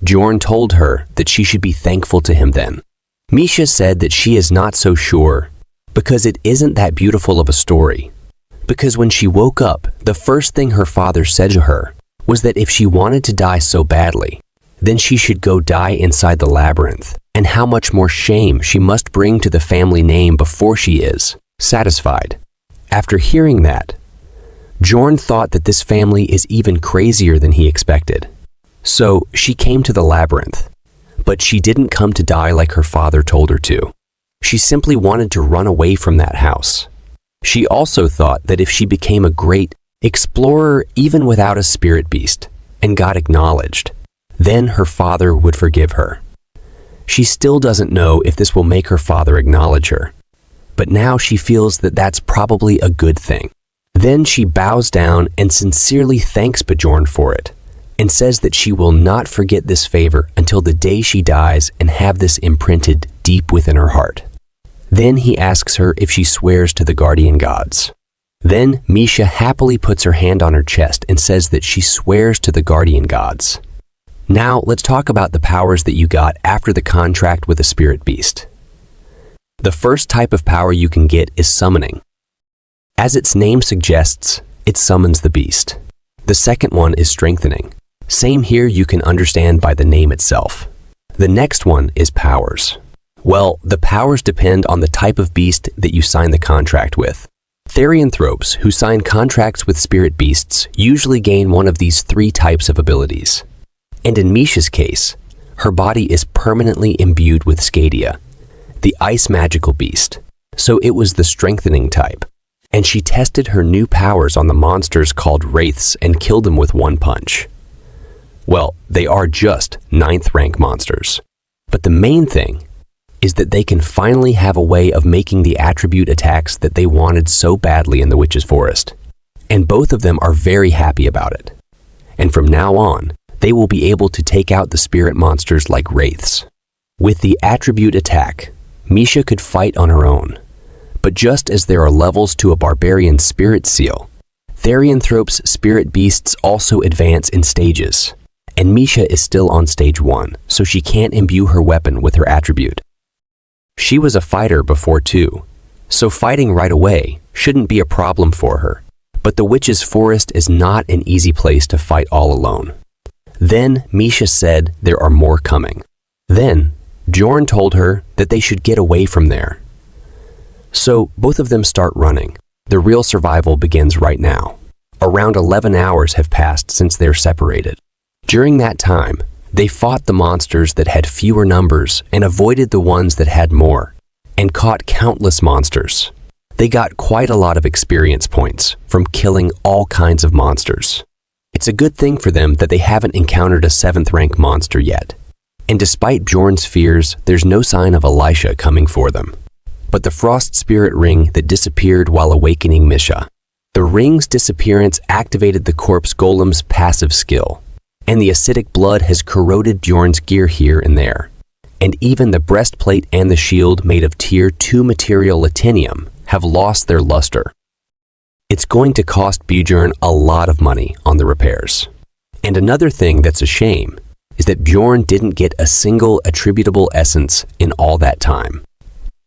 Bjorn told her that she should be thankful to him then. Misha said that she is not so sure because it isn't that beautiful of a story. Because when she woke up, the first thing her father said to her was that if she wanted to die so badly, then she should go die inside the labyrinth, and how much more shame she must bring to the family name before she is satisfied. After hearing that, Bjorn thought that this family is even crazier than he expected. So she came to the labyrinth, but she didn't come to die like her father told her to. She simply wanted to run away from that house. She also thought that if she became a great explorer even without a spirit beast and got acknowledged, then her father would forgive her. She still doesn't know if this will make her father acknowledge her, but now she feels that that's probably a good thing. Then she bows down and sincerely thanks Bjorn for it, and says that she will not forget this favor until the day she dies and have this imprinted deep within her heart. Then he asks her if she swears to the guardian gods. Then Misha happily puts her hand on her chest and says that she swears to the guardian gods. Now let's talk about the powers that you got after the contract with a spirit beast. The first type of power you can get is summoning. As its name suggests, it summons the beast. The second one is strengthening. Same here, you can understand by the name itself. The next one is powers. Well, the powers depend on the type of beast that you sign the contract with. Therianthropes who sign contracts with spirit beasts usually gain one of these three types of abilities. And in Misha's case, her body is permanently imbued with Scadia, the ice magical beast, so it was the strengthening type. And she tested her new powers on the monsters called wraiths and killed them with one punch. Well, they are just 9th rank monsters. But the main thing is that they can finally have a way of making the attribute attacks that they wanted so badly in the Witch's Forest. And both of them are very happy about it. And from now on, they will be able to take out the spirit monsters like wraiths. With the attribute attack, Misha could fight on her own. But just as there are levels to a barbarian spirit seal, Therianthrope's spirit beasts also advance in stages. And Misha is still on stage 1, so she can't imbue her weapon with her attribute. She was a fighter before too, so fighting right away shouldn't be a problem for her. But the Witch's Forest is not an easy place to fight all alone. Then Misha said there are more coming. Then Bjorn told her that they should get away from there. So both of them start running. The real survival begins right now. Around 11 hours have passed since they're separated. During that time, they fought the monsters that had fewer numbers and avoided the ones that had more, and caught countless monsters. They got quite a lot of experience points from killing all kinds of monsters. It's a good thing for them that they haven't encountered a 7th rank monster yet. And despite Bjorn's fears, there's no sign of Elisha coming for them. But the frost spirit ring that disappeared while awakening Misha. The ring's disappearance activated the corpse golem's passive skill, and the acidic blood has corroded Bjorn's gear here and there. And even the breastplate and the shield made of tier 2 material latinium have lost their luster. It's going to cost Bjorn a lot of money on the repairs. And another thing that's a shame is that Bjorn didn't get a single attributable essence in all that time.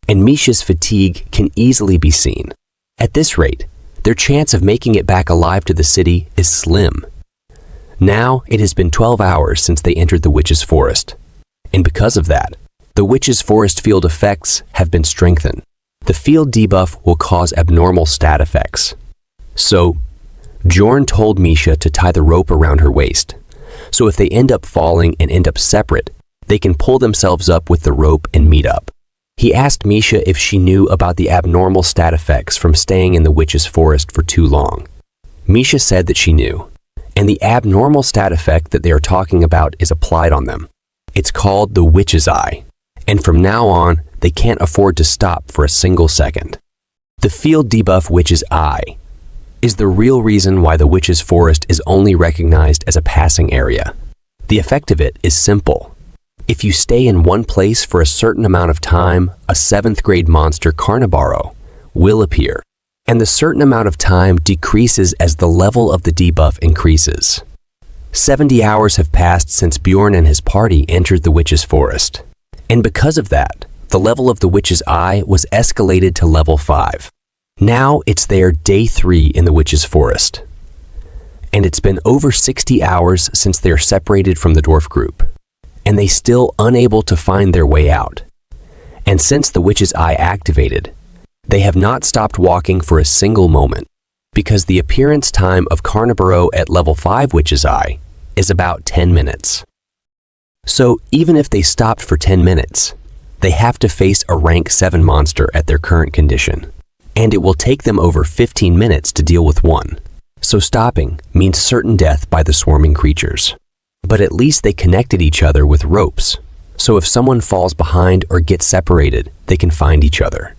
And Misha's fatigue can easily be seen. At this rate, their chance of making it back alive to the city is slim. Now it has been 12 hours since they entered the Witch's Forest. And because of that, the Witch's Forest field effects have been strengthened. The field debuff will cause abnormal stat effects. So, Bjorn told Misha to tie the rope around her waist, so if they end up falling and end up separate, they can pull themselves up with the rope and meet up. He asked Misha if she knew about the abnormal stat effects from staying in the witch's forest for too long. Misha said that she knew, and the abnormal stat effect that they are talking about is applied on them. It's called the witch's eye, and from now on, they can't afford to stop for a single second. The field debuff witch's eye is the real reason why the witch's forest is only recognized as a passing area. The effect of it is simple. If you stay in one place for a certain amount of time, a 7th grade monster Carnivoro will appear, and the certain amount of time decreases as the level of the debuff increases. 70 hours have passed since Bjorn and his party entered the witch's forest, and because of that, the level of the witch's eye was escalated to level 5. Now it's their day 3 in the witch's forest, and it's been over 60 hours since they are separated from the dwarf group, and they still unable to find their way out. And since the witch's eye activated, they have not stopped walking for a single moment, because the appearance time of Carnivoro at level 5 witch's eye is about 10 minutes. So even if they stopped for 10 minutes, they have to face a rank 7 monster at their current condition, and it will take them over 15 minutes to deal with one. So stopping means certain death by the swarming creatures. But at least they connected each other with ropes, so if someone falls behind or gets separated, they can find each other.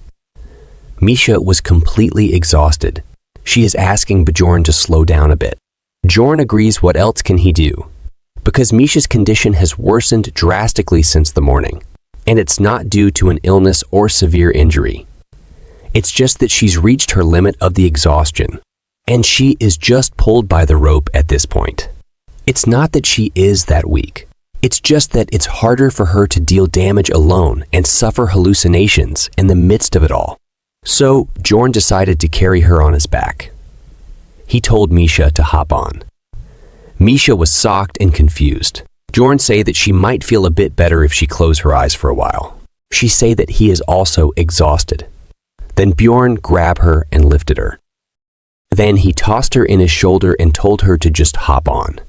Misha was completely exhausted. She is asking Bjorn to slow down a bit. Bjorn agrees. What else can he do? Because Misha's condition has worsened drastically since the morning, and it's not due to an illness or severe injury. It's just that she's reached her limit of the exhaustion, and she is just pulled by the rope at this point. It's not that she is that weak. It's just that it's harder for her to deal damage alone and suffer hallucinations in the midst of it all. So Bjorn decided to carry her on his back. He told Misha to hop on. Misha was shocked and confused. Bjorn say that she might feel a bit better if she closed her eyes for a while. She say that he is also exhausted. Then Bjorn grabbed her and lifted her. Then he tossed her in his shoulder and told her to just hop on.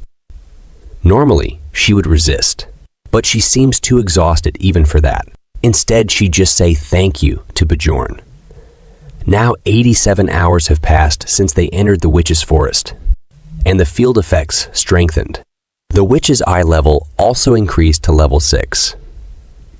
Normally, she would resist, but she seems too exhausted even for that. Instead, she just say thank you to Bjorn. Now 87 hours have passed since they entered the witch's forest, and the field effects strengthened. The witch's eye level also increased to level 6.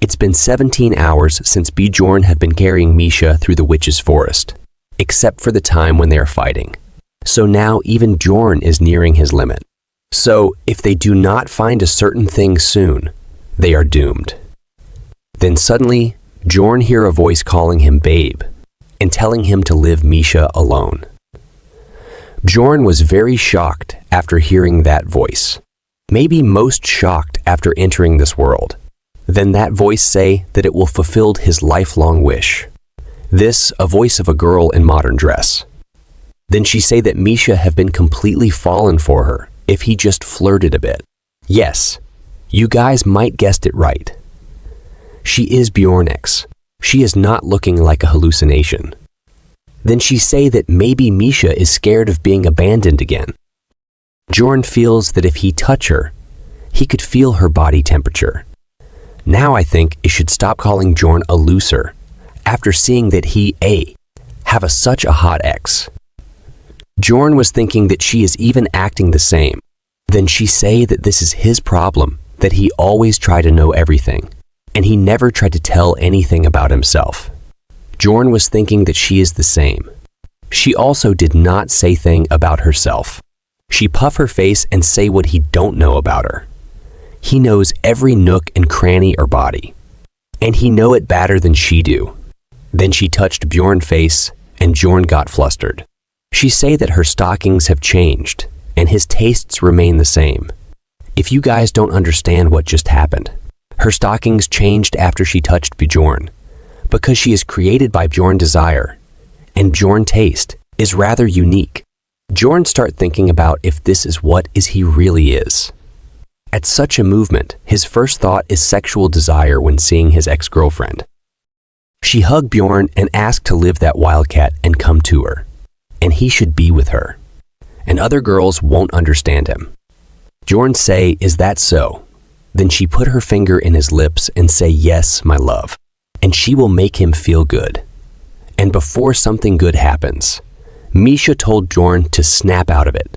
It's been 17 hours since Bjorn have been carrying Misha through the witch's forest, except for the time when they are fighting. So now even Bjorn is nearing his limit. So, if they do not find a certain thing soon, they are doomed. Then suddenly, Bjorn hear a voice calling him babe and telling him to leave Misha alone. Bjorn was very shocked after hearing that voice, maybe most shocked after entering this world. Then that voice say that it will fulfill his lifelong wish. This, a voice of a girl in modern dress. Then she say that Misha have been completely fallen for her if he just flirted a bit. Yes, you guys might guessed it right. She is Bjornix. She is not looking like a hallucination. Then she say that maybe Misha is scared of being abandoned again. Bjorn feels that if he touch her, he could feel her body temperature. Now I think it should stop calling Bjorn a loser after seeing that he have such a hot ex. Bjorn was thinking that she is even acting the same. Then she say that this is his problem, that he always try to know everything, and he never tried to tell anything about himself. Bjorn was thinking that she is the same. She also did not say thing about herself. She puff her face and say what he don't know about her. He knows every nook and cranny her body, and he know it better than she do. Then she touched Bjorn's face, and Bjorn got flustered. She say that her stockings have changed, and his tastes remain the same. If you guys don't understand what just happened, her stockings changed after she touched Bjorn, because she is created by Bjorn desire, and Bjorn taste is rather unique. Bjorn start thinking about if this is what he really is. At such a movement, his first thought is sexual desire when seeing his ex-girlfriend. She hugged Bjorn and asked to live that wildcat and come to her. and he should be with her. And other girls won't understand him. Bjorn say, "Is that so?" Then she put her finger in his lips and say, "Yes, my love," and she will make him feel good. And before something good happens, Misha told Bjorn to snap out of it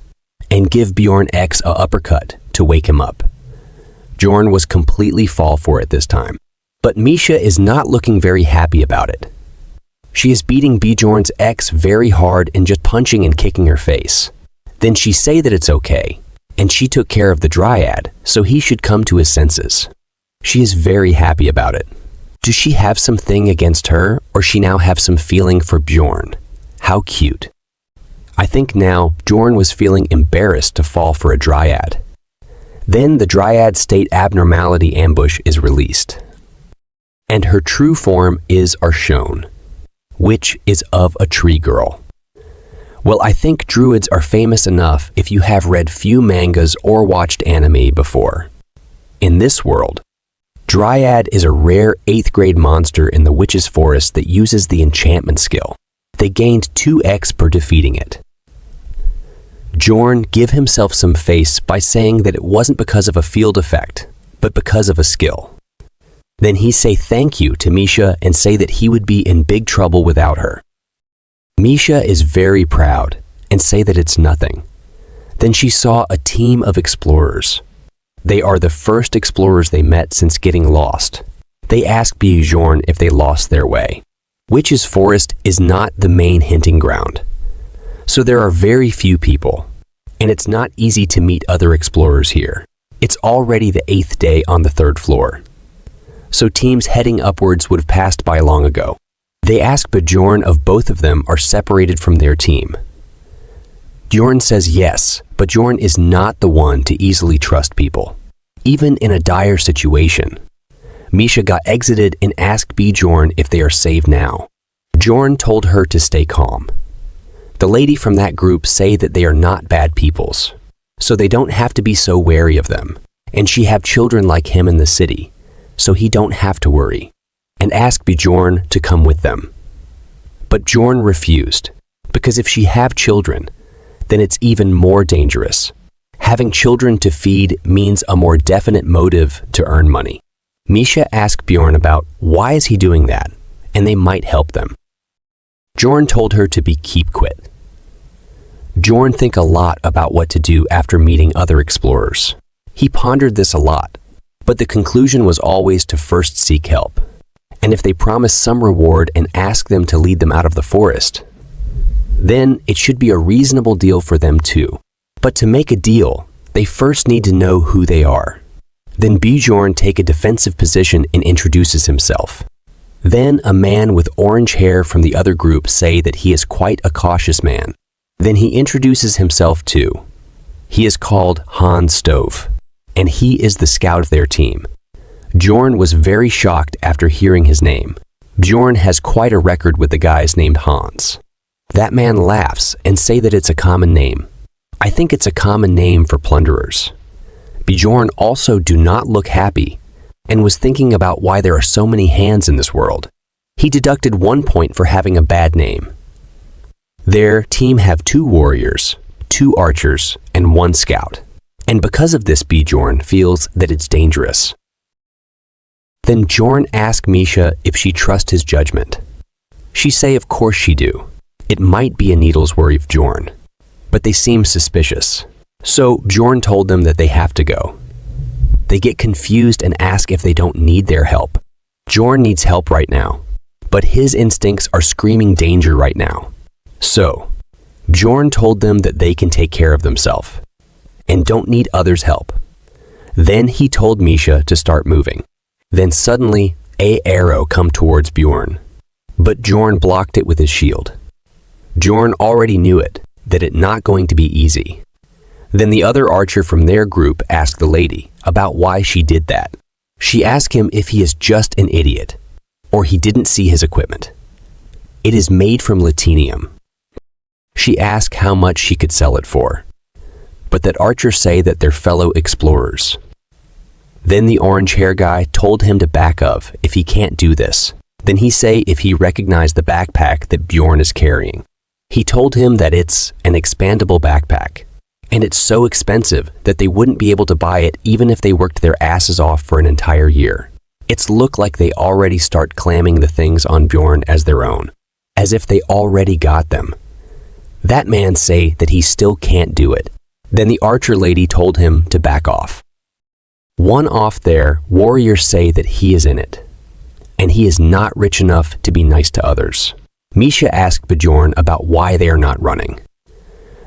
and give Bjorn X a uppercut to wake him up. Bjorn was completely fall for it this time, but Misha is not looking very happy about it. She is beating Bjorn's X very hard and just punching and kicking her face. Then she say that it's okay, and she took care of the dryad, so he should come to his senses. She is very happy about it. Does she have something against her, or she now have some feeling for Bjorn? How cute. I think now Bjorn was feeling embarrassed to fall for a dryad. Then the dryad state abnormality ambush is released, and her true form are shown, which is of a tree girl. Well, I think druids are famous enough if you have read few mangas or watched anime before. In this world, Dryad is a rare 8th grade monster in the witch's forest that uses the enchantment skill. They gained 2x per defeating it. Bjorn give himself some face by saying that it wasn't because of a field effect, but because of a skill. Then he say thank you to Misha and say that he would be in big trouble without her. Misha is very proud and say that it's nothing. Then she saw a team of explorers. They are the first explorers they met since getting lost. They ask Bjorn if they lost their way. Witch's Forest is not the main hunting ground, so there are very few people, and it's not easy to meet other explorers here. It's already the 8th day on the 3rd floor, so teams heading upwards would have passed by long ago. They ask Bjorn if both of them are separated from their team. Bjorn says yes, but Bjorn is not the one to easily trust people. Even in a dire situation, Misha got exited and asked Bjorn if they are saved now. Bjorn told her to stay calm. The lady from that group say that they are not bad peoples, so they don't have to be so wary of them, and she have children like him in the city, so he don't have to worry, and ask Bjorn to come with them. But Bjorn refused, because if she have children, then it's even more dangerous. Having children to feed means a more definite motive to earn money. Misha asked Bjorn about why is he doing that, and they might help them. Bjorn told her to be keep quit. Bjorn think a lot about what to do after meeting other explorers. He pondered this a lot, but the conclusion was always to first seek help. And if they promise some reward and ask them to lead them out of the forest, then it should be a reasonable deal for them too. But to make a deal, they first need to know who they are. Then Bjorn take a defensive position and introduces himself. Then a man with orange hair from the other group say that he is quite a cautious man. Then he introduces himself too. He is called Hans Stove, and he is the scout of their team. Bjorn was very shocked after hearing his name. Bjorn has quite a record with the guys named Hans. That man laughs and say that it's a common name. I think it's a common name for plunderers. Bjorn also do not look happy and was thinking about why there are so many hands in this world. He deducted 1 point for having a bad name. Their team have 2 warriors, 2 archers, and 1 scout. And because of this, Bjorn feels that it's dangerous. Then Bjorn asks Misha if she trusts his judgment. She say of course she do. It might be a needle's worry of Bjorn, but they seem suspicious. So Bjorn told them that they have to go. They get confused and ask if they don't need their help. Bjorn needs help right now, but his instincts are screaming danger right now. So Bjorn told them that they can take care of themselves and don't need others' help. Then he told Misha to start moving. Then suddenly a arrow come towards Bjorn, but Bjorn blocked it with his shield. Bjorn already knew it, that it not going to be easy. Then the other archer from their group asked the lady about why she did that. She asked him if he is just an idiot, or he didn't see his equipment. It is made from latinium. She asked how much she could sell it for, but that archers say that they're fellow explorers. Then the orange hair guy told him to back off if he can't do this. Then he say if he recognized the backpack that Bjorn is carrying. He told him that it's an expandable backpack, and it's so expensive that they wouldn't be able to buy it even if they worked their asses off for an entire year. It's looked like they already start claiming the things on Bjorn as their own, as if they already got them. That man say that he still can't do it. Then the archer lady told him to back off. One off there, warriors say that he is in it, and he is not rich enough to be nice to others. Misha asked Bjorn about why they are not running.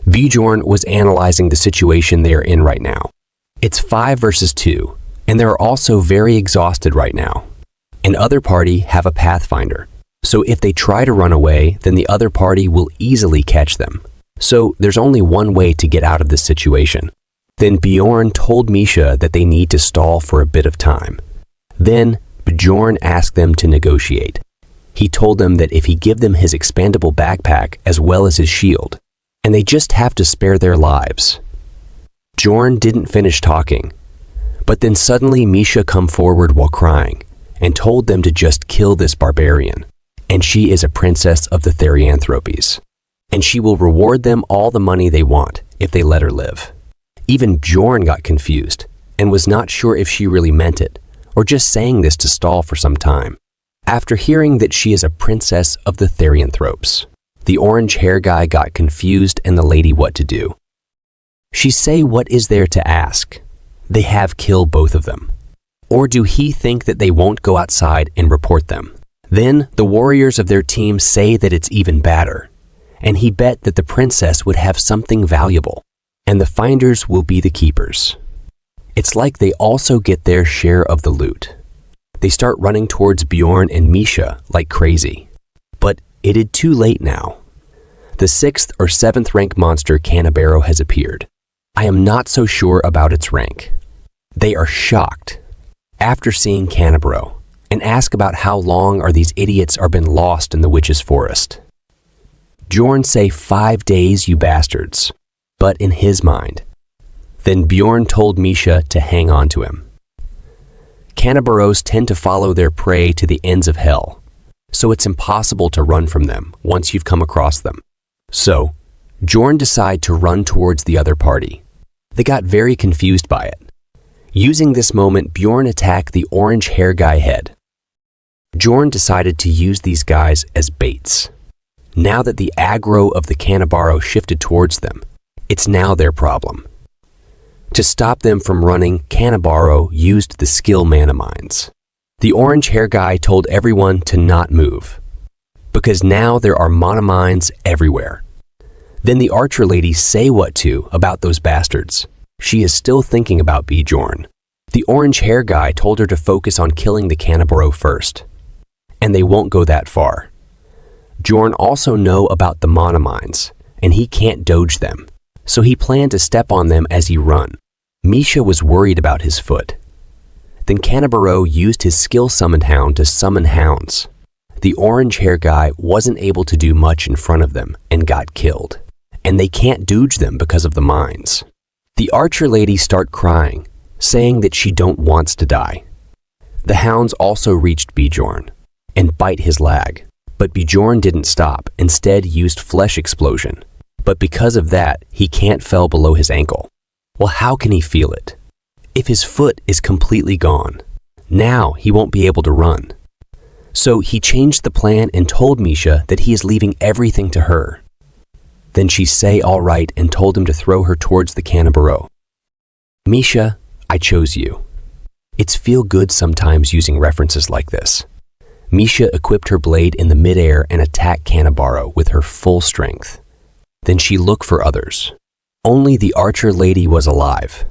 Bjorn was analyzing the situation they are in right now. It's 5 versus 2, and they're also very exhausted right now. And other party have a pathfinder, so if they try to run away, then the other party will easily catch them. So there's only one way to get out of this situation. Then Bjorn told Misha that they need to stall for a bit of time. Then Bjorn asked them to negotiate. He told them that if he give them his expandable backpack as well as his shield, and they just have to spare their lives. Bjorn didn't finish talking, but then suddenly Misha come forward while crying and told them to just kill this barbarian, and she is a princess of the Therianthropes, and she will reward them all the money they want if they let her live. Even Bjorn got confused and was not sure if she really meant it or just saying this to stall for some time. After hearing that she is a princess of the Therianthropes, the orange hair guy got confused and the lady what to do. She say what is there to ask? They have killed both of them. Or do he think that they won't go outside and report them? Then the warriors of their team say that it's even badder, and he bet that the princess would have something valuable, and the finders will be the keepers. It's like they also get their share of the loot. They start running towards Bjorn and Misha like crazy. But it is too late now. The 6th or 7th rank monster Canabaro has appeared. I am not so sure about its rank. They are shocked after seeing Canabaro and ask about how long are these idiots are been lost in the witch's forest. Bjorn say 5 days, you bastards, but in his mind. Then Bjorn told Misha to hang on to him. Canabaros tend to follow their prey to the ends of hell, so it's impossible to run from them once you've come across them. So, Bjorn decided to run towards the other party. They got very confused by it. Using this moment, Bjorn attacked the orange hair guy head. Bjorn decided to use these guys as baits. Now that the aggro of the Canabaro shifted towards them, it's now their problem. To stop them from running, Canabaro used the skill mana mines. The orange hair guy told everyone to not move, because now there are mana mines everywhere. Then the archer lady say what to about those bastards. She is still thinking about Bjorn. The orange hair guy told her to focus on killing the Canabaro first, and they won't go that far. Bjorn also know about the mana mines, and he can't dodge them, so he planned to step on them as he run. Misha was worried about his foot. Then Canabaro used his skill summoned hound to summon hounds. The orange hair guy wasn't able to do much in front of them and got killed, and they can't dodge them because of the mines. The archer lady start crying, saying that she don't wants to die. The hounds also reached Bjorn and bite his leg, but Bjorn didn't stop, instead used flesh explosion. But because of that, he can't fell below his ankle. Well, how can he feel it? If his foot is completely gone, now he won't be able to run. So he changed the plan and told Misha that he is leaving everything to her. Then she say all right and told him to throw her towards the Canabaro. Misha, I chose you. It's feel good sometimes using references like this. Misha equipped her blade in the midair and attacked Canabaro with her full strength. Then she looked for others. Only the archer lady was alive.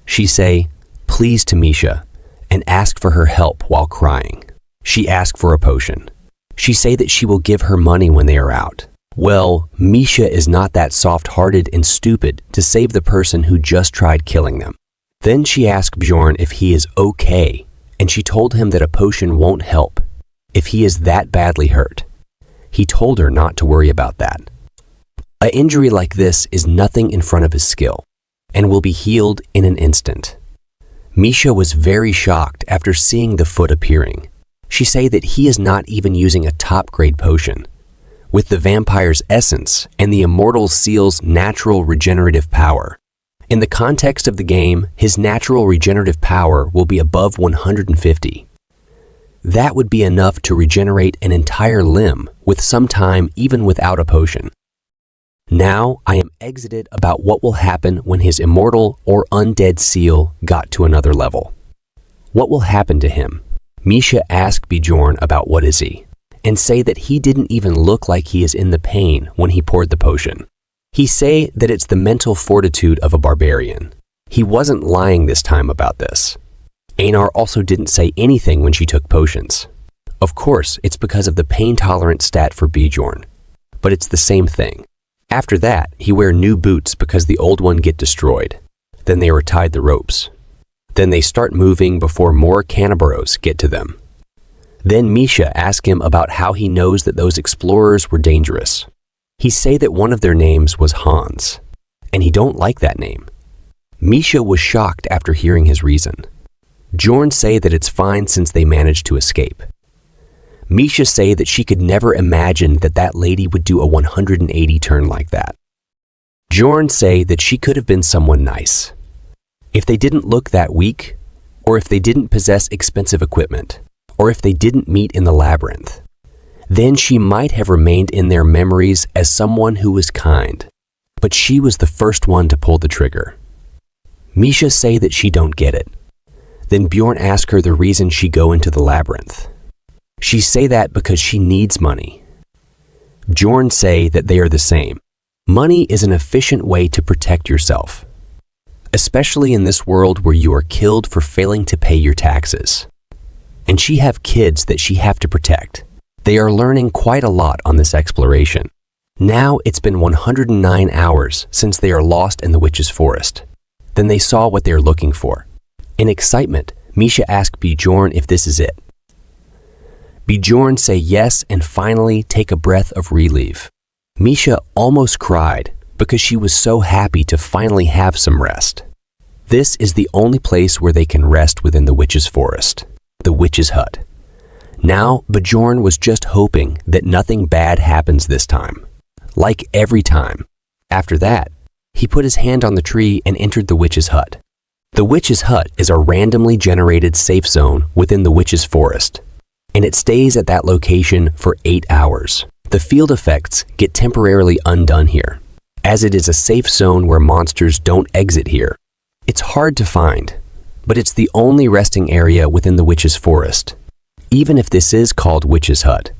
She say, please to Misha, and asked for her help while crying. She asked for a potion. She say that she will give her money when they are out. Well, Misha is not that soft-hearted and stupid to save the person who just tried killing them. Then she asked Bjorn if he is okay, and she told him that a potion won't help if he is that badly hurt. He told her not to worry about that. An injury like this is nothing in front of his skill, and will be healed in an instant. Misha was very shocked after seeing the foot appearing. She say that he is not even using a top-grade potion. with the vampire's essence and the immortal seal's natural regenerative power. In the context of the game, his natural regenerative power will be above 150. That would be enough to regenerate an entire limb with some time even without a potion. Now I am exited about what will happen when his immortal or undead seal got to another level. What will happen to him? Misha asked Bjorn about what is he, and say that he didn't even look like he is in the pain when he poured the potion. He say that it's the mental fortitude of a barbarian. He wasn't lying this time about this. Einar also didn't say anything when she took potions. Of course, it's because of the pain-tolerant stat for Bjorn, but it's the same thing. After that, he wear new boots because the old one get destroyed. Then they are tied the ropes. Then they start moving before more cannibaros get to them. Then Misha asked him about how he knows that those explorers were dangerous. He say that one of their names was Hans, and he don't like that name. Misha was shocked after hearing his reason. Bjorn say that it's fine since they managed to escape. Misha say that she could never imagine that that lady would do a 180 turn like that. Bjorn say that she could have been someone nice. If they didn't look that weak, or if they didn't possess expensive equipment, or if they didn't meet in the labyrinth, then she might have remained in their memories as someone who was kind. But she was the first one to pull the trigger. Misha say that she don't get it. Then Bjorn ask her the reason she go into the labyrinth. She say that because she needs money. Bjorn say that they are the same. Money is an efficient way to protect yourself, especially in this world where you are killed for failing to pay your taxes. And she have kids that she have to protect. They are learning quite a lot on this exploration. Now it's been 109 hours since they are lost in the witch's forest. Then they saw what they are looking for. In excitement, Misha asked Bjorn if this is it. Bjorn say yes and finally take a breath of relief. Misha almost cried because she was so happy to finally have some rest. This is the only place where they can rest within the witch's forest, the witch's hut. Now, Bjorn was just hoping that nothing bad happens this time. Like every time. After that, he put his hand on the tree and entered the witch's hut. The witch's hut is a randomly generated safe zone within the witch's forest, and it stays at that location for 8 hours. The field effects get temporarily undone here, as it is a safe zone where monsters don't exit here. It's hard to find, but it's the only resting area within the witch's forest. Even if this is called Witch's Hut,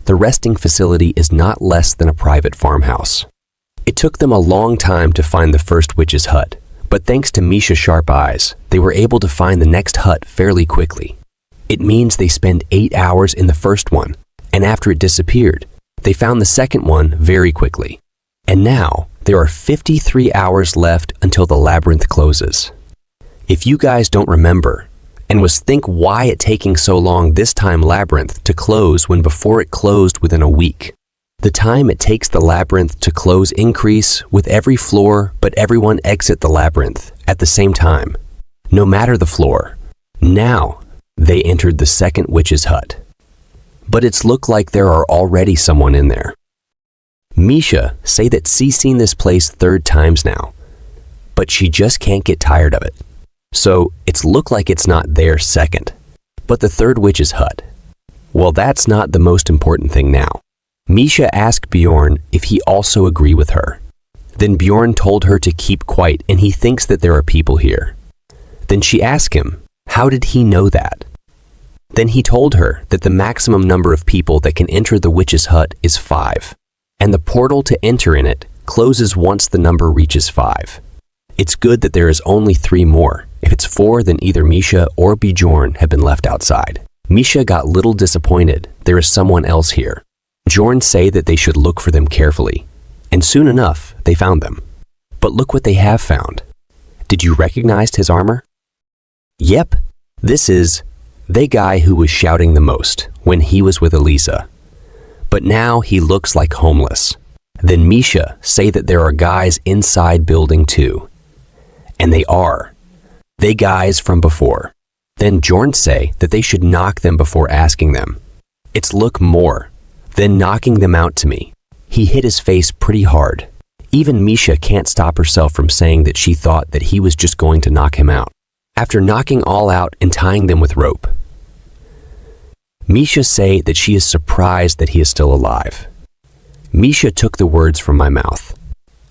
the resting facility is not less than a private farmhouse. It took them a long time to find the first witch's hut, but thanks to Misha's sharp eyes, they were able to find the next hut fairly quickly. It means they spend 8 hours in the first one, and after it disappeared, they found the second one very quickly. And now, there are 53 hours left until the labyrinth closes. If you guys don't remember, and was think why it taking so long this time labyrinth to close when before it closed within a week. The time it takes the labyrinth to close increase with every floor, but everyone exit the labyrinth at the same time, no matter the floor. Now, they entered the second witch's hut. But it's look like there are already someone in there. Misha say that she's seen this place 3 times now, but she just can't get tired of it. So it's look like it's not their second, but the third witch's hut. Well, that's not the most important thing now. Misha asked Bjorn if he also agree with her. Then Bjorn told her to keep quiet and he thinks that there are people here. Then she asked him, how did he know that? Then he told her that the maximum number of people that can enter the witch's hut is 5, and the portal to enter in it closes once the number reaches 5. It's good that there is only 3 more. If it's 4, then either Misha or Bjorn have been left outside. Misha got little disappointed. There is someone else here. Bjorn say that they should look for them carefully, and soon enough, they found them. But look what they have found. Did you recognize his armor? Yep, this is the guy who was shouting the most when he was with Elisa. But now he looks like homeless. Then Misha say that there are guys inside building too. And they are. They guys from before. Then Bjorn say that they should knock them before asking them. It's look more. Then knocking them out to me. He hit his face pretty hard. Even Misha can't stop herself from saying that she thought that he was just going to knock him out, after knocking all out and tying them with rope. Misha say that she is surprised that he is still alive. Misha took the words from my mouth.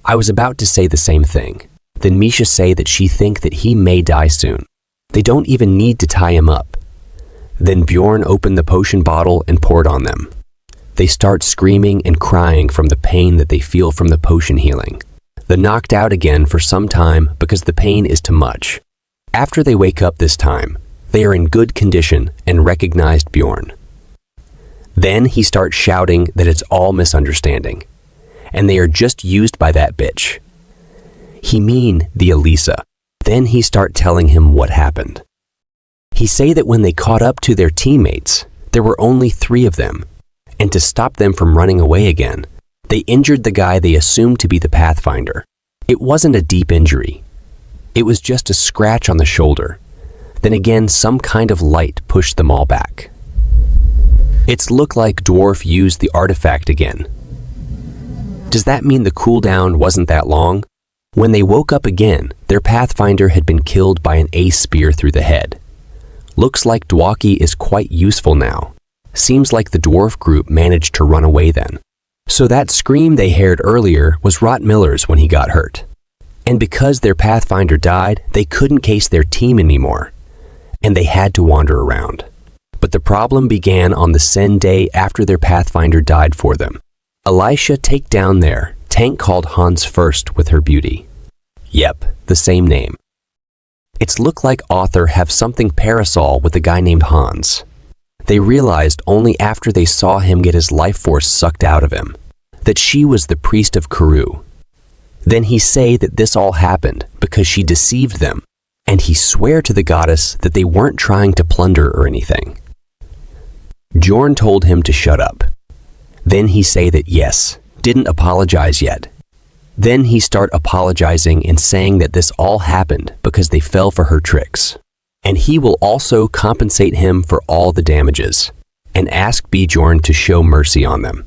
I was about to say the same thing. Then Misha say that she think that he may die soon. They don't even need to tie him up. Then Bjorn opened the potion bottle and poured on them. They start screaming and crying from the pain that they feel from the potion healing. They're knocked out again for some time because the pain is too much. After they wake up this time, they are in good condition and recognized Bjorn. Then he starts shouting that it's all misunderstanding, and they are just used by that bitch. He mean the Elisa. Then he start telling him what happened. He say that when they caught up to their teammates, there were only 3 of them, and to stop them from running away again, they injured the guy they assumed to be the Pathfinder. It wasn't a deep injury. It was just a scratch on the shoulder. Then again, some kind of light pushed them all back. It's looked like Dwarf used the artifact again. Does that mean the cooldown wasn't that long? When they woke up again, their Pathfinder had been killed by an ace spear through the head. Looks like Dwaki is quite useful now. Seems like the dwarf group managed to run away then. So that scream they heard earlier was Rot Miller's when he got hurt. And because their Pathfinder died, they couldn't case their team anymore. And they had to wander around. But the problem began on the Sen day after their Pathfinder died for them. Elisha take down there, tank called Hans first with her beauty. Yep, the same name. It's looked like author have something parasol with a guy named Hans. They realized only after they saw him get his life force sucked out of him, that she was the priest of Karu. Then he say that this all happened because she deceived them, and he swear to the goddess that they weren't trying to plunder or anything. Bjorn told him to shut up. Then he say that yes, didn't apologize yet. Then he start apologizing and saying that this all happened because they fell for her tricks. And he will also compensate him for all the damages, and ask Bjorn to show mercy on them.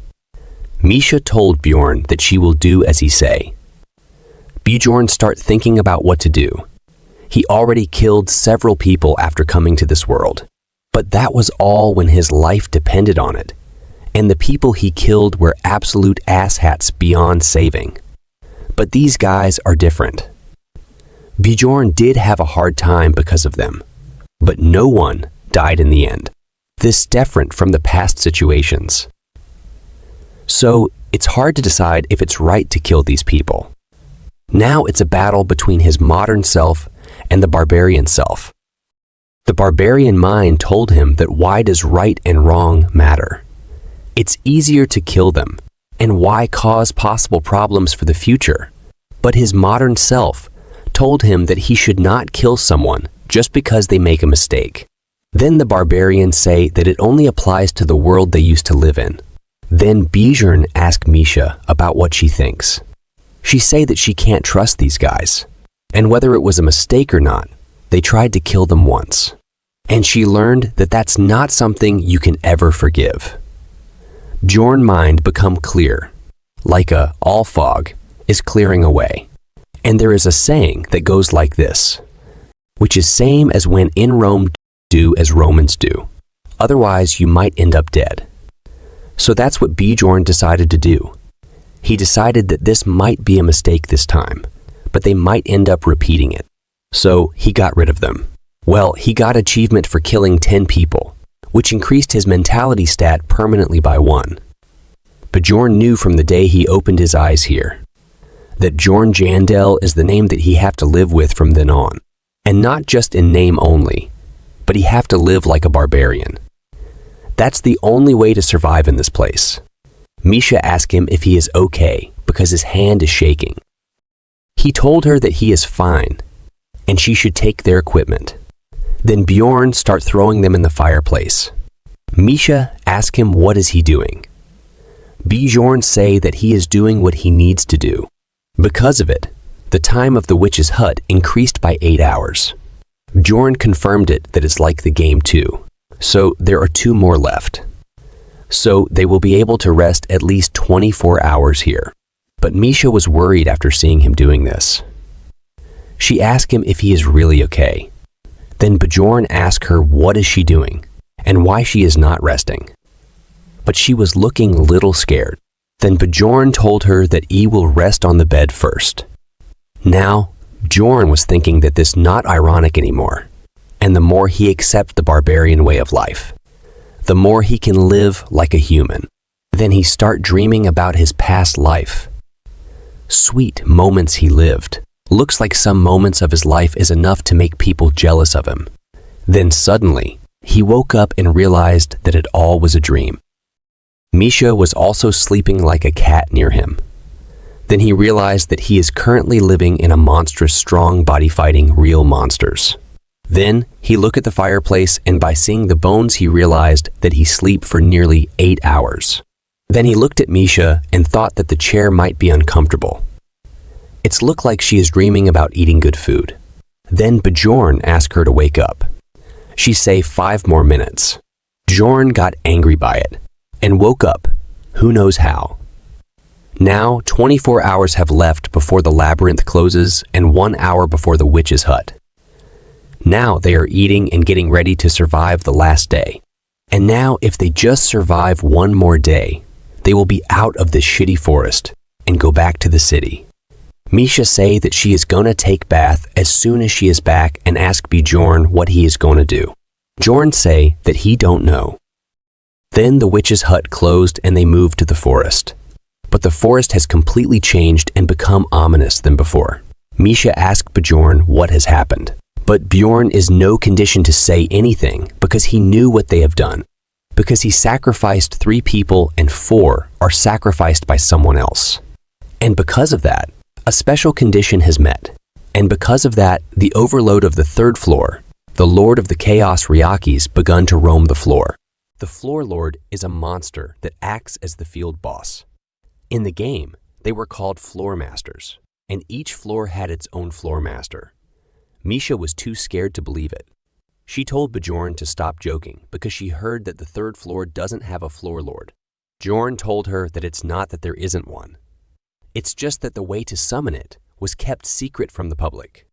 Misha told Bjorn that she will do as he say. Bjorn start thinking about what to do. He already killed several people after coming to this world, but that was all when his life depended on it, and the people he killed were absolute asshats beyond saving. But these guys are different. Bjorn did have a hard time because of them, but no one died in the end. This different from the past situations. So it's hard to decide if it's right to kill these people. Now it's a battle between his modern self and the barbarian self. The barbarian mind told him that why does right and wrong matter? It's easier to kill them, and why cause possible problems for the future? But his modern self told him that he should not kill someone just because they make a mistake. Then the barbarians say that it only applies to the world they used to live in. Then Bjorn asked Misha about what she thinks. She say that she can't trust these guys, and whether it was a mistake or not, they tried to kill them once. And she learned that that's not something you can ever forgive. Bjorn's mind become clear, like a all fog is clearing away. And there is a saying that goes like this, which is same as when in Rome do as Romans do. Otherwise, you might end up dead. So that's what Bjorn decided to do. He decided that this might be a mistake this time, but they might end up repeating it. So he got rid of them. Well, he got achievement for killing 10 people, which increased his mentality stat permanently by 1. Bjorn knew from the day he opened his eyes here that Bjorn Jandel is the name that he have to live with from then on. And not just in name only, but he have to live like a barbarian. That's the only way to survive in this place. Misha asked him if he is okay because his hand is shaking. He told her that he is fine and she should take their equipment. Then Bjorn start throwing them in the fireplace. Misha asked him what is he doing. Bjorn say that he is doing what he needs to do. Because of it, the time of the witch's hut increased by 8 hours. Bjorn confirmed it that it's like the game too, so there are 2 more left. so they will be able to rest at least 24 hours here. But Misha was worried after seeing him doing this. She asked him if he is really okay. Then Bjorn asked her what is she doing and why she is not resting. But she was looking a little scared. Then Bjorn told her that he will rest on the bed first. Now, Bjorn was thinking that this not ironic anymore, and the more he accepts the barbarian way of life, the more he can live like a human. Then he start dreaming about his past life. Sweet moments he lived. Looks like some moments of his life is enough to make people jealous of him. Then suddenly, he woke up and realized that it all was a dream. Misha was also sleeping like a cat near him. Then he realized that he is currently living in a monstrous strong body fighting real monsters. Then he looked at the fireplace, and by seeing the bones he realized that he sleep for nearly 8 hours. Then he looked at Misha and thought that the chair might be uncomfortable. It's looked like she is dreaming about eating good food. Then Bjorn asked her to wake up. She say 5 more minutes. Bjorn got angry by it and woke up, who knows how. Now 24 hours have left before the labyrinth closes and 1 hour before the witch's hut. Now they are eating and getting ready to survive the last day. And now if they just survive 1 more day, they will be out of this shitty forest and go back to the city. Misha say that she is gonna take bath as soon as she is back and ask Bjorn what he is gonna do. Bjorn say that he don't know. Then the witch's hut closed and they moved to the forest. But the forest has completely changed and become ominous than before. Misha asked Bjorn what has happened. But Bjorn is no condition to say anything because he knew what they have done. Because he sacrificed 3 people and 4 are sacrificed by someone else. And because of that, a special condition has met. And because of that, the overload of the 3rd floor, the Lord of the Chaos Ryakis, begun to roam the floor. The Floor Lord is a monster that acts as the field boss. In the game, they were called Floor Masters, and each floor had its own Floor Master. Misha was too scared to believe it. She told Bjorn to stop joking because she heard that the 3rd floor doesn't have a Floor Lord. Bjorn told her that it's not that there isn't one. It's just that the way to summon it was kept secret from the public.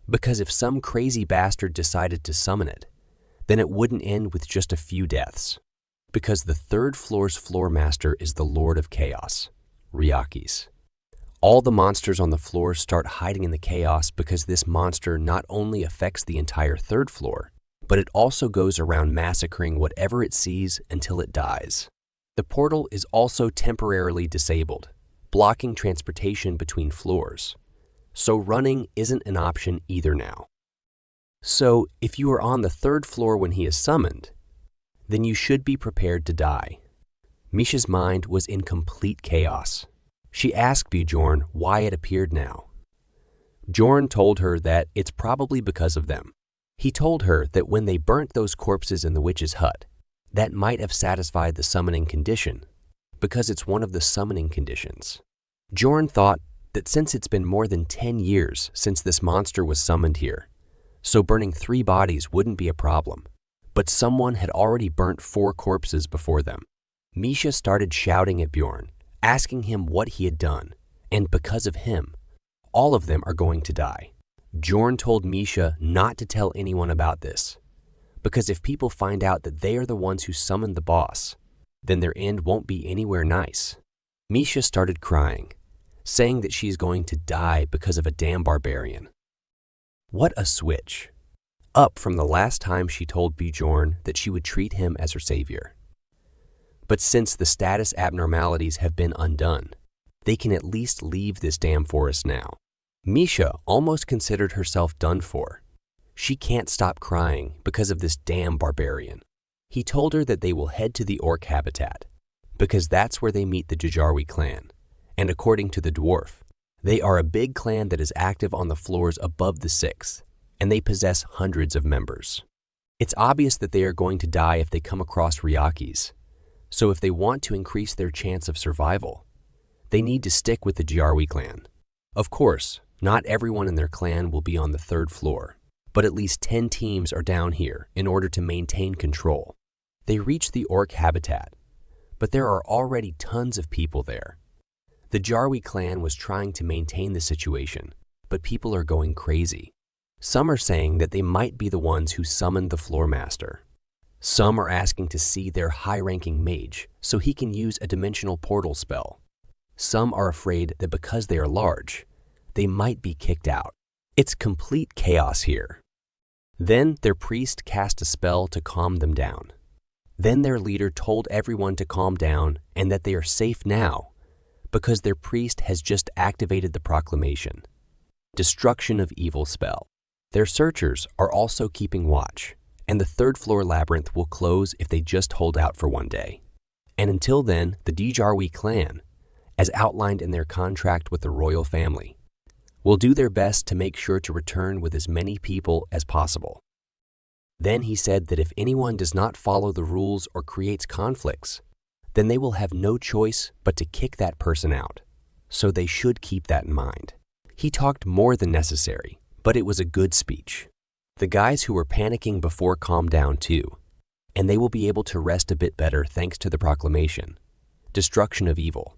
Because if some crazy bastard decided to summon it, then it wouldn't end with just a few deaths. Because the 3rd floor's Floor Master is the Lord of Chaos, Ryakis. All the monsters on the floor start hiding in the chaos because this monster not only affects the entire 3rd floor, but it also goes around massacring whatever it sees until it dies. The portal is also temporarily disabled, blocking transportation between floors. So running isn't an option either now. So if you are on the 3rd floor when he is summoned, then you should be prepared to die. Misha's mind was in complete chaos. She asked Bjorn why it appeared now. Bjorn told her that it's probably because of them. He told her that when they burnt those corpses in the witch's hut, that might have satisfied the summoning condition, because it's one of the summoning conditions. Bjorn thought that since it's been more than 10 years since this monster was summoned here, so burning 3 bodies wouldn't be a problem. But someone had already burnt 4 corpses before them. Misha started shouting at Bjorn, asking him what he had done, and because of him, all of them are going to die. Bjorn told Misha not to tell anyone about this, because if people find out that they are the ones who summoned the boss, then their end won't be anywhere nice. Misha started crying, saying that she's going to die because of a damn barbarian. What a switch. Up from the last time she told Bjorn that she would treat him as her savior. But since the status abnormalities have been undone, they can at least leave this damn forest now. Misha almost considered herself done for. She can't stop crying because of this damn barbarian. He told her that they will head to the orc habitat, because that's where they meet the Jajarwi clan. And according to the dwarf, they are a big clan that is active on the floors above the 6th, and they possess hundreds of members. It's obvious that they are going to die if they come across Ryakis, so if they want to increase their chance of survival, they need to stick with the Jajarwi clan. Of course, not everyone in their clan will be on the 3rd floor, but at least 10 teams are down here in order to maintain control. They reach the orc habitat, but there are already tons of people there. The Jarwi clan was trying to maintain the situation, but people are going crazy. Some are saying that they might be the ones who summoned the floor master. Some are asking to see their high-ranking mage so he can use a dimensional portal spell. Some are afraid that because they are large, they might be kicked out. It's complete chaos here. Then their priest cast a spell to calm them down. Then their leader told everyone to calm down and that they are safe now because their priest has just activated the proclamation. Destruction of evil spell. Their searchers are also keeping watch, and the third floor labyrinth will close if they just hold out for one day. And until then, the Djarwi clan, as outlined in their contract with the royal family, will do their best to make sure to return with as many people as possible. Then he said that if anyone does not follow the rules or creates conflicts, then they will have no choice but to kick that person out. So they should keep that in mind. He talked more than necessary, but it was a good speech. The guys who were panicking before calmed down too, and they will be able to rest a bit better thanks to the proclamation. Destruction of evil.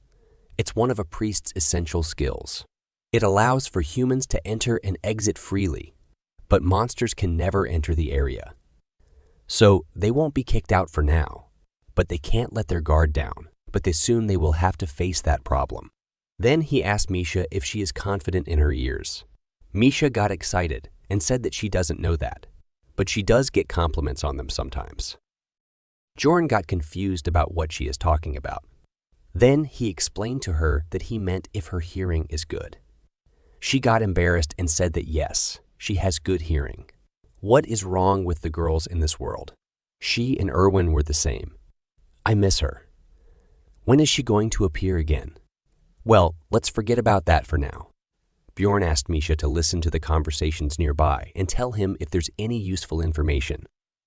It's one of a priest's essential skills. It allows for humans to enter and exit freely, but monsters can never enter the area. So they won't be kicked out for now, but they can't let their guard down, but soon they will have to face that problem. Then he asked Misha if she is confident in her ears. Misha got excited and said that she doesn't know that, but she does get compliments on them sometimes. Jorn got confused about what she is talking about. Then he explained to her that he meant if her hearing is good. She got embarrassed and said that yes, she has good hearing. What is wrong with the girls in this world? She and Erwin were the same. I miss her. When is she going to appear again? Well, let's forget about that for now. Bjorn asked Misha to listen to the conversations nearby and tell him if there's any useful information.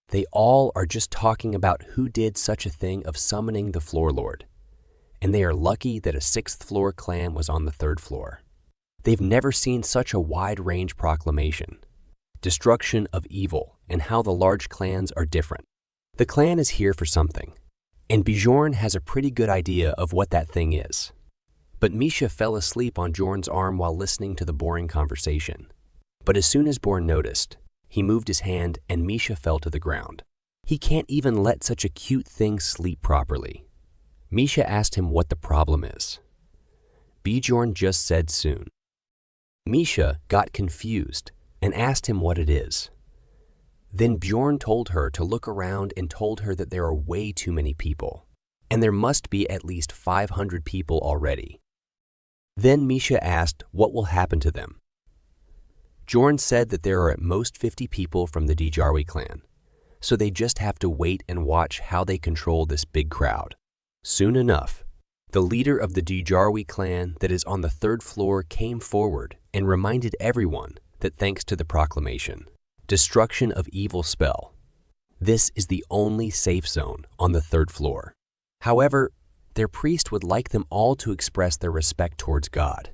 They all are just talking about who did such a thing of summoning the floor lord, and they are lucky that a sixth floor clan was on the third floor. They've never seen such a wide-range proclamation. Destruction of evil and how the large clans are different. The clan is here for something, and Bjorn has a pretty good idea of what that thing is. But Misha fell asleep on Bjorn's arm while listening to the boring conversation. But as soon as Bjorn noticed, he moved his hand and Misha fell to the ground. He can't even let such a cute thing sleep properly. Misha asked him what the problem is. Bjorn just said soon. Misha got confused and asked him what it is. Then Bjorn told her to look around and told her that there are way too many people, and there must be at least 500 people already. Then Misha asked what will happen to them. Bjorn said that there are at most 50 people from the Djarwi clan, so they just have to wait and watch how they control this big crowd. Soon enough, the leader of the Djarwi clan that is on the third floor came forward and reminded everyone that thanks to the proclamation, destruction of evil spell, this is the only safe zone on the third floor. However, their priest would like them all to express their respect towards God.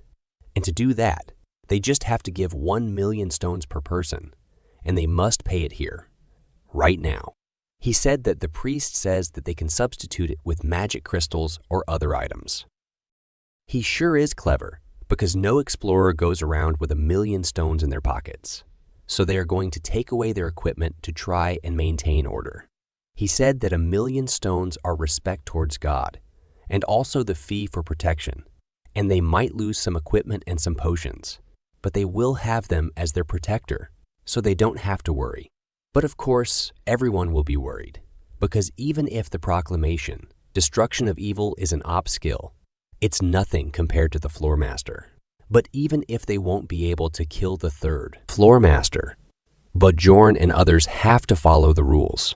And to do that, they just have to give 1 million stones per person, and they must pay it here, right now. He said that the priest says that they can substitute it with magic crystals or other items. He sure is clever, because no explorer goes around with 1 million stones in their pockets. So they are going to take away their equipment to try and maintain order. He said that 1 million stones are respect towards God, and also the fee for protection, and they might lose some equipment and some potions, but they will have them as their protector, so they don't have to worry. But of course, everyone will be worried, because even if the proclamation, destruction of evil, is an op skill, it's nothing compared to the floor master. But even if they won't be able to kill the third floor master, but Bjorn and others have to follow the rules.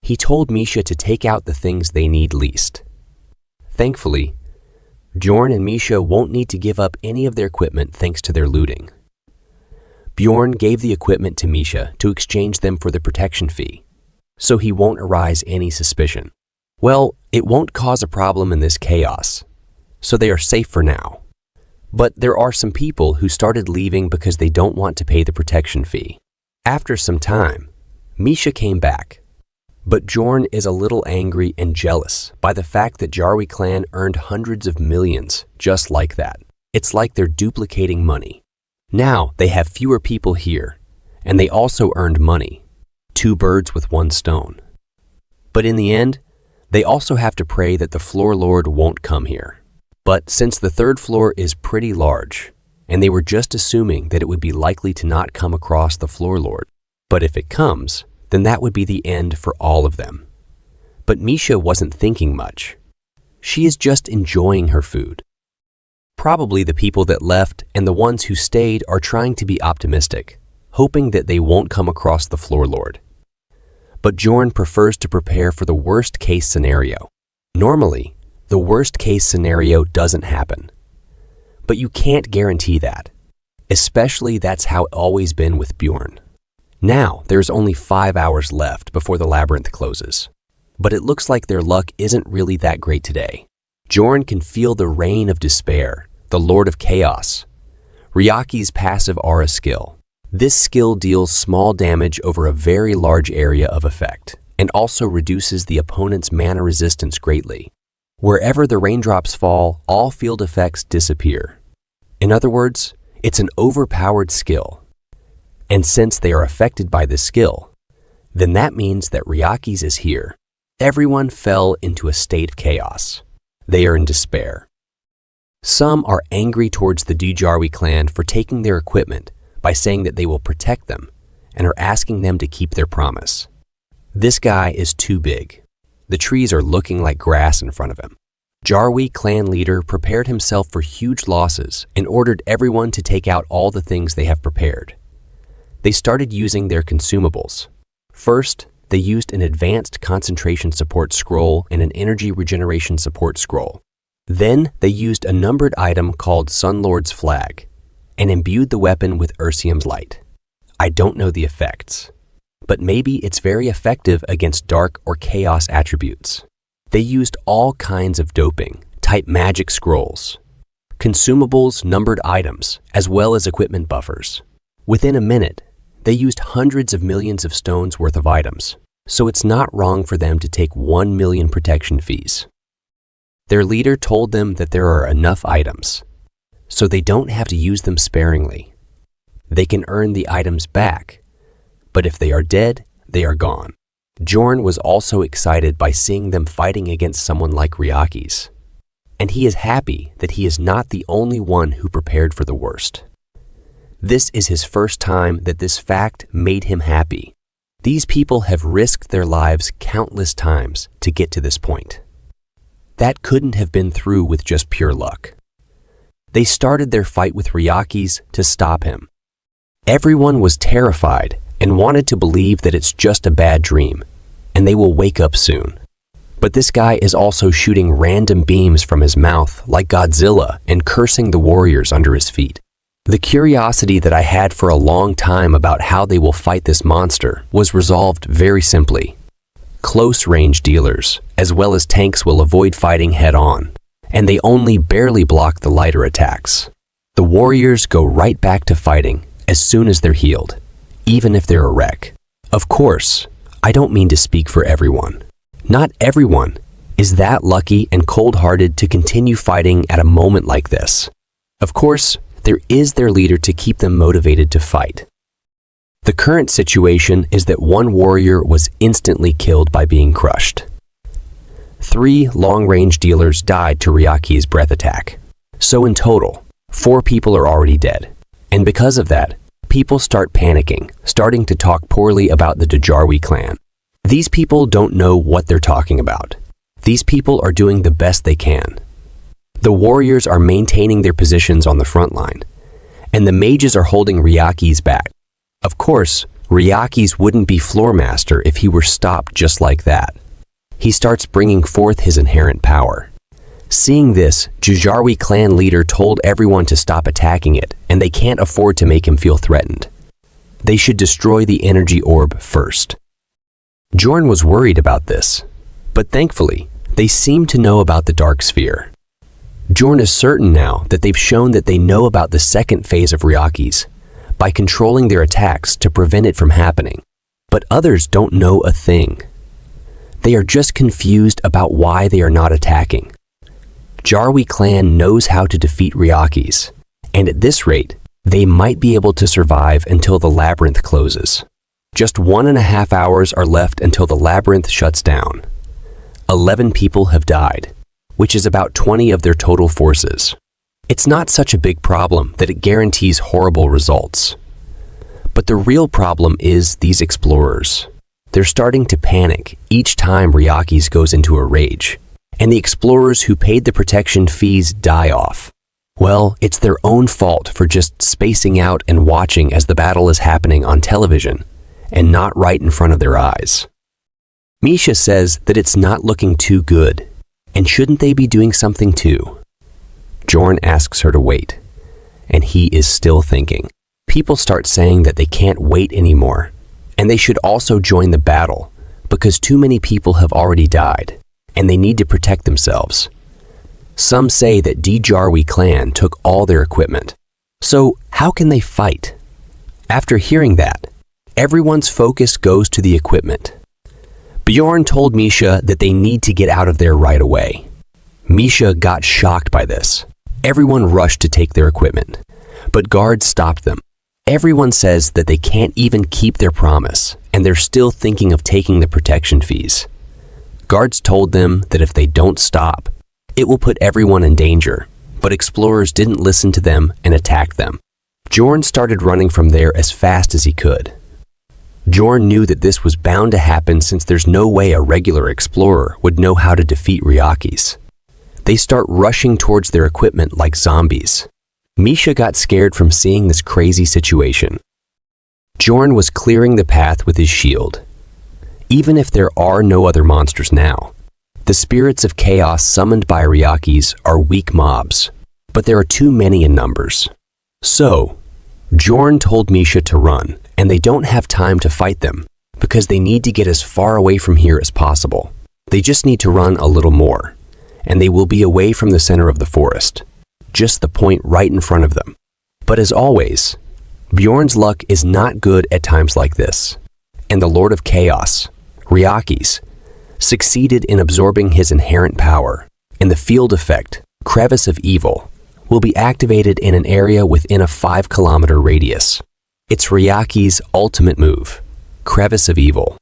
He told Misha to take out the things they need least. Thankfully, Bjorn and Misha won't need to give up any of their equipment thanks to their looting. Bjorn gave the equipment to Misha to exchange them for the protection fee, so he won't arise any suspicion. Well, it won't cause a problem in this chaos, so they are safe for now. But there are some people who started leaving because they don't want to pay the protection fee. After some time, Misha came back. But Bjorn is a little angry and jealous by the fact that Jarwi clan earned hundreds of millions just like that. It's like they're duplicating money. Now they have fewer people here, and they also earned money. 2 birds with 1 stone. But in the end, they also have to pray that the floor lord won't come here. But since the 3rd floor is pretty large, and they were just assuming that it would be likely to not come across the floor lord, but if it comes, then that would be the end for all of them. But Misha wasn't thinking much. She is just enjoying her food. Probably the people that left and the ones who stayed are trying to be optimistic, hoping that they won't come across the floor lord. But Bjorn prefers to prepare for the worst case scenario. Normally, the worst case scenario doesn't happen. But you can't guarantee that. Especially that's how it's always been with Bjorn. Now, there's only 5 hours left before the labyrinth closes. But it looks like their luck isn't really that great today. Bjorn can feel the reign of despair, the Lord of Chaos. Ryaki's passive aura skill. This skill deals small damage over a very large area of effect, and also reduces the opponent's mana resistance greatly. Wherever the raindrops fall, all field effects disappear. In other words, it's an overpowered skill. And since they are affected by this skill, then that means that Ryaki's is here. Everyone fell into a state of chaos. They are in despair. Some are angry towards the Djarwi clan for taking their equipment by saying that they will protect them and are asking them to keep their promise. This guy is too big. The trees are looking like grass in front of him. Jarwi clan leader prepared himself for huge losses and ordered everyone to take out all the things they have prepared. They started using their consumables. First, they used an advanced concentration support scroll and an energy regeneration support scroll. Then, they used a numbered item called Sunlord's Flag and imbued the weapon with Ursium's Light. I don't know the effects, but maybe it's very effective against dark or chaos attributes. They used all kinds of doping, type magic scrolls, consumables, numbered items, as well as equipment buffers. Within a minute, they used hundreds of millions of stones worth of items, so it's not wrong for them to take 1 million protection fees. Their leader told them that there are enough items, so they don't have to use them sparingly. They can earn the items back, but if they are dead, they are gone. Bjorn was also excited by seeing them fighting against someone like Ryaki's, and he is happy that he is not the only one who prepared for the worst. This is his first time that this fact made him happy. These people have risked their lives countless times to get to this point. That couldn't have been through with just pure luck. They started their fight with Ryaki's to stop him. Everyone was terrified and wanted to believe that it's just a bad dream, and they will wake up soon. But this guy is also shooting random beams from his mouth like Godzilla and cursing the warriors under his feet. The curiosity that I had for a long time about how they will fight this monster was resolved very simply. Close-range dealers, as well as tanks, will avoid fighting head-on, and they only barely block the lighter attacks. The warriors go right back to fighting as soon as they're healed, even if they're a wreck. Of course, I don't mean to speak for everyone. Not everyone is that lucky and cold-hearted to continue fighting at a moment like this. Of course, there is their leader to keep them motivated to fight. The current situation is that one warrior was instantly killed by being crushed. 3 long-range dealers died to Ryaki's breath attack. So in total, 4 people are already dead. And because of that, people start panicking, starting to talk poorly about the Djarwi clan. These people don't know what they're talking about. These people are doing the best they can. The warriors are maintaining their positions on the front line, and the mages are holding Ryaki's back. Of course, Ryaki's wouldn't be floor master if he were stopped just like that. He starts bringing forth his inherent power. Seeing this, Djarwi clan leader told everyone to stop attacking it, and they can't afford to make him feel threatened. They should destroy the energy orb first. Bjorn was worried about this, but thankfully, they seem to know about the dark sphere. Bjorn is certain now that they've shown that they know about the second phase of Ryaki's by controlling their attacks to prevent it from happening. But others don't know a thing. They are just confused about why they are not attacking. Jarwi clan knows how to defeat Ryakis, and at this rate, they might be able to survive until the labyrinth closes. Just 1.5 hours are left until the labyrinth shuts down. 11 people have died, which is about 20 of their total forces. It's not such a big problem that it guarantees horrible results. But the real problem is these explorers. They're starting to panic each time Ryakis goes into a rage, and the explorers who paid the protection fees die off. Well, it's their own fault for just spacing out and watching as the battle is happening on television, and not right in front of their eyes. Misha says that it's not looking too good, and shouldn't they be doing something too? Jorn asks her to wait, and he is still thinking. People start saying that they can't wait anymore, and they should also join the battle, because too many people have already died, and they need to protect themselves. Some say that Jarwi clan took all their equipment. So how can they fight? After hearing that, everyone's focus goes to the equipment. Bjorn told Misha that they need to get out of there right away. Misha got shocked by this. Everyone rushed to take their equipment, but guards stopped them. Everyone says that they can't even keep their promise, and they're still thinking of taking the protection fees. Guards told them that if they don't stop, it will put everyone in danger, but explorers didn't listen to them and attacked them. Jorn started running from there as fast as he could. Jorn knew that this was bound to happen since there's no way a regular explorer would know how to defeat Ryakis. They start rushing towards their equipment like zombies. Misha got scared from seeing this crazy situation. Jorn was clearing the path with his shield. Even if there are no other monsters now, the spirits of chaos summoned by Ryakis are weak mobs, but there are too many in numbers. So, Jorn told Misha to run, and they don't have time to fight them, because they need to get as far away from here as possible. They just need to run a little more, and they will be away from the center of the forest, just the point right in front of them. But as always, Bjorn's luck is not good at times like this, and the Lord of Chaos, Ryakis, succeeded in absorbing his inherent power, and the field effect, Crevice of Evil, will be activated in an area within a 5-kilometer radius. It's Ryakis' ultimate move, Crevice of Evil.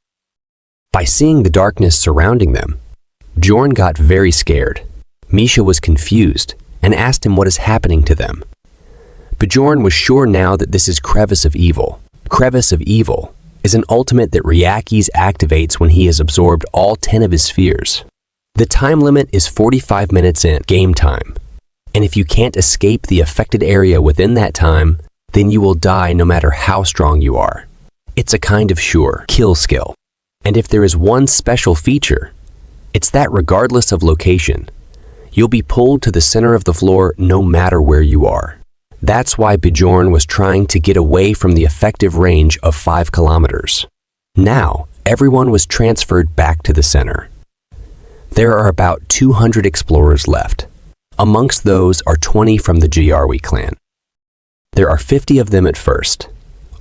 By seeing the darkness surrounding them, Bjorn got very scared. Misha was confused and asked him what is happening to them. Bjorn was sure now that this is Crevice of Evil. Crevice of Evil is an ultimate that Ryakis activates when he has absorbed all 10 of his spheres. The time limit is 45 minutes in game time, and if you can't escape the affected area within that time, then you will die no matter how strong you are. It's a kind of sure kill skill. And if there is one special feature, it's that regardless of location, you'll be pulled to the center of the floor no matter where you are. That's why Bjorn was trying to get away from the effective range of 5 kilometers. Now, everyone was transferred back to the center. There are about 200 explorers left. Amongst those are 20 from the Jarwi clan. There are 50 of them at first.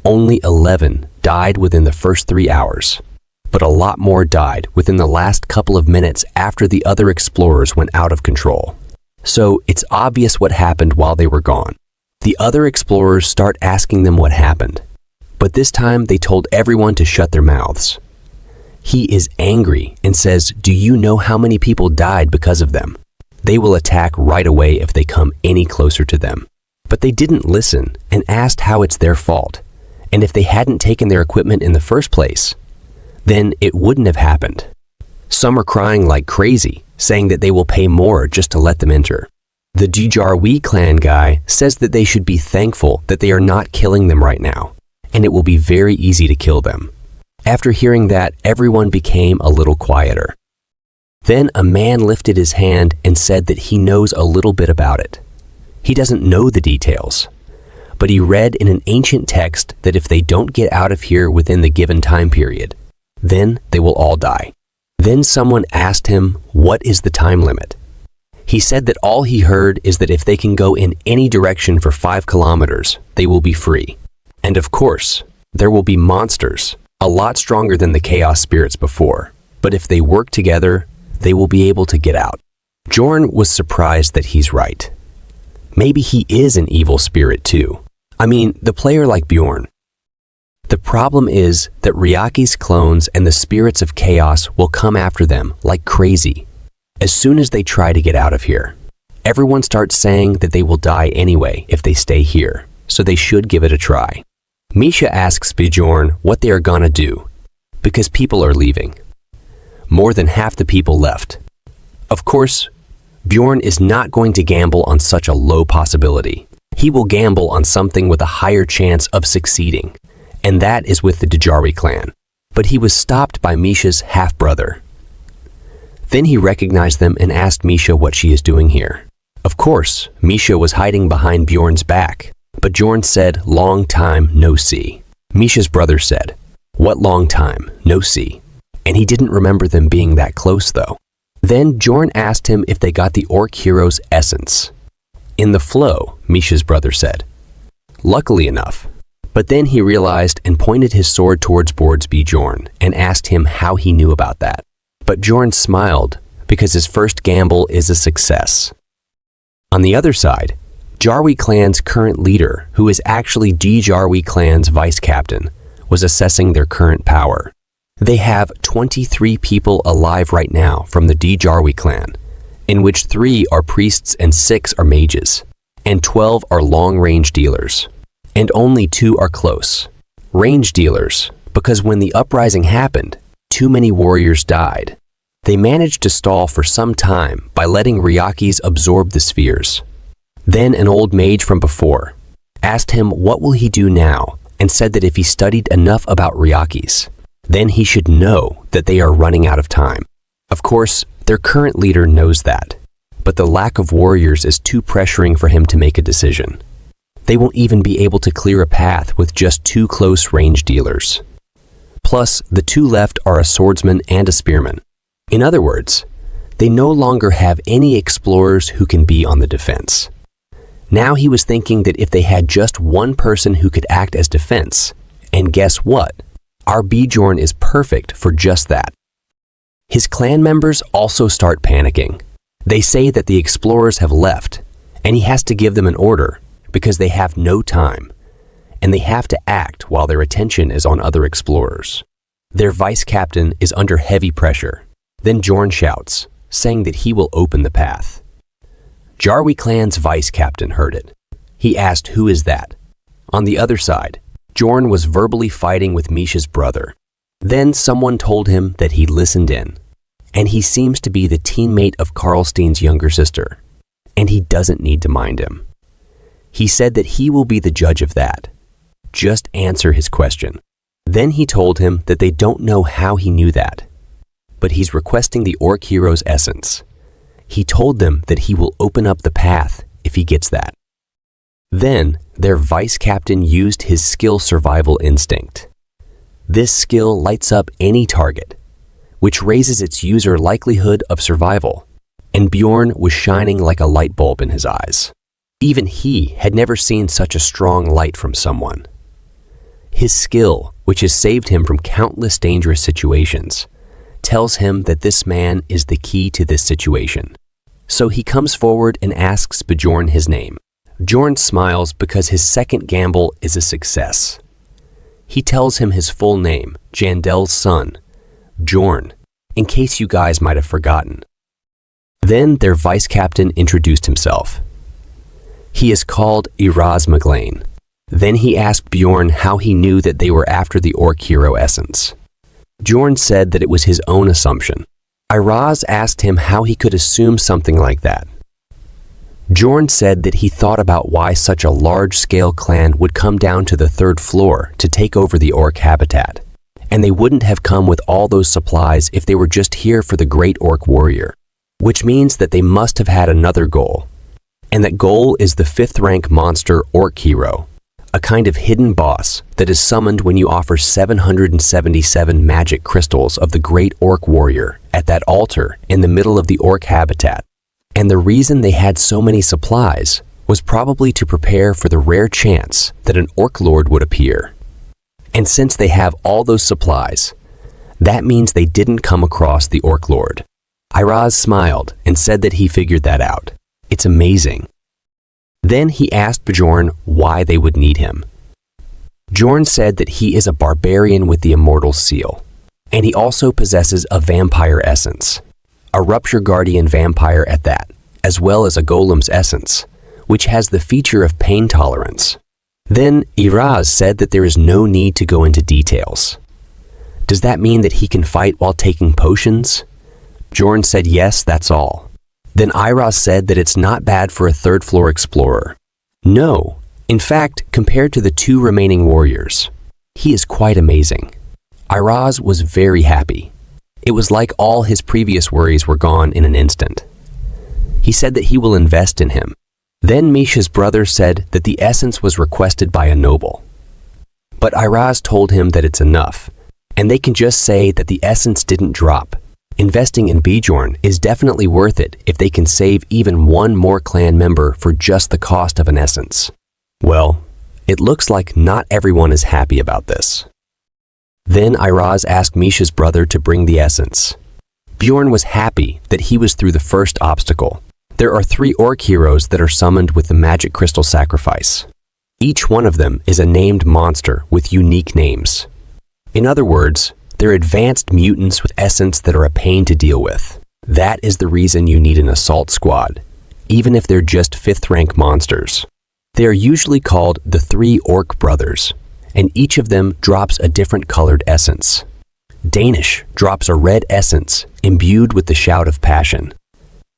Only 11 died within the first 3 hours, but a lot more died within the last couple of minutes after the other explorers went out of control. So it's obvious what happened while they were gone. The other explorers start asking them what happened, but this time they told everyone to shut their mouths. He is angry and says, "Do you know how many people died because of them? They will attack right away if they come any closer to them." But they didn't listen and asked how it's their fault, and if they hadn't taken their equipment in the first place, then it wouldn't have happened. Some are crying like crazy, saying that they will pay more just to let them enter. The Jarwi clan guy says that they should be thankful that they are not killing them right now, and it will be very easy to kill them. After hearing that, everyone became a little quieter. Then a man lifted his hand and said that he knows a little bit about it. He doesn't know the details, but he read in an ancient text that if they don't get out of here within the given time period, then they will all die. Then someone asked him, what is the time limit? He said that all he heard is that if they can go in any direction for 5 kilometers, they will be free. And of course, there will be monsters, a lot stronger than the chaos spirits before. but if they work together, they will be able to get out. Bjorn was surprised that he's right. Maybe he is an evil spirit too. I mean, the player like Bjorn. The problem is that Ryaki's clones and the spirits of chaos will come after them like crazy. As soon as they try to get out of here, everyone starts saying that they will die anyway if they stay here, so they should give it a try. Misha asks Bjorn what they are gonna do, because people are leaving. More than half the people left. Of course, Bjorn is not going to gamble on such a low possibility. He will gamble on something with a higher chance of succeeding, and that is with the Djari clan. But he was stopped by Misha's half-brother. Then he recognized them and asked Misha what she is doing here. Of course, Misha was hiding behind Bjorn's back, but Bjorn said, "Long time, no see." Misha's brother said, "What long time, no see?" And he didn't remember them being that close though. Then Bjorn asked him if they got the orc hero's essence. "In the flow," Misha's brother said. Luckily enough. But then he realized and pointed his sword towards Bjorn and asked him how he knew about that. But Bjorn smiled because his first gamble is a success. On the other side, Djari clan's current leader, who is actually Djari clan's vice captain, was assessing their current power. They have 23 people alive right now from the Djari clan, in which 3 are priests and 6 are mages, and 12 are long-range dealers, and only 2 are close. Range dealers, because when the uprising happened, too many warriors died. They managed to stall for some time by letting Ryakis absorb the spheres. Then an old mage from before asked him what will he do now and said that if he studied enough about Ryakis, then he should know that they are running out of time. Of course, their current leader knows that, but the lack of warriors is too pressuring for him to make a decision. They won't even be able to clear a path with just 2 close range dealers. Plus, the 2 left are a swordsman and a spearman. In other words, they no longer have any explorers who can be on the defense. Now he was thinking that if they had just one person who could act as defense, and guess what? Our Bjorn is perfect for just that. His clan members also start panicking. They say that the explorers have left, and he has to give them an order because they have no time, and they have to act while their attention is on other explorers. Their vice captain is under heavy pressure. Then Bjorn shouts, saying that he will open the path. Djari clan's vice captain heard it. He asked, "Who is that?" On the other side, Bjorn was verbally fighting with Misha's brother. Then someone told him that he listened in, and he seems to be the teammate of Karlstein's younger sister, and he doesn't need to mind him. He said that he will be the judge of that. Just answer his question. Then he told him that they don't know how he knew that, but he's requesting the orc hero's essence. He told them that he will open up the path if he gets that. Then their vice captain used his skill survival instinct. This skill lights up any target, which raises its user likelihood of survival, and Bjorn was shining like a light bulb in his eyes. Even he had never seen such a strong light from someone. His skill, which has saved him from countless dangerous situations, tells him that this man is the key to this situation. So he comes forward and asks Bjorn his name. Bjorn smiles because his second gamble is a success. He tells him his full name, Jandel's son, Bjorn, in case you guys might have forgotten. Then their vice captain introduced himself. He is called Iraz Maglain. Then he asked Bjorn how he knew that they were after the orc hero essence. Bjorn said that it was his own assumption. Iraz asked him how he could assume something like that. Bjorn said that he thought about why such a large-scale clan would come down to the 3rd floor to take over the orc habitat, and they wouldn't have come with all those supplies if they were just here for the great orc warrior, which means that they must have had another goal, and that goal is the 5th rank monster orc hero, a kind of hidden boss that is summoned when you offer 777 magic crystals of the great orc warrior at that altar in the middle of the orc habitat. And the reason they had so many supplies was probably to prepare for the rare chance that an orc lord would appear. And since they have all those supplies, That means they didn't come across the Orc Lord. Iraz smiled and said that he figured that out. It's amazing. Then he asked Bjorn why they would need him. Bjorn said that he is a barbarian with the immortal seal, and he also possesses a vampire essence, a Rupture Guardian vampire at that, as well as a golem's essence, which has the feature of pain tolerance. Then Iraz said that there is no need to go into details. Does that mean that he can fight while taking potions? Bjorn said yes, that's all. Then Iraz said that it's not bad for a third-floor explorer. No, in fact, compared to the two remaining warriors, he is quite amazing. Iraz was very happy. It was like all his previous worries were gone in an instant. He said that he will invest in him. Then Misha's brother said that the essence was requested by a noble. But Iraz told him that it's enough, and they can just say that the essence didn't drop. Investing in Bjorn is definitely worth it if they can save even one more clan member for just the cost of an essence. Well, it looks like not everyone is happy about this. Then Iraz asked Misha's brother to bring the essence. Bjorn was happy that he was through the first obstacle. There are 3 orc heroes that are summoned with the magic crystal sacrifice. Each one of them is a named monster with unique names. In other words, they're advanced mutants with essence that are a pain to deal with. That is the reason you need an assault squad, even if they're just 5th rank monsters. They are usually called the 3 Orc Brothers, and each of them drops a different colored essence. Danish drops a red essence imbued with the shout of passion.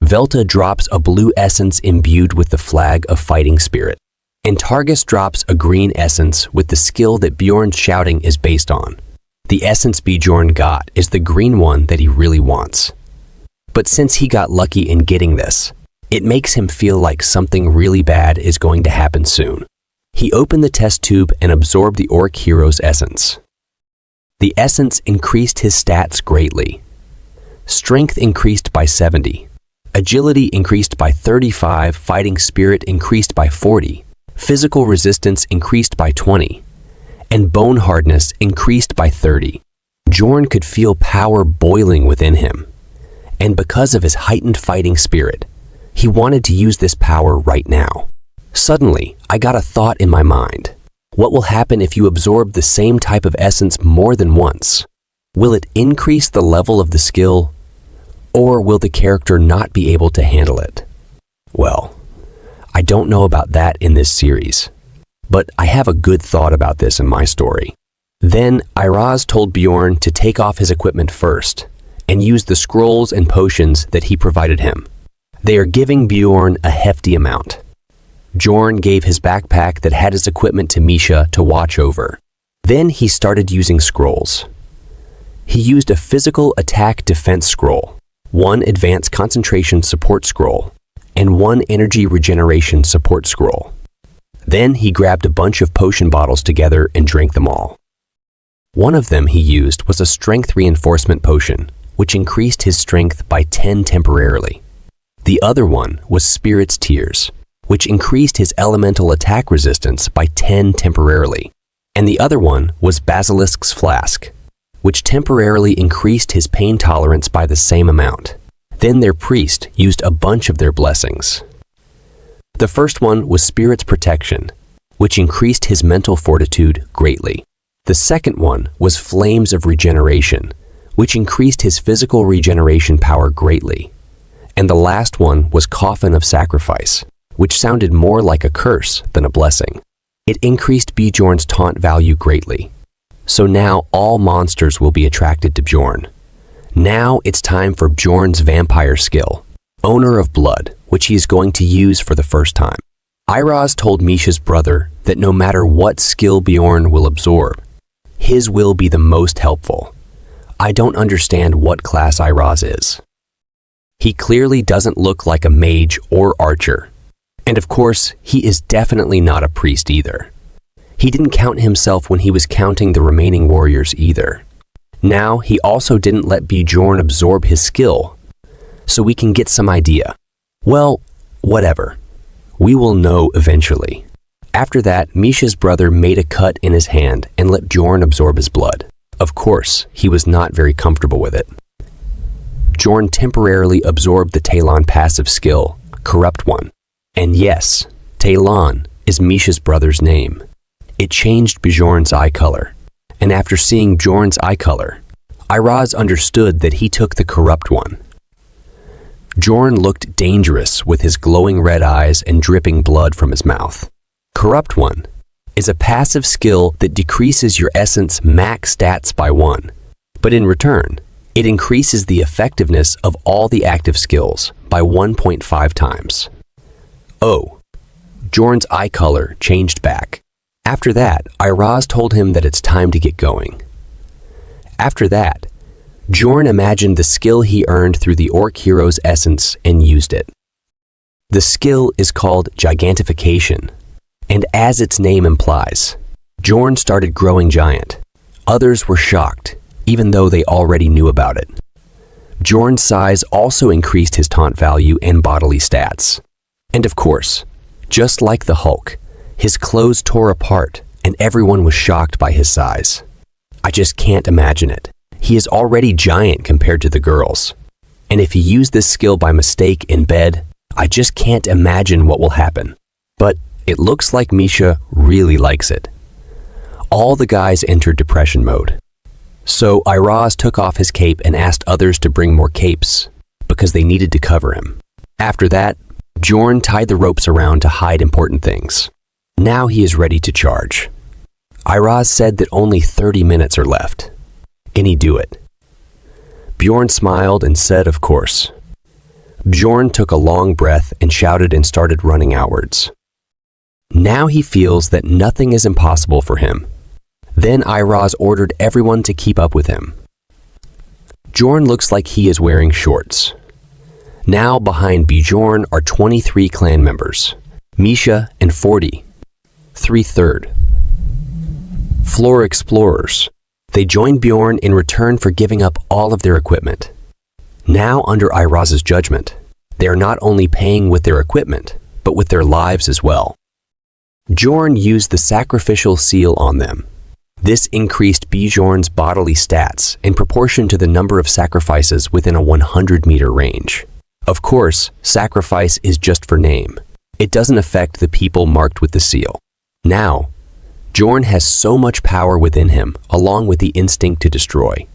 Velta drops a blue essence imbued with the flag of fighting spirit. And Targus drops a green essence with the skill that Bjorn's shouting is based on. The essence Bjorn got is the green one that he really wants. But since he got lucky in getting this, it makes him feel like something really bad is going to happen soon. He opened the test tube and absorbed the orc hero's essence. The essence increased his stats greatly. Strength increased by 70. Agility increased by 35, fighting spirit increased by 40, physical resistance increased by 20, and bone hardness increased by 30. Bjorn could feel power boiling within him, and because of his heightened fighting spirit, he wanted to use this power right now. Suddenly, I got a thought in my mind. What will happen if you absorb the same type of essence more than once? Will it increase the level of the skill, or will the character not be able to handle it? Well, I don't know about that in this series, but I have a good thought about this in my story. Then Iraz told Bjorn to take off his equipment first and use the scrolls and potions that he provided him. They are giving Bjorn a hefty amount. Bjorn gave his backpack that had his equipment to Misha to watch over. Then he started using scrolls. He used a physical attack defense scroll, 1 advanced concentration support scroll, and 1 energy regeneration support scroll. Then he grabbed a bunch of potion bottles together and drank them all. One of them he used was a strength reinforcement potion, which increased his strength by 10 temporarily. The other one was Spirit's Tears, which increased his elemental attack resistance by 10 temporarily. And the other one was Basilisk's Flask, which temporarily increased his pain tolerance by the same amount. Then their priest used a bunch of their blessings. The first one was Spirit's Protection, which increased his mental fortitude greatly. The second one was Flames of Regeneration, which increased his physical regeneration power greatly. And the last one was Coffin of Sacrifice, which sounded more like a curse than a blessing. It increased Bjorn's taunt value greatly. So now all monsters will be attracted to Bjorn. Now it's time for Bjorn's vampire skill, Owner of Blood, which he is going to use for the first time. Iraz told Misha's brother that no matter what skill Bjorn will absorb, his will be the most helpful. I don't understand what class Iraz is. He clearly doesn't look like a mage or archer. And of course, he is definitely not a priest either. He didn't count himself when he was counting the remaining warriors either. Now, he also didn't let Bjorn absorb his skill, so we can get some idea. Well, whatever. We will know eventually. After that, Misha's brother made a cut in his hand and let Bjorn absorb his blood. Of course, he was not very comfortable with it. Bjorn temporarily absorbed the Talon passive skill, Corrupt One. And yes, Talon is Misha's brother's name. It changed Bjorn's eye color. And after seeing Bjorn's eye color, Iraz understood that he took the Corrupt One. Bjorn looked dangerous with his glowing red eyes and dripping blood from his mouth. Corrupt One is a passive skill that decreases your essence max stats by 1, but in return, it increases the effectiveness of all the active skills by 1.5 times. Oh, Bjorn's eye color changed back. After that, Iraz told him that it's time to get going. After that, Bjorn imagined the skill he earned through the Orc Hero's essence and used it. The skill is called Gigantification, and as its name implies, Bjorn started growing giant. Others were shocked, even though they already knew about it. Bjorn's size also increased his taunt value and bodily stats. And of course, just like the Hulk, his clothes tore apart and everyone was shocked by his size. I just can't imagine it. He is already giant compared to the girls. And if he used this skill by mistake in bed, I just can't imagine what will happen. But it looks like Misha really likes it. All the guys entered depression mode. So Iraz took off his cape and asked others to bring more capes because they needed to cover him. After that, Bjorn tied the ropes around to hide important things. Now he is ready to charge. Iraz said that only 30 minutes are left. Can he do it? Bjorn smiled and said, of course. Bjorn took a long breath and shouted and started running outwards. Now he feels that nothing is impossible for him. Then Iraz ordered everyone to keep up with him. Bjorn looks like he is wearing shorts. Now behind Bjorn are 23 clan members, Misha and 40, 3/3. Floor explorers. They joined Bjorn in return for giving up all of their equipment. Now under Iraz's judgment, they are not only paying with their equipment, but with their lives as well. Bjorn used the sacrificial seal on them. This increased Bjorn's bodily stats in proportion to the number of sacrifices within a 100-meter range. Of course, sacrifice is just for name. It doesn't affect the people marked with the seal. Now, Bjorn has so much power within him, along with the instinct to destroy.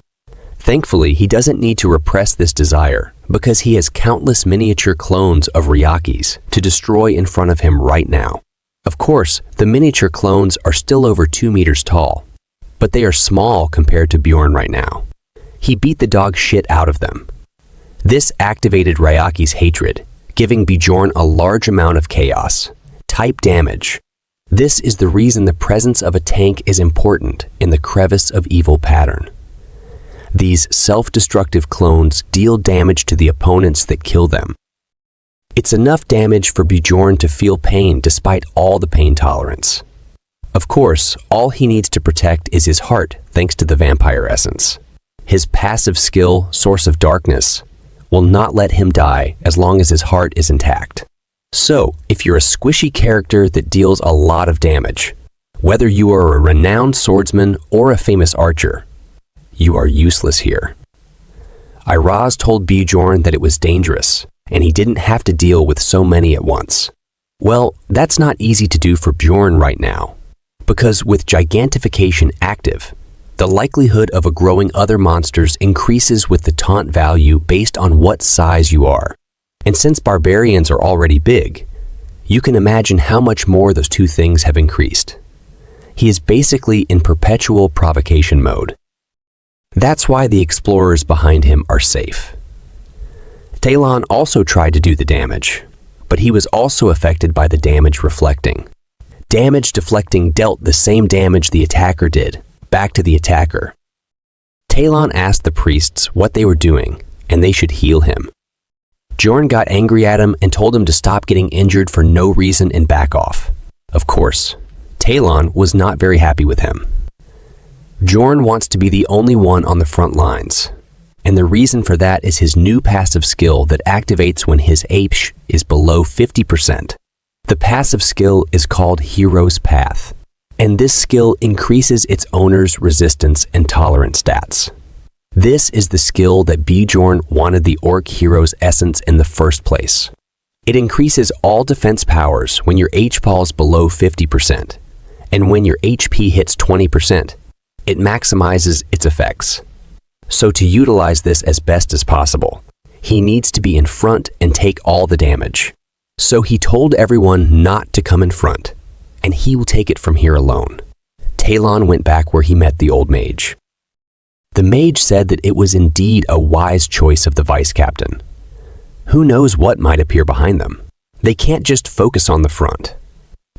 Thankfully, he doesn't need to repress this desire because he has countless miniature clones of Ryakis to destroy in front of him right now. Of course, the miniature clones are still over 2 meters tall, but they are small compared to Bjorn right now. He beat the dog shit out of them. This activated Ryaki's hatred, giving Bjorn a large amount of chaos, type damage. This is the reason the presence of a tank is important in the crevice of evil pattern. These self-destructive clones deal damage to the opponents that kill them. It's enough damage for Bjorn to feel pain despite all the pain tolerance. Of course, all he needs to protect is his heart thanks to the vampire essence. His passive skill, Source of Darkness, will not let him die as long as his heart is intact. So, if you're a squishy character that deals a lot of damage, whether you are a renowned swordsman or a famous archer, you are useless here. Iraz told Bjorn that it was dangerous, and he didn't have to deal with so many at once. Well, that's not easy to do for Bjorn right now, because with gigantification active, the likelihood of growing other monsters increases with the taunt value based on what size you are. And since barbarians are already big, you can imagine how much more those two things have increased. He is basically in perpetual provocation mode. That's why the explorers behind him are safe. Talon also tried to do the damage, but he was also affected by the damage reflecting. Damage deflecting dealt the same damage the attacker did, back to the attacker. Talon asked the priests what they were doing, and they should heal him. Bjorn got angry at him and told him to stop getting injured for no reason and back off. Of course, Talon was not very happy with him. Bjorn wants to be the only one on the front lines, and the reason for that is his new passive skill that activates when his HP is below 50%. The passive skill is called Hero's Path, and this skill increases its owner's resistance and tolerance stats. This is the skill that Bjorn wanted the orc hero's essence in the first place. It increases all defense powers when your H falls below 50%, and when your HP hits 20%, it maximizes its effects. So to utilize this as best as possible, he needs to be in front and take all the damage. So he told everyone not to come in front, and he will take it from here alone. Talon went back where he met the old mage. The mage said that it was indeed a wise choice of the vice captain. Who knows what might appear behind them? They can't just focus on the front.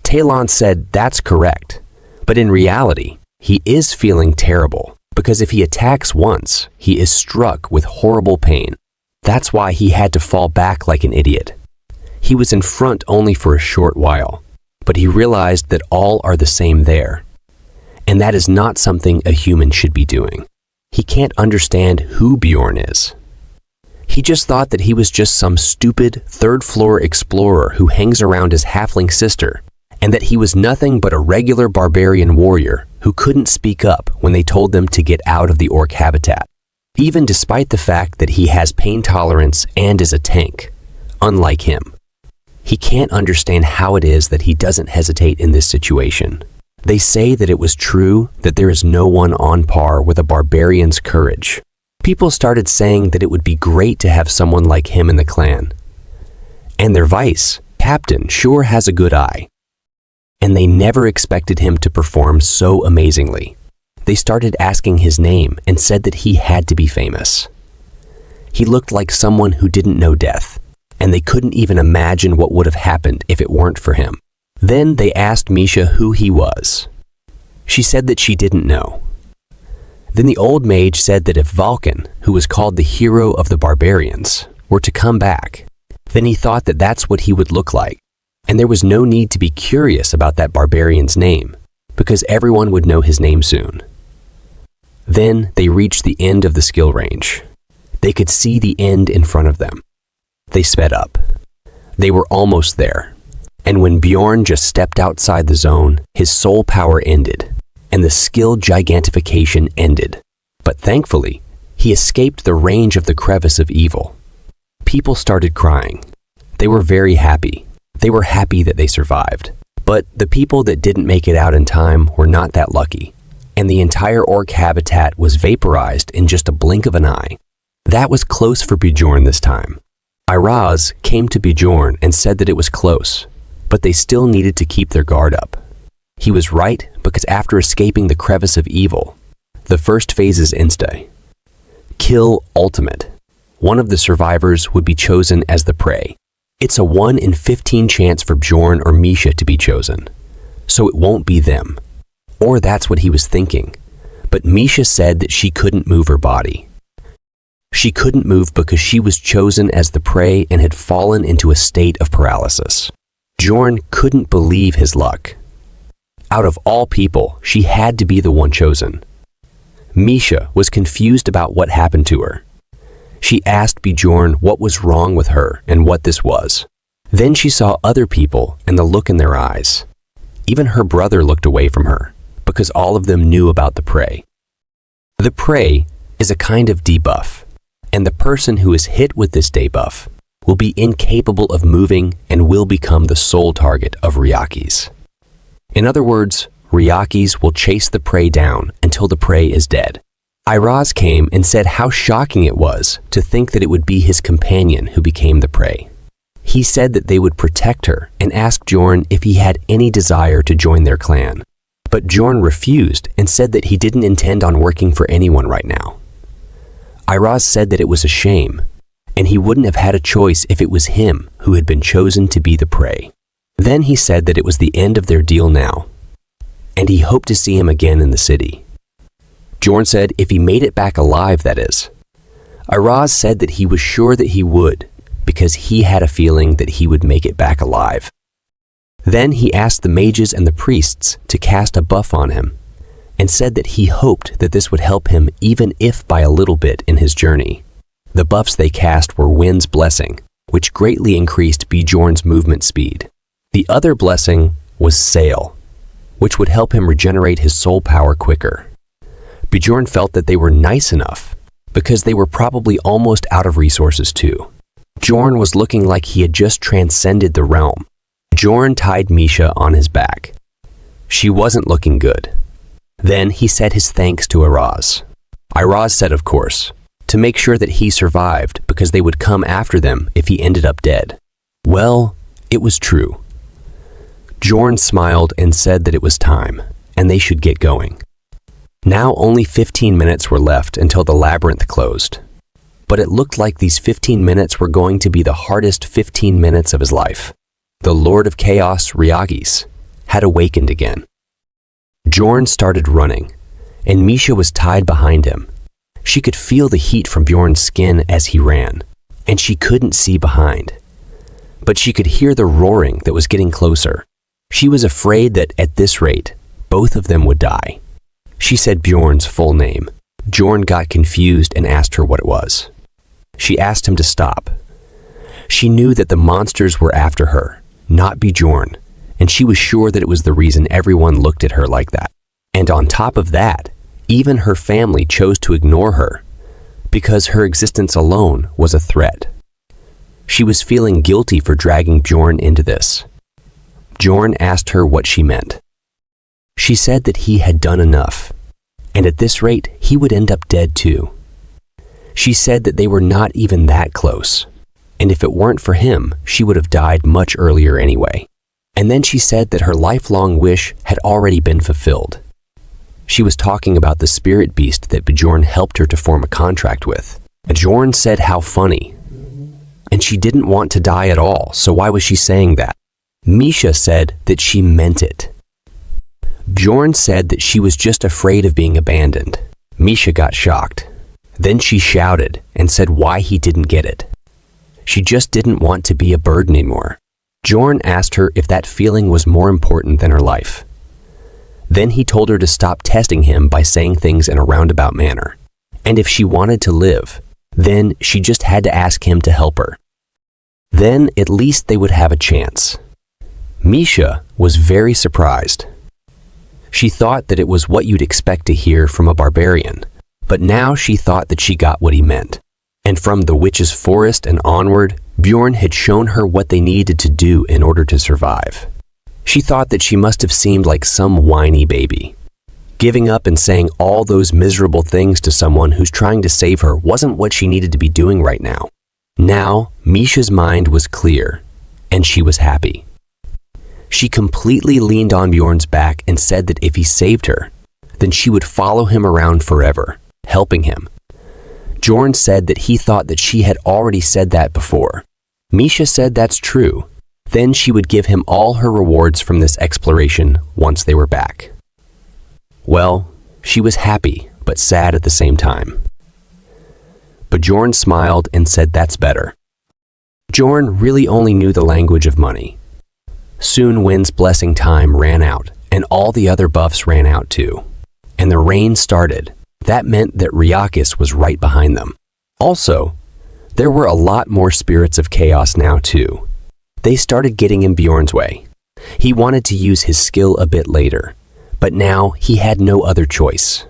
Talon said that's correct, but in reality, he is feeling terrible because if he attacks once, he is struck with horrible pain. That's why he had to fall back like an idiot. He was in front only for a short while, but he realized that all are the same there. And that is not something a human should be doing. He can't understand who Bjorn is. He just thought that he was just some stupid third-floor explorer who hangs around his halfling sister, and that he was nothing but a regular barbarian warrior who couldn't speak up when they told them to get out of the orc habitat, even despite the fact that he has pain tolerance and is a tank, unlike him. He can't understand how it is that he doesn't hesitate in this situation. They say that it was true that there is no one on par with a barbarian's courage. People started saying that it would be great to have someone like him in the clan. And their vice captain sure has a good eye. And they never expected him to perform so amazingly. They started asking his name and said that he had to be famous. He looked like someone who didn't know death, and they couldn't even imagine what would have happened if it weren't for him. Then they asked Misha who he was. She said that she didn't know. Then the old mage said that if Vulcan, who was called the hero of the barbarians, were to come back, then he thought that that's what he would look like, and there was no need to be curious about that barbarian's name, because everyone would know his name soon. Then they reached the end of the skill range. They could see the end in front of them. They sped up. They were almost there. And when Bjorn just stepped outside the zone, his soul power ended, and the skill gigantification ended. But thankfully, he escaped the range of the crevice of evil. People started crying. They were very happy. They were happy that they survived. But the people that didn't make it out in time were not that lucky, and the entire orc habitat was vaporized in just a blink of an eye. That was close for Bjorn this time. Iraz came to Bjorn and said that it was close, but they still needed to keep their guard up. He was right, because after escaping the crevice of evil, the first phase's insta, Kill Ultimate, one of the survivors would be chosen as the prey. It's a 1 in 15 chance for Bjorn or Misha to be chosen, so it won't be them. Or that's what he was thinking. But Misha said that she couldn't move her body. She couldn't move because she was chosen as the prey and had fallen into a state of paralysis. Bjorn couldn't believe his luck. Out of all people, she had to be the one chosen. Misha was confused about what happened to her. She asked Bjorn what was wrong with her and what this was. Then she saw other people and the look in their eyes. Even her brother looked away from her, because all of them knew about the prey. The prey is a kind of debuff, and the person who is hit with this debuff will be incapable of moving and will become the sole target of Ryakis. In other words, Ryakis will chase the prey down until the prey is dead. Iraz came and said how shocking it was to think that it would be his companion who became the prey. He said that they would protect her and asked Bjorn if he had any desire to join their clan. But Bjorn refused and said that he didn't intend on working for anyone right now. Iraz said that it was a shame, and he wouldn't have had a choice if it was him who had been chosen to be the prey. Then he said that it was the end of their deal now, and he hoped to see him again in the city. Bjorn said if he made it back alive, that is. Iraz said that he was sure that he would, because he had a feeling that he would make it back alive. Then he asked the mages and the priests to cast a buff on him, and said that he hoped that this would help him even if by a little bit in his journey. The buffs they cast were Wind's Blessing, which greatly increased Bjorn's movement speed. The other blessing was Sail, which would help him regenerate his soul power quicker. Bjorn felt that they were nice enough, because they were probably almost out of resources too. Bjorn was looking like he had just transcended the realm. Bjorn tied Misha on his back. She wasn't looking good. Then he said his thanks to Iraz. Iraz said, of course, to make sure that he survived because they would come after them if he ended up dead. Well, it was true. Bjorn smiled and said that it was time, and they should get going. Now only 15 minutes were left until the labyrinth closed. But it looked like these 15 minutes were going to be the hardest 15 minutes of his life. The Lord of Chaos, Ryagis, had awakened again. Bjorn started running, and Misha was tied behind him. She could feel the heat from Bjorn's skin as he ran, and she couldn't see behind. But she could hear the roaring that was getting closer. She was afraid that, at this rate, both of them would die. She said Bjorn's full name. Bjorn got confused and asked her what it was. She asked him to stop. She knew that the monsters were after her, not Bjorn, and she was sure that it was the reason everyone looked at her like that. And on top of that, even her family chose to ignore her, because her existence alone was a threat. She was feeling guilty for dragging Bjorn into this. Bjorn asked her what she meant. She said that he had done enough, and at this rate, he would end up dead too. She said that they were not even that close, and if it weren't for him, she would have died much earlier anyway. And then she said that her lifelong wish had already been fulfilled. She was talking about the spirit beast that Bjorn helped her to form a contract with. Bjorn said how funny. And she didn't want to die at all, so why was she saying that? Misha said that she meant it. Bjorn said that she was just afraid of being abandoned. Misha got shocked. Then she shouted and said why he didn't get it. She just didn't want to be a burden anymore. Bjorn asked her if that feeling was more important than her life. Then he told her to stop testing him by saying things in a roundabout manner. And if she wanted to live, then she just had to ask him to help her. Then at least they would have a chance. Misha was very surprised. She thought that it was what you'd expect to hear from a barbarian, but now she thought that she got what he meant. And from the witch's forest and onward, Bjorn had shown her what they needed to do in order to survive. She thought that she must have seemed like some whiny baby. Giving up and saying all those miserable things to someone who's trying to save her wasn't what she needed to be doing right now. Now, Misha's mind was clear, and she was happy. She completely leaned on Bjorn's back and said that if he saved her, then she would follow him around forever, helping him. Bjorn said that he thought that she had already said that before. Misha said that's true. Then she would give him all her rewards from this exploration once they were back. Well, she was happy, but sad at the same time. Bjorn smiled and said that's better. Bjorn really only knew the language of money. Soon Wind's blessing time ran out, and all the other buffs ran out too. And the rain started. That meant that Ryakis was right behind them. Also, there were a lot more spirits of chaos now too. They started getting in Bjorn's way. He wanted to use his skill a bit later, but now he had no other choice.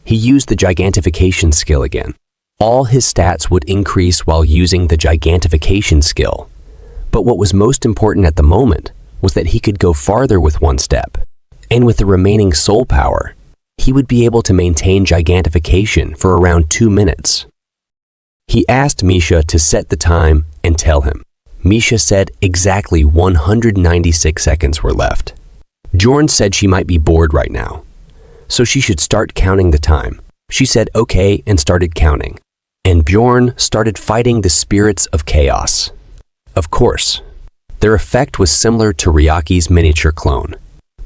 He used the gigantification skill again. All his stats would increase while using the gigantification skill. But what was most important at the moment was that he could go farther with one step. And with the remaining soul power, he would be able to maintain gigantification for around 2 minutes. He asked Misha to set the time and tell him. Misha said exactly 196 seconds were left. Bjorn said she might be bored right now, so she should start counting the time. She said okay and started counting. And Bjorn started fighting the spirits of chaos. Of course, their effect was similar to Ryaki's miniature clone,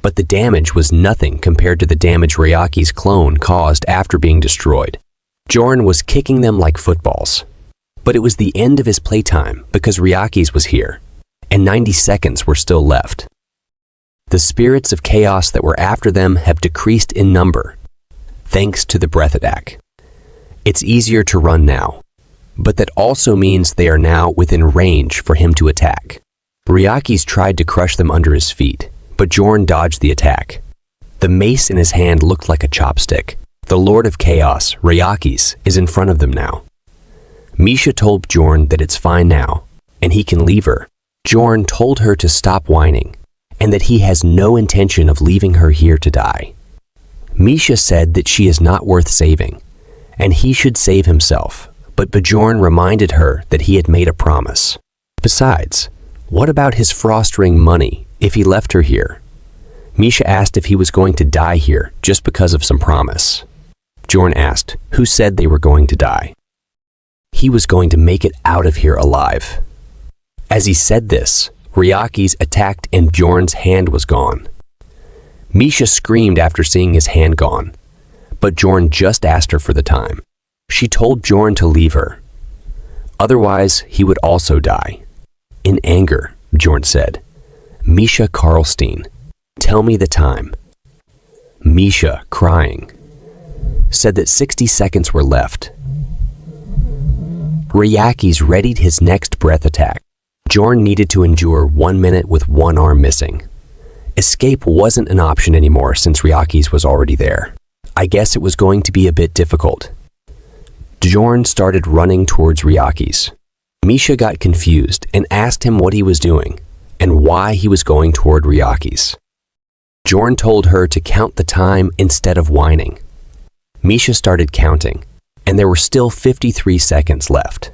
but the damage was nothing compared to the damage Ryaki's clone caused after being destroyed. Bjorn was kicking them like footballs. But it was the end of his playtime because Ryaki's was here, and 90 seconds were still left. The spirits of chaos that were after them have decreased in number, thanks to the breath attack. It's easier to run now, but that also means they are now within range for him to attack. Ryaki's tried to crush them under his feet, but Bjorn dodged the attack. The mace in his hand looked like a chopstick. The Lord of Chaos, Ryakis, is in front of them now. Misha told Bjorn that it's fine now, and he can leave her. Bjorn told her to stop whining, and that he has no intention of leaving her here to die. Misha said that she is not worth saving, and he should save himself, but Bjorn reminded her that he had made a promise. Besides, what about his frost ring money if he left her here? Misha asked if he was going to die here just because of some promise. Bjorn asked who said they were going to die. He was going to make it out of here alive. As he said this, Ryakis attacked and Bjorn's hand was gone. Misha screamed after seeing his hand gone, but Bjorn just asked her for the time. She told Bjorn to leave her. Otherwise, he would also die. In anger, Bjorn said, "Misha Karlstein, tell me the time." Misha, crying, said that 60 seconds were left. Ryakis readied his next breath attack. Bjorn needed to endure 1 minute with one arm missing. Escape wasn't an option anymore since Ryakis was already there. I guess it was going to be a bit difficult. Bjorn started running towards Ryakis. Misha got confused and asked him what he was doing and why he was going toward Ryakis. Bjorn told her to count the time instead of whining. Misha started counting, and there were still 53 seconds left.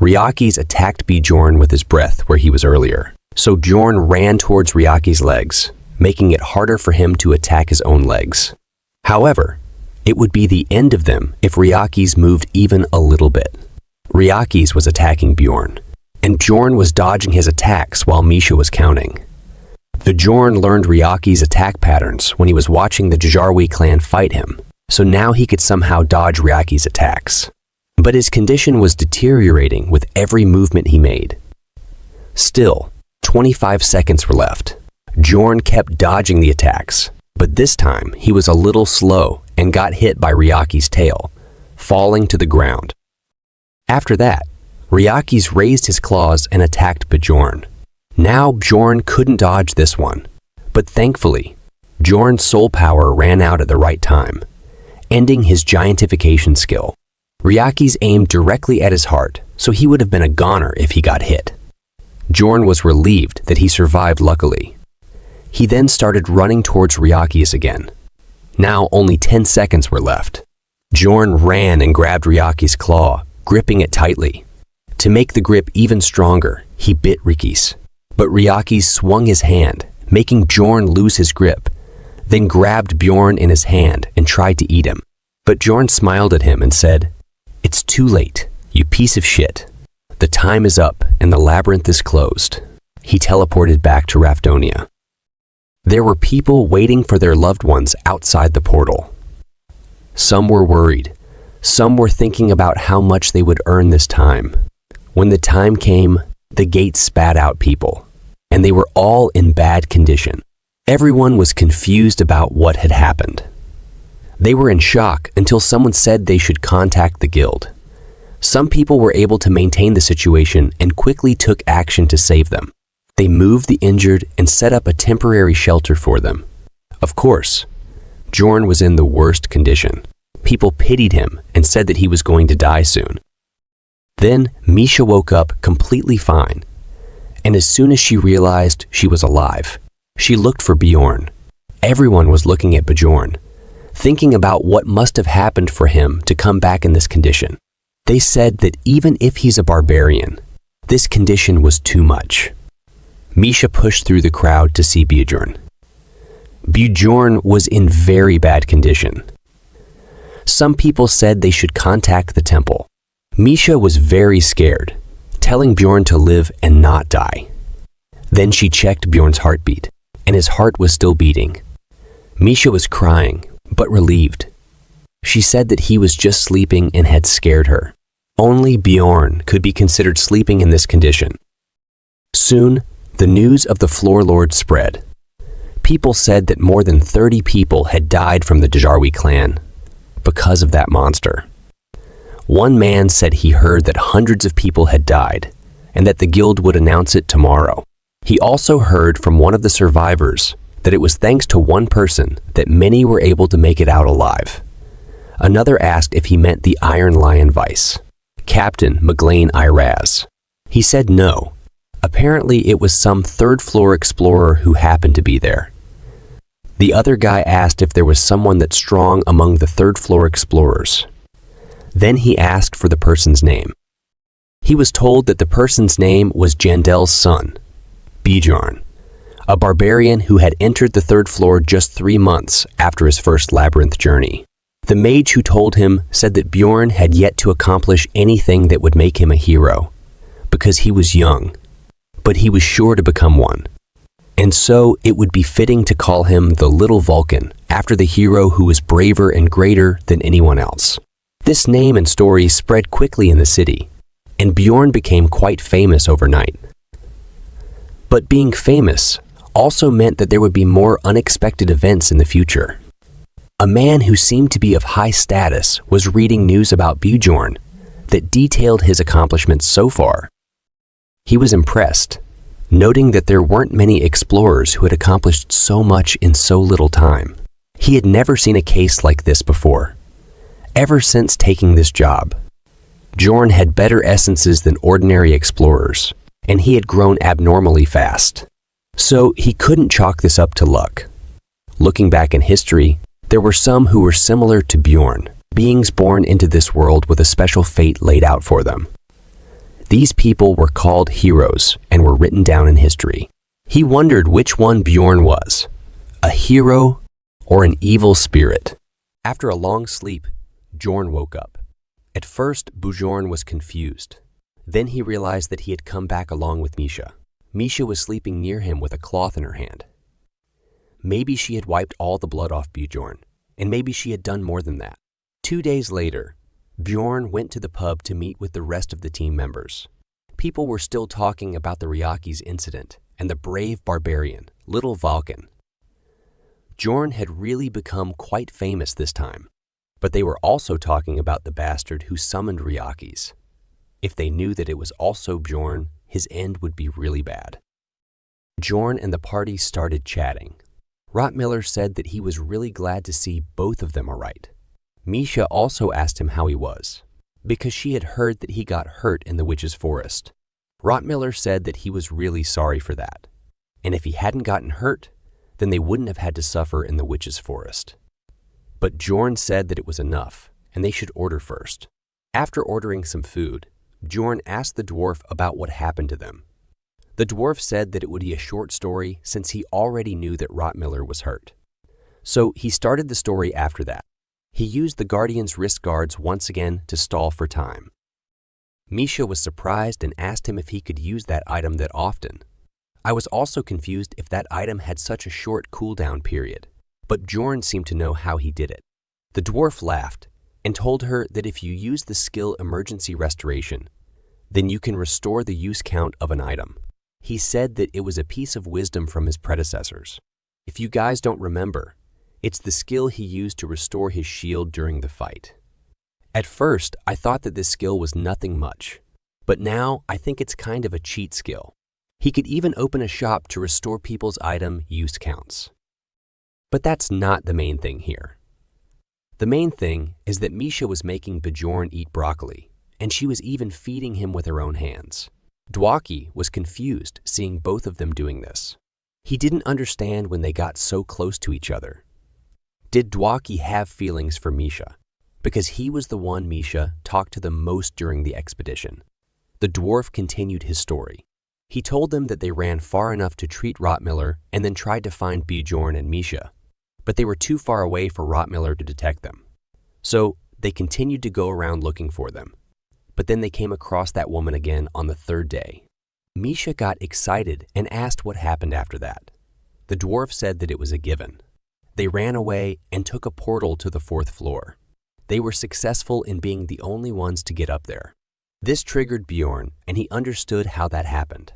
Ryakis attacked Bjorn with his breath where he was earlier, so Bjorn ran towards Ryakis' legs, making it harder for him to attack his own legs. However, it would be the end of them if Ryakis moved even a little bit. Ryakis was attacking Bjorn, and Bjorn was dodging his attacks while Misha was counting. Bjorn learned Ryakis' attack patterns when he was watching the Djarwi clan fight him, so now he could somehow dodge Ryakis' attacks. But his condition was deteriorating with every movement he made. Still, 25 seconds were left. Bjorn kept dodging the attacks, but this time he was a little slow and got hit by Ryakis' tail, falling to the ground. After that, Ryakis raised his claws and attacked Bjorn. Now Bjorn couldn't dodge this one, but thankfully, Bjorn's soul power ran out at the right time, ending his giantification skill. Ryakis aimed directly at his heart, so he would have been a goner if he got hit. Bjorn was relieved that he survived luckily. He then started running towards Ryakis again. Now only 10 seconds were left. Bjorn ran and grabbed Ryakis' claw, gripping it tightly. To make the grip even stronger, he bit Ryakis. But Ryakis swung his hand, making Bjorn lose his grip, then grabbed Bjorn in his hand and tried to eat him. But Bjorn smiled at him and said, "It's too late, you piece of shit. The time is up and the labyrinth is closed." He teleported back to Rafdonia. There were people waiting for their loved ones outside the portal. Some were worried. Some were thinking about how much they would earn this time. When the time came, the gate spat out people, and they were all in bad condition. Everyone was confused about what had happened. They were in shock until someone said they should contact the guild. Some people were able to maintain the situation and quickly took action to save them. They moved the injured and set up a temporary shelter for them. Of course, Bjorn was in the worst condition. People pitied him and said that he was going to die soon. Then Misha woke up completely fine, and as soon as she realized she was alive, she looked for Bjorn. Everyone was looking at Bjorn, thinking about what must have happened for him to come back in this condition. They said that even if he's a barbarian, this condition was too much. Misha pushed through the crowd to see Bjorn. Bjorn was in very bad condition. Some people said they should contact the temple. Misha was very scared, telling Bjorn to live and not die. Then she checked Bjorn's heartbeat, and his heart was still beating. Misha was crying, but relieved. She said that he was just sleeping and had scared her. Only Bjorn could be considered sleeping in this condition. Soon, the news of the Floor Lord spread. People said that more than 30 people had died from the Djarwi clan because of that monster. One man said he heard that hundreds of people had died and that the guild would announce it tomorrow. He also heard from one of the survivors that it was thanks to one person that many were able to make it out alive. Another asked if he meant the Iron Lion Vice, Captain McGlane Iraz. He said no. Apparently it was some third-floor explorer who happened to be there. The other guy asked if there was someone that's strong among the third-floor explorers. Then he asked for the person's name. He was told that the person's name was Jandel's son, Bjorn, a barbarian who had entered the third floor just 3 months after his first labyrinth journey. The mage who told him said that Bjorn had yet to accomplish anything that would make him a hero, because he was young, but he was sure to become one. And so it would be fitting to call him the Little Vulcan, after the hero who was braver and greater than anyone else. This name and story spread quickly in the city, and Bjorn became quite famous overnight. But being famous also meant that there would be more unexpected events in the future. A man who seemed to be of high status was reading news about Bjorn that detailed his accomplishments so far. He was impressed, noting that there weren't many explorers who had accomplished so much in so little time. He had never seen a case like this before. Ever since taking this job, Bjorn had better essences than ordinary explorers, and he had grown abnormally fast. So he couldn't chalk this up to luck. Looking back in history, there were some who were similar to Bjorn, beings born into this world with a special fate laid out for them. These people were called heroes and were written down in history. He wondered which one Bjorn was, a hero or an evil spirit. After a long sleep, Bjorn woke up. At first, Bjorn was confused. Then he realized that he had come back along with Misha. Misha was sleeping near him with a cloth in her hand. Maybe she had wiped all the blood off Bjorn, and maybe she had done more than that. 2 days later, Bjorn went to the pub to meet with the rest of the team members. People were still talking about the Ryaki's incident and the brave barbarian, Little Vulcan. Bjorn had really become quite famous this time, but they were also talking about the bastard who summoned Ryakis. If they knew that it was also Bjorn, his end would be really bad. Bjorn and the party started chatting. Rottmiller said that he was really glad to see both of them alright. Misha also asked him how he was, because she had heard that he got hurt in the witch's forest. Rottmiller said that he was really sorry for that, and if he hadn't gotten hurt, then they wouldn't have had to suffer in the witch's forest. But Bjorn said that it was enough, and they should order first. After ordering some food, Bjorn asked the dwarf about what happened to them. The dwarf said that it would be a short story since he already knew that Rottmiller was hurt. So he started the story after that. He used the Guardian's wrist guards once again to stall for time. Misha was surprised and asked him if he could use that item that often. I was also confused if that item had such a short cooldown period, but Bjorn seemed to know how he did it. The dwarf laughed and told her that if you use the skill Emergency Restoration, then you can restore the use count of an item. He said that it was a piece of wisdom from his predecessors. If you guys don't remember, it's the skill he used to restore his shield during the fight. At first, I thought that this skill was nothing much, but now I think it's kind of a cheat skill. He could even open a shop to restore people's item use counts. But that's not the main thing here. The main thing is that Misha was making Bjorn eat broccoli, and she was even feeding him with her own hands. Dwaki was confused seeing both of them doing this. He didn't understand when they got so close to each other. Did Dwaki have feelings for Misha? Because he was the one Misha talked to the most during the expedition. The dwarf continued his story. He told them that they ran far enough to treat Rottmiller and then tried to find Bjorn and Misha, but they were too far away for Rottmiller to detect them. So they continued to go around looking for them. But then they came across that woman again on the third day. Misha got excited and asked what happened after that. The dwarf said that it was a given. They ran away and took a portal to the 4th floor. They were successful in being the only ones to get up there. This triggered Bjorn, and he understood how that happened.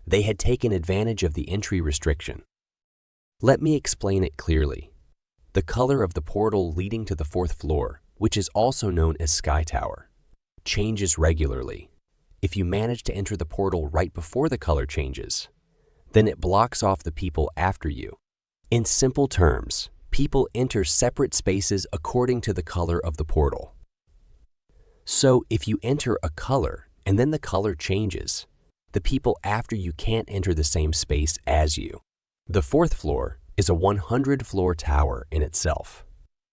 They had taken advantage of the entry restriction. Let me explain it clearly. The color of the portal leading to the 4th floor, which is also known as Sky Tower, changes regularly. If you manage to enter the portal right before the color changes, then it blocks off the people after you. In simple terms, people enter separate spaces according to the color of the portal. So if you enter a color and then the color changes, the people after you can't enter the same space as you. The fourth floor is a 100-floor tower in itself.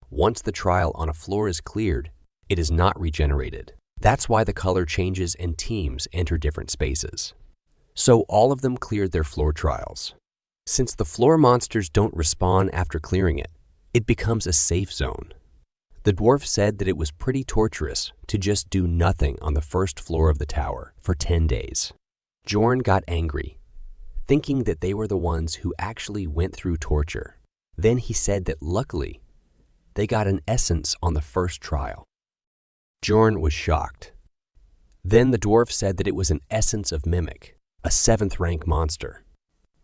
Once the trial on a floor is cleared, it is not regenerated. That's why the color changes and teams enter different spaces. So all of them cleared their floor trials. Since the floor monsters don't respawn after clearing it, it becomes a safe zone. The dwarf said that it was pretty torturous to just do nothing on the first floor of the tower for 10 days. Bjorn got angry, thinking that they were the ones who actually went through torture. Then he said that luckily, they got an essence on the first trial. Bjorn was shocked. Then the dwarf said that it was an essence of mimic, a 7th rank monster.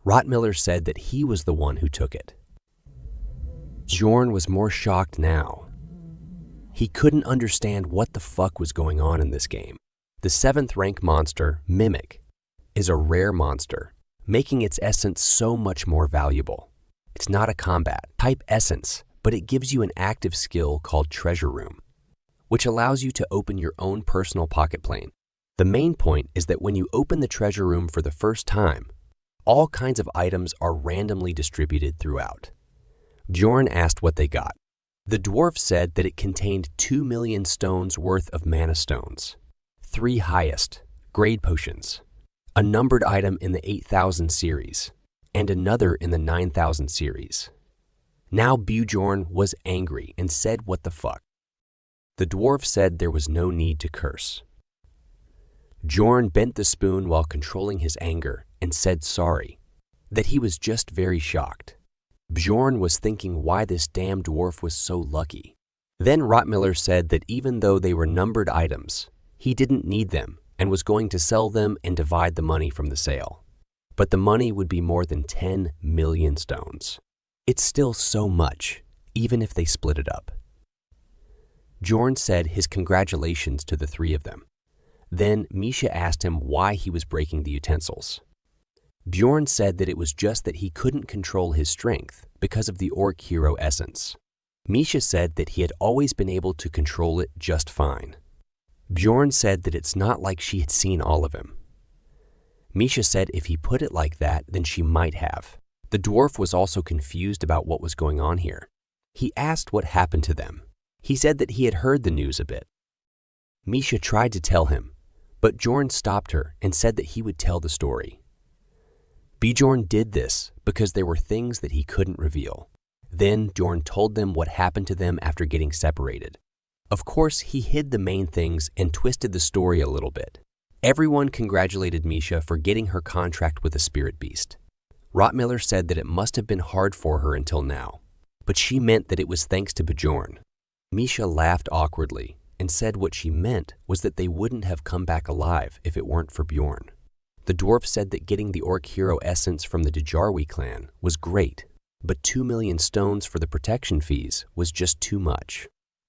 Rottmiller said that he was the one who took it. Bjorn was more shocked now. He couldn't understand what the fuck was going on in this game. The 7th rank monster, Mimic, is a rare monster, making its essence so much more valuable. It's not a combat type essence, but it gives you an active skill called Treasure Room, which allows you to open your own personal pocket plane. The main point is that when you open the Treasure Room for the first time, all kinds of items are randomly distributed throughout. Bjorn asked what they got. The dwarf said that it contained 2 million stones worth of mana stones, 3 highest grade potions, a numbered item in the 8,000 series, and another in the 9,000 series. Now Bjorn was angry and said what the fuck. The dwarf said there was no need to curse. Bjorn bent the spoon while controlling his anger and said sorry, that he was just very shocked. Bjorn was thinking why this damn dwarf was so lucky. Then Rottmiller said that even though they were numbered items, he didn't need them and was going to sell them and divide the money from the sale. But the money would be more than 10 million stones. It's still so much, even if they split it up. Bjorn said his congratulations to the 3 of them. Then Misha asked him why he was breaking the utensils. Bjorn said that it was just that he couldn't control his strength because of the orc hero essence. Misha said that he had always been able to control it just fine. Bjorn said that it's not like she had seen all of him. Misha said if he put it like that, then she might have. The dwarf was also confused about what was going on here. He asked what happened to them. He said that he had heard the news a bit. Misha tried to tell him, but Bjorn stopped her and said that he would tell the story. Bjorn did this because there were things that he couldn't reveal. Then Bjorn told them what happened to them after getting separated. Of course, he hid the main things and twisted the story a little bit. Everyone congratulated Misha for getting her contract with the spirit beast. Rottmiller said that it must have been hard for her until now, but she meant that it was thanks to Bjorn. Misha laughed awkwardly and said what she meant was that they wouldn't have come back alive if it weren't for Bjorn. The dwarf said that getting the orc hero essence from the Djarwi clan was great, but 2 million stones for the protection fees was just too much.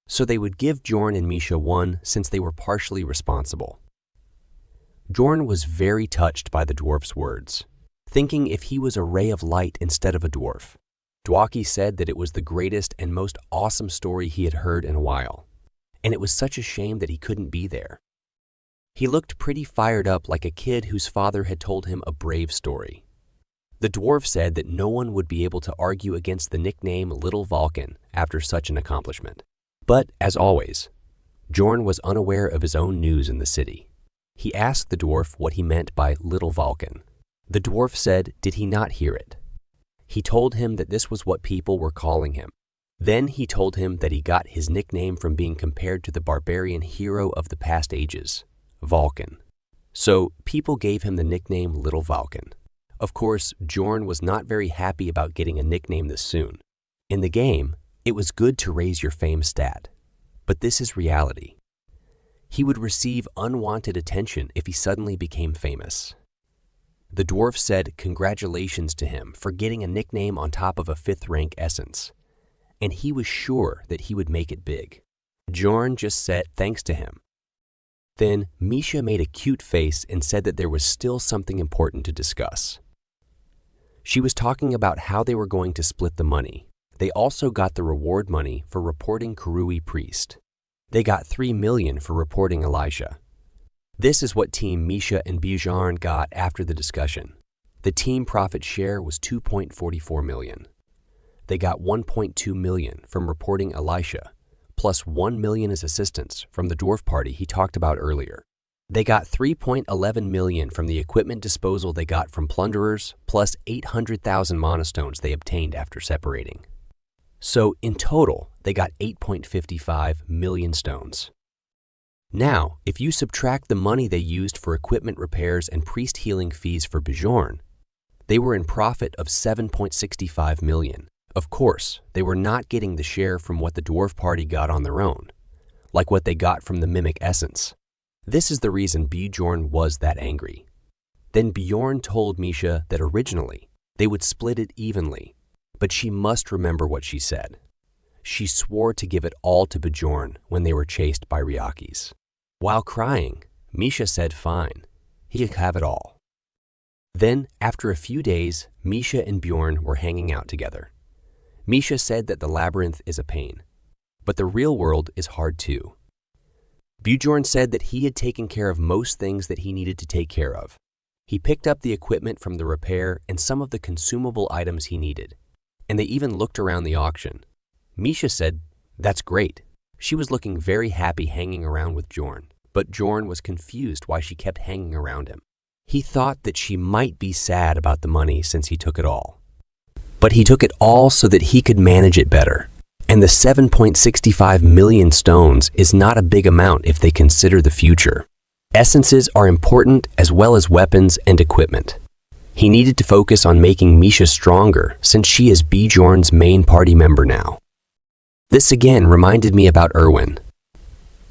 So they would give Bjorn and Misha 1 since they were partially responsible. Bjorn was very touched by the dwarf's words, thinking if he was a ray of light instead of a dwarf. Dwaki said that it was the greatest and most awesome story he had heard in a while, and it was such a shame that he couldn't be there. He looked pretty fired up like a kid whose father had told him a brave story. The dwarf said that no one would be able to argue against the nickname Little Vulcan after such an accomplishment. But, as always, Bjorn was unaware of his own news in the city. He asked the dwarf what he meant by Little Vulcan. The dwarf said, did he not hear it? He told him that this was what people were calling him. Then he told him that he got his nickname from being compared to the barbarian hero of the past ages, Vulcan. So people gave him the nickname Little Vulcan. Of course, Bjorn was not very happy about getting a nickname this soon. In the game, it was good to raise your fame stat, but this is reality. He would receive unwanted attention if he suddenly became famous. The dwarf said congratulations to him for getting a nickname on top of a 5th rank essence, and he was sure that he would make it big. Bjorn just said thanks to him. Then Misha made a cute face and said that there was still something important to discuss. She was talking about how they were going to split the money. They also got the reward money for reporting Kurui Priest. They got 3 million for reporting Elijah. This is what Team Misha and Bjorn got after the discussion. The team profit share was 2.44 million. They got 1.2 million from reporting Elisha, plus 1 million as assistance from the dwarf party he talked about earlier. They got 3.11 million from the equipment disposal they got from Plunderers, plus 800,000 monostones they obtained after separating. So in total, they got 8.55 million stones. Now, if you subtract the money they used for equipment repairs and priest healing fees for Bjorn, they were in profit of 7.65 million. Of course, they were not getting the share from what the dwarf party got on their own, like what they got from the mimic essence. This is the reason Bjorn was that angry. Then Bjorn told Misha that originally they would split it evenly, but she must remember what she said. She swore to give it all to Bjorn when they were chased by Ryakis. While crying, Misha said fine, he could have it all. Then, after a few days, Misha and Bjorn were hanging out together. Misha said that the labyrinth is a pain, but the real world is hard too. Bjorn said that he had taken care of most things that he needed to take care of. He picked up the equipment from the repair and some of the consumable items he needed, and they even looked around the auction. Misha said, "That's great." She was looking very happy hanging around with Bjorn, but Bjorn was confused why she kept hanging around him. He thought that she might be sad about the money since he took it all. But he took it all so that he could manage it better. And the 7.65 million stones is not a big amount if they consider the future. Essences are important as well as weapons and equipment. He needed to focus on making Misha stronger since she is Bjorn's main party member now. This again reminded me about Erwin.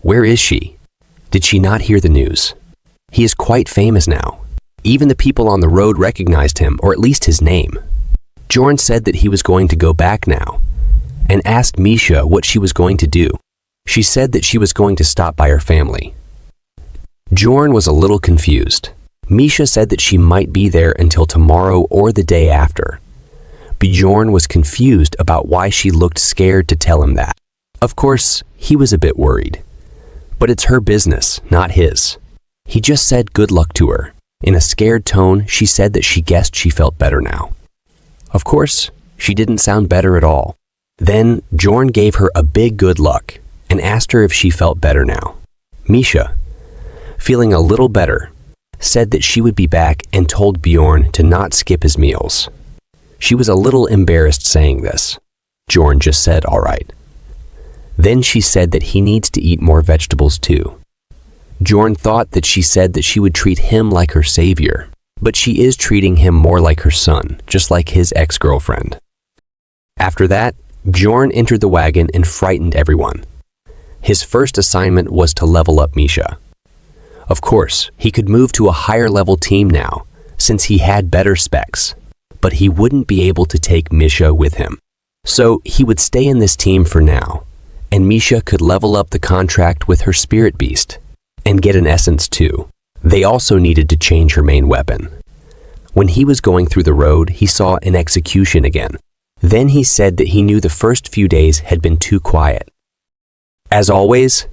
Where is she? Did she not hear the news? He is quite famous now. Even the people on the road recognized him, or at least his name. Bjorn said that he was going to go back now, and asked Misha what she was going to do. She said that she was going to stop by her family. Bjorn was a little confused. Misha said that she might be there until tomorrow or the day after. Bjorn was confused about why she looked scared to tell him that. Of course, he was a bit worried. But it's her business, not his. He just said good luck to her. In a scared tone, she said that she guessed she felt better now. Of course, she didn't sound better at all. Then, Bjorn gave her a big good luck and asked her if she felt better now. Misha, feeling a little better, said that she would be back and told Bjorn to not skip his meals. She was a little embarrassed saying this. Bjorn just said, all right. Then she said that he needs to eat more vegetables too. Bjorn thought that she said that she would treat him like her savior, but she is treating him more like her son, just like his ex-girlfriend. After that, Bjorn entered the wagon and frightened everyone. His first assignment was to level up Misha. Of course, he could move to a higher level team now, since he had better specs, but he wouldn't be able to take Misha with him. So he would stay in this team for now, and Misha could level up the contract with her spirit beast, and get an essence too. They also needed to change her main weapon. When he was going through the road, he saw an execution again. Then he said that he knew the first few days had been too quiet. As always,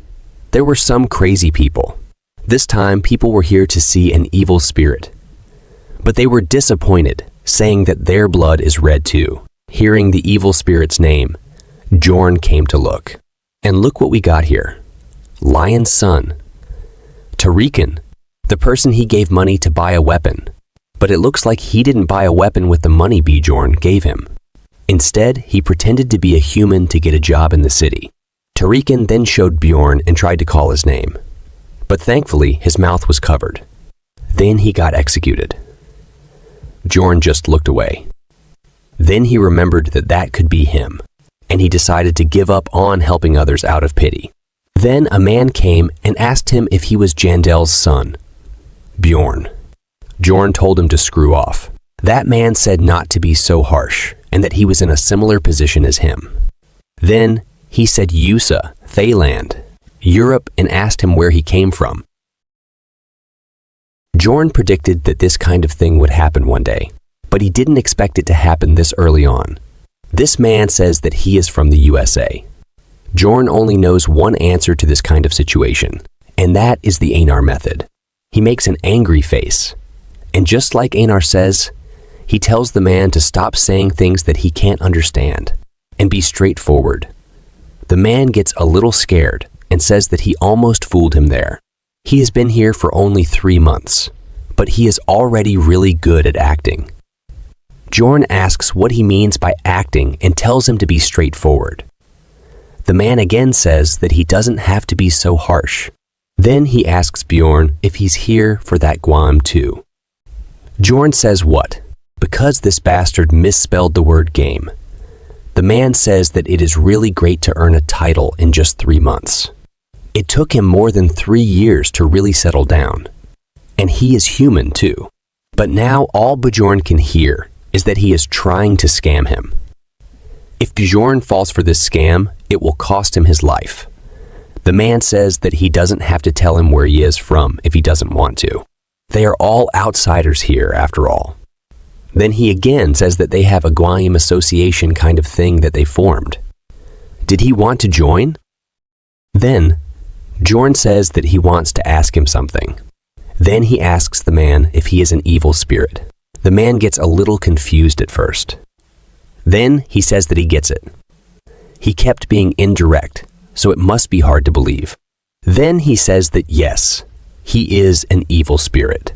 there were some crazy people. This time, people were here to see an evil spirit. But they were disappointed, saying that their blood is red too. Hearing the evil spirit's name, Bjorn came to look. And look what we got here. Lion's son. Tariqan, the person he gave money to buy a weapon. But it looks like he didn't buy a weapon with the money Bjorn gave him. Instead, he pretended to be a human to get a job in the city. Tariqan then showed Bjorn and tried to call his name. But thankfully, his mouth was covered. Then he got executed. Bjorn just looked away. Then he remembered that that could be him, and he decided to give up on helping others out of pity. Then a man came and asked him if he was Jandel's son, Bjorn. Bjorn told him to screw off. That man said not to be so harsh, and that he was in a similar position as him. Then he said Yusa, Thailand, Europe, and asked him where he came from. Bjorn predicted that this kind of thing would happen one day. but he didn't expect it to happen this early on. This man says that he is from the USA. Bjorn only knows one answer to this kind of situation, and that is the Einar method. He makes an angry face, and just like Einar says, he tells the man to stop saying things that he can't understand and be straightforward. The man gets a little scared and says that he almost fooled him there. He has been here for only 3 months, but he is already really good at acting. Bjorn asks what he means by acting and tells him to be straightforward. The man again says that he doesn't have to be so harsh. Then he asks Bjorn if he's here for that Guam too. Bjorn says what? Because this bastard misspelled the word game. The man says that it is really great to earn a title in just 3 months. It took him more than 3 years to really settle down. And he is human too. But now all Bjorn can hear is that he is trying to scam him. If Bjorn falls for this scam, it will cost him his life. The man says that he doesn't have to tell him where he is from if he doesn't want to. They are all outsiders here, after all. Then he again says that they have a Guam association kind of thing that they formed. Did he want to join? Then, Bjorn says that he wants to ask him something. Then he asks the man if he is an evil spirit. The man gets a little confused at first. Then he says that he gets it. He kept being indirect, so it must be hard to believe. Then he says that yes, he is an evil spirit.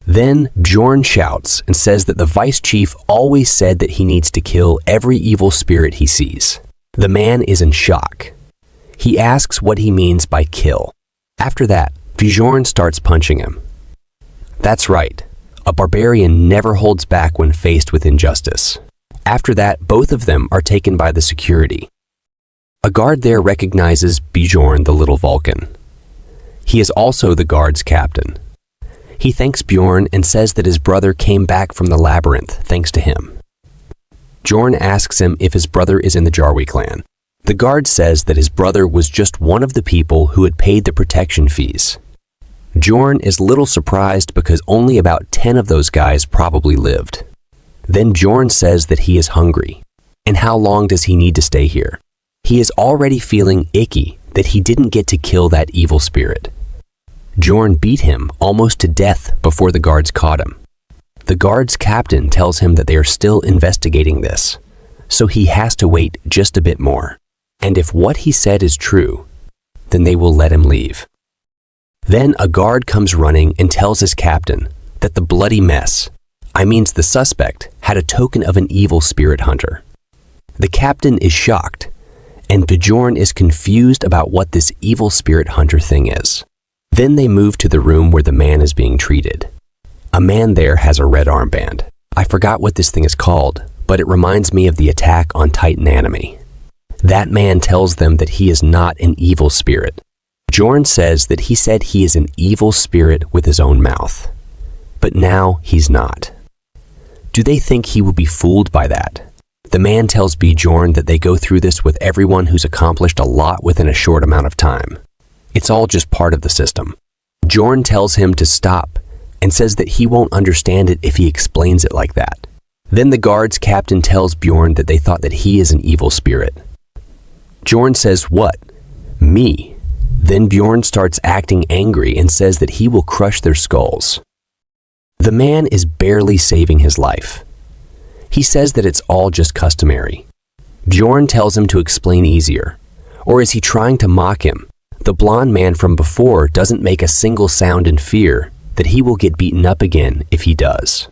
Then Bjorn shouts and says that the vice chief always said that he needs to kill every evil spirit he sees. The man is in shock. He asks what he means by kill. After that, Bjorn starts punching him. That's right. A barbarian never holds back when faced with injustice. After that, both of them are taken by the security. A guard there recognizes Bjorn the Little Vulcan. He is also the guard's captain. He thanks Bjorn and says that his brother came back from the labyrinth thanks to him. Bjorn asks him if his brother is in the Jarwi clan. The guard says that his brother was just one of the people who had paid the protection fees. Bjorn is little surprised because only about 10 of those guys probably lived. Then Bjorn says that he is hungry. And how long does he need to stay here? He is already feeling icky that he didn't get to kill that evil spirit. Bjorn beat him almost to death before the guards caught him. The guard's captain tells him that they are still investigating this, so he has to wait just a bit more. And if what he said is true, then they will let him leave. Then a guard comes running and tells his captain that the bloody mess, the suspect, had a token of an evil spirit hunter. The captain is shocked, and Bjorn is confused about what this evil spirit hunter thing is. Then they move to the room where the man is being treated. A man there has a red armband. I forgot what this thing is called, but it reminds me of the attack on Titan anime. That man tells them that he is not an evil spirit. Bjorn says that he said he is an evil spirit with his own mouth. But now he's not. Do they think he will be fooled by that? The man tells Bjorn that they go through this with everyone who's accomplished a lot within a short amount of time. It's all just part of the system. Bjorn tells him to stop and says that he won't understand it if he explains it like that. Then the guard's captain tells Bjorn that they thought that he is an evil spirit. Bjorn says, "What? Me?" Then Bjorn starts acting angry and says that he will crush their skulls. The man is barely saving his life. He says that it's all just customary. Bjorn tells him to explain easier. Or is he trying to mock him? The blonde man from before doesn't make a single sound in fear that he will get beaten up again if he does.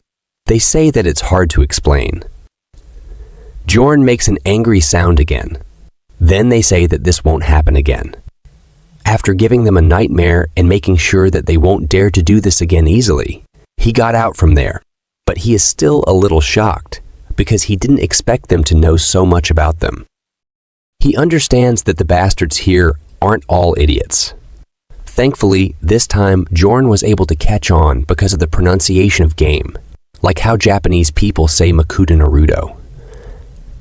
They say that it's hard to explain. Bjorn makes an angry sound again. Then they say that this won't happen again. After giving them a nightmare and making sure that they won't dare to do this again easily, he got out from there. But he is still a little shocked because he didn't expect them to know so much about them. He understands that the bastards here aren't all idiots. Thankfully, this time Bjorn was able to catch on because of the pronunciation of game, like how Japanese people say Makuta Naruto.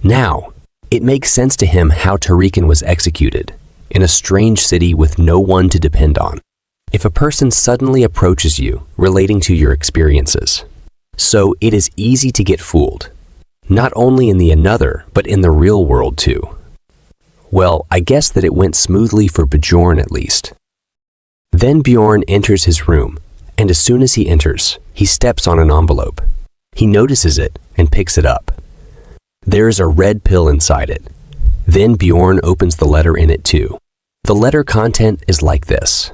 Now, it makes sense to him how Tarikan was executed, in a strange city with no one to depend on. If a person suddenly approaches you relating to your experiences, So it is easy to get fooled. Not only in the another, but in the real world too. Well, I guess that it went smoothly for Bjorn at least. Then Bjorn enters his room, and as soon as he enters, he steps on an envelope. He notices it and picks it up. There is a red pill inside it. Then Bjorn opens the letter in it too. The letter content is like this.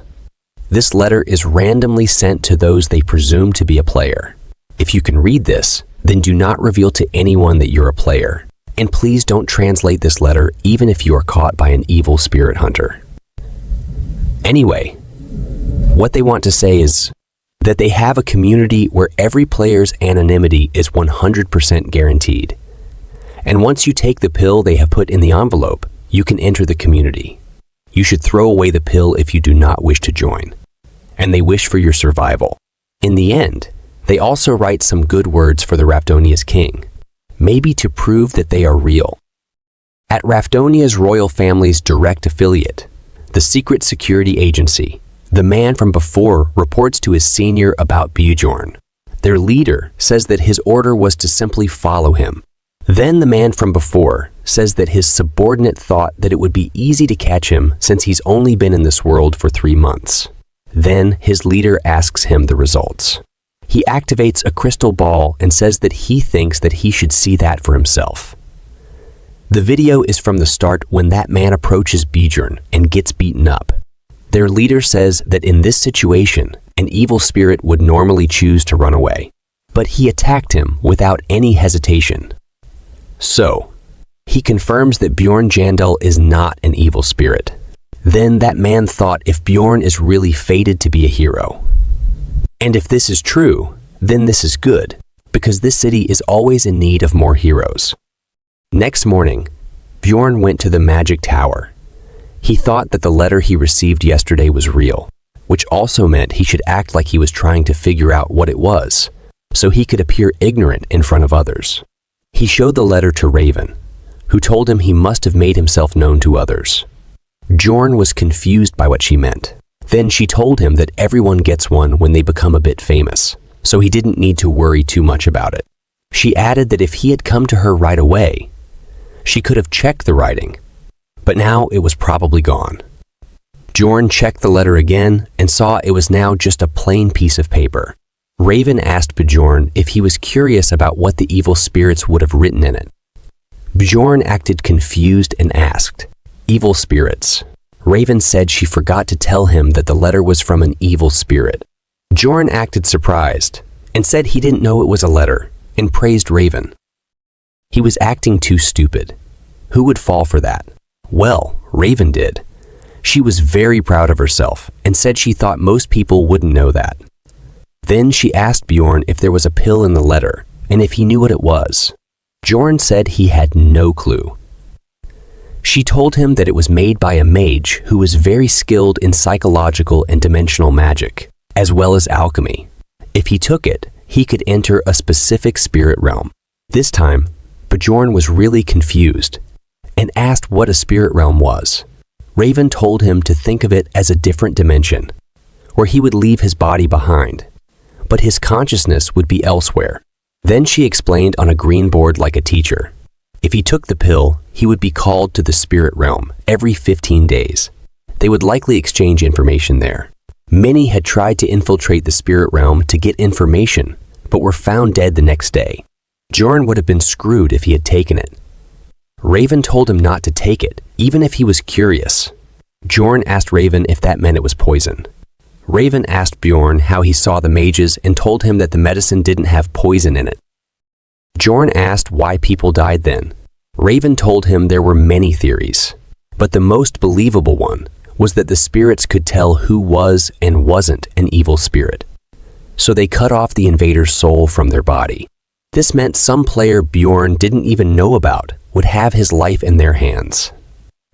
This letter is randomly sent to those they presume to be a player. If you can read this, then do not reveal to anyone that you're a player. And please don't translate this letter even if you are caught by an evil spirit hunter. Anyway, what they want to say is that they have a community where every player's anonymity is 100% guaranteed. And once you take the pill they have put in the envelope, you can enter the community. You should throw away the pill if you do not wish to join. And they wish for your survival. In the end, they also write some good words for the Rafdonia's king, maybe to prove that they are real. At Rafdonia's royal family's direct affiliate, the secret security agency, the man from before reports to his senior about Bjorn. Their leader says that his order was to simply follow him. Then the man from before says that his subordinate thought that it would be easy to catch him since he's only been in this world for 3 months. Then his leader asks him the results. He activates a crystal ball and says that he thinks that he should see that for himself. The video is from the start when that man approaches Bjorn and gets beaten up. Their leader says that in this situation, an evil spirit would normally choose to run away, but he attacked him without any hesitation. So, he confirms that Bjorn Jandal is not an evil spirit. Then that man thought if Bjorn is really fated to be a hero. And if this is true, then this is good, because this city is always in need of more heroes. Next morning, Bjorn went to the magic tower. He thought that the letter he received yesterday was real, which also meant he should act like he was trying to figure out what it was, so he could appear ignorant in front of others. He showed the letter to Raven, who told him he must have made himself known to others. Bjorn was confused by what she meant. Then she told him that everyone gets one when they become a bit famous, so he didn't need to worry too much about it. She added that if he had come to her right away, she could have checked the writing, but now it was probably gone. Bjorn checked the letter again and saw it was now just a plain piece of paper. Raven asked Bjorn if he was curious about what the evil spirits would have written in it. Bjorn acted confused and asked, "Evil spirits." Raven said she forgot to tell him that the letter was from an evil spirit. Bjorn acted surprised and said he didn't know it was a letter and praised Raven. He was acting too stupid. Who would fall for that? Well, Raven did. She was very proud of herself and said she thought most people wouldn't know that. Then she asked Bjorn if there was a pill in the letter and if he knew what it was. Bjorn said he had no clue. She told him that it was made by a mage who was very skilled in psychological and dimensional magic, as well as alchemy. If he took it, he could enter a specific spirit realm. This time, Bjorn was really confused and asked what a spirit realm was. Raven told him to think of it as a different dimension, where he would leave his body behind, but his consciousness would be elsewhere. Then she explained on a green board like a teacher. If he took the pill, he would be called to the spirit realm every 15 days. They would likely exchange information there. Many had tried to infiltrate the spirit realm to get information, but were found dead the next day. Bjorn would have been screwed if he had taken it. Raven told him not to take it, even if he was curious. Bjorn asked Raven if that meant it was poison. Raven asked Bjorn how he saw the mages and told him that the medicine didn't have poison in it. Bjorn asked why people died then. Raven told him there were many theories, but the most believable one was that the spirits could tell who was and wasn't an evil spirit. So they cut off the invader's soul from their body. This meant some player Bjorn didn't even know about would have his life in their hands.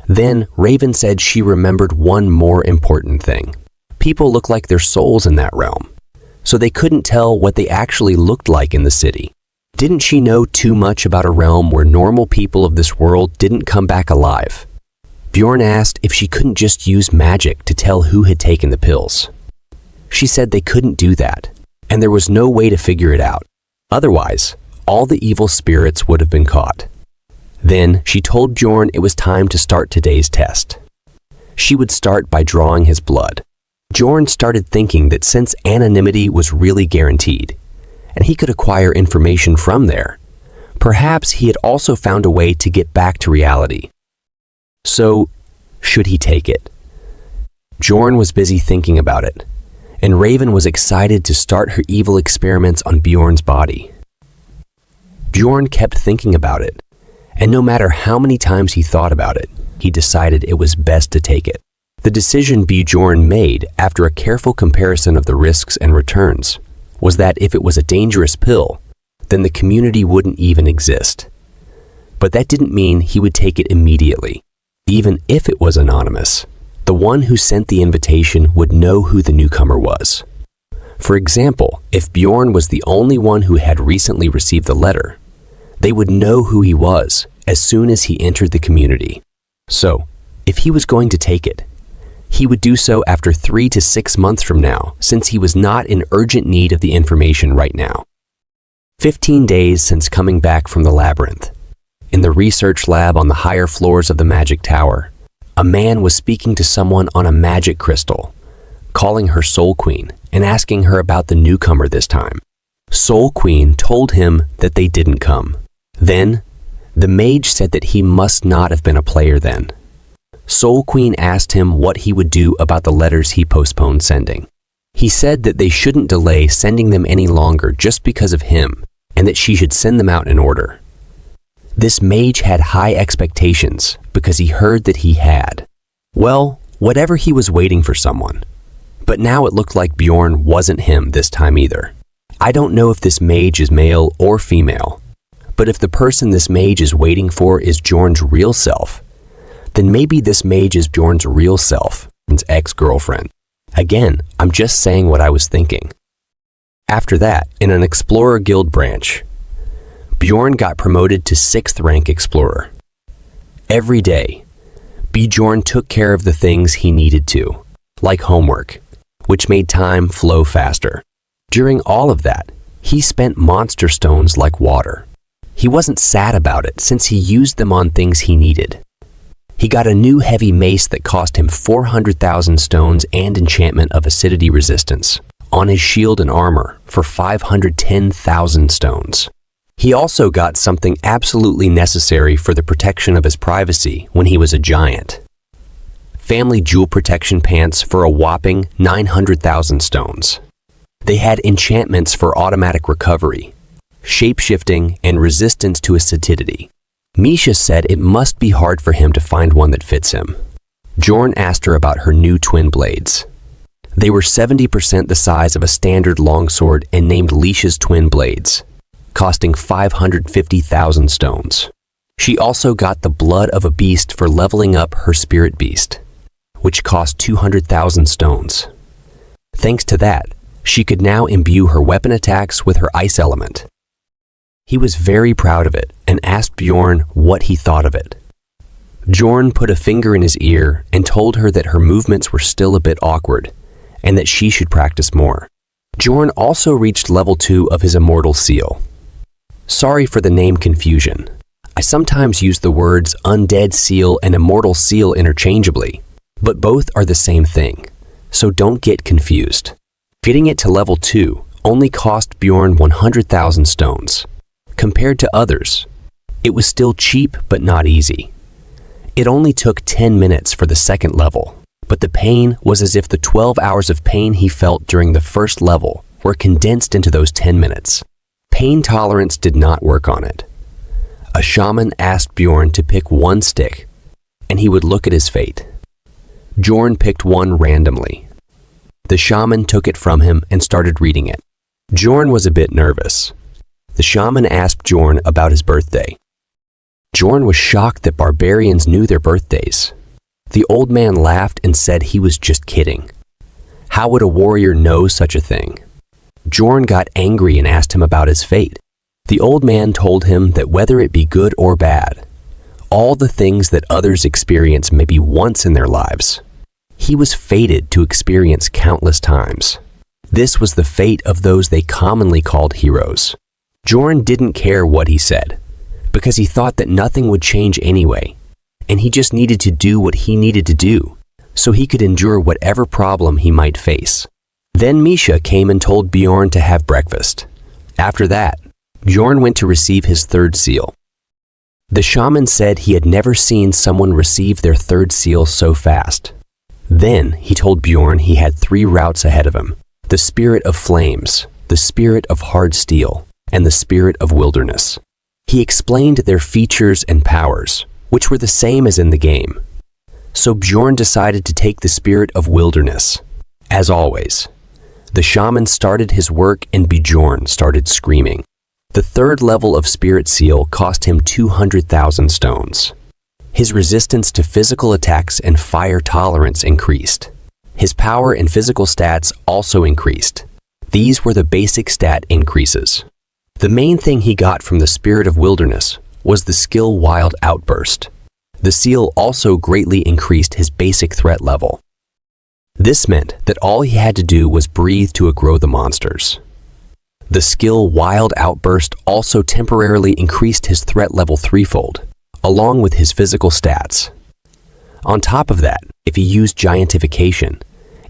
Then Raven said she remembered one more important thing. People look like their souls in that realm, so they couldn't tell what they actually looked like in the city. Didn't she know too much about a realm where normal people of this world didn't come back alive? Bjorn asked if she couldn't just use magic to tell who had taken the pills. She said they couldn't do that, and there was no way to figure it out. Otherwise, all the evil spirits would have been caught. Then she told Bjorn it was time to start today's test. She would start by drawing his blood. Bjorn started thinking that since anonymity was really guaranteed, and he could acquire information from there, perhaps he had also found a way to get back to reality. So, should he take it? Bjorn was busy thinking about it, and Raven was excited to start her evil experiments on Bjorn's body. Bjorn kept thinking about it, and no matter how many times he thought about it, he decided it was best to take it. The decision Bjorn made after a careful comparison of the risks and returns was that if it was a dangerous pill, then the community wouldn't even exist. But that didn't mean he would take it immediately. Even if it was anonymous, the one who sent the invitation would know who the newcomer was. For example, if Bjorn was the only one who had recently received the letter, they would know who he was as soon as he entered the community. So, if he was going to take it, he would do so after 3 to 6 months from now, since he was not in urgent need of the information right now. 15 days since coming back from the labyrinth. In the research lab on the higher floors of the magic tower, a man was speaking to someone on a magic crystal, calling her Soul Queen and asking her about the newcomer this time. Soul Queen told him that they didn't come. Then, the mage said that he must not have been a player then. Soul Queen asked him what he would do about the letters he postponed sending. He said that they shouldn't delay sending them any longer just because of him, and that she should send them out in order. This mage had high expectations because he heard that he had. Well, whatever, he was waiting for someone. But now it looked like Bjorn wasn't him this time either. I don't know if this mage is male or female, but if the person this mage is waiting for is Bjorn's real self, then maybe this mage is Bjorn's real self, his ex-girlfriend. Again, I'm just saying what I was thinking. After that, in an Explorer Guild branch, Bjorn got promoted to 6th rank Explorer. Every day, Bjorn took care of the things he needed to, like homework, which made time flow faster. During all of that, he spent monster stones like water. He wasn't sad about it since he used them on things he needed. He got a new heavy mace that cost him 400,000 stones and enchantment of acidity resistance on his shield and armor for 510,000 stones. He also got something absolutely necessary for the protection of his privacy when he was a giant. Family jewel protection pants for a whopping 900,000 stones. They had enchantments for automatic recovery, shape-shifting, and resistance to acidity. Misha said it must be hard for him to find one that fits him. Bjorn asked her about her new twin blades. They were 70% the size of a standard longsword and named Leisha's twin blades, costing 550,000 stones. She also got the blood of a beast for leveling up her spirit beast, which cost 200,000 stones. Thanks to that, she could now imbue her weapon attacks with her ice element. He was very proud of it and asked Bjorn what he thought of it. Bjorn put a finger in his ear and told her that her movements were still a bit awkward and that she should practice more. Bjorn also reached level 2 of his immortal seal. Sorry for the name confusion. I sometimes use the words undead seal and immortal seal interchangeably, but both are the same thing, so don't get confused. Getting it to level 2 only cost Bjorn 100,000 stones. Compared to others, it was still cheap but not easy. It only took 10 minutes for the second level, but the pain was as if the 12 hours of pain he felt during the first level were condensed into those 10 minutes. Pain tolerance did not work on it. A shaman asked Bjorn to pick one stick, and he would look at his fate. Bjorn picked one randomly. The shaman took it from him and started reading it. Bjorn was a bit nervous. The shaman asked Bjorn about his birthday. Bjorn was shocked that barbarians knew their birthdays. The old man laughed and said he was just kidding. How would a warrior know such a thing? Bjorn got angry and asked him about his fate. The old man told him that whether it be good or bad, all the things that others experience maybe once in their lives, he was fated to experience countless times. This was the fate of those they commonly called heroes. Bjorn didn't care what he said, because he thought that nothing would change anyway, and he just needed to do what he needed to do, so he could endure whatever problem he might face. Then Misha came and told Bjorn to have breakfast. After that, Bjorn went to receive his third seal. The shaman said he had never seen someone receive their third seal so fast. Then he told Bjorn he had 3 routes ahead of him: the spirit of flames, the spirit of hard steel, and the spirit of wilderness. He explained their features and powers, which were the same as in the game. So Bjorn decided to take the spirit of wilderness. As always, the shaman started his work and Bjorn started screaming. The 3rd level of spirit seal cost him 200,000 stones. His resistance to physical attacks and fire tolerance increased. His power and physical stats also increased. These were the basic stat increases. The main thing he got from the spirit of wilderness was the skill Wild Outburst. The seal also greatly increased his basic threat level. This meant that all he had to do was breathe to aggro the monsters. The skill Wild Outburst also temporarily increased his threat level 3-fold, along with his physical stats. On top of that, if he used Giantification,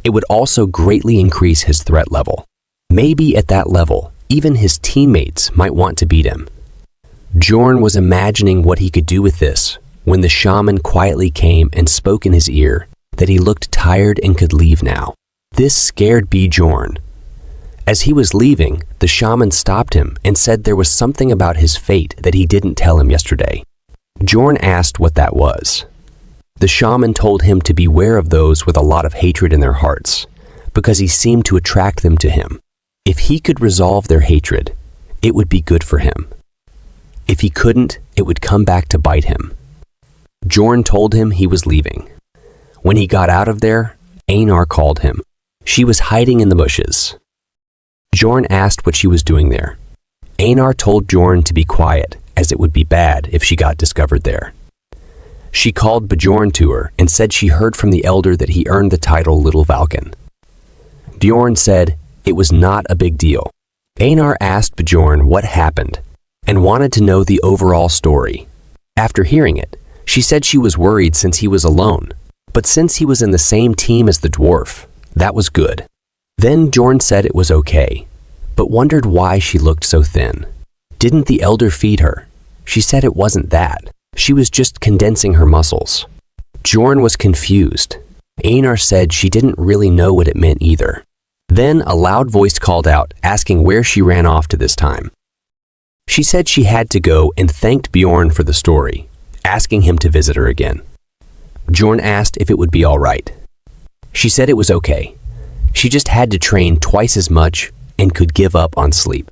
it would also greatly increase his threat level. Maybe at that level, even his teammates might want to beat him. Bjorn was imagining what he could do with this when the shaman quietly came and spoke in his ear that he looked tired and could leave now. This scared Bjorn. As he was leaving, the shaman stopped him and said there was something about his fate that he didn't tell him yesterday. Bjorn asked what that was. The shaman told him to beware of those with a lot of hatred in their hearts, because he seemed to attract them to him. If he could resolve their hatred, it would be good for him. If he couldn't, it would come back to bite him. Bjorn told him he was leaving. When he got out of there, Einar called him. She was hiding in the bushes. Bjorn asked what she was doing there. Einar told Bjorn to be quiet, as it would be bad if she got discovered there. She called Bjorn to her and said she heard from the elder that he earned the title Little Valken. Bjorn said it was not a big deal. Einar asked Bjorn what happened and wanted to know the overall story. After hearing it, she said she was worried since he was alone, but since he was in the same team as the dwarf, that was good. Then Bjorn said it was okay, but wondered why she looked so thin. Didn't the elder feed her? She said it wasn't that. She was just condensing her muscles. Bjorn was confused. Einar said she didn't really know what it meant either. Then a loud voice called out, asking where she ran off to this time. She said she had to go and thanked Bjorn for the story, asking him to visit her again. Bjorn asked if it would be all right. She said it was okay. She just had to train twice as much and could give up on sleep.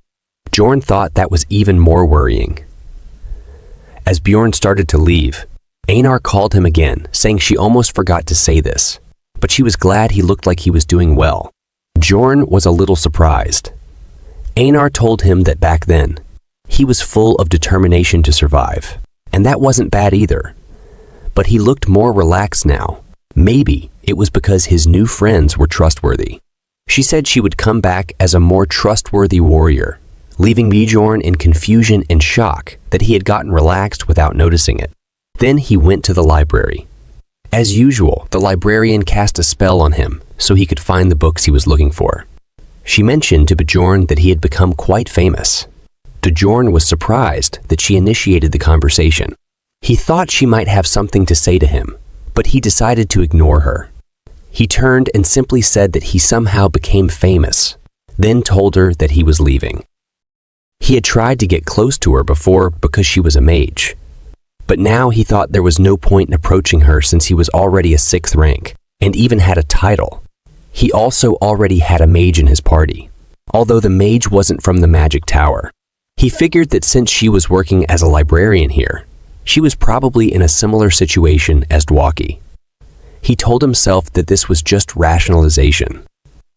Bjorn thought that was even more worrying. As Bjorn started to leave, Einar called him again, saying she almost forgot to say this, but she was glad he looked like he was doing well. Bjorn was a little surprised. Einar told him that back then, he was full of determination to survive, and that wasn't bad either. But he looked more relaxed now. Maybe it was because his new friends were trustworthy. She said she would come back as a more trustworthy warrior, leaving Bjorn in confusion and shock that he had gotten relaxed without noticing it. Then he went to the library. As usual, the librarian cast a spell on him so he could find the books he was looking for. She mentioned to Bjorn that he had become quite famous. Bjorn was surprised that she initiated the conversation. He thought she might have something to say to him, but he decided to ignore her. He turned and simply said that he somehow became famous, then told her that he was leaving. He had tried to get close to her before because she was a mage, but now he thought there was no point in approaching her since he was already a 6th rank and even had a title. He also already had a mage in his party, although the mage wasn't from the magic tower. He figured that since she was working as a librarian here, she was probably in a similar situation as Dwaki. He told himself that this was just rationalization.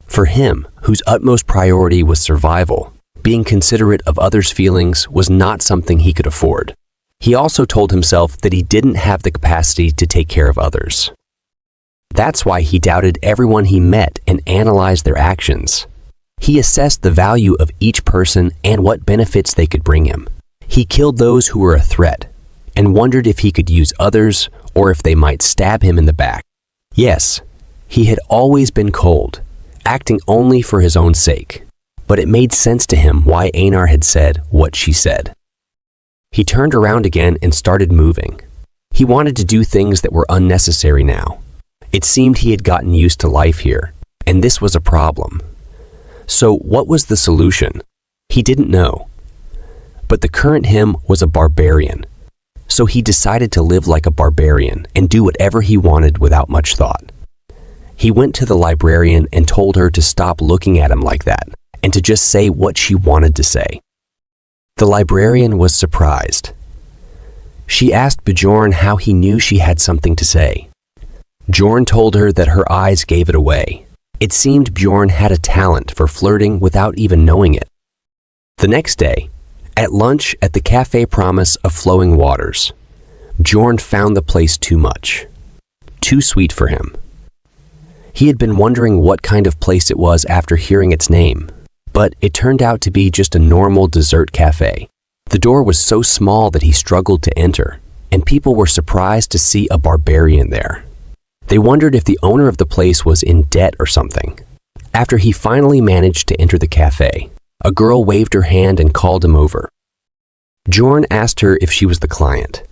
For him, whose utmost priority was survival, being considerate of others' feelings was not something he could afford. He also told himself that he didn't have the capacity to take care of others. That's why he doubted everyone he met and analyzed their actions. He assessed the value of each person and what benefits they could bring him. He killed those who were a threat and wondered if he could use others or if they might stab him in the back. Yes, he had always been cold, acting only for his own sake, but it made sense to him why Einar had said what she said. He turned around again and started moving. He wanted to do things that were unnecessary now. It seemed he had gotten used to life here, and this was a problem. So what was the solution? He didn't know. But the current him was a barbarian, so he decided to live like a barbarian and do whatever he wanted without much thought. He went to the librarian and told her to stop looking at him like that and to just say what she wanted to say. The librarian was surprised. She asked Bjorn how he knew she had something to say. Bjorn told her that her eyes gave it away. It seemed Bjorn had a talent for flirting without even knowing it. The next day, at lunch at the Cafe Promise of Flowing Waters, Bjorn found the place too much, too sweet for him. He had been wondering what kind of place it was after hearing its name, but it turned out to be just a normal dessert cafe. The door was so small that he struggled to enter, and people were surprised to see a barbarian there. They wondered if the owner of the place was in debt or something. After he finally managed to enter the cafe, a girl waved her hand and called him over. Bjorn asked her if she was the client.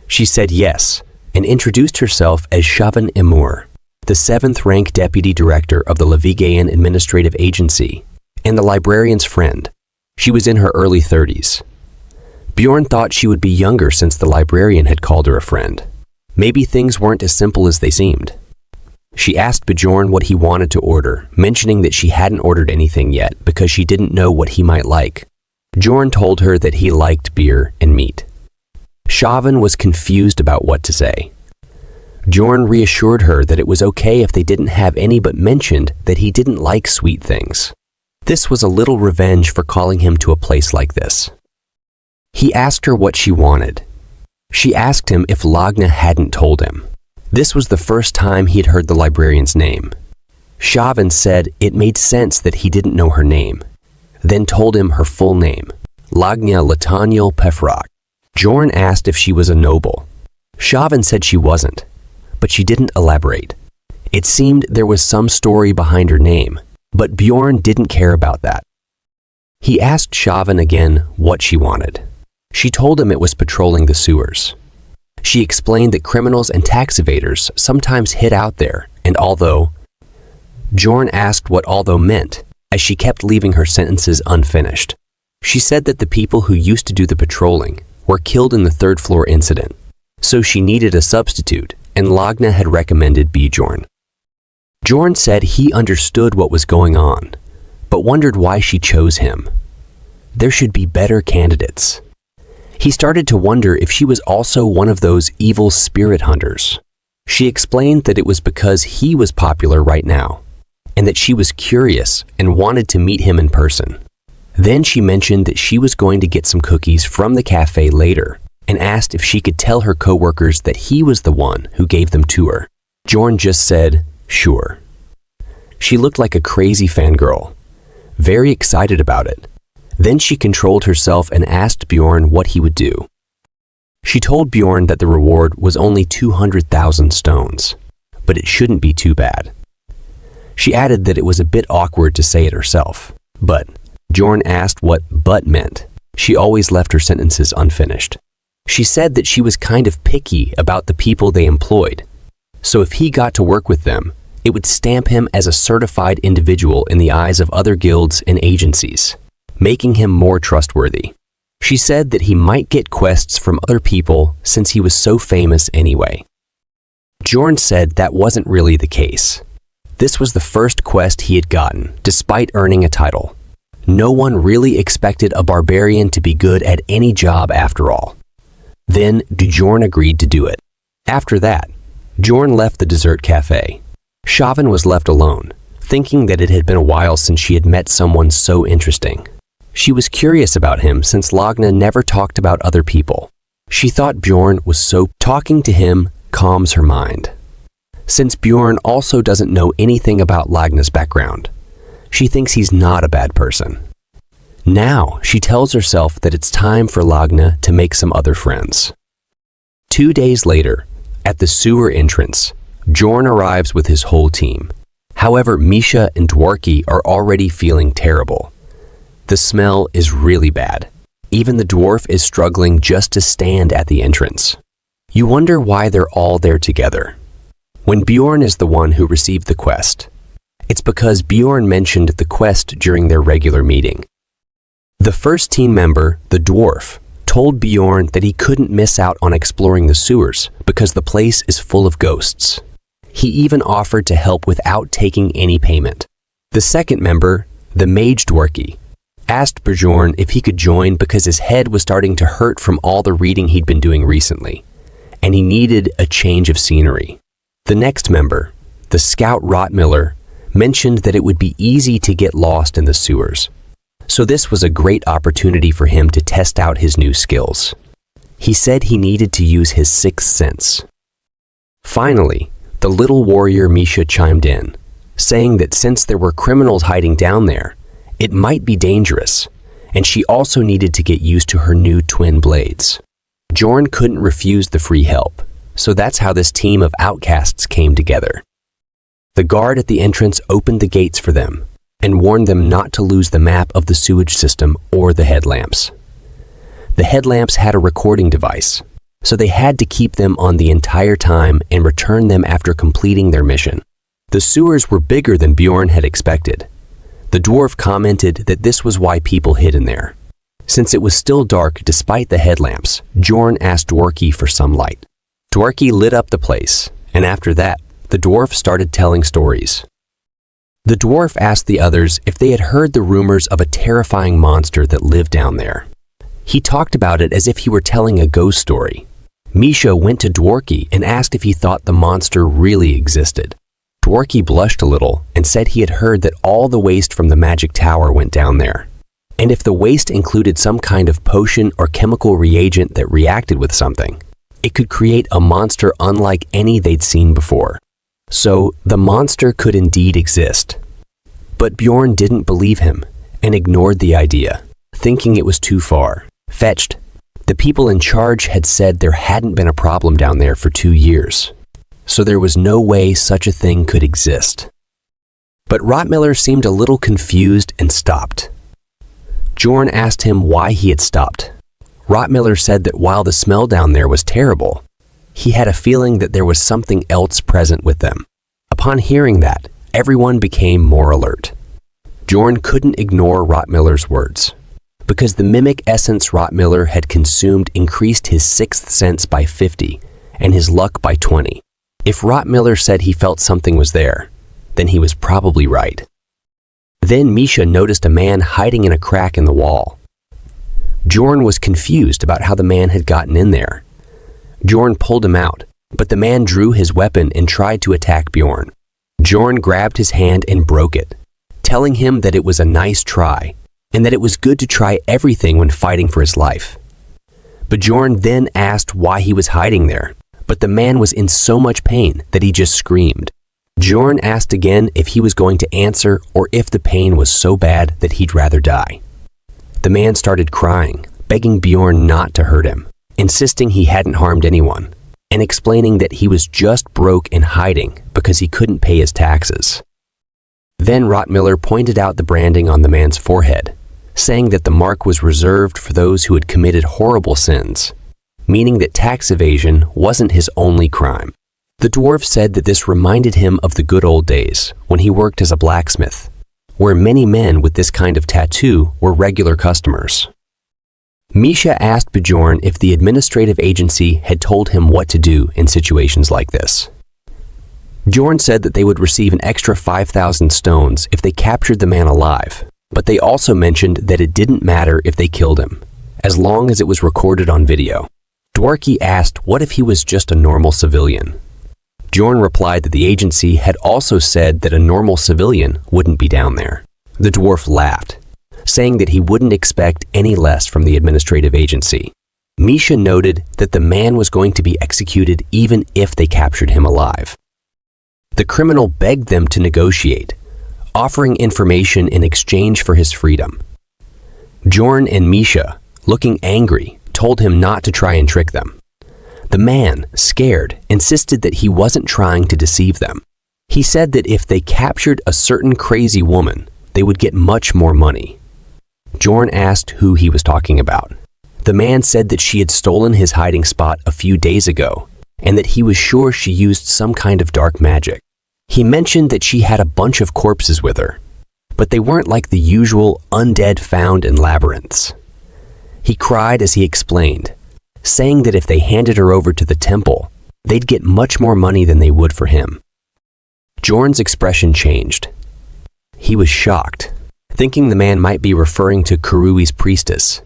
She said yes, and introduced herself as Shavan Emur, the 7th-rank deputy director of the Levigaean Administrative Agency, and the librarian's friend. She was in her early 30s. Bjorn thought she would be younger since the librarian had called her a friend. Maybe things weren't as simple as they seemed. She asked Bjorn what he wanted to order, mentioning that she hadn't ordered anything yet because she didn't know what he might like. Bjorn told her that he liked beer and meat. Shavan was confused about what to say. Bjorn reassured her that it was okay if they didn't have any but mentioned that he didn't like sweet things. This was a little revenge for calling him to a place like this. He asked her what she wanted. She asked him if Lagna hadn't told him. This was the first time he had heard the librarian's name. Shavan said it made sense that he didn't know her name, then told him her full name, Lagna Lataniel Pefrak. Bjorn asked if she was a noble. Shavan said she wasn't, but she didn't elaborate. It seemed there was some story behind her name, but Bjorn didn't care about that. He asked Shavan again what she wanted. She told him it was patrolling the sewers. She explained that criminals and tax evaders sometimes hid out there, and although, Bjorn asked what although meant, as she kept leaving her sentences unfinished. She said that the people who used to do the patrolling were killed in the 3rd floor incident, so she needed a substitute, and Lagna had recommended Bjorn. Bjorn said he understood what was going on, but wondered why she chose him. There should be better candidates. He started to wonder if she was also one of those evil spirit hunters. She explained that it was because he was popular right now, and that she was curious and wanted to meet him in person. Then she mentioned that she was going to get some cookies from the cafe later, and asked if she could tell her coworkers that he was the one who gave them to her. Bjorn just said, sure. She looked like a crazy fangirl, very excited about it. Then she controlled herself and asked Bjorn what he would do. She told Bjorn that the reward was only 200,000 stones, but it shouldn't be too bad. She added that it was a bit awkward to say it herself, but Bjorn asked what but meant. She always left her sentences unfinished. She said that she was kind of picky about the people they employed, so if he got to work with them, it would stamp him as a certified individual in the eyes of other guilds and agencies, making him more trustworthy. She said that he might get quests from other people since he was so famous anyway. Bjorn said that wasn't really the case. This was the first quest he had gotten, despite earning a title. No one really expected a barbarian to be good at any job after all. Then Bjorn agreed to do it. After that, Bjorn left the dessert cafe. Shavan was left alone, thinking that it had been a while since she had met someone so interesting. She was curious about him since Lagna never talked about other people. She thought Bjorn was so talking to him calms her mind. Since Bjorn also doesn't know anything about Lagna's background, She thinks he's not a bad person. Now, she tells herself that it's time for Lagna to make some other friends. 2 days later, at the sewer entrance, Bjorn arrives with his whole team. However, Misha and Dworki are already feeling terrible. The smell is really bad. Even the dwarf is struggling just to stand at the entrance. You wonder why they're all there together. When Bjorn is the one who received the quest, it's because Bjorn mentioned the quest during their regular meeting. The first team member, the dwarf, told Bjorn that he couldn't miss out on exploring the sewers because the place is full of ghosts. He even offered to help without taking any payment. The second member, the mage Dworki, asked Bjorn if he could join because his head was starting to hurt from all the reading he'd been doing recently, and he needed a change of scenery. The next member, the scout Rotmiller, mentioned that it would be easy to get lost in the sewers, so this was a great opportunity for him to test out his new skills. He said he needed to use his sixth sense. Finally, the little warrior Misha chimed in, saying that since there were criminals hiding down there, it might be dangerous, and she also needed to get used to her new twin blades. Bjorn couldn't refuse the free help, so that's how this team of outcasts came together. The guard at the entrance opened the gates for them and warned them not to lose the map of the sewage system or the headlamps. The headlamps had a recording device, so they had to keep them on the entire time and return them after completing their mission. The sewers were bigger than Bjorn had expected. The dwarf commented that this was why people hid in there. Since it was still dark despite the headlamps, Bjorn asked Dworki for some light. Dworki lit up the place, and after that, the dwarf started telling stories. The dwarf asked the others if they had heard the rumors of a terrifying monster that lived down there. He talked about it as if he were telling a ghost story. Misha went to Dworki and asked if he thought the monster really existed. Dworki blushed a little and said he had heard that all the waste from the magic tower went down there. And if the waste included some kind of potion or chemical reagent that reacted with something, it could create a monster unlike any they'd seen before. So the monster could indeed exist. But Bjorn didn't believe him and ignored the idea, thinking it was too far-fetched. The people in charge had said there hadn't been a problem down there for 2 years, so there was no way such a thing could exist. But Rotmiller seemed a little confused and stopped. Bjorn asked him why he had stopped. Rotmiller said that while the smell down there was terrible, he had a feeling that there was something else present with them. Upon hearing that, everyone became more alert. Bjorn couldn't ignore Rotmiller's words, because the mimic essence Rotmiller had consumed increased his sixth sense by 50 and his luck by 20. If Rotmiller said he felt something was there, then he was probably right. Then Misha noticed a man hiding in a crack in the wall. Bjorn was confused about how the man had gotten in there. Bjorn pulled him out, but the man drew his weapon and tried to attack Bjorn. Bjorn grabbed his hand and broke it, telling him that it was a nice try and that it was good to try everything when fighting for his life. But Bjorn then asked why he was hiding there, but the man was in so much pain that he just screamed. Bjorn asked again if he was going to answer or if the pain was so bad that he'd rather die. The man started crying, begging Bjorn not to hurt him, insisting he hadn't harmed anyone, and explaining that he was just broke and hiding because he couldn't pay his taxes. Then Rotmiller pointed out the branding on the man's forehead, saying that the mark was reserved for those who had committed horrible sins, meaning that tax evasion wasn't his only crime. The dwarf said that this reminded him of the good old days when he worked as a blacksmith, where many men with this kind of tattoo were regular customers. Misha asked Bjorn if the administrative agency had told him what to do in situations like this. Bjorn said that they would receive an extra 5,000 stones if they captured the man alive, but they also mentioned that it didn't matter if they killed him, as long as it was recorded on video. Dworki asked what if he was just a normal civilian. Bjorn replied that the agency had also said that a normal civilian wouldn't be down there. The dwarf laughed, saying that he wouldn't expect any less from the administrative agency. Misha noted that the man was going to be executed even if they captured him alive. The criminal begged them to negotiate, offering information in exchange for his freedom. Bjorn and Misha, looking angry, told him not to try and trick them. The man, scared, insisted that he wasn't trying to deceive them. He said that if they captured a certain crazy woman, they would get much more money. Bjorn asked who he was talking about. The man said that she had stolen his hiding spot a few days ago, and that he was sure she used some kind of dark magic. He mentioned that she had a bunch of corpses with her, but they weren't like the usual undead found in labyrinths. He cried as he explained, saying that if they handed her over to the temple, they'd get much more money than they would for him. Bjorn's expression changed. He was shocked, thinking the man might be referring to Kurui's priestess,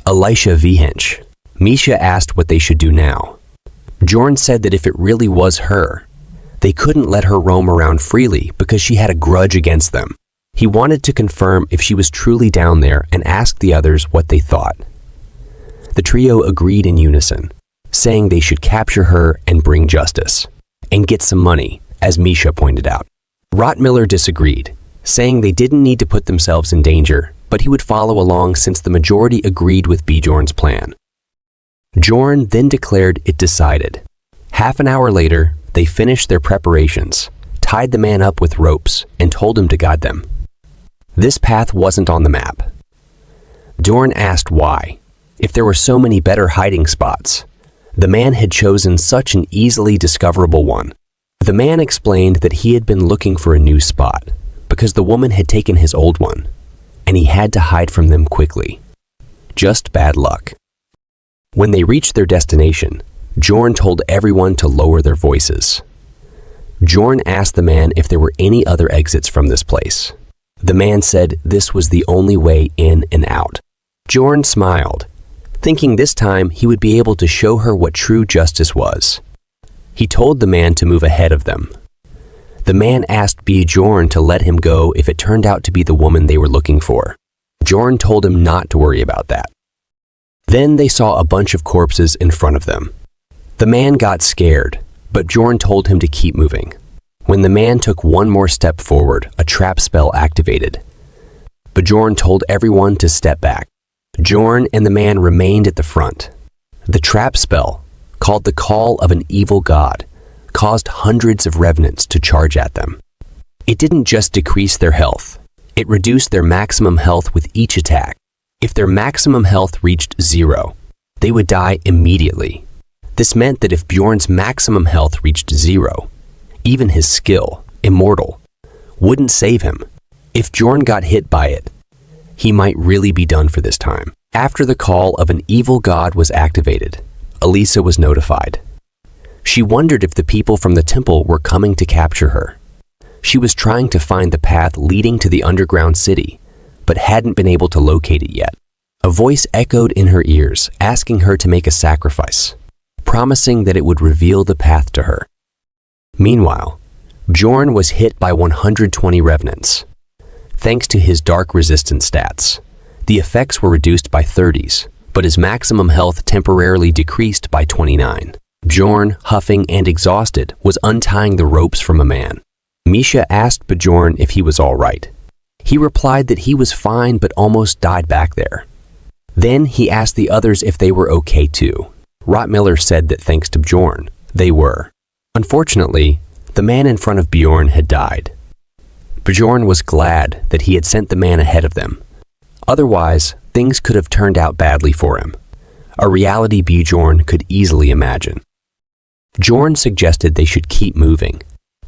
Elisha Vihench. Misha asked what they should do now. Bjorn said that if it really was her, they couldn't let her roam around freely because she had a grudge against them. He wanted to confirm if she was truly down there and asked the others what they thought. The trio agreed in unison, saying they should capture her and bring justice, and get some money, as Misha pointed out. Rottmiller disagreed, saying they didn't need to put themselves in danger, but he would follow along since the majority agreed with Bjorn's plan. Bjorn then declared it decided. Half an hour later, they finished their preparations, tied the man up with ropes, and told him to guide them. This path wasn't on the map. Bjorn asked why, if there were so many better hiding spots. The man had chosen such an easily discoverable one. The man explained that he had been looking for a new spot, because the woman had taken his old one, and he had to hide from them quickly. Just bad luck. When they reached their destination, Bjorn told everyone to lower their voices. Bjorn asked the man if there were any other exits from this place. The man said this was the only way in and out. Bjorn smiled, thinking this time he would be able to show her what true justice was. He told the man to move ahead of them. The man asked Bjorn to let him go if it turned out to be the woman they were looking for. Bjorn told him not to worry about that. Then they saw a bunch of corpses in front of them. The man got scared, but Bjorn told him to keep moving. When the man took one more step forward, a trap spell activated. Bjorn told everyone to step back. Bjorn and the man remained at the front. The trap spell, called the Call of an Evil God, caused hundreds of revenants to charge at them. It didn't just decrease their health, it reduced their maximum health with each attack. If their maximum health reached 0, they would die immediately. This meant that if Bjorn's maximum health reached 0, even his skill, Immortal, wouldn't save him. If Bjorn got hit by it, he might really be done for this time. After the Call of an Evil God was activated, Elisa was notified. She wondered if the people from the temple were coming to capture her. She was trying to find the path leading to the underground city, but hadn't been able to locate it yet. A voice echoed in her ears, asking her to make a sacrifice, promising that it would reveal the path to her. Meanwhile, Bjorn was hit by 120 revenants. Thanks to his dark resistance stats, the effects were reduced by 30s, but his maximum health temporarily decreased by 29. Bjorn, huffing and exhausted, was untying the ropes from a man. Misha asked Bjorn if he was all right. He replied that he was fine but almost died back there. Then he asked the others if they were okay too. Rottmiller said that thanks to Bjorn, they were. Unfortunately, the man in front of Bjorn had died. Bjorn was glad that he had sent the man ahead of them. Otherwise, things could have turned out badly for him, a reality Bjorn could easily imagine. Bjorn suggested they should keep moving,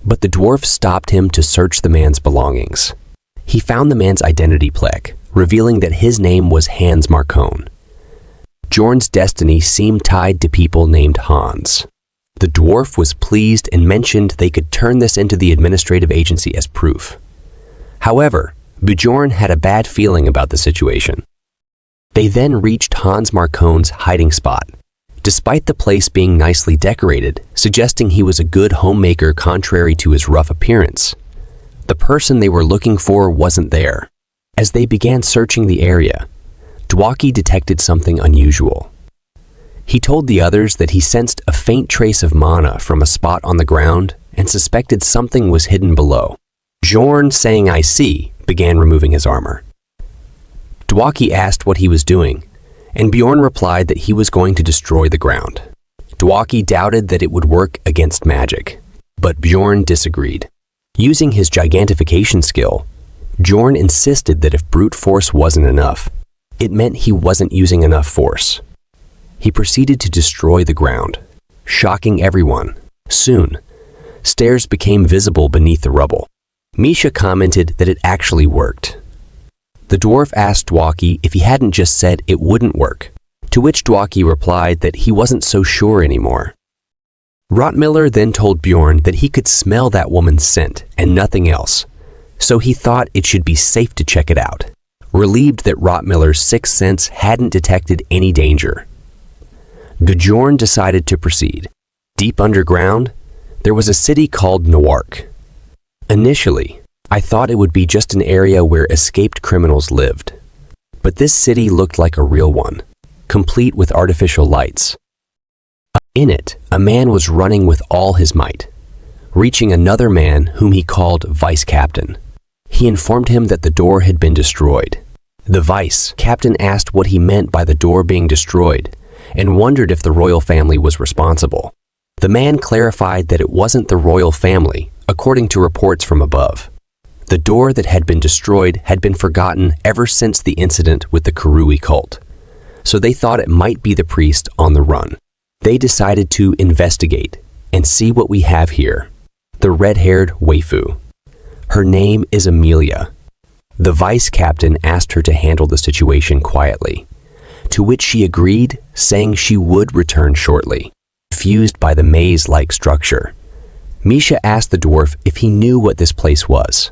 but the dwarf stopped him to search the man's belongings. He found the man's identity plaque, revealing that his name was Hans Marcone. Bjorn's destiny seemed tied to people named Hans. The dwarf was pleased and mentioned they could turn this into the administrative agency as proof. However, Bjorn had a bad feeling about the situation. They then reached Hans Marcone's hiding spot, despite the place being nicely decorated, suggesting he was a good homemaker contrary to his rough appearance. The person they were looking for wasn't there. As they began searching the area, Dwaki detected something unusual. He told the others that he sensed a faint trace of mana from a spot on the ground and suspected something was hidden below. Bjorn, saying "I see," began removing his armor. Dwaki asked what he was doing, and Bjorn replied that he was going to destroy the ground. Dwaki doubted that it would work against magic, but Bjorn disagreed. Using his gigantification skill, Bjorn insisted that if brute force wasn't enough, it meant he wasn't using enough force. He proceeded to destroy the ground, shocking everyone. Soon, stairs became visible beneath the rubble. Misha commented that it actually worked. The dwarf asked Dwaki if he hadn't just said it wouldn't work, to which Dwaki replied that he wasn't so sure anymore. Rottmiller then told Bjorn that he could smell that woman's scent and nothing else, so he thought it should be safe to check it out, relieved that Rottmiller's sixth sense hadn't detected any danger. Bjorn decided to proceed. Deep underground, there was a city called Newark. Initially, I thought it would be just an area where escaped criminals lived. But this city looked like a real one, complete with artificial lights. In it, a man was running with all his might, reaching another man whom he called Vice Captain. He informed him that the door had been destroyed. The Vice Captain asked what he meant by the door being destroyed and wondered if the royal family was responsible. The man clarified that it wasn't the royal family, according to reports from above. The door that had been destroyed had been forgotten ever since the incident with the Kurui cult, so they thought it might be the priest on the run. They decided to investigate and see what we have here. The red-haired waifu. Her name is Amelia. The vice captain asked her to handle the situation quietly, to which she agreed, saying she would return shortly. Confused by the maze-like structure, Misha asked the dwarf if he knew what this place was,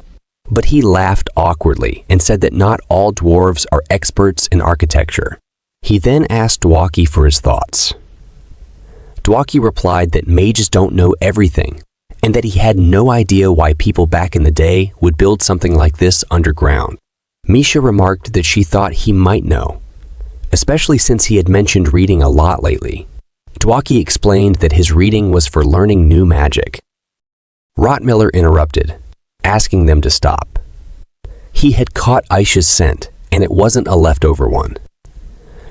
but he laughed awkwardly and said that not all dwarves are experts in architecture. He then asked Dwaki for his thoughts. Dwaki replied that mages don't know everything, and that he had no idea why people back in the day would build something like this underground. Misha remarked that she thought he might know, especially since he had mentioned reading a lot lately. Dwaki explained that his reading was for learning new magic. Rottmiller interrupted, asking them to stop. He had caught Aisha's scent, and it wasn't a leftover one.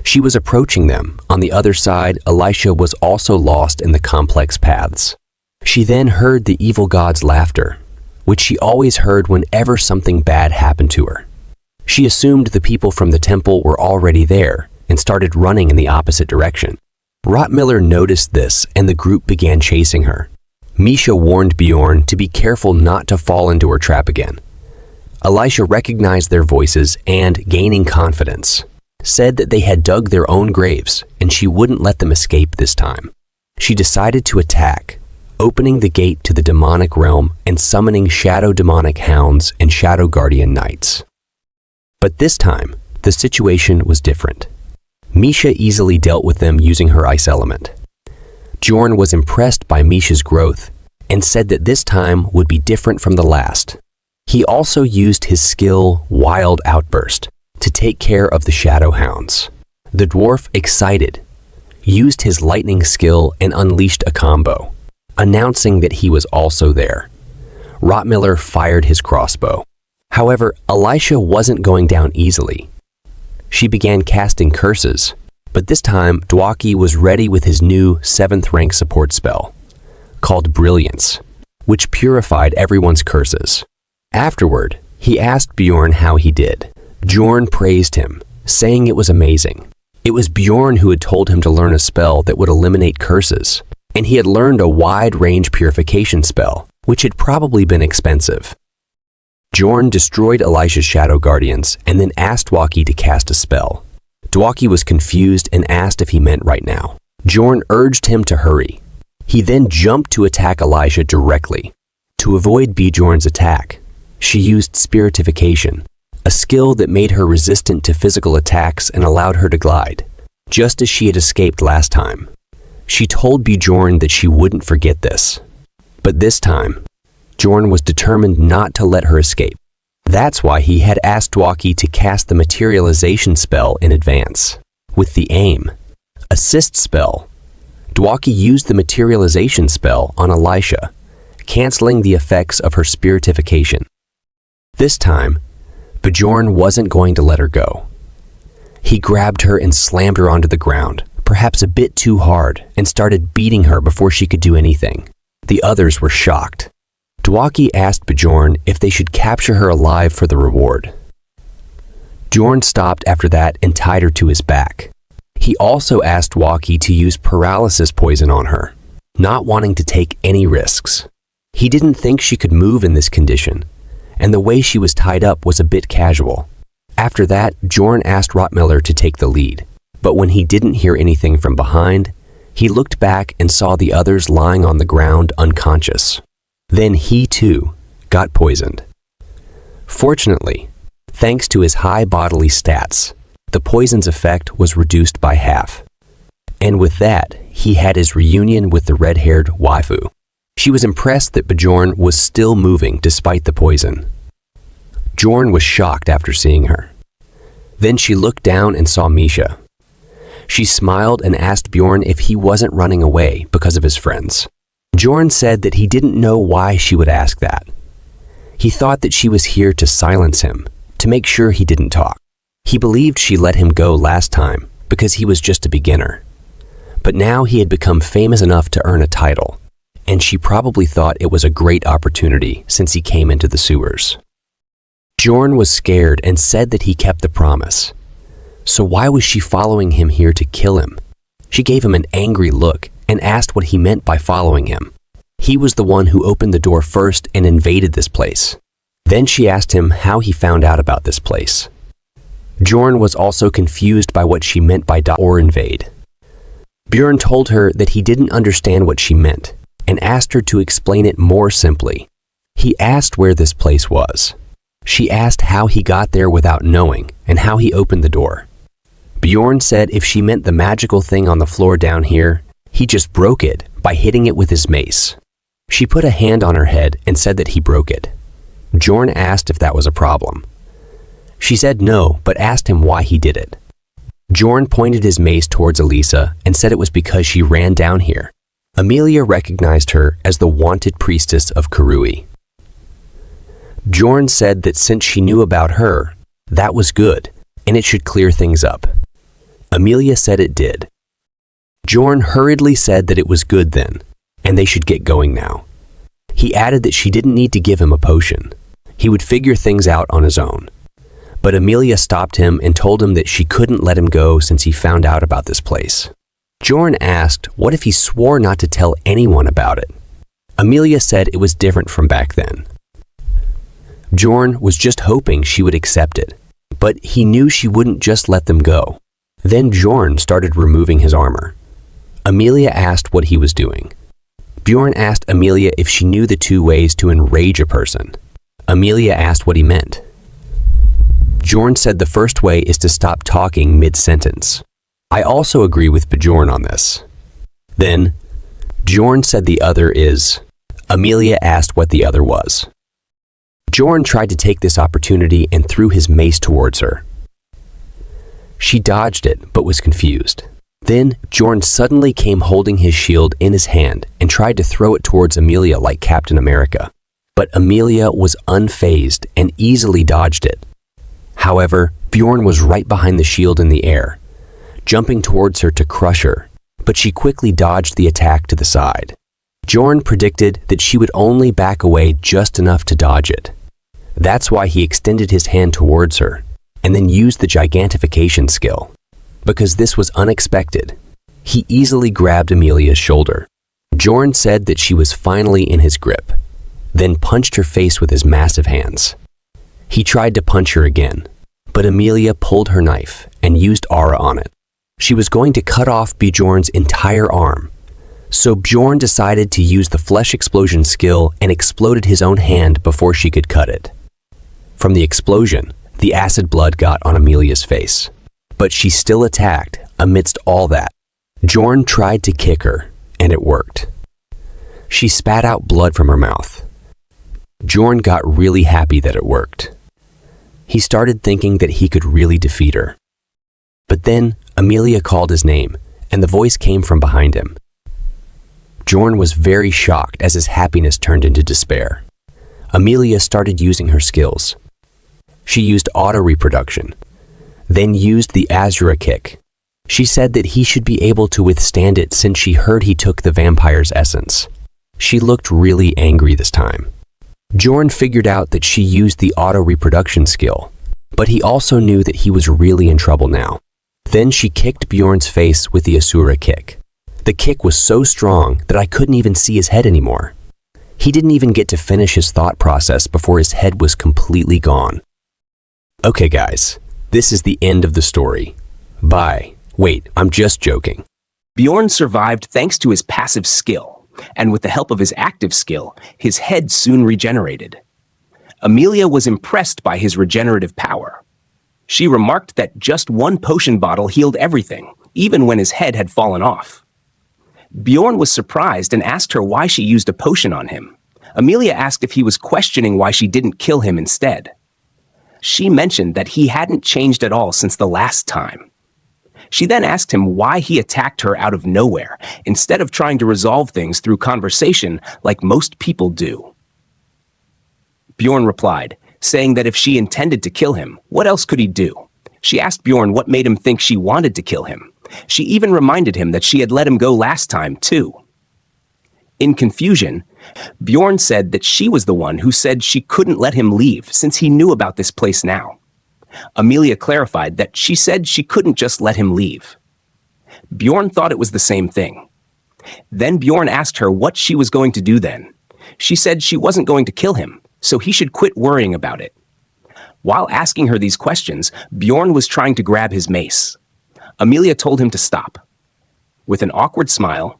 She was approaching them. On the other side, Elisha was also lost in the complex paths. She then heard the evil god's laughter, which she always heard whenever something bad happened to her. She assumed the people from the temple were already there and started running in the opposite direction. Rottmiller noticed this and the group began chasing her. Misha warned Bjorn to be careful not to fall into her trap again. Elisha recognized their voices and, gaining confidence, said that they had dug their own graves and she wouldn't let them escape this time. She decided to attack, opening the gate to the demonic realm and summoning shadow demonic hounds and shadow guardian knights. But this time, the situation was different. Misha easily dealt with them using her ice element. Bjorn was impressed by Misha's growth and said that this time would be different from the last. He also used his skill Wild Outburst to take care of the shadow hounds. The dwarf, excited, used his lightning skill and unleashed a combo, announcing that he was also there. Rottmiller fired his crossbow. However, Elisha wasn't going down easily. She began casting curses, but this time Dwaki was ready with his new 7th rank support spell, called Brilliance, which purified everyone's curses. Afterward, he asked Bjorn how he did. Bjorn praised him, saying it was amazing. It was Bjorn who had told him to learn a spell that would eliminate curses, and he had learned a wide-range purification spell, which had probably been expensive. Bjorn destroyed Elisha's shadow guardians and then asked Dwaki to cast a spell. Dwaki was confused and asked if he meant right now. Bjorn urged him to hurry. He then jumped to attack Elisha directly. To avoid Bjorn's attack, she used Spiritification, a skill that made her resistant to physical attacks and allowed her to glide, just as she had escaped last time. She told Bjorn that she wouldn't forget this. But this time, Bjorn was determined not to let her escape. That's why he had asked Dwaki to cast the materialization spell in advance. With the aim, assist spell, Dwaki used the materialization spell on Elisha, canceling the effects of her spiritification. This time, Bjorn wasn't going to let her go. He grabbed her and slammed her onto the ground, perhaps a bit too hard, and started beating her before she could do anything. The others were shocked. Dwaki asked Bjorn if they should capture her alive for the reward. Bjorn stopped after that and tied her to his back. He also asked Dwaki to use paralysis poison on her, not wanting to take any risks. He didn't think she could move in this condition, and the way she was tied up was a bit casual. After that, Bjorn asked Rottmiller to take the lead, but when he didn't hear anything from behind, he looked back and saw the others lying on the ground unconscious. Then he, too, got poisoned. Fortunately, thanks to his high bodily stats, the poison's effect was reduced by half. And with that, he had his reunion with the red-haired waifu. She was impressed that Bjorn was still moving despite the poison. Bjorn was shocked after seeing her. Then she looked down and saw Misha. She smiled and asked Bjorn if he wasn't running away because of his friends. Bjorn said that he didn't know why she would ask that. He thought that she was here to silence him, to make sure he didn't talk. He believed she let him go last time because he was just a beginner. But now he had become famous enough to earn a title, and she probably thought it was a great opportunity since he came into the sewers. Bjorn was scared and said that he kept the promise. So why was she following him here to kill him? She gave him an angry look and asked what he meant by following him. He was the one who opened the door first and invaded this place. Then she asked him how he found out about this place. Bjorn was also confused by what she meant by or invade. Bjorn told her that he didn't understand what she meant and asked her to explain it more simply. He asked where this place was. She asked how he got there without knowing and how he opened the door. Bjorn said if she meant the magical thing on the floor down here, he just broke it by hitting it with his mace. She put a hand on her head and said that he broke it. Bjorn asked if that was a problem. She said no, but asked him why he did it. Bjorn pointed his mace towards Elisa and said it was because she ran down here. Amelia recognized her as the wanted priestess of Karui. Bjorn said that since she knew about her, that was good, and it should clear things up. Amelia said it did. Bjorn hurriedly said that it was good then, and they should get going now. He added that she didn't need to give him a potion. He would figure things out on his own. But Amelia stopped him and told him that she couldn't let him go since he found out about this place. Bjorn asked what if he swore not to tell anyone about it. Amelia said it was different from back then. Bjorn was just hoping she would accept it, but he knew she wouldn't just let them go. Then Bjorn started removing his armor. Amelia asked what he was doing. Bjorn asked Amelia if she knew the 2 ways to enrage a person. Amelia asked what he meant. Bjorn said the first way is to stop talking mid-sentence. I also agree with Bjorn on this. Then, Bjorn said the other is. Amelia asked what the other was. Bjorn tried to take this opportunity and threw his mace towards her. She dodged it, but was confused. Then, Bjorn suddenly came holding his shield in his hand and tried to throw it towards Amelia like Captain America. But Amelia was unfazed and easily dodged it. However, Bjorn was right behind the shield in the air, jumping towards her to crush her, but she quickly dodged the attack to the side. Bjorn predicted that she would only back away just enough to dodge it. That's why he extended his hand towards her, and then used the gigantification skill. Because this was unexpected, he easily grabbed Amelia's shoulder. Bjorn said that she was finally in his grip, then punched her face with his massive hands. He tried to punch her again, but Amelia pulled her knife and used aura on it. She was going to cut off Bjorn's entire arm, so Bjorn decided to use the flesh explosion skill and exploded his own hand before she could cut it. From the explosion, the acid blood got on Amelia's face, but she still attacked amidst all that. Bjorn tried to kick her, and it worked. She spat out blood from her mouth. Bjorn got really happy that it worked. He started thinking that he could really defeat her. But then Amelia called his name, and the voice came from behind him. Bjorn was very shocked as his happiness turned into despair. Amelia started using her skills, She used auto-reproduction, then used the Asura kick. She said that he should be able to withstand it since she heard he took the vampire's essence. She looked really angry this time. Bjorn figured out that she used the auto-reproduction skill, but he also knew that he was really in trouble now. Then she kicked Bjorn's face with the Asura kick. The kick was so strong that I couldn't even see his head anymore. He didn't even get to finish his thought process before his head was completely gone. Okay guys, this is the end of the story. Bye. Wait, I'm just joking. Bjorn survived thanks to his passive skill, and with the help of his active skill, his head soon regenerated. Amelia was impressed by his regenerative power. She remarked that just one potion bottle healed everything, even when his head had fallen off. Bjorn was surprised and asked her why she used a potion on him. Amelia asked if he was questioning why she didn't kill him instead. She mentioned that he hadn't changed at all since the last time. She then asked him why he attacked her out of nowhere, instead of trying to resolve things through conversation like most people do. Bjorn replied, saying that if she intended to kill him, what else could he do? She asked Bjorn what made him think she wanted to kill him. She even reminded him that she had let him go last time, too. In confusion, Bjorn said that she was the one who said she couldn't let him leave since he knew about this place now. Amelia clarified that she said she couldn't just let him leave. Bjorn thought it was the same thing. Then Bjorn asked her what she was going to do then. She said she wasn't going to kill him, so he should quit worrying about it. While asking her these questions, Bjorn was trying to grab his mace. Amelia told him to stop. With an awkward smile,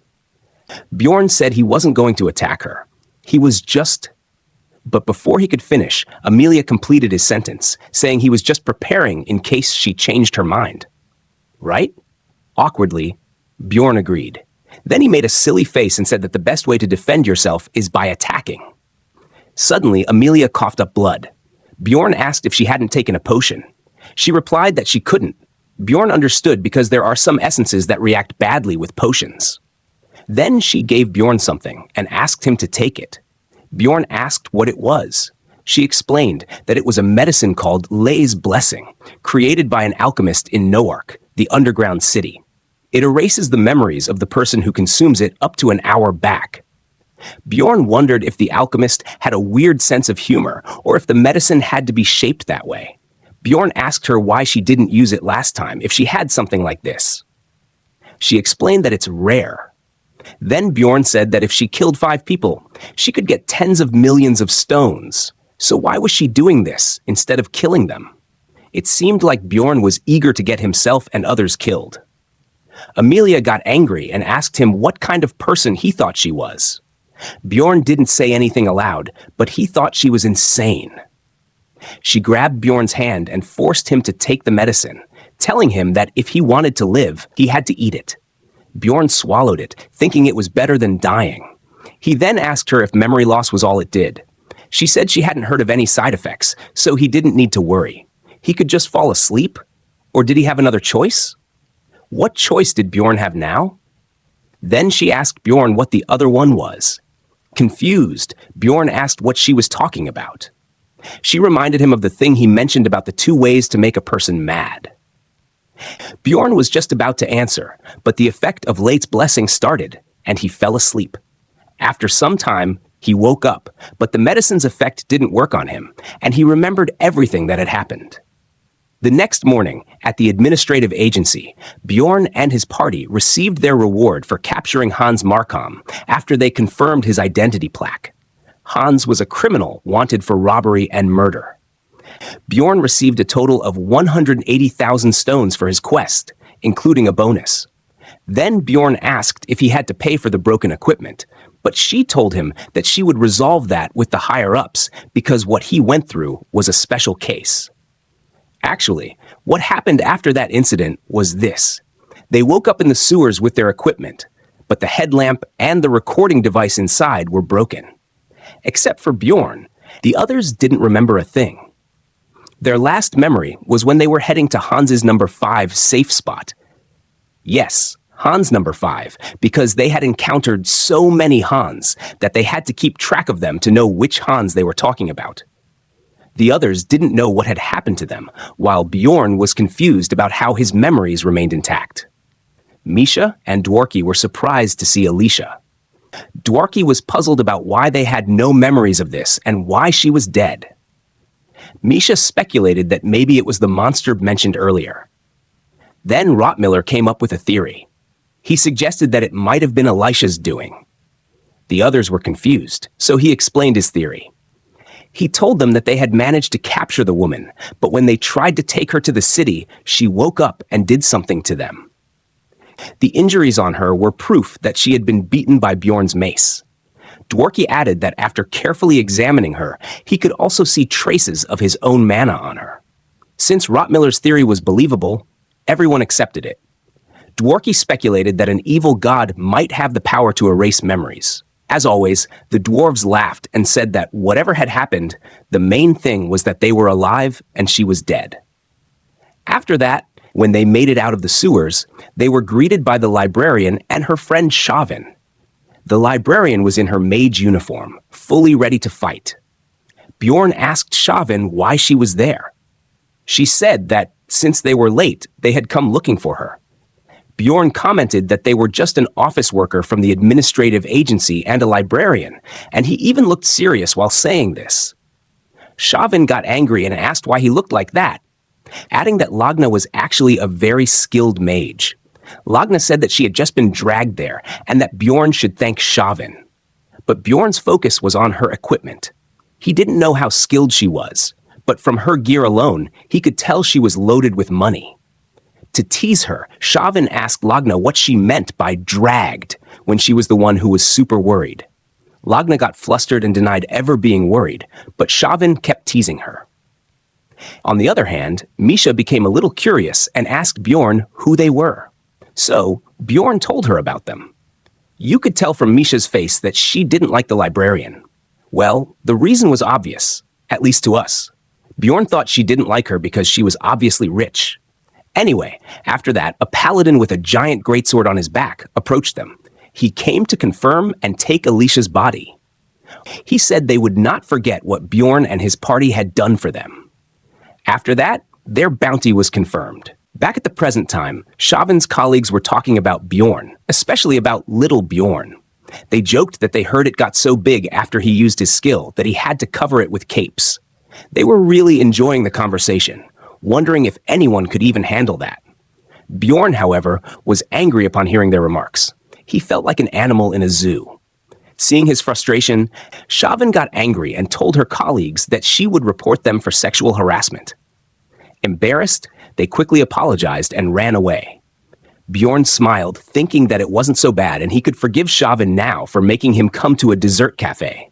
Bjorn said he wasn't going to attack her. He was just... But before he could finish, Amelia completed his sentence, saying he was just preparing in case she changed her mind. Right? Awkwardly, Bjorn agreed. Then he made a silly face and said that the best way to defend yourself is by attacking. Suddenly, Amelia coughed up blood. Bjorn asked if she hadn't taken a potion. She replied that she couldn't. Bjorn understood because there are some essences that react badly with potions. Then she gave Bjorn something and asked him to take it. Bjorn asked what it was. She explained that it was a medicine called Lei's Blessing, created by an alchemist in Noark, the underground city. It erases the memories of the person who consumes it up to an hour back. Bjorn wondered if the alchemist had a weird sense of humor or if the medicine had to be shaped that way. Bjorn asked her why she didn't use it last time if she had something like this. She explained that it's rare. Then Bjorn said that if she killed 5 people, she could get tens of millions of stones. So why was she doing this instead of killing them? It seemed like Bjorn was eager to get himself and others killed. Amelia got angry and asked him what kind of person he thought she was. Bjorn didn't say anything aloud, but he thought she was insane. She grabbed Bjorn's hand and forced him to take the medicine, telling him that if he wanted to live, he had to eat it. Bjorn swallowed it, thinking it was better than dying. He then asked her if memory loss was all it did. She said she hadn't heard of any side effects, so he didn't need to worry. He could just fall asleep? Or did he have another choice? What choice did Bjorn have now? Then she asked Bjorn what the other one was. Confused, Bjorn asked what she was talking about. She reminded him of the thing he mentioned about the 2 ways to make a person mad. Bjorn was just about to answer, but the effect of Lei's blessing started, and he fell asleep. After some time, he woke up, but the medicine's effect didn't work on him, and he remembered everything that had happened. The next morning, at the administrative agency, Bjorn and his party received their reward for capturing Hans Markham after they confirmed his identity plaque. Hans was a criminal wanted for robbery and murder. Bjorn received a total of 180,000 stones for his quest, including a bonus. Then Bjorn asked if he had to pay for the broken equipment, but she told him that she would resolve that with the higher-ups because what he went through was a special case. Actually, what happened after that incident was this. They woke up in the sewers with their equipment, but the headlamp and the recording device inside were broken. Except for Bjorn, the others didn't remember a thing. Their last memory was when they were heading to Hans's number 5 safe spot. Yes, Hans number 5, because they had encountered so many Hans that they had to keep track of them to know which Hans they were talking about. The others didn't know what had happened to them, while Bjorn was confused about how his memories remained intact. Misha and Dworki were surprised to see Alicia. Dworki was puzzled about why they had no memories of this and why she was dead. Misha speculated that maybe it was the monster mentioned earlier. Then Rottmiller came up with a theory. He suggested that it might have been Elisha's doing. The others were confused, so he explained his theory. He told them that they had managed to capture the woman, but when they tried to take her to the city, she woke up and did something to them. The injuries on her were proof that she had been beaten by Bjorn's mace. Dworki added that after carefully examining her, he could also see traces of his own mana on her. Since Rottmiller's theory was believable, everyone accepted it. Dworki speculated that an evil god might have the power to erase memories. As always, the dwarves laughed and said that whatever had happened, the main thing was that they were alive and she was dead. After that, when they made it out of the sewers, they were greeted by the librarian and her friend Shavin. The librarian was in her mage uniform, fully ready to fight. Bjorn asked Shavin why she was there. She said that since they were late, they had come looking for her. Bjorn commented that they were just an office worker from the administrative agency and a librarian, and he even looked serious while saying this. Shavin got angry and asked why he looked like that, adding that Lagna was actually a very skilled mage. Lagna said that she had just been dragged there and that Bjorn should thank Shavin. But Bjorn's focus was on her equipment. He didn't know how skilled she was, but from her gear alone, he could tell she was loaded with money. To tease her, Shavin asked Lagna what she meant by dragged when she was the one who was super worried. Lagna got flustered and denied ever being worried, but Shavin kept teasing her. On the other hand, Misha became a little curious and asked Bjorn who they were. So, Bjorn told her about them. You could tell from Misha's face that she didn't like the librarian. Well, the reason was obvious, at least to us. Bjorn thought she didn't like her because she was obviously rich. Anyway, after that, a paladin with a giant greatsword on his back approached them. He came to confirm and take Alicia's body. He said they would not forget what Bjorn and his party had done for them. After that, their bounty was confirmed. Back at the present time, Shavin's colleagues were talking about Bjorn, especially about little Bjorn. They joked that they heard it got so big after he used his skill that he had to cover it with capes. They were really enjoying the conversation, wondering if anyone could even handle that. Bjorn, however, was angry upon hearing their remarks. He felt like an animal in a zoo. Seeing his frustration, Shavin got angry and told her colleagues that she would report them for sexual harassment. Embarrassed, they quickly apologized and ran away. Bjorn smiled, thinking that it wasn't so bad and he could forgive Shavin now for making him come to a dessert cafe.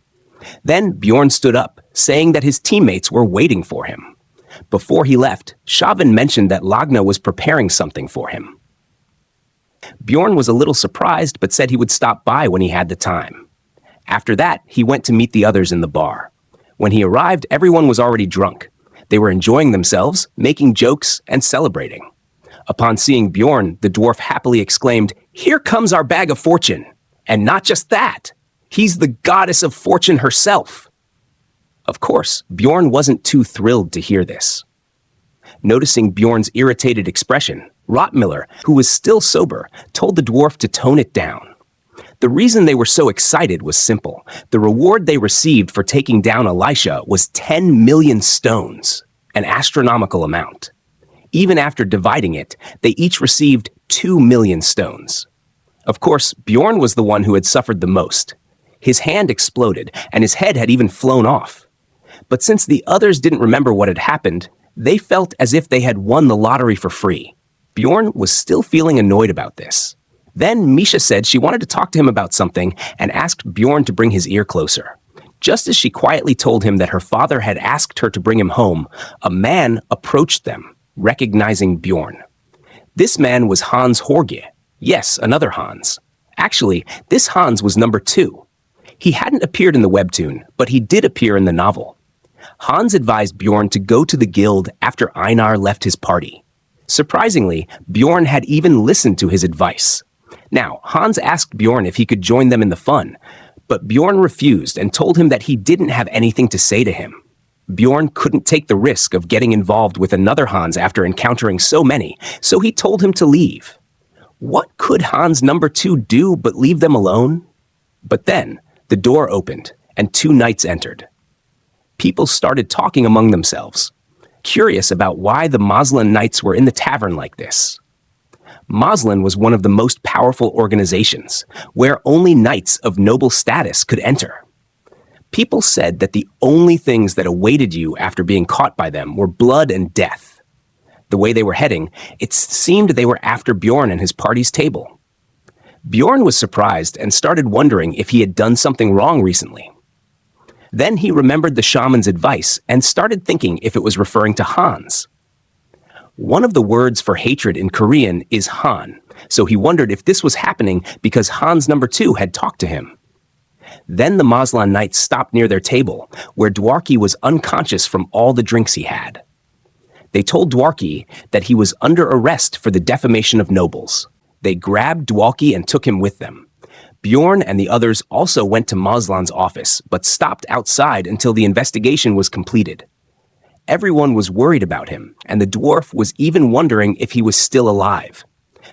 Then Bjorn stood up, saying that his teammates were waiting for him. Before he left, Shavin mentioned that Lagna was preparing something for him. Bjorn was a little surprised, but said he would stop by when he had the time. After that, he went to meet the others in the bar. When he arrived, everyone was already drunk. They were enjoying themselves, making jokes, and celebrating. Upon seeing Bjorn, the dwarf happily exclaimed, "Here comes our bag of fortune! And not just that! He's the goddess of fortune herself!" Of course, Bjorn wasn't too thrilled to hear this. Noticing Bjorn's irritated expression, Rottmiller, who was still sober, told the dwarf to tone it down. The reason they were so excited was simple. The reward they received for taking down Elisha was 10 million stones, an astronomical amount. Even after dividing it, they each received 2 million stones. Of course, Bjorn was the one who had suffered the most. His hand exploded, and his head had even flown off. But since the others didn't remember what had happened, they felt as if they had won the lottery for free. Bjorn was still feeling annoyed about this. Then Misha said she wanted to talk to him about something and asked Bjorn to bring his ear closer. Just as she quietly told him that her father had asked her to bring him home, a man approached them, recognizing Bjorn. This man was Hans Horge. Yes, another Hans. Actually, this Hans was number 2. He hadn't appeared in the webtoon, but he did appear in the novel. Hans advised Bjorn to go to the guild after Einar left his party. Surprisingly, Bjorn had even listened to his advice. Now, Hans asked Bjorn if he could join them in the fun, but Bjorn refused and told him that he didn't have anything to say to him. Bjorn couldn't take the risk of getting involved with another Hans after encountering so many, so he told him to leave. What could Hans number 2 do but leave them alone? But then, the door opened, and 2 knights entered. People started talking among themselves, curious about why the Moslem Knights were in the tavern like this. Moslem was one of the most powerful organizations, where only knights of noble status could enter. People said that the only things that awaited you after being caught by them were blood and death. The way they were heading, it seemed they were after Bjorn and his party's table. Bjorn was surprised and started wondering if he had done something wrong recently. Then he remembered the shaman's advice and started thinking if it was referring to Hans. One of the words for hatred in Korean is Han, so he wondered if this was happening because Hans number 2 had talked to him. Then the Moslem Knights stopped near their table, where Dwarki was unconscious from all the drinks he had. They told Dwarki that he was under arrest for the defamation of nobles. They grabbed Dwarki and took him with them. Bjorn and the others also went to Moslan's office, but stopped outside until the investigation was completed. Everyone was worried about him, and the dwarf was even wondering if he was still alive.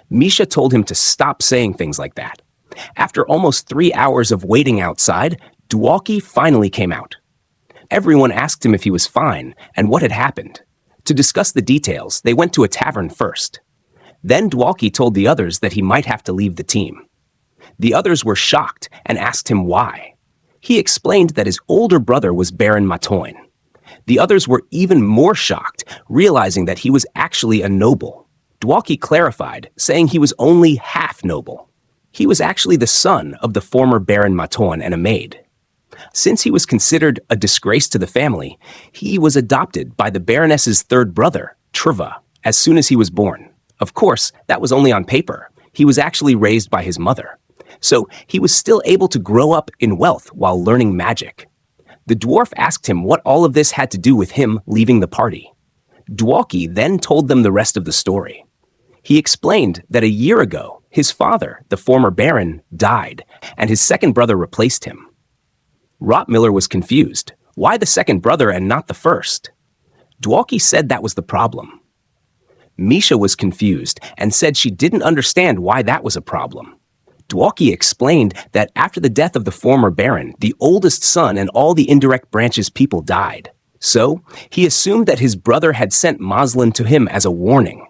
Misha told him to stop saying things like that. After almost 3 hours of waiting outside, Dwarki finally came out. Everyone asked him if he was fine and what had happened. To discuss the details, they went to a tavern first. Then Dwarki told the others that he might have to leave the team. The others were shocked and asked him why. He explained that his older brother was Baron Matoin. The others were even more shocked, realizing that he was actually a noble. Dwarki clarified, saying he was only half noble. He was actually the son of the former Baron Matoin and a maid. Since he was considered a disgrace to the family, he was adopted by the Baroness's third brother, Trva, as soon as he was born. Of course, that was only on paper. He was actually raised by his mother. So he was still able to grow up in wealth while learning magic. The dwarf asked him what all of this had to do with him leaving the party. Dwarki then told them the rest of the story. He explained that a year ago, his father, the former Baron, died, and his second brother replaced him. Rottmiller was confused. Why the second brother and not the first? Dwarki said that was the problem. Misha was confused and said she didn't understand why that was a problem. Dwarki explained that after the death of the former Baron, the oldest son and all the indirect branches people died. So, he assumed that his brother had sent Moslem to him as a warning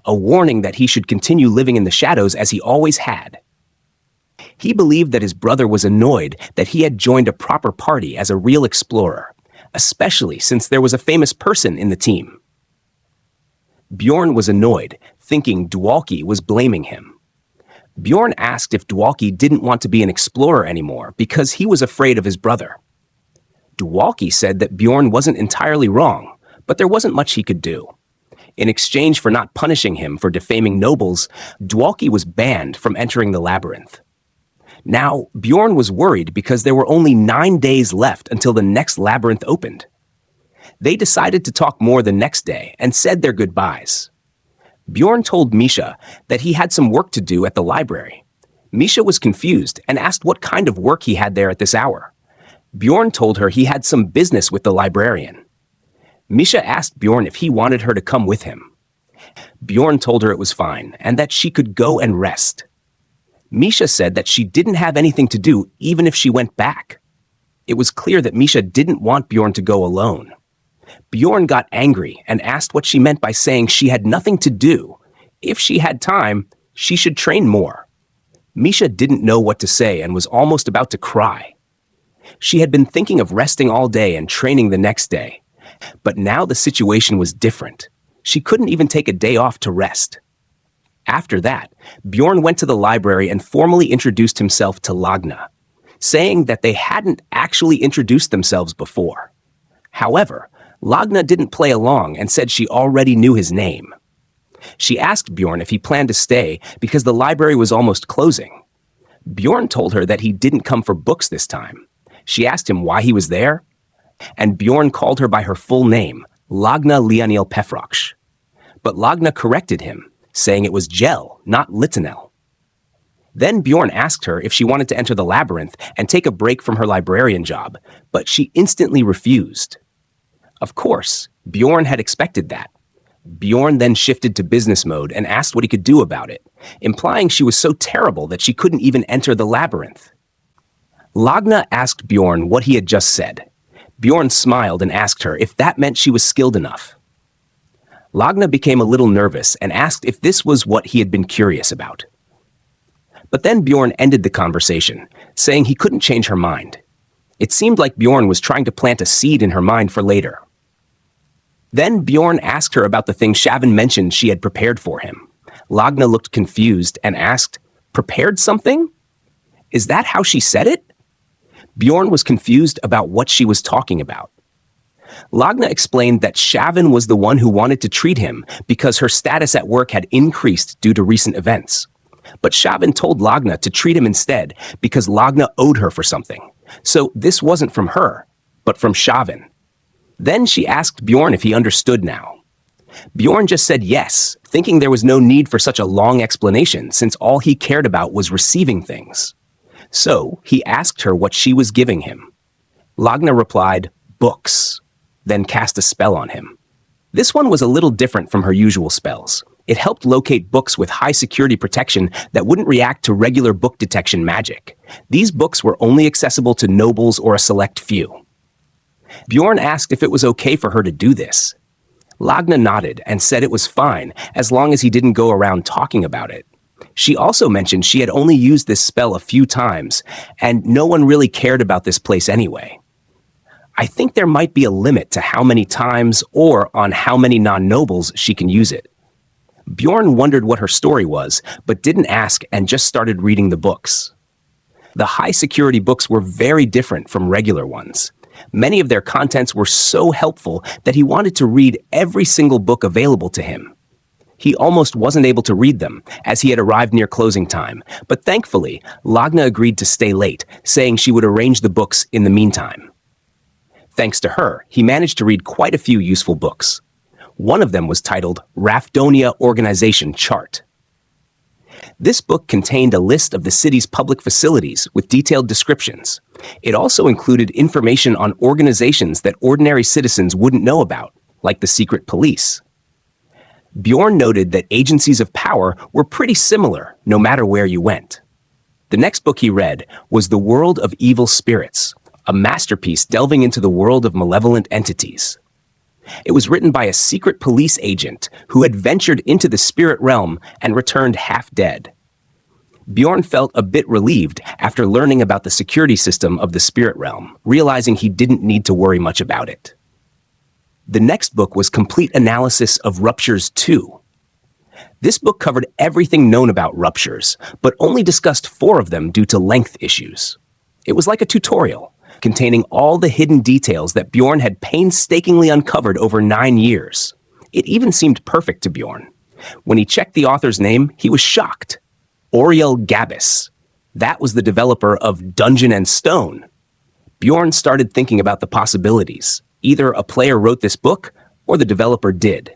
that he should continue living in the shadows as he always had. He believed that his brother was annoyed that he had joined a proper party as a real explorer, especially since there was a famous person in the team. Bjorn was annoyed, thinking Dwarki was blaming him. Bjorn asked if Dwarki didn't want to be an explorer anymore because he was afraid of his brother. Dwarki said that Bjorn wasn't entirely wrong, but there wasn't much he could do. In exchange for not punishing him for defaming nobles, Dwarki was banned from entering the labyrinth. Now, Bjorn was worried because there were only 9 days left until the next labyrinth opened. They decided to talk more the next day and said their goodbyes. Bjorn told Misha that he had some work to do at the library. Misha was confused and asked what kind of work he had there at this hour. Bjorn told her he had some business with the librarian. Misha asked Bjorn if he wanted her to come with him. Bjorn told her it was fine and that she could go and rest. Misha said that she didn't have anything to do even if she went back. It was clear that Misha didn't want Bjorn to go alone. Bjorn got angry and asked what she meant by saying she had nothing to do. If she had time, she should train more. Misha didn't know what to say and was almost about to cry. She had been thinking of resting all day and training the next day. But now the situation was different. She couldn't even take a day off to rest. After that, Bjorn went to the library and formally introduced himself to Lagna, saying that they hadn't actually introduced themselves before. However, Lagna didn't play along and said she already knew his name. She asked Bjorn if he planned to stay because the library was almost closing. Bjorn told her that he didn't come for books this time. She asked him why he was there, and Bjorn called her by her full name, Lagna Leonil Pefroch. But Lagna corrected him, saying it was Gel, not Litanel. Then Bjorn asked her if she wanted to enter the labyrinth and take a break from her librarian job, but she instantly refused. Of course, Bjorn had expected that. Bjorn then shifted to business mode and asked what he could do about it, implying she was so terrible that she couldn't even enter the labyrinth. Lagna asked Bjorn what he had just said. Bjorn smiled and asked her if that meant she was skilled enough. Lagna became a little nervous and asked if this was what he had been curious about. But then Bjorn ended the conversation, saying he couldn't change her mind. It seemed like Bjorn was trying to plant a seed in her mind for later. Then Bjorn asked her about the thing Shavin mentioned she had prepared for him. Lagna looked confused and asked, "Prepared something? Is that how she said it?" Bjorn was confused about what she was talking about. Lagna explained that Shavin was the one who wanted to treat him because her status at work had increased due to recent events. But Shavin told Lagna to treat him instead because Lagna owed her for something. So this wasn't from her, but from Shavin. Then she asked Bjorn if he understood now. Bjorn just said yes, thinking there was no need for such a long explanation since all he cared about was receiving things. So he asked her what she was giving him. Lagna replied, "Books," then cast a spell on him. This one was a little different from her usual spells. It helped locate books with high security protection that wouldn't react to regular book detection magic. These books were only accessible to nobles or a select few. Bjorn asked if it was okay for her to do this. Lagna nodded and said it was fine as long as he didn't go around talking about it. She also mentioned she had only used this spell a few times, and no one really cared about this place anyway. I think there might be a limit to how many times or on how many non-nobles she can use it. Bjorn wondered what her story was, but didn't ask and just started reading the books. The high-security books were very different from regular ones. Many of their contents were so helpful that he wanted to read every single book available to him. He almost wasn't able to read them, as he had arrived near closing time, but thankfully, Lagna agreed to stay late, saying she would arrange the books in the meantime. Thanks to her, he managed to read quite a few useful books. One of them was titled Rafdonia Organization Chart. This book contained a list of the city's public facilities with detailed descriptions. It also included information on organizations that ordinary citizens wouldn't know about, like the secret police. Bjorn noted that agencies of power were pretty similar no matter where you went. The next book he read was The World of Evil Spirits, a masterpiece delving into the world of malevolent entities. It was written by a secret police agent who had ventured into the spirit realm and returned half dead. Bjorn felt a bit relieved after learning about the security system of the spirit realm, realizing he didn't need to worry much about it. The next book was Complete Analysis of Ruptures 2. This book covered everything known about ruptures, but only discussed 4 of them due to length issues. It was like a tutorial, containing all the hidden details that Bjorn had painstakingly uncovered over 9 years. It even seemed perfect to Bjorn. When he checked the author's name, he was shocked. Oriel Gabbis. That was the developer of Dungeon and Stone. Bjorn started thinking about the possibilities. Either a player wrote this book, or the developer did.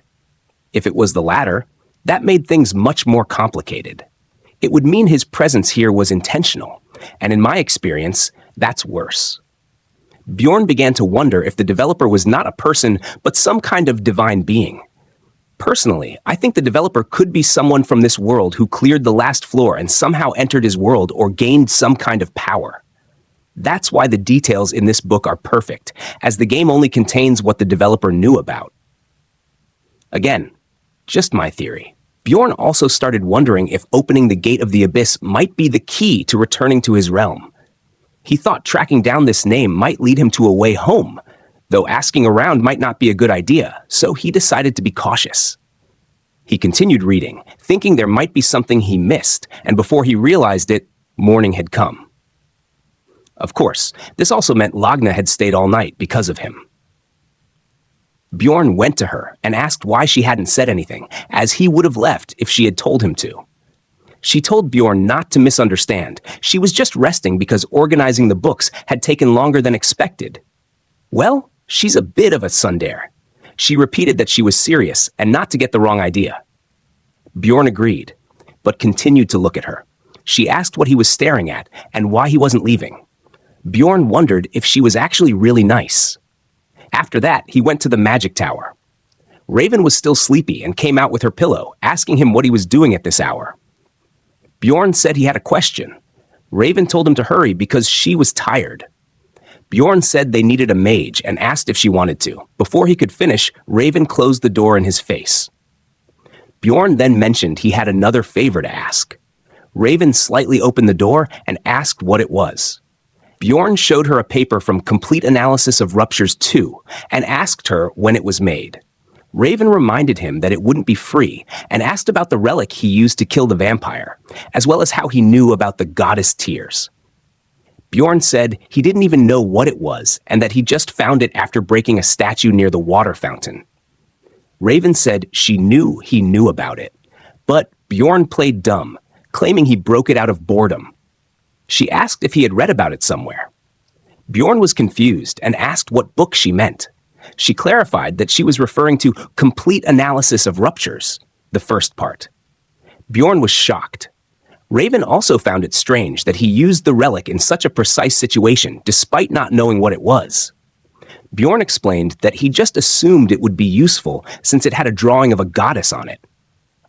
If it was the latter, that made things much more complicated. It would mean his presence here was intentional, and in my experience, that's worse. Bjorn began to wonder if the developer was not a person, but some kind of divine being. Personally, I think the developer could be someone from this world who cleared the last floor and somehow entered his world or gained some kind of power. That's why the details in this book are perfect, as the game only contains what the developer knew about. Again, just my theory. Bjorn also started wondering if opening the Gate of the Abyss might be the key to returning to his realm. He thought tracking down this name might lead him to a way home, though asking around might not be a good idea, so he decided to be cautious. He continued reading, thinking there might be something he missed, and before he realized it, morning had come. Of course, this also meant Lagna had stayed all night because of him. Bjorn went to her and asked why she hadn't said anything, as he would have left if she had told him to. She told Bjorn not to misunderstand. She was just resting because organizing the books had taken longer than expected. Well, she's a bit of a tsundere. She repeated that she was serious and not to get the wrong idea. Bjorn agreed, but continued to look at her. She asked what he was staring at and why he wasn't leaving. Bjorn wondered if she was actually really nice. After that, he went to the magic tower. Raven was still sleepy and came out with her pillow, asking him what he was doing at this hour. Bjorn said he had a question. Raven told him to hurry because she was tired. Bjorn said they needed a mage and asked if she wanted to. Before he could finish, Raven closed the door in his face. Bjorn then mentioned he had another favor to ask. Raven slightly opened the door and asked what it was. Bjorn showed her a paper from Complete Analysis of Ruptures 2 and asked her when it was made. Raven reminded him that it wouldn't be free and asked about the relic he used to kill the vampire, as well as how he knew about the goddess tears. Bjorn said he didn't even know what it was and that he just found it after breaking a statue near the water fountain. Raven said she knew he knew about it, but Bjorn played dumb, claiming he broke it out of boredom. She asked if he had read about it somewhere. Bjorn was confused and asked what book she meant. She clarified that she was referring to Complete Analysis of Ruptures, the first part. Bjorn was shocked. Raven also found it strange that he used the relic in such a precise situation despite not knowing what it was. Bjorn explained that he just assumed it would be useful since it had a drawing of a goddess on it.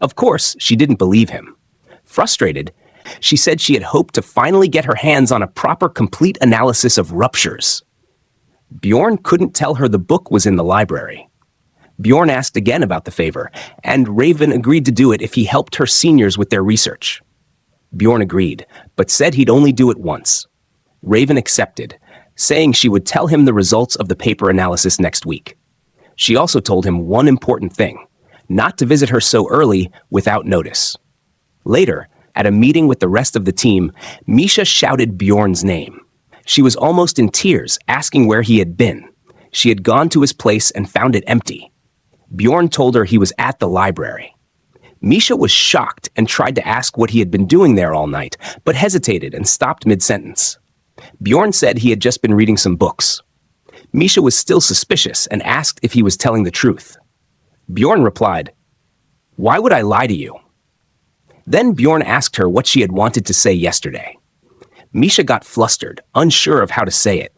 Of course, she didn't believe him. Frustrated, she said she had hoped to finally get her hands on a proper Complete Analysis of Ruptures. Bjorn couldn't tell her the book was in the library. Bjorn asked again about the favor, and Raven agreed to do it if he helped her seniors with their research. Bjorn agreed, but said he'd only do it once. Raven accepted, saying she would tell him the results of the paper analysis next week. She also told him one important thing, not to visit her so early without notice. Later, at a meeting with the rest of the team, Misha shouted Bjorn's name. She was almost in tears, asking where he had been. She had gone to his place and found it empty. Bjorn told her he was at the library. Misha was shocked and tried to ask what he had been doing there all night, but hesitated and stopped mid-sentence. Bjorn said he had just been reading some books. Misha was still suspicious and asked if he was telling the truth. Bjorn replied, "Why would I lie to you?" Then Bjorn asked her what she had wanted to say yesterday. Misha got flustered, unsure of how to say it.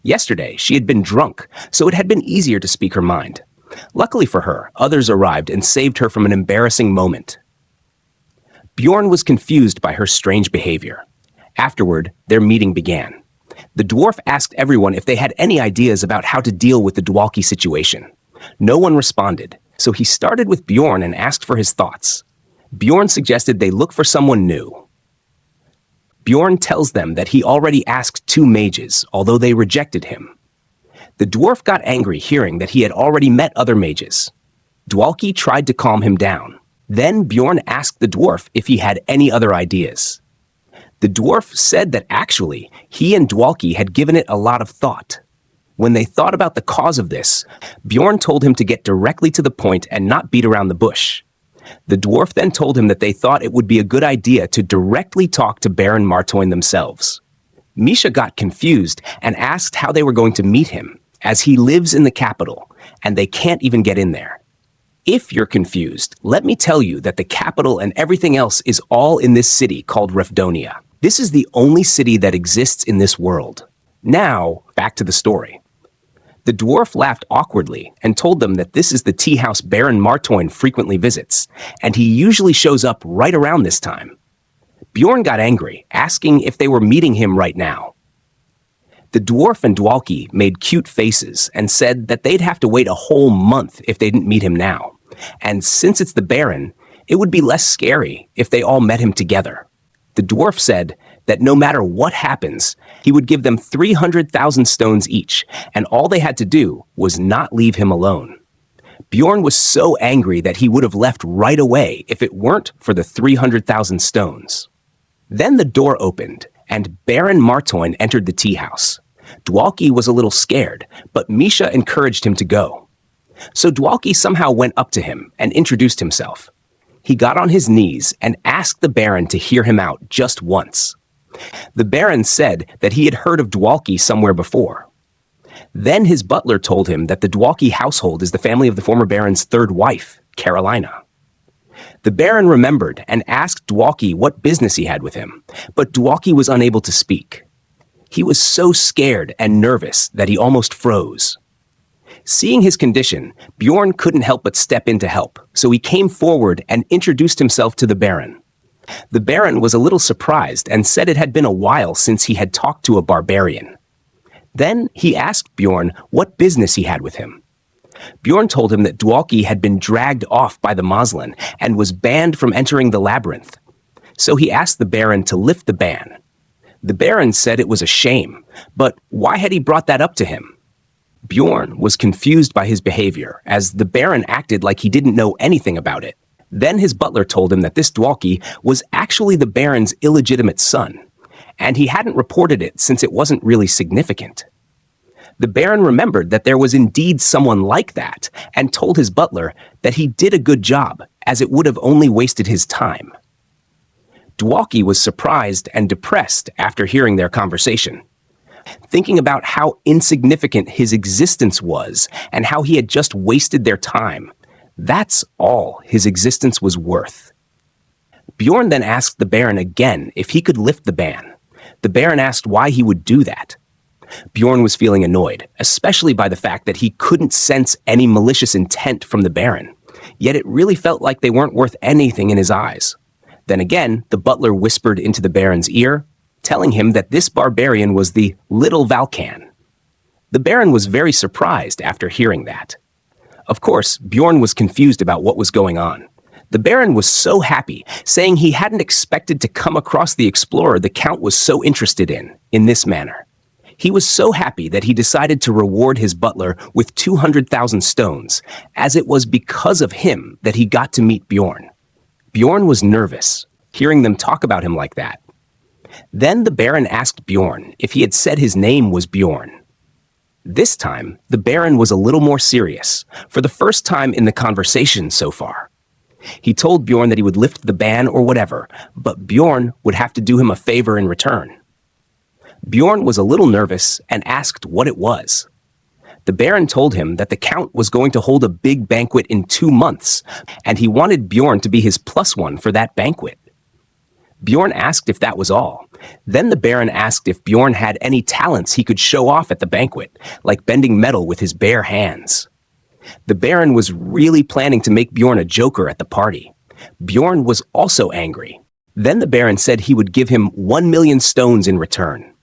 Yesterday, she had been drunk, so it had been easier to speak her mind. Luckily for her, others arrived and saved her from an embarrassing moment. Bjorn was confused by her strange behavior. Afterward, their meeting began. The dwarf asked everyone if they had any ideas about how to deal with the Dwalki situation. No one responded, so he started with Bjorn and asked for his thoughts. Bjorn suggested they look for someone new. Bjorn tells them that he already asked 2 mages, although they rejected him. The dwarf got angry hearing that he had already met other mages. Dwalki tried to calm him down. Then Bjorn asked the dwarf if he had any other ideas. The dwarf said that actually, he and Dwalki had given it a lot of thought. When they thought about the cause of this, Bjorn told him to get directly to the point and not beat around the bush. The dwarf then told him that they thought it would be a good idea to directly talk to Baron Martoin themselves. Misha got confused and asked how they were going to meet him, as he lives in the capital, and they can't even get in there. If you're confused, let me tell you that the capital and everything else is all in this city called Refdonia. This is the only city that exists in this world. Now, back to the story. The dwarf laughed awkwardly and told them that this is the tea house Baron Martoin frequently visits, and he usually shows up right around this time. Bjorn got angry, asking if they were meeting him right now. The dwarf and Dwalki made cute faces and said that they'd have to wait a whole month if they didn't meet him now, and since it's the Baron, it would be less scary if they all met him together. The dwarf said that no matter what happens, he would give them 300,000 stones each, and all they had to do was not leave him alone. Bjorn was so angry that he would have left right away if it weren't for the 300,000 stones. Then the door opened, and Baron Martoin entered the tea house. Dwalki was a little scared, but Misha encouraged him to go. So Dwalki somehow went up to him and introduced himself. He got on his knees and asked the Baron to hear him out just once. The Baron said that he had heard of Dwalki somewhere before. Then his butler told him that the Dwalki household is the family of the former Baron's 3rd wife, Carolina. The Baron remembered and asked Dwalki what business he had with him, but Dwalki was unable to speak. He was so scared and nervous that he almost froze. Seeing his condition, Bjorn couldn't help but step in to help, so he came forward and introduced himself to the Baron. The Baron was a little surprised and said it had been a while since he had talked to a barbarian. Then he asked Bjorn what business he had with him. Bjorn told him that Dwalki had been dragged off by the Moslin and was banned from entering the labyrinth. So he asked the Baron to lift the ban. The Baron said it was a shame, but why had he brought that up to him? Bjorn was confused by his behavior, as the Baron acted like he didn't know anything about it. Then his butler told him that this Dwalki was actually the Baron's illegitimate son, and he hadn't reported it since it wasn't really significant. The Baron remembered that there was indeed someone like that, and told his butler that he did a good job, as it would have only wasted his time. Dwalki was surprised and depressed after hearing their conversation, thinking about how insignificant his existence was and how he had just wasted their time. That's all his existence was worth. Bjorn then asked the Baron again if he could lift the ban. The Baron asked why he would do that. Bjorn was feeling annoyed, especially by the fact that he couldn't sense any malicious intent from the Baron, yet it really felt like they weren't worth anything in his eyes. Then again, the butler whispered into the Baron's ear, telling him that this barbarian was the Little Valkan. The Baron was very surprised after hearing that. Of course, Bjorn was confused about what was going on. The Baron was so happy, saying he hadn't expected to come across the explorer the Count was so interested in this manner. He was so happy that he decided to reward his butler with 200,000 stones, as it was because of him that he got to meet Bjorn. Bjorn was nervous, hearing them talk about him like that. Then the Baron asked Bjorn if he had said his name was Bjorn. This time, the Baron was a little more serious, for the first time in the conversation so far. He told Bjorn that he would lift the ban or whatever, but Bjorn would have to do him a favor in return. Bjorn was a little nervous and asked what it was. The Baron told him that the Count was going to hold a big banquet in 2 months, and he wanted Bjorn to be his +1 for that banquet. Bjorn asked if that was all. Then the Baron asked if Bjorn had any talents he could show off at the banquet, like bending metal with his bare hands. The Baron was really planning to make Bjorn a joker at the party. Bjorn was also angry. Then the Baron said he would give him 1 million stones in return.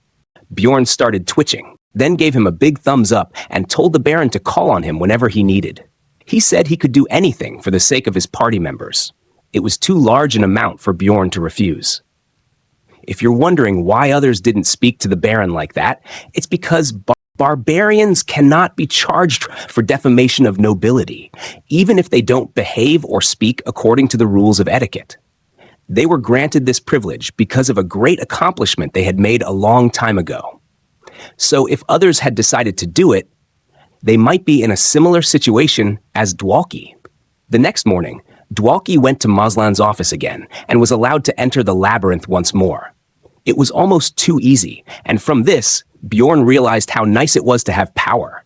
Bjorn started twitching, then gave him a big thumbs up and told the Baron to call on him whenever he needed. He said he could do anything for the sake of his party members. It was too large an amount for Bjorn to refuse. If you're wondering why others didn't speak to the Baron like that, it's because barbarians cannot be charged for defamation of nobility, even if they don't behave or speak according to the rules of etiquette. They were granted this privilege because of a great accomplishment they had made a long time ago. So if others had decided to do it, they might be in a similar situation as Dwalki. The next morning, Dwalki went to Moslan's office again and was allowed to enter the labyrinth once more. It was almost too easy, and from this, Bjorn realized how nice it was to have power.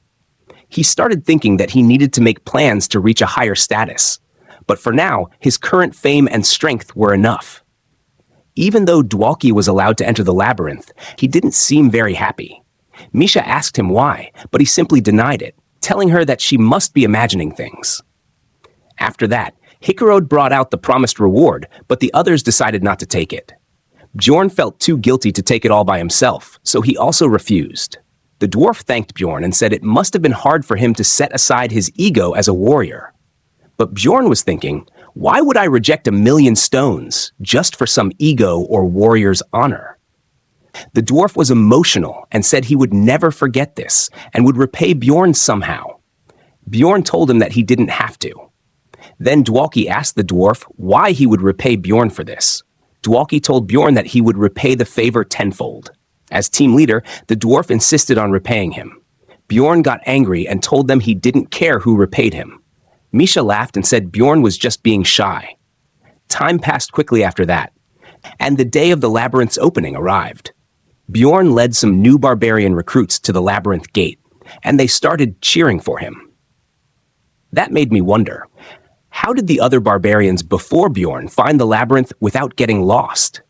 He started thinking that he needed to make plans to reach a higher status. But for now, his current fame and strength were enough. Even though Dwalki was allowed to enter the labyrinth, he didn't seem very happy. Misha asked him why, but he simply denied it, telling her that she must be imagining things. After that, Hikarod brought out the promised reward, but the others decided not to take it. Bjorn felt too guilty to take it all by himself, so he also refused. The dwarf thanked Bjorn and said it must have been hard for him to set aside his ego as a warrior. But Bjorn was thinking, why would I reject 1 million stones just for some ego or warrior's honor? The dwarf was emotional and said he would never forget this and would repay Bjorn somehow. Bjorn told him that he didn't have to. Then Dwalki asked the dwarf why he would repay Bjorn for this. Dwalki told Bjorn that he would repay the favor tenfold. As team leader, the dwarf insisted on repaying him. Bjorn got angry and told them he didn't care who repaid him. Misha laughed and said Bjorn was just being shy. Time passed quickly after that, and the day of the labyrinth's opening arrived. Bjorn led some new barbarian recruits to the labyrinth gate, and they started cheering for him. That made me wonder, how did the other barbarians before Bjorn find the labyrinth without getting lost?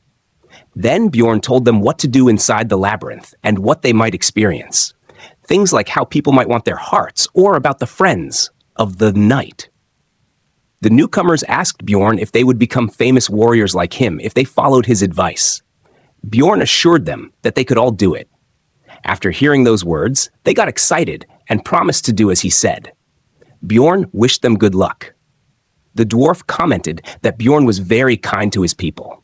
Then Bjorn told them what to do inside the labyrinth and what they might experience. Things like how people might want their hearts or about the friends of the night. The newcomers asked Bjorn if they would become famous warriors like him if they followed his advice. Bjorn assured them that they could all do it. After hearing those words, they got excited and promised to do as he said. Bjorn wished them good luck. The dwarf commented that Bjorn was very kind to his people.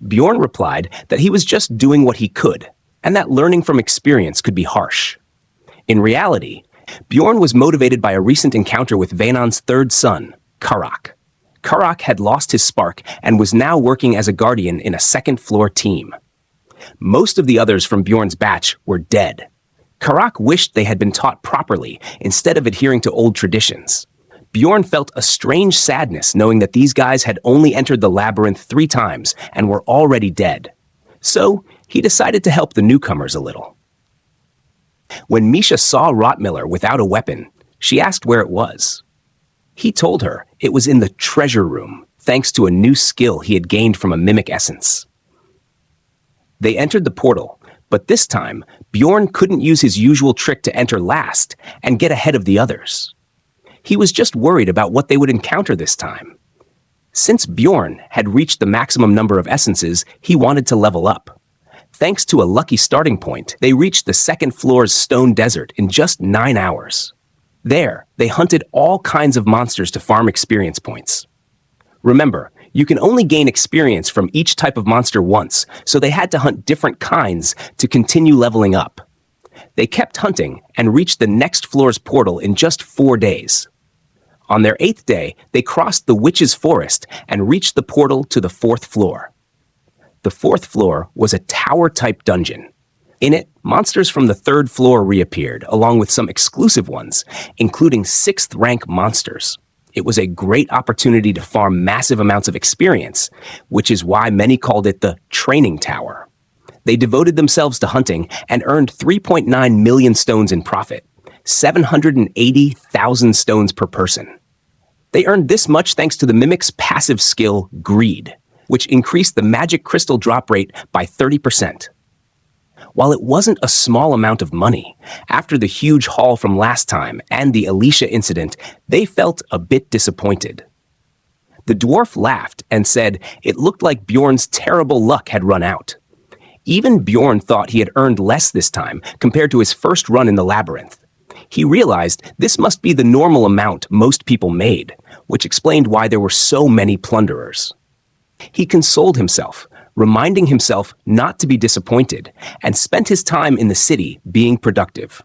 Bjorn replied that he was just doing what he could, and that learning from experience could be harsh. In reality, Bjorn was motivated by a recent encounter with Vainon's third son, Karak. Karak had lost his spark and was now working as a guardian in a second-floor team. Most of the others from Bjorn's batch were dead. Karak wished they had been taught properly instead of adhering to old traditions. Bjorn felt a strange sadness knowing that these guys had only entered the labyrinth 3 times and were already dead. So, he decided to help the newcomers a little. When Misha saw Rottmiller without a weapon, she asked where it was. He told her it was in the treasure room, thanks to a new skill he had gained from a mimic essence. They entered the portal, but this time, Bjorn couldn't use his usual trick to enter last and get ahead of the others. He was just worried about what they would encounter this time. Since Bjorn had reached the maximum number of essences, he wanted to level up. Thanks to a lucky starting point, they reached the second floor's stone desert in just 9 hours. There, they hunted all kinds of monsters to farm experience points. Remember, you can only gain experience from each type of monster once, so they had to hunt different kinds to continue leveling up. They kept hunting and reached the next floor's portal in just 4 days. On their 8th day, they crossed the Witch's Forest and reached the portal to the 4th floor. The 4th floor was a tower-type dungeon. In it, monsters from the 3rd floor reappeared, along with some exclusive ones, including 6th-rank monsters. It was a great opportunity to farm massive amounts of experience, which is why many called it the Training Tower. They devoted themselves to hunting and earned 3.9 million stones in profit, 780,000 stones per person. They earned this much thanks to the Mimic's passive skill, Greed, which increased the magic crystal drop rate by 30%. While it wasn't a small amount of money, after the huge haul from last time and the Alicia incident, they felt a bit disappointed. The dwarf laughed and said it looked like Bjorn's terrible luck had run out. Even Bjorn thought he had earned less this time compared to his first run in the labyrinth. He realized this must be the normal amount most people made, which explained why there were so many plunderers. He consoled himself, reminding himself not to be disappointed, and spent his time in the city being productive.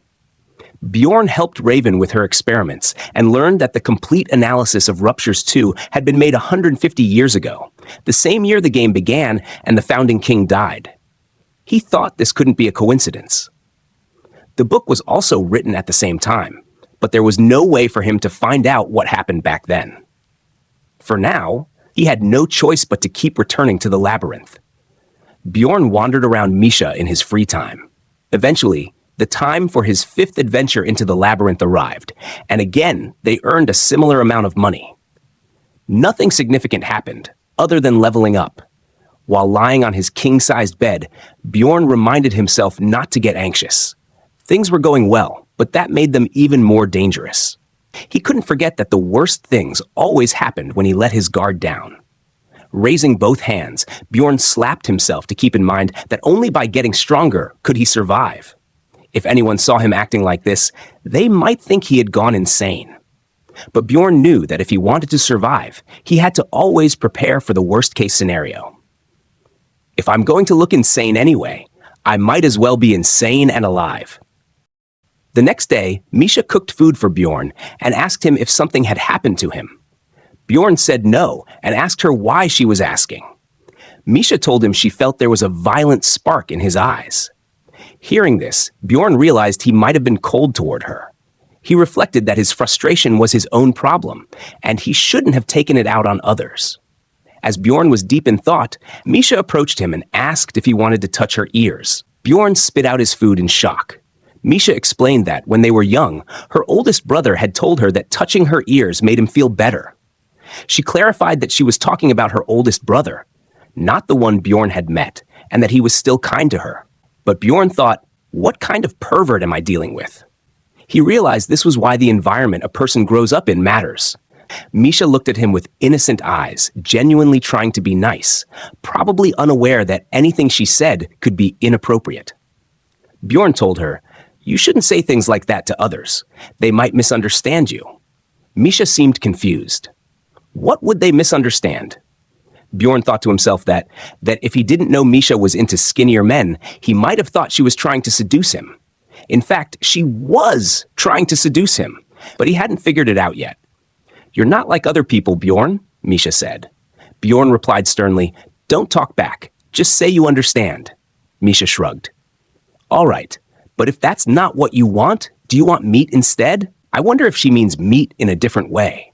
Bjorn helped Raven with her experiments and learned that the complete analysis of Ruptures 2 had been made 150 years ago, the same year the game began and the founding king died. He thought this couldn't be a coincidence. The book was also written at the same time, but there was no way for him to find out what happened back then. For now, he had no choice but to keep returning to the labyrinth. Bjorn wandered around Misha in his free time. Eventually, the time for his 5th adventure into the labyrinth arrived, and again, they earned a similar amount of money. Nothing significant happened, other than leveling up. While lying on his king-sized bed, Bjorn reminded himself not to get anxious. Things were going well, but that made them even more dangerous. He couldn't forget that the worst things always happened when he let his guard down. Raising both hands, Bjorn slapped himself to keep in mind that only by getting stronger could he survive. If anyone saw him acting like this, they might think he had gone insane. But Bjorn knew that if he wanted to survive, he had to always prepare for the worst-case scenario. If I'm going to look insane anyway, I might as well be insane and alive. The next day, Misha cooked food for Bjorn and asked him if something had happened to him. Bjorn said no and asked her why she was asking. Misha told him she felt there was a violent spark in his eyes. Hearing this, Bjorn realized he might have been cold toward her. He reflected that his frustration was his own problem, and he shouldn't have taken it out on others. As Bjorn was deep in thought, Misha approached him and asked if he wanted to touch her ears. Bjorn spit out his food in shock. Misha explained that, when they were young, her oldest brother had told her that touching her ears made him feel better. She clarified that she was talking about her oldest brother, not the one Bjorn had met, and that he was still kind to her. But Bjorn thought, what kind of pervert am I dealing with? He realized this was why the environment a person grows up in matters. Misha looked at him with innocent eyes, genuinely trying to be nice, probably unaware that anything she said could be inappropriate. Bjorn told her, "You shouldn't say things like that to others. They might misunderstand you." Misha seemed confused. What would they misunderstand? Bjorn thought to himself that if he didn't know Misha was into skinnier men, he might have thought she was trying to seduce him. In fact, she was trying to seduce him, but he hadn't figured it out yet. "You're not like other people, Bjorn," Misha said. Bjorn replied sternly, "Don't talk back. Just say you understand." Misha shrugged. "All right, but if that's not what you want, do you want meat instead? I wonder if she means meat in a different way."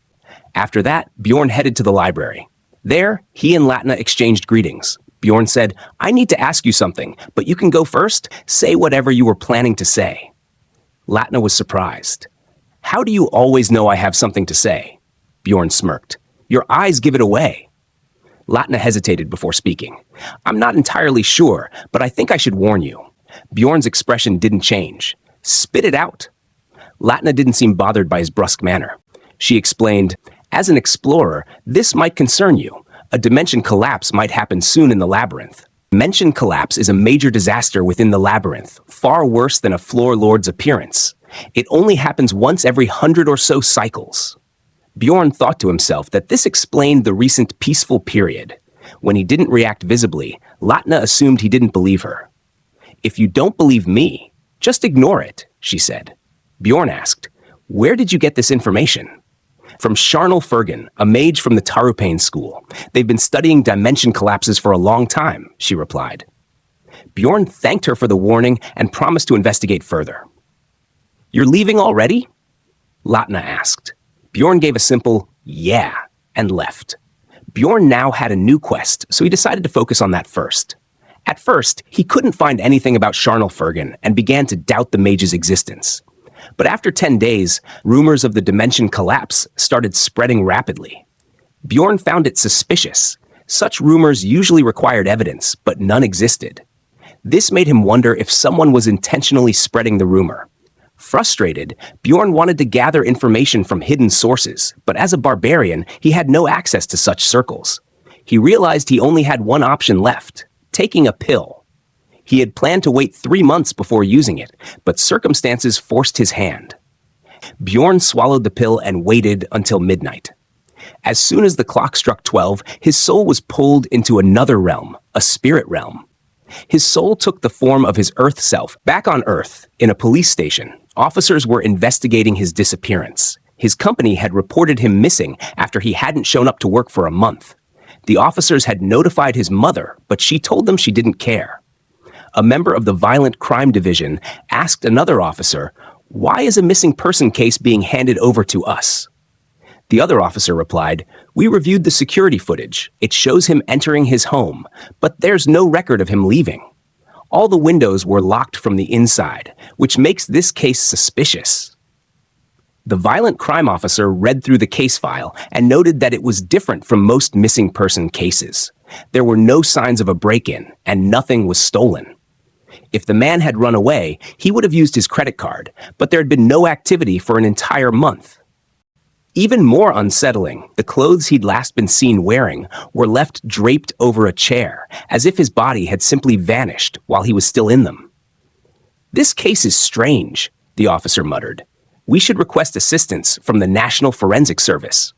After that, Bjorn headed to the library. There, he and Latna exchanged greetings. Bjorn said, "I need to ask you something, but you can go first. Say whatever you were planning to say." Latna was surprised. "How do you always know I have something to say?" Bjorn smirked. "Your eyes give it away." Latna hesitated before speaking. "I'm not entirely sure, but I think I should warn you." Bjorn's expression didn't change. "Spit it out." Latna didn't seem bothered by his brusque manner. She explained, "As an explorer, this might concern you. A dimension collapse might happen soon in the labyrinth. Dimension collapse is a major disaster within the labyrinth, far worse than a floor lord's appearance. It only happens once every 100 or so cycles." Bjorn thought to himself that this explained the recent peaceful period. When he didn't react visibly, Latna assumed he didn't believe her. "If you don't believe me, just ignore it," she said. Bjorn asked, "Where did you get this information?" "From Sharnal Fergan, a mage from the Tarupane school. They've been studying dimension collapses for a long time," she replied. Bjorn thanked her for the warning and promised to investigate further. "You're leaving already?" Latna asked. Bjorn gave a simple, "yeah," and left. Bjorn now had a new quest, so he decided to focus on that first. At first, he couldn't find anything about Sharnal Fergan and began to doubt the mage's existence. But after 10 days, rumors of the dimension collapse started spreading rapidly. Bjorn found it suspicious. Such rumors usually required evidence, but none existed. This made him wonder if someone was intentionally spreading the rumor. Frustrated, Bjorn wanted to gather information from hidden sources, but as a barbarian, he had no access to such circles. He realized he only had one option left: taking a pill. He had planned to wait 3 months before using it, but circumstances forced his hand. Bjorn swallowed the pill and waited until midnight. As soon as the clock struck 12, his soul was pulled into another realm, a spirit realm. His soul took the form of his Earth self. Back on Earth, in a police station, officers were investigating his disappearance. His company had reported him missing after he hadn't shown up to work for a month. The officers had notified his mother, but she told them she didn't care. A member of the Violent Crime Division asked another officer, "Why is a missing person case being handed over to us?" The other officer replied, "We reviewed the security footage. It shows him entering his home, but there's no record of him leaving. All the windows were locked from the inside, which makes this case suspicious." The violent crime officer read through the case file and noted that it was different from most missing person cases. There were no signs of a break-in, and nothing was stolen. If the man had run away, he would have used his credit card, but there had been no activity for an entire month. Even more unsettling, the clothes he'd last been seen wearing were left draped over a chair, as if his body had simply vanished while he was still in them. "This case is strange," the officer muttered. "We should request assistance from the National Forensic Service."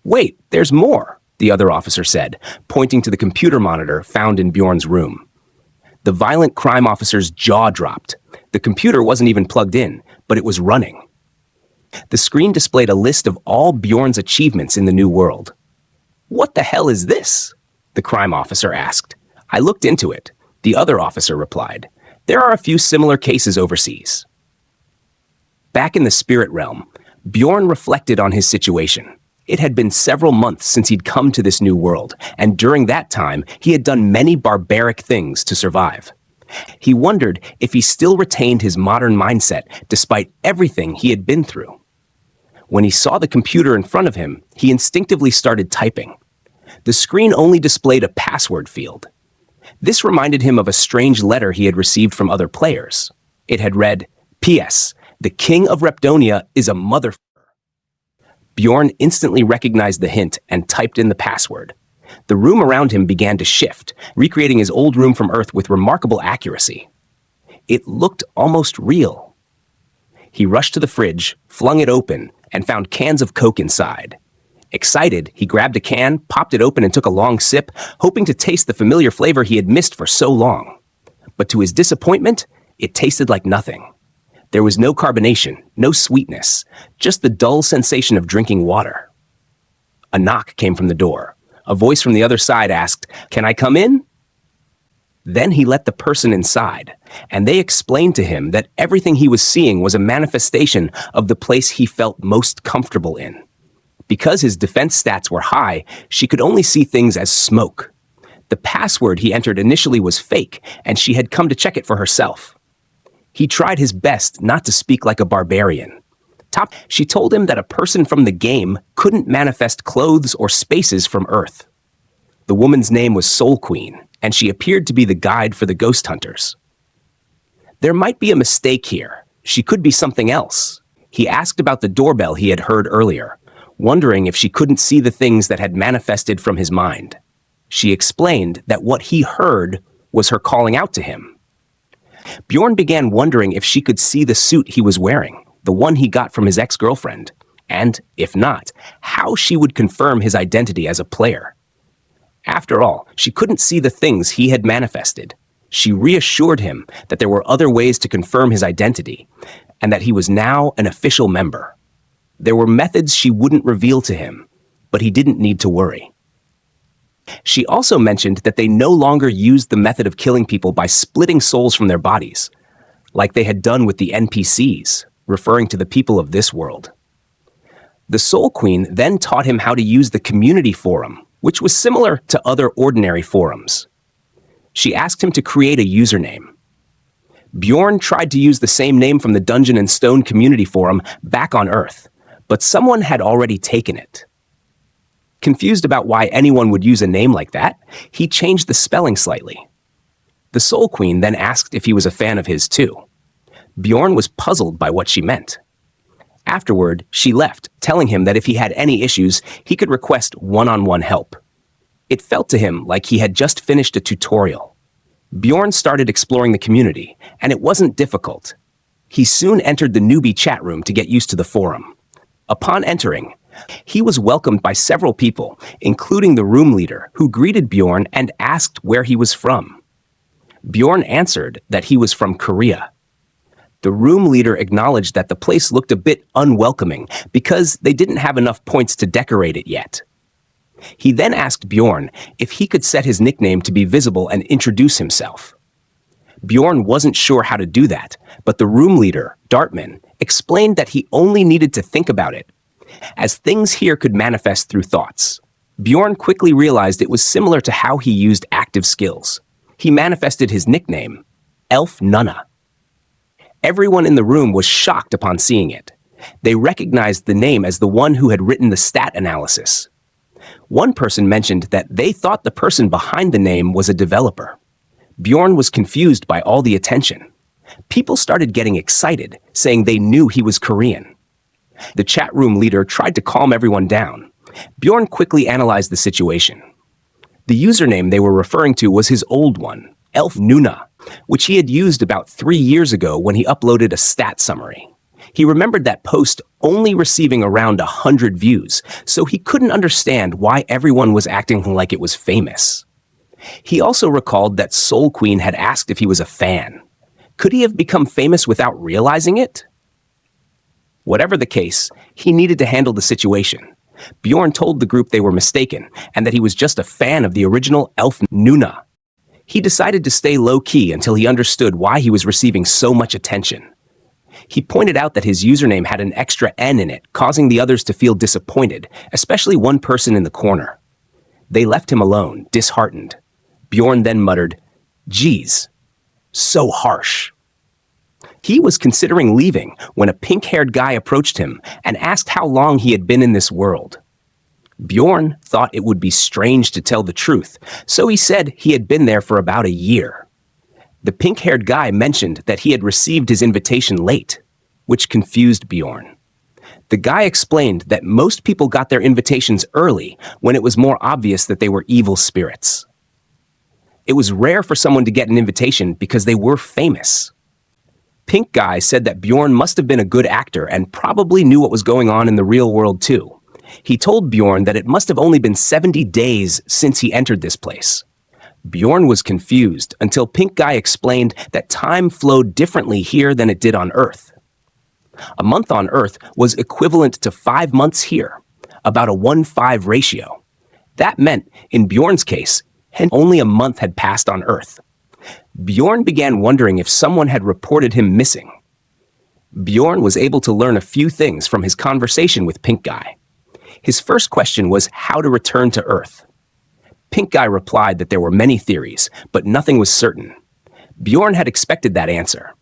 "Wait, there's more," the other officer said, pointing to the computer monitor found in Bjorn's room. The violent crime officer's jaw dropped. The computer wasn't even plugged in, but it was running. The screen displayed a list of all Bjorn's achievements in the new world. "What the hell is this?" the crime officer asked. "I looked into it," the other officer replied. "There are a few similar cases overseas." Back in the spirit realm, Bjorn reflected on his situation. It had been several months since he'd come to this new world, and during that time, he had done many barbaric things to survive. He wondered if he still retained his modern mindset despite everything he had been through. When he saw the computer in front of him, he instinctively started typing. The screen only displayed a password field. This reminded him of a strange letter he had received from other players. It had read, "P.S. The king of Repdonia is a mother. Bjorn instantly recognized the hint and typed in the password. The room around him began to shift, recreating his old room from Earth with remarkable accuracy. It looked almost real. He rushed to the fridge, flung it open, and found cans of Coke inside. Excited, he grabbed a can, popped it open, and took a long sip, hoping to taste the familiar flavor he had missed for so long. But to his disappointment, it tasted like nothing. There was no carbonation, no sweetness, just the dull sensation of drinking water. A knock came from the door. A voice from the other side asked, "Can I come in?" Then he let the person inside, and they explained to him that everything he was seeing was a manifestation of the place he felt most comfortable in. Because his defense stats were high, she could only see things as smoke. The password he entered initially was fake, and she had come to check it for herself. He tried his best not to speak like a barbarian. She told him that a person from the game couldn't manifest clothes or spaces from Earth. The woman's name was Soul Queen, and she appeared to be the guide for the ghost hunters. There might be a mistake here. She could be something else. He asked about the doorbell he had heard earlier, wondering if she couldn't see the things that had manifested from his mind. She explained that what he heard was her calling out to him. Bjorn began wondering if she could see the suit he was wearing, the one he got from his ex-girlfriend, and, if not, how she would confirm his identity as a player. After all, she couldn't see the things he had manifested. She reassured him that there were other ways to confirm his identity, and that he was now an official member. There were methods she wouldn't reveal to him, but he didn't need to worry. She also mentioned that they no longer used the method of killing people by splitting souls from their bodies, like they had done with the NPCs, referring to the people of this world. The Soul Queen then taught him how to use the community forum, which was similar to other ordinary forums. She asked him to create a username. Bjorn tried to use the same name from the Dungeon and Stone community forum back on Earth, but someone had already taken it. Confused about why anyone would use a name like that, he changed the spelling slightly. The Soul Queen then asked if he was a fan of his too. Bjorn was puzzled by what she meant. Afterward, she left, telling him that if he had any issues, he could request one-on-one help. It felt to him like he had just finished a tutorial. Bjorn started exploring the community, and it wasn't difficult. He soon entered the newbie chat room to get used to the forum. Upon entering, he was welcomed by several people, including the room leader, who greeted Bjorn and asked where he was from. Bjorn answered that he was from Korea. The room leader acknowledged that the place looked a bit unwelcoming because they didn't have enough points to decorate it yet. He then asked Bjorn if he could set his nickname to be visible and introduce himself. Bjorn wasn't sure how to do that, but the room leader, Dartman, explained that he only needed to think about it, as things here could manifest through thoughts. Bjorn quickly realized it was similar to how he used active skills. He manifested his nickname, Elf Nunna. Everyone in the room was shocked upon seeing it. They recognized the name as the one who had written the stat analysis. One person mentioned that they thought the person behind the name was a developer. Bjorn was confused by all the attention. People started getting excited, saying they knew he was Korean. The chat room leader tried to calm everyone down. Bjorn quickly analyzed the situation. The username they were referring to was his old one, Elf Nuna, which he had used about 3 years ago when he uploaded a stat summary. He remembered that post only receiving around 100 views, so he couldn't understand why everyone was acting like it was famous. He also recalled that Soul Queen had asked if he was a fan. Could he have become famous without realizing it? Whatever the case, he needed to handle the situation. Bjorn told the group they were mistaken and that he was just a fan of the original Elf Nuna. He decided to stay low-key until he understood why he was receiving so much attention. He pointed out that his username had an extra N in it, causing the others to feel disappointed, especially one person in the corner. They left him alone, disheartened. Bjorn then muttered, "Geez, so harsh." He was considering leaving when a pink-haired guy approached him and asked how long he had been in this world. Bjorn thought it would be strange to tell the truth, so he said he had been there for about a year. The pink-haired guy mentioned that he had received his invitation late. which confused Bjorn. The guy explained that most people got their invitations early when it was more obvious that they were evil spirits. It was rare for someone to get an invitation because they were famous. Pink Guy said that Bjorn must have been a good actor and probably knew what was going on in the real world too. He told Bjorn that it must have only been 70 days since he entered this place. Bjorn was confused until Pink Guy explained that time flowed differently here than it did on Earth. A month on Earth was equivalent to 5 months here, about a 1:5 ratio. That meant, in Bjorn's case, only a month had passed on Earth. Bjorn began wondering if someone had reported him missing. Bjorn was able to learn a few things from his conversation with Pink Guy. His first question was how to return to Earth. Pink Guy replied that there were many theories, but nothing was certain. Bjorn had expected that answer.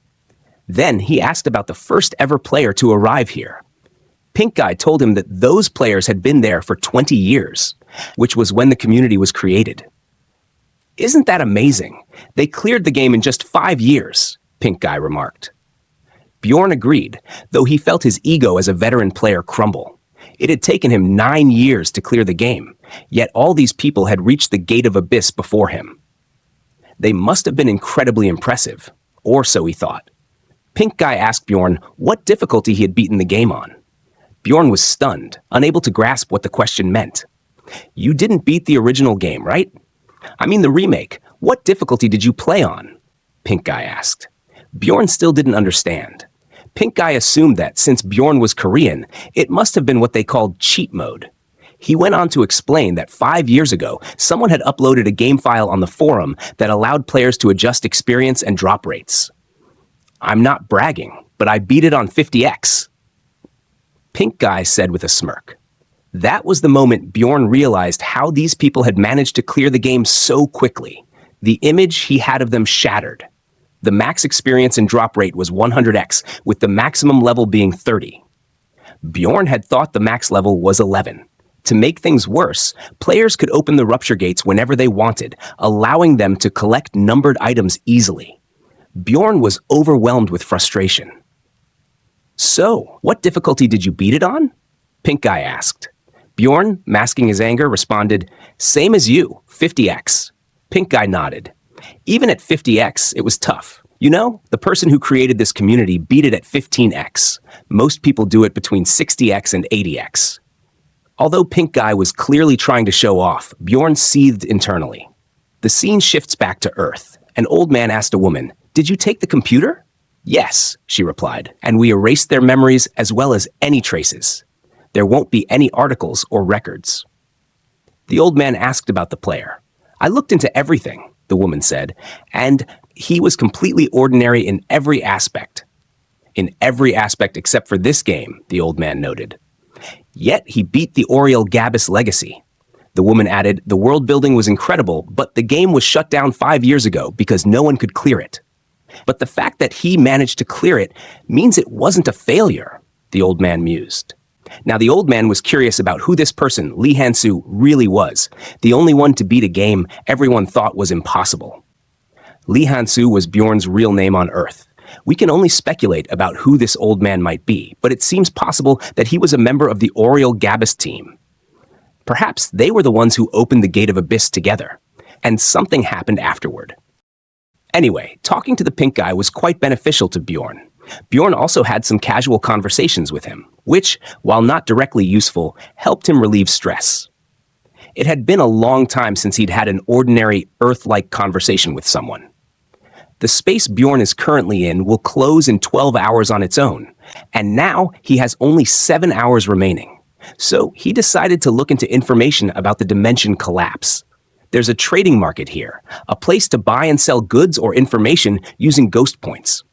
Then he asked about the first ever player to arrive here. Pink Guy told him that those players had been there for 20 years, which was when the community was created. "Isn't that amazing? They cleared the game in just 5 years," Pink Guy remarked. Bjorn agreed, though he felt his ego as a veteran player crumble. It had taken him 9 years to clear the game, yet all these people had reached the Gate of Abyss before him. They must have been incredibly impressive, or so he thought. Pink Guy asked Bjorn what difficulty he had beaten the game on. Bjorn was stunned, unable to grasp what the question meant. "You didn't beat the original game, right? I mean the remake. What difficulty did you play on?" Pink Guy asked. Bjorn still didn't understand. Pink Guy assumed that, since Bjorn was Korean, it must have been what they called cheat mode. He went on to explain that 5 years ago, someone had uploaded a game file on the forum that allowed players to adjust experience and drop rates. "I'm not bragging, but I beat it on 50x. Pink Guy said with a smirk. That was the moment Bjorn realized how these people had managed to clear the game so quickly. The image he had of them shattered. The max experience and drop rate was 100x, with the maximum level being 30. Bjorn had thought the max level was 11. To make things worse, players could open the Rupture gates whenever they wanted, allowing them to collect numbered items easily. Bjorn was overwhelmed with frustration. "So, what difficulty did you beat it on?" Pink Guy asked. Bjorn, masking his anger, responded, "Same as you, 50x. Pink Guy nodded. "Even at 50x, it was tough. You know, the person who created this community beat it at 15x. Most people do it between 60x and 80x. Although Pink Guy was clearly trying to show off, Bjorn seethed internally. The scene shifts back to Earth. An old man asked a woman, "Did you take the computer?" "Yes," she replied, "and we erased their memories as well as any traces. There won't be any articles or records." The old man asked about the player. "I looked into everything," the woman said, "and he was completely ordinary in every aspect." "In every aspect except for this game," the old man noted. "Yet he beat the Oriel Gabbis legacy." The woman added, "The world building was incredible, but the game was shut down 5 years ago because no one could clear it." "But the fact that he managed to clear it means it wasn't a failure," the old man mused. Now, the old man was curious about who this person, Lee Han-soo, really was, the only one to beat a game everyone thought was impossible. Lee Han-soo was Bjorn's real name on Earth. We can only speculate about who this old man might be, but it seems possible that he was a member of the Oriel Gabbis team. Perhaps they were the ones who opened the Gate of Abyss together, and something happened afterward. Anyway, talking to the Pink Guy was quite beneficial to Bjorn. Bjorn also had some casual conversations with him, which, while not directly useful, helped him relieve stress. It had been a long time since he'd had an ordinary, Earth-like conversation with someone. The space Bjorn is currently in will close in 12 hours on its own, and now he has only 7 hours remaining. So he decided to look into information about the dimension collapse. There's a trading market here, a place to buy and sell goods or information using ghost points.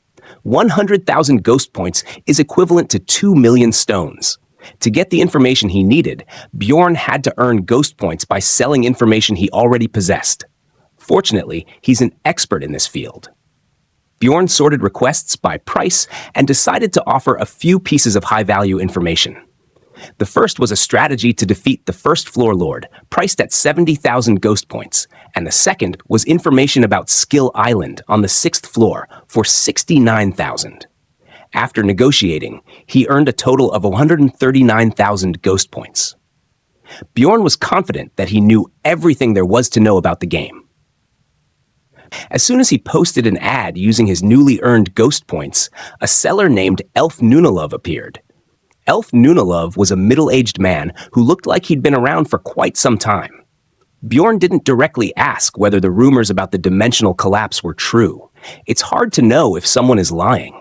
100,000 ghost points is equivalent to 2 million stones. To get the information he needed, Bjorn had to earn ghost points by selling information he already possessed. Fortunately, he's an expert in this field. Bjorn sorted requests by price and decided to offer a few pieces of high-value information. The first was a strategy to defeat the first floor lord, priced at 70,000 ghost points, and the second was information about Skill Island on the 6th floor for 69,000. After negotiating, he earned a total of 139,000 ghost points. Bjorn was confident that he knew everything there was to know about the game. As soon as he posted an ad using his newly earned ghost points, a seller named Elf Nunalov appeared. Elf Nunalov was a middle-aged man who looked like he'd been around for quite some time. Bjorn didn't directly ask whether the rumors about the dimensional collapse were true. It's hard to know if someone is lying.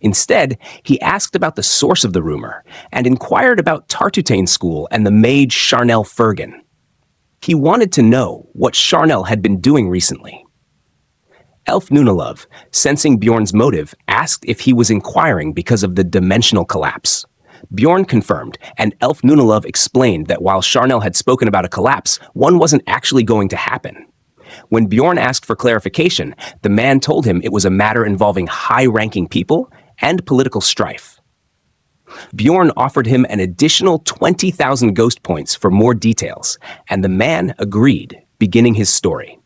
Instead, he asked about the source of the rumor and inquired about Tartutane School and the mage Charnel Fergan. He wanted to know what Charnel had been doing recently. Elf Nunalov, sensing Bjorn's motive, asked if he was inquiring because of the dimensional collapse. Bjorn confirmed, and Elf Nunalov explained that while Charnel had spoken about a collapse, one wasn't actually going to happen. When Bjorn asked for clarification, the man told him it was a matter involving high-ranking people and political strife. Bjorn offered him an additional 20,000 ghost points for more details, and the man agreed, beginning his story.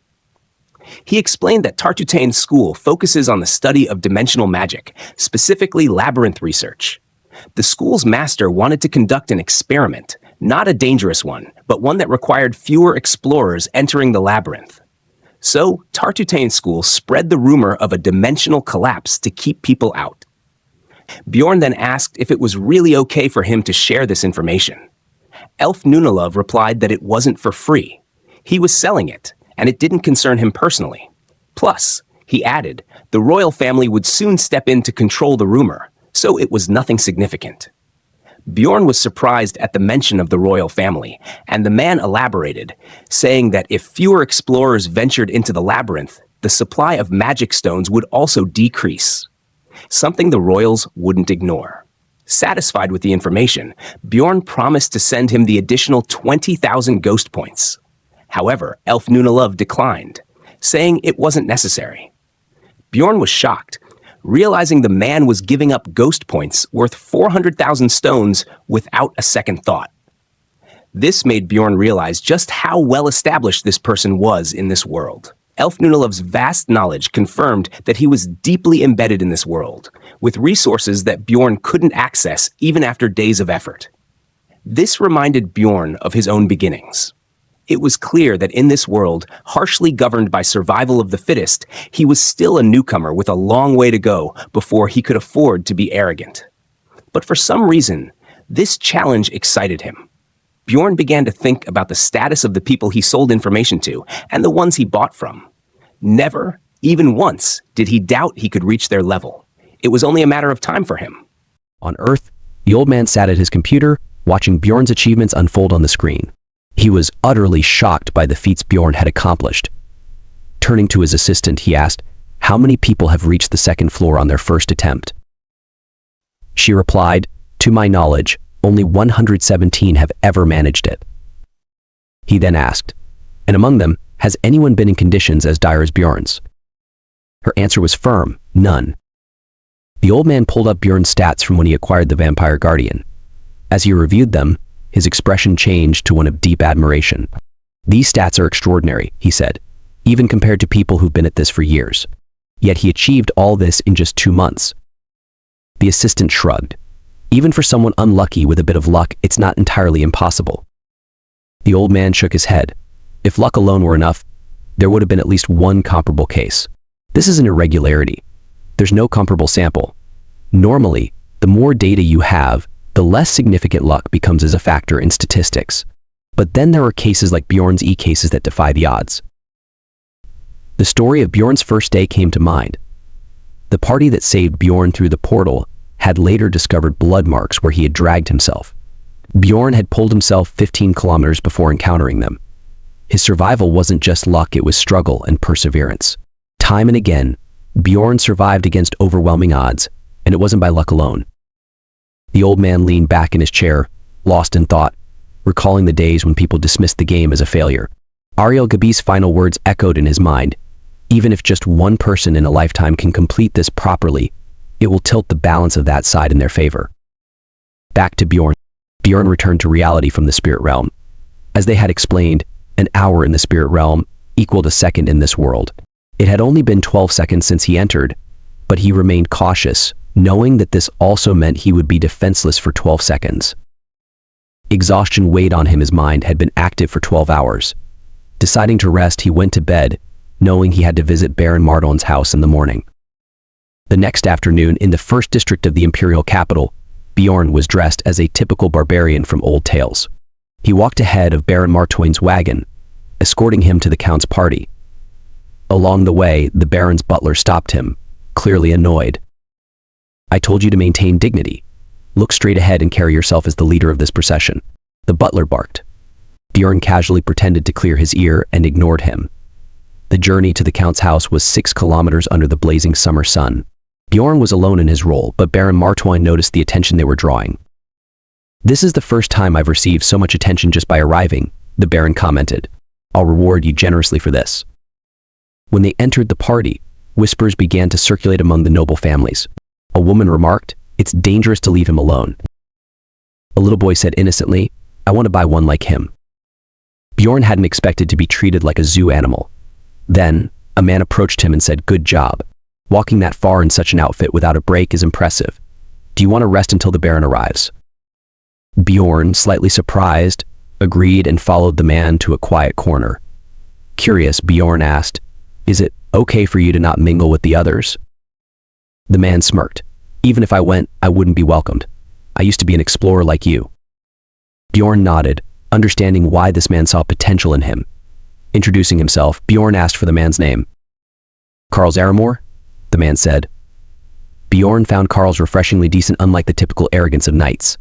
He explained that Tartutane School focuses on the study of dimensional magic, specifically labyrinth research. The school's master wanted to conduct an experiment, not a dangerous one, but one that required fewer explorers entering the labyrinth. So, Tartutane School spread the rumor of a dimensional collapse to keep people out. Bjorn then asked if it was really okay for him to share this information. Elf Nunalov replied that it wasn't for free. He was selling it, and it didn't concern him personally. Plus, he added, the royal family would soon step in to control the rumor, so it was nothing significant. Bjorn was surprised at the mention of the royal family, and the man elaborated, saying that if fewer explorers ventured into the labyrinth, the supply of magic stones would also decrease, something the royals wouldn't ignore. Satisfied with the information, Bjorn promised to send him the additional 20,000 ghost points. However, Elf Nunalov declined, saying it wasn't necessary. Bjorn was shocked, realizing the man was giving up ghost points worth 400,000 stones without a second thought. This made Bjorn realize just how well established this person was in this world. Elf Nunalov's vast knowledge confirmed that he was deeply embedded in this world, with resources that Bjorn couldn't access even after days of effort. This reminded Bjorn of his own beginnings. It was clear that in this world, harshly governed by survival of the fittest, he was still a newcomer with a long way to go before he could afford to be arrogant. But for some reason, this challenge excited him. Bjorn began to think about the status of the people he sold information to and the ones he bought from. Never, even once, did he doubt he could reach their level. It was only a matter of time for him. On Earth, the old man sat at his computer, watching Bjorn's achievements unfold on the screen. He was utterly shocked by the feats Bjorn had accomplished. Turning to his assistant, he asked, "How many people have reached the second floor on their first attempt?" She replied, "To my knowledge, only 117 have ever managed it." He then asked, "And among them, has anyone been in conditions as dire as Bjorn's?" Her answer was firm, none. The old man pulled up Bjorn's stats from when he acquired the Vampire Guardian. As he reviewed them, his expression changed to one of deep admiration. "These stats are extraordinary," he said, "even compared to people who've been at this for years. Yet he achieved all this in just 2 months." The assistant shrugged. "Even for someone unlucky with a bit of luck, it's not entirely impossible." The old man shook his head. If luck alone were enough, there would have been at least one comparable case. This is an irregularity. There's no comparable sample. Normally, the more data you have, the less significant luck becomes as a factor in statistics. But then there are cases like Bjorn's cases that defy the odds. The story of Bjorn's first day came to mind. The party that saved Bjorn through the portal had later discovered blood marks where he had dragged himself. Bjorn had pulled himself 15 kilometers before encountering them. His survival wasn't just luck, it was struggle and perseverance. Time and again, Bjorn survived against overwhelming odds, and it wasn't by luck alone. The old man leaned back in his chair, lost in thought, recalling the days when people dismissed the game as a failure. Ariel Gabi's final words echoed in his mind. Even if just one person in a lifetime can complete this properly, it will tilt the balance of that side in their favor. Back to Bjorn. Bjorn returned to reality from the spirit realm. As they had explained, an hour in the spirit realm equaled a second in this world. It had only been 12 seconds since he entered, but he remained cautious, knowing that this also meant he would be defenseless for 12 seconds. Exhaustion weighed on him. His mind had been active for 12 hours. Deciding to rest, he went to bed, knowing he had to visit Baron Mardon's house in the morning. The next afternoon, in the first district of the imperial capital, Bjorn was dressed as a typical barbarian from old tales. He walked ahead of Baron Martoin's wagon, escorting him to the Count's party. Along the way, the Baron's butler stopped him, clearly annoyed. "I told you to maintain dignity. Look straight ahead and carry yourself as the leader of this procession," the butler barked. Bjorn casually pretended to clear his ear and ignored him. The journey to the Count's house was 6 kilometers under the blazing summer sun. Bjorn was alone in his role, but Baron Martoin noticed the attention they were drawing. "This is the first time I've received so much attention just by arriving," the Baron commented. "I'll reward you generously for this." When they entered the party, whispers began to circulate among the noble families. A woman remarked, "It's dangerous to leave him alone." A little boy said innocently, "I want to buy one like him." Bjorn hadn't expected to be treated like a zoo animal. Then, a man approached him and said, "Good job. Walking that far in such an outfit without a break is impressive. Do you want to rest until the Baron arrives?" Bjorn, slightly surprised, agreed and followed the man to a quiet corner. Curious, Bjorn asked, "Is it okay for you to not mingle with the others?" The man smirked. "Even if I went, I wouldn't be welcomed. I used to be an explorer like you." Bjorn nodded, understanding why this man saw potential in him. Introducing himself, Bjorn asked for the man's name. "Karl's Aramor?" the man said. Bjorn found Karl's refreshingly decent, unlike the typical arrogance of knights.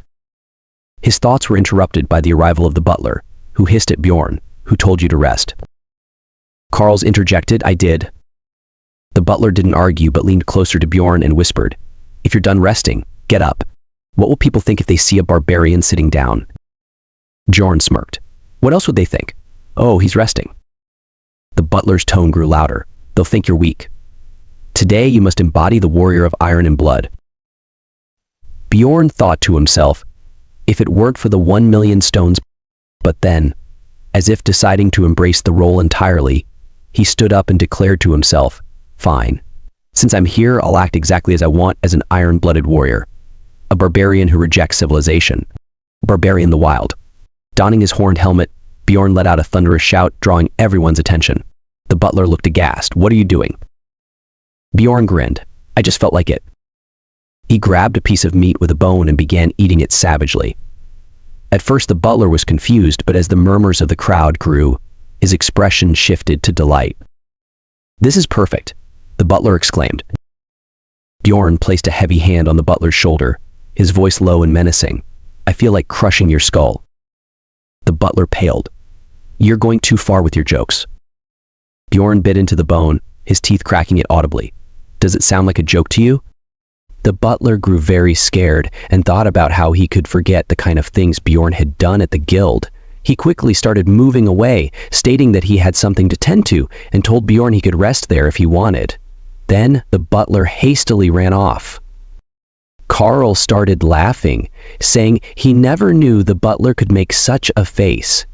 His thoughts were interrupted by the arrival of the butler, who hissed at Bjorn, "Who told you to rest?" Karl's interjected, "I did." The butler didn't argue but leaned closer to Bjorn and whispered, "If you're done resting, get up. What will people think if they see a barbarian sitting down?" Bjorn smirked. "What else would they think? Oh, he's resting." The butler's tone grew louder. "They'll think you're weak. Today you must embody the warrior of iron and blood." Bjorn thought to himself, if it weren't for the 1,000,000 stones, but then, as if deciding to embrace the role entirely, he stood up and declared to himself, "Fine. Since I'm here, I'll act exactly as I want as an iron-blooded warrior. A barbarian who rejects civilization. A barbarian the wild." Donning his horned helmet, Bjorn let out a thunderous shout, drawing everyone's attention. The butler looked aghast. "What are you doing?" Bjorn grinned. "I just felt like it." He grabbed a piece of meat with a bone and began eating it savagely. At first the butler was confused, but as the murmurs of the crowd grew, his expression shifted to delight. "This is perfect," the butler exclaimed. Bjorn placed a heavy hand on the butler's shoulder, his voice low and menacing. "I feel like crushing your skull." The butler paled. "You're going too far with your jokes." Bjorn bit into the bone, his teeth cracking it audibly. "Does it sound like a joke to you?" The butler grew very scared and thought about how he could forget the kind of things Bjorn had done at the guild. He quickly started moving away, stating that he had something to tend to, and told Bjorn he could rest there if he wanted. Then the butler hastily ran off. Karl started laughing, saying he never knew the butler could make such a face.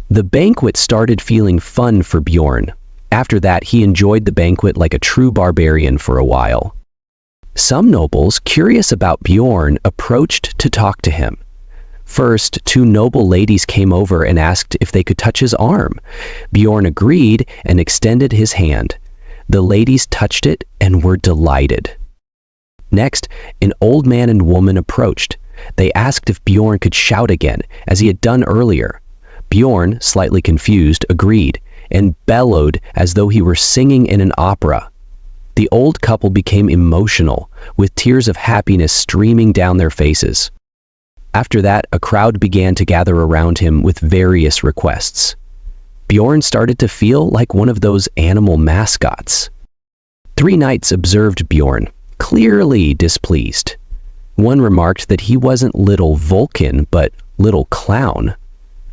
The banquet started feeling fun for Bjorn. After that, he enjoyed the banquet like a true barbarian for a while. Some nobles, curious about Bjorn, approached to talk to him. First, 2 noble ladies came over and asked if they could touch his arm. Bjorn agreed and extended his hand. The ladies touched it and were delighted. Next, an old man and woman approached. They asked if Bjorn could shout again, as he had done earlier. Bjorn, slightly confused, agreed, and bellowed as though he were singing in an opera. The old couple became emotional, with tears of happiness streaming down their faces. After that, a crowd began to gather around him with various requests. Bjorn started to feel like one of those animal mascots. 3 knights observed Bjorn, clearly displeased. One remarked that he wasn't little Vulcan, but little clown.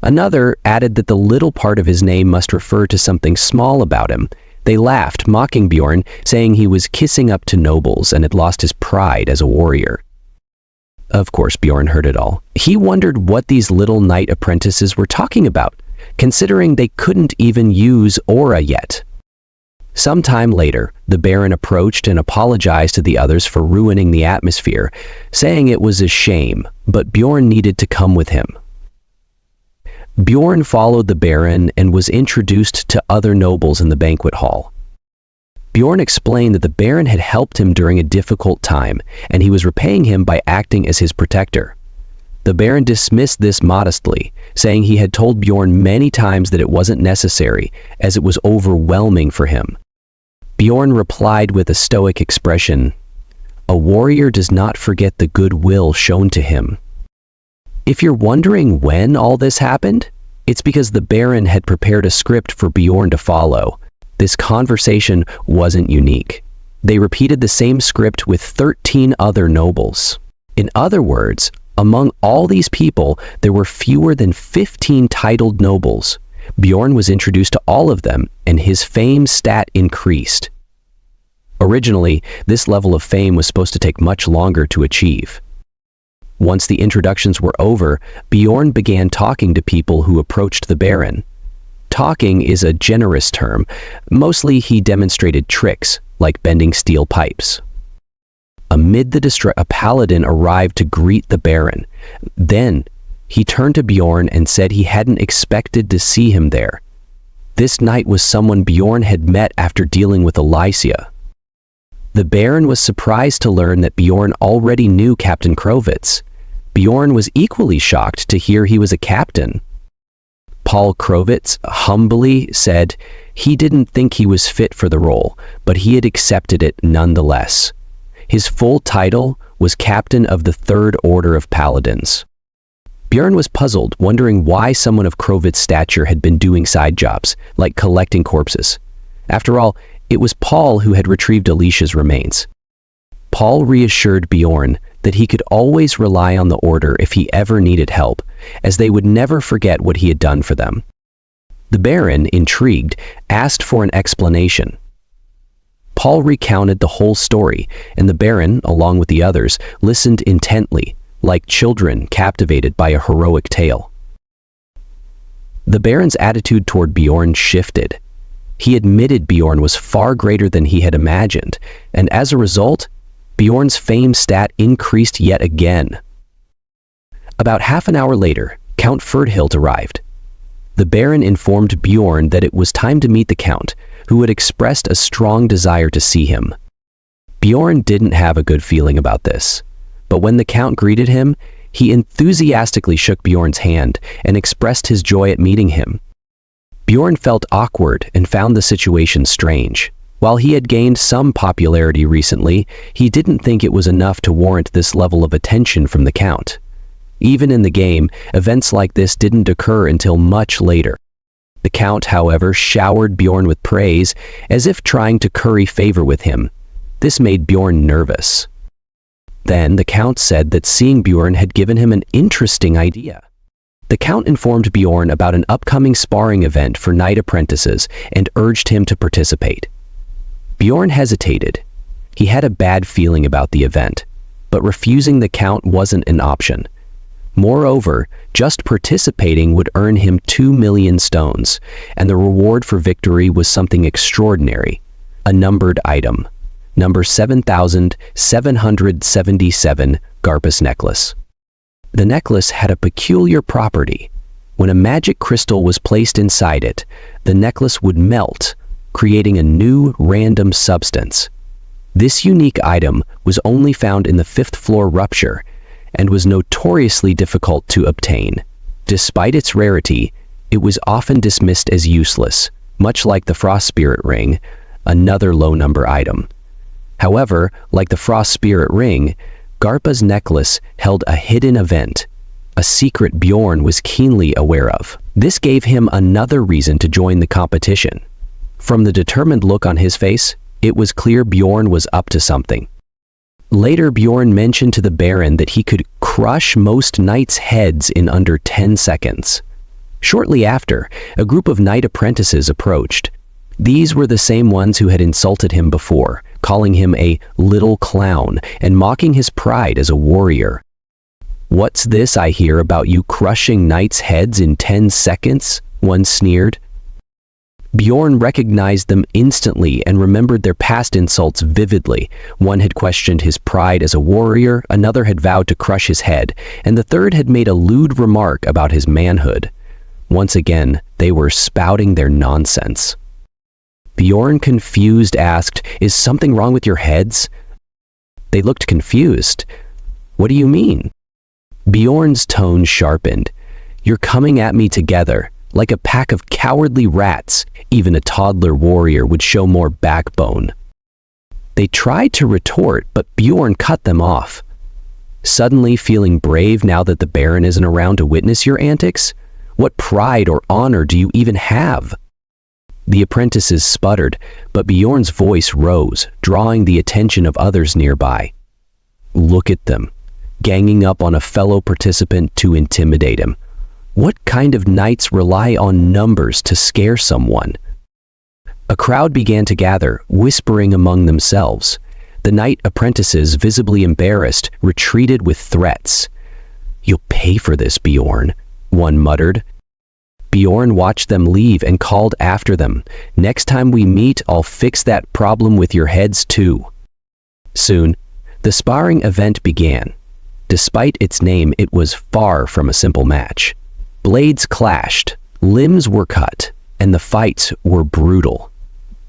Another added that the little part of his name must refer to something small about him. They laughed, mocking Bjorn, saying he was kissing up to nobles and had lost his pride as a warrior. Of course, Bjorn heard it all. He wondered what these little knight apprentices were talking about, considering they couldn't even use aura yet. Sometime later, the Baron approached and apologized to the others for ruining the atmosphere, saying it was a shame, but Bjorn needed to come with him. Bjorn followed the Baron and was introduced to other nobles in the banquet hall. Bjorn explained that the Baron had helped him during a difficult time, and he was repaying him by acting as his protector. The Baron dismissed this modestly, saying he had told Bjorn many times that it wasn't necessary, as it was overwhelming for him. Bjorn replied with a stoic expression, "A warrior does not forget the goodwill shown to him." If you're wondering when all this happened, it's because the Baron had prepared a script for Bjorn to follow. This conversation wasn't unique. They repeated the same script with 13 other nobles. In other words, among all these people, there were fewer than 15 titled nobles. Bjorn was introduced to all of them, and his fame stat increased. Originally, this level of fame was supposed to take much longer to achieve. Once the introductions were over, Bjorn began talking to people who approached the Baron. Talking is a generous term. Mostly he demonstrated tricks, like bending steel pipes. Amid the distress, a paladin arrived to greet the Baron. Then, he turned to Bjorn and said he hadn't expected to see him there. This knight was someone Bjorn had met after dealing with Alicia. The Baron was surprised to learn that Bjorn already knew Captain Krovitz. Bjorn was equally shocked to hear he was a captain. Paul Krovitz humbly said he didn't think he was fit for the role, but he had accepted it nonetheless. His full title was Captain of the Third Order of Paladins. Bjorn was puzzled, wondering why someone of Krovitz's stature had been doing side jobs, like collecting corpses. After all, it was Paul who had retrieved Alicia's remains. Paul reassured Bjorn that he could always rely on the Order if he ever needed help, as they would never forget what he had done for them. The Baron, intrigued, asked for an explanation. Paul recounted the whole story, and the Baron, along with the others, listened intently, like children captivated by a heroic tale. The Baron's attitude toward Bjorn shifted. He admitted Bjorn was far greater than he had imagined, and as a result, Bjorn's fame stat increased yet again. About half an hour later, Count Ferdhild arrived. The Baron informed Bjorn that it was time to meet the Count, who had expressed a strong desire to see him. Bjorn didn't have a good feeling about this, but when the Count greeted him, he enthusiastically shook Bjorn's hand and expressed his joy at meeting him. Bjorn felt awkward and found the situation strange. While he had gained some popularity recently, he didn't think it was enough to warrant this level of attention from the Count. Even in the game, events like this didn't occur until much later. The Count, however, showered Bjorn with praise, as if trying to curry favor with him. This made Bjorn nervous. Then the Count said that seeing Bjorn had given him an interesting idea. The Count informed Bjorn about an upcoming sparring event for knight apprentices and urged him to participate. Bjorn hesitated. He had a bad feeling about the event, but refusing the Count wasn't an option. Moreover, just participating would earn him 2 million stones, and the reward for victory was something extraordinary, a numbered item, number 7,777 Garpus necklace. The necklace had a peculiar property. When a magic crystal was placed inside it, the necklace would melt, creating a new random substance. This unique item was only found in the 5th floor Rupture, and was notoriously difficult to obtain. Despite its rarity, it was often dismissed as useless, much like the Frost Spirit Ring, another low-number item. However, like the Frost Spirit Ring, Garpa's necklace held a hidden event, a secret Bjorn was keenly aware of. This gave him another reason to join the competition. From the determined look on his face, it was clear Bjorn was up to something. Later, Bjorn mentioned to the Baron that he could crush most knights' heads in under 10 seconds. Shortly after, a group of knight apprentices approached. These were the same ones who had insulted him before, calling him a little clown and mocking his pride as a warrior. "What's this I hear about you crushing knights' heads in 10 seconds?" one sneered. Bjorn recognized them instantly and remembered their past insults vividly. One had questioned his pride as a warrior, another had vowed to crush his head, and the third had made a lewd remark about his manhood. Once again, they were spouting their nonsense. Bjorn, confused, asked, "Is something wrong with your heads?" They looked confused. "What do you mean?" Bjorn's tone sharpened. "You're coming at me together, like a pack of cowardly rats. Even a toddler warrior would show more backbone." They tried to retort, but Bjorn cut them off. "Suddenly feeling brave now that the Baron isn't around to witness your antics? What pride or honor do you even have?" The apprentices sputtered, but Bjorn's voice rose, drawing the attention of others nearby. "Look at them, ganging up on a fellow participant to intimidate him. What kind of knights rely on numbers to scare someone?" A crowd began to gather, whispering among themselves. The knight apprentices, visibly embarrassed, retreated with threats. "You'll pay for this, Bjorn," one muttered. Bjorn watched them leave and called after them, "Next time we meet, I'll fix that problem with your heads too." Soon, the sparring event began. Despite its name, it was far from a simple match. Blades clashed, limbs were cut, and the fights were brutal.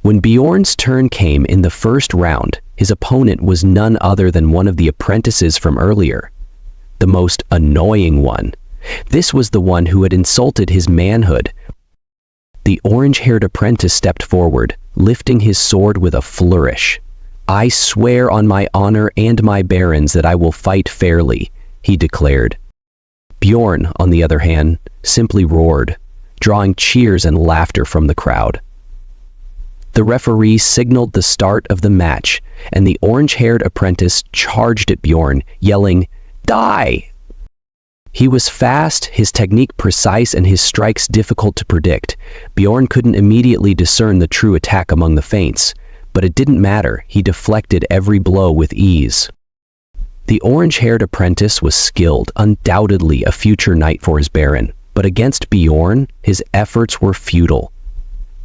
When Bjorn's turn came in the first round, his opponent was none other than one of the apprentices from earlier. The most annoying one. This was the one who had insulted his manhood. The orange-haired apprentice stepped forward, lifting his sword with a flourish. "I swear on my honor and my barons that I will fight fairly," he declared. Bjorn, on the other hand, simply roared, drawing cheers and laughter from the crowd. The referee signaled the start of the match, and the orange-haired apprentice charged at Bjorn, yelling, "Die!" He was fast, his technique precise, and his strikes difficult to predict. Bjorn couldn't immediately discern the true attack among the feints, but it didn't matter, he deflected every blow with ease. The orange-haired apprentice was skilled, undoubtedly a future knight for his baron, but against Bjorn, his efforts were futile.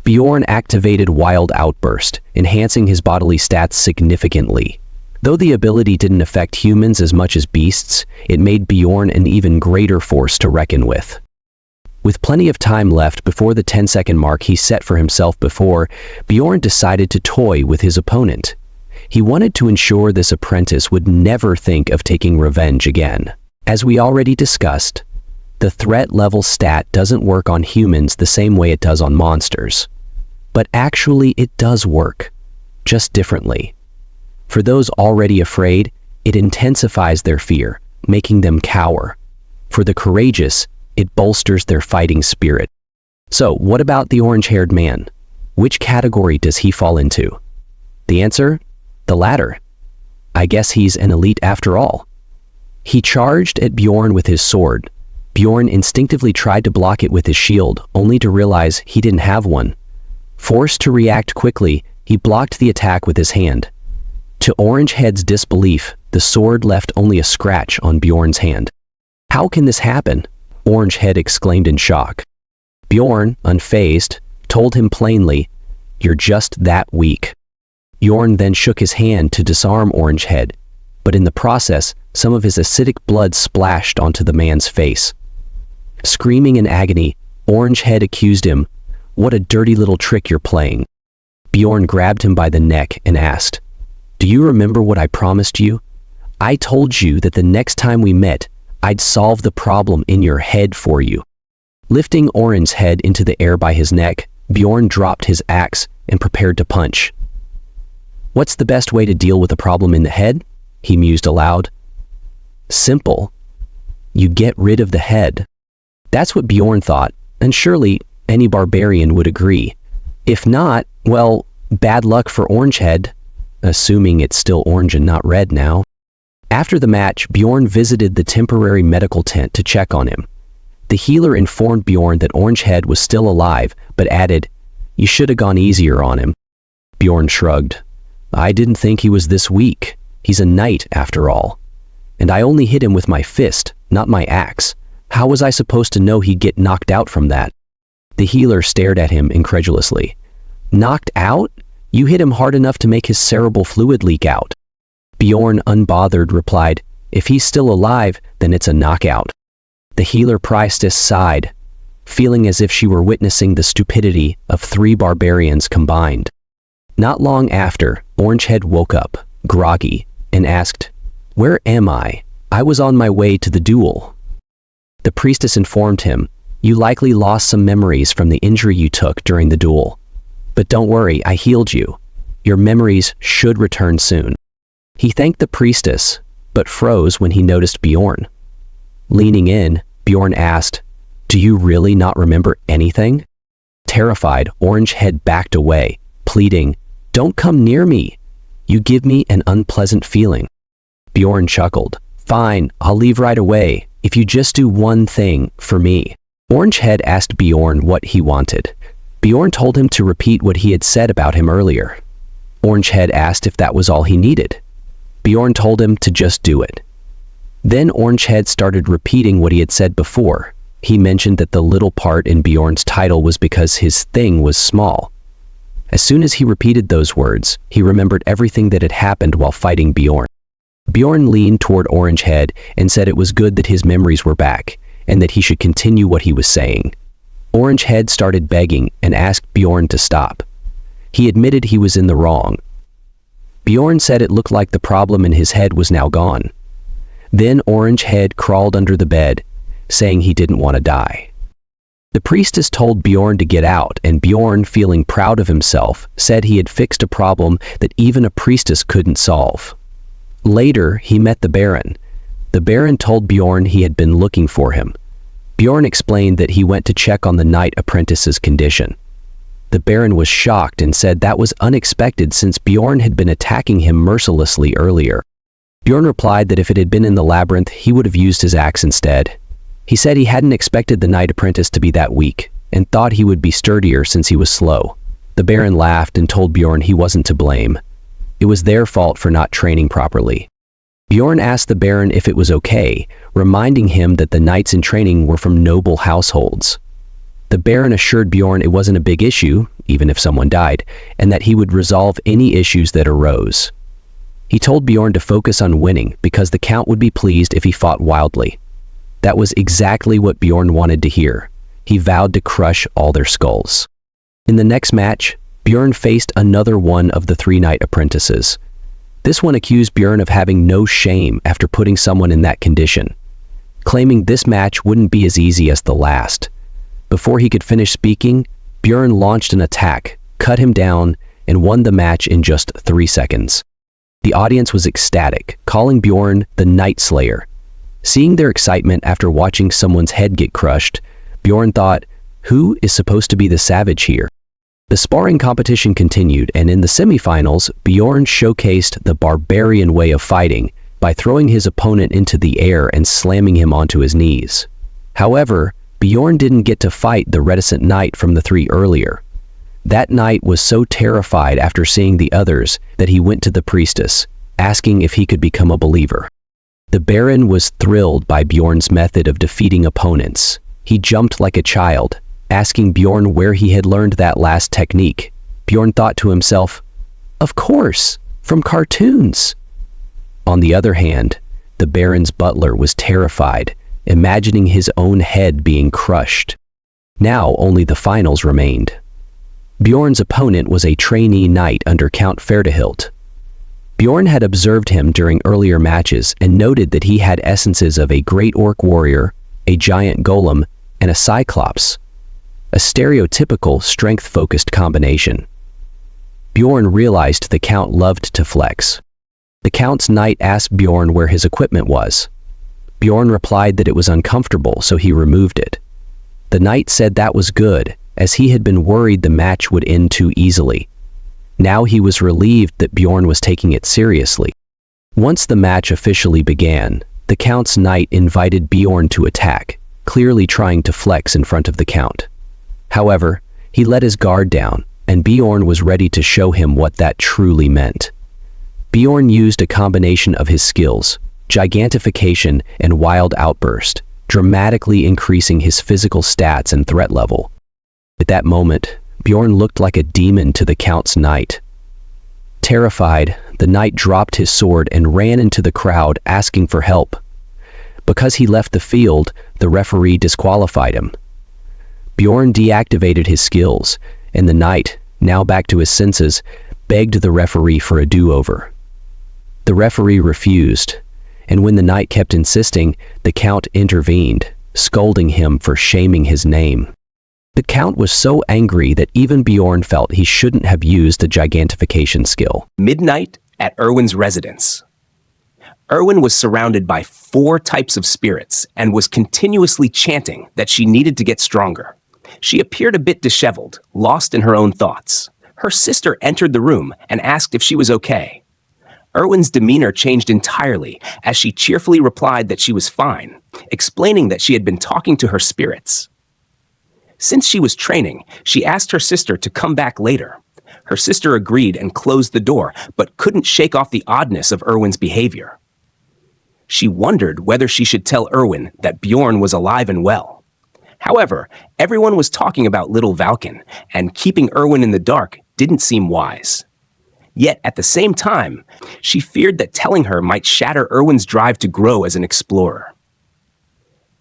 Bjorn activated Wild Outburst, enhancing his bodily stats significantly. Though the ability didn't affect humans as much as beasts, it made Bjorn an even greater force to reckon with. With plenty of time left before the 10-second mark he set for himself before, Bjorn decided to toy with his opponent. He wanted to ensure this apprentice would never think of taking revenge again. As we already discussed, the threat level stat doesn't work on humans the same way it does on monsters. But actually it does work, just differently. For those already afraid, it intensifies their fear, making them cower. For the courageous, it bolsters their fighting spirit. So, what about the orange-haired man? Which category does he fall into? The answer? The latter. I guess he's an elite after all. He charged at Bjorn with his sword. Bjorn instinctively tried to block it with his shield, only to realize he didn't have one. Forced to react quickly, he blocked the attack with his hand. To Orangehead's disbelief, the sword left only a scratch on Bjorn's hand. "How can this happen?" Orangehead exclaimed in shock. Bjorn, unfazed, told him plainly, "You're just that weak." Bjorn then shook his hand to disarm Orangehead, but in the process, some of his acidic blood splashed onto the man's face. Screaming in agony, Orangehead accused him, "What a dirty little trick you're playing." Bjorn grabbed him by the neck and asked, "Do you remember what I promised you? I told you that the next time we met, I'd solve the problem in your head for you." Lifting Orange's head into the air by his neck, Bjorn dropped his axe and prepared to punch. "What's the best way to deal with a problem in the head?" he mused aloud. "Simple. You get rid of the head." That's what Bjorn thought, and surely any barbarian would agree. If not, well, bad luck for Orangehead, assuming it's still orange and not red now. After the match, Bjorn visited the temporary medical tent to check on him. The healer informed Bjorn that Orangehead was still alive, but added, "You should have gone easier on him." Bjorn shrugged. "I didn't think he was this weak. He's a knight, after all. And I only hit him with my fist, not my axe. How was I supposed to know he'd get knocked out from that?" The healer stared at him incredulously. Knocked out? You hit him hard enough to make his cerebral fluid leak out. Bjorn, unbothered, replied, if he's still alive, then it's a knockout. The healer priestess sighed, feeling as if she were witnessing the stupidity of 3 barbarians combined. Not long after, Orangehead woke up, groggy, and asked, where am I? I was on my way to the duel. The priestess informed him, you likely lost some memories from the injury you took during the duel. But don't worry, I healed you. Your memories should return soon. He thanked the priestess, but froze when he noticed Bjorn. Leaning in, Bjorn asked, do you really not remember anything? Terrified, Orangehead backed away, pleading, don't come near me. You give me an unpleasant feeling. Bjorn chuckled, fine, I'll leave right away, if you just do one thing for me. Orangehead asked Bjorn what he wanted. Bjorn told him to repeat what he had said about him earlier. Orangehead asked if that was all he needed. Bjorn told him to just do it. Then Orangehead started repeating what he had said before. He mentioned that the little part in Bjorn's title was because his thing was small. As soon as he repeated those words, he remembered everything that had happened while fighting Bjorn. Bjorn leaned toward Orangehead and said it was good that his memories were back, and that he should continue what he was saying. Orangehead started begging and asked Bjorn to stop. He admitted he was in the wrong. Bjorn said it looked like the problem in his head was now gone. Then Orangehead crawled under the bed, saying he didn't want to die. The priestess told Bjorn to get out, and Bjorn, feeling proud of himself, said he had fixed a problem that even a priestess couldn't solve. Later, he met the Baron. The Baron told Bjorn he had been looking for him. Bjorn explained that he went to check on the knight apprentice's condition. The Baron was shocked and said that was unexpected since Bjorn had been attacking him mercilessly earlier. Bjorn replied that if it had been in the labyrinth, he would have used his axe instead. He said he hadn't expected the knight apprentice to be that weak, and thought he would be sturdier since he was slow. The Baron laughed and told Bjorn he wasn't to blame. It was their fault for not training properly. Bjorn asked the Baron if it was okay, reminding him that the knights in training were from noble households. The Baron assured Bjorn it wasn't a big issue, even if someone died, and that he would resolve any issues that arose. He told Bjorn to focus on winning because the Count would be pleased if he fought wildly. That was exactly what Bjorn wanted to hear. He vowed to crush all their skulls. In the next match, Bjorn faced another one of the 3 knight apprentices. This one accused Bjorn of having no shame after putting someone in that condition, claiming this match wouldn't be as easy as the last. Before he could finish speaking, Bjorn launched an attack, cut him down, and won the match in just 3 seconds. The audience was ecstatic, calling Bjorn the Night Slayer. Seeing their excitement after watching someone's head get crushed, Bjorn thought, who is supposed to be the savage here? The sparring competition continued, and in the semifinals, Bjorn showcased the barbarian way of fighting by throwing his opponent into the air and slamming him onto his knees. However, Bjorn didn't get to fight the reticent knight from the 3 earlier. That knight was so terrified after seeing the others that he went to the priestess, asking if he could become a believer. The Baron was thrilled by Bjorn's method of defeating opponents. He jumped like a child, asking Bjorn where he had learned that last technique. Bjorn thought to himself, of course, from cartoons. On the other hand, the Baron's butler was terrified, imagining his own head being crushed. Now only the finals remained. Bjorn's opponent was a trainee knight under Count Ferdehilt. Bjorn had observed him during earlier matches and noted that he had essences of a great orc warrior, a giant golem, and a cyclops, a stereotypical strength-focused combination. Bjorn realized the Count loved to flex. The Count's knight asked Bjorn where his equipment was. Bjorn replied that it was uncomfortable, so he removed it. The knight said that was good, as he had been worried the match would end too easily. Now he was relieved that Bjorn was taking it seriously. Once the match officially began, the Count's knight invited Bjorn to attack, clearly trying to flex in front of the Count. However, he let his guard down, and Bjorn was ready to show him what that truly meant. Bjorn used a combination of his skills, gigantification and wild outburst, dramatically increasing his physical stats and threat level. At that moment, Bjorn looked like a demon to the Count's knight. Terrified, the knight dropped his sword and ran into the crowd asking for help. Because he left the field, the referee disqualified him. Bjorn deactivated his skills, and the knight, now back to his senses, begged the referee for a do-over. The referee refused, and when the knight kept insisting, the Count intervened, scolding him for shaming his name. The Count was so angry that even Bjorn felt he shouldn't have used the gigantification skill. Midnight at Erwin's residence. Erwin was surrounded by 4 types of spirits and was continuously chanting that she needed to get stronger. She appeared a bit disheveled, lost in her own thoughts. Her sister entered the room and asked if she was okay. Erwin's demeanor changed entirely as she cheerfully replied that she was fine, explaining that she had been talking to her spirits. Since she was training, she asked her sister to come back later. Her sister agreed and closed the door, but couldn't shake off the oddness of Erwin's behavior. She wondered whether she should tell Erwin that Bjorn was alive and well. However, everyone was talking about little Valken, and keeping Erwin in the dark didn't seem wise. Yet, at the same time, she feared that telling her might shatter Erwin's drive to grow as an explorer.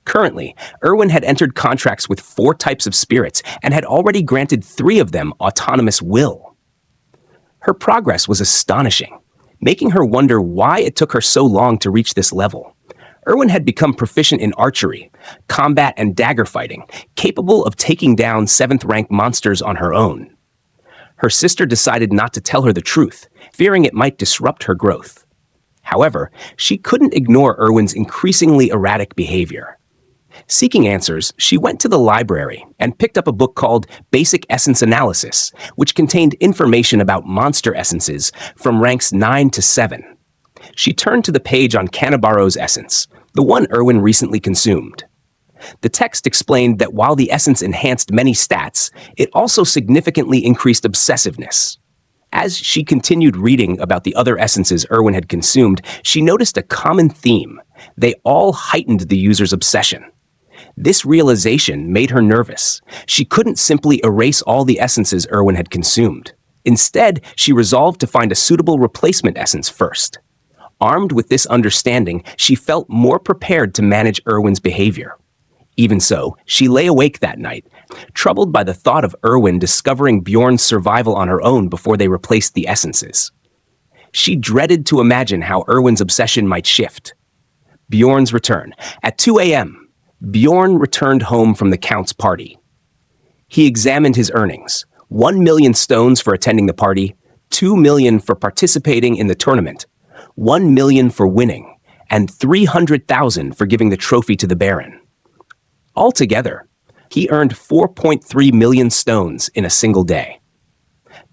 Currently, Erwin had entered contracts with 4 types of spirits and had already granted 3 of them autonomous will. Her progress was astonishing, making her wonder why it took her so long to reach this level. Erwin had become proficient in archery, combat, and dagger fighting, capable of taking down 7th-rank monsters on her own. Her sister decided not to tell her the truth, fearing it might disrupt her growth. However, she couldn't ignore Erwin's increasingly erratic behavior. Seeking answers, she went to the library and picked up a book called Basic Essence Analysis, which contained information about monster essences from ranks 9 to 7. She turned to the page on Canabaro's essence, the one Erwin recently consumed. The text explained that while the essence enhanced many stats, it also significantly increased obsessiveness. As she continued reading about the other essences Erwin had consumed, she noticed a common theme. They all heightened the user's obsession. This realization made her nervous. She couldn't simply erase all the essences Erwin had consumed. Instead, she resolved to find a suitable replacement essence first. Armed with this understanding, she felt more prepared to manage Erwin's behavior. Even so, she lay awake that night, troubled by the thought of Erwin discovering Bjorn's survival on her own before they replaced the essences. She dreaded to imagine how Erwin's obsession might shift. Bjorn's return. At 2 a.m., Bjorn returned home from the Count's party. He examined his earnings: 1 million stones for attending the party, 2 million for participating in the tournament, 1 million for winning, and 300,000 for giving the trophy to the Baron. Altogether, he earned 4.3 million stones in a single day.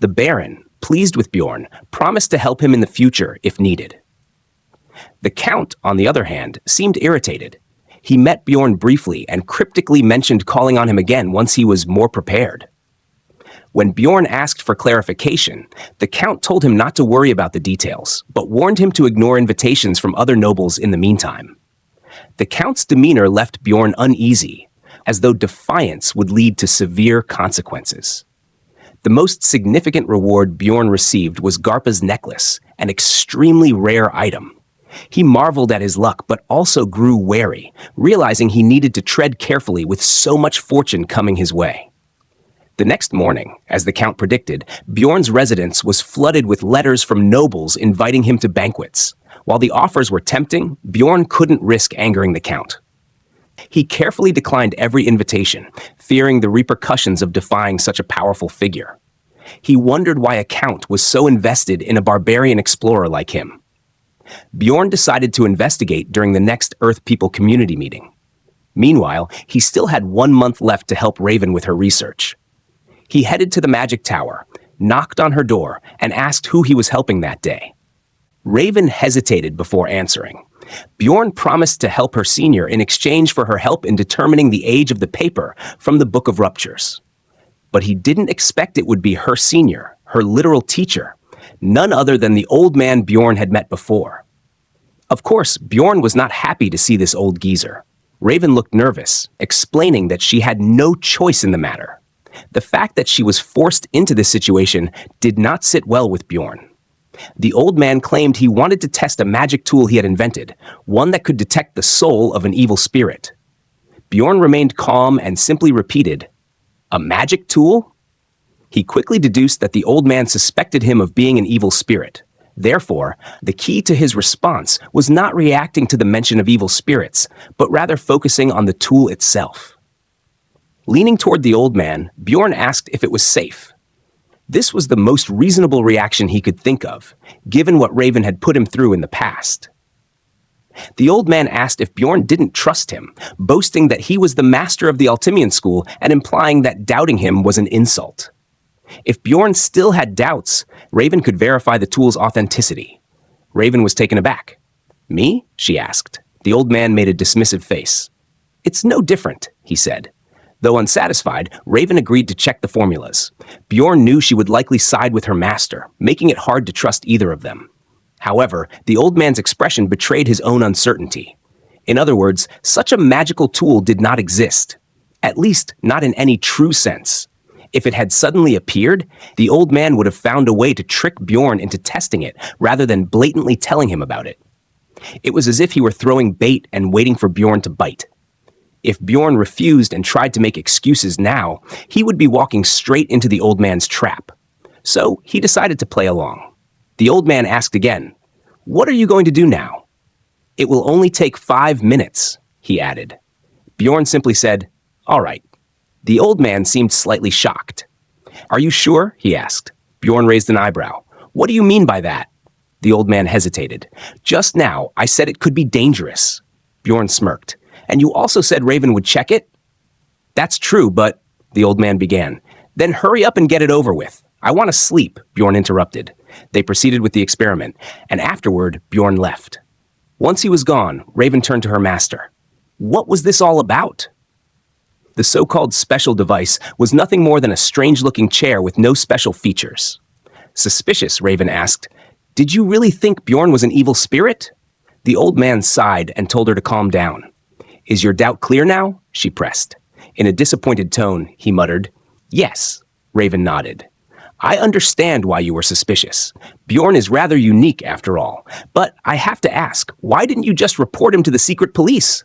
The Baron, pleased with Bjorn, promised to help him in the future if needed. The Count, on the other hand, seemed irritated. He met Bjorn briefly and cryptically mentioned calling on him again once he was more prepared. When Bjorn asked for clarification, the Count told him not to worry about the details, but warned him to ignore invitations from other nobles in the meantime. The Count's demeanor left Bjorn uneasy, as though defiance would lead to severe consequences. The most significant reward Bjorn received was Garpa's necklace, an extremely rare item. He marveled at his luck, but also grew wary, realizing he needed to tread carefully with so much fortune coming his way. The next morning, as the Count predicted, Bjorn's residence was flooded with letters from nobles inviting him to banquets. While the offers were tempting, Bjorn couldn't risk angering the Count. He carefully declined every invitation, fearing the repercussions of defying such a powerful figure. He wondered why a Count was so invested in a barbarian explorer like him. Bjorn decided to investigate during the next Earth People community meeting. Meanwhile, he still had 1 month left to help Raven with her research. He headed to the magic tower, knocked on her door, and asked who he was helping that day. Raven hesitated before answering. Bjorn promised to help her senior in exchange for her help in determining the age of the paper from the Book of Ruptures. But he didn't expect it would be her senior, her literal teacher, none other than the old man Bjorn had met before. Of course, Bjorn was not happy to see this old geezer. Raven looked nervous, explaining that she had no choice in the matter. The fact that she was forced into this situation did not sit well with Bjorn. The old man claimed he wanted to test a magic tool he had invented, one that could detect the soul of an evil spirit. Bjorn remained calm and simply repeated, "A magic tool?" He quickly deduced that the old man suspected him of being an evil spirit. Therefore, the key to his response was not reacting to the mention of evil spirits, but rather focusing on the tool itself. Leaning toward the old man, Bjorn asked if it was safe. This was the most reasonable reaction he could think of, given what Raven had put him through in the past. The old man asked if Bjorn didn't trust him, boasting that he was the master of the Altimian school and implying that doubting him was an insult. If Bjorn still had doubts, Raven could verify the tool's authenticity. Raven was taken aback. "Me?" she asked. The old man made a dismissive face. "It's no different," he said. Though unsatisfied, Raven agreed to check the formulas. Bjorn knew she would likely side with her master, making it hard to trust either of them. However, the old man's expression betrayed his own uncertainty. In other words, such a magical tool did not exist. At least, not in any true sense. If it had suddenly appeared, the old man would have found a way to trick Bjorn into testing it rather than blatantly telling him about it. It was as if he were throwing bait and waiting for Bjorn to bite. If Bjorn refused and tried to make excuses now, he would be walking straight into the old man's trap. So he decided to play along. The old man asked again, "What are you going to do now?" "It will only take 5 minutes, he added. Bjorn simply said, "All right." The old man seemed slightly shocked. "Are you sure?" he asked. Bjorn raised an eyebrow. "What do you mean by that?" The old man hesitated. "Just now, I said it could be dangerous." Bjorn smirked. "And you also said Raven would check it?" "That's true, but—" the old man began. "Then hurry up and get it over with. I want to sleep," Bjorn interrupted. They proceeded with the experiment, and afterward, Bjorn left. Once he was gone, Raven turned to her master. "What was this all about?" The so-called special device was nothing more than a strange-looking chair with no special features. Suspicious, Raven asked, "Did you really think Bjorn was an evil spirit?" The old man sighed and told her to calm down. "Is your doubt clear now?" she pressed. In a disappointed tone, he muttered, "Yes." Raven nodded. "I understand why you were suspicious. Bjorn is rather unique after all. But I have to ask, why didn't you just report him to the secret police?"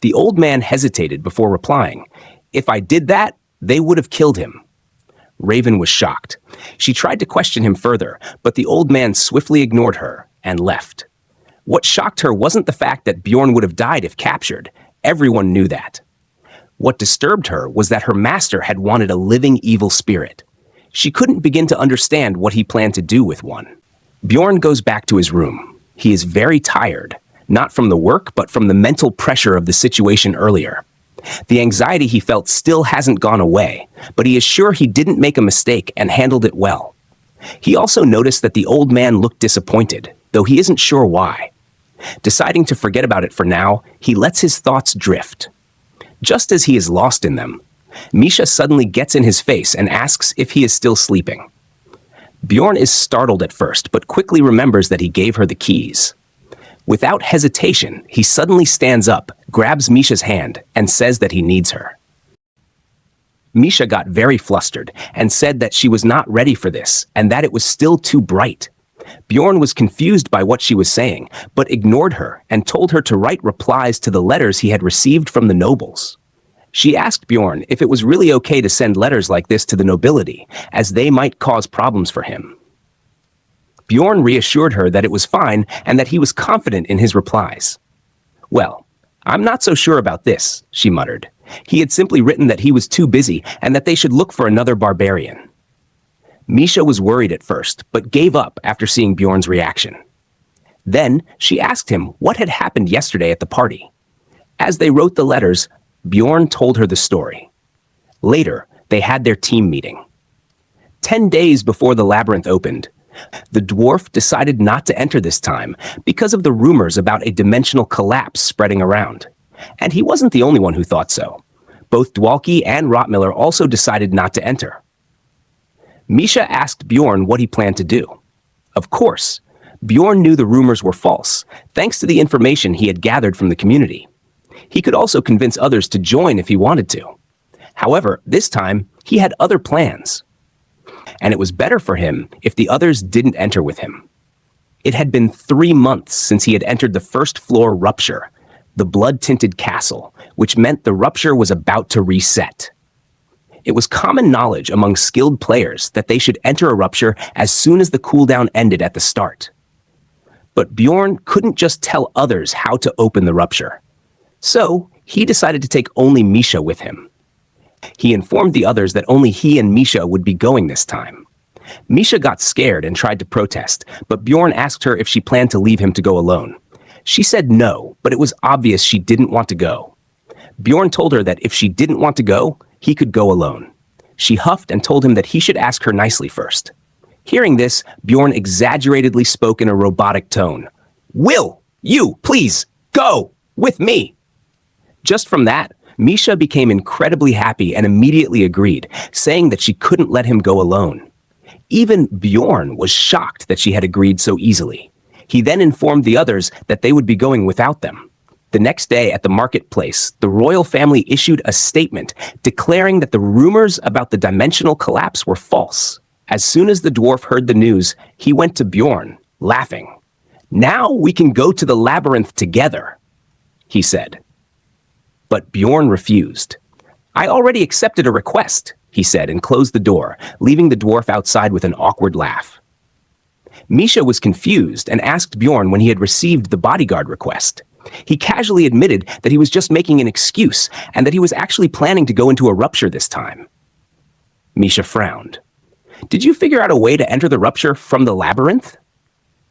The old man hesitated before replying. "If I did that, they would have killed him." Raven was shocked. She tried to question him further, but the old man swiftly ignored her and left. What shocked her wasn't the fact that Bjorn would have died if captured. Everyone knew that. What disturbed her was that her master had wanted a living evil spirit. She couldn't begin to understand what he planned to do with one. Bjorn goes back to his room. He is very tired, not from the work, but from the mental pressure of the situation earlier. The anxiety he felt still hasn't gone away, but he is sure he didn't make a mistake and handled it well. He also noticed that the old man looked disappointed, though he isn't sure why. Deciding to forget about it for now, he lets his thoughts drift. Just as he is lost in them, Misha suddenly gets in his face and asks if he is still sleeping. Bjorn is startled at first, but quickly remembers that he gave her the keys. Without hesitation, he suddenly stands up, grabs Misha's hand, and says that he needs her. Misha got very flustered and said that she was not ready for this and that it was still too bright. Bjorn was confused by what she was saying, but ignored her and told her to write replies to the letters he had received from the nobles. She asked Bjorn if it was really okay to send letters like this to the nobility, as they might cause problems for him. Bjorn reassured her that it was fine and that he was confident in his replies. "Well, I'm not so sure about this," she muttered. He had simply written that he was too busy and that they should look for another barbarian. Misha was worried at first, but gave up after seeing Bjorn's reaction. Then she asked him what had happened yesterday at the party. As they wrote the letters, Bjorn told her the story. Later, they had their team meeting. 10 days before the labyrinth opened, the dwarf decided not to enter this time because of the rumors about a dimensional collapse spreading around. And he wasn't the only one who thought so. Both Dwalki and Rottmiller also decided not to enter. Misha asked Bjorn what he planned to do. Of course, Bjorn knew the rumors were false, thanks to the information he had gathered from the community. He could also convince others to join if he wanted to. However, this time, He had other plans. And it was better for him if the others didn't enter with him. It had been 3 months since he had entered the first floor Rupture, the blood-tinted castle, which meant the Rupture was about to reset. It was common knowledge among skilled players that they should enter a Rupture as soon as the cooldown ended at the start. But Bjorn couldn't just tell others how to open the Rupture. So, he decided to take only Misha with him. He informed the others that only he and Misha would be going this time. Misha got scared and tried to protest, but Bjorn asked her if she planned to leave him to go alone. She said no, but it was obvious she didn't want to go. Bjorn told her that if she didn't want to go, he could go alone. She huffed and told him that he should ask her nicely first. Hearing this, Bjorn exaggeratedly spoke in a robotic tone. "Will, you, please, go with me." Just from that, Misha became incredibly happy and immediately agreed, saying that she couldn't let him go alone. Even Bjorn was shocked that she had agreed so easily. He then informed the others that they would be going without them. The next day at the marketplace, the royal family issued a statement declaring that the rumors about the dimensional collapse were false. As soon as the dwarf heard the news, he went to Bjorn, laughing. "Now we can go to the labyrinth together," he said. But Bjorn refused. "I already accepted a request," he said, and closed the door, leaving the dwarf outside with an awkward laugh. Misha was confused and asked Bjorn when he had received the bodyguard request. He casually admitted that he was just making an excuse and that he was actually planning to go into a Rupture this time. Misha frowned. "Did you figure out a way to enter the Rupture from the labyrinth?"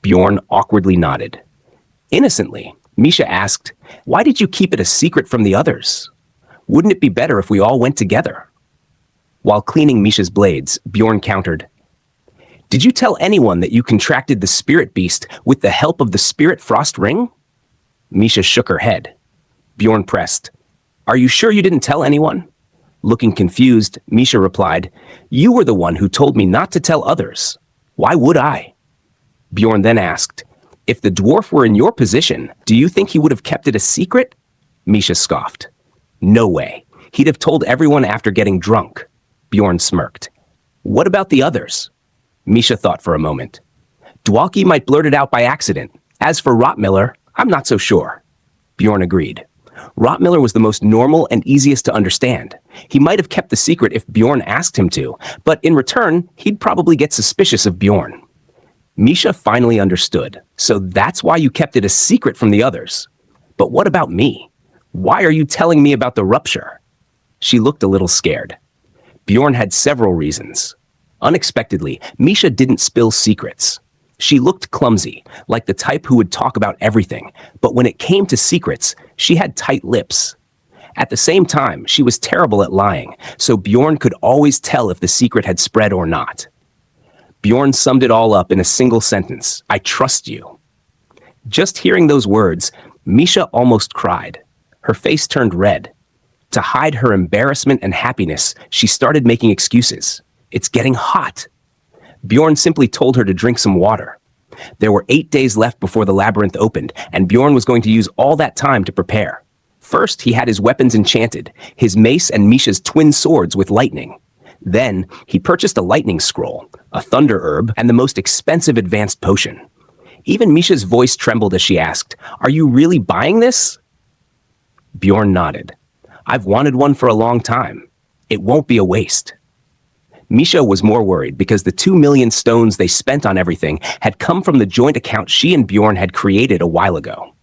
Bjorn awkwardly nodded. Innocently, Misha asked, "Why did you keep it a secret from the others? Wouldn't it be better if we all went together?" While cleaning Misha's blades, Bjorn countered, "Did you tell anyone that you contracted the spirit beast with the help of the spirit frost ring?" Misha shook her head. Bjorn pressed, "Are you sure you didn't tell anyone?" Looking confused, Misha replied, "You were the one who told me not to tell others. Why would I?" Bjorn then asked, "If the dwarf were in your position, do you think he would have kept it a secret?" Misha scoffed. "No way. He'd have told everyone after getting drunk." Bjorn smirked. "What about the others?" Misha thought for a moment. "Dwalki might blurt it out by accident. As for Rotmiller, I'm not so sure." Bjorn agreed. Rotmiller was the most normal and easiest to understand. He might have kept the secret if Bjorn asked him to, but in return, he'd probably get suspicious of Bjorn. Misha finally understood. "So that's why you kept it a secret from the others. But what about me? Why are you telling me about the Rupture?" She looked a little scared. Bjorn had several reasons. Unexpectedly, Misha didn't spill secrets. She looked clumsy, like the type who would talk about everything, but when it came to secrets, she had tight lips. At the same time, she was terrible at lying, so Bjorn could always tell if the secret had spread or not. Bjorn summed it all up in a single sentence: "I trust you." Just hearing those words, Misha almost cried. Her face turned red. To hide her embarrassment and happiness, she started making excuses. "It's getting hot." Bjorn simply told her to drink some water. There were 8 days left before the labyrinth opened, and Bjorn was going to use all that time to prepare. First, he had his weapons enchanted, his mace and Misha's twin swords with lightning. Then, he purchased a lightning scroll, a thunder herb, and the most expensive advanced potion. Even Misha's voice trembled as she asked, "Are you really buying this?" Bjorn nodded. "I've wanted one for a long time. It won't be a waste." Misha was more worried because the 2 million stones they spent on everything had come from the joint account she and Bjorn had created a while ago.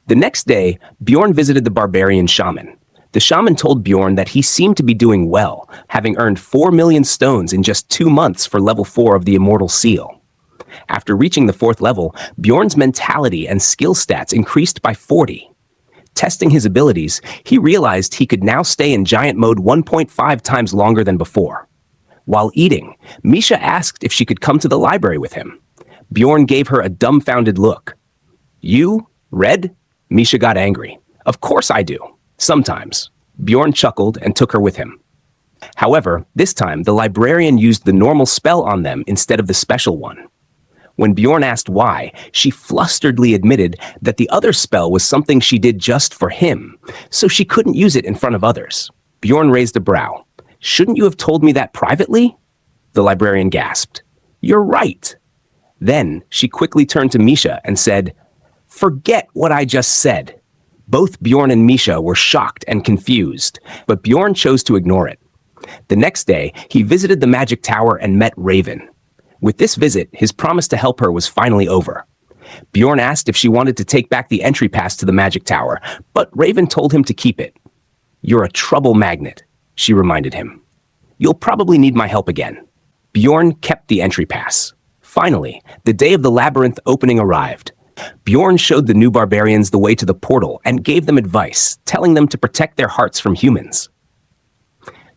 The next day, Bjorn visited the barbarian shaman. The shaman told Bjorn that he seemed to be doing well, having earned 4 million stones in just 2 months for level 4 of the Immortal Seal. After reaching the 4th level, Bjorn's mentality and skill stats increased by 40. Testing his abilities, he realized he could now stay in giant mode 1.5 times longer than before. While eating, Misha asked if she could come to the library with him. Bjorn gave her a dumbfounded look. "You? Red?" Misha got angry. "Of course I do. Sometimes." Bjorn chuckled and took her with him. However, this time the librarian used the normal spell on them instead of the special one. When Bjorn asked why, she flusteredly admitted that the other spell was something she did just for him, so she couldn't use it in front of others. Bjorn raised a brow. Shouldn't you have told me that privately? The librarian gasped. You're right. Then she quickly turned to Misha and said, Forget what I just said. Both Bjorn and Misha were shocked and confused, but Bjorn chose to ignore it. The next day, he visited the magic tower and met Raven. With this visit, his promise to help her was finally over. Bjorn asked if she wanted to take back the entry pass to the magic tower, but Raven told him to keep it. You're a trouble magnet, she reminded him. You'll probably need my help again. Bjorn kept the entry pass. Finally, the day of the labyrinth opening arrived. Bjorn showed the new barbarians the way to the portal and gave them advice, telling them to protect their hearts from humans.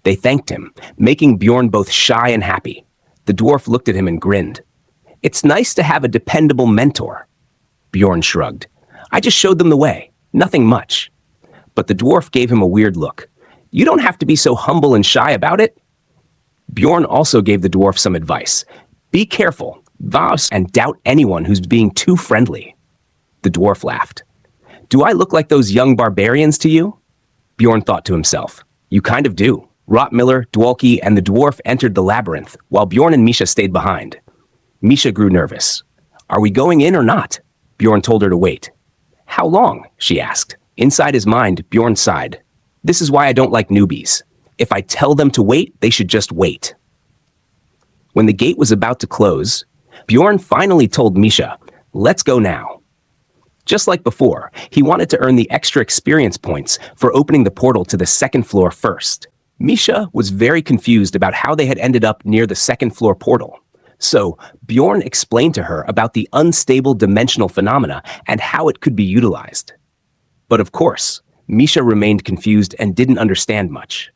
They thanked him, making Bjorn both shy and happy. The dwarf looked at him and grinned. It's nice to have a dependable mentor. Bjorn shrugged. I just showed them the way, nothing much. But the dwarf gave him a weird look. You don't have to be so humble and shy about it. Bjorn also gave the dwarf some advice. Be careful, Vas, and doubt anyone who's being too friendly. The dwarf laughed. Do I look like those young barbarians to you? Bjorn thought to himself. You kind of do. Rotmiller, Dwalki, and the dwarf entered the labyrinth, while Bjorn and Misha stayed behind. Misha grew nervous. Are we going in or not? Bjorn told her to wait. How long? She asked. Inside his mind, Bjorn sighed. This is why I don't like newbies. If I tell them to wait, they should just wait. When the gate was about to close, Bjorn finally told Misha, let's go now. Just like before, he wanted to earn the extra experience points for opening the portal to the second floor first. Misha was very confused about how they had ended up near the second floor portal. So Bjorn explained to her about the unstable dimensional phenomena and how it could be utilized. But of course, Misha remained confused and didn't understand much.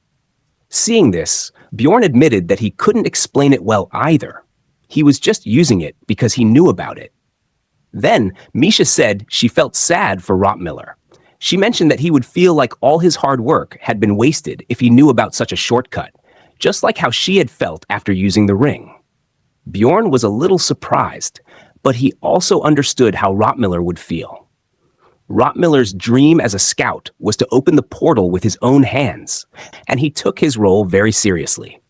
Seeing this, Bjorn admitted that he couldn't explain it well either. He was just using it because he knew about it. Then Misha said she felt sad for Rotmiller. She mentioned that he would feel like all his hard work had been wasted if he knew about such a shortcut, just like how she had felt after using the ring. Bjorn was a little surprised, but he also understood how Rotmiller would feel. Rotmiller's dream as a scout was to open the portal with his own hands, and he took his role very seriously.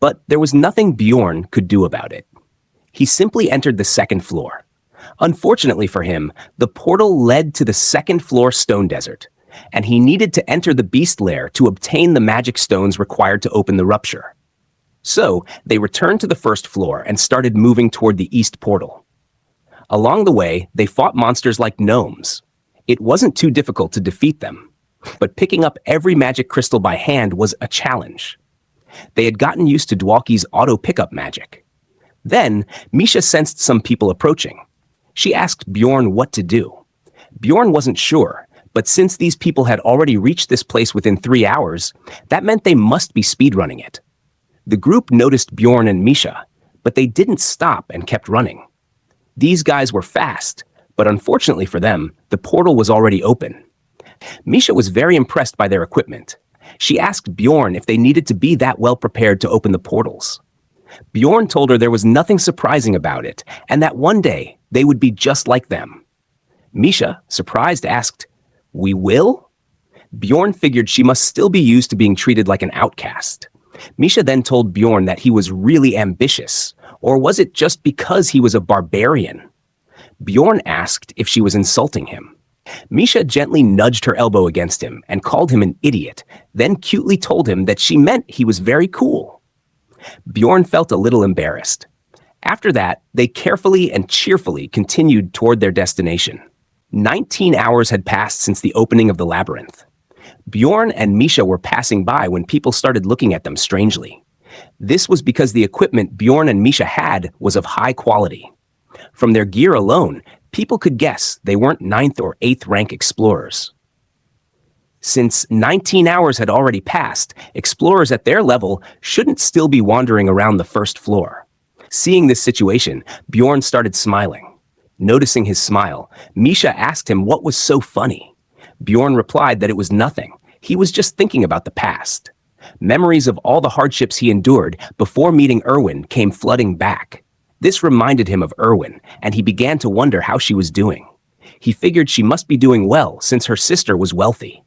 But there was nothing Bjorn could do about it. He simply entered the second floor. Unfortunately for him, the portal led to the second floor stone desert, and he needed to enter the beast lair to obtain the magic stones required to open the rupture. So they returned to the first floor and started moving toward the east portal. Along the way, they fought monsters like gnomes. It wasn't too difficult to defeat them, but picking up every magic crystal by hand was a challenge. They had gotten used to Dwalki's auto pickup magic. Then, Misha sensed some people approaching. She asked Bjorn what to do. Bjorn wasn't sure, but since these people had already reached this place within 3 hours, that meant they must be speedrunning it. The group noticed Bjorn and Misha, but they didn't stop and kept running. These guys were fast, but unfortunately for them, the portal was already open. Misha was very impressed by their equipment. She asked Bjorn if they needed to be that well prepared to open the portals. Bjorn told her there was nothing surprising about it, and that one day they would be just like them. Misha, surprised, asked, "We will?" Bjorn figured she must still be used to being treated like an outcast. Misha then told Bjorn that he was really ambitious, or was it just because he was a barbarian? Bjorn asked if she was insulting him. Misha gently nudged her elbow against him and called him an idiot, then cutely told him that she meant he was very cool. Bjorn felt a little embarrassed. After that, they carefully and cheerfully continued toward their destination. 19 hours had passed since the opening of the labyrinth. Bjorn and Misha were passing by when people started looking at them strangely. This was because the equipment Bjorn and Misha had was of high quality. From their gear alone, people could guess they weren't 9th or 8th rank explorers. Since 19 hours had already passed, explorers at their level shouldn't still be wandering around the first floor. Seeing this situation, Bjorn started smiling. Noticing his smile, Misha asked him what was so funny. Bjorn replied that it was nothing. He was just thinking about the past. Memories of all the hardships he endured before meeting Erwin came flooding back. This reminded him of Erwin, and he began to wonder how she was doing. He figured she must be doing well since her sister was wealthy.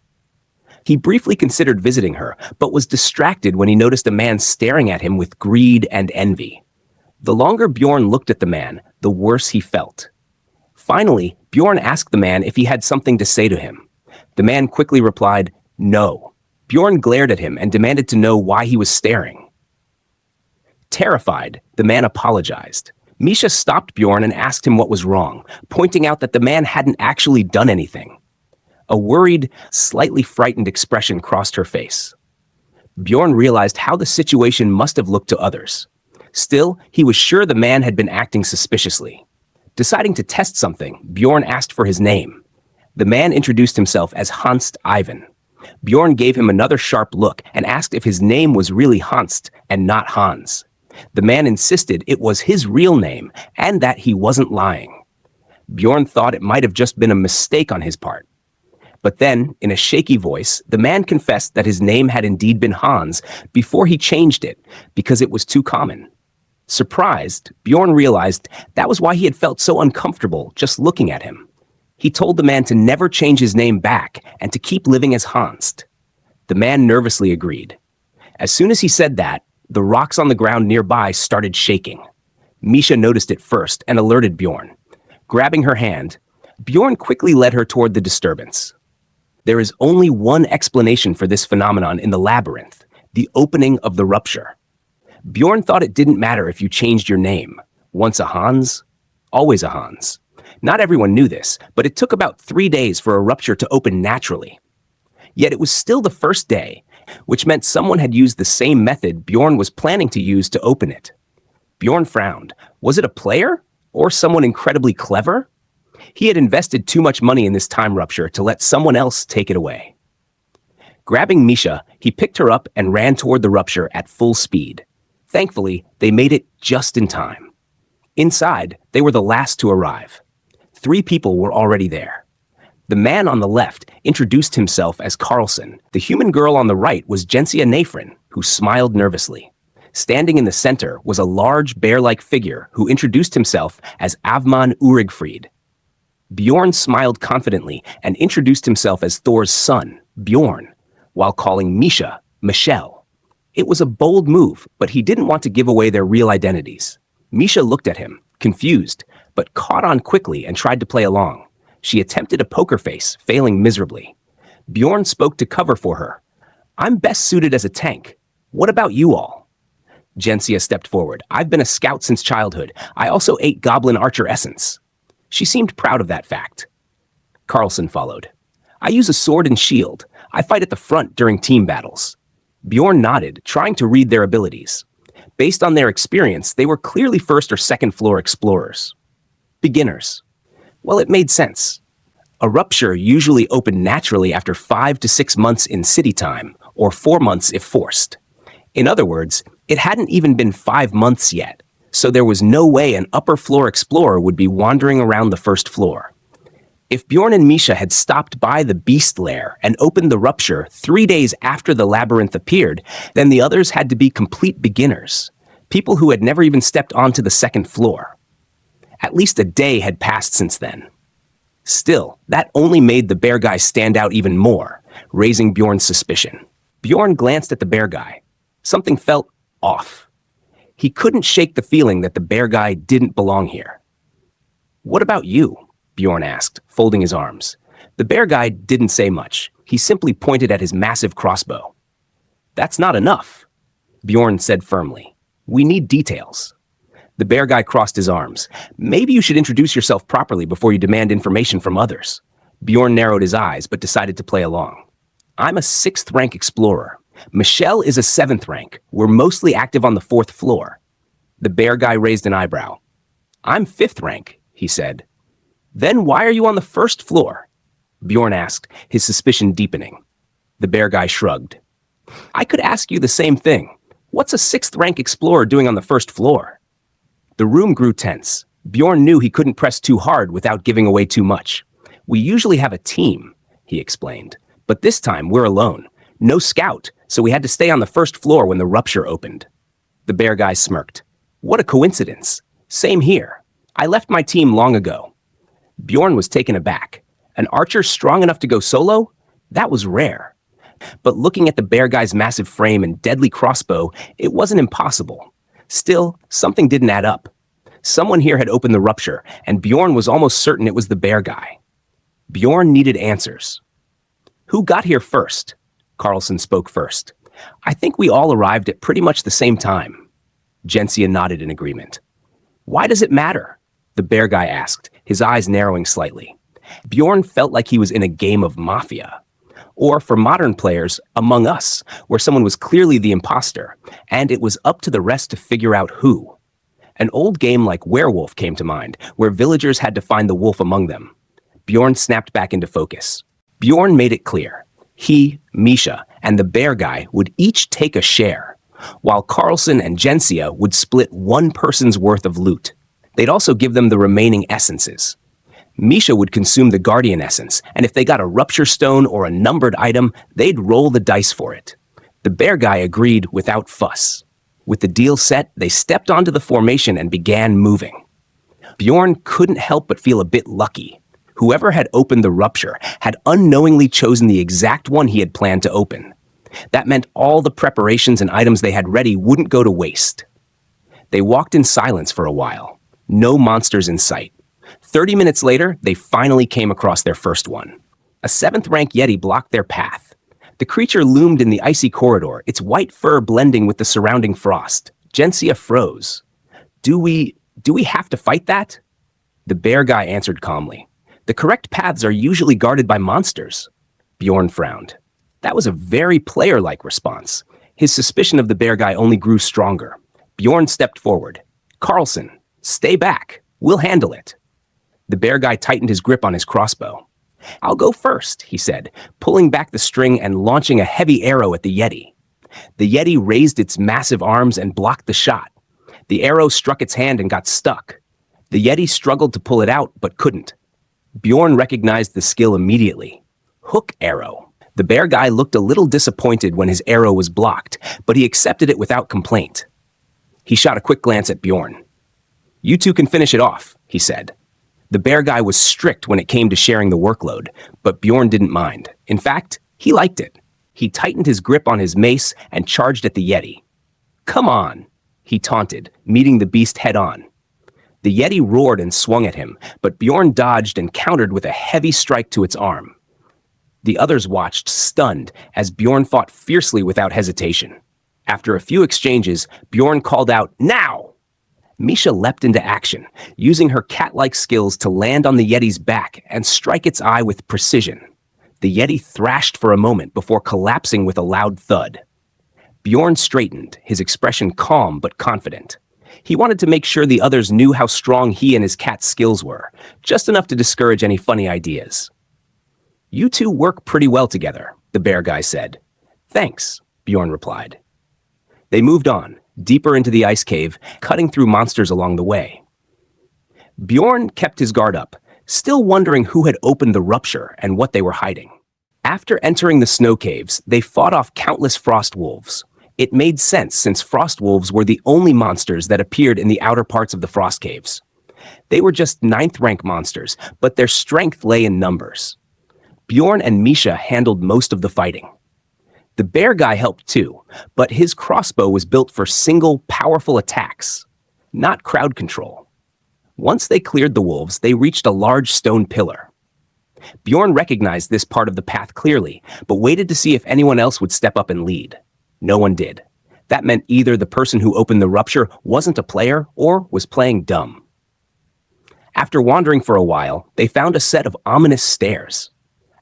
He briefly considered visiting her, but was distracted when he noticed a man staring at him with greed and envy. The longer Bjorn looked at the man, the worse he felt. Finally, Bjorn asked the man if he had something to say to him. The man quickly replied, "No." Bjorn glared at him and demanded to know why he was staring. Terrified, the man apologized. Misha stopped Bjorn and asked him what was wrong, pointing out that the man hadn't actually done anything. A worried, slightly frightened expression crossed her face. Bjorn realized how the situation must have looked to others. Still, he was sure the man had been acting suspiciously. Deciding to test something, Bjorn asked for his name. The man introduced himself as Hanst Ivan. Bjorn gave him another sharp look and asked if his name was really Hanst and not Hans. The man insisted it was his real name and that he wasn't lying. Bjorn thought it might have just been a mistake on his part. But then, in a shaky voice, the man confessed that his name had indeed been Hans before he changed it because it was too common. Surprised, Bjorn realized that was why he had felt so uncomfortable just looking at him. He told the man to never change his name back and to keep living as Hans. The man nervously agreed. As soon as he said that, the rocks on the ground nearby started shaking. Misha noticed it first and alerted Bjorn. Grabbing her hand, Bjorn quickly led her toward the disturbance. There is only one explanation for this phenomenon in the labyrinth, the opening of the rupture. Bjorn thought it didn't matter if you changed your name. Once a Hans, always a Hans. Not everyone knew this, but it took about 3 days for a rupture to open naturally. Yet it was still the first day, which meant someone had used the same method Bjorn was planning to use to open it. Bjorn frowned. Was it a player? Or someone incredibly clever? He had invested too much money in this time rupture to let someone else take it away. Grabbing Misha, he picked her up and ran toward the rupture at full speed. Thankfully, they made it just in time. Inside, they were the last to arrive. 3 people were already there. The man on the left introduced himself as Carlson. The human girl on the right was Jensia Nafrin, who smiled nervously. Standing in the center was a large bear-like figure who introduced himself as Avman Urigfried. Bjorn smiled confidently and introduced himself as Thor's son, Bjorn, while calling Misha Michelle. It was a bold move, but he didn't want to give away their real identities. Misha looked at him, confused, but caught on quickly and tried to play along. She attempted a poker face, failing miserably. Bjorn spoke to cover for her. "I'm best suited as a tank. What about you all?" Jensia stepped forward. "I've been a scout since childhood. I also ate goblin archer essence." She seemed proud of that fact. Carlson followed. "I use a sword and shield. I fight at the front during team battles." Bjorn nodded, trying to read their abilities. Based on their experience, they were clearly first or second floor explorers. Beginners. Well, it made sense. A rupture usually opened naturally after 5 to 6 months in city time, or 4 months if forced. In other words, it hadn't even been 5 months yet, so there was no way an upper floor explorer would be wandering around the first floor. If Bjorn and Misha had stopped by the beast lair and opened the rupture 3 days after the labyrinth appeared, then the others had to be complete beginners, people who had never even stepped onto the second floor. At least a day had passed since then. Still, that only made the bear guy stand out even more, raising Bjorn's suspicion. Bjorn glanced at the bear guy. Something felt off. He couldn't shake the feeling that the bear guy didn't belong here. "What about you?" Bjorn asked, folding his arms. The bear guy didn't say much. He simply pointed at his massive crossbow. "That's not enough," Bjorn said firmly. "We need details." The bear guy crossed his arms. "Maybe you should introduce yourself properly before you demand information from others." Bjorn narrowed his eyes but decided to play along. "I'm a 6th rank explorer. Michelle is a 7th rank. We're mostly active on the 4th floor." The bear guy raised an eyebrow. "I'm 5th rank," he said. "Then why are you on the 1st floor?" Bjorn asked, his suspicion deepening. The bear guy shrugged. "I could ask you the same thing. What's a 6th rank explorer doing on the 1st floor?" The room grew tense. Bjorn knew he couldn't press too hard without giving away too much. "We usually have a team," he explained. "But this time we're alone. No scout, so we had to stay on the 1st floor when the rupture opened." The bear guy smirked. "What a coincidence. Same here. I left my team long ago." Bjorn was taken aback. An archer strong enough to go solo? That was rare. But looking at the bear guy's massive frame and deadly crossbow, it wasn't impossible. Still, something didn't add up. Someone here had opened the rupture, and Bjorn was almost certain it was the bear guy. Bjorn needed answers. Who got here first? Carlson spoke first. I think we all arrived at pretty much the same time. Jensia nodded in agreement. Why does it matter? The bear guy asked, his eyes narrowing slightly. Bjorn felt like he was in a game of Mafia. Or, for modern players, Among Us, where someone was clearly the imposter, and it was up to the rest to figure out who. An old game like Werewolf came to mind, where villagers had to find the wolf among them. Bjorn snapped back into focus. Bjorn made it clear. He, Misha, and the bear guy would each take a share, while Carlson and Jensia would split one person's worth of loot. They'd also give them the remaining essences. Misha would consume the Guardian Essence, and if they got a Rupture Stone or a numbered item, they'd roll the dice for it. The bear guy agreed without fuss. With the deal set, they stepped onto the formation and began moving. Bjorn couldn't help but feel a bit lucky. Whoever had opened the Rupture had unknowingly chosen the exact one he had planned to open. That meant all the preparations and items they had ready wouldn't go to waste. They walked in silence for a while. No monsters in sight. 30 minutes later, they finally came across their first one. A 7th rank Yeti blocked their path. The creature loomed in the icy corridor, its white fur blending with the surrounding frost. Jensia froze. Do we have to fight that? The bear guy answered calmly. The correct paths are usually guarded by monsters. Bjorn frowned. That was a very player-like response. His suspicion of the bear guy only grew stronger. Bjorn stepped forward. Carlson, stay back. We'll handle it. The bear guy tightened his grip on his crossbow. I'll go first, he said, pulling back the string and launching a heavy arrow at the Yeti. The Yeti raised its massive arms and blocked the shot. The arrow struck its hand and got stuck. The Yeti struggled to pull it out, but couldn't. Bjorn recognized the skill immediately. Hook arrow. The bear guy looked a little disappointed when his arrow was blocked, but he accepted it without complaint. He shot a quick glance at Bjorn. You two can finish it off, he said. The bear guy was strict when it came to sharing the workload, but Bjorn didn't mind. In fact, he liked it. He tightened his grip on his mace and charged at the Yeti. Come on, he taunted, meeting the beast head-on. The Yeti roared and swung at him, but Bjorn dodged and countered with a heavy strike to its arm. The others watched, stunned, as Bjorn fought fiercely without hesitation. After a few exchanges, Bjorn called out, "Now!" Misha leapt into action, using her cat-like skills to land on the Yeti's back and strike its eye with precision. The Yeti thrashed for a moment before collapsing with a loud thud. Bjorn straightened, his expression calm but confident. He wanted to make sure the others knew how strong he and his cat's skills were, just enough to discourage any funny ideas. You two work pretty well together, the bear guy said. Thanks, Bjorn replied. They moved on, deeper into the ice cave, cutting through monsters along the way. Bjorn kept his guard up, still wondering who had opened the rupture and what they were hiding. After entering the snow caves, they fought off countless frost wolves. It made sense since frost wolves were the only monsters that appeared in the outer parts of the frost caves. They were just 9th rank monsters, but their strength lay in numbers. Bjorn and Misha handled most of the fighting. The bear guy helped too, but his crossbow was built for single, powerful attacks, not crowd control. Once they cleared the wolves, they reached a large stone pillar. Bjorn recognized this part of the path clearly, but waited to see if anyone else would step up and lead. No one did. That meant either the person who opened the rupture wasn't a player or was playing dumb. After wandering for a while, they found a set of ominous stairs.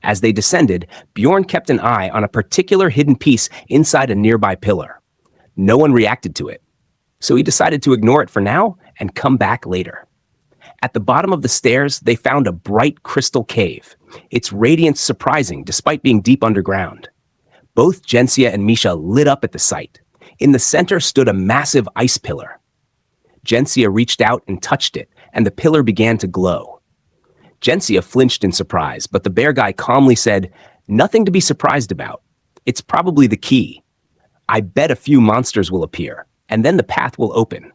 As they descended, Bjorn kept an eye on a particular hidden piece inside a nearby pillar. No one reacted to it, so he decided to ignore it for now and come back later. At the bottom of the stairs, they found a bright crystal cave, its radiance surprising despite being deep underground. Both Jensia and Misha lit up at the sight. In the center stood a massive ice pillar. Jensia reached out and touched it, and the pillar began to glow. Jensia flinched in surprise, but the bear guy calmly said, "Nothing to be surprised about. It's probably the key. I bet a few monsters will appear, and then the path will open."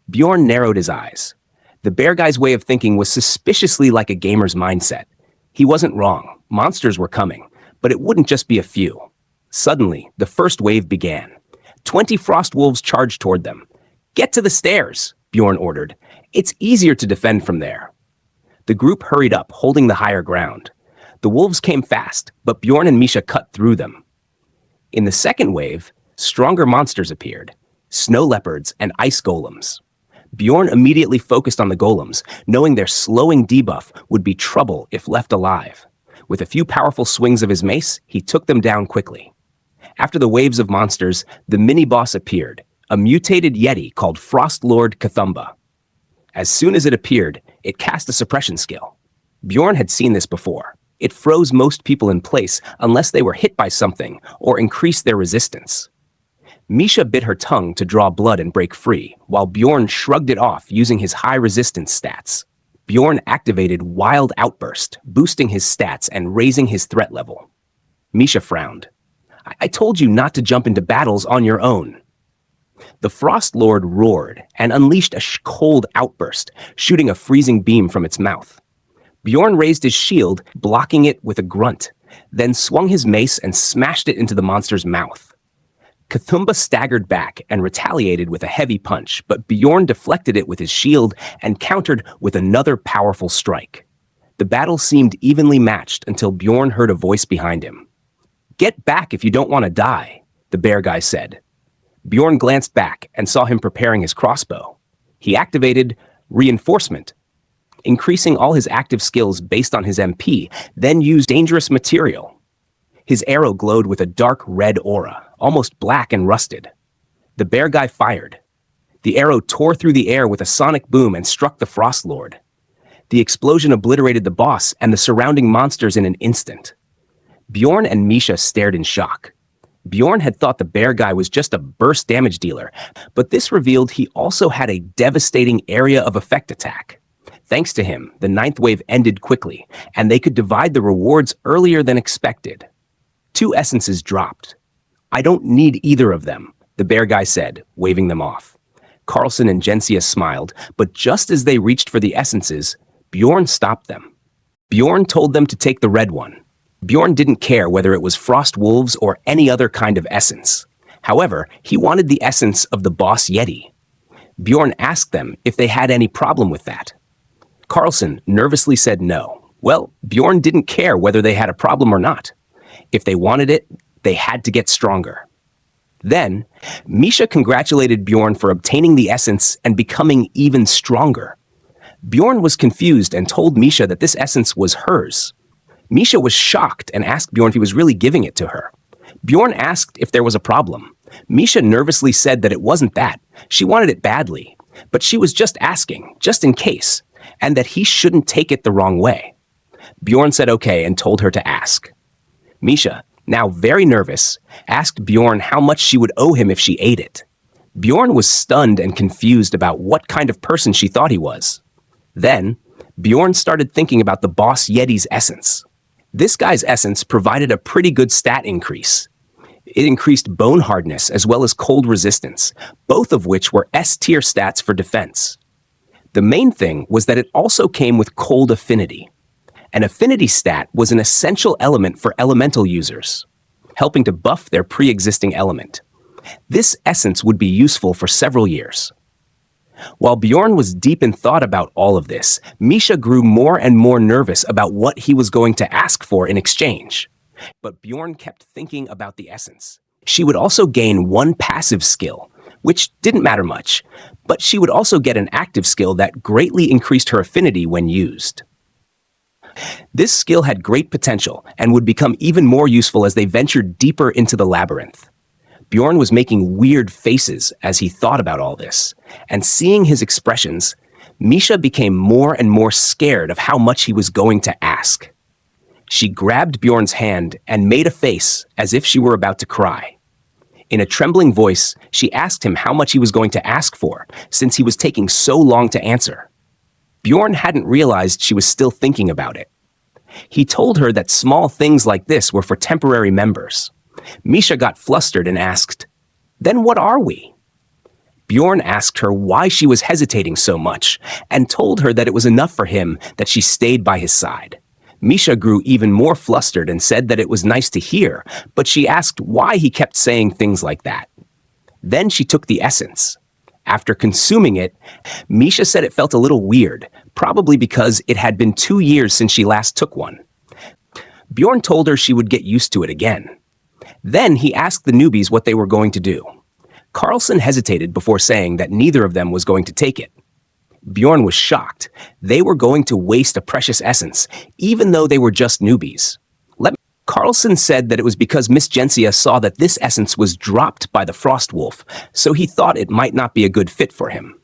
Bjorn narrowed his eyes. The bear guy's way of thinking was suspiciously like a gamer's mindset. He wasn't wrong. Monsters were coming, But it wouldn't just be a few. Suddenly, the first wave began. 20 frost wolves charged toward them. "Get to the stairs," Bjorn ordered. "It's easier to defend from there." The group hurried up, holding the higher ground. The wolves came fast, but Bjorn and Misha cut through them. In the second wave, stronger monsters appeared. Snow leopards and ice golems. Bjorn immediately focused on the golems, knowing their slowing debuff would be trouble if left alive. With a few powerful swings of his mace, he took them down quickly. After the waves of monsters, the mini-boss appeared, a mutated yeti called Frost Lord Cthulhu. As soon as it appeared, it cast a suppression skill. Bjorn had seen this before. It froze most people in place unless they were hit by something or increased their resistance. Misha bit her tongue to draw blood and break free, while Bjorn shrugged it off using his high resistance stats. Bjorn activated Wild Outburst, boosting his stats and raising his threat level. Misha frowned. I told you not to jump into battles on your own." The Frost Lord roared and unleashed a cold outburst, shooting a freezing beam from its mouth. Bjorn raised his shield, blocking it with a grunt, then swung his mace and smashed it into the monster's mouth. Cthulhu staggered back and retaliated with a heavy punch, but Bjorn deflected it with his shield and countered with another powerful strike. The battle seemed evenly matched until Bjorn heard a voice behind him. "Get back if you don't want to die," the bear guy said. Bjorn glanced back and saw him preparing his crossbow. He activated Reinforcement, increasing all his active skills based on his MP, then used Dangerous Material. His arrow glowed with a dark red aura, almost black and rusted. The bear guy fired. The arrow tore through the air with a sonic boom and struck the Frost Lord. The explosion obliterated the boss and the surrounding monsters in an instant. Bjorn and Misha stared in shock. Bjorn had thought the bear guy was just a burst damage dealer, but this revealed he also had a devastating area of effect attack. Thanks to him, the ninth wave ended quickly, and they could divide the rewards earlier than expected. 2 essences dropped. "I don't need either of them," the bear guy said, waving them off. Carlson and Jensia smiled, but just as they reached for the essences, Bjorn stopped them. Bjorn told them to take the red one. Bjorn didn't care whether it was frost wolves or any other kind of essence. However, he wanted the essence of the boss yeti. Bjorn asked them if they had any problem with that. Carlson nervously said no. Well, Bjorn didn't care whether they had a problem or not. If they wanted it, they had to get stronger. Then, Misha congratulated Bjorn for obtaining the essence and becoming even stronger. Bjorn was confused and told Misha that this essence was hers. Misha was shocked and asked Bjorn if he was really giving it to her. Bjorn asked if there was a problem. Misha nervously said that it wasn't that. She wanted it badly, but she was just asking, just in case, and that he shouldn't take it the wrong way. Bjorn said okay and told her to ask. Misha, now very nervous, asked Bjorn how much she would owe him if she ate it. Bjorn was stunned and confused about what kind of person she thought he was. Then, Bjorn started thinking about the boss Yeti's essence. This guy's essence provided a pretty good stat increase. It increased bone hardness as well as cold resistance, both of which were S-tier stats for defense. The main thing was that it also came with cold affinity. An affinity stat was an essential element for elemental users, helping to buff their pre-existing element. This essence would be useful for several years. While Bjorn was deep in thought about all of this, Misha grew more and more nervous about what he was going to ask for in exchange. But Bjorn kept thinking about the essence. She would also gain 1 passive skill, which didn't matter much, but she would also get an active skill that greatly increased her affinity when used. This skill had great potential and would become even more useful as they ventured deeper into the labyrinth. Bjorn was making weird faces as he thought about all this, and seeing his expressions, Misha became more and more scared of how much he was going to ask. She grabbed Bjorn's hand and made a face as if she were about to cry. In a trembling voice, she asked him how much he was going to ask for, since he was taking so long to answer. Bjorn hadn't realized she was still thinking about it. He told her that small things like this were for temporary members. Misha got flustered and asked, "Then what are we?" Bjorn asked her why she was hesitating so much and told her that it was enough for him that she stayed by his side. Misha grew even more flustered and said that it was nice to hear, but she asked why he kept saying things like that. Then she took the essence. After consuming it, Misha said it felt a little weird, probably because it had been 2 years since she last took one. Bjorn told her she would get used to it again. Then he asked the newbies what they were going to do. Carlson hesitated before saying that neither of them was going to take it. Bjorn was shocked. They were going to waste a precious essence, even though they were just newbies. Carlson said that it was because Miss Gensia saw that this essence was dropped by the Frost Wolf, so he thought it might not be a good fit for him.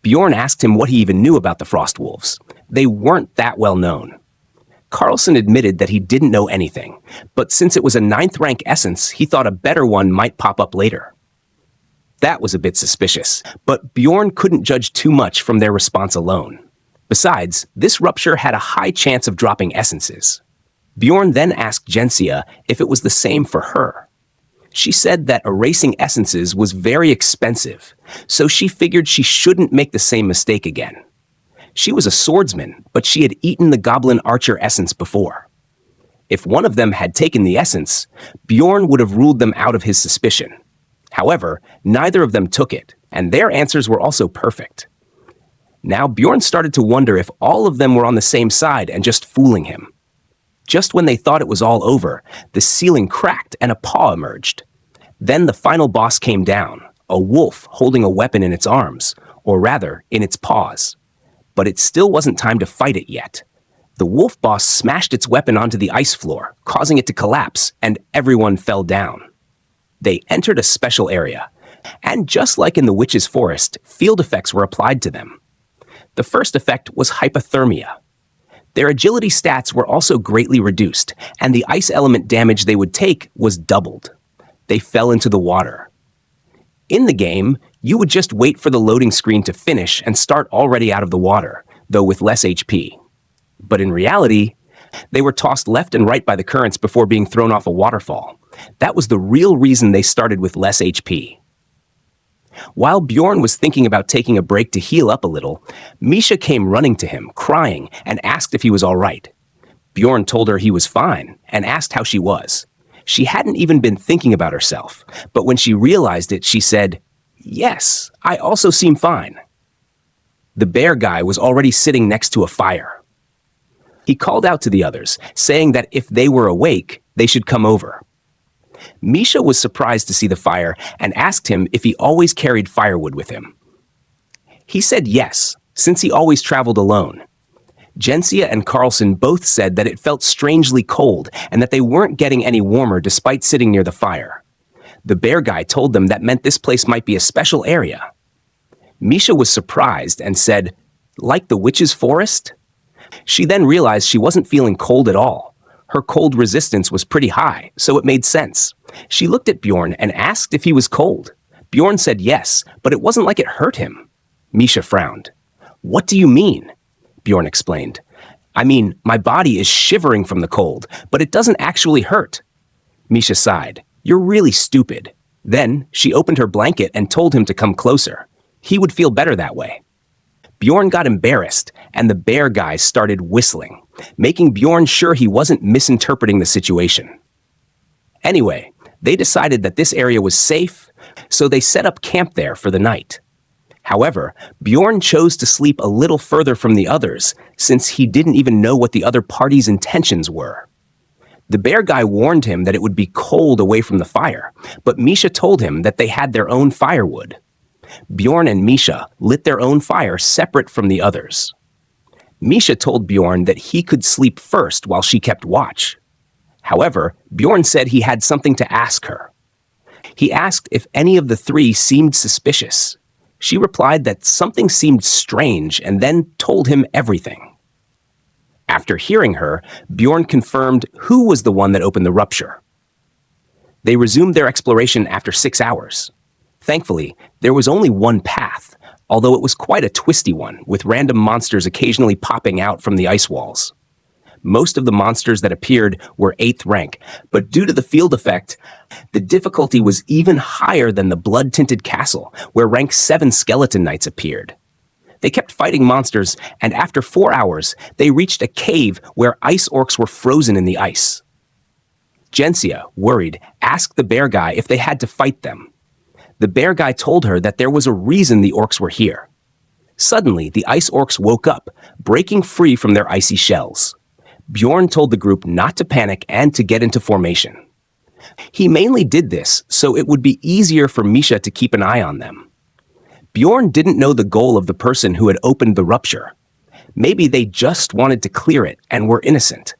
Bjorn asked him what he even knew about the Frost Wolves. They weren't that well known. Carlson admitted that he didn't know anything, but since it was a 9th rank essence, he thought a better one might pop up later. That was a bit suspicious, but Bjorn couldn't judge too much from their response alone. Besides, this Rupture had a high chance of dropping essences. Bjorn then asked Gensia if it was the same for her. She said that erasing essences was very expensive, so she figured she shouldn't make the same mistake again. She was a swordsman, but she had eaten the goblin archer essence before. If one of them had taken the essence, Bjorn would have ruled them out of his suspicion. However, neither of them took it, and their answers were also perfect. Now Bjorn started to wonder if all of them were on the same side and just fooling him. Just when they thought it was all over, the ceiling cracked and a paw emerged. Then the final boss came down, a wolf holding a weapon in its arms, or rather, in its paws. But it still wasn't time to fight it yet. The wolf boss smashed its weapon onto the ice floor, causing it to collapse, and everyone fell down. They entered a special area, and just like in the witch's forest, field effects were applied to them. The first effect was hypothermia. Their agility stats were also greatly reduced, and the ice element damage they would take was doubled. They fell into the water. In the game, you would just wait for the loading screen to finish and start already out of the water, though with less HP. But in reality, they were tossed left and right by the currents before being thrown off a waterfall. That was the real reason they started with less HP. While Bjorn was thinking about taking a break to heal up a little, Misha came running to him, crying, and asked if he was all right. Bjorn told her he was fine, and asked how she was. She hadn't even been thinking about herself, but when she realized it, she said, "Yes, I also seem fine." The bear guy was already sitting next to a fire. He called out to the others, saying that if they were awake, they should come over. Misha was surprised to see the fire and asked him if he always carried firewood with him. He said yes, since he always traveled alone. Gensia and Carlson both said that it felt strangely cold and that they weren't getting any warmer despite sitting near the fire. The bear guy told them that meant this place might be a special area. Misha was surprised and said, "Like the witch's forest?" She then realized she wasn't feeling cold at all. Her cold resistance was pretty high, so it made sense. She looked at Bjorn and asked if he was cold. Bjorn said yes, but it wasn't like it hurt him. Misha frowned. "What do you mean?" Bjorn explained. "I mean, my body is shivering from the cold, but it doesn't actually hurt." Misha sighed. "You're really stupid." Then she opened her blanket and told him to come closer. He would feel better that way. Bjorn got embarrassed, and the bear guy started whistling, making Bjorn sure he wasn't misinterpreting the situation. Anyway, they decided that this area was safe, so they set up camp there for the night. However, Bjorn chose to sleep a little further from the others, since he didn't even know what the other party's intentions were. The bear guy warned him that it would be cold away from the fire, but Misha told him that they had their own firewood. Bjorn and Misha lit their own fire separate from the others. Misha told Bjorn that he could sleep first while she kept watch. However, Bjorn said he had something to ask her. He asked if any of the three seemed suspicious. She replied that something seemed strange and then told him everything. After hearing her, Bjorn confirmed who was the one that opened the rupture. They resumed their exploration after 6 hours. Thankfully, there was only one path, although it was quite a twisty one, with random monsters occasionally popping out from the ice walls. Most of the monsters that appeared were 8th rank, but due to the field effect, the difficulty was even higher than the blood-tinted castle, where rank 7 skeleton knights appeared. They kept fighting monsters, and after 4 hours, they reached a cave where ice orcs were frozen in the ice. Gensia, worried, asked the bear guy if they had to fight them. The bear guy told her that there was a reason the orcs were here. Suddenly, the ice orcs woke up, breaking free from their icy shells. Bjorn told the group not to panic and to get into formation. He mainly did this so it would be easier for Misha to keep an eye on them. Bjorn didn't know the goal of the person who had opened the rupture. Maybe they just wanted to clear it and were innocent.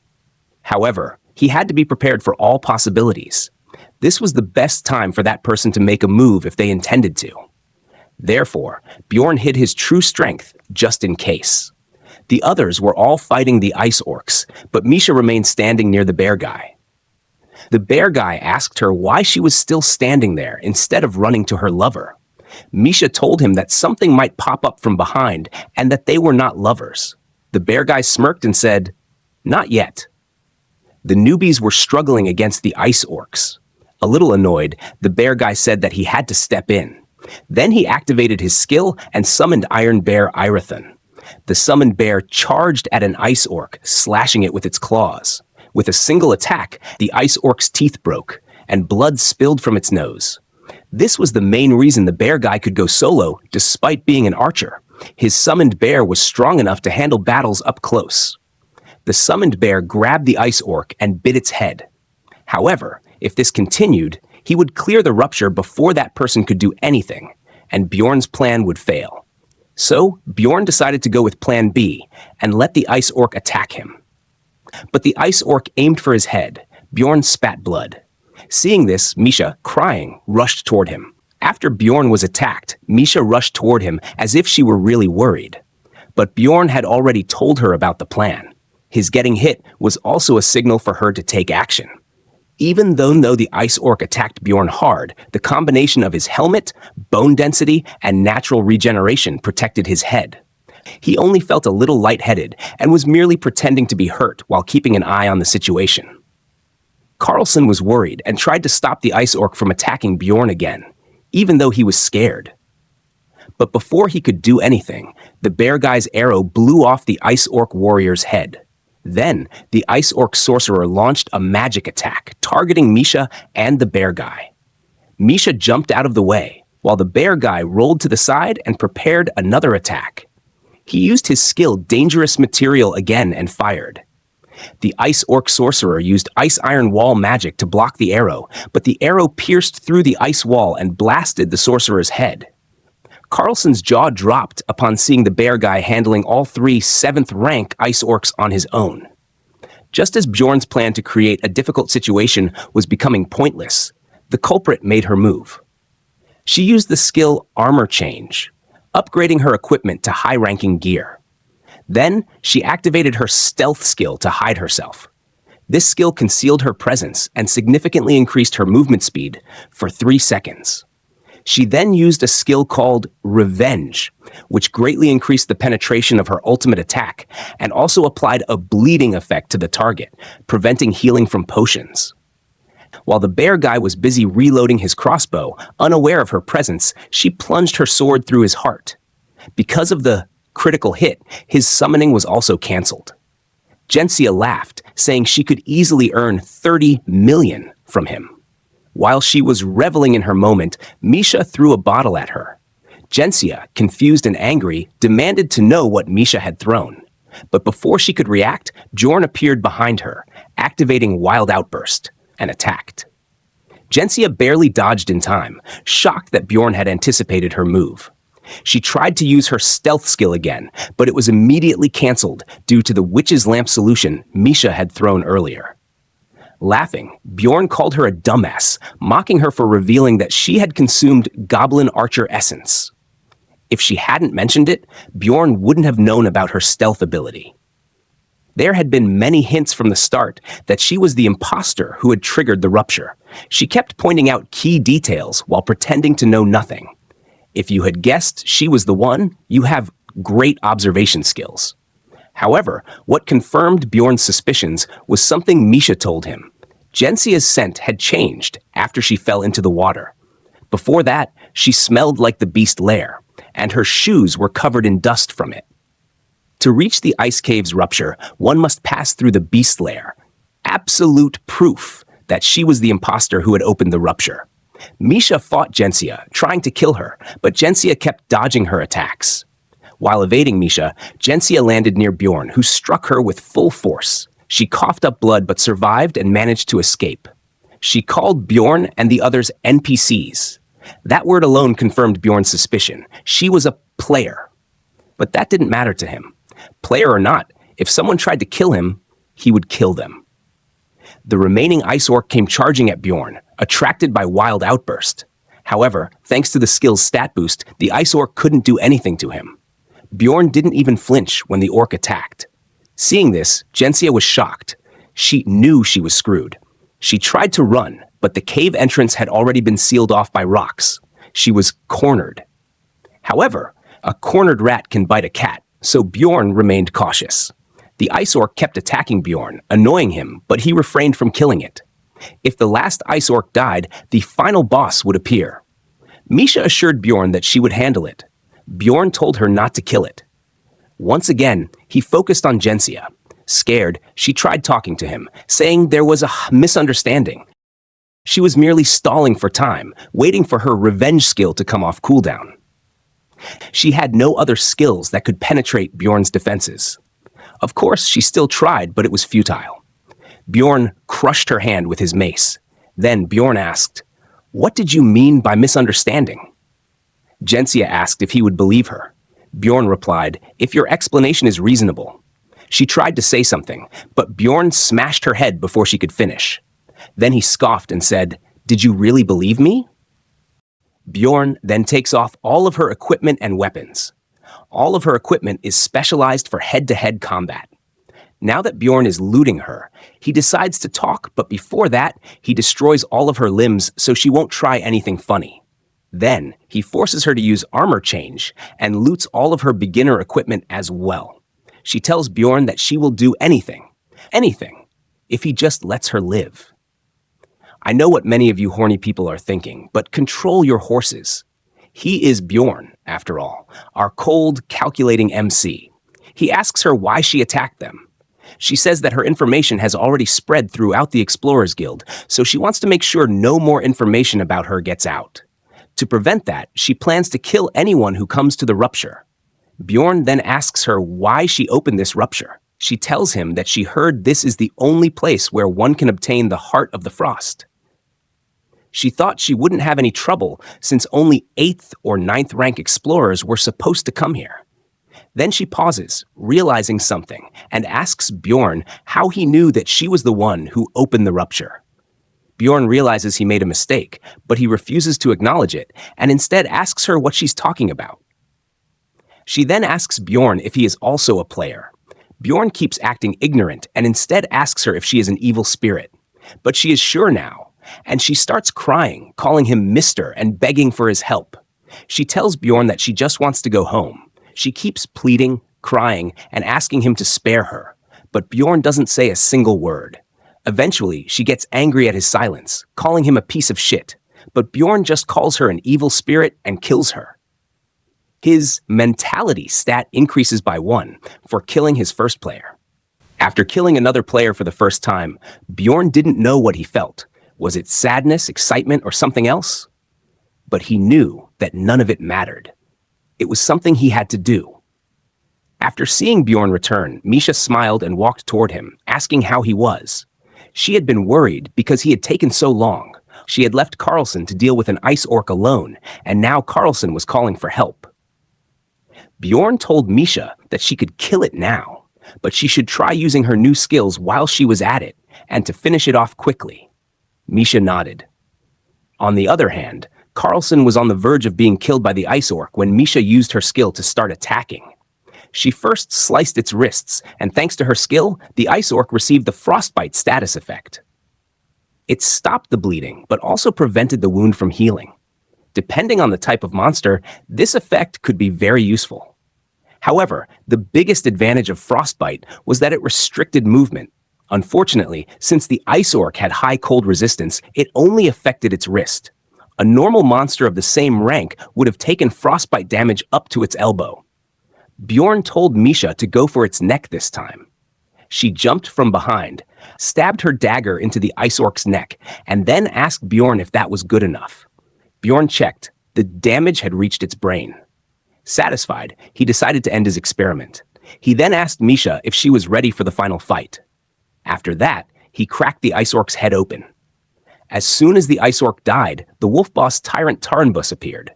However, he had to be prepared for all possibilities. This was the best time for that person to make a move if they intended to. Therefore, Bjorn hid his true strength just in case. The others were all fighting the ice orcs, but Misha remained standing near the bear guy. The bear guy asked her why she was still standing there instead of running to her lover. Misha told him that something might pop up from behind and that they were not lovers. The bear guy smirked and said, "Not yet." The newbies were struggling against the ice orcs. A little annoyed, the bear guy said that he had to step in. Then he activated his skill and summoned Iron Bear Irathan. The summoned bear charged at an ice orc, slashing it with its claws. With a single attack, the ice orc's teeth broke, and blood spilled from its nose. This was the main reason the bear guy could go solo despite being an archer. His summoned bear was strong enough to handle battles up close. The summoned bear grabbed the ice orc and bit its head. However, if this continued, he would clear the rupture before that person could do anything, and Bjorn's plan would fail. So, Bjorn decided to go with Plan B and let the ice orc attack him. But the ice orc aimed for his head. Bjorn spat blood. Seeing this, Misha, crying, rushed toward him. After Bjorn was attacked, Misha rushed toward him as if she were really worried. But Bjorn had already told her about the plan. His getting hit was also a signal for her to take action. Even though the ice orc attacked Bjorn hard, the combination of his helmet, bone density, and natural regeneration protected his head. He only felt a little lightheaded and was merely pretending to be hurt while keeping an eye on the situation. Carlson was worried and tried to stop the ice orc from attacking Bjorn again, even though he was scared. But before he could do anything, the bear guy's arrow blew off the ice orc warrior's head. Then, the ice orc sorcerer launched a magic attack, targeting Misha and the bear guy. Misha jumped out of the way, while the bear guy rolled to the side and prepared another attack. He used his skill Dangerous Material again and fired. The ice orc sorcerer used ice iron wall magic to block the arrow, but the arrow pierced through the ice wall and blasted the sorcerer's head. Carlson's jaw dropped upon seeing the bear guy handling all 3 7th-rank ice orcs on his own. Just as Bjorn's plan to create a difficult situation was becoming pointless, the culprit made her move. She used the skill Armor Change, upgrading her equipment to high-ranking gear. Then, she activated her stealth skill to hide herself. This skill concealed her presence and significantly increased her movement speed for 3 seconds. She then used a skill called Revenge, which greatly increased the penetration of her ultimate attack and also applied a bleeding effect to the target, preventing healing from potions. While the bear guy was busy reloading his crossbow, unaware of her presence, she plunged her sword through his heart. Because of the critical hit, his summoning was also cancelled. Gensia laughed, saying she could easily earn 30 million from him. While she was reveling in her moment, Misha threw a bottle at her. Gensia, confused and angry, demanded to know what Misha had thrown. But before she could react, Bjorn appeared behind her, activating Wild Outburst, and attacked. Gensia barely dodged in time, shocked that Bjorn had anticipated her move. She tried to use her stealth skill again, but it was immediately cancelled due to the witch's lamp solution Misha had thrown earlier. Laughing, Bjorn called her a dumbass, mocking her for revealing that she had consumed Goblin Archer Essence. If she hadn't mentioned it, Bjorn wouldn't have known about her stealth ability. There had been many hints from the start that she was the imposter who had triggered the rupture. She kept pointing out key details while pretending to know nothing. If you had guessed she was the one, you have great observation skills. However, what confirmed Bjorn's suspicions was something Misha told him. Gensia's scent had changed after she fell into the water. Before that, she smelled like the beast lair, and her shoes were covered in dust from it. To reach the ice cave's rupture, one must pass through the beast lair. Absolute proof that she was the imposter who had opened the rupture. Misha fought Gensia, trying to kill her, but Gensia kept dodging her attacks. While evading Misha, Gensia landed near Bjorn, who struck her with full force. She coughed up blood but survived and managed to escape. She called Bjorn and the others NPCs. That word alone confirmed Bjorn's suspicion. She was a player. But that didn't matter to him. Player or not, if someone tried to kill him, he would kill them. The remaining ice orc came charging at Bjorn, attracted by Wild Outburst. However, thanks to the skill's stat boost, the ice orc couldn't do anything to him. Bjorn didn't even flinch when the orc attacked. Seeing this, Gensia was shocked. She knew she was screwed. She tried to run, but the cave entrance had already been sealed off by rocks. She was cornered. However, a cornered rat can bite a cat, so Bjorn remained cautious. The ice orc kept attacking Bjorn, annoying him, but he refrained from killing it. If the last ice orc died, the final boss would appear. Misha assured Bjorn that she would handle it. Bjorn told her not to kill it. Once again, he focused on Gensia. Scared, she tried talking to him, saying there was a misunderstanding. She was merely stalling for time, waiting for her revenge skill to come off cooldown. She had no other skills that could penetrate Bjorn's defenses. Of course, she still tried, but it was futile. Bjorn crushed her hand with his mace. Then Bjorn asked, "What did you mean by misunderstanding?" Gensia asked if he would believe her. Bjorn replied, "If your explanation is reasonable." She tried to say something, but Bjorn smashed her head before she could finish. Then he scoffed and said, "Did you really believe me?" Bjorn then takes off all of her equipment and weapons. All of her equipment is specialized for head-to-head combat. Now that Bjorn is looting her, he decides to talk, but before that, he destroys all of her limbs so she won't try anything funny. Then, he forces her to use armor change and loots all of her beginner equipment as well. She tells Bjorn that she will do anything, if he just lets her live. I know what many of you horny people are thinking, but control your horses. He is Bjorn, after all, our cold, calculating MC. He asks her why she attacked them. She says that her information has already spread throughout the Explorers Guild, so she wants to make sure no more information about her gets out. To prevent that, she plans to kill anyone who comes to the rupture. Bjorn then asks her why she opened this rupture. She tells him that she heard this is the only place where one can obtain the Heart of the Frost. She thought she wouldn't have any trouble since only 8th or 9th rank explorers were supposed to come here. Then she pauses, realizing something, and asks Bjorn how he knew that she was the one who opened the rupture. Bjorn realizes he made a mistake, but he refuses to acknowledge it and instead asks her what she's talking about. She then asks Bjorn if he is also a player. Bjorn keeps acting ignorant and instead asks her if she is an evil spirit. But she is sure now, and she starts crying, calling him Mister and begging for his help. She tells Bjorn that she just wants to go home. She keeps pleading, crying, and asking him to spare her, but Bjorn doesn't say a single word. Eventually, she gets angry at his silence, calling him a piece of shit, but Bjorn just calls her an evil spirit and kills her. His mentality stat increases by 1 for killing his first player. After killing another player for the first time, Bjorn didn't know what he felt. Was it sadness, excitement, or something else? But he knew that none of it mattered. It was something he had to do. After seeing Bjorn return, Misha smiled and walked toward him, asking how he was. She had been worried because he had taken so long. She had left Carlson to deal with an ice orc alone, and now Carlson was calling for help. Bjorn told Misha that she could kill it now, but she should try using her new skills while she was at it, and to finish it off quickly. Misha nodded. On the other hand, Carlson was on the verge of being killed by the ice orc when Misha used her skill to start attacking. She first sliced its wrists, and thanks to her skill, the ice orc received the frostbite status effect. It stopped the bleeding, but also prevented the wound from healing. Depending on the type of monster, this effect could be very useful. However, the biggest advantage of frostbite was that it restricted movement. Unfortunately, since the ice orc had high cold resistance, it only affected its wrist. A normal monster of the same rank would have taken frostbite damage up to its elbow. Bjorn told Misha to go for its neck this time. She jumped from behind, stabbed her dagger into the ice orc's neck, and then asked Bjorn if that was good enough. Bjorn checked. The damage had reached its brain. Satisfied, he decided to end his experiment. He then asked Misha if she was ready for the final fight. After that, he cracked the ice orc's head open. As soon as the ice orc died, the wolf boss Tyrant Tarnbus appeared.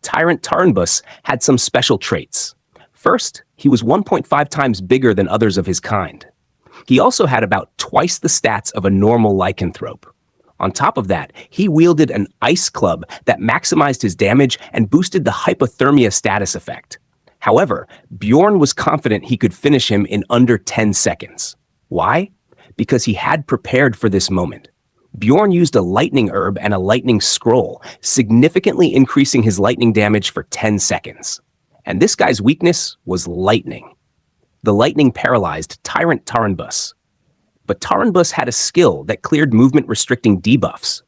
Tyrant Tarnbus had some special traits. First, he was 1.5 times bigger than others of his kind. He also had about twice the stats of a normal lycanthrope. On top of that, he wielded an ice club that maximized his damage and boosted the hypothermia status effect. However, Bjorn was confident he could finish him in under 10 seconds. Why? Because he had prepared for this moment. Bjorn used a lightning herb and a lightning scroll, significantly increasing his lightning damage for 10 seconds. And this guy's weakness was lightning. The lightning paralyzed Tyrant Tarnbus. But Tarnbus had a skill that cleared movement-restricting debuffs.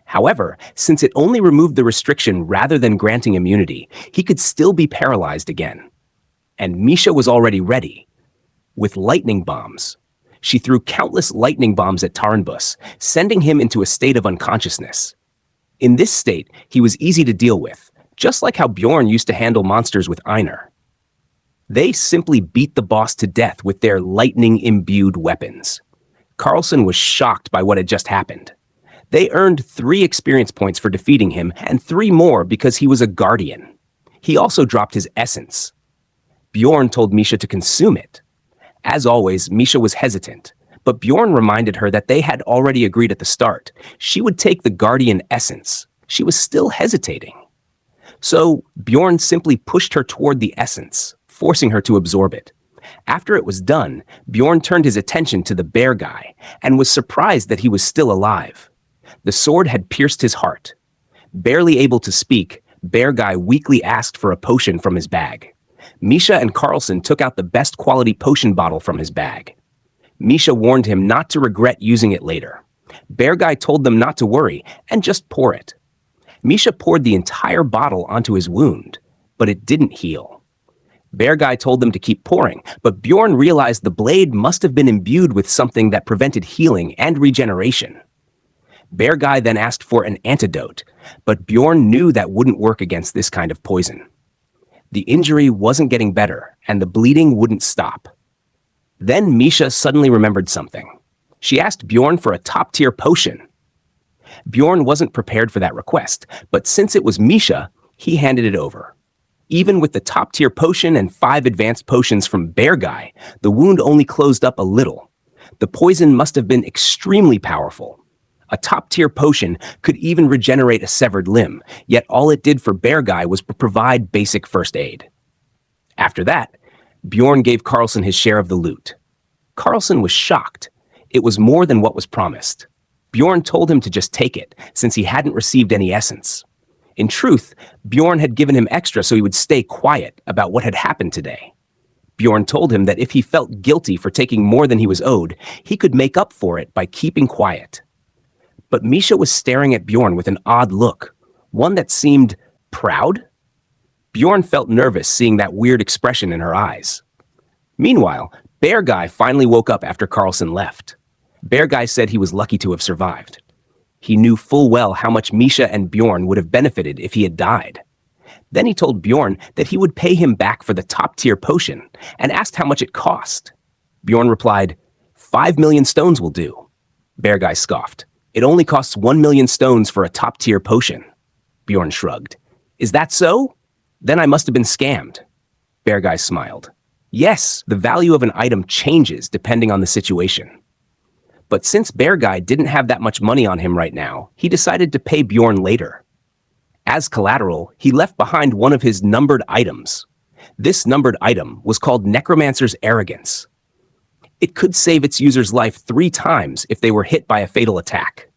However, since it only removed the restriction rather than granting immunity, he could still be paralyzed again. And Misha was already ready. With lightning bombs. She threw countless lightning bombs at Tarnbus, sending him into a state of unconsciousness. In this state, he was easy to deal with, just like how Bjorn used to handle monsters with Einar. They simply beat the boss to death with their lightning-imbued weapons. Carlson was shocked by what had just happened. They earned 3 experience points for defeating him and 3 more because he was a guardian. He also dropped his essence. Bjorn told Misha to consume it. As always, Misha was hesitant, but Bjorn reminded her that they had already agreed at the start. She would take the guardian essence. She was still hesitating. So Bjorn simply pushed her toward the essence, forcing her to absorb it. After it was done, Bjorn turned his attention to the bear guy and was surprised that he was still alive. The sword had pierced his heart. Barely able to speak, bear guy weakly asked for a potion from his bag. Misha and Carlson took out the best quality potion bottle from his bag. Misha warned him not to regret using it later. Bear guy told them not to worry and just pour it. Misha poured the entire bottle onto his wound, but it didn't heal. Bear guy told them to keep pouring, but Bjorn realized the blade must have been imbued with something that prevented healing and regeneration. Bear guy then asked for an antidote, but Bjorn knew that wouldn't work against this kind of poison. The injury wasn't getting better, and the bleeding wouldn't stop. Then Misha suddenly remembered something. She asked Bjorn for a top-tier potion. Bjorn wasn't prepared for that request, but since it was Misha, he handed it over. Even with the top-tier potion and 5 advanced potions from Bear Guy, the wound only closed up a little. The poison must have been extremely powerful. A top-tier potion could even regenerate a severed limb, yet all it did for Bear Guy was provide basic first aid. After that, Bjorn gave Carlson his share of the loot. Carlson was shocked. It was more than what was promised. Bjorn told him to just take it, since he hadn't received any essence. In truth, Bjorn had given him extra so he would stay quiet about what had happened today. Bjorn told him that if he felt guilty for taking more than he was owed, he could make up for it by keeping quiet. But Misha was staring at Bjorn with an odd look, one that seemed proud. Bjorn felt nervous seeing that weird expression in her eyes. Meanwhile, Bear Guy finally woke up after Carlson left. Bear Guy said he was lucky to have survived. He knew full well how much Misha and Bjorn would have benefited if he had died. Then he told Bjorn that he would pay him back for the top-tier potion and asked how much it cost. Bjorn replied, 5 million stones will do. Bear Guy scoffed. It only costs 1 million stones for a top-tier potion. Bjorn shrugged. Is that so? Then I must have been scammed. Bear Guy smiled. Yes, the value of an item changes depending on the situation. But since Bear Guy didn't have that much money on him right now, he decided to pay Bjorn later. As collateral, he left behind one of his numbered items. This numbered item was called Necromancer's Arrogance. It could save its user's life 3 times if they were hit by a fatal attack.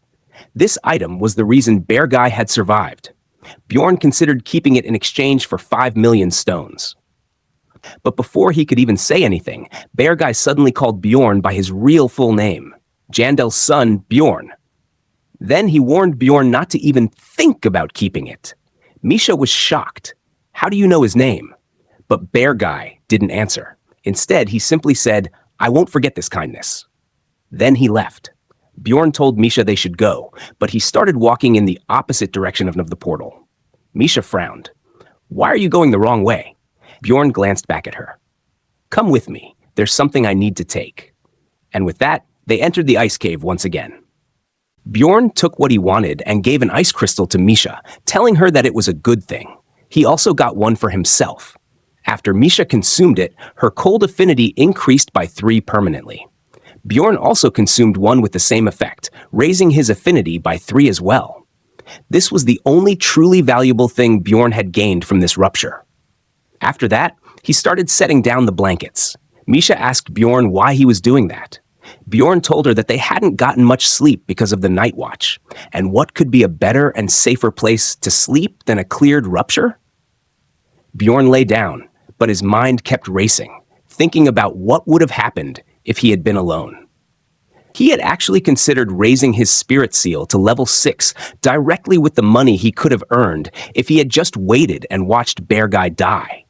This item was the reason Bear Guy had survived. Bjorn considered keeping it in exchange for 5 million stones. But before he could even say anything, Bear Guy suddenly called Bjorn by his real full name, Jandel's son, Bjorn. Then he warned Bjorn not to even think about keeping it. Misha was shocked. How do you know his name? But Bear Guy didn't answer. Instead, he simply said, I won't forget this kindness. Then he left. Bjorn told Misha they should go, but he started walking in the opposite direction of the portal. Misha frowned. Why are you going the wrong way? Bjorn glanced back at her. Come with me. There's something I need to take. And with that, they entered the ice cave once again. Bjorn took what he wanted and gave an ice crystal to Misha, telling her that it was a good thing. He also got one for himself. After Misha consumed it, her cold affinity increased by 3 permanently. Bjorn also consumed one with the same effect, raising his affinity by 3 as well. This was the only truly valuable thing Bjorn had gained from this rupture. After that, he started setting down the blankets. Misha asked Bjorn why he was doing that. Bjorn told her that they hadn't gotten much sleep because of the night watch, and what could be a better and safer place to sleep than a cleared rupture? Bjorn lay down, but his mind kept racing, thinking about what would have happened if he had been alone. He had actually considered raising his spirit seal to level 6 directly with the money he could have earned if he had just waited and watched Bear Guy die.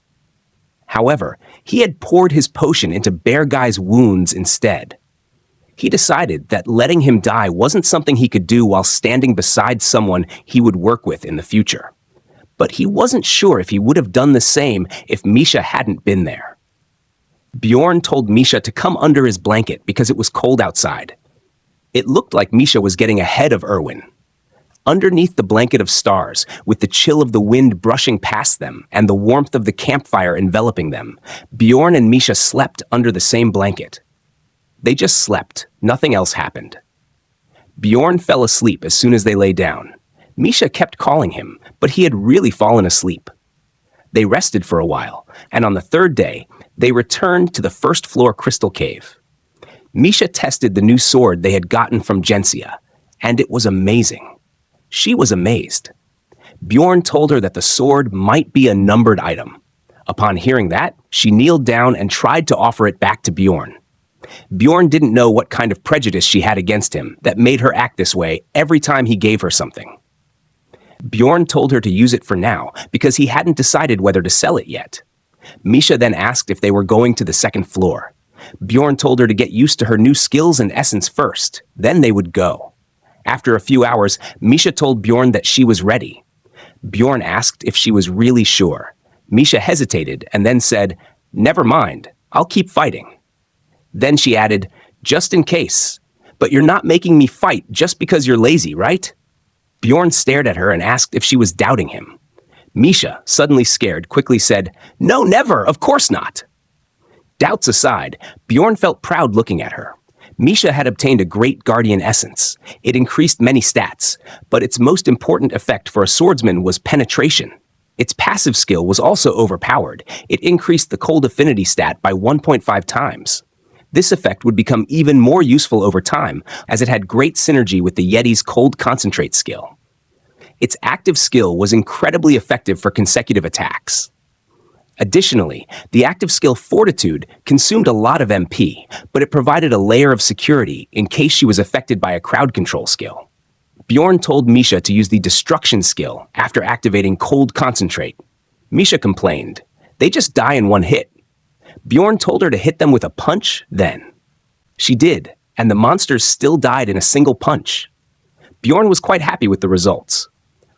However, he had poured his potion into Bear Guy's wounds instead. He decided that letting him die wasn't something he could do while standing beside someone he would work with in the future. But he wasn't sure if he would have done the same if Misha hadn't been there. Bjorn told Misha to come under his blanket because it was cold outside. It looked like Misha was getting ahead of Erwin. Underneath the blanket of stars, with the chill of the wind brushing past them and the warmth of the campfire enveloping them, Bjorn and Misha slept under the same blanket. They just slept. Nothing else happened. Bjorn fell asleep as soon as they lay down. Misha kept calling him, but he had really fallen asleep. They rested for a while, and on the 3rd day, they returned to the 1st floor crystal cave. Misha tested the new sword they had gotten from Gensia, and it was amazing. She was amazed. Bjorn told her that the sword might be a numbered item. Upon hearing that, she kneeled down and tried to offer it back to Bjorn. Bjorn didn't know what kind of prejudice she had against him that made her act this way every time he gave her something. Bjorn told her to use it for now because he hadn't decided whether to sell it yet. Misha then asked if they were going to the 2nd floor. Bjorn told her to get used to her new skills and essence first, then they would go. After a few hours, Misha told Bjorn that she was ready. Bjorn asked if she was really sure. Misha hesitated and then said, "Never mind, I'll keep fighting." Then she added, "Just in case. But you're not making me fight just because you're lazy, right?" Bjorn stared at her and asked if she was doubting him. Misha, suddenly scared, quickly said, "No, never, of course not." Doubts aside, Bjorn felt proud looking at her. Misha had obtained a great guardian essence. It increased many stats, but its most important effect for a swordsman was penetration. Its passive skill was also overpowered. It increased the cold affinity stat by 1.5 times. This effect would become even more useful over time, as it had great synergy with the Yeti's cold concentrate skill. Its active skill was incredibly effective for consecutive attacks. Additionally, the active skill Fortitude consumed a lot of MP, but it provided a layer of security in case she was affected by a crowd control skill. Bjorn told Misha to use the Destruction skill after activating Cold Concentrate. Misha complained, "They just die in one hit." Bjorn told her to hit them with a punch then. She did, and the monsters still died in a single punch. Bjorn was quite happy with the results.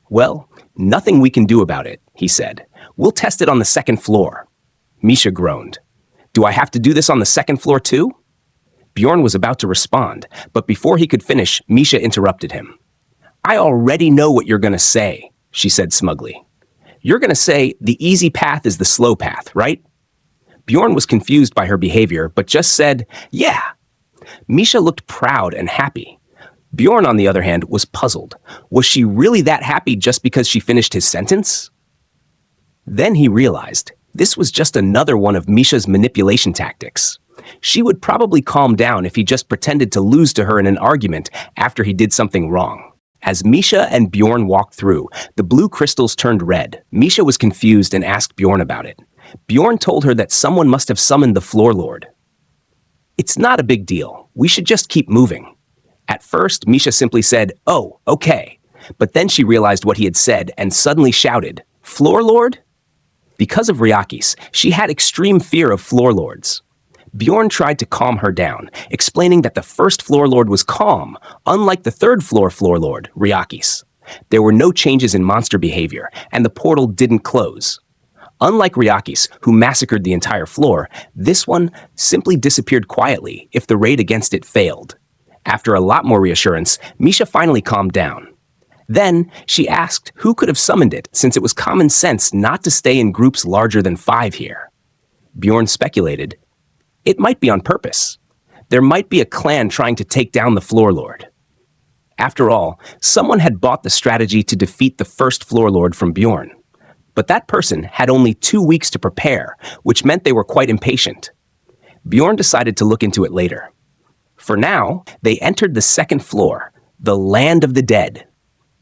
"Well, nothing we can do about it," he said. "We'll test it on the 2nd floor." Misha groaned. "Do I have to do this on the 2nd floor too?" Bjorn was about to respond, but before he could finish, Misha interrupted him. "I already know what you're going to say," she said smugly. "You're going to say the easy path is the slow path, right?" Bjorn was confused by her behavior, but just said, "Yeah." Misha looked proud and happy. Bjorn, on the other hand, was puzzled. Was she really that happy just because she finished his sentence? Then he realized this was just another one of Misha's manipulation tactics. She would probably calm down if he just pretended to lose to her in an argument after he did something wrong. As Misha and Bjorn walked through, the blue crystals turned red. Misha was confused and asked Bjorn about it. Bjorn told her that someone must have summoned the Floor Lord. "It's not a big deal. We should just keep moving." At first, Misha simply said, "Oh, okay." But then she realized what he had said and suddenly shouted, "Floor Lord?" Because of Ryakis, she had extreme fear of Floor Lords. Bjorn tried to calm her down, explaining that the first Floor Lord was calm, unlike the third Floor Lord, Ryakis. There were no changes in monster behavior, and the portal didn't close. Unlike Ryakis, who massacred the entire floor, this one simply disappeared quietly if the raid against it failed. After a lot more reassurance, Misha finally calmed down. Then, she asked who could have summoned it, since it was common sense not to stay in groups larger than 5 here. Bjorn speculated, it might be on purpose. There might be a clan trying to take down the Floor Lord. After all, someone had bought the strategy to defeat the first Floor Lord from Bjorn. But that person had only 2 weeks to prepare, which meant they were quite impatient. Bjorn decided to look into it later. For now, they entered the second floor, the Land of the Dead.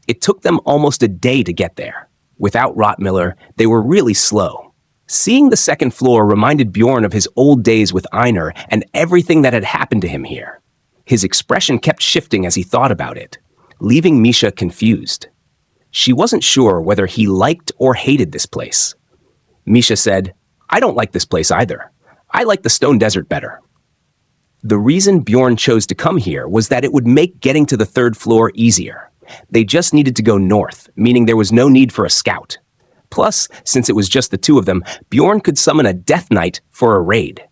It took them almost a day to get there. Without Rottmiller, they were really slow. Seeing the second floor reminded Bjorn of his old days with Einar and everything that had happened to him here. His expression kept shifting as he thought about it, leaving Misha confused. She wasn't sure whether he liked or hated this place. Misha said, "I don't like this place either. I like the Stone Desert better." The reason Bjorn chose to come here was that it would make getting to the third floor easier. They just needed to go north, meaning there was no need for a scout. Plus, since it was just the two of them, Bjorn could summon a Death Knight for a raid.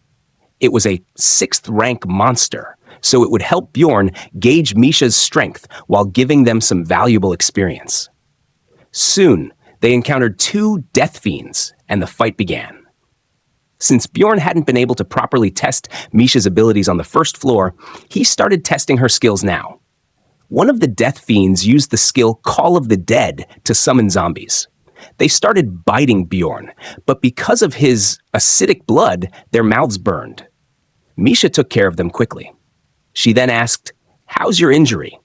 It was a 6th rank monster, so it would help Bjorn gauge Misha's strength while giving them some valuable experience. Soon, they encountered 2 Death Fiends, and the fight began. Since Bjorn hadn't been able to properly test Misha's abilities on the first floor, he started testing her skills now. One of the Death Fiends used the skill Call of the Dead to summon zombies. They started biting Bjorn, but because of his acidic blood, their mouths burned. Misha took care of them quickly. She then asked, "How's your injury?"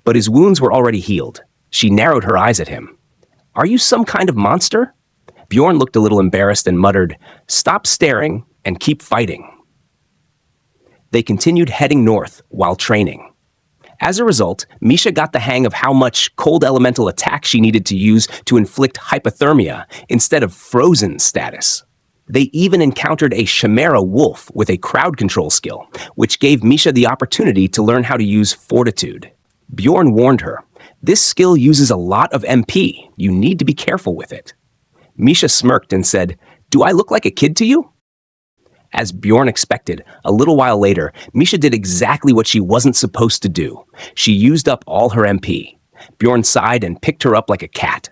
But his wounds were already healed. She narrowed her eyes at him. "Are you some kind of monster?" Bjorn looked a little embarrassed and muttered, "Stop staring and keep fighting." They continued heading north while training. As a result, Misha got the hang of how much cold elemental attack she needed to use to inflict hypothermia instead of frozen status. They even encountered a Chimera wolf with a crowd control skill, which gave Misha the opportunity to learn how to use fortitude. Bjorn warned her, "This skill uses a lot of MP. You need to be careful with it." Misha smirked and said, "Do I look like a kid to you?" As Bjorn expected, a little while later, Misha did exactly what she wasn't supposed to do. She used up all her MP. Bjorn sighed and picked her up like a cat.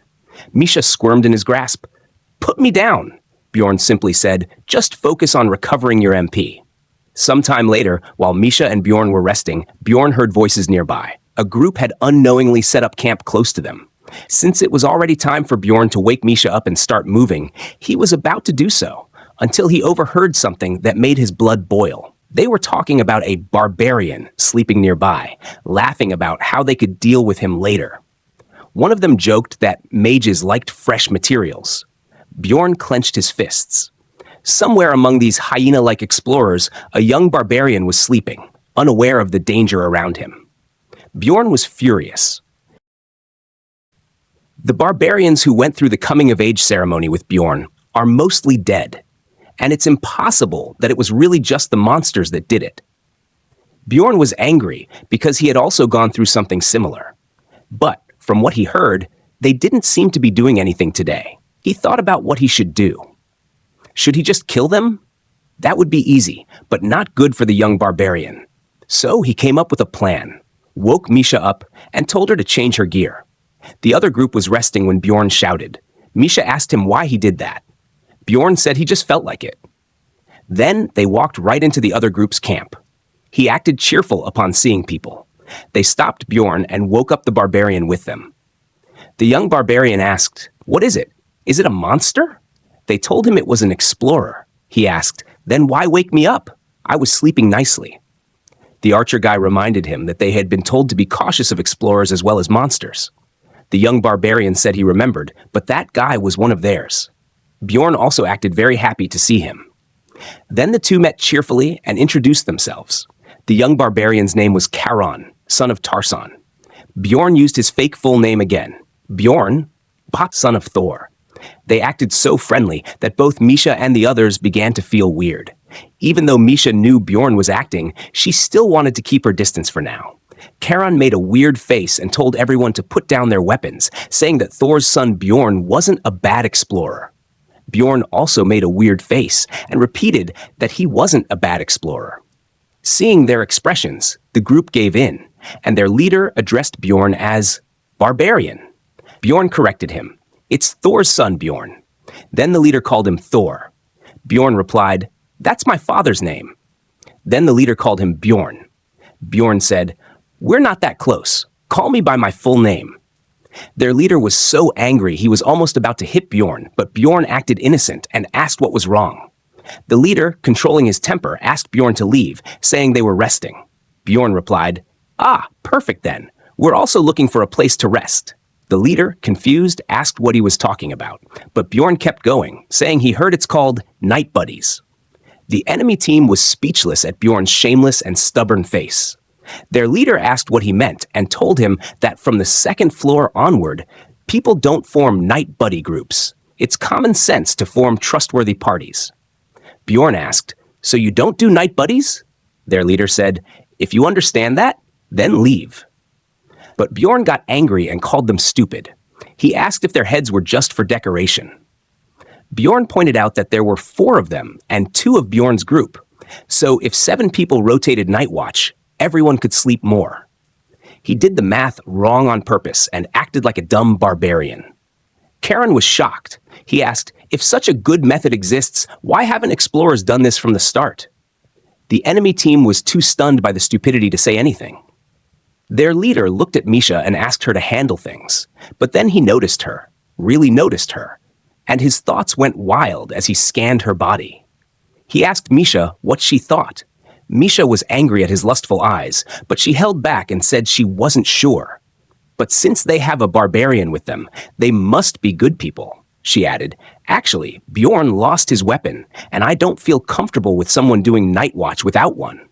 Misha squirmed in his grasp. "Put me down," Bjorn simply said. "Just focus on recovering your MP." Sometime later, while Misha and Bjorn were resting, Bjorn heard voices nearby. A group had unknowingly set up camp close to them. Since it was already time for Bjorn to wake Misha up and start moving, he was about to do so, until he overheard something that made his blood boil. They were talking about a barbarian sleeping nearby, laughing about how they could deal with him later. One of them joked that mages liked fresh materials. Bjorn clenched his fists. Somewhere among these hyena-like explorers, a young barbarian was sleeping, unaware of the danger around him. Bjorn was furious. The barbarians who went through the coming-of-age ceremony with Bjorn are mostly dead, and it's impossible that it was really just the monsters that did it. Bjorn was angry because he had also gone through something similar. But, from what he heard, they didn't seem to be doing anything today. He thought about what he should do. Should he just kill them? That would be easy, but not good for the young barbarian. So he came up with a plan, woke Misha up, and told her to change her gear. The other group was resting when Bjorn shouted. Misha asked him why he did that. Bjorn said he just felt like it. Then they walked right into the other group's camp. He acted cheerful upon seeing people. They stopped Bjorn and woke up the barbarian with them. The young barbarian asked, "What is it? Is it a monster?" They told him it was an explorer. He asked, "Then why wake me up? I was sleeping nicely." The archer guy reminded him that they had been told to be cautious of explorers as well as monsters. The young barbarian said he remembered, but that guy was one of theirs. Bjorn also acted very happy to see him. Then the two met cheerfully and introduced themselves. The young barbarian's name was Charon. son of Tarsan. Bjorn used his fake full name again. Bjorn, son of Thor. They acted so friendly that both Misha and the others began to feel weird. Even though Misha knew Bjorn was acting, she still wanted to keep her distance for now. Charon made a weird face and told everyone to put down their weapons, saying that Thor's son Bjorn wasn't a bad explorer. Bjorn also made a weird face and repeated that he wasn't a bad explorer. Seeing their expressions, the group gave in, and their leader addressed Bjorn as Barbarian. Bjorn corrected him. It's Thor's son, Bjorn. Then the leader called him Thor. Bjorn replied, That's my father's name. Then the leader called him Bjorn. Bjorn said, We're not that close. Call me by my full name. Their leader was so angry he was almost about to hit Bjorn, but Bjorn acted innocent and asked what was wrong. The leader, controlling his temper, asked Bjorn to leave, saying they were resting. Bjorn replied, Ah, perfect then. We're also looking for a place to rest. The leader, confused, asked what he was talking about, but Bjorn kept going, saying he heard it's called Night Buddies. The enemy team was speechless at Bjorn's shameless and stubborn face. Their leader asked what he meant and told him that from the second floor onward, people don't form night buddy groups. It's common sense to form trustworthy parties. Bjorn asked, So you don't do night buddies? Their leader said, If you understand that, then leave. But Bjorn got angry and called them stupid. He asked if their heads were just for decoration. Bjorn pointed out that there were 4 of them and 2 of Bjorn's group. So if 7 people rotated night watch, everyone could sleep more. He did the math wrong on purpose and acted like a dumb barbarian. Charon was shocked. He asked, If such a good method exists, why haven't explorers done this from the start? The enemy team was too stunned by the stupidity to say anything. Their leader looked at Misha and asked her to handle things, but then he noticed her, really noticed her, and his thoughts went wild as he scanned her body. He asked Misha what she thought. Misha was angry at his lustful eyes, but she held back and said she wasn't sure. But since they have a barbarian with them, they must be good people, she added. Actually, Bjorn lost his weapon, and I don't feel comfortable with someone doing night watch without one.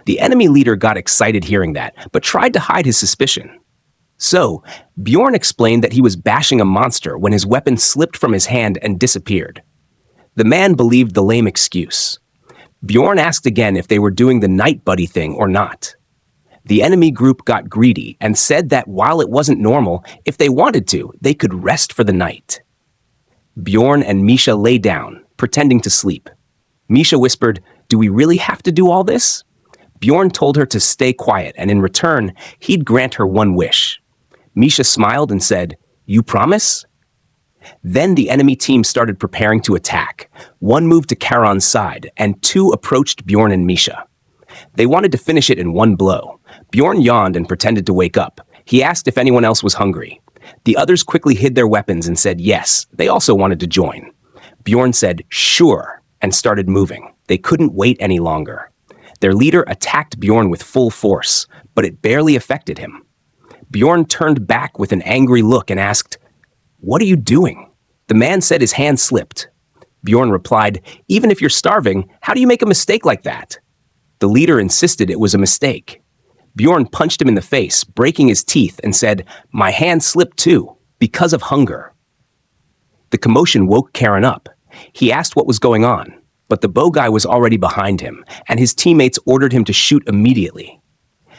The enemy leader got excited hearing that, but tried to hide his suspicion. So, Bjorn explained that he was bashing a monster when his weapon slipped from his hand and disappeared. The man believed the lame excuse. Bjorn asked again if they were doing the night buddy thing or not. The enemy group got greedy and said that while it wasn't normal, if they wanted to, they could rest for the night. Bjorn and Misha lay down, pretending to sleep. Misha whispered, Do we really have to do all this? Bjorn told her to stay quiet, and in return, he'd grant her one wish. Misha smiled and said, You promise? Then the enemy team started preparing to attack. 1 moved to Charon's side, and 2 approached Bjorn and Misha. They wanted to finish it in one blow. Bjorn yawned and pretended to wake up. He asked if anyone else was hungry. The others quickly hid their weapons and said yes, they also wanted to join. Bjorn said, Sure, and started moving. They couldn't wait any longer. Their leader attacked Bjorn with full force, but it barely affected him. Bjorn turned back with an angry look and asked, What are you doing? The man said his hand slipped. Bjorn replied, Even if you're starving, how do you make a mistake like that? The leader insisted it was a mistake. Bjorn punched him in the face, breaking his teeth, and said, My hand slipped too, because of hunger. The commotion woke Charon up. He asked what was going on, but the bow guy was already behind him, and his teammates ordered him to shoot immediately.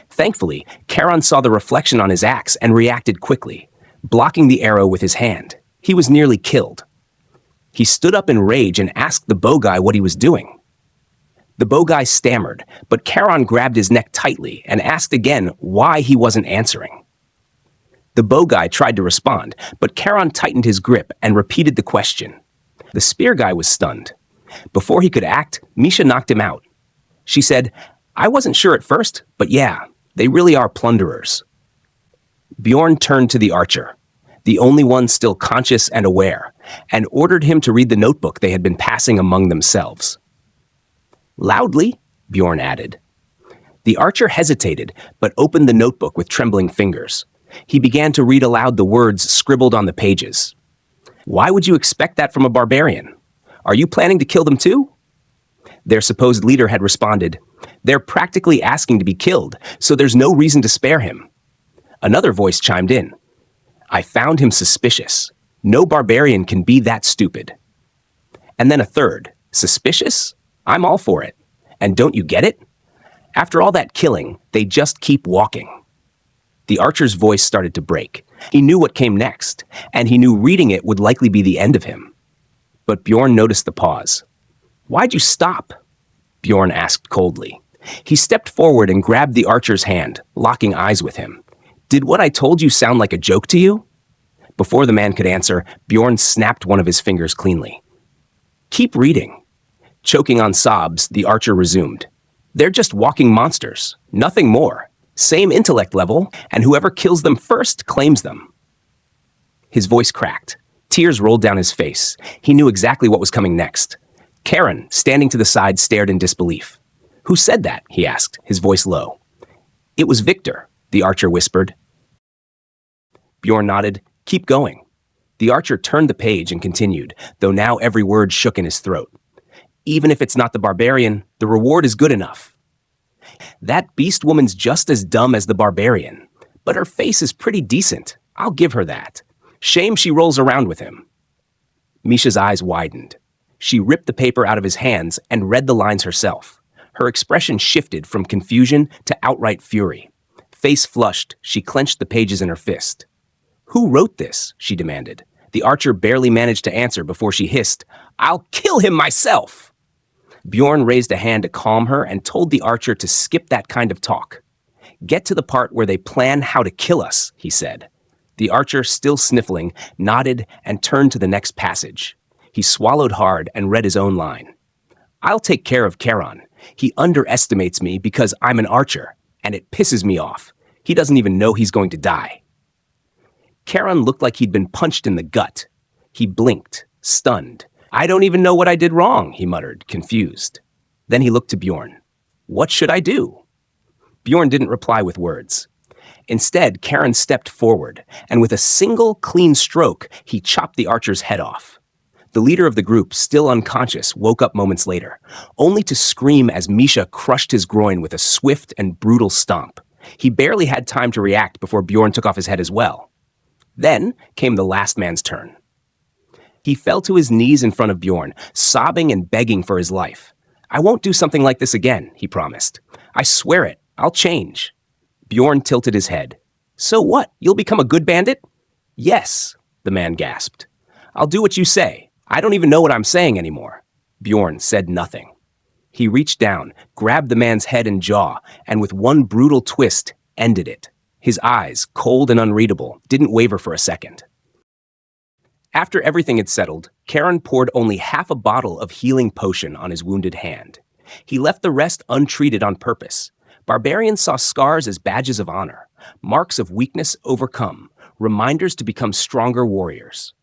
Thankfully, Charon saw the reflection on his axe and reacted quickly, blocking the arrow with his hand. He was nearly killed. He stood up in rage and asked the bow guy what he was doing. The bow guy stammered, but Charon grabbed his neck tightly and asked again why he wasn't answering. The bow guy tried to respond, but Charon tightened his grip and repeated the question. The spear guy was stunned. Before he could act, Misha knocked him out. She said, I wasn't sure at first, but yeah, they really are plunderers. Bjorn turned to the archer, the only one still conscious and aware, and ordered him to read the notebook they had been passing among themselves. Loudly, Bjorn added. The archer hesitated, but opened the notebook with trembling fingers. He began to read aloud the words scribbled on the pages. Why would you expect that from a barbarian? Are you planning to kill them too? Their supposed leader had responded, "They're practically asking to be killed, so there's no reason to spare him." Another voice chimed in, "I found him suspicious. No barbarian can be that stupid." And then a third, "Suspicious? I'm all for it. And don't you get it? After all that killing, they just keep walking." The archer's voice started to break. He knew what came next, and he knew reading it would likely be the end of him. But Bjorn noticed the pause. "Why'd you stop?" Bjorn asked coldly. He stepped forward and grabbed the archer's hand, locking eyes with him. "Did what I told you sound like a joke to you?" Before the man could answer, Bjorn snapped one of his fingers cleanly. "Keep reading." Choking on sobs, the archer resumed. "They're just walking monsters, nothing more. Same intellect level, and whoever kills them first claims them." His voice cracked. Tears rolled down his face. He knew exactly what was coming next. Karen, standing to the side, stared in disbelief. "Who said that?" he asked, his voice low. "It was Victor," the archer whispered. Bjorn nodded. "Keep going." The archer turned the page and continued, though now every word shook in his throat. "Even if it's not the barbarian, the reward is good enough. That beast woman's just as dumb as the barbarian, but her face is pretty decent. I'll give her that. Shame she rolls around with him." Misha's eyes widened. She ripped the paper out of his hands and read the lines herself. Her expression shifted from confusion to outright fury. Face flushed, she clenched the pages in her fist. "Who wrote this?" she demanded. The archer barely managed to answer before she hissed, "I'll kill him myself!" Bjorn raised a hand to calm her and told the archer to skip that kind of talk. "Get to the part where they plan how to kill us," he said. The archer, still sniffling, nodded and turned to the next passage. He swallowed hard and read his own line. "I'll take care of Charon. He underestimates me because I'm an archer, and it pisses me off. He doesn't even know he's going to die." Charon looked like he'd been punched in the gut. He blinked, stunned. "I don't even know what I did wrong," he muttered, confused. Then he looked to Bjorn. "What should I do?" Bjorn didn't reply with words. Instead, Charon stepped forward, and with a single, clean stroke, he chopped the archer's head off. The leader of the group, still unconscious, woke up moments later, only to scream as Misha crushed his groin with a swift and brutal stomp. He barely had time to react before Bjorn took off his head as well. Then came the last man's turn. He fell to his knees in front of Bjorn, sobbing and begging for his life. "I won't do something like this again," he promised. "I swear it. I'll change." Bjorn tilted his head. "So what? You'll become a good bandit?" "Yes," the man gasped. "I'll do what you say. I don't even know what I'm saying anymore." Bjorn said nothing. He reached down, grabbed the man's head and jaw, and with one brutal twist, ended it. His eyes, cold and unreadable, didn't waver for a second. After everything had settled, Charon poured only half a bottle of healing potion on his wounded hand. He left the rest untreated on purpose. Barbarians saw scars as badges of honor, marks of weakness overcome, reminders to become stronger warriors.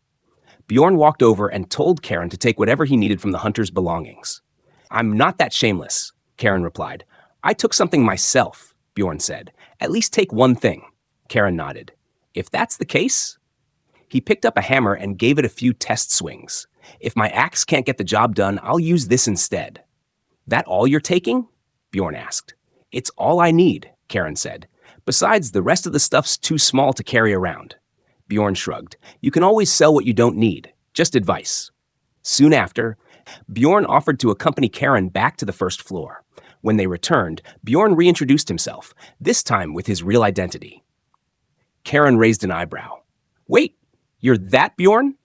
Bjorn walked over and told Charon to take whatever he needed from the hunter's belongings. "I'm not that shameless," Charon replied. "I took something myself," Bjorn said. "At least take one thing." Charon nodded. "If that's the case..." He picked up a hammer and gave it a few test swings. "If my axe can't get the job done, I'll use this instead." "That all you're taking?" Bjorn asked. "It's all I need," Charon said. "Besides, the rest of the stuff's too small to carry around." Bjorn shrugged. "You can always sell what you don't need. Just advice." Soon after, Bjorn offered to accompany Charon back to the first floor. When they returned, Bjorn reintroduced himself, this time with his real identity. Charon raised an eyebrow. "Wait, you're that Bjorn?"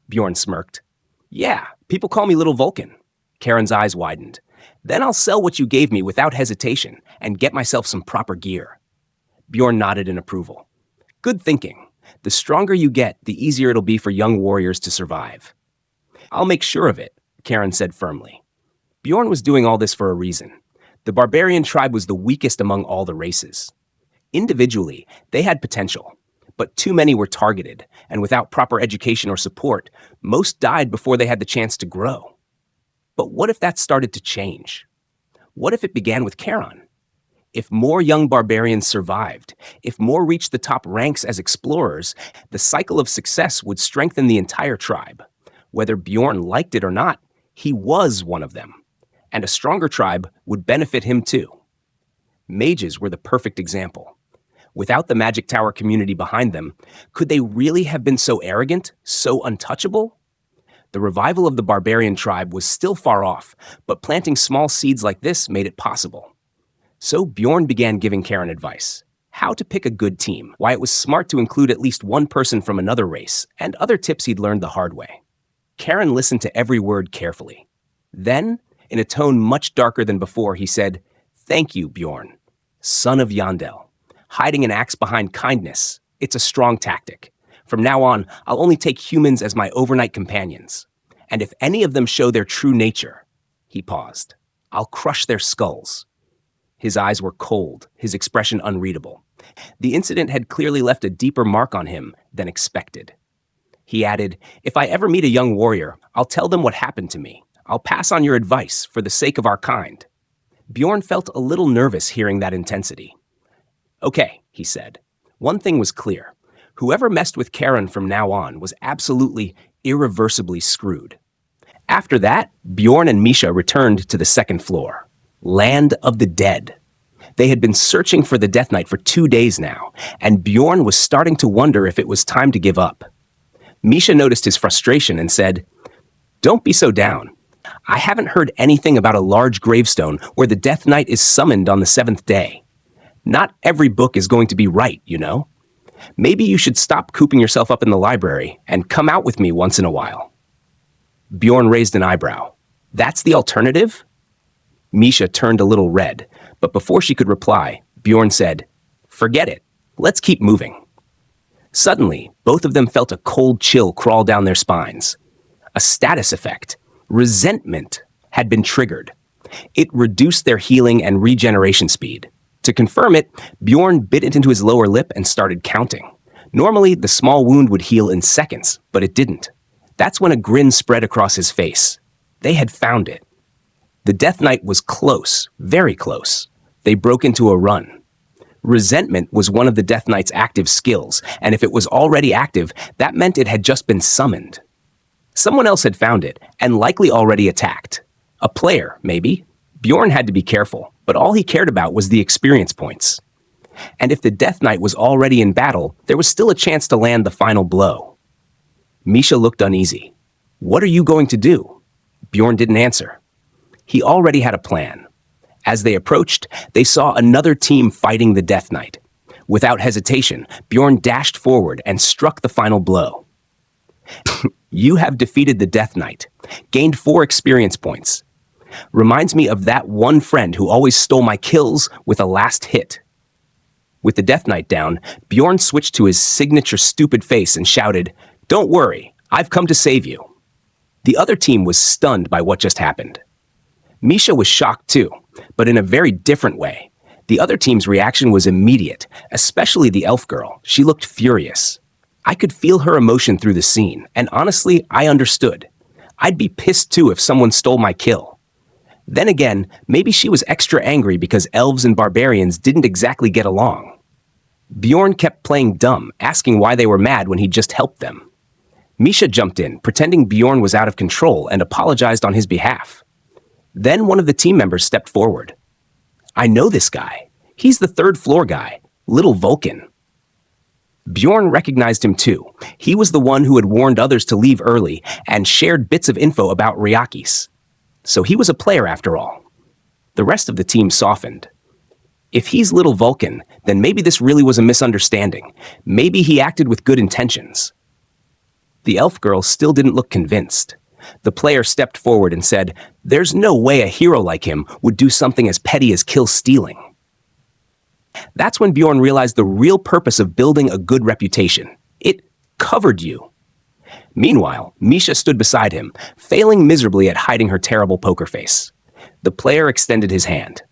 Bjorn smirked. "Yeah, people call me Little Vulcan." Charon's eyes widened. "Then I'll sell what you gave me without hesitation and get myself some proper gear." Bjorn nodded in approval. "Good thinking. The stronger you get, the easier it'll be for young warriors to survive." "I'll make sure of it," Charon said firmly. Bjorn was doing all this for a reason. The barbarian tribe was the weakest among all the races. Individually, they had potential, but too many were targeted, and without proper education or support, most died before they had the chance to grow. But what if that started to change? What if it began with Charon? If more young barbarians survived, if more reached the top ranks as explorers, the cycle of success would strengthen the entire tribe. Whether Bjorn liked it or not, he was one of them. and a stronger tribe would benefit him too. Mages were the perfect example. Without the Magic Tower community behind them, could they really have been so arrogant, so untouchable? The revival of the barbarian tribe was still far off, but planting small seeds like this made it possible. So Bjorn began giving Karen advice. How to pick a good team, why it was smart to include at least one person from another race, and other tips he'd learned the hard way. Karen listened to every word carefully. Then, in a tone much darker than before, he said, "Thank you, Bjorn, son of Yandel. Hiding an axe behind kindness, it's a strong tactic. From now on, I'll only take humans as my overnight companions. And if any of them show their true nature," he paused, "I'll crush their skulls." His eyes were cold, his expression unreadable. The incident had clearly left a deeper mark on him than expected. He added, "If I ever meet a young warrior, I'll tell them what happened to me. I'll pass on your advice for the sake of our kind." Bjorn felt a little nervous hearing that intensity. "Okay," he said. One thing was clear. Whoever messed with Karen from now on was absolutely, irreversibly screwed. After that, Bjorn and Misha returned to the second floor. Land of the Dead. They had been searching for the Death Knight for 2 days now, and Bjorn was starting to wonder if it was time to give up. Misha noticed his frustration and said, "Don't be so down. I haven't heard anything about a large gravestone where the Death Knight is summoned on the 7th day. Not every book is going to be right, you know? Maybe you should stop cooping yourself up in the library and come out with me once in a while." Bjorn raised an eyebrow. "That's the alternative?" Misha turned a little red, but before she could reply, Bjorn said, "Forget it. Let's keep moving." Suddenly, both of them felt a cold chill crawl down their spines. A status effect, resentment, had been triggered. It reduced their healing and regeneration speed. To confirm it, Bjorn bit it into his lower lip and started counting. Normally, the small wound would heal in seconds, but it didn't. That's when a grin spread across his face. They had found it. The Death Knight was close, very close. They broke into a run. Resentment was one of the Death Knight's active skills, and if it was already active, that meant it had just been summoned. Someone else had found it, and likely already attacked. A player, maybe. Bjorn had to be careful, but all he cared about was the experience points. And if the Death Knight was already in battle, there was still a chance to land the final blow. Misha looked uneasy. "What are you going to do?" Bjorn didn't answer. He already had a plan. As they approached, they saw another team fighting the Death Knight. Without hesitation, Bjorn dashed forward and struck the final blow. "You have defeated the Death Knight, gained 4 experience points. Reminds me of that one friend who always stole my kills with a last hit." With the Death Knight down, Bjorn switched to his signature stupid face and shouted, "Don't worry, I've come to save you." The other team was stunned by what just happened. Misha was shocked too, but in a very different way. The other team's reaction was immediate, especially the elf girl. She looked furious. I could feel her emotion through the scene, and honestly, I understood. I'd be pissed too if someone stole my kill. Then again, maybe she was extra angry because elves and barbarians didn't exactly get along. Bjorn kept playing dumb, asking why they were mad when he just helped them. Misha jumped in, pretending Bjorn was out of control, and apologized on his behalf. Then one of the team members stepped forward. "I know this guy. He's the 3rd floor guy, Little Vulcan." Bjorn recognized him too. He was the one who had warned others to leave early and shared bits of info about Ryakis. So he was a player after all. The rest of the team softened. If he's Little Vulcan, then maybe this really was a misunderstanding. Maybe he acted with good intentions. The elf girl still didn't look convinced. The player stepped forward and said, "There's no way a hero like him would do something as petty as kill stealing." That's when Bjorn realized the real purpose of building a good reputation. It covered you. Meanwhile, Misha stood beside him, failing miserably at hiding her terrible poker face. The player extended his hand.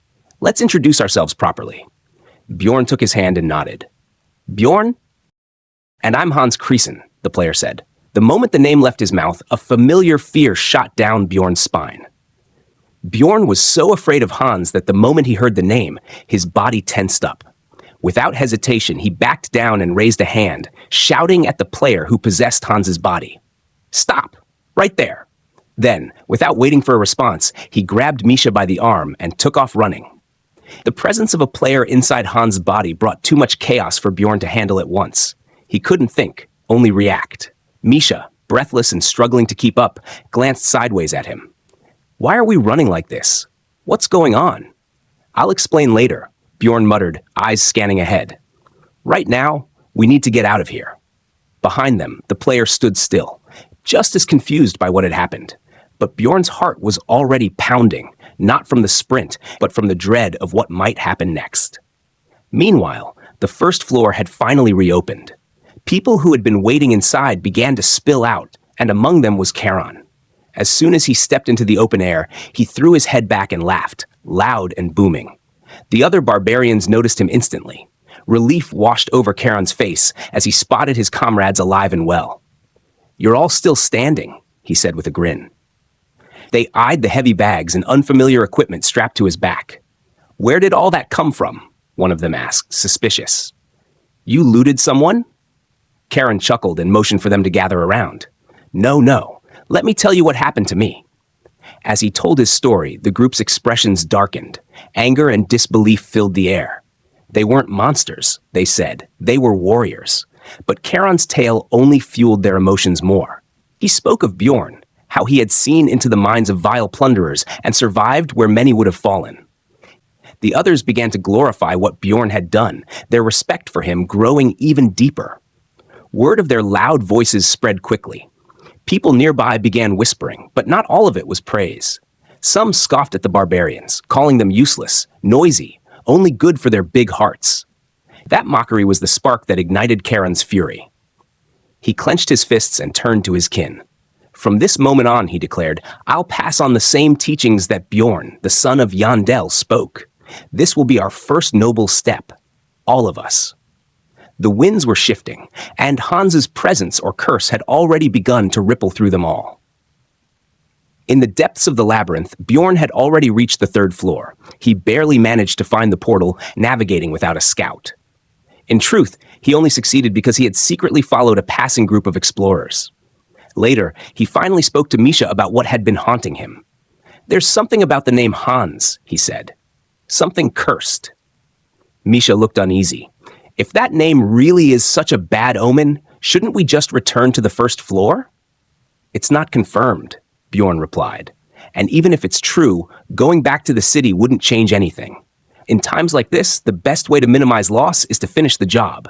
"Let's introduce ourselves properly." Bjorn took his hand and nodded. "Bjorn?" "And I'm Hans Kriesen," the player said. The moment the name left his mouth, a familiar fear shot down Bjorn's spine. Bjorn was so afraid of Hans that the moment he heard the name, his body tensed up. Without hesitation, he backed down and raised a hand, shouting at the player who possessed Hans's body. "Stop! Right there! Then, without waiting for a response, he grabbed Misha by the arm and took off running. The presence of a player inside Hans' body brought too much chaos for Bjorn to handle at once. He couldn't think, only react. Misha, breathless and struggling to keep up, glanced sideways at him. "Why are we running like this? What's going on?" "I'll explain later," Bjorn muttered, eyes scanning ahead. "Right now, we need to get out of here." Behind them, the player stood still, just as confused by what had happened. But Bjorn's heart was already pounding, not from the sprint, but from the dread of what might happen next. Meanwhile, the first floor had finally reopened. People who had been waiting inside began to spill out, and among them was Charon. As soon as he stepped into the open air, he threw his head back and laughed, loud and booming. The other barbarians noticed him instantly. Relief washed over Charon's face as he spotted his comrades alive and well. "You're all still standing," he said with a grin. They eyed the heavy bags and unfamiliar equipment strapped to his back. "Where did all that come from?" one of them asked, suspicious. "You looted someone?" Charon chuckled and motioned for them to gather around. No. Let me tell you what happened to me." As he told his story, the group's expressions darkened. Anger and disbelief filled the air. They weren't monsters, they said. They were warriors. But Charon's tale only fueled their emotions more. He spoke of Bjorn, how he had seen into the minds of vile plunderers and survived where many would have fallen. The others began to glorify what Bjorn had done, their respect for him growing even deeper. Word of their loud voices spread quickly. People nearby began whispering, but not all of it was praise. Some scoffed at the barbarians, calling them useless, noisy, only good for their big hearts. That mockery was the spark that ignited Charon's fury. He clenched his fists and turned to his kin. "From this moment on," he declared, "I'll pass on the same teachings that Bjorn, the son of Yandel, spoke. This will be our first noble step. All of us." The winds were shifting, and Hans's presence or curse had already begun to ripple through them all. In the depths of the labyrinth, Bjorn had already reached the third floor. He barely managed to find the portal, navigating without a scout. In truth, he only succeeded because he had secretly followed a passing group of explorers. Later, he finally spoke to Misha about what had been haunting him. "There's something about the name Hans," he said. "Something cursed." Misha looked uneasy. "If that name really is such a bad omen, shouldn't we just return to the first floor?" "It's not confirmed," Bjorn replied. "And even if it's true, going back to the city wouldn't change anything. In times like this, the best way to minimize loss is to finish the job."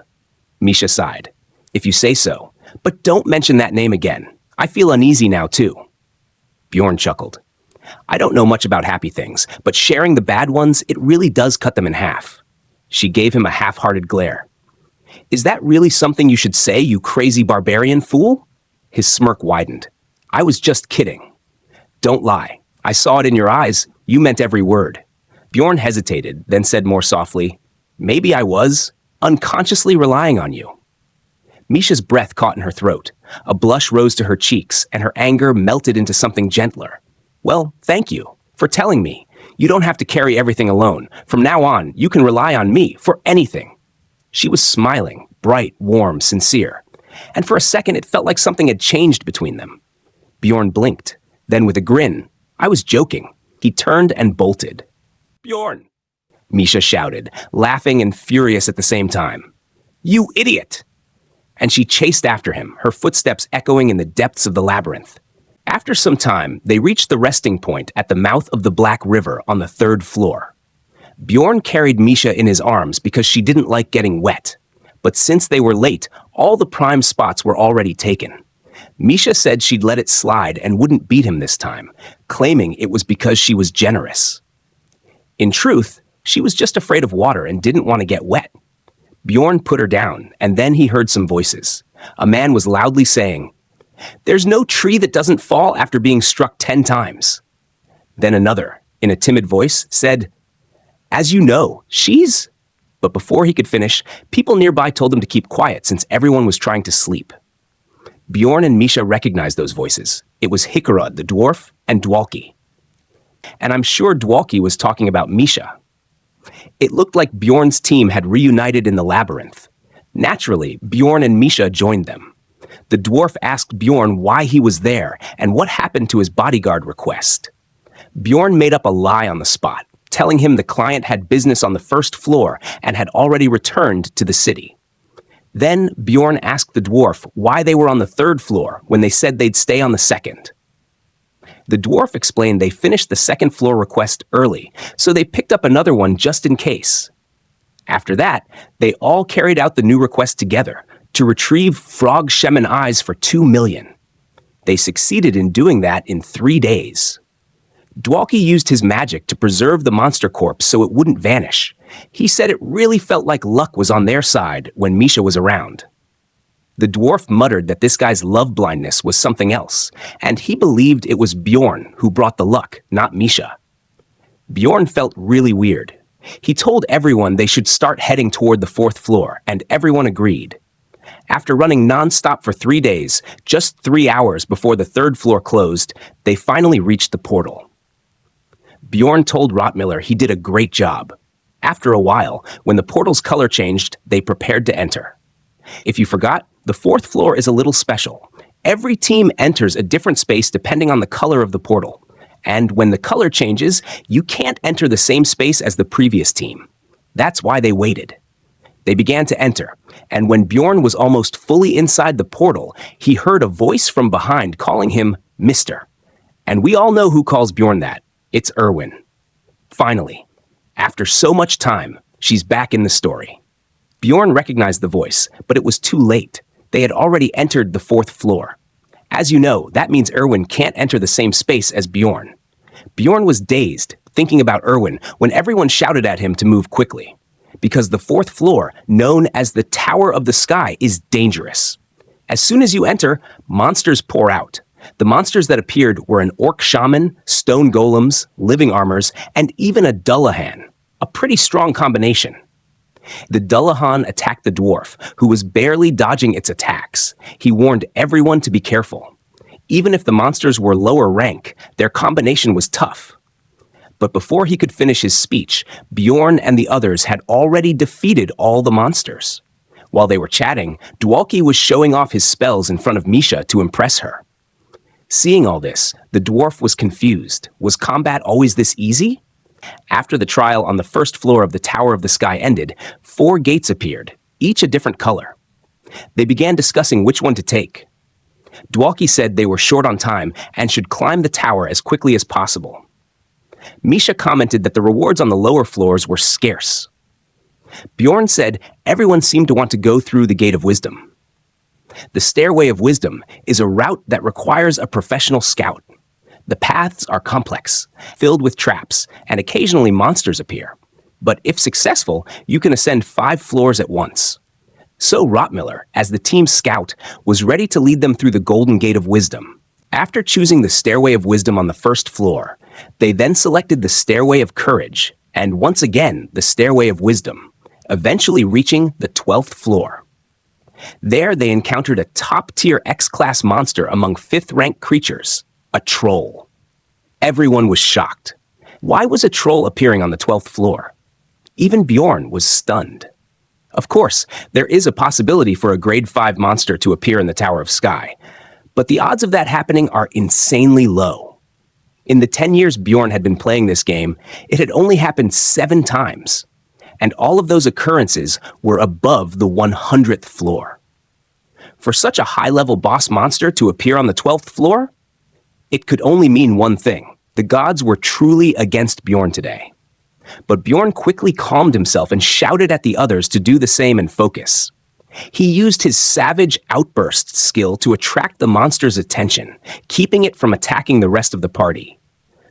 Misha sighed. "If you say so. But don't mention that name again. I feel uneasy now, too." Bjorn chuckled. "I don't know much about happy things, but sharing the bad ones, it really does cut them in half." She gave him a half-hearted glare. "Is that really something you should say, you crazy barbarian fool?" His smirk widened. "I was just kidding." "Don't lie. I saw it in your eyes. You meant every word." Bjorn hesitated, then said more softly, "Maybe I was, unconsciously relying on you." Misha's breath caught in her throat. A blush rose to her cheeks, and her anger melted into something gentler. "Well, thank you for telling me. You don't have to carry everything alone. From now on, you can rely on me for anything." She was smiling, bright, warm, sincere. And for a second, it felt like something had changed between them. Bjorn blinked. Then with a grin, "I was joking." He turned and bolted. "Bjorn!" Misha shouted, laughing and furious at the same time. "You idiot!" And she chased after him, her footsteps echoing in the depths of the labyrinth. After some time, they reached the resting point at the mouth of the Black River on the third floor. Bjorn carried Misha in his arms because she didn't like getting wet. But since they were late, all the prime spots were already taken. Misha said she'd let it slide and wouldn't beat him this time, claiming it was because she was generous. In truth, she was just afraid of water and didn't want to get wet. Bjorn put her down, and then he heard some voices. A man was loudly saying, "There's no tree that doesn't fall after being struck 10 times. Then another, in a timid voice, said, "As you know, she's..." But before he could finish, people nearby told him to keep quiet since everyone was trying to sleep. Bjorn and Misha recognized those voices. It was Hikarud, the dwarf, and Dwalki. And I'm sure Dwalki was talking about Misha. It looked like Bjorn's team had reunited in the labyrinth. Naturally, Bjorn and Misha joined them. The dwarf asked Bjorn why he was there and what happened to his bodyguard request. Bjorn made up a lie on the spot, telling him the client had business on the first floor and had already returned to the city. Then Bjorn asked the dwarf why they were on the third floor when they said they'd stay on the second. The dwarf explained they finished the second floor request early, so they picked up another one just in case. After that, they all carried out the new request together to retrieve frog shemen eyes for 2 million. They succeeded in doing that in 3 days. Dwalkie used his magic to preserve the monster corpse so it wouldn't vanish. He said it really felt like luck was on their side when Misha was around. The dwarf muttered that this guy's love blindness was something else, and he believed it was Bjorn who brought the luck, not Misha. Bjorn felt really weird. He told everyone they should start heading toward the fourth floor, and everyone agreed. After running non-stop for 3 days, just 3 hours before the third floor closed, they finally reached the portal. Bjorn told Rottmiller he did a great job. After a while, when the portal's color changed, they prepared to enter. If you forgot, the fourth floor is a little special. Every team enters a different space depending on the color of the portal. And when the color changes, you can't enter the same space as the previous team. That's why they waited. They began to enter, and when Bjorn was almost fully inside the portal, he heard a voice from behind calling him Mr. And we all know who calls Bjorn that. It's Erwin. Finally, after so much time, she's back in the story. Bjorn recognized the voice, but it was too late. They had already entered the fourth floor. As you know, that means Erwin can't enter the same space as Bjorn. Bjorn was dazed, thinking about Erwin, when everyone shouted at him to move quickly. Because the fourth floor, known as the Tower of the Sky, is dangerous. As soon as you enter, monsters pour out. The monsters that appeared were an orc shaman, stone golems, living armors, and even a Dullahan, a pretty strong combination. The Dullahan attacked the dwarf, who was barely dodging its attacks. He warned everyone to be careful. Even if the monsters were lower rank, their combination was tough. But before he could finish his speech, Bjorn and the others had already defeated all the monsters. While they were chatting, Dwalkie was showing off his spells in front of Misha to impress her. Seeing all this, the dwarf was confused. Was combat always this easy? After the trial on the first floor of the Tower of the Sky ended, 4 gates appeared, each a different color. They began discussing which one to take. Dwalkie said they were short on time and should climb the tower as quickly as possible. Misha commented that the rewards on the lower floors were scarce. Bjorn said everyone seemed to want to go through the Gate of Wisdom. The Stairway of Wisdom is a route that requires a professional scout. The paths are complex, filled with traps, and occasionally monsters appear. But if successful, you can ascend 5 floors at once. So Rottmiller, as the team's scout, was ready to lead them through the Golden Gate of Wisdom. After choosing the Stairway of Wisdom on the first floor, they then selected the Stairway of Courage, and once again the Stairway of Wisdom, eventually reaching the 12th floor. There they encountered a top-tier X-class monster among 5th-ranked creatures, a troll. Everyone was shocked. Why was a troll appearing on the 12th floor? Even Bjorn was stunned. Of course, there is a possibility for a grade 5 monster to appear in the Tower of Sky, but the odds of that happening are insanely low. In the 10 years Bjorn had been playing this game, it had only happened 7 times, and all of those occurrences were above the 100th floor. For such a high-level boss monster to appear on the 12th floor, it could only mean one thing. The gods were truly against Bjorn today. But Bjorn quickly calmed himself and shouted at the others to do the same and focus. He used his savage outburst skill to attract the monster's attention, keeping it from attacking the rest of the party.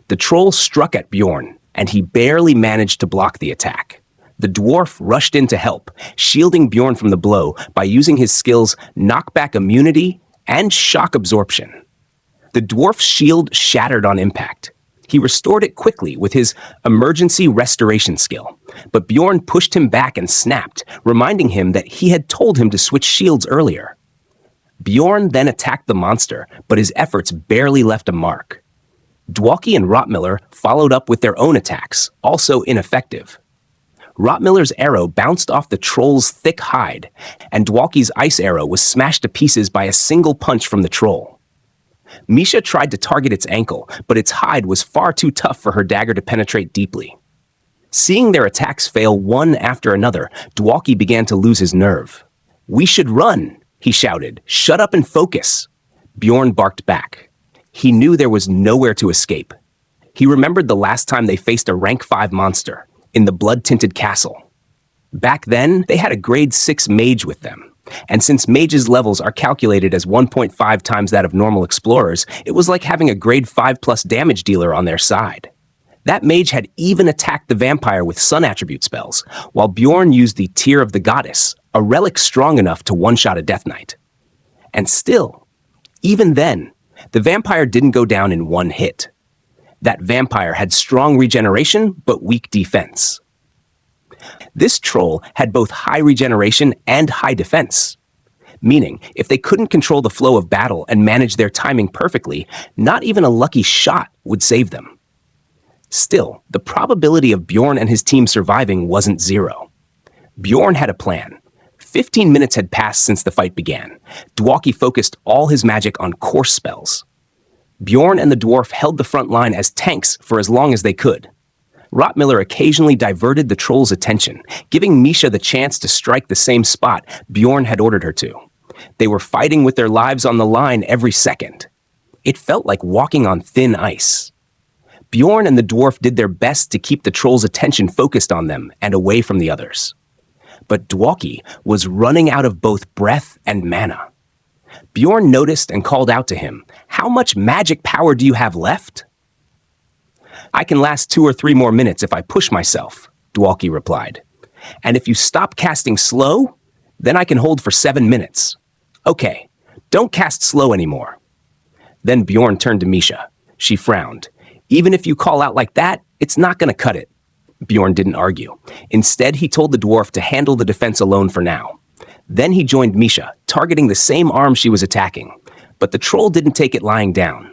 The troll struck at Bjorn, and he barely managed to block the attack. The dwarf rushed in to help, shielding Bjorn from the blow by using his skills Knockback Immunity and Shock Absorption. The dwarf's shield shattered on impact. He restored it quickly with his Emergency Restoration skill, but Bjorn pushed him back and snapped, reminding him that he had told him to switch shields earlier. Bjorn then attacked the monster, but his efforts barely left a mark. Dwalkie and Rottmiller followed up with their own attacks, also ineffective. Rotmiller's arrow bounced off the troll's thick hide, and Dwalki's ice arrow was smashed to pieces by a single punch from the troll. Misha tried to target its ankle, but its hide was far too tough for her dagger to penetrate deeply. Seeing their attacks fail one after another, Dwalki began to lose his nerve. "We should run," he shouted. "Shut up and focus." Bjorn barked back. He knew there was nowhere to escape. He remembered the last time they faced a rank 5 monster, in the blood-tinted castle. Back then, they had a grade 6 mage with them, and since mages' levels are calculated as 1.5 times that of normal explorers, it was like having a grade 5 plus damage dealer on their side. That mage had even attacked the vampire with sun attribute spells, while Bjorn used the Tear of the Goddess, a relic strong enough to one-shot a Death Knight. And still, even then, the vampire didn't go down in one hit. That vampire had strong regeneration, but weak defense. This troll had both high regeneration and high defense, meaning if they couldn't control the flow of battle and manage their timing perfectly, not even a lucky shot would save them. Still, the probability of Bjorn and his team surviving wasn't zero. Bjorn had a plan. 15 minutes had passed since the fight began. Dwalki focused all his magic on course spells. Bjorn and the dwarf held the front line as tanks for as long as they could. Rotmiller occasionally diverted the troll's attention, giving Misha the chance to strike the same spot Bjorn had ordered her to. They were fighting with their lives on the line every second. It felt like walking on thin ice. Bjorn and the dwarf did their best to keep the troll's attention focused on them and away from the others. But Dwalki was running out of both breath and mana. Bjorn noticed and called out to him, "How much magic power do you have left?" "I can last 2 or 3 more minutes if I push myself," Dwalki replied. "And if you stop casting slow, then I can hold for 7 minutes. Okay, don't cast slow anymore." Then Bjorn turned to Misha. She frowned. "Even if you call out like that, it's not going to cut it." Bjorn didn't argue. Instead, he told the dwarf to handle the defense alone for now. Then he joined Misha, targeting the same arm she was attacking. But the troll didn't take it lying down.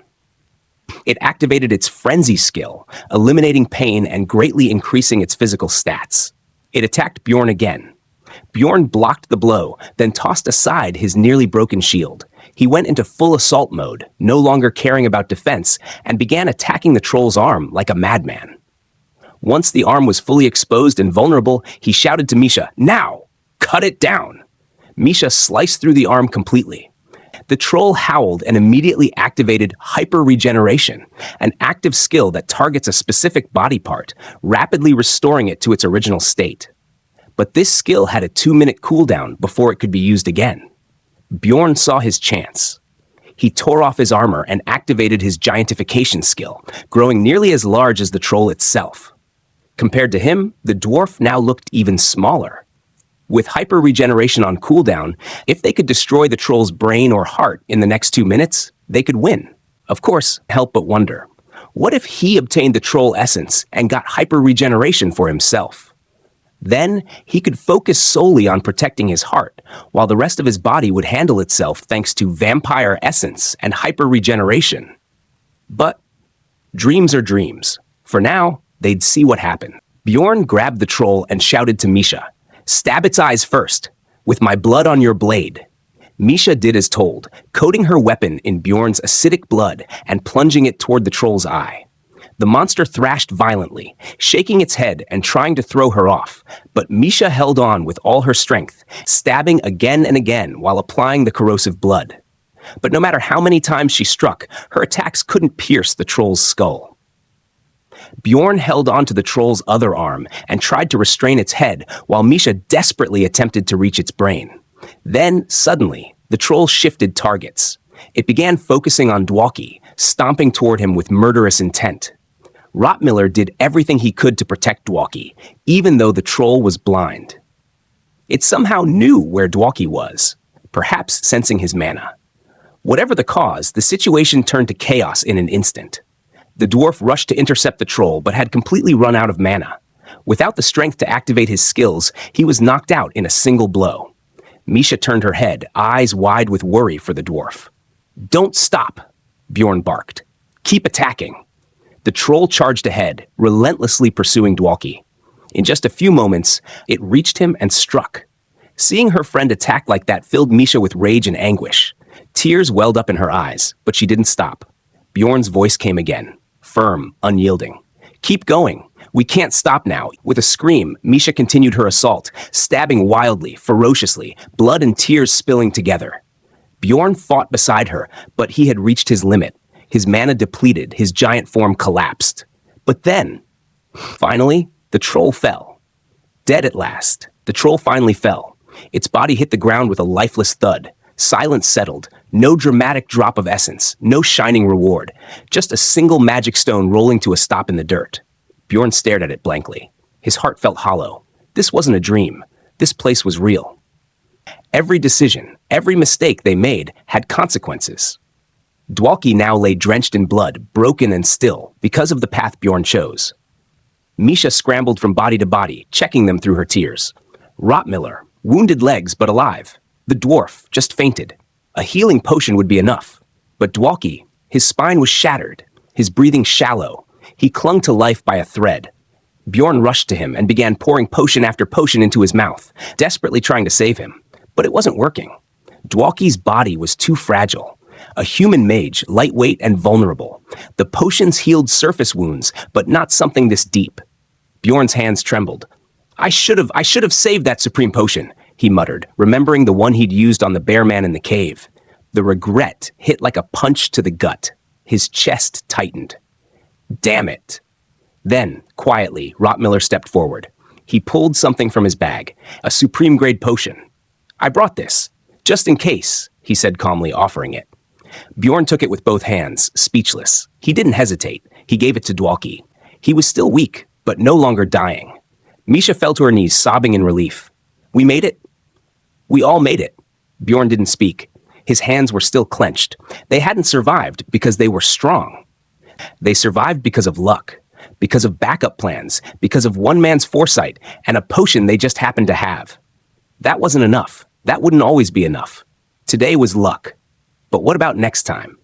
It activated its frenzy skill, eliminating pain and greatly increasing its physical stats. It attacked Bjorn again. Bjorn blocked the blow, then tossed aside his nearly broken shield. He went into full assault mode, no longer caring about defense, and began attacking the troll's arm like a madman. Once the arm was fully exposed and vulnerable, he shouted to Misha, "Now! Cut it down!" Misha sliced through the arm completely. The troll howled and immediately activated hyper-regeneration, an active skill that targets a specific body part, rapidly restoring it to its original state. But this skill had a 2-minute cooldown before it could be used again. Bjorn saw his chance. He tore off his armor and activated his giantification skill, growing nearly as large as the troll itself. Compared to him, the dwarf now looked even smaller. With hyper-regeneration on cooldown, if they could destroy the troll's brain or heart in the next 2 minutes, they could win. Of course, help but wonder. What if he obtained the troll essence and got hyper-regeneration for himself? Then, he could focus solely on protecting his heart, while the rest of his body would handle itself thanks to vampire essence and hyper-regeneration. But dreams are dreams. For now, they'd see what happened. Bjorn grabbed the troll and shouted to Misha, "Stab its eyes first, with my blood on your blade." Misha did as told, coating her weapon in Bjorn's acidic blood and plunging it toward the troll's eye. The monster thrashed violently, shaking its head and trying to throw her off, but Misha held on with all her strength, stabbing again and again while applying the corrosive blood. But no matter how many times she struck, her attacks couldn't pierce the troll's skull. Bjorn held onto the troll's other arm and tried to restrain its head while Misha desperately attempted to reach its brain. Then, suddenly, the troll shifted targets. It began focusing on Dwalki, stomping toward him with murderous intent. Rotmiller did everything he could to protect Dwalki, even though the troll was blind. It somehow knew where Dwalki was, perhaps sensing his mana. Whatever the cause, the situation turned to chaos in an instant. The dwarf rushed to intercept the troll, but had completely run out of mana. Without the strength to activate his skills, he was knocked out in a single blow. Misha turned her head, eyes wide with worry for the dwarf. "Don't stop," Bjorn barked. "Keep attacking." The troll charged ahead, relentlessly pursuing Dwalki. In just a few moments, it reached him and struck. Seeing her friend attack like that filled Misha with rage and anguish. Tears welled up in her eyes, but she didn't stop. Bjorn's voice came again, firm, unyielding. "Keep going. We can't stop now." With a scream, Misha continued her assault, stabbing wildly, ferociously, blood and tears spilling together. Bjorn fought beside her, but he had reached his limit. His mana depleted, his giant form collapsed. But then, finally, the troll fell. Dead at last, the troll finally fell. Its body hit the ground with a lifeless thud. Silence settled. No dramatic drop of essence, no shining reward. Just a single magic stone rolling to a stop in the dirt. Bjorn stared at it blankly. His heart felt hollow. This wasn't a dream. This place was real. Every decision, every mistake they made had consequences. Dwalki now lay drenched in blood, broken and still, because of the path Bjorn chose. Misha scrambled from body to body, checking them through her tears. Rotmiller, wounded legs but alive. The dwarf, just fainted. A healing potion would be enough. But Dwalki, his spine was shattered, his breathing shallow. He clung to life by a thread. Bjorn rushed to him and began pouring potion after potion into his mouth, desperately trying to save him. But it wasn't working. Dwalki's body was too fragile. A human mage, lightweight and vulnerable. The potions healed surface wounds, but not something this deep. Bjorn's hands trembled. I should have saved that supreme potion," he muttered, remembering the one he'd used on the bear man in the cave. The regret hit like a punch to the gut. His chest tightened. Damn it. Then, quietly, Rotmiller stepped forward. He pulled something from his bag, a supreme-grade potion. "I brought this, just in case," he said calmly, offering it. Bjorn took it with both hands, speechless. He didn't hesitate. He gave it to Dwalki. He was still weak, but no longer dying. Misha fell to her knees, sobbing in relief. "We made it?" "We all made it." Bjorn didn't speak. His hands were still clenched. They hadn't survived because they were strong. They survived because of luck, because of backup plans, because of one man's foresight, and a potion they just happened to have. That wasn't enough. That wouldn't always be enough. Today was luck. But what about next time?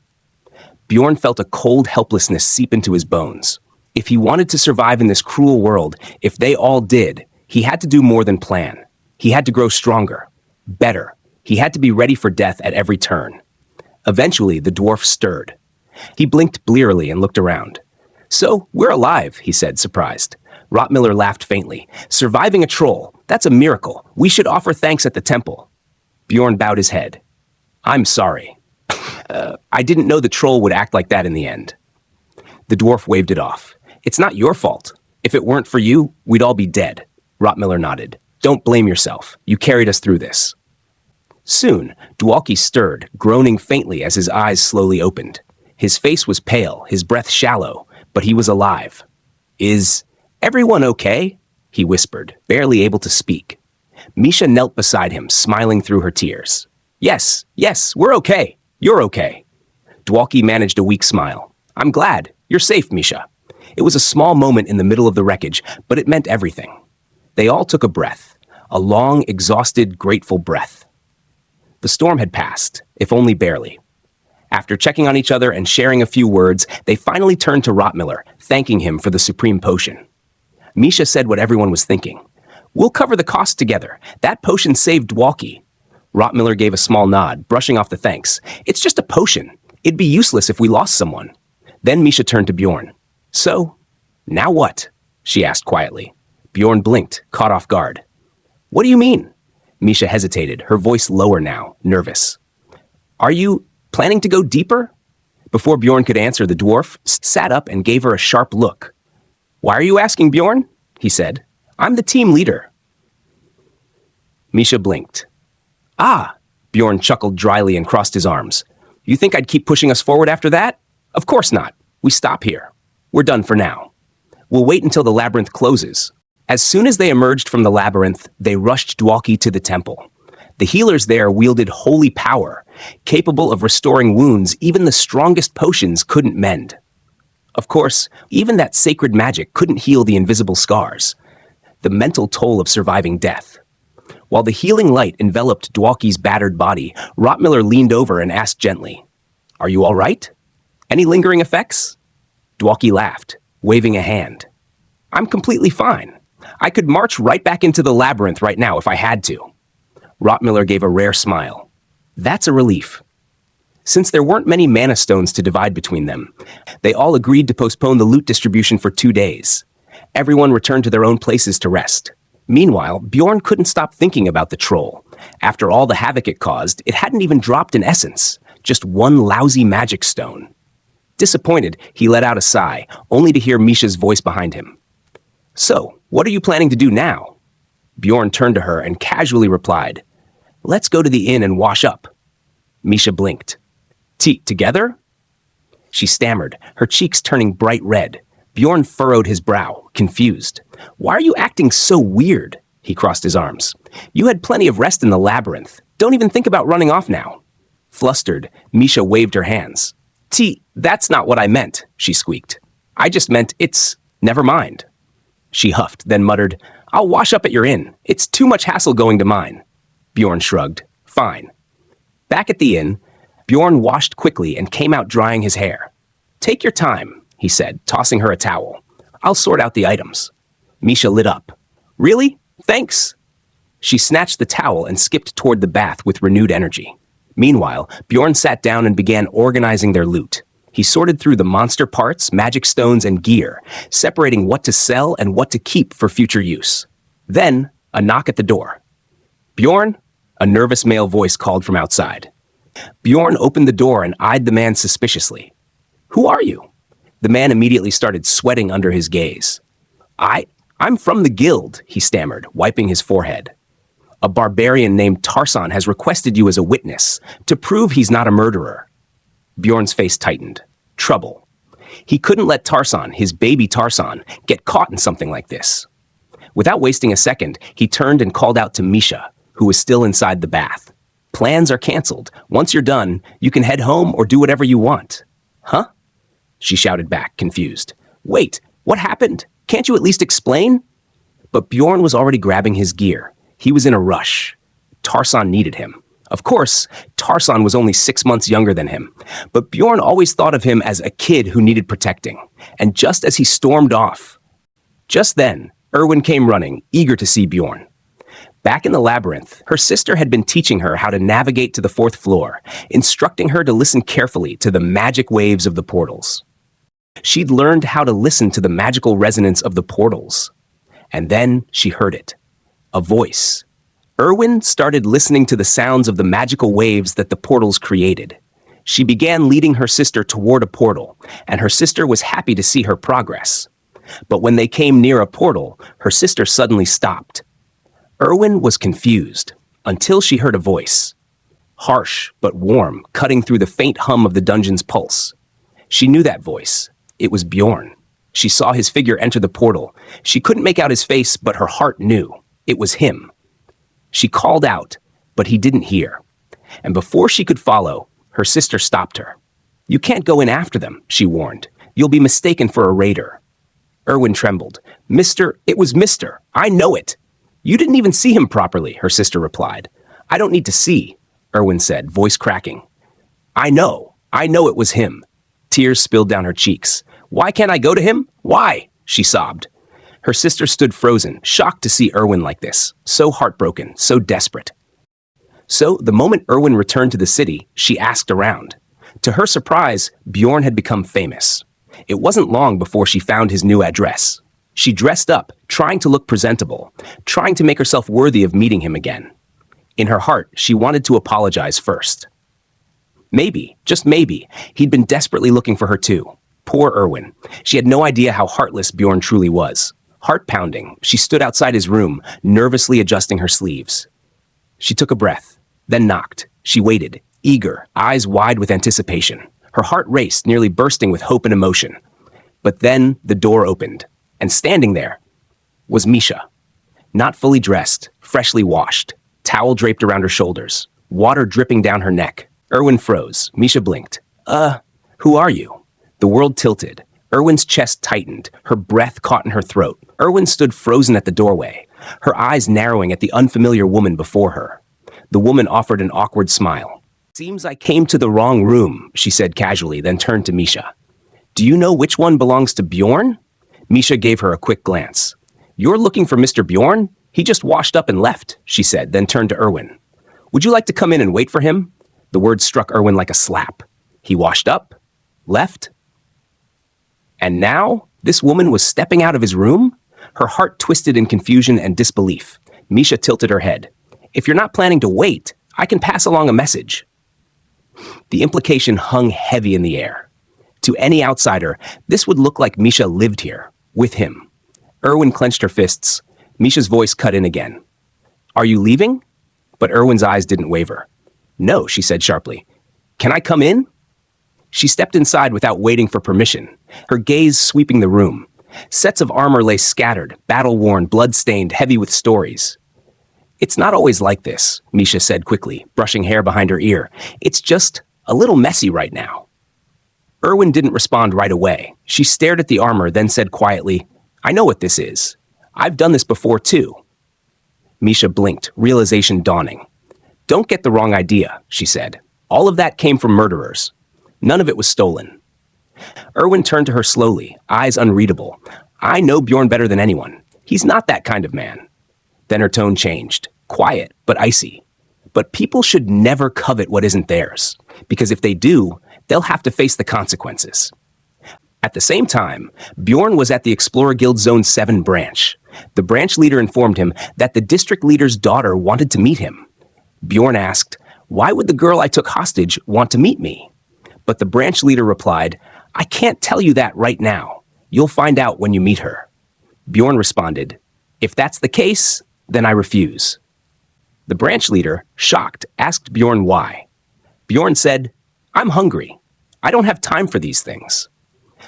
Bjorn felt a cold helplessness seep into his bones. If he wanted to survive in this cruel world, if they all did, he had to do more than plan. He had to grow stronger, better. He had to be ready for death at every turn. Eventually, the dwarf stirred. He blinked blearily and looked around. "So, we're alive," he said, surprised. Rotmiller laughed faintly. "Surviving a troll, that's a miracle. We should offer thanks at the temple." Bjorn bowed his head. "I'm sorry. I didn't know the troll would act like that in the end." The dwarf waved it off. "It's not your fault. If it weren't for you, we'd all be dead." Rotmiller nodded. "Don't blame yourself. You carried us through this." Soon, Dwalki stirred, groaning faintly as his eyes slowly opened. His face was pale, his breath shallow, but he was alive. "Is everyone okay?" he whispered, barely able to speak. Misha knelt beside him, smiling through her tears. Yes, we're okay. You're okay." Dwalki managed a weak smile. "I'm glad. You're safe, Misha." It was a small moment in the middle of the wreckage, but it meant everything. They all took a breath, a long, exhausted, grateful breath. The storm had passed, if only barely. After checking on each other and sharing a few words, they finally turned to Rotmiller, thanking him for the supreme potion. Misha said what everyone was thinking. "We'll cover the cost together. That potion saved Dwalki." Rotmiller gave a small nod, brushing off the thanks. "It's just a potion. It'd be useless if we lost someone." Then Misha turned to Bjorn. "So, now what?" she asked quietly. Bjorn blinked, caught off guard. "What do you mean?" Misha hesitated, her voice lower now, nervous. "Are you planning to go deeper?" Before Bjorn could answer, the dwarf sat up and gave her a sharp look. "Why are you asking, Bjorn?" he said. "I'm the team leader." Misha blinked. "Ah," Bjorn chuckled dryly and crossed his arms. "You think I'd keep pushing us forward after that? Of course not. We stop here. We're done for now. We'll wait until the labyrinth closes." As soon as they emerged from the labyrinth, they rushed Dwalki to the temple. The healers there wielded holy power, capable of restoring wounds even the strongest potions couldn't mend. Of course, even that sacred magic couldn't heal the invisible scars, the mental toll of surviving death. While the healing light enveloped Dwalki's battered body, Rotmiller leaned over and asked gently, "Are you all right? Any lingering effects?" Dwalki laughed, waving a hand. "I'm completely fine. I could march right back into the labyrinth right now if I had to. Rottmiller gave a rare smile. That's a relief. Since there weren't many mana stones to divide between them, they all agreed to postpone the loot distribution for 2 days. Everyone returned to their own places to rest. Meanwhile, Bjorn couldn't stop thinking about the troll. After all the havoc it caused, it hadn't even dropped an essence, just one lousy magic stone. Disappointed, he let out a sigh, only to hear Misha's voice behind him. So, what are you planning to do now? Bjorn turned to her and casually replied, Let's go to the inn and wash up. Misha blinked. Together? She stammered, her cheeks turning bright red. Bjorn furrowed his brow, confused. Why are you acting so weird? He crossed his arms. You had plenty of rest in the labyrinth. Don't even think about running off now. Flustered, Misha waved her hands. That's not what I meant, she squeaked. I just meant never mind. She huffed, then muttered, I'll wash up at your inn. It's too much hassle going to mine. Bjorn shrugged. Fine. Back at the inn, Bjorn washed quickly and came out drying his hair. Take your time, he said, tossing her a towel. I'll sort out the items. Misha lit up. Really? Thanks. She snatched the towel and skipped toward the bath with renewed energy. Meanwhile, Bjorn sat down and began organizing their loot. He sorted through the monster parts, magic stones, and gear, separating what to sell and what to keep for future use. Then, a knock at the door. Bjorn? A nervous male voice called from outside. Bjorn opened the door and eyed the man suspiciously. Who are you? The man immediately started sweating under his gaze. I'm from the guild, he stammered, wiping his forehead. A barbarian named Tarsan has requested you as a witness to prove he's not a murderer. Bjorn's face tightened. Trouble. He couldn't let Tarsan, his baby Tarsan, get caught in something like this. Without wasting a second, he turned and called out to Misha, who was still inside the bath. Plans are canceled. Once you're done, you can head home or do whatever you want. Huh? She shouted back, confused. Wait, what happened? Can't you at least explain? But Bjorn was already grabbing his gear. He was in a rush. Tarsan needed him. Of course, Tarsan was only 6 months younger than him, but Bjorn always thought of him as a kid who needed protecting. And just as he stormed off, just then, Erwin came running, eager to see Bjorn. Back in the labyrinth, her sister had been teaching her how to navigate to the 4th floor, instructing her to listen carefully to the magic waves of the portals. She'd learned how to listen to the magical resonance of the portals. And then she heard it. A voice. Erwin started listening to the sounds of the magical waves that the portals created. She began leading her sister toward a portal, and her sister was happy to see her progress. But when they came near a portal, her sister suddenly stopped. Erwin was confused, until she heard a voice. Harsh, but warm, cutting through the faint hum of the dungeon's pulse. She knew that voice. It was Bjorn. She saw his figure enter the portal. She couldn't make out his face, but her heart knew. It was him. She called out, but he didn't hear. And before she could follow, her sister stopped her. You can't go in after them, she warned. You'll be mistaken for a raider. Erwin trembled. It was Mister. I know it. You didn't even see him properly, her sister replied. I don't need to see, Erwin said, voice cracking. I know it was him. Tears spilled down her cheeks. Why can't I go to him? Why? She sobbed. Her sister stood frozen, shocked to see Erwin like this, so heartbroken, so desperate. So, the moment Erwin returned to the city, she asked around. To her surprise, Bjorn had become famous. It wasn't long before she found his new address. She dressed up, trying to look presentable, trying to make herself worthy of meeting him again. In her heart, she wanted to apologize first. Maybe, just maybe, he'd been desperately looking for her too. Poor Erwin. She had no idea how heartless Bjorn truly was. Heart-pounding, she stood outside his room, nervously adjusting her sleeves. She took a breath, then knocked. She waited, eager, eyes wide with anticipation. Her heart raced, nearly bursting with hope and emotion. But then the door opened, and standing there was Misha. Not fully dressed, freshly washed, towel draped around her shoulders, water dripping down her neck. Erwin froze. Misha blinked. Who are you? The world tilted. Erwin's chest tightened, her breath caught in her throat. Erwin stood frozen at the doorway, her eyes narrowing at the unfamiliar woman before her. The woman offered an awkward smile. Seems I came to the wrong room, she said casually, then turned to Misha. Do you know which one belongs to Bjorn? Misha gave her a quick glance. "You're looking for Mr. Bjorn? He just washed up and left," she said, then turned to Erwin. "Would you like to come in and wait for him?" The word struck Erwin like a slap. He washed up, left, and now this woman was stepping out of his room? Her heart twisted in confusion and disbelief. Misha tilted her head. "If you're not planning to wait, I can pass along a message." The implication hung heavy in the air. To any outsider, this would look like Misha lived here, with him. Erwin clenched her fists. Misha's voice cut in again. "Are you leaving?" But Erwin's eyes didn't waver. "No," she said sharply. "Can I come in?" She stepped inside without waiting for permission, her gaze sweeping the room. Sets of armor lay scattered, battle-worn, blood-stained, heavy with stories. "It's not always like this," Misha said quickly, brushing hair behind her ear. "It's just a little messy right now." Erwin didn't respond right away. She stared at the armor, then said quietly, "I know what this is. I've done this before too." Misha blinked, realization dawning. "Don't get the wrong idea," she said. "All of that came from murderers. None of it was stolen." Erwin turned to her slowly, eyes unreadable. "I know Bjorn better than anyone. He's not that kind of man." Then her tone changed, quiet but icy. "But people should never covet what isn't theirs, because if they do, they'll have to face the consequences." At the same time, Bjorn was at the Explorer Guild Zone 7 branch. The branch leader informed him that the district leader's daughter wanted to meet him. Bjorn asked, "Why would the girl I took hostage want to meet me?" But the branch leader replied, "I can't tell you that right now. You'll find out when you meet her." Bjorn responded, "If that's the case, then I refuse." The branch leader, shocked, asked Bjorn why. Bjorn said, "I'm hungry. I don't have time for these things."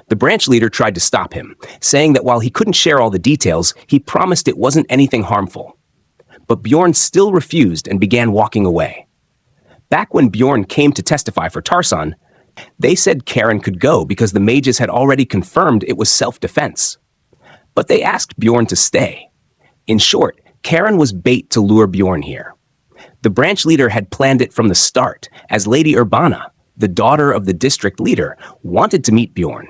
The branch leader tried to stop him, saying that while he couldn't share all the details, he promised it wasn't anything harmful. But Bjorn still refused and began walking away. Back when Bjorn came to testify for Tarsan, they said Karen could go because the mages had already confirmed it was self-defense. But they asked Bjorn to stay. In short, Karen was bait to lure Bjorn here. The branch leader had planned it from the start, as Lady Urbana, the daughter of the district leader, wanted to meet Bjorn.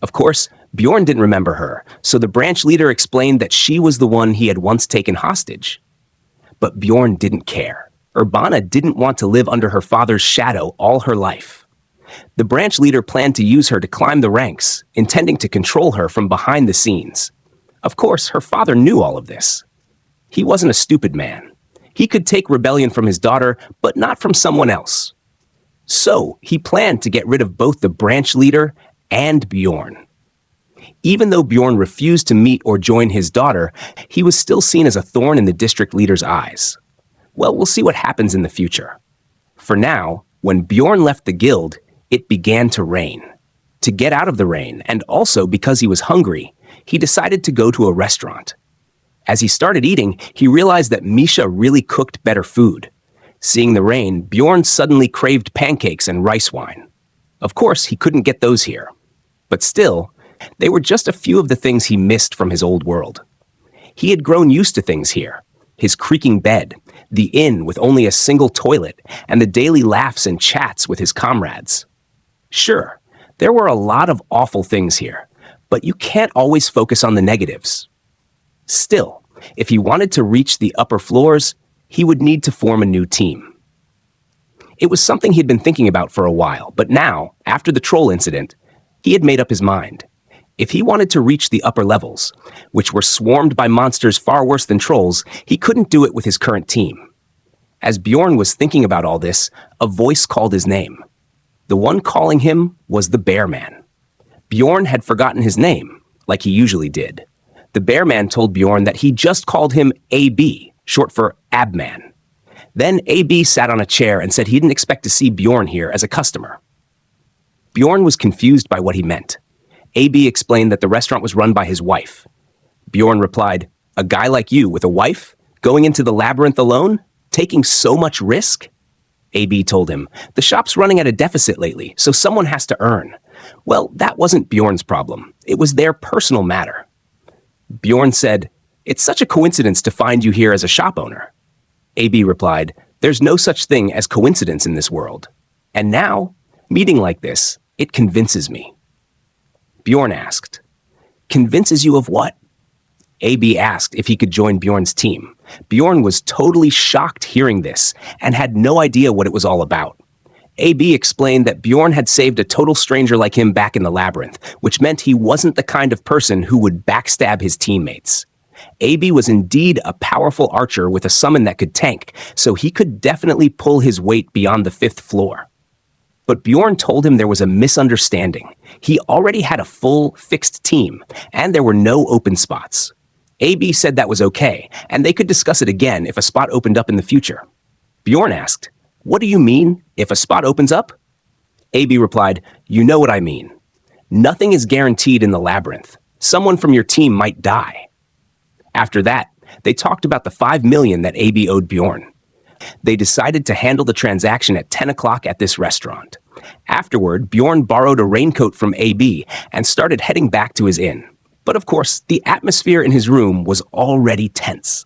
Of course, Bjorn didn't remember her, so the branch leader explained that she was the one he had once taken hostage. But Bjorn didn't care. Urbana didn't want to live under her father's shadow all her life. The branch leader planned to use her to climb the ranks, intending to control her from behind the scenes. Of course, her father knew all of this. He wasn't a stupid man. He could take rebellion from his daughter, but not from someone else. So, he planned to get rid of both the branch leader and Bjorn. Even though Bjorn refused to meet or join his daughter, he was still seen as a thorn in the district leader's eyes. Well, we'll see what happens in the future. For now, when Bjorn left the guild, it began to rain. To get out of the rain, and also because he was hungry, he decided to go to a restaurant. As he started eating, he realized that Misha really cooked better food. Seeing the rain, Bjorn suddenly craved pancakes and rice wine. Of course, he couldn't get those here. But still, they were just a few of the things he missed from his old world. He had grown used to things here. His creaking bed, the inn with only a single toilet, and the daily laughs and chats with his comrades. Sure, there were a lot of awful things here, but you can't always focus on the negatives. Still, if he wanted to reach the upper floors, he would need to form a new team. It was something he'd been thinking about for a while, but now, after the troll incident, he had made up his mind. If he wanted to reach the upper levels, which were swarmed by monsters far worse than trolls, he couldn't do it with his current team. As Bjorn was thinking about all this, a voice called his name. The one calling him was the Bear Man. Bjorn had forgotten his name, like he usually did. The Bear Man told Bjorn that he just called him AB, short for Abman. Then AB sat on a chair and said he didn't expect to see Bjorn here as a customer. Bjorn was confused by what he meant. AB explained that the restaurant was run by his wife. Bjorn replied, "A guy like you with a wife? Going into the labyrinth alone? Taking so much risk?" AB told him, "The shop's running at a deficit lately, so someone has to earn." Well, that wasn't Bjorn's problem. It was their personal matter. Bjorn said, "It's such a coincidence to find you here as a shop owner." AB replied, "There's no such thing as coincidence in this world. And now, meeting like this, it convinces me." Bjorn asked, "Convinces you of what?" AB asked if he could join Bjorn's team. Bjorn was totally shocked hearing this and had no idea what it was all about. AB explained that Bjorn had saved a total stranger like him back in the labyrinth, which meant he wasn't the kind of person who would backstab his teammates. AB was indeed a powerful archer with a summon that could tank, so he could definitely pull his weight beyond the 5th floor. But Bjorn told him there was a misunderstanding. He already had a full, fixed team, and there were no open spots. AB said that was okay, and they could discuss it again if a spot opened up in the future. Bjorn asked, "What do you mean, if a spot opens up?" AB replied, "You know what I mean. Nothing is guaranteed in the labyrinth. Someone from your team might die." After that, they talked about the 5 million that AB owed Bjorn. They decided to handle the transaction at 10 o'clock at this restaurant. Afterward, Bjorn borrowed a raincoat from AB and started heading back to his inn. But of course, the atmosphere in his room was already tense.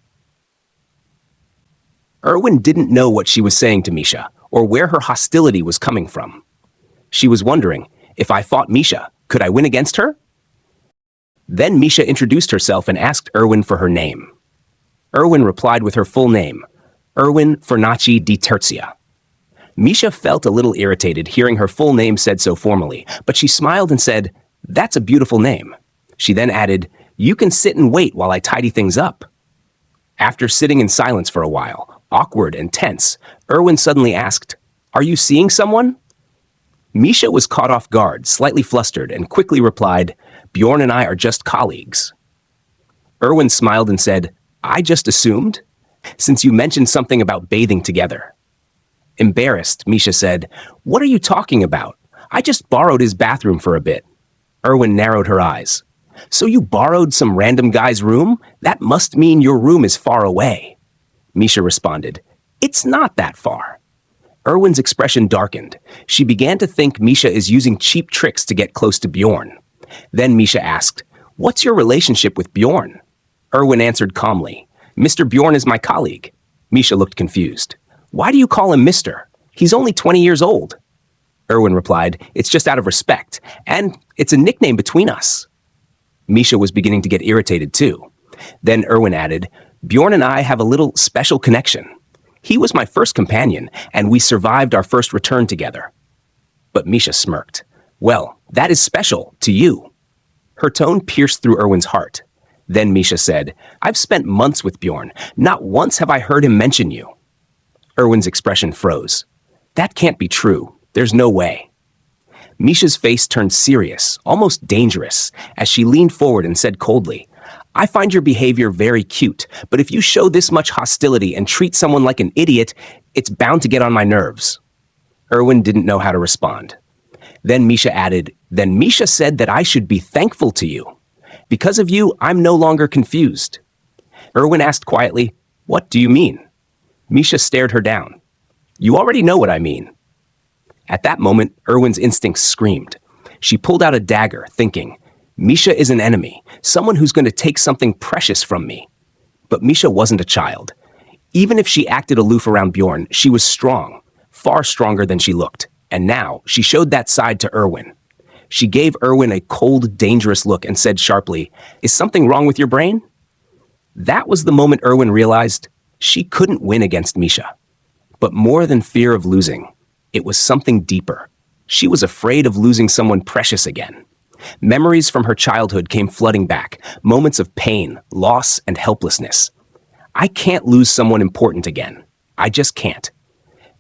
Erwin didn't know what she was saying to Misha, or where her hostility was coming from. She was wondering, if I fought Misha, could I win against her? Then Misha introduced herself and asked Erwin for her name. Erwin replied with her full name, Erwin Fernacci di Terzia. Misha felt a little irritated hearing her full name said so formally, but she smiled and said, "That's a beautiful name." She then added, "You can sit and wait while I tidy things up." After sitting in silence for a while, awkward and tense, Erwin suddenly asked, "Are you seeing someone?" Misha was caught off guard, slightly flustered, and quickly replied, "Bjorn and I are just colleagues." Erwin smiled and said, "I just assumed, since you mentioned something about bathing together." Embarrassed, Misha said, "What are you talking about? I just borrowed his bathroom for a bit." Erwin narrowed her eyes. "So you borrowed some random guy's room? That must mean your room is far away." Misha responded, "It's not that far." Erwin's expression darkened. She began to think Misha is using cheap tricks to get close to Bjorn. Then Misha asked, "What's your relationship with Bjorn?" Erwin answered calmly, "Mr. Bjorn is my colleague." Misha looked confused. "Why do you call him Mr.? He's only 20 years old." Erwin replied, "It's just out of respect, and it's a nickname between us." Misha was beginning to get irritated too. Then Erwin added, "Bjorn and I have a little special connection. He was my first companion, and we survived our first return together." But Misha smirked. "Well, that is special to you." Her tone pierced through Erwin's heart. Then Misha said, "I've spent months with Bjorn. Not once have I heard him mention you." Erwin's expression froze. "That can't be true. There's no way." Misha's face turned serious, almost dangerous, as she leaned forward and said coldly, "I find your behavior very cute, but if you show this much hostility and treat someone like an idiot, it's bound to get on my nerves." Erwin didn't know how to respond. Then Misha added, "Then Misha said that I should be thankful to you. Because of you, I'm no longer confused." Erwin asked quietly, "What do you mean?" Misha stared her down. "You already know what I mean." At that moment, Erwin's instincts screamed. She pulled out a dagger, thinking, Misha is an enemy, someone who's going to take something precious from me. But Misha wasn't a child. Even if she acted aloof around Bjorn, she was strong, far stronger than she looked, and now she showed that side to Erwin. She gave Erwin a cold, dangerous look and said sharply, "Is something wrong with your brain?" That was the moment Erwin realized she couldn't win against Misha. But more than fear of losing, it was something deeper. She was afraid of losing someone precious again. Memories from her childhood came flooding back, moments of pain, loss, and helplessness. I can't lose someone important again. I just can't.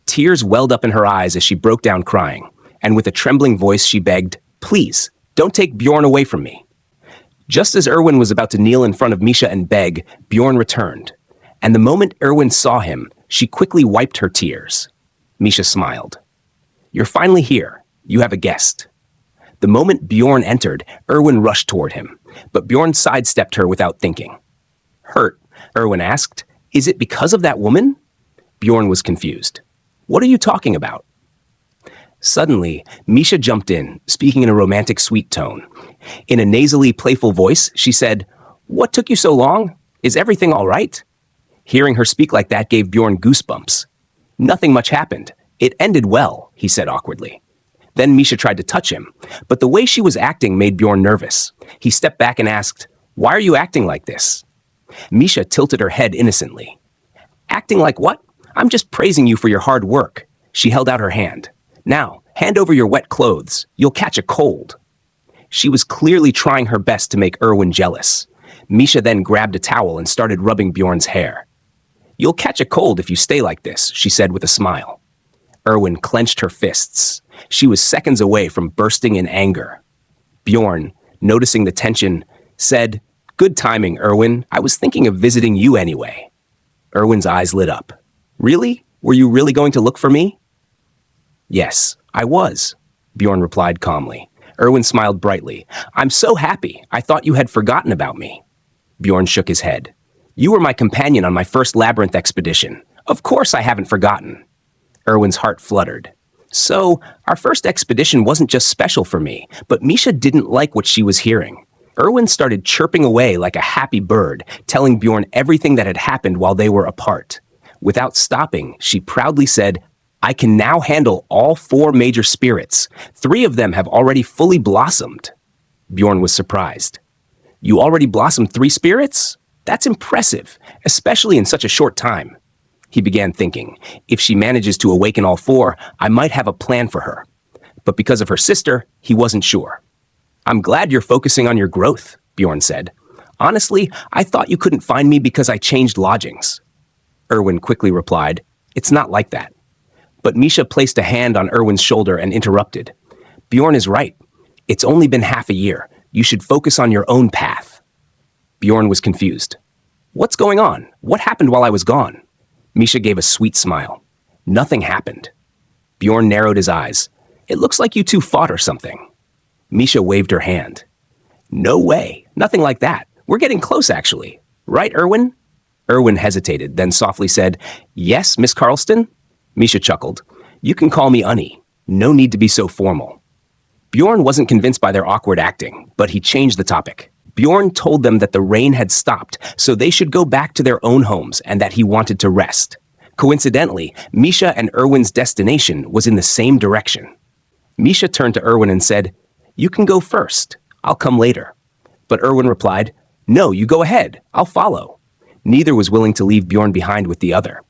Tears welled up in her eyes as she broke down crying, and with a trembling voice she begged, "Please, don't take Bjorn away from me." Just as Erwin was about to kneel in front of Misha and beg, Bjorn returned. And the moment Erwin saw him, she quickly wiped her tears. Misha smiled. "You're finally here. You have a guest." The moment Bjorn entered, Erwin rushed toward him, but Bjorn sidestepped her without thinking. "Hurt?" Erwin asked. "Is it because of that woman?" Bjorn was confused. "What are you talking about?" Suddenly, Misha jumped in, speaking in a romantic, sweet tone. In a nasally, playful voice, she said, "What took you so long? Is everything all right?" Hearing her speak like that gave Bjorn goosebumps. "Nothing much happened. It ended well," he said awkwardly. Then Misha tried to touch him, but the way she was acting made Bjorn nervous. He stepped back and asked, Why are you acting like this? Misha tilted her head innocently. Acting like what? I'm just praising you for your hard work. She held out her hand. Now, hand over your wet clothes. You'll catch a cold. She was clearly trying her best to make Erwin jealous. Misha then grabbed a towel and started rubbing Bjorn's hair. You'll catch a cold if you stay like this, she said with a smile. Erwin clenched her fists. She was seconds away from bursting in anger. Bjorn, noticing the tension, said, Good timing, Erwin. I was thinking of visiting you anyway. Erwin's eyes lit up. Really? Were you really going to look for me? Yes, I was, Bjorn replied calmly. Erwin smiled brightly. I'm so happy. I thought you had forgotten about me. Bjorn shook his head. You were my companion on my first labyrinth expedition. Of course I haven't forgotten. Erwin's heart fluttered. So, our first expedition wasn't just special for me, but Misha didn't like what she was hearing. Erwin started chirping away like a happy bird, telling Bjorn everything that had happened while they were apart. Without stopping, she proudly said, I can now handle all 4 major spirits. 3 of them have already fully blossomed. Bjorn was surprised. You already blossomed 3 spirits? That's impressive, especially in such a short time. He began thinking, if she manages to awaken all 4, I might have a plan for her. But because of her sister, he wasn't sure. I'm glad you're focusing on your growth, Bjorn said. Honestly, I thought you couldn't find me because I changed lodgings. Erwin quickly replied, It's not like that. But Misha placed a hand on Erwin's shoulder and interrupted. Bjorn is right. It's only been half a year. You should focus on your own path. Bjorn was confused. What's going on? What happened while I was gone? Misha gave a sweet smile. Nothing happened. Bjorn narrowed his eyes. It looks like you two fought or something. Misha waved her hand. No way. Nothing like that. We're getting close, actually. Right, Erwin? Erwin hesitated, then softly said, Yes, Miss Carlston? Misha chuckled. You can call me Unnie. No need to be so formal. Bjorn wasn't convinced by their awkward acting, but he changed the topic. Bjorn told them that the rain had stopped, so they should go back to their own homes and that he wanted to rest. Coincidentally, Misha and Erwin's destination was in the same direction. Misha turned to Erwin and said, You can go first. I'll come later. But Erwin replied, No, you go ahead. I'll follow. Neither was willing to leave Bjorn behind with the other.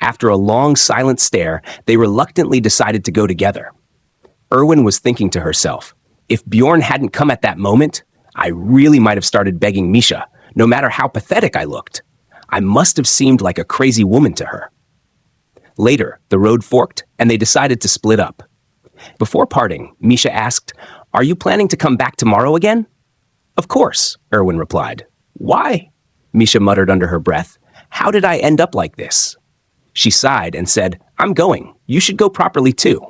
After a long, silent stare, they reluctantly decided to go together. Erwin was thinking to herself, if Bjorn hadn't come at that moment, I really might have started begging Misha, no matter how pathetic I looked. I must have seemed like a crazy woman to her. Later, the road forked, and they decided to split up. Before parting, Misha asked, Are you planning to come back tomorrow again? Of course, Erwin replied. Why? Misha muttered under her breath. How did I end up like this? She sighed and said, I'm going. You should go properly too.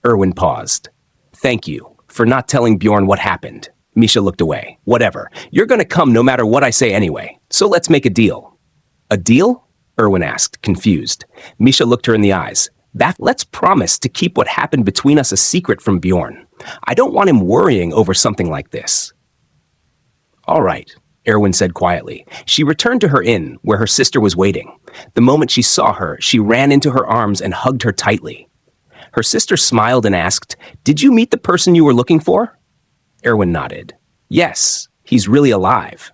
Erwin paused. Thank you for not telling Bjorn what happened. Misha looked away. Whatever. You're going to come no matter what I say anyway. So let's make a deal. A deal? Erwin asked, confused. Misha looked her in the eyes. Let's promise to keep what happened between us a secret from Bjorn. I don't want him worrying over something like this. All right, Erwin said quietly. She returned to her inn, where her sister was waiting. The moment she saw her, she ran into her arms and hugged her tightly. Her sister smiled and asked, Did you meet the person you were looking for? Erwin nodded. Yes, he's really alive.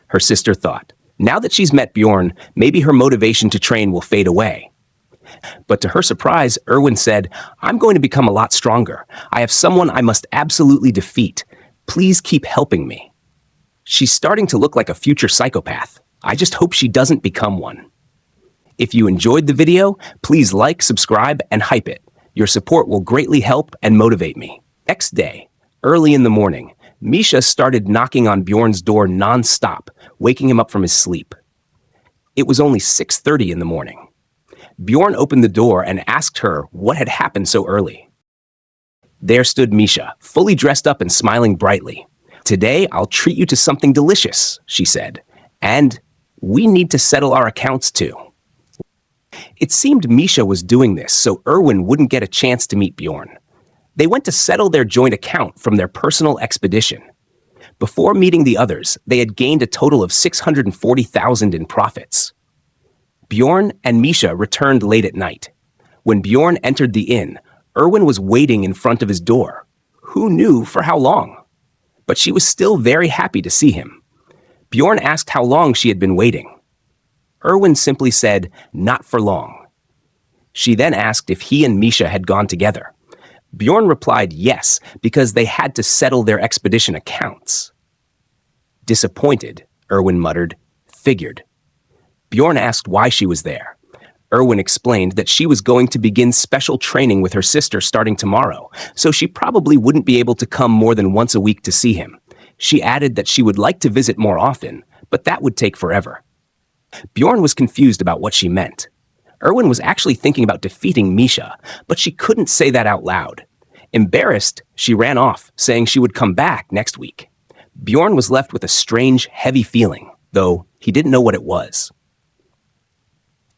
Her sister thought, now that she's met Bjorn, maybe her motivation to train will fade away. But to her surprise, Erwin said, I'm going to become a lot stronger. I have someone I must absolutely defeat. Please keep helping me. She's starting to look like a future psychopath. I just hope she doesn't become one. If you enjoyed the video, please like, subscribe, and hype it. Your support will greatly help and motivate me. Next day, early in the morning, Misha started knocking on Bjorn's door non-stop, waking him up from his sleep. It was only 6:30 in the morning. Bjorn opened the door and asked her what had happened so early. There stood Misha, fully dressed up and smiling brightly. Today, I'll treat you to something delicious, she said. And we need to settle our accounts too. It seemed Misha was doing this so Erwin wouldn't get a chance to meet Bjorn. They went to settle their joint account from their personal expedition. Before meeting the others, they had gained a total of 640,000 in profits. Bjorn and Misha returned late at night. When Bjorn entered the inn, Erwin was waiting in front of his door. Who knew for how long? But she was still very happy to see him. Bjorn asked how long she had been waiting. Erwin simply said, "Not for long." She then asked if he and Misha had gone together. Bjorn replied yes, because they had to settle their expedition accounts. Disappointed, Erwin muttered, "Figured." Bjorn asked why she was there. Erwin explained that she was going to begin special training with her sister starting tomorrow, so she probably wouldn't be able to come more than once a week to see him. She added that she would like to visit more often, but that would take forever. Bjorn was confused about what she meant. Erwin was actually thinking about defeating Misha, but she couldn't say that out loud. Embarrassed, she ran off, saying she would come back next week. Bjorn was left with a strange, heavy feeling, though he didn't know what it was.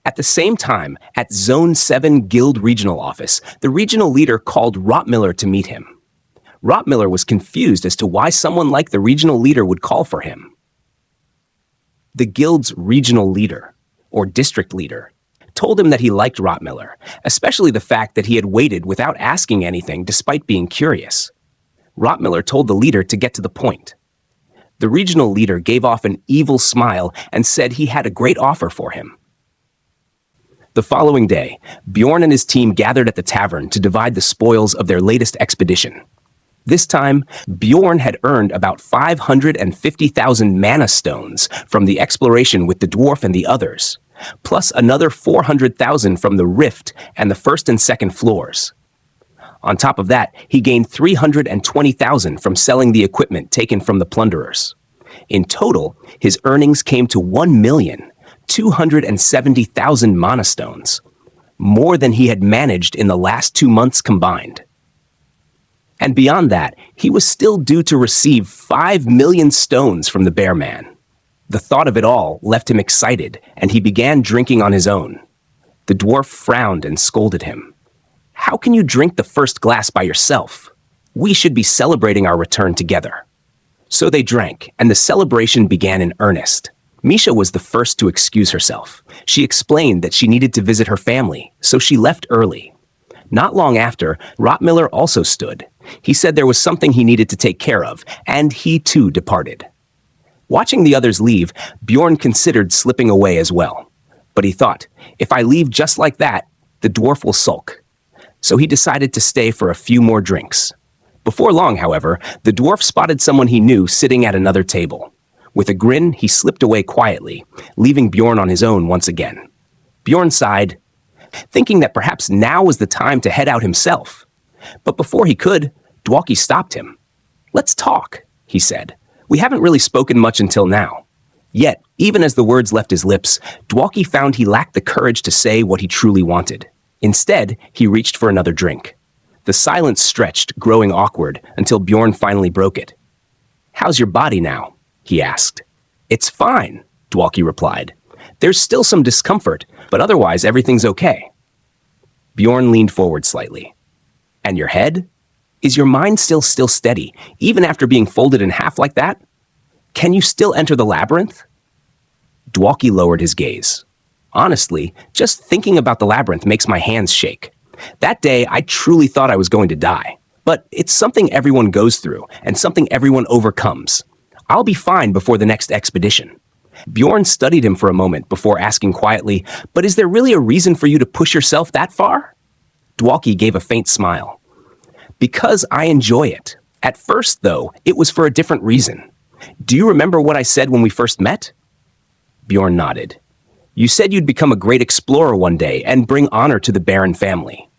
At the same time, at Zone 7 Guild Regional Office, the regional leader called Rotmiller to meet him. Rotmiller was confused as to why someone like the regional leader would call for him. The guild's regional leader, or district leader, told him that he liked Rotmiller, especially the fact that he had waited without asking anything despite being curious. Rotmiller told the leader to get to the point. The regional leader gave off an evil smile and said he had a great offer for him. The following day, Bjorn and his team gathered at the tavern to divide the spoils of their latest expedition. This time, Bjorn had earned about 550,000 mana stones from the exploration with the dwarf and the others, plus another 400,000 from the rift and the first and second floors. On top of that, he gained 320,000 from selling the equipment taken from the plunderers. In total, his earnings came to 1,270,000 mana stones, more than he had managed in the last 2 months combined. And beyond that, he was still due to receive 5 million stones from the Bear Man. The thought of it all left him excited, and he began drinking on his own. The dwarf frowned and scolded him. "How can you drink the first glass by yourself? We should be celebrating our return together." So they drank, and the celebration began in earnest. Misha was the first to excuse herself. She explained that she needed to visit her family, so she left early. Not long after, Rotmiller also stood. He said there was something he needed to take care of, and he too departed. Watching the others leave, Bjorn considered slipping away as well. But he thought, if I leave just like that, the dwarf will sulk. So he decided to stay for a few more drinks. Before long, however, the dwarf spotted someone he knew sitting at another table. With a grin, he slipped away quietly, leaving Bjorn on his own once again. Bjorn sighed, thinking that perhaps now was the time to head out himself. But before he could, Dwalkie stopped him. "Let's talk," he said. "We haven't really spoken much until now." Yet, even as the words left his lips, Dwalkie found he lacked the courage to say what he truly wanted. Instead, he reached for another drink. The silence stretched, growing awkward, until Bjorn finally broke it. "How's your body now?" he asked. "It's fine," Dwalkie replied. "There's still some discomfort, but otherwise everything's okay." Bjorn leaned forward slightly. "And your head? Is your mind still steady, even after being folded in half like that? Can you still enter the labyrinth?" Dwalkie lowered his gaze. "Honestly, just thinking about the labyrinth makes my hands shake. That day, I truly thought I was going to die. But it's something everyone goes through, and something everyone overcomes. I'll be fine before the next expedition." Bjorn studied him for a moment before asking quietly, "But is there really a reason for you to push yourself that far?" Dwalkie gave a faint smile. "Because I enjoy it. At first, though, it was for a different reason. Do you remember what I said when we first met?" Bjorn nodded. "You said you'd become a great explorer one day and bring honor to the Baron family."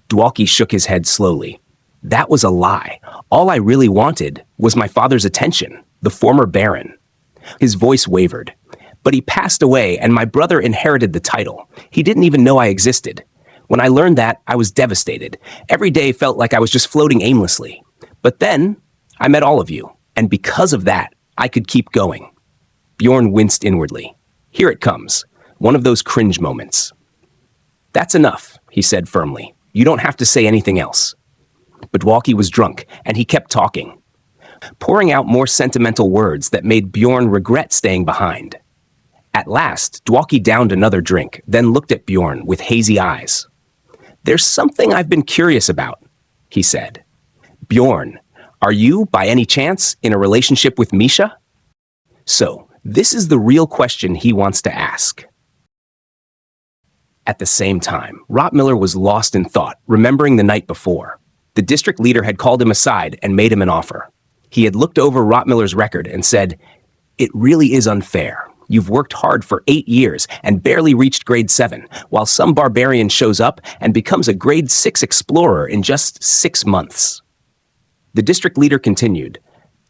Dwalkie shook his head slowly. "That was a lie. All I really wanted was my father's attention, the former Baron." His voice wavered. "But he passed away and my brother inherited the title. He didn't even know I existed. When I learned that, I was devastated. Every day felt like I was just floating aimlessly. But then, I met all of you, and because of that, I could keep going." Bjorn winced inwardly. Here it comes, one of those cringe moments. "That's enough," he said firmly. "You don't have to say anything else." But Dwalkie was drunk, and he kept talking, pouring out more sentimental words that made Bjorn regret staying behind. At last, Dwalkie downed another drink, then looked at Bjorn with hazy eyes. "There's something I've been curious about," he said. "Bjorn, are you, by any chance, in a relationship with Misha?" So, This is the real question he wants to ask. At the same time, Rottmiller was lost in thought, remembering the night before. The district leader had called him aside and made him an offer. He had looked over Rottmiller's record and said, "It really is unfair. You've worked hard for 8 years and barely reached grade 7, while some barbarian shows up and becomes a grade 6 explorer in just 6 months." The district leader continued,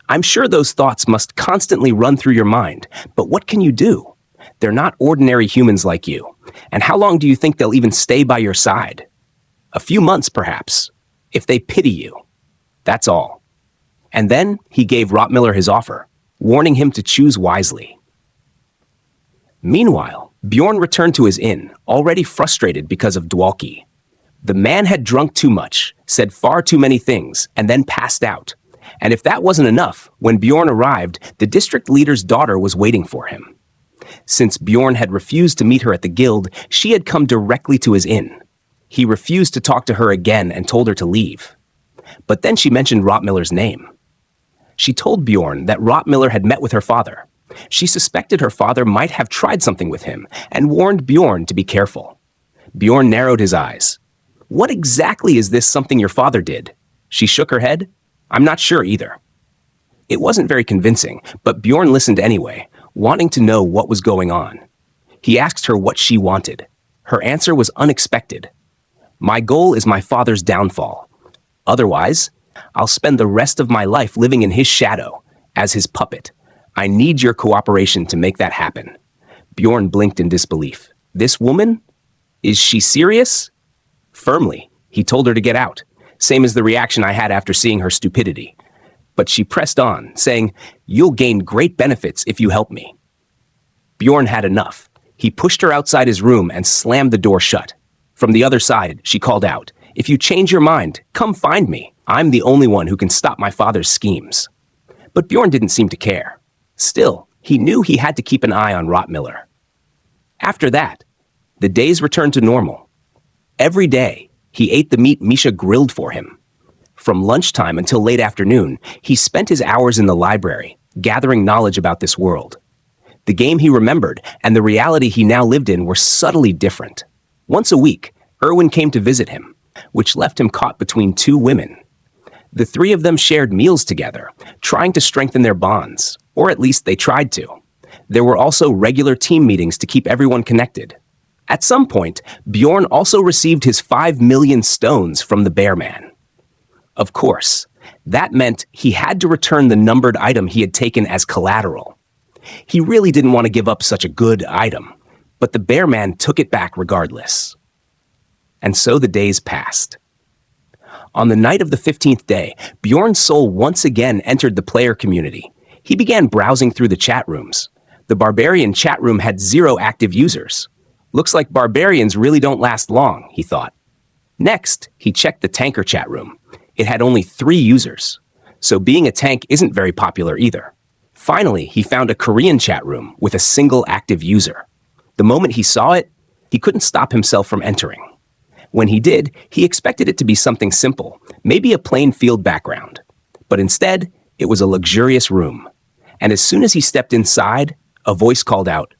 "I'm sure those thoughts must constantly run through your mind, but what can you do? They're not ordinary humans like you. And how long do you think they'll even stay by your side? A few months, perhaps, if they pity you. That's all." And then he gave Rottmiller his offer, warning him to choose wisely. Meanwhile, Bjorn returned to his inn, already frustrated because of Dwalki. The man had drunk too much, said far too many things, and then passed out. And if that wasn't enough, when Bjorn arrived, the district leader's daughter was waiting for him. Since Bjorn had refused to meet her at the guild, she had come directly to his inn. He refused to talk to her again and told her to leave. But then she mentioned Rottmiller's name. She told Bjorn that Rottmiller had met with her father. She suspected her father might have tried something with him and warned Bjorn to be careful. Bjorn narrowed his eyes. "What exactly is this something your father did?" She shook her head. "I'm not sure either." It wasn't very convincing, but Bjorn listened anyway, wanting to know what was going on. He asked her what she wanted. Her answer was unexpected. "My goal is my father's downfall. Otherwise, I'll spend the rest of my life living in his shadow, as his puppet. I need your cooperation to make that happen." Bjorn blinked in disbelief. "This woman? Is she serious?" Firmly, he told her to get out, same as the reaction I had after seeing her stupidity. But she pressed on, saying, "You'll gain great benefits if you help me." Bjorn had enough. He pushed her outside his room and slammed the door shut. From the other side, she called out, "If you change your mind, come find me. I'm the only one who can stop my father's schemes." But Bjorn didn't seem to care. Still, he knew he had to keep an eye on Rottmiller. After that, the days returned to normal. Every day, he ate the meat Misha grilled for him. From lunchtime until late afternoon, he spent his hours in the library, gathering knowledge about this world. The game he remembered and the reality he now lived in were subtly different. Once a week, Erwin came to visit him, which left him caught between 2 women. The 3 of them shared meals together, trying to strengthen their bonds, or at least they tried to. There were also regular team meetings to keep everyone connected. At some point, Bjorn also received his 5 million stones from the Bear Man. Of course, that meant he had to return the numbered item he had taken as collateral. He really didn't want to give up such a good item, but the Bear Man took it back regardless. And so the days passed. On the night of the 15th day, Bjorn's soul once again entered the player community. He began browsing through the chat rooms. The Barbarian chat room had 0 active users. Looks like barbarians really don't last long, he thought. Next, he checked the tanker chat room. It had only 3 users, so being a tank isn't very popular either. Finally, he found a Korean chat room with a single active user. The moment he saw it, he couldn't stop himself from entering. When he did, he expected it to be something simple, maybe a plain field background. But instead, it was a luxurious room. And as soon as he stepped inside, a voice called out,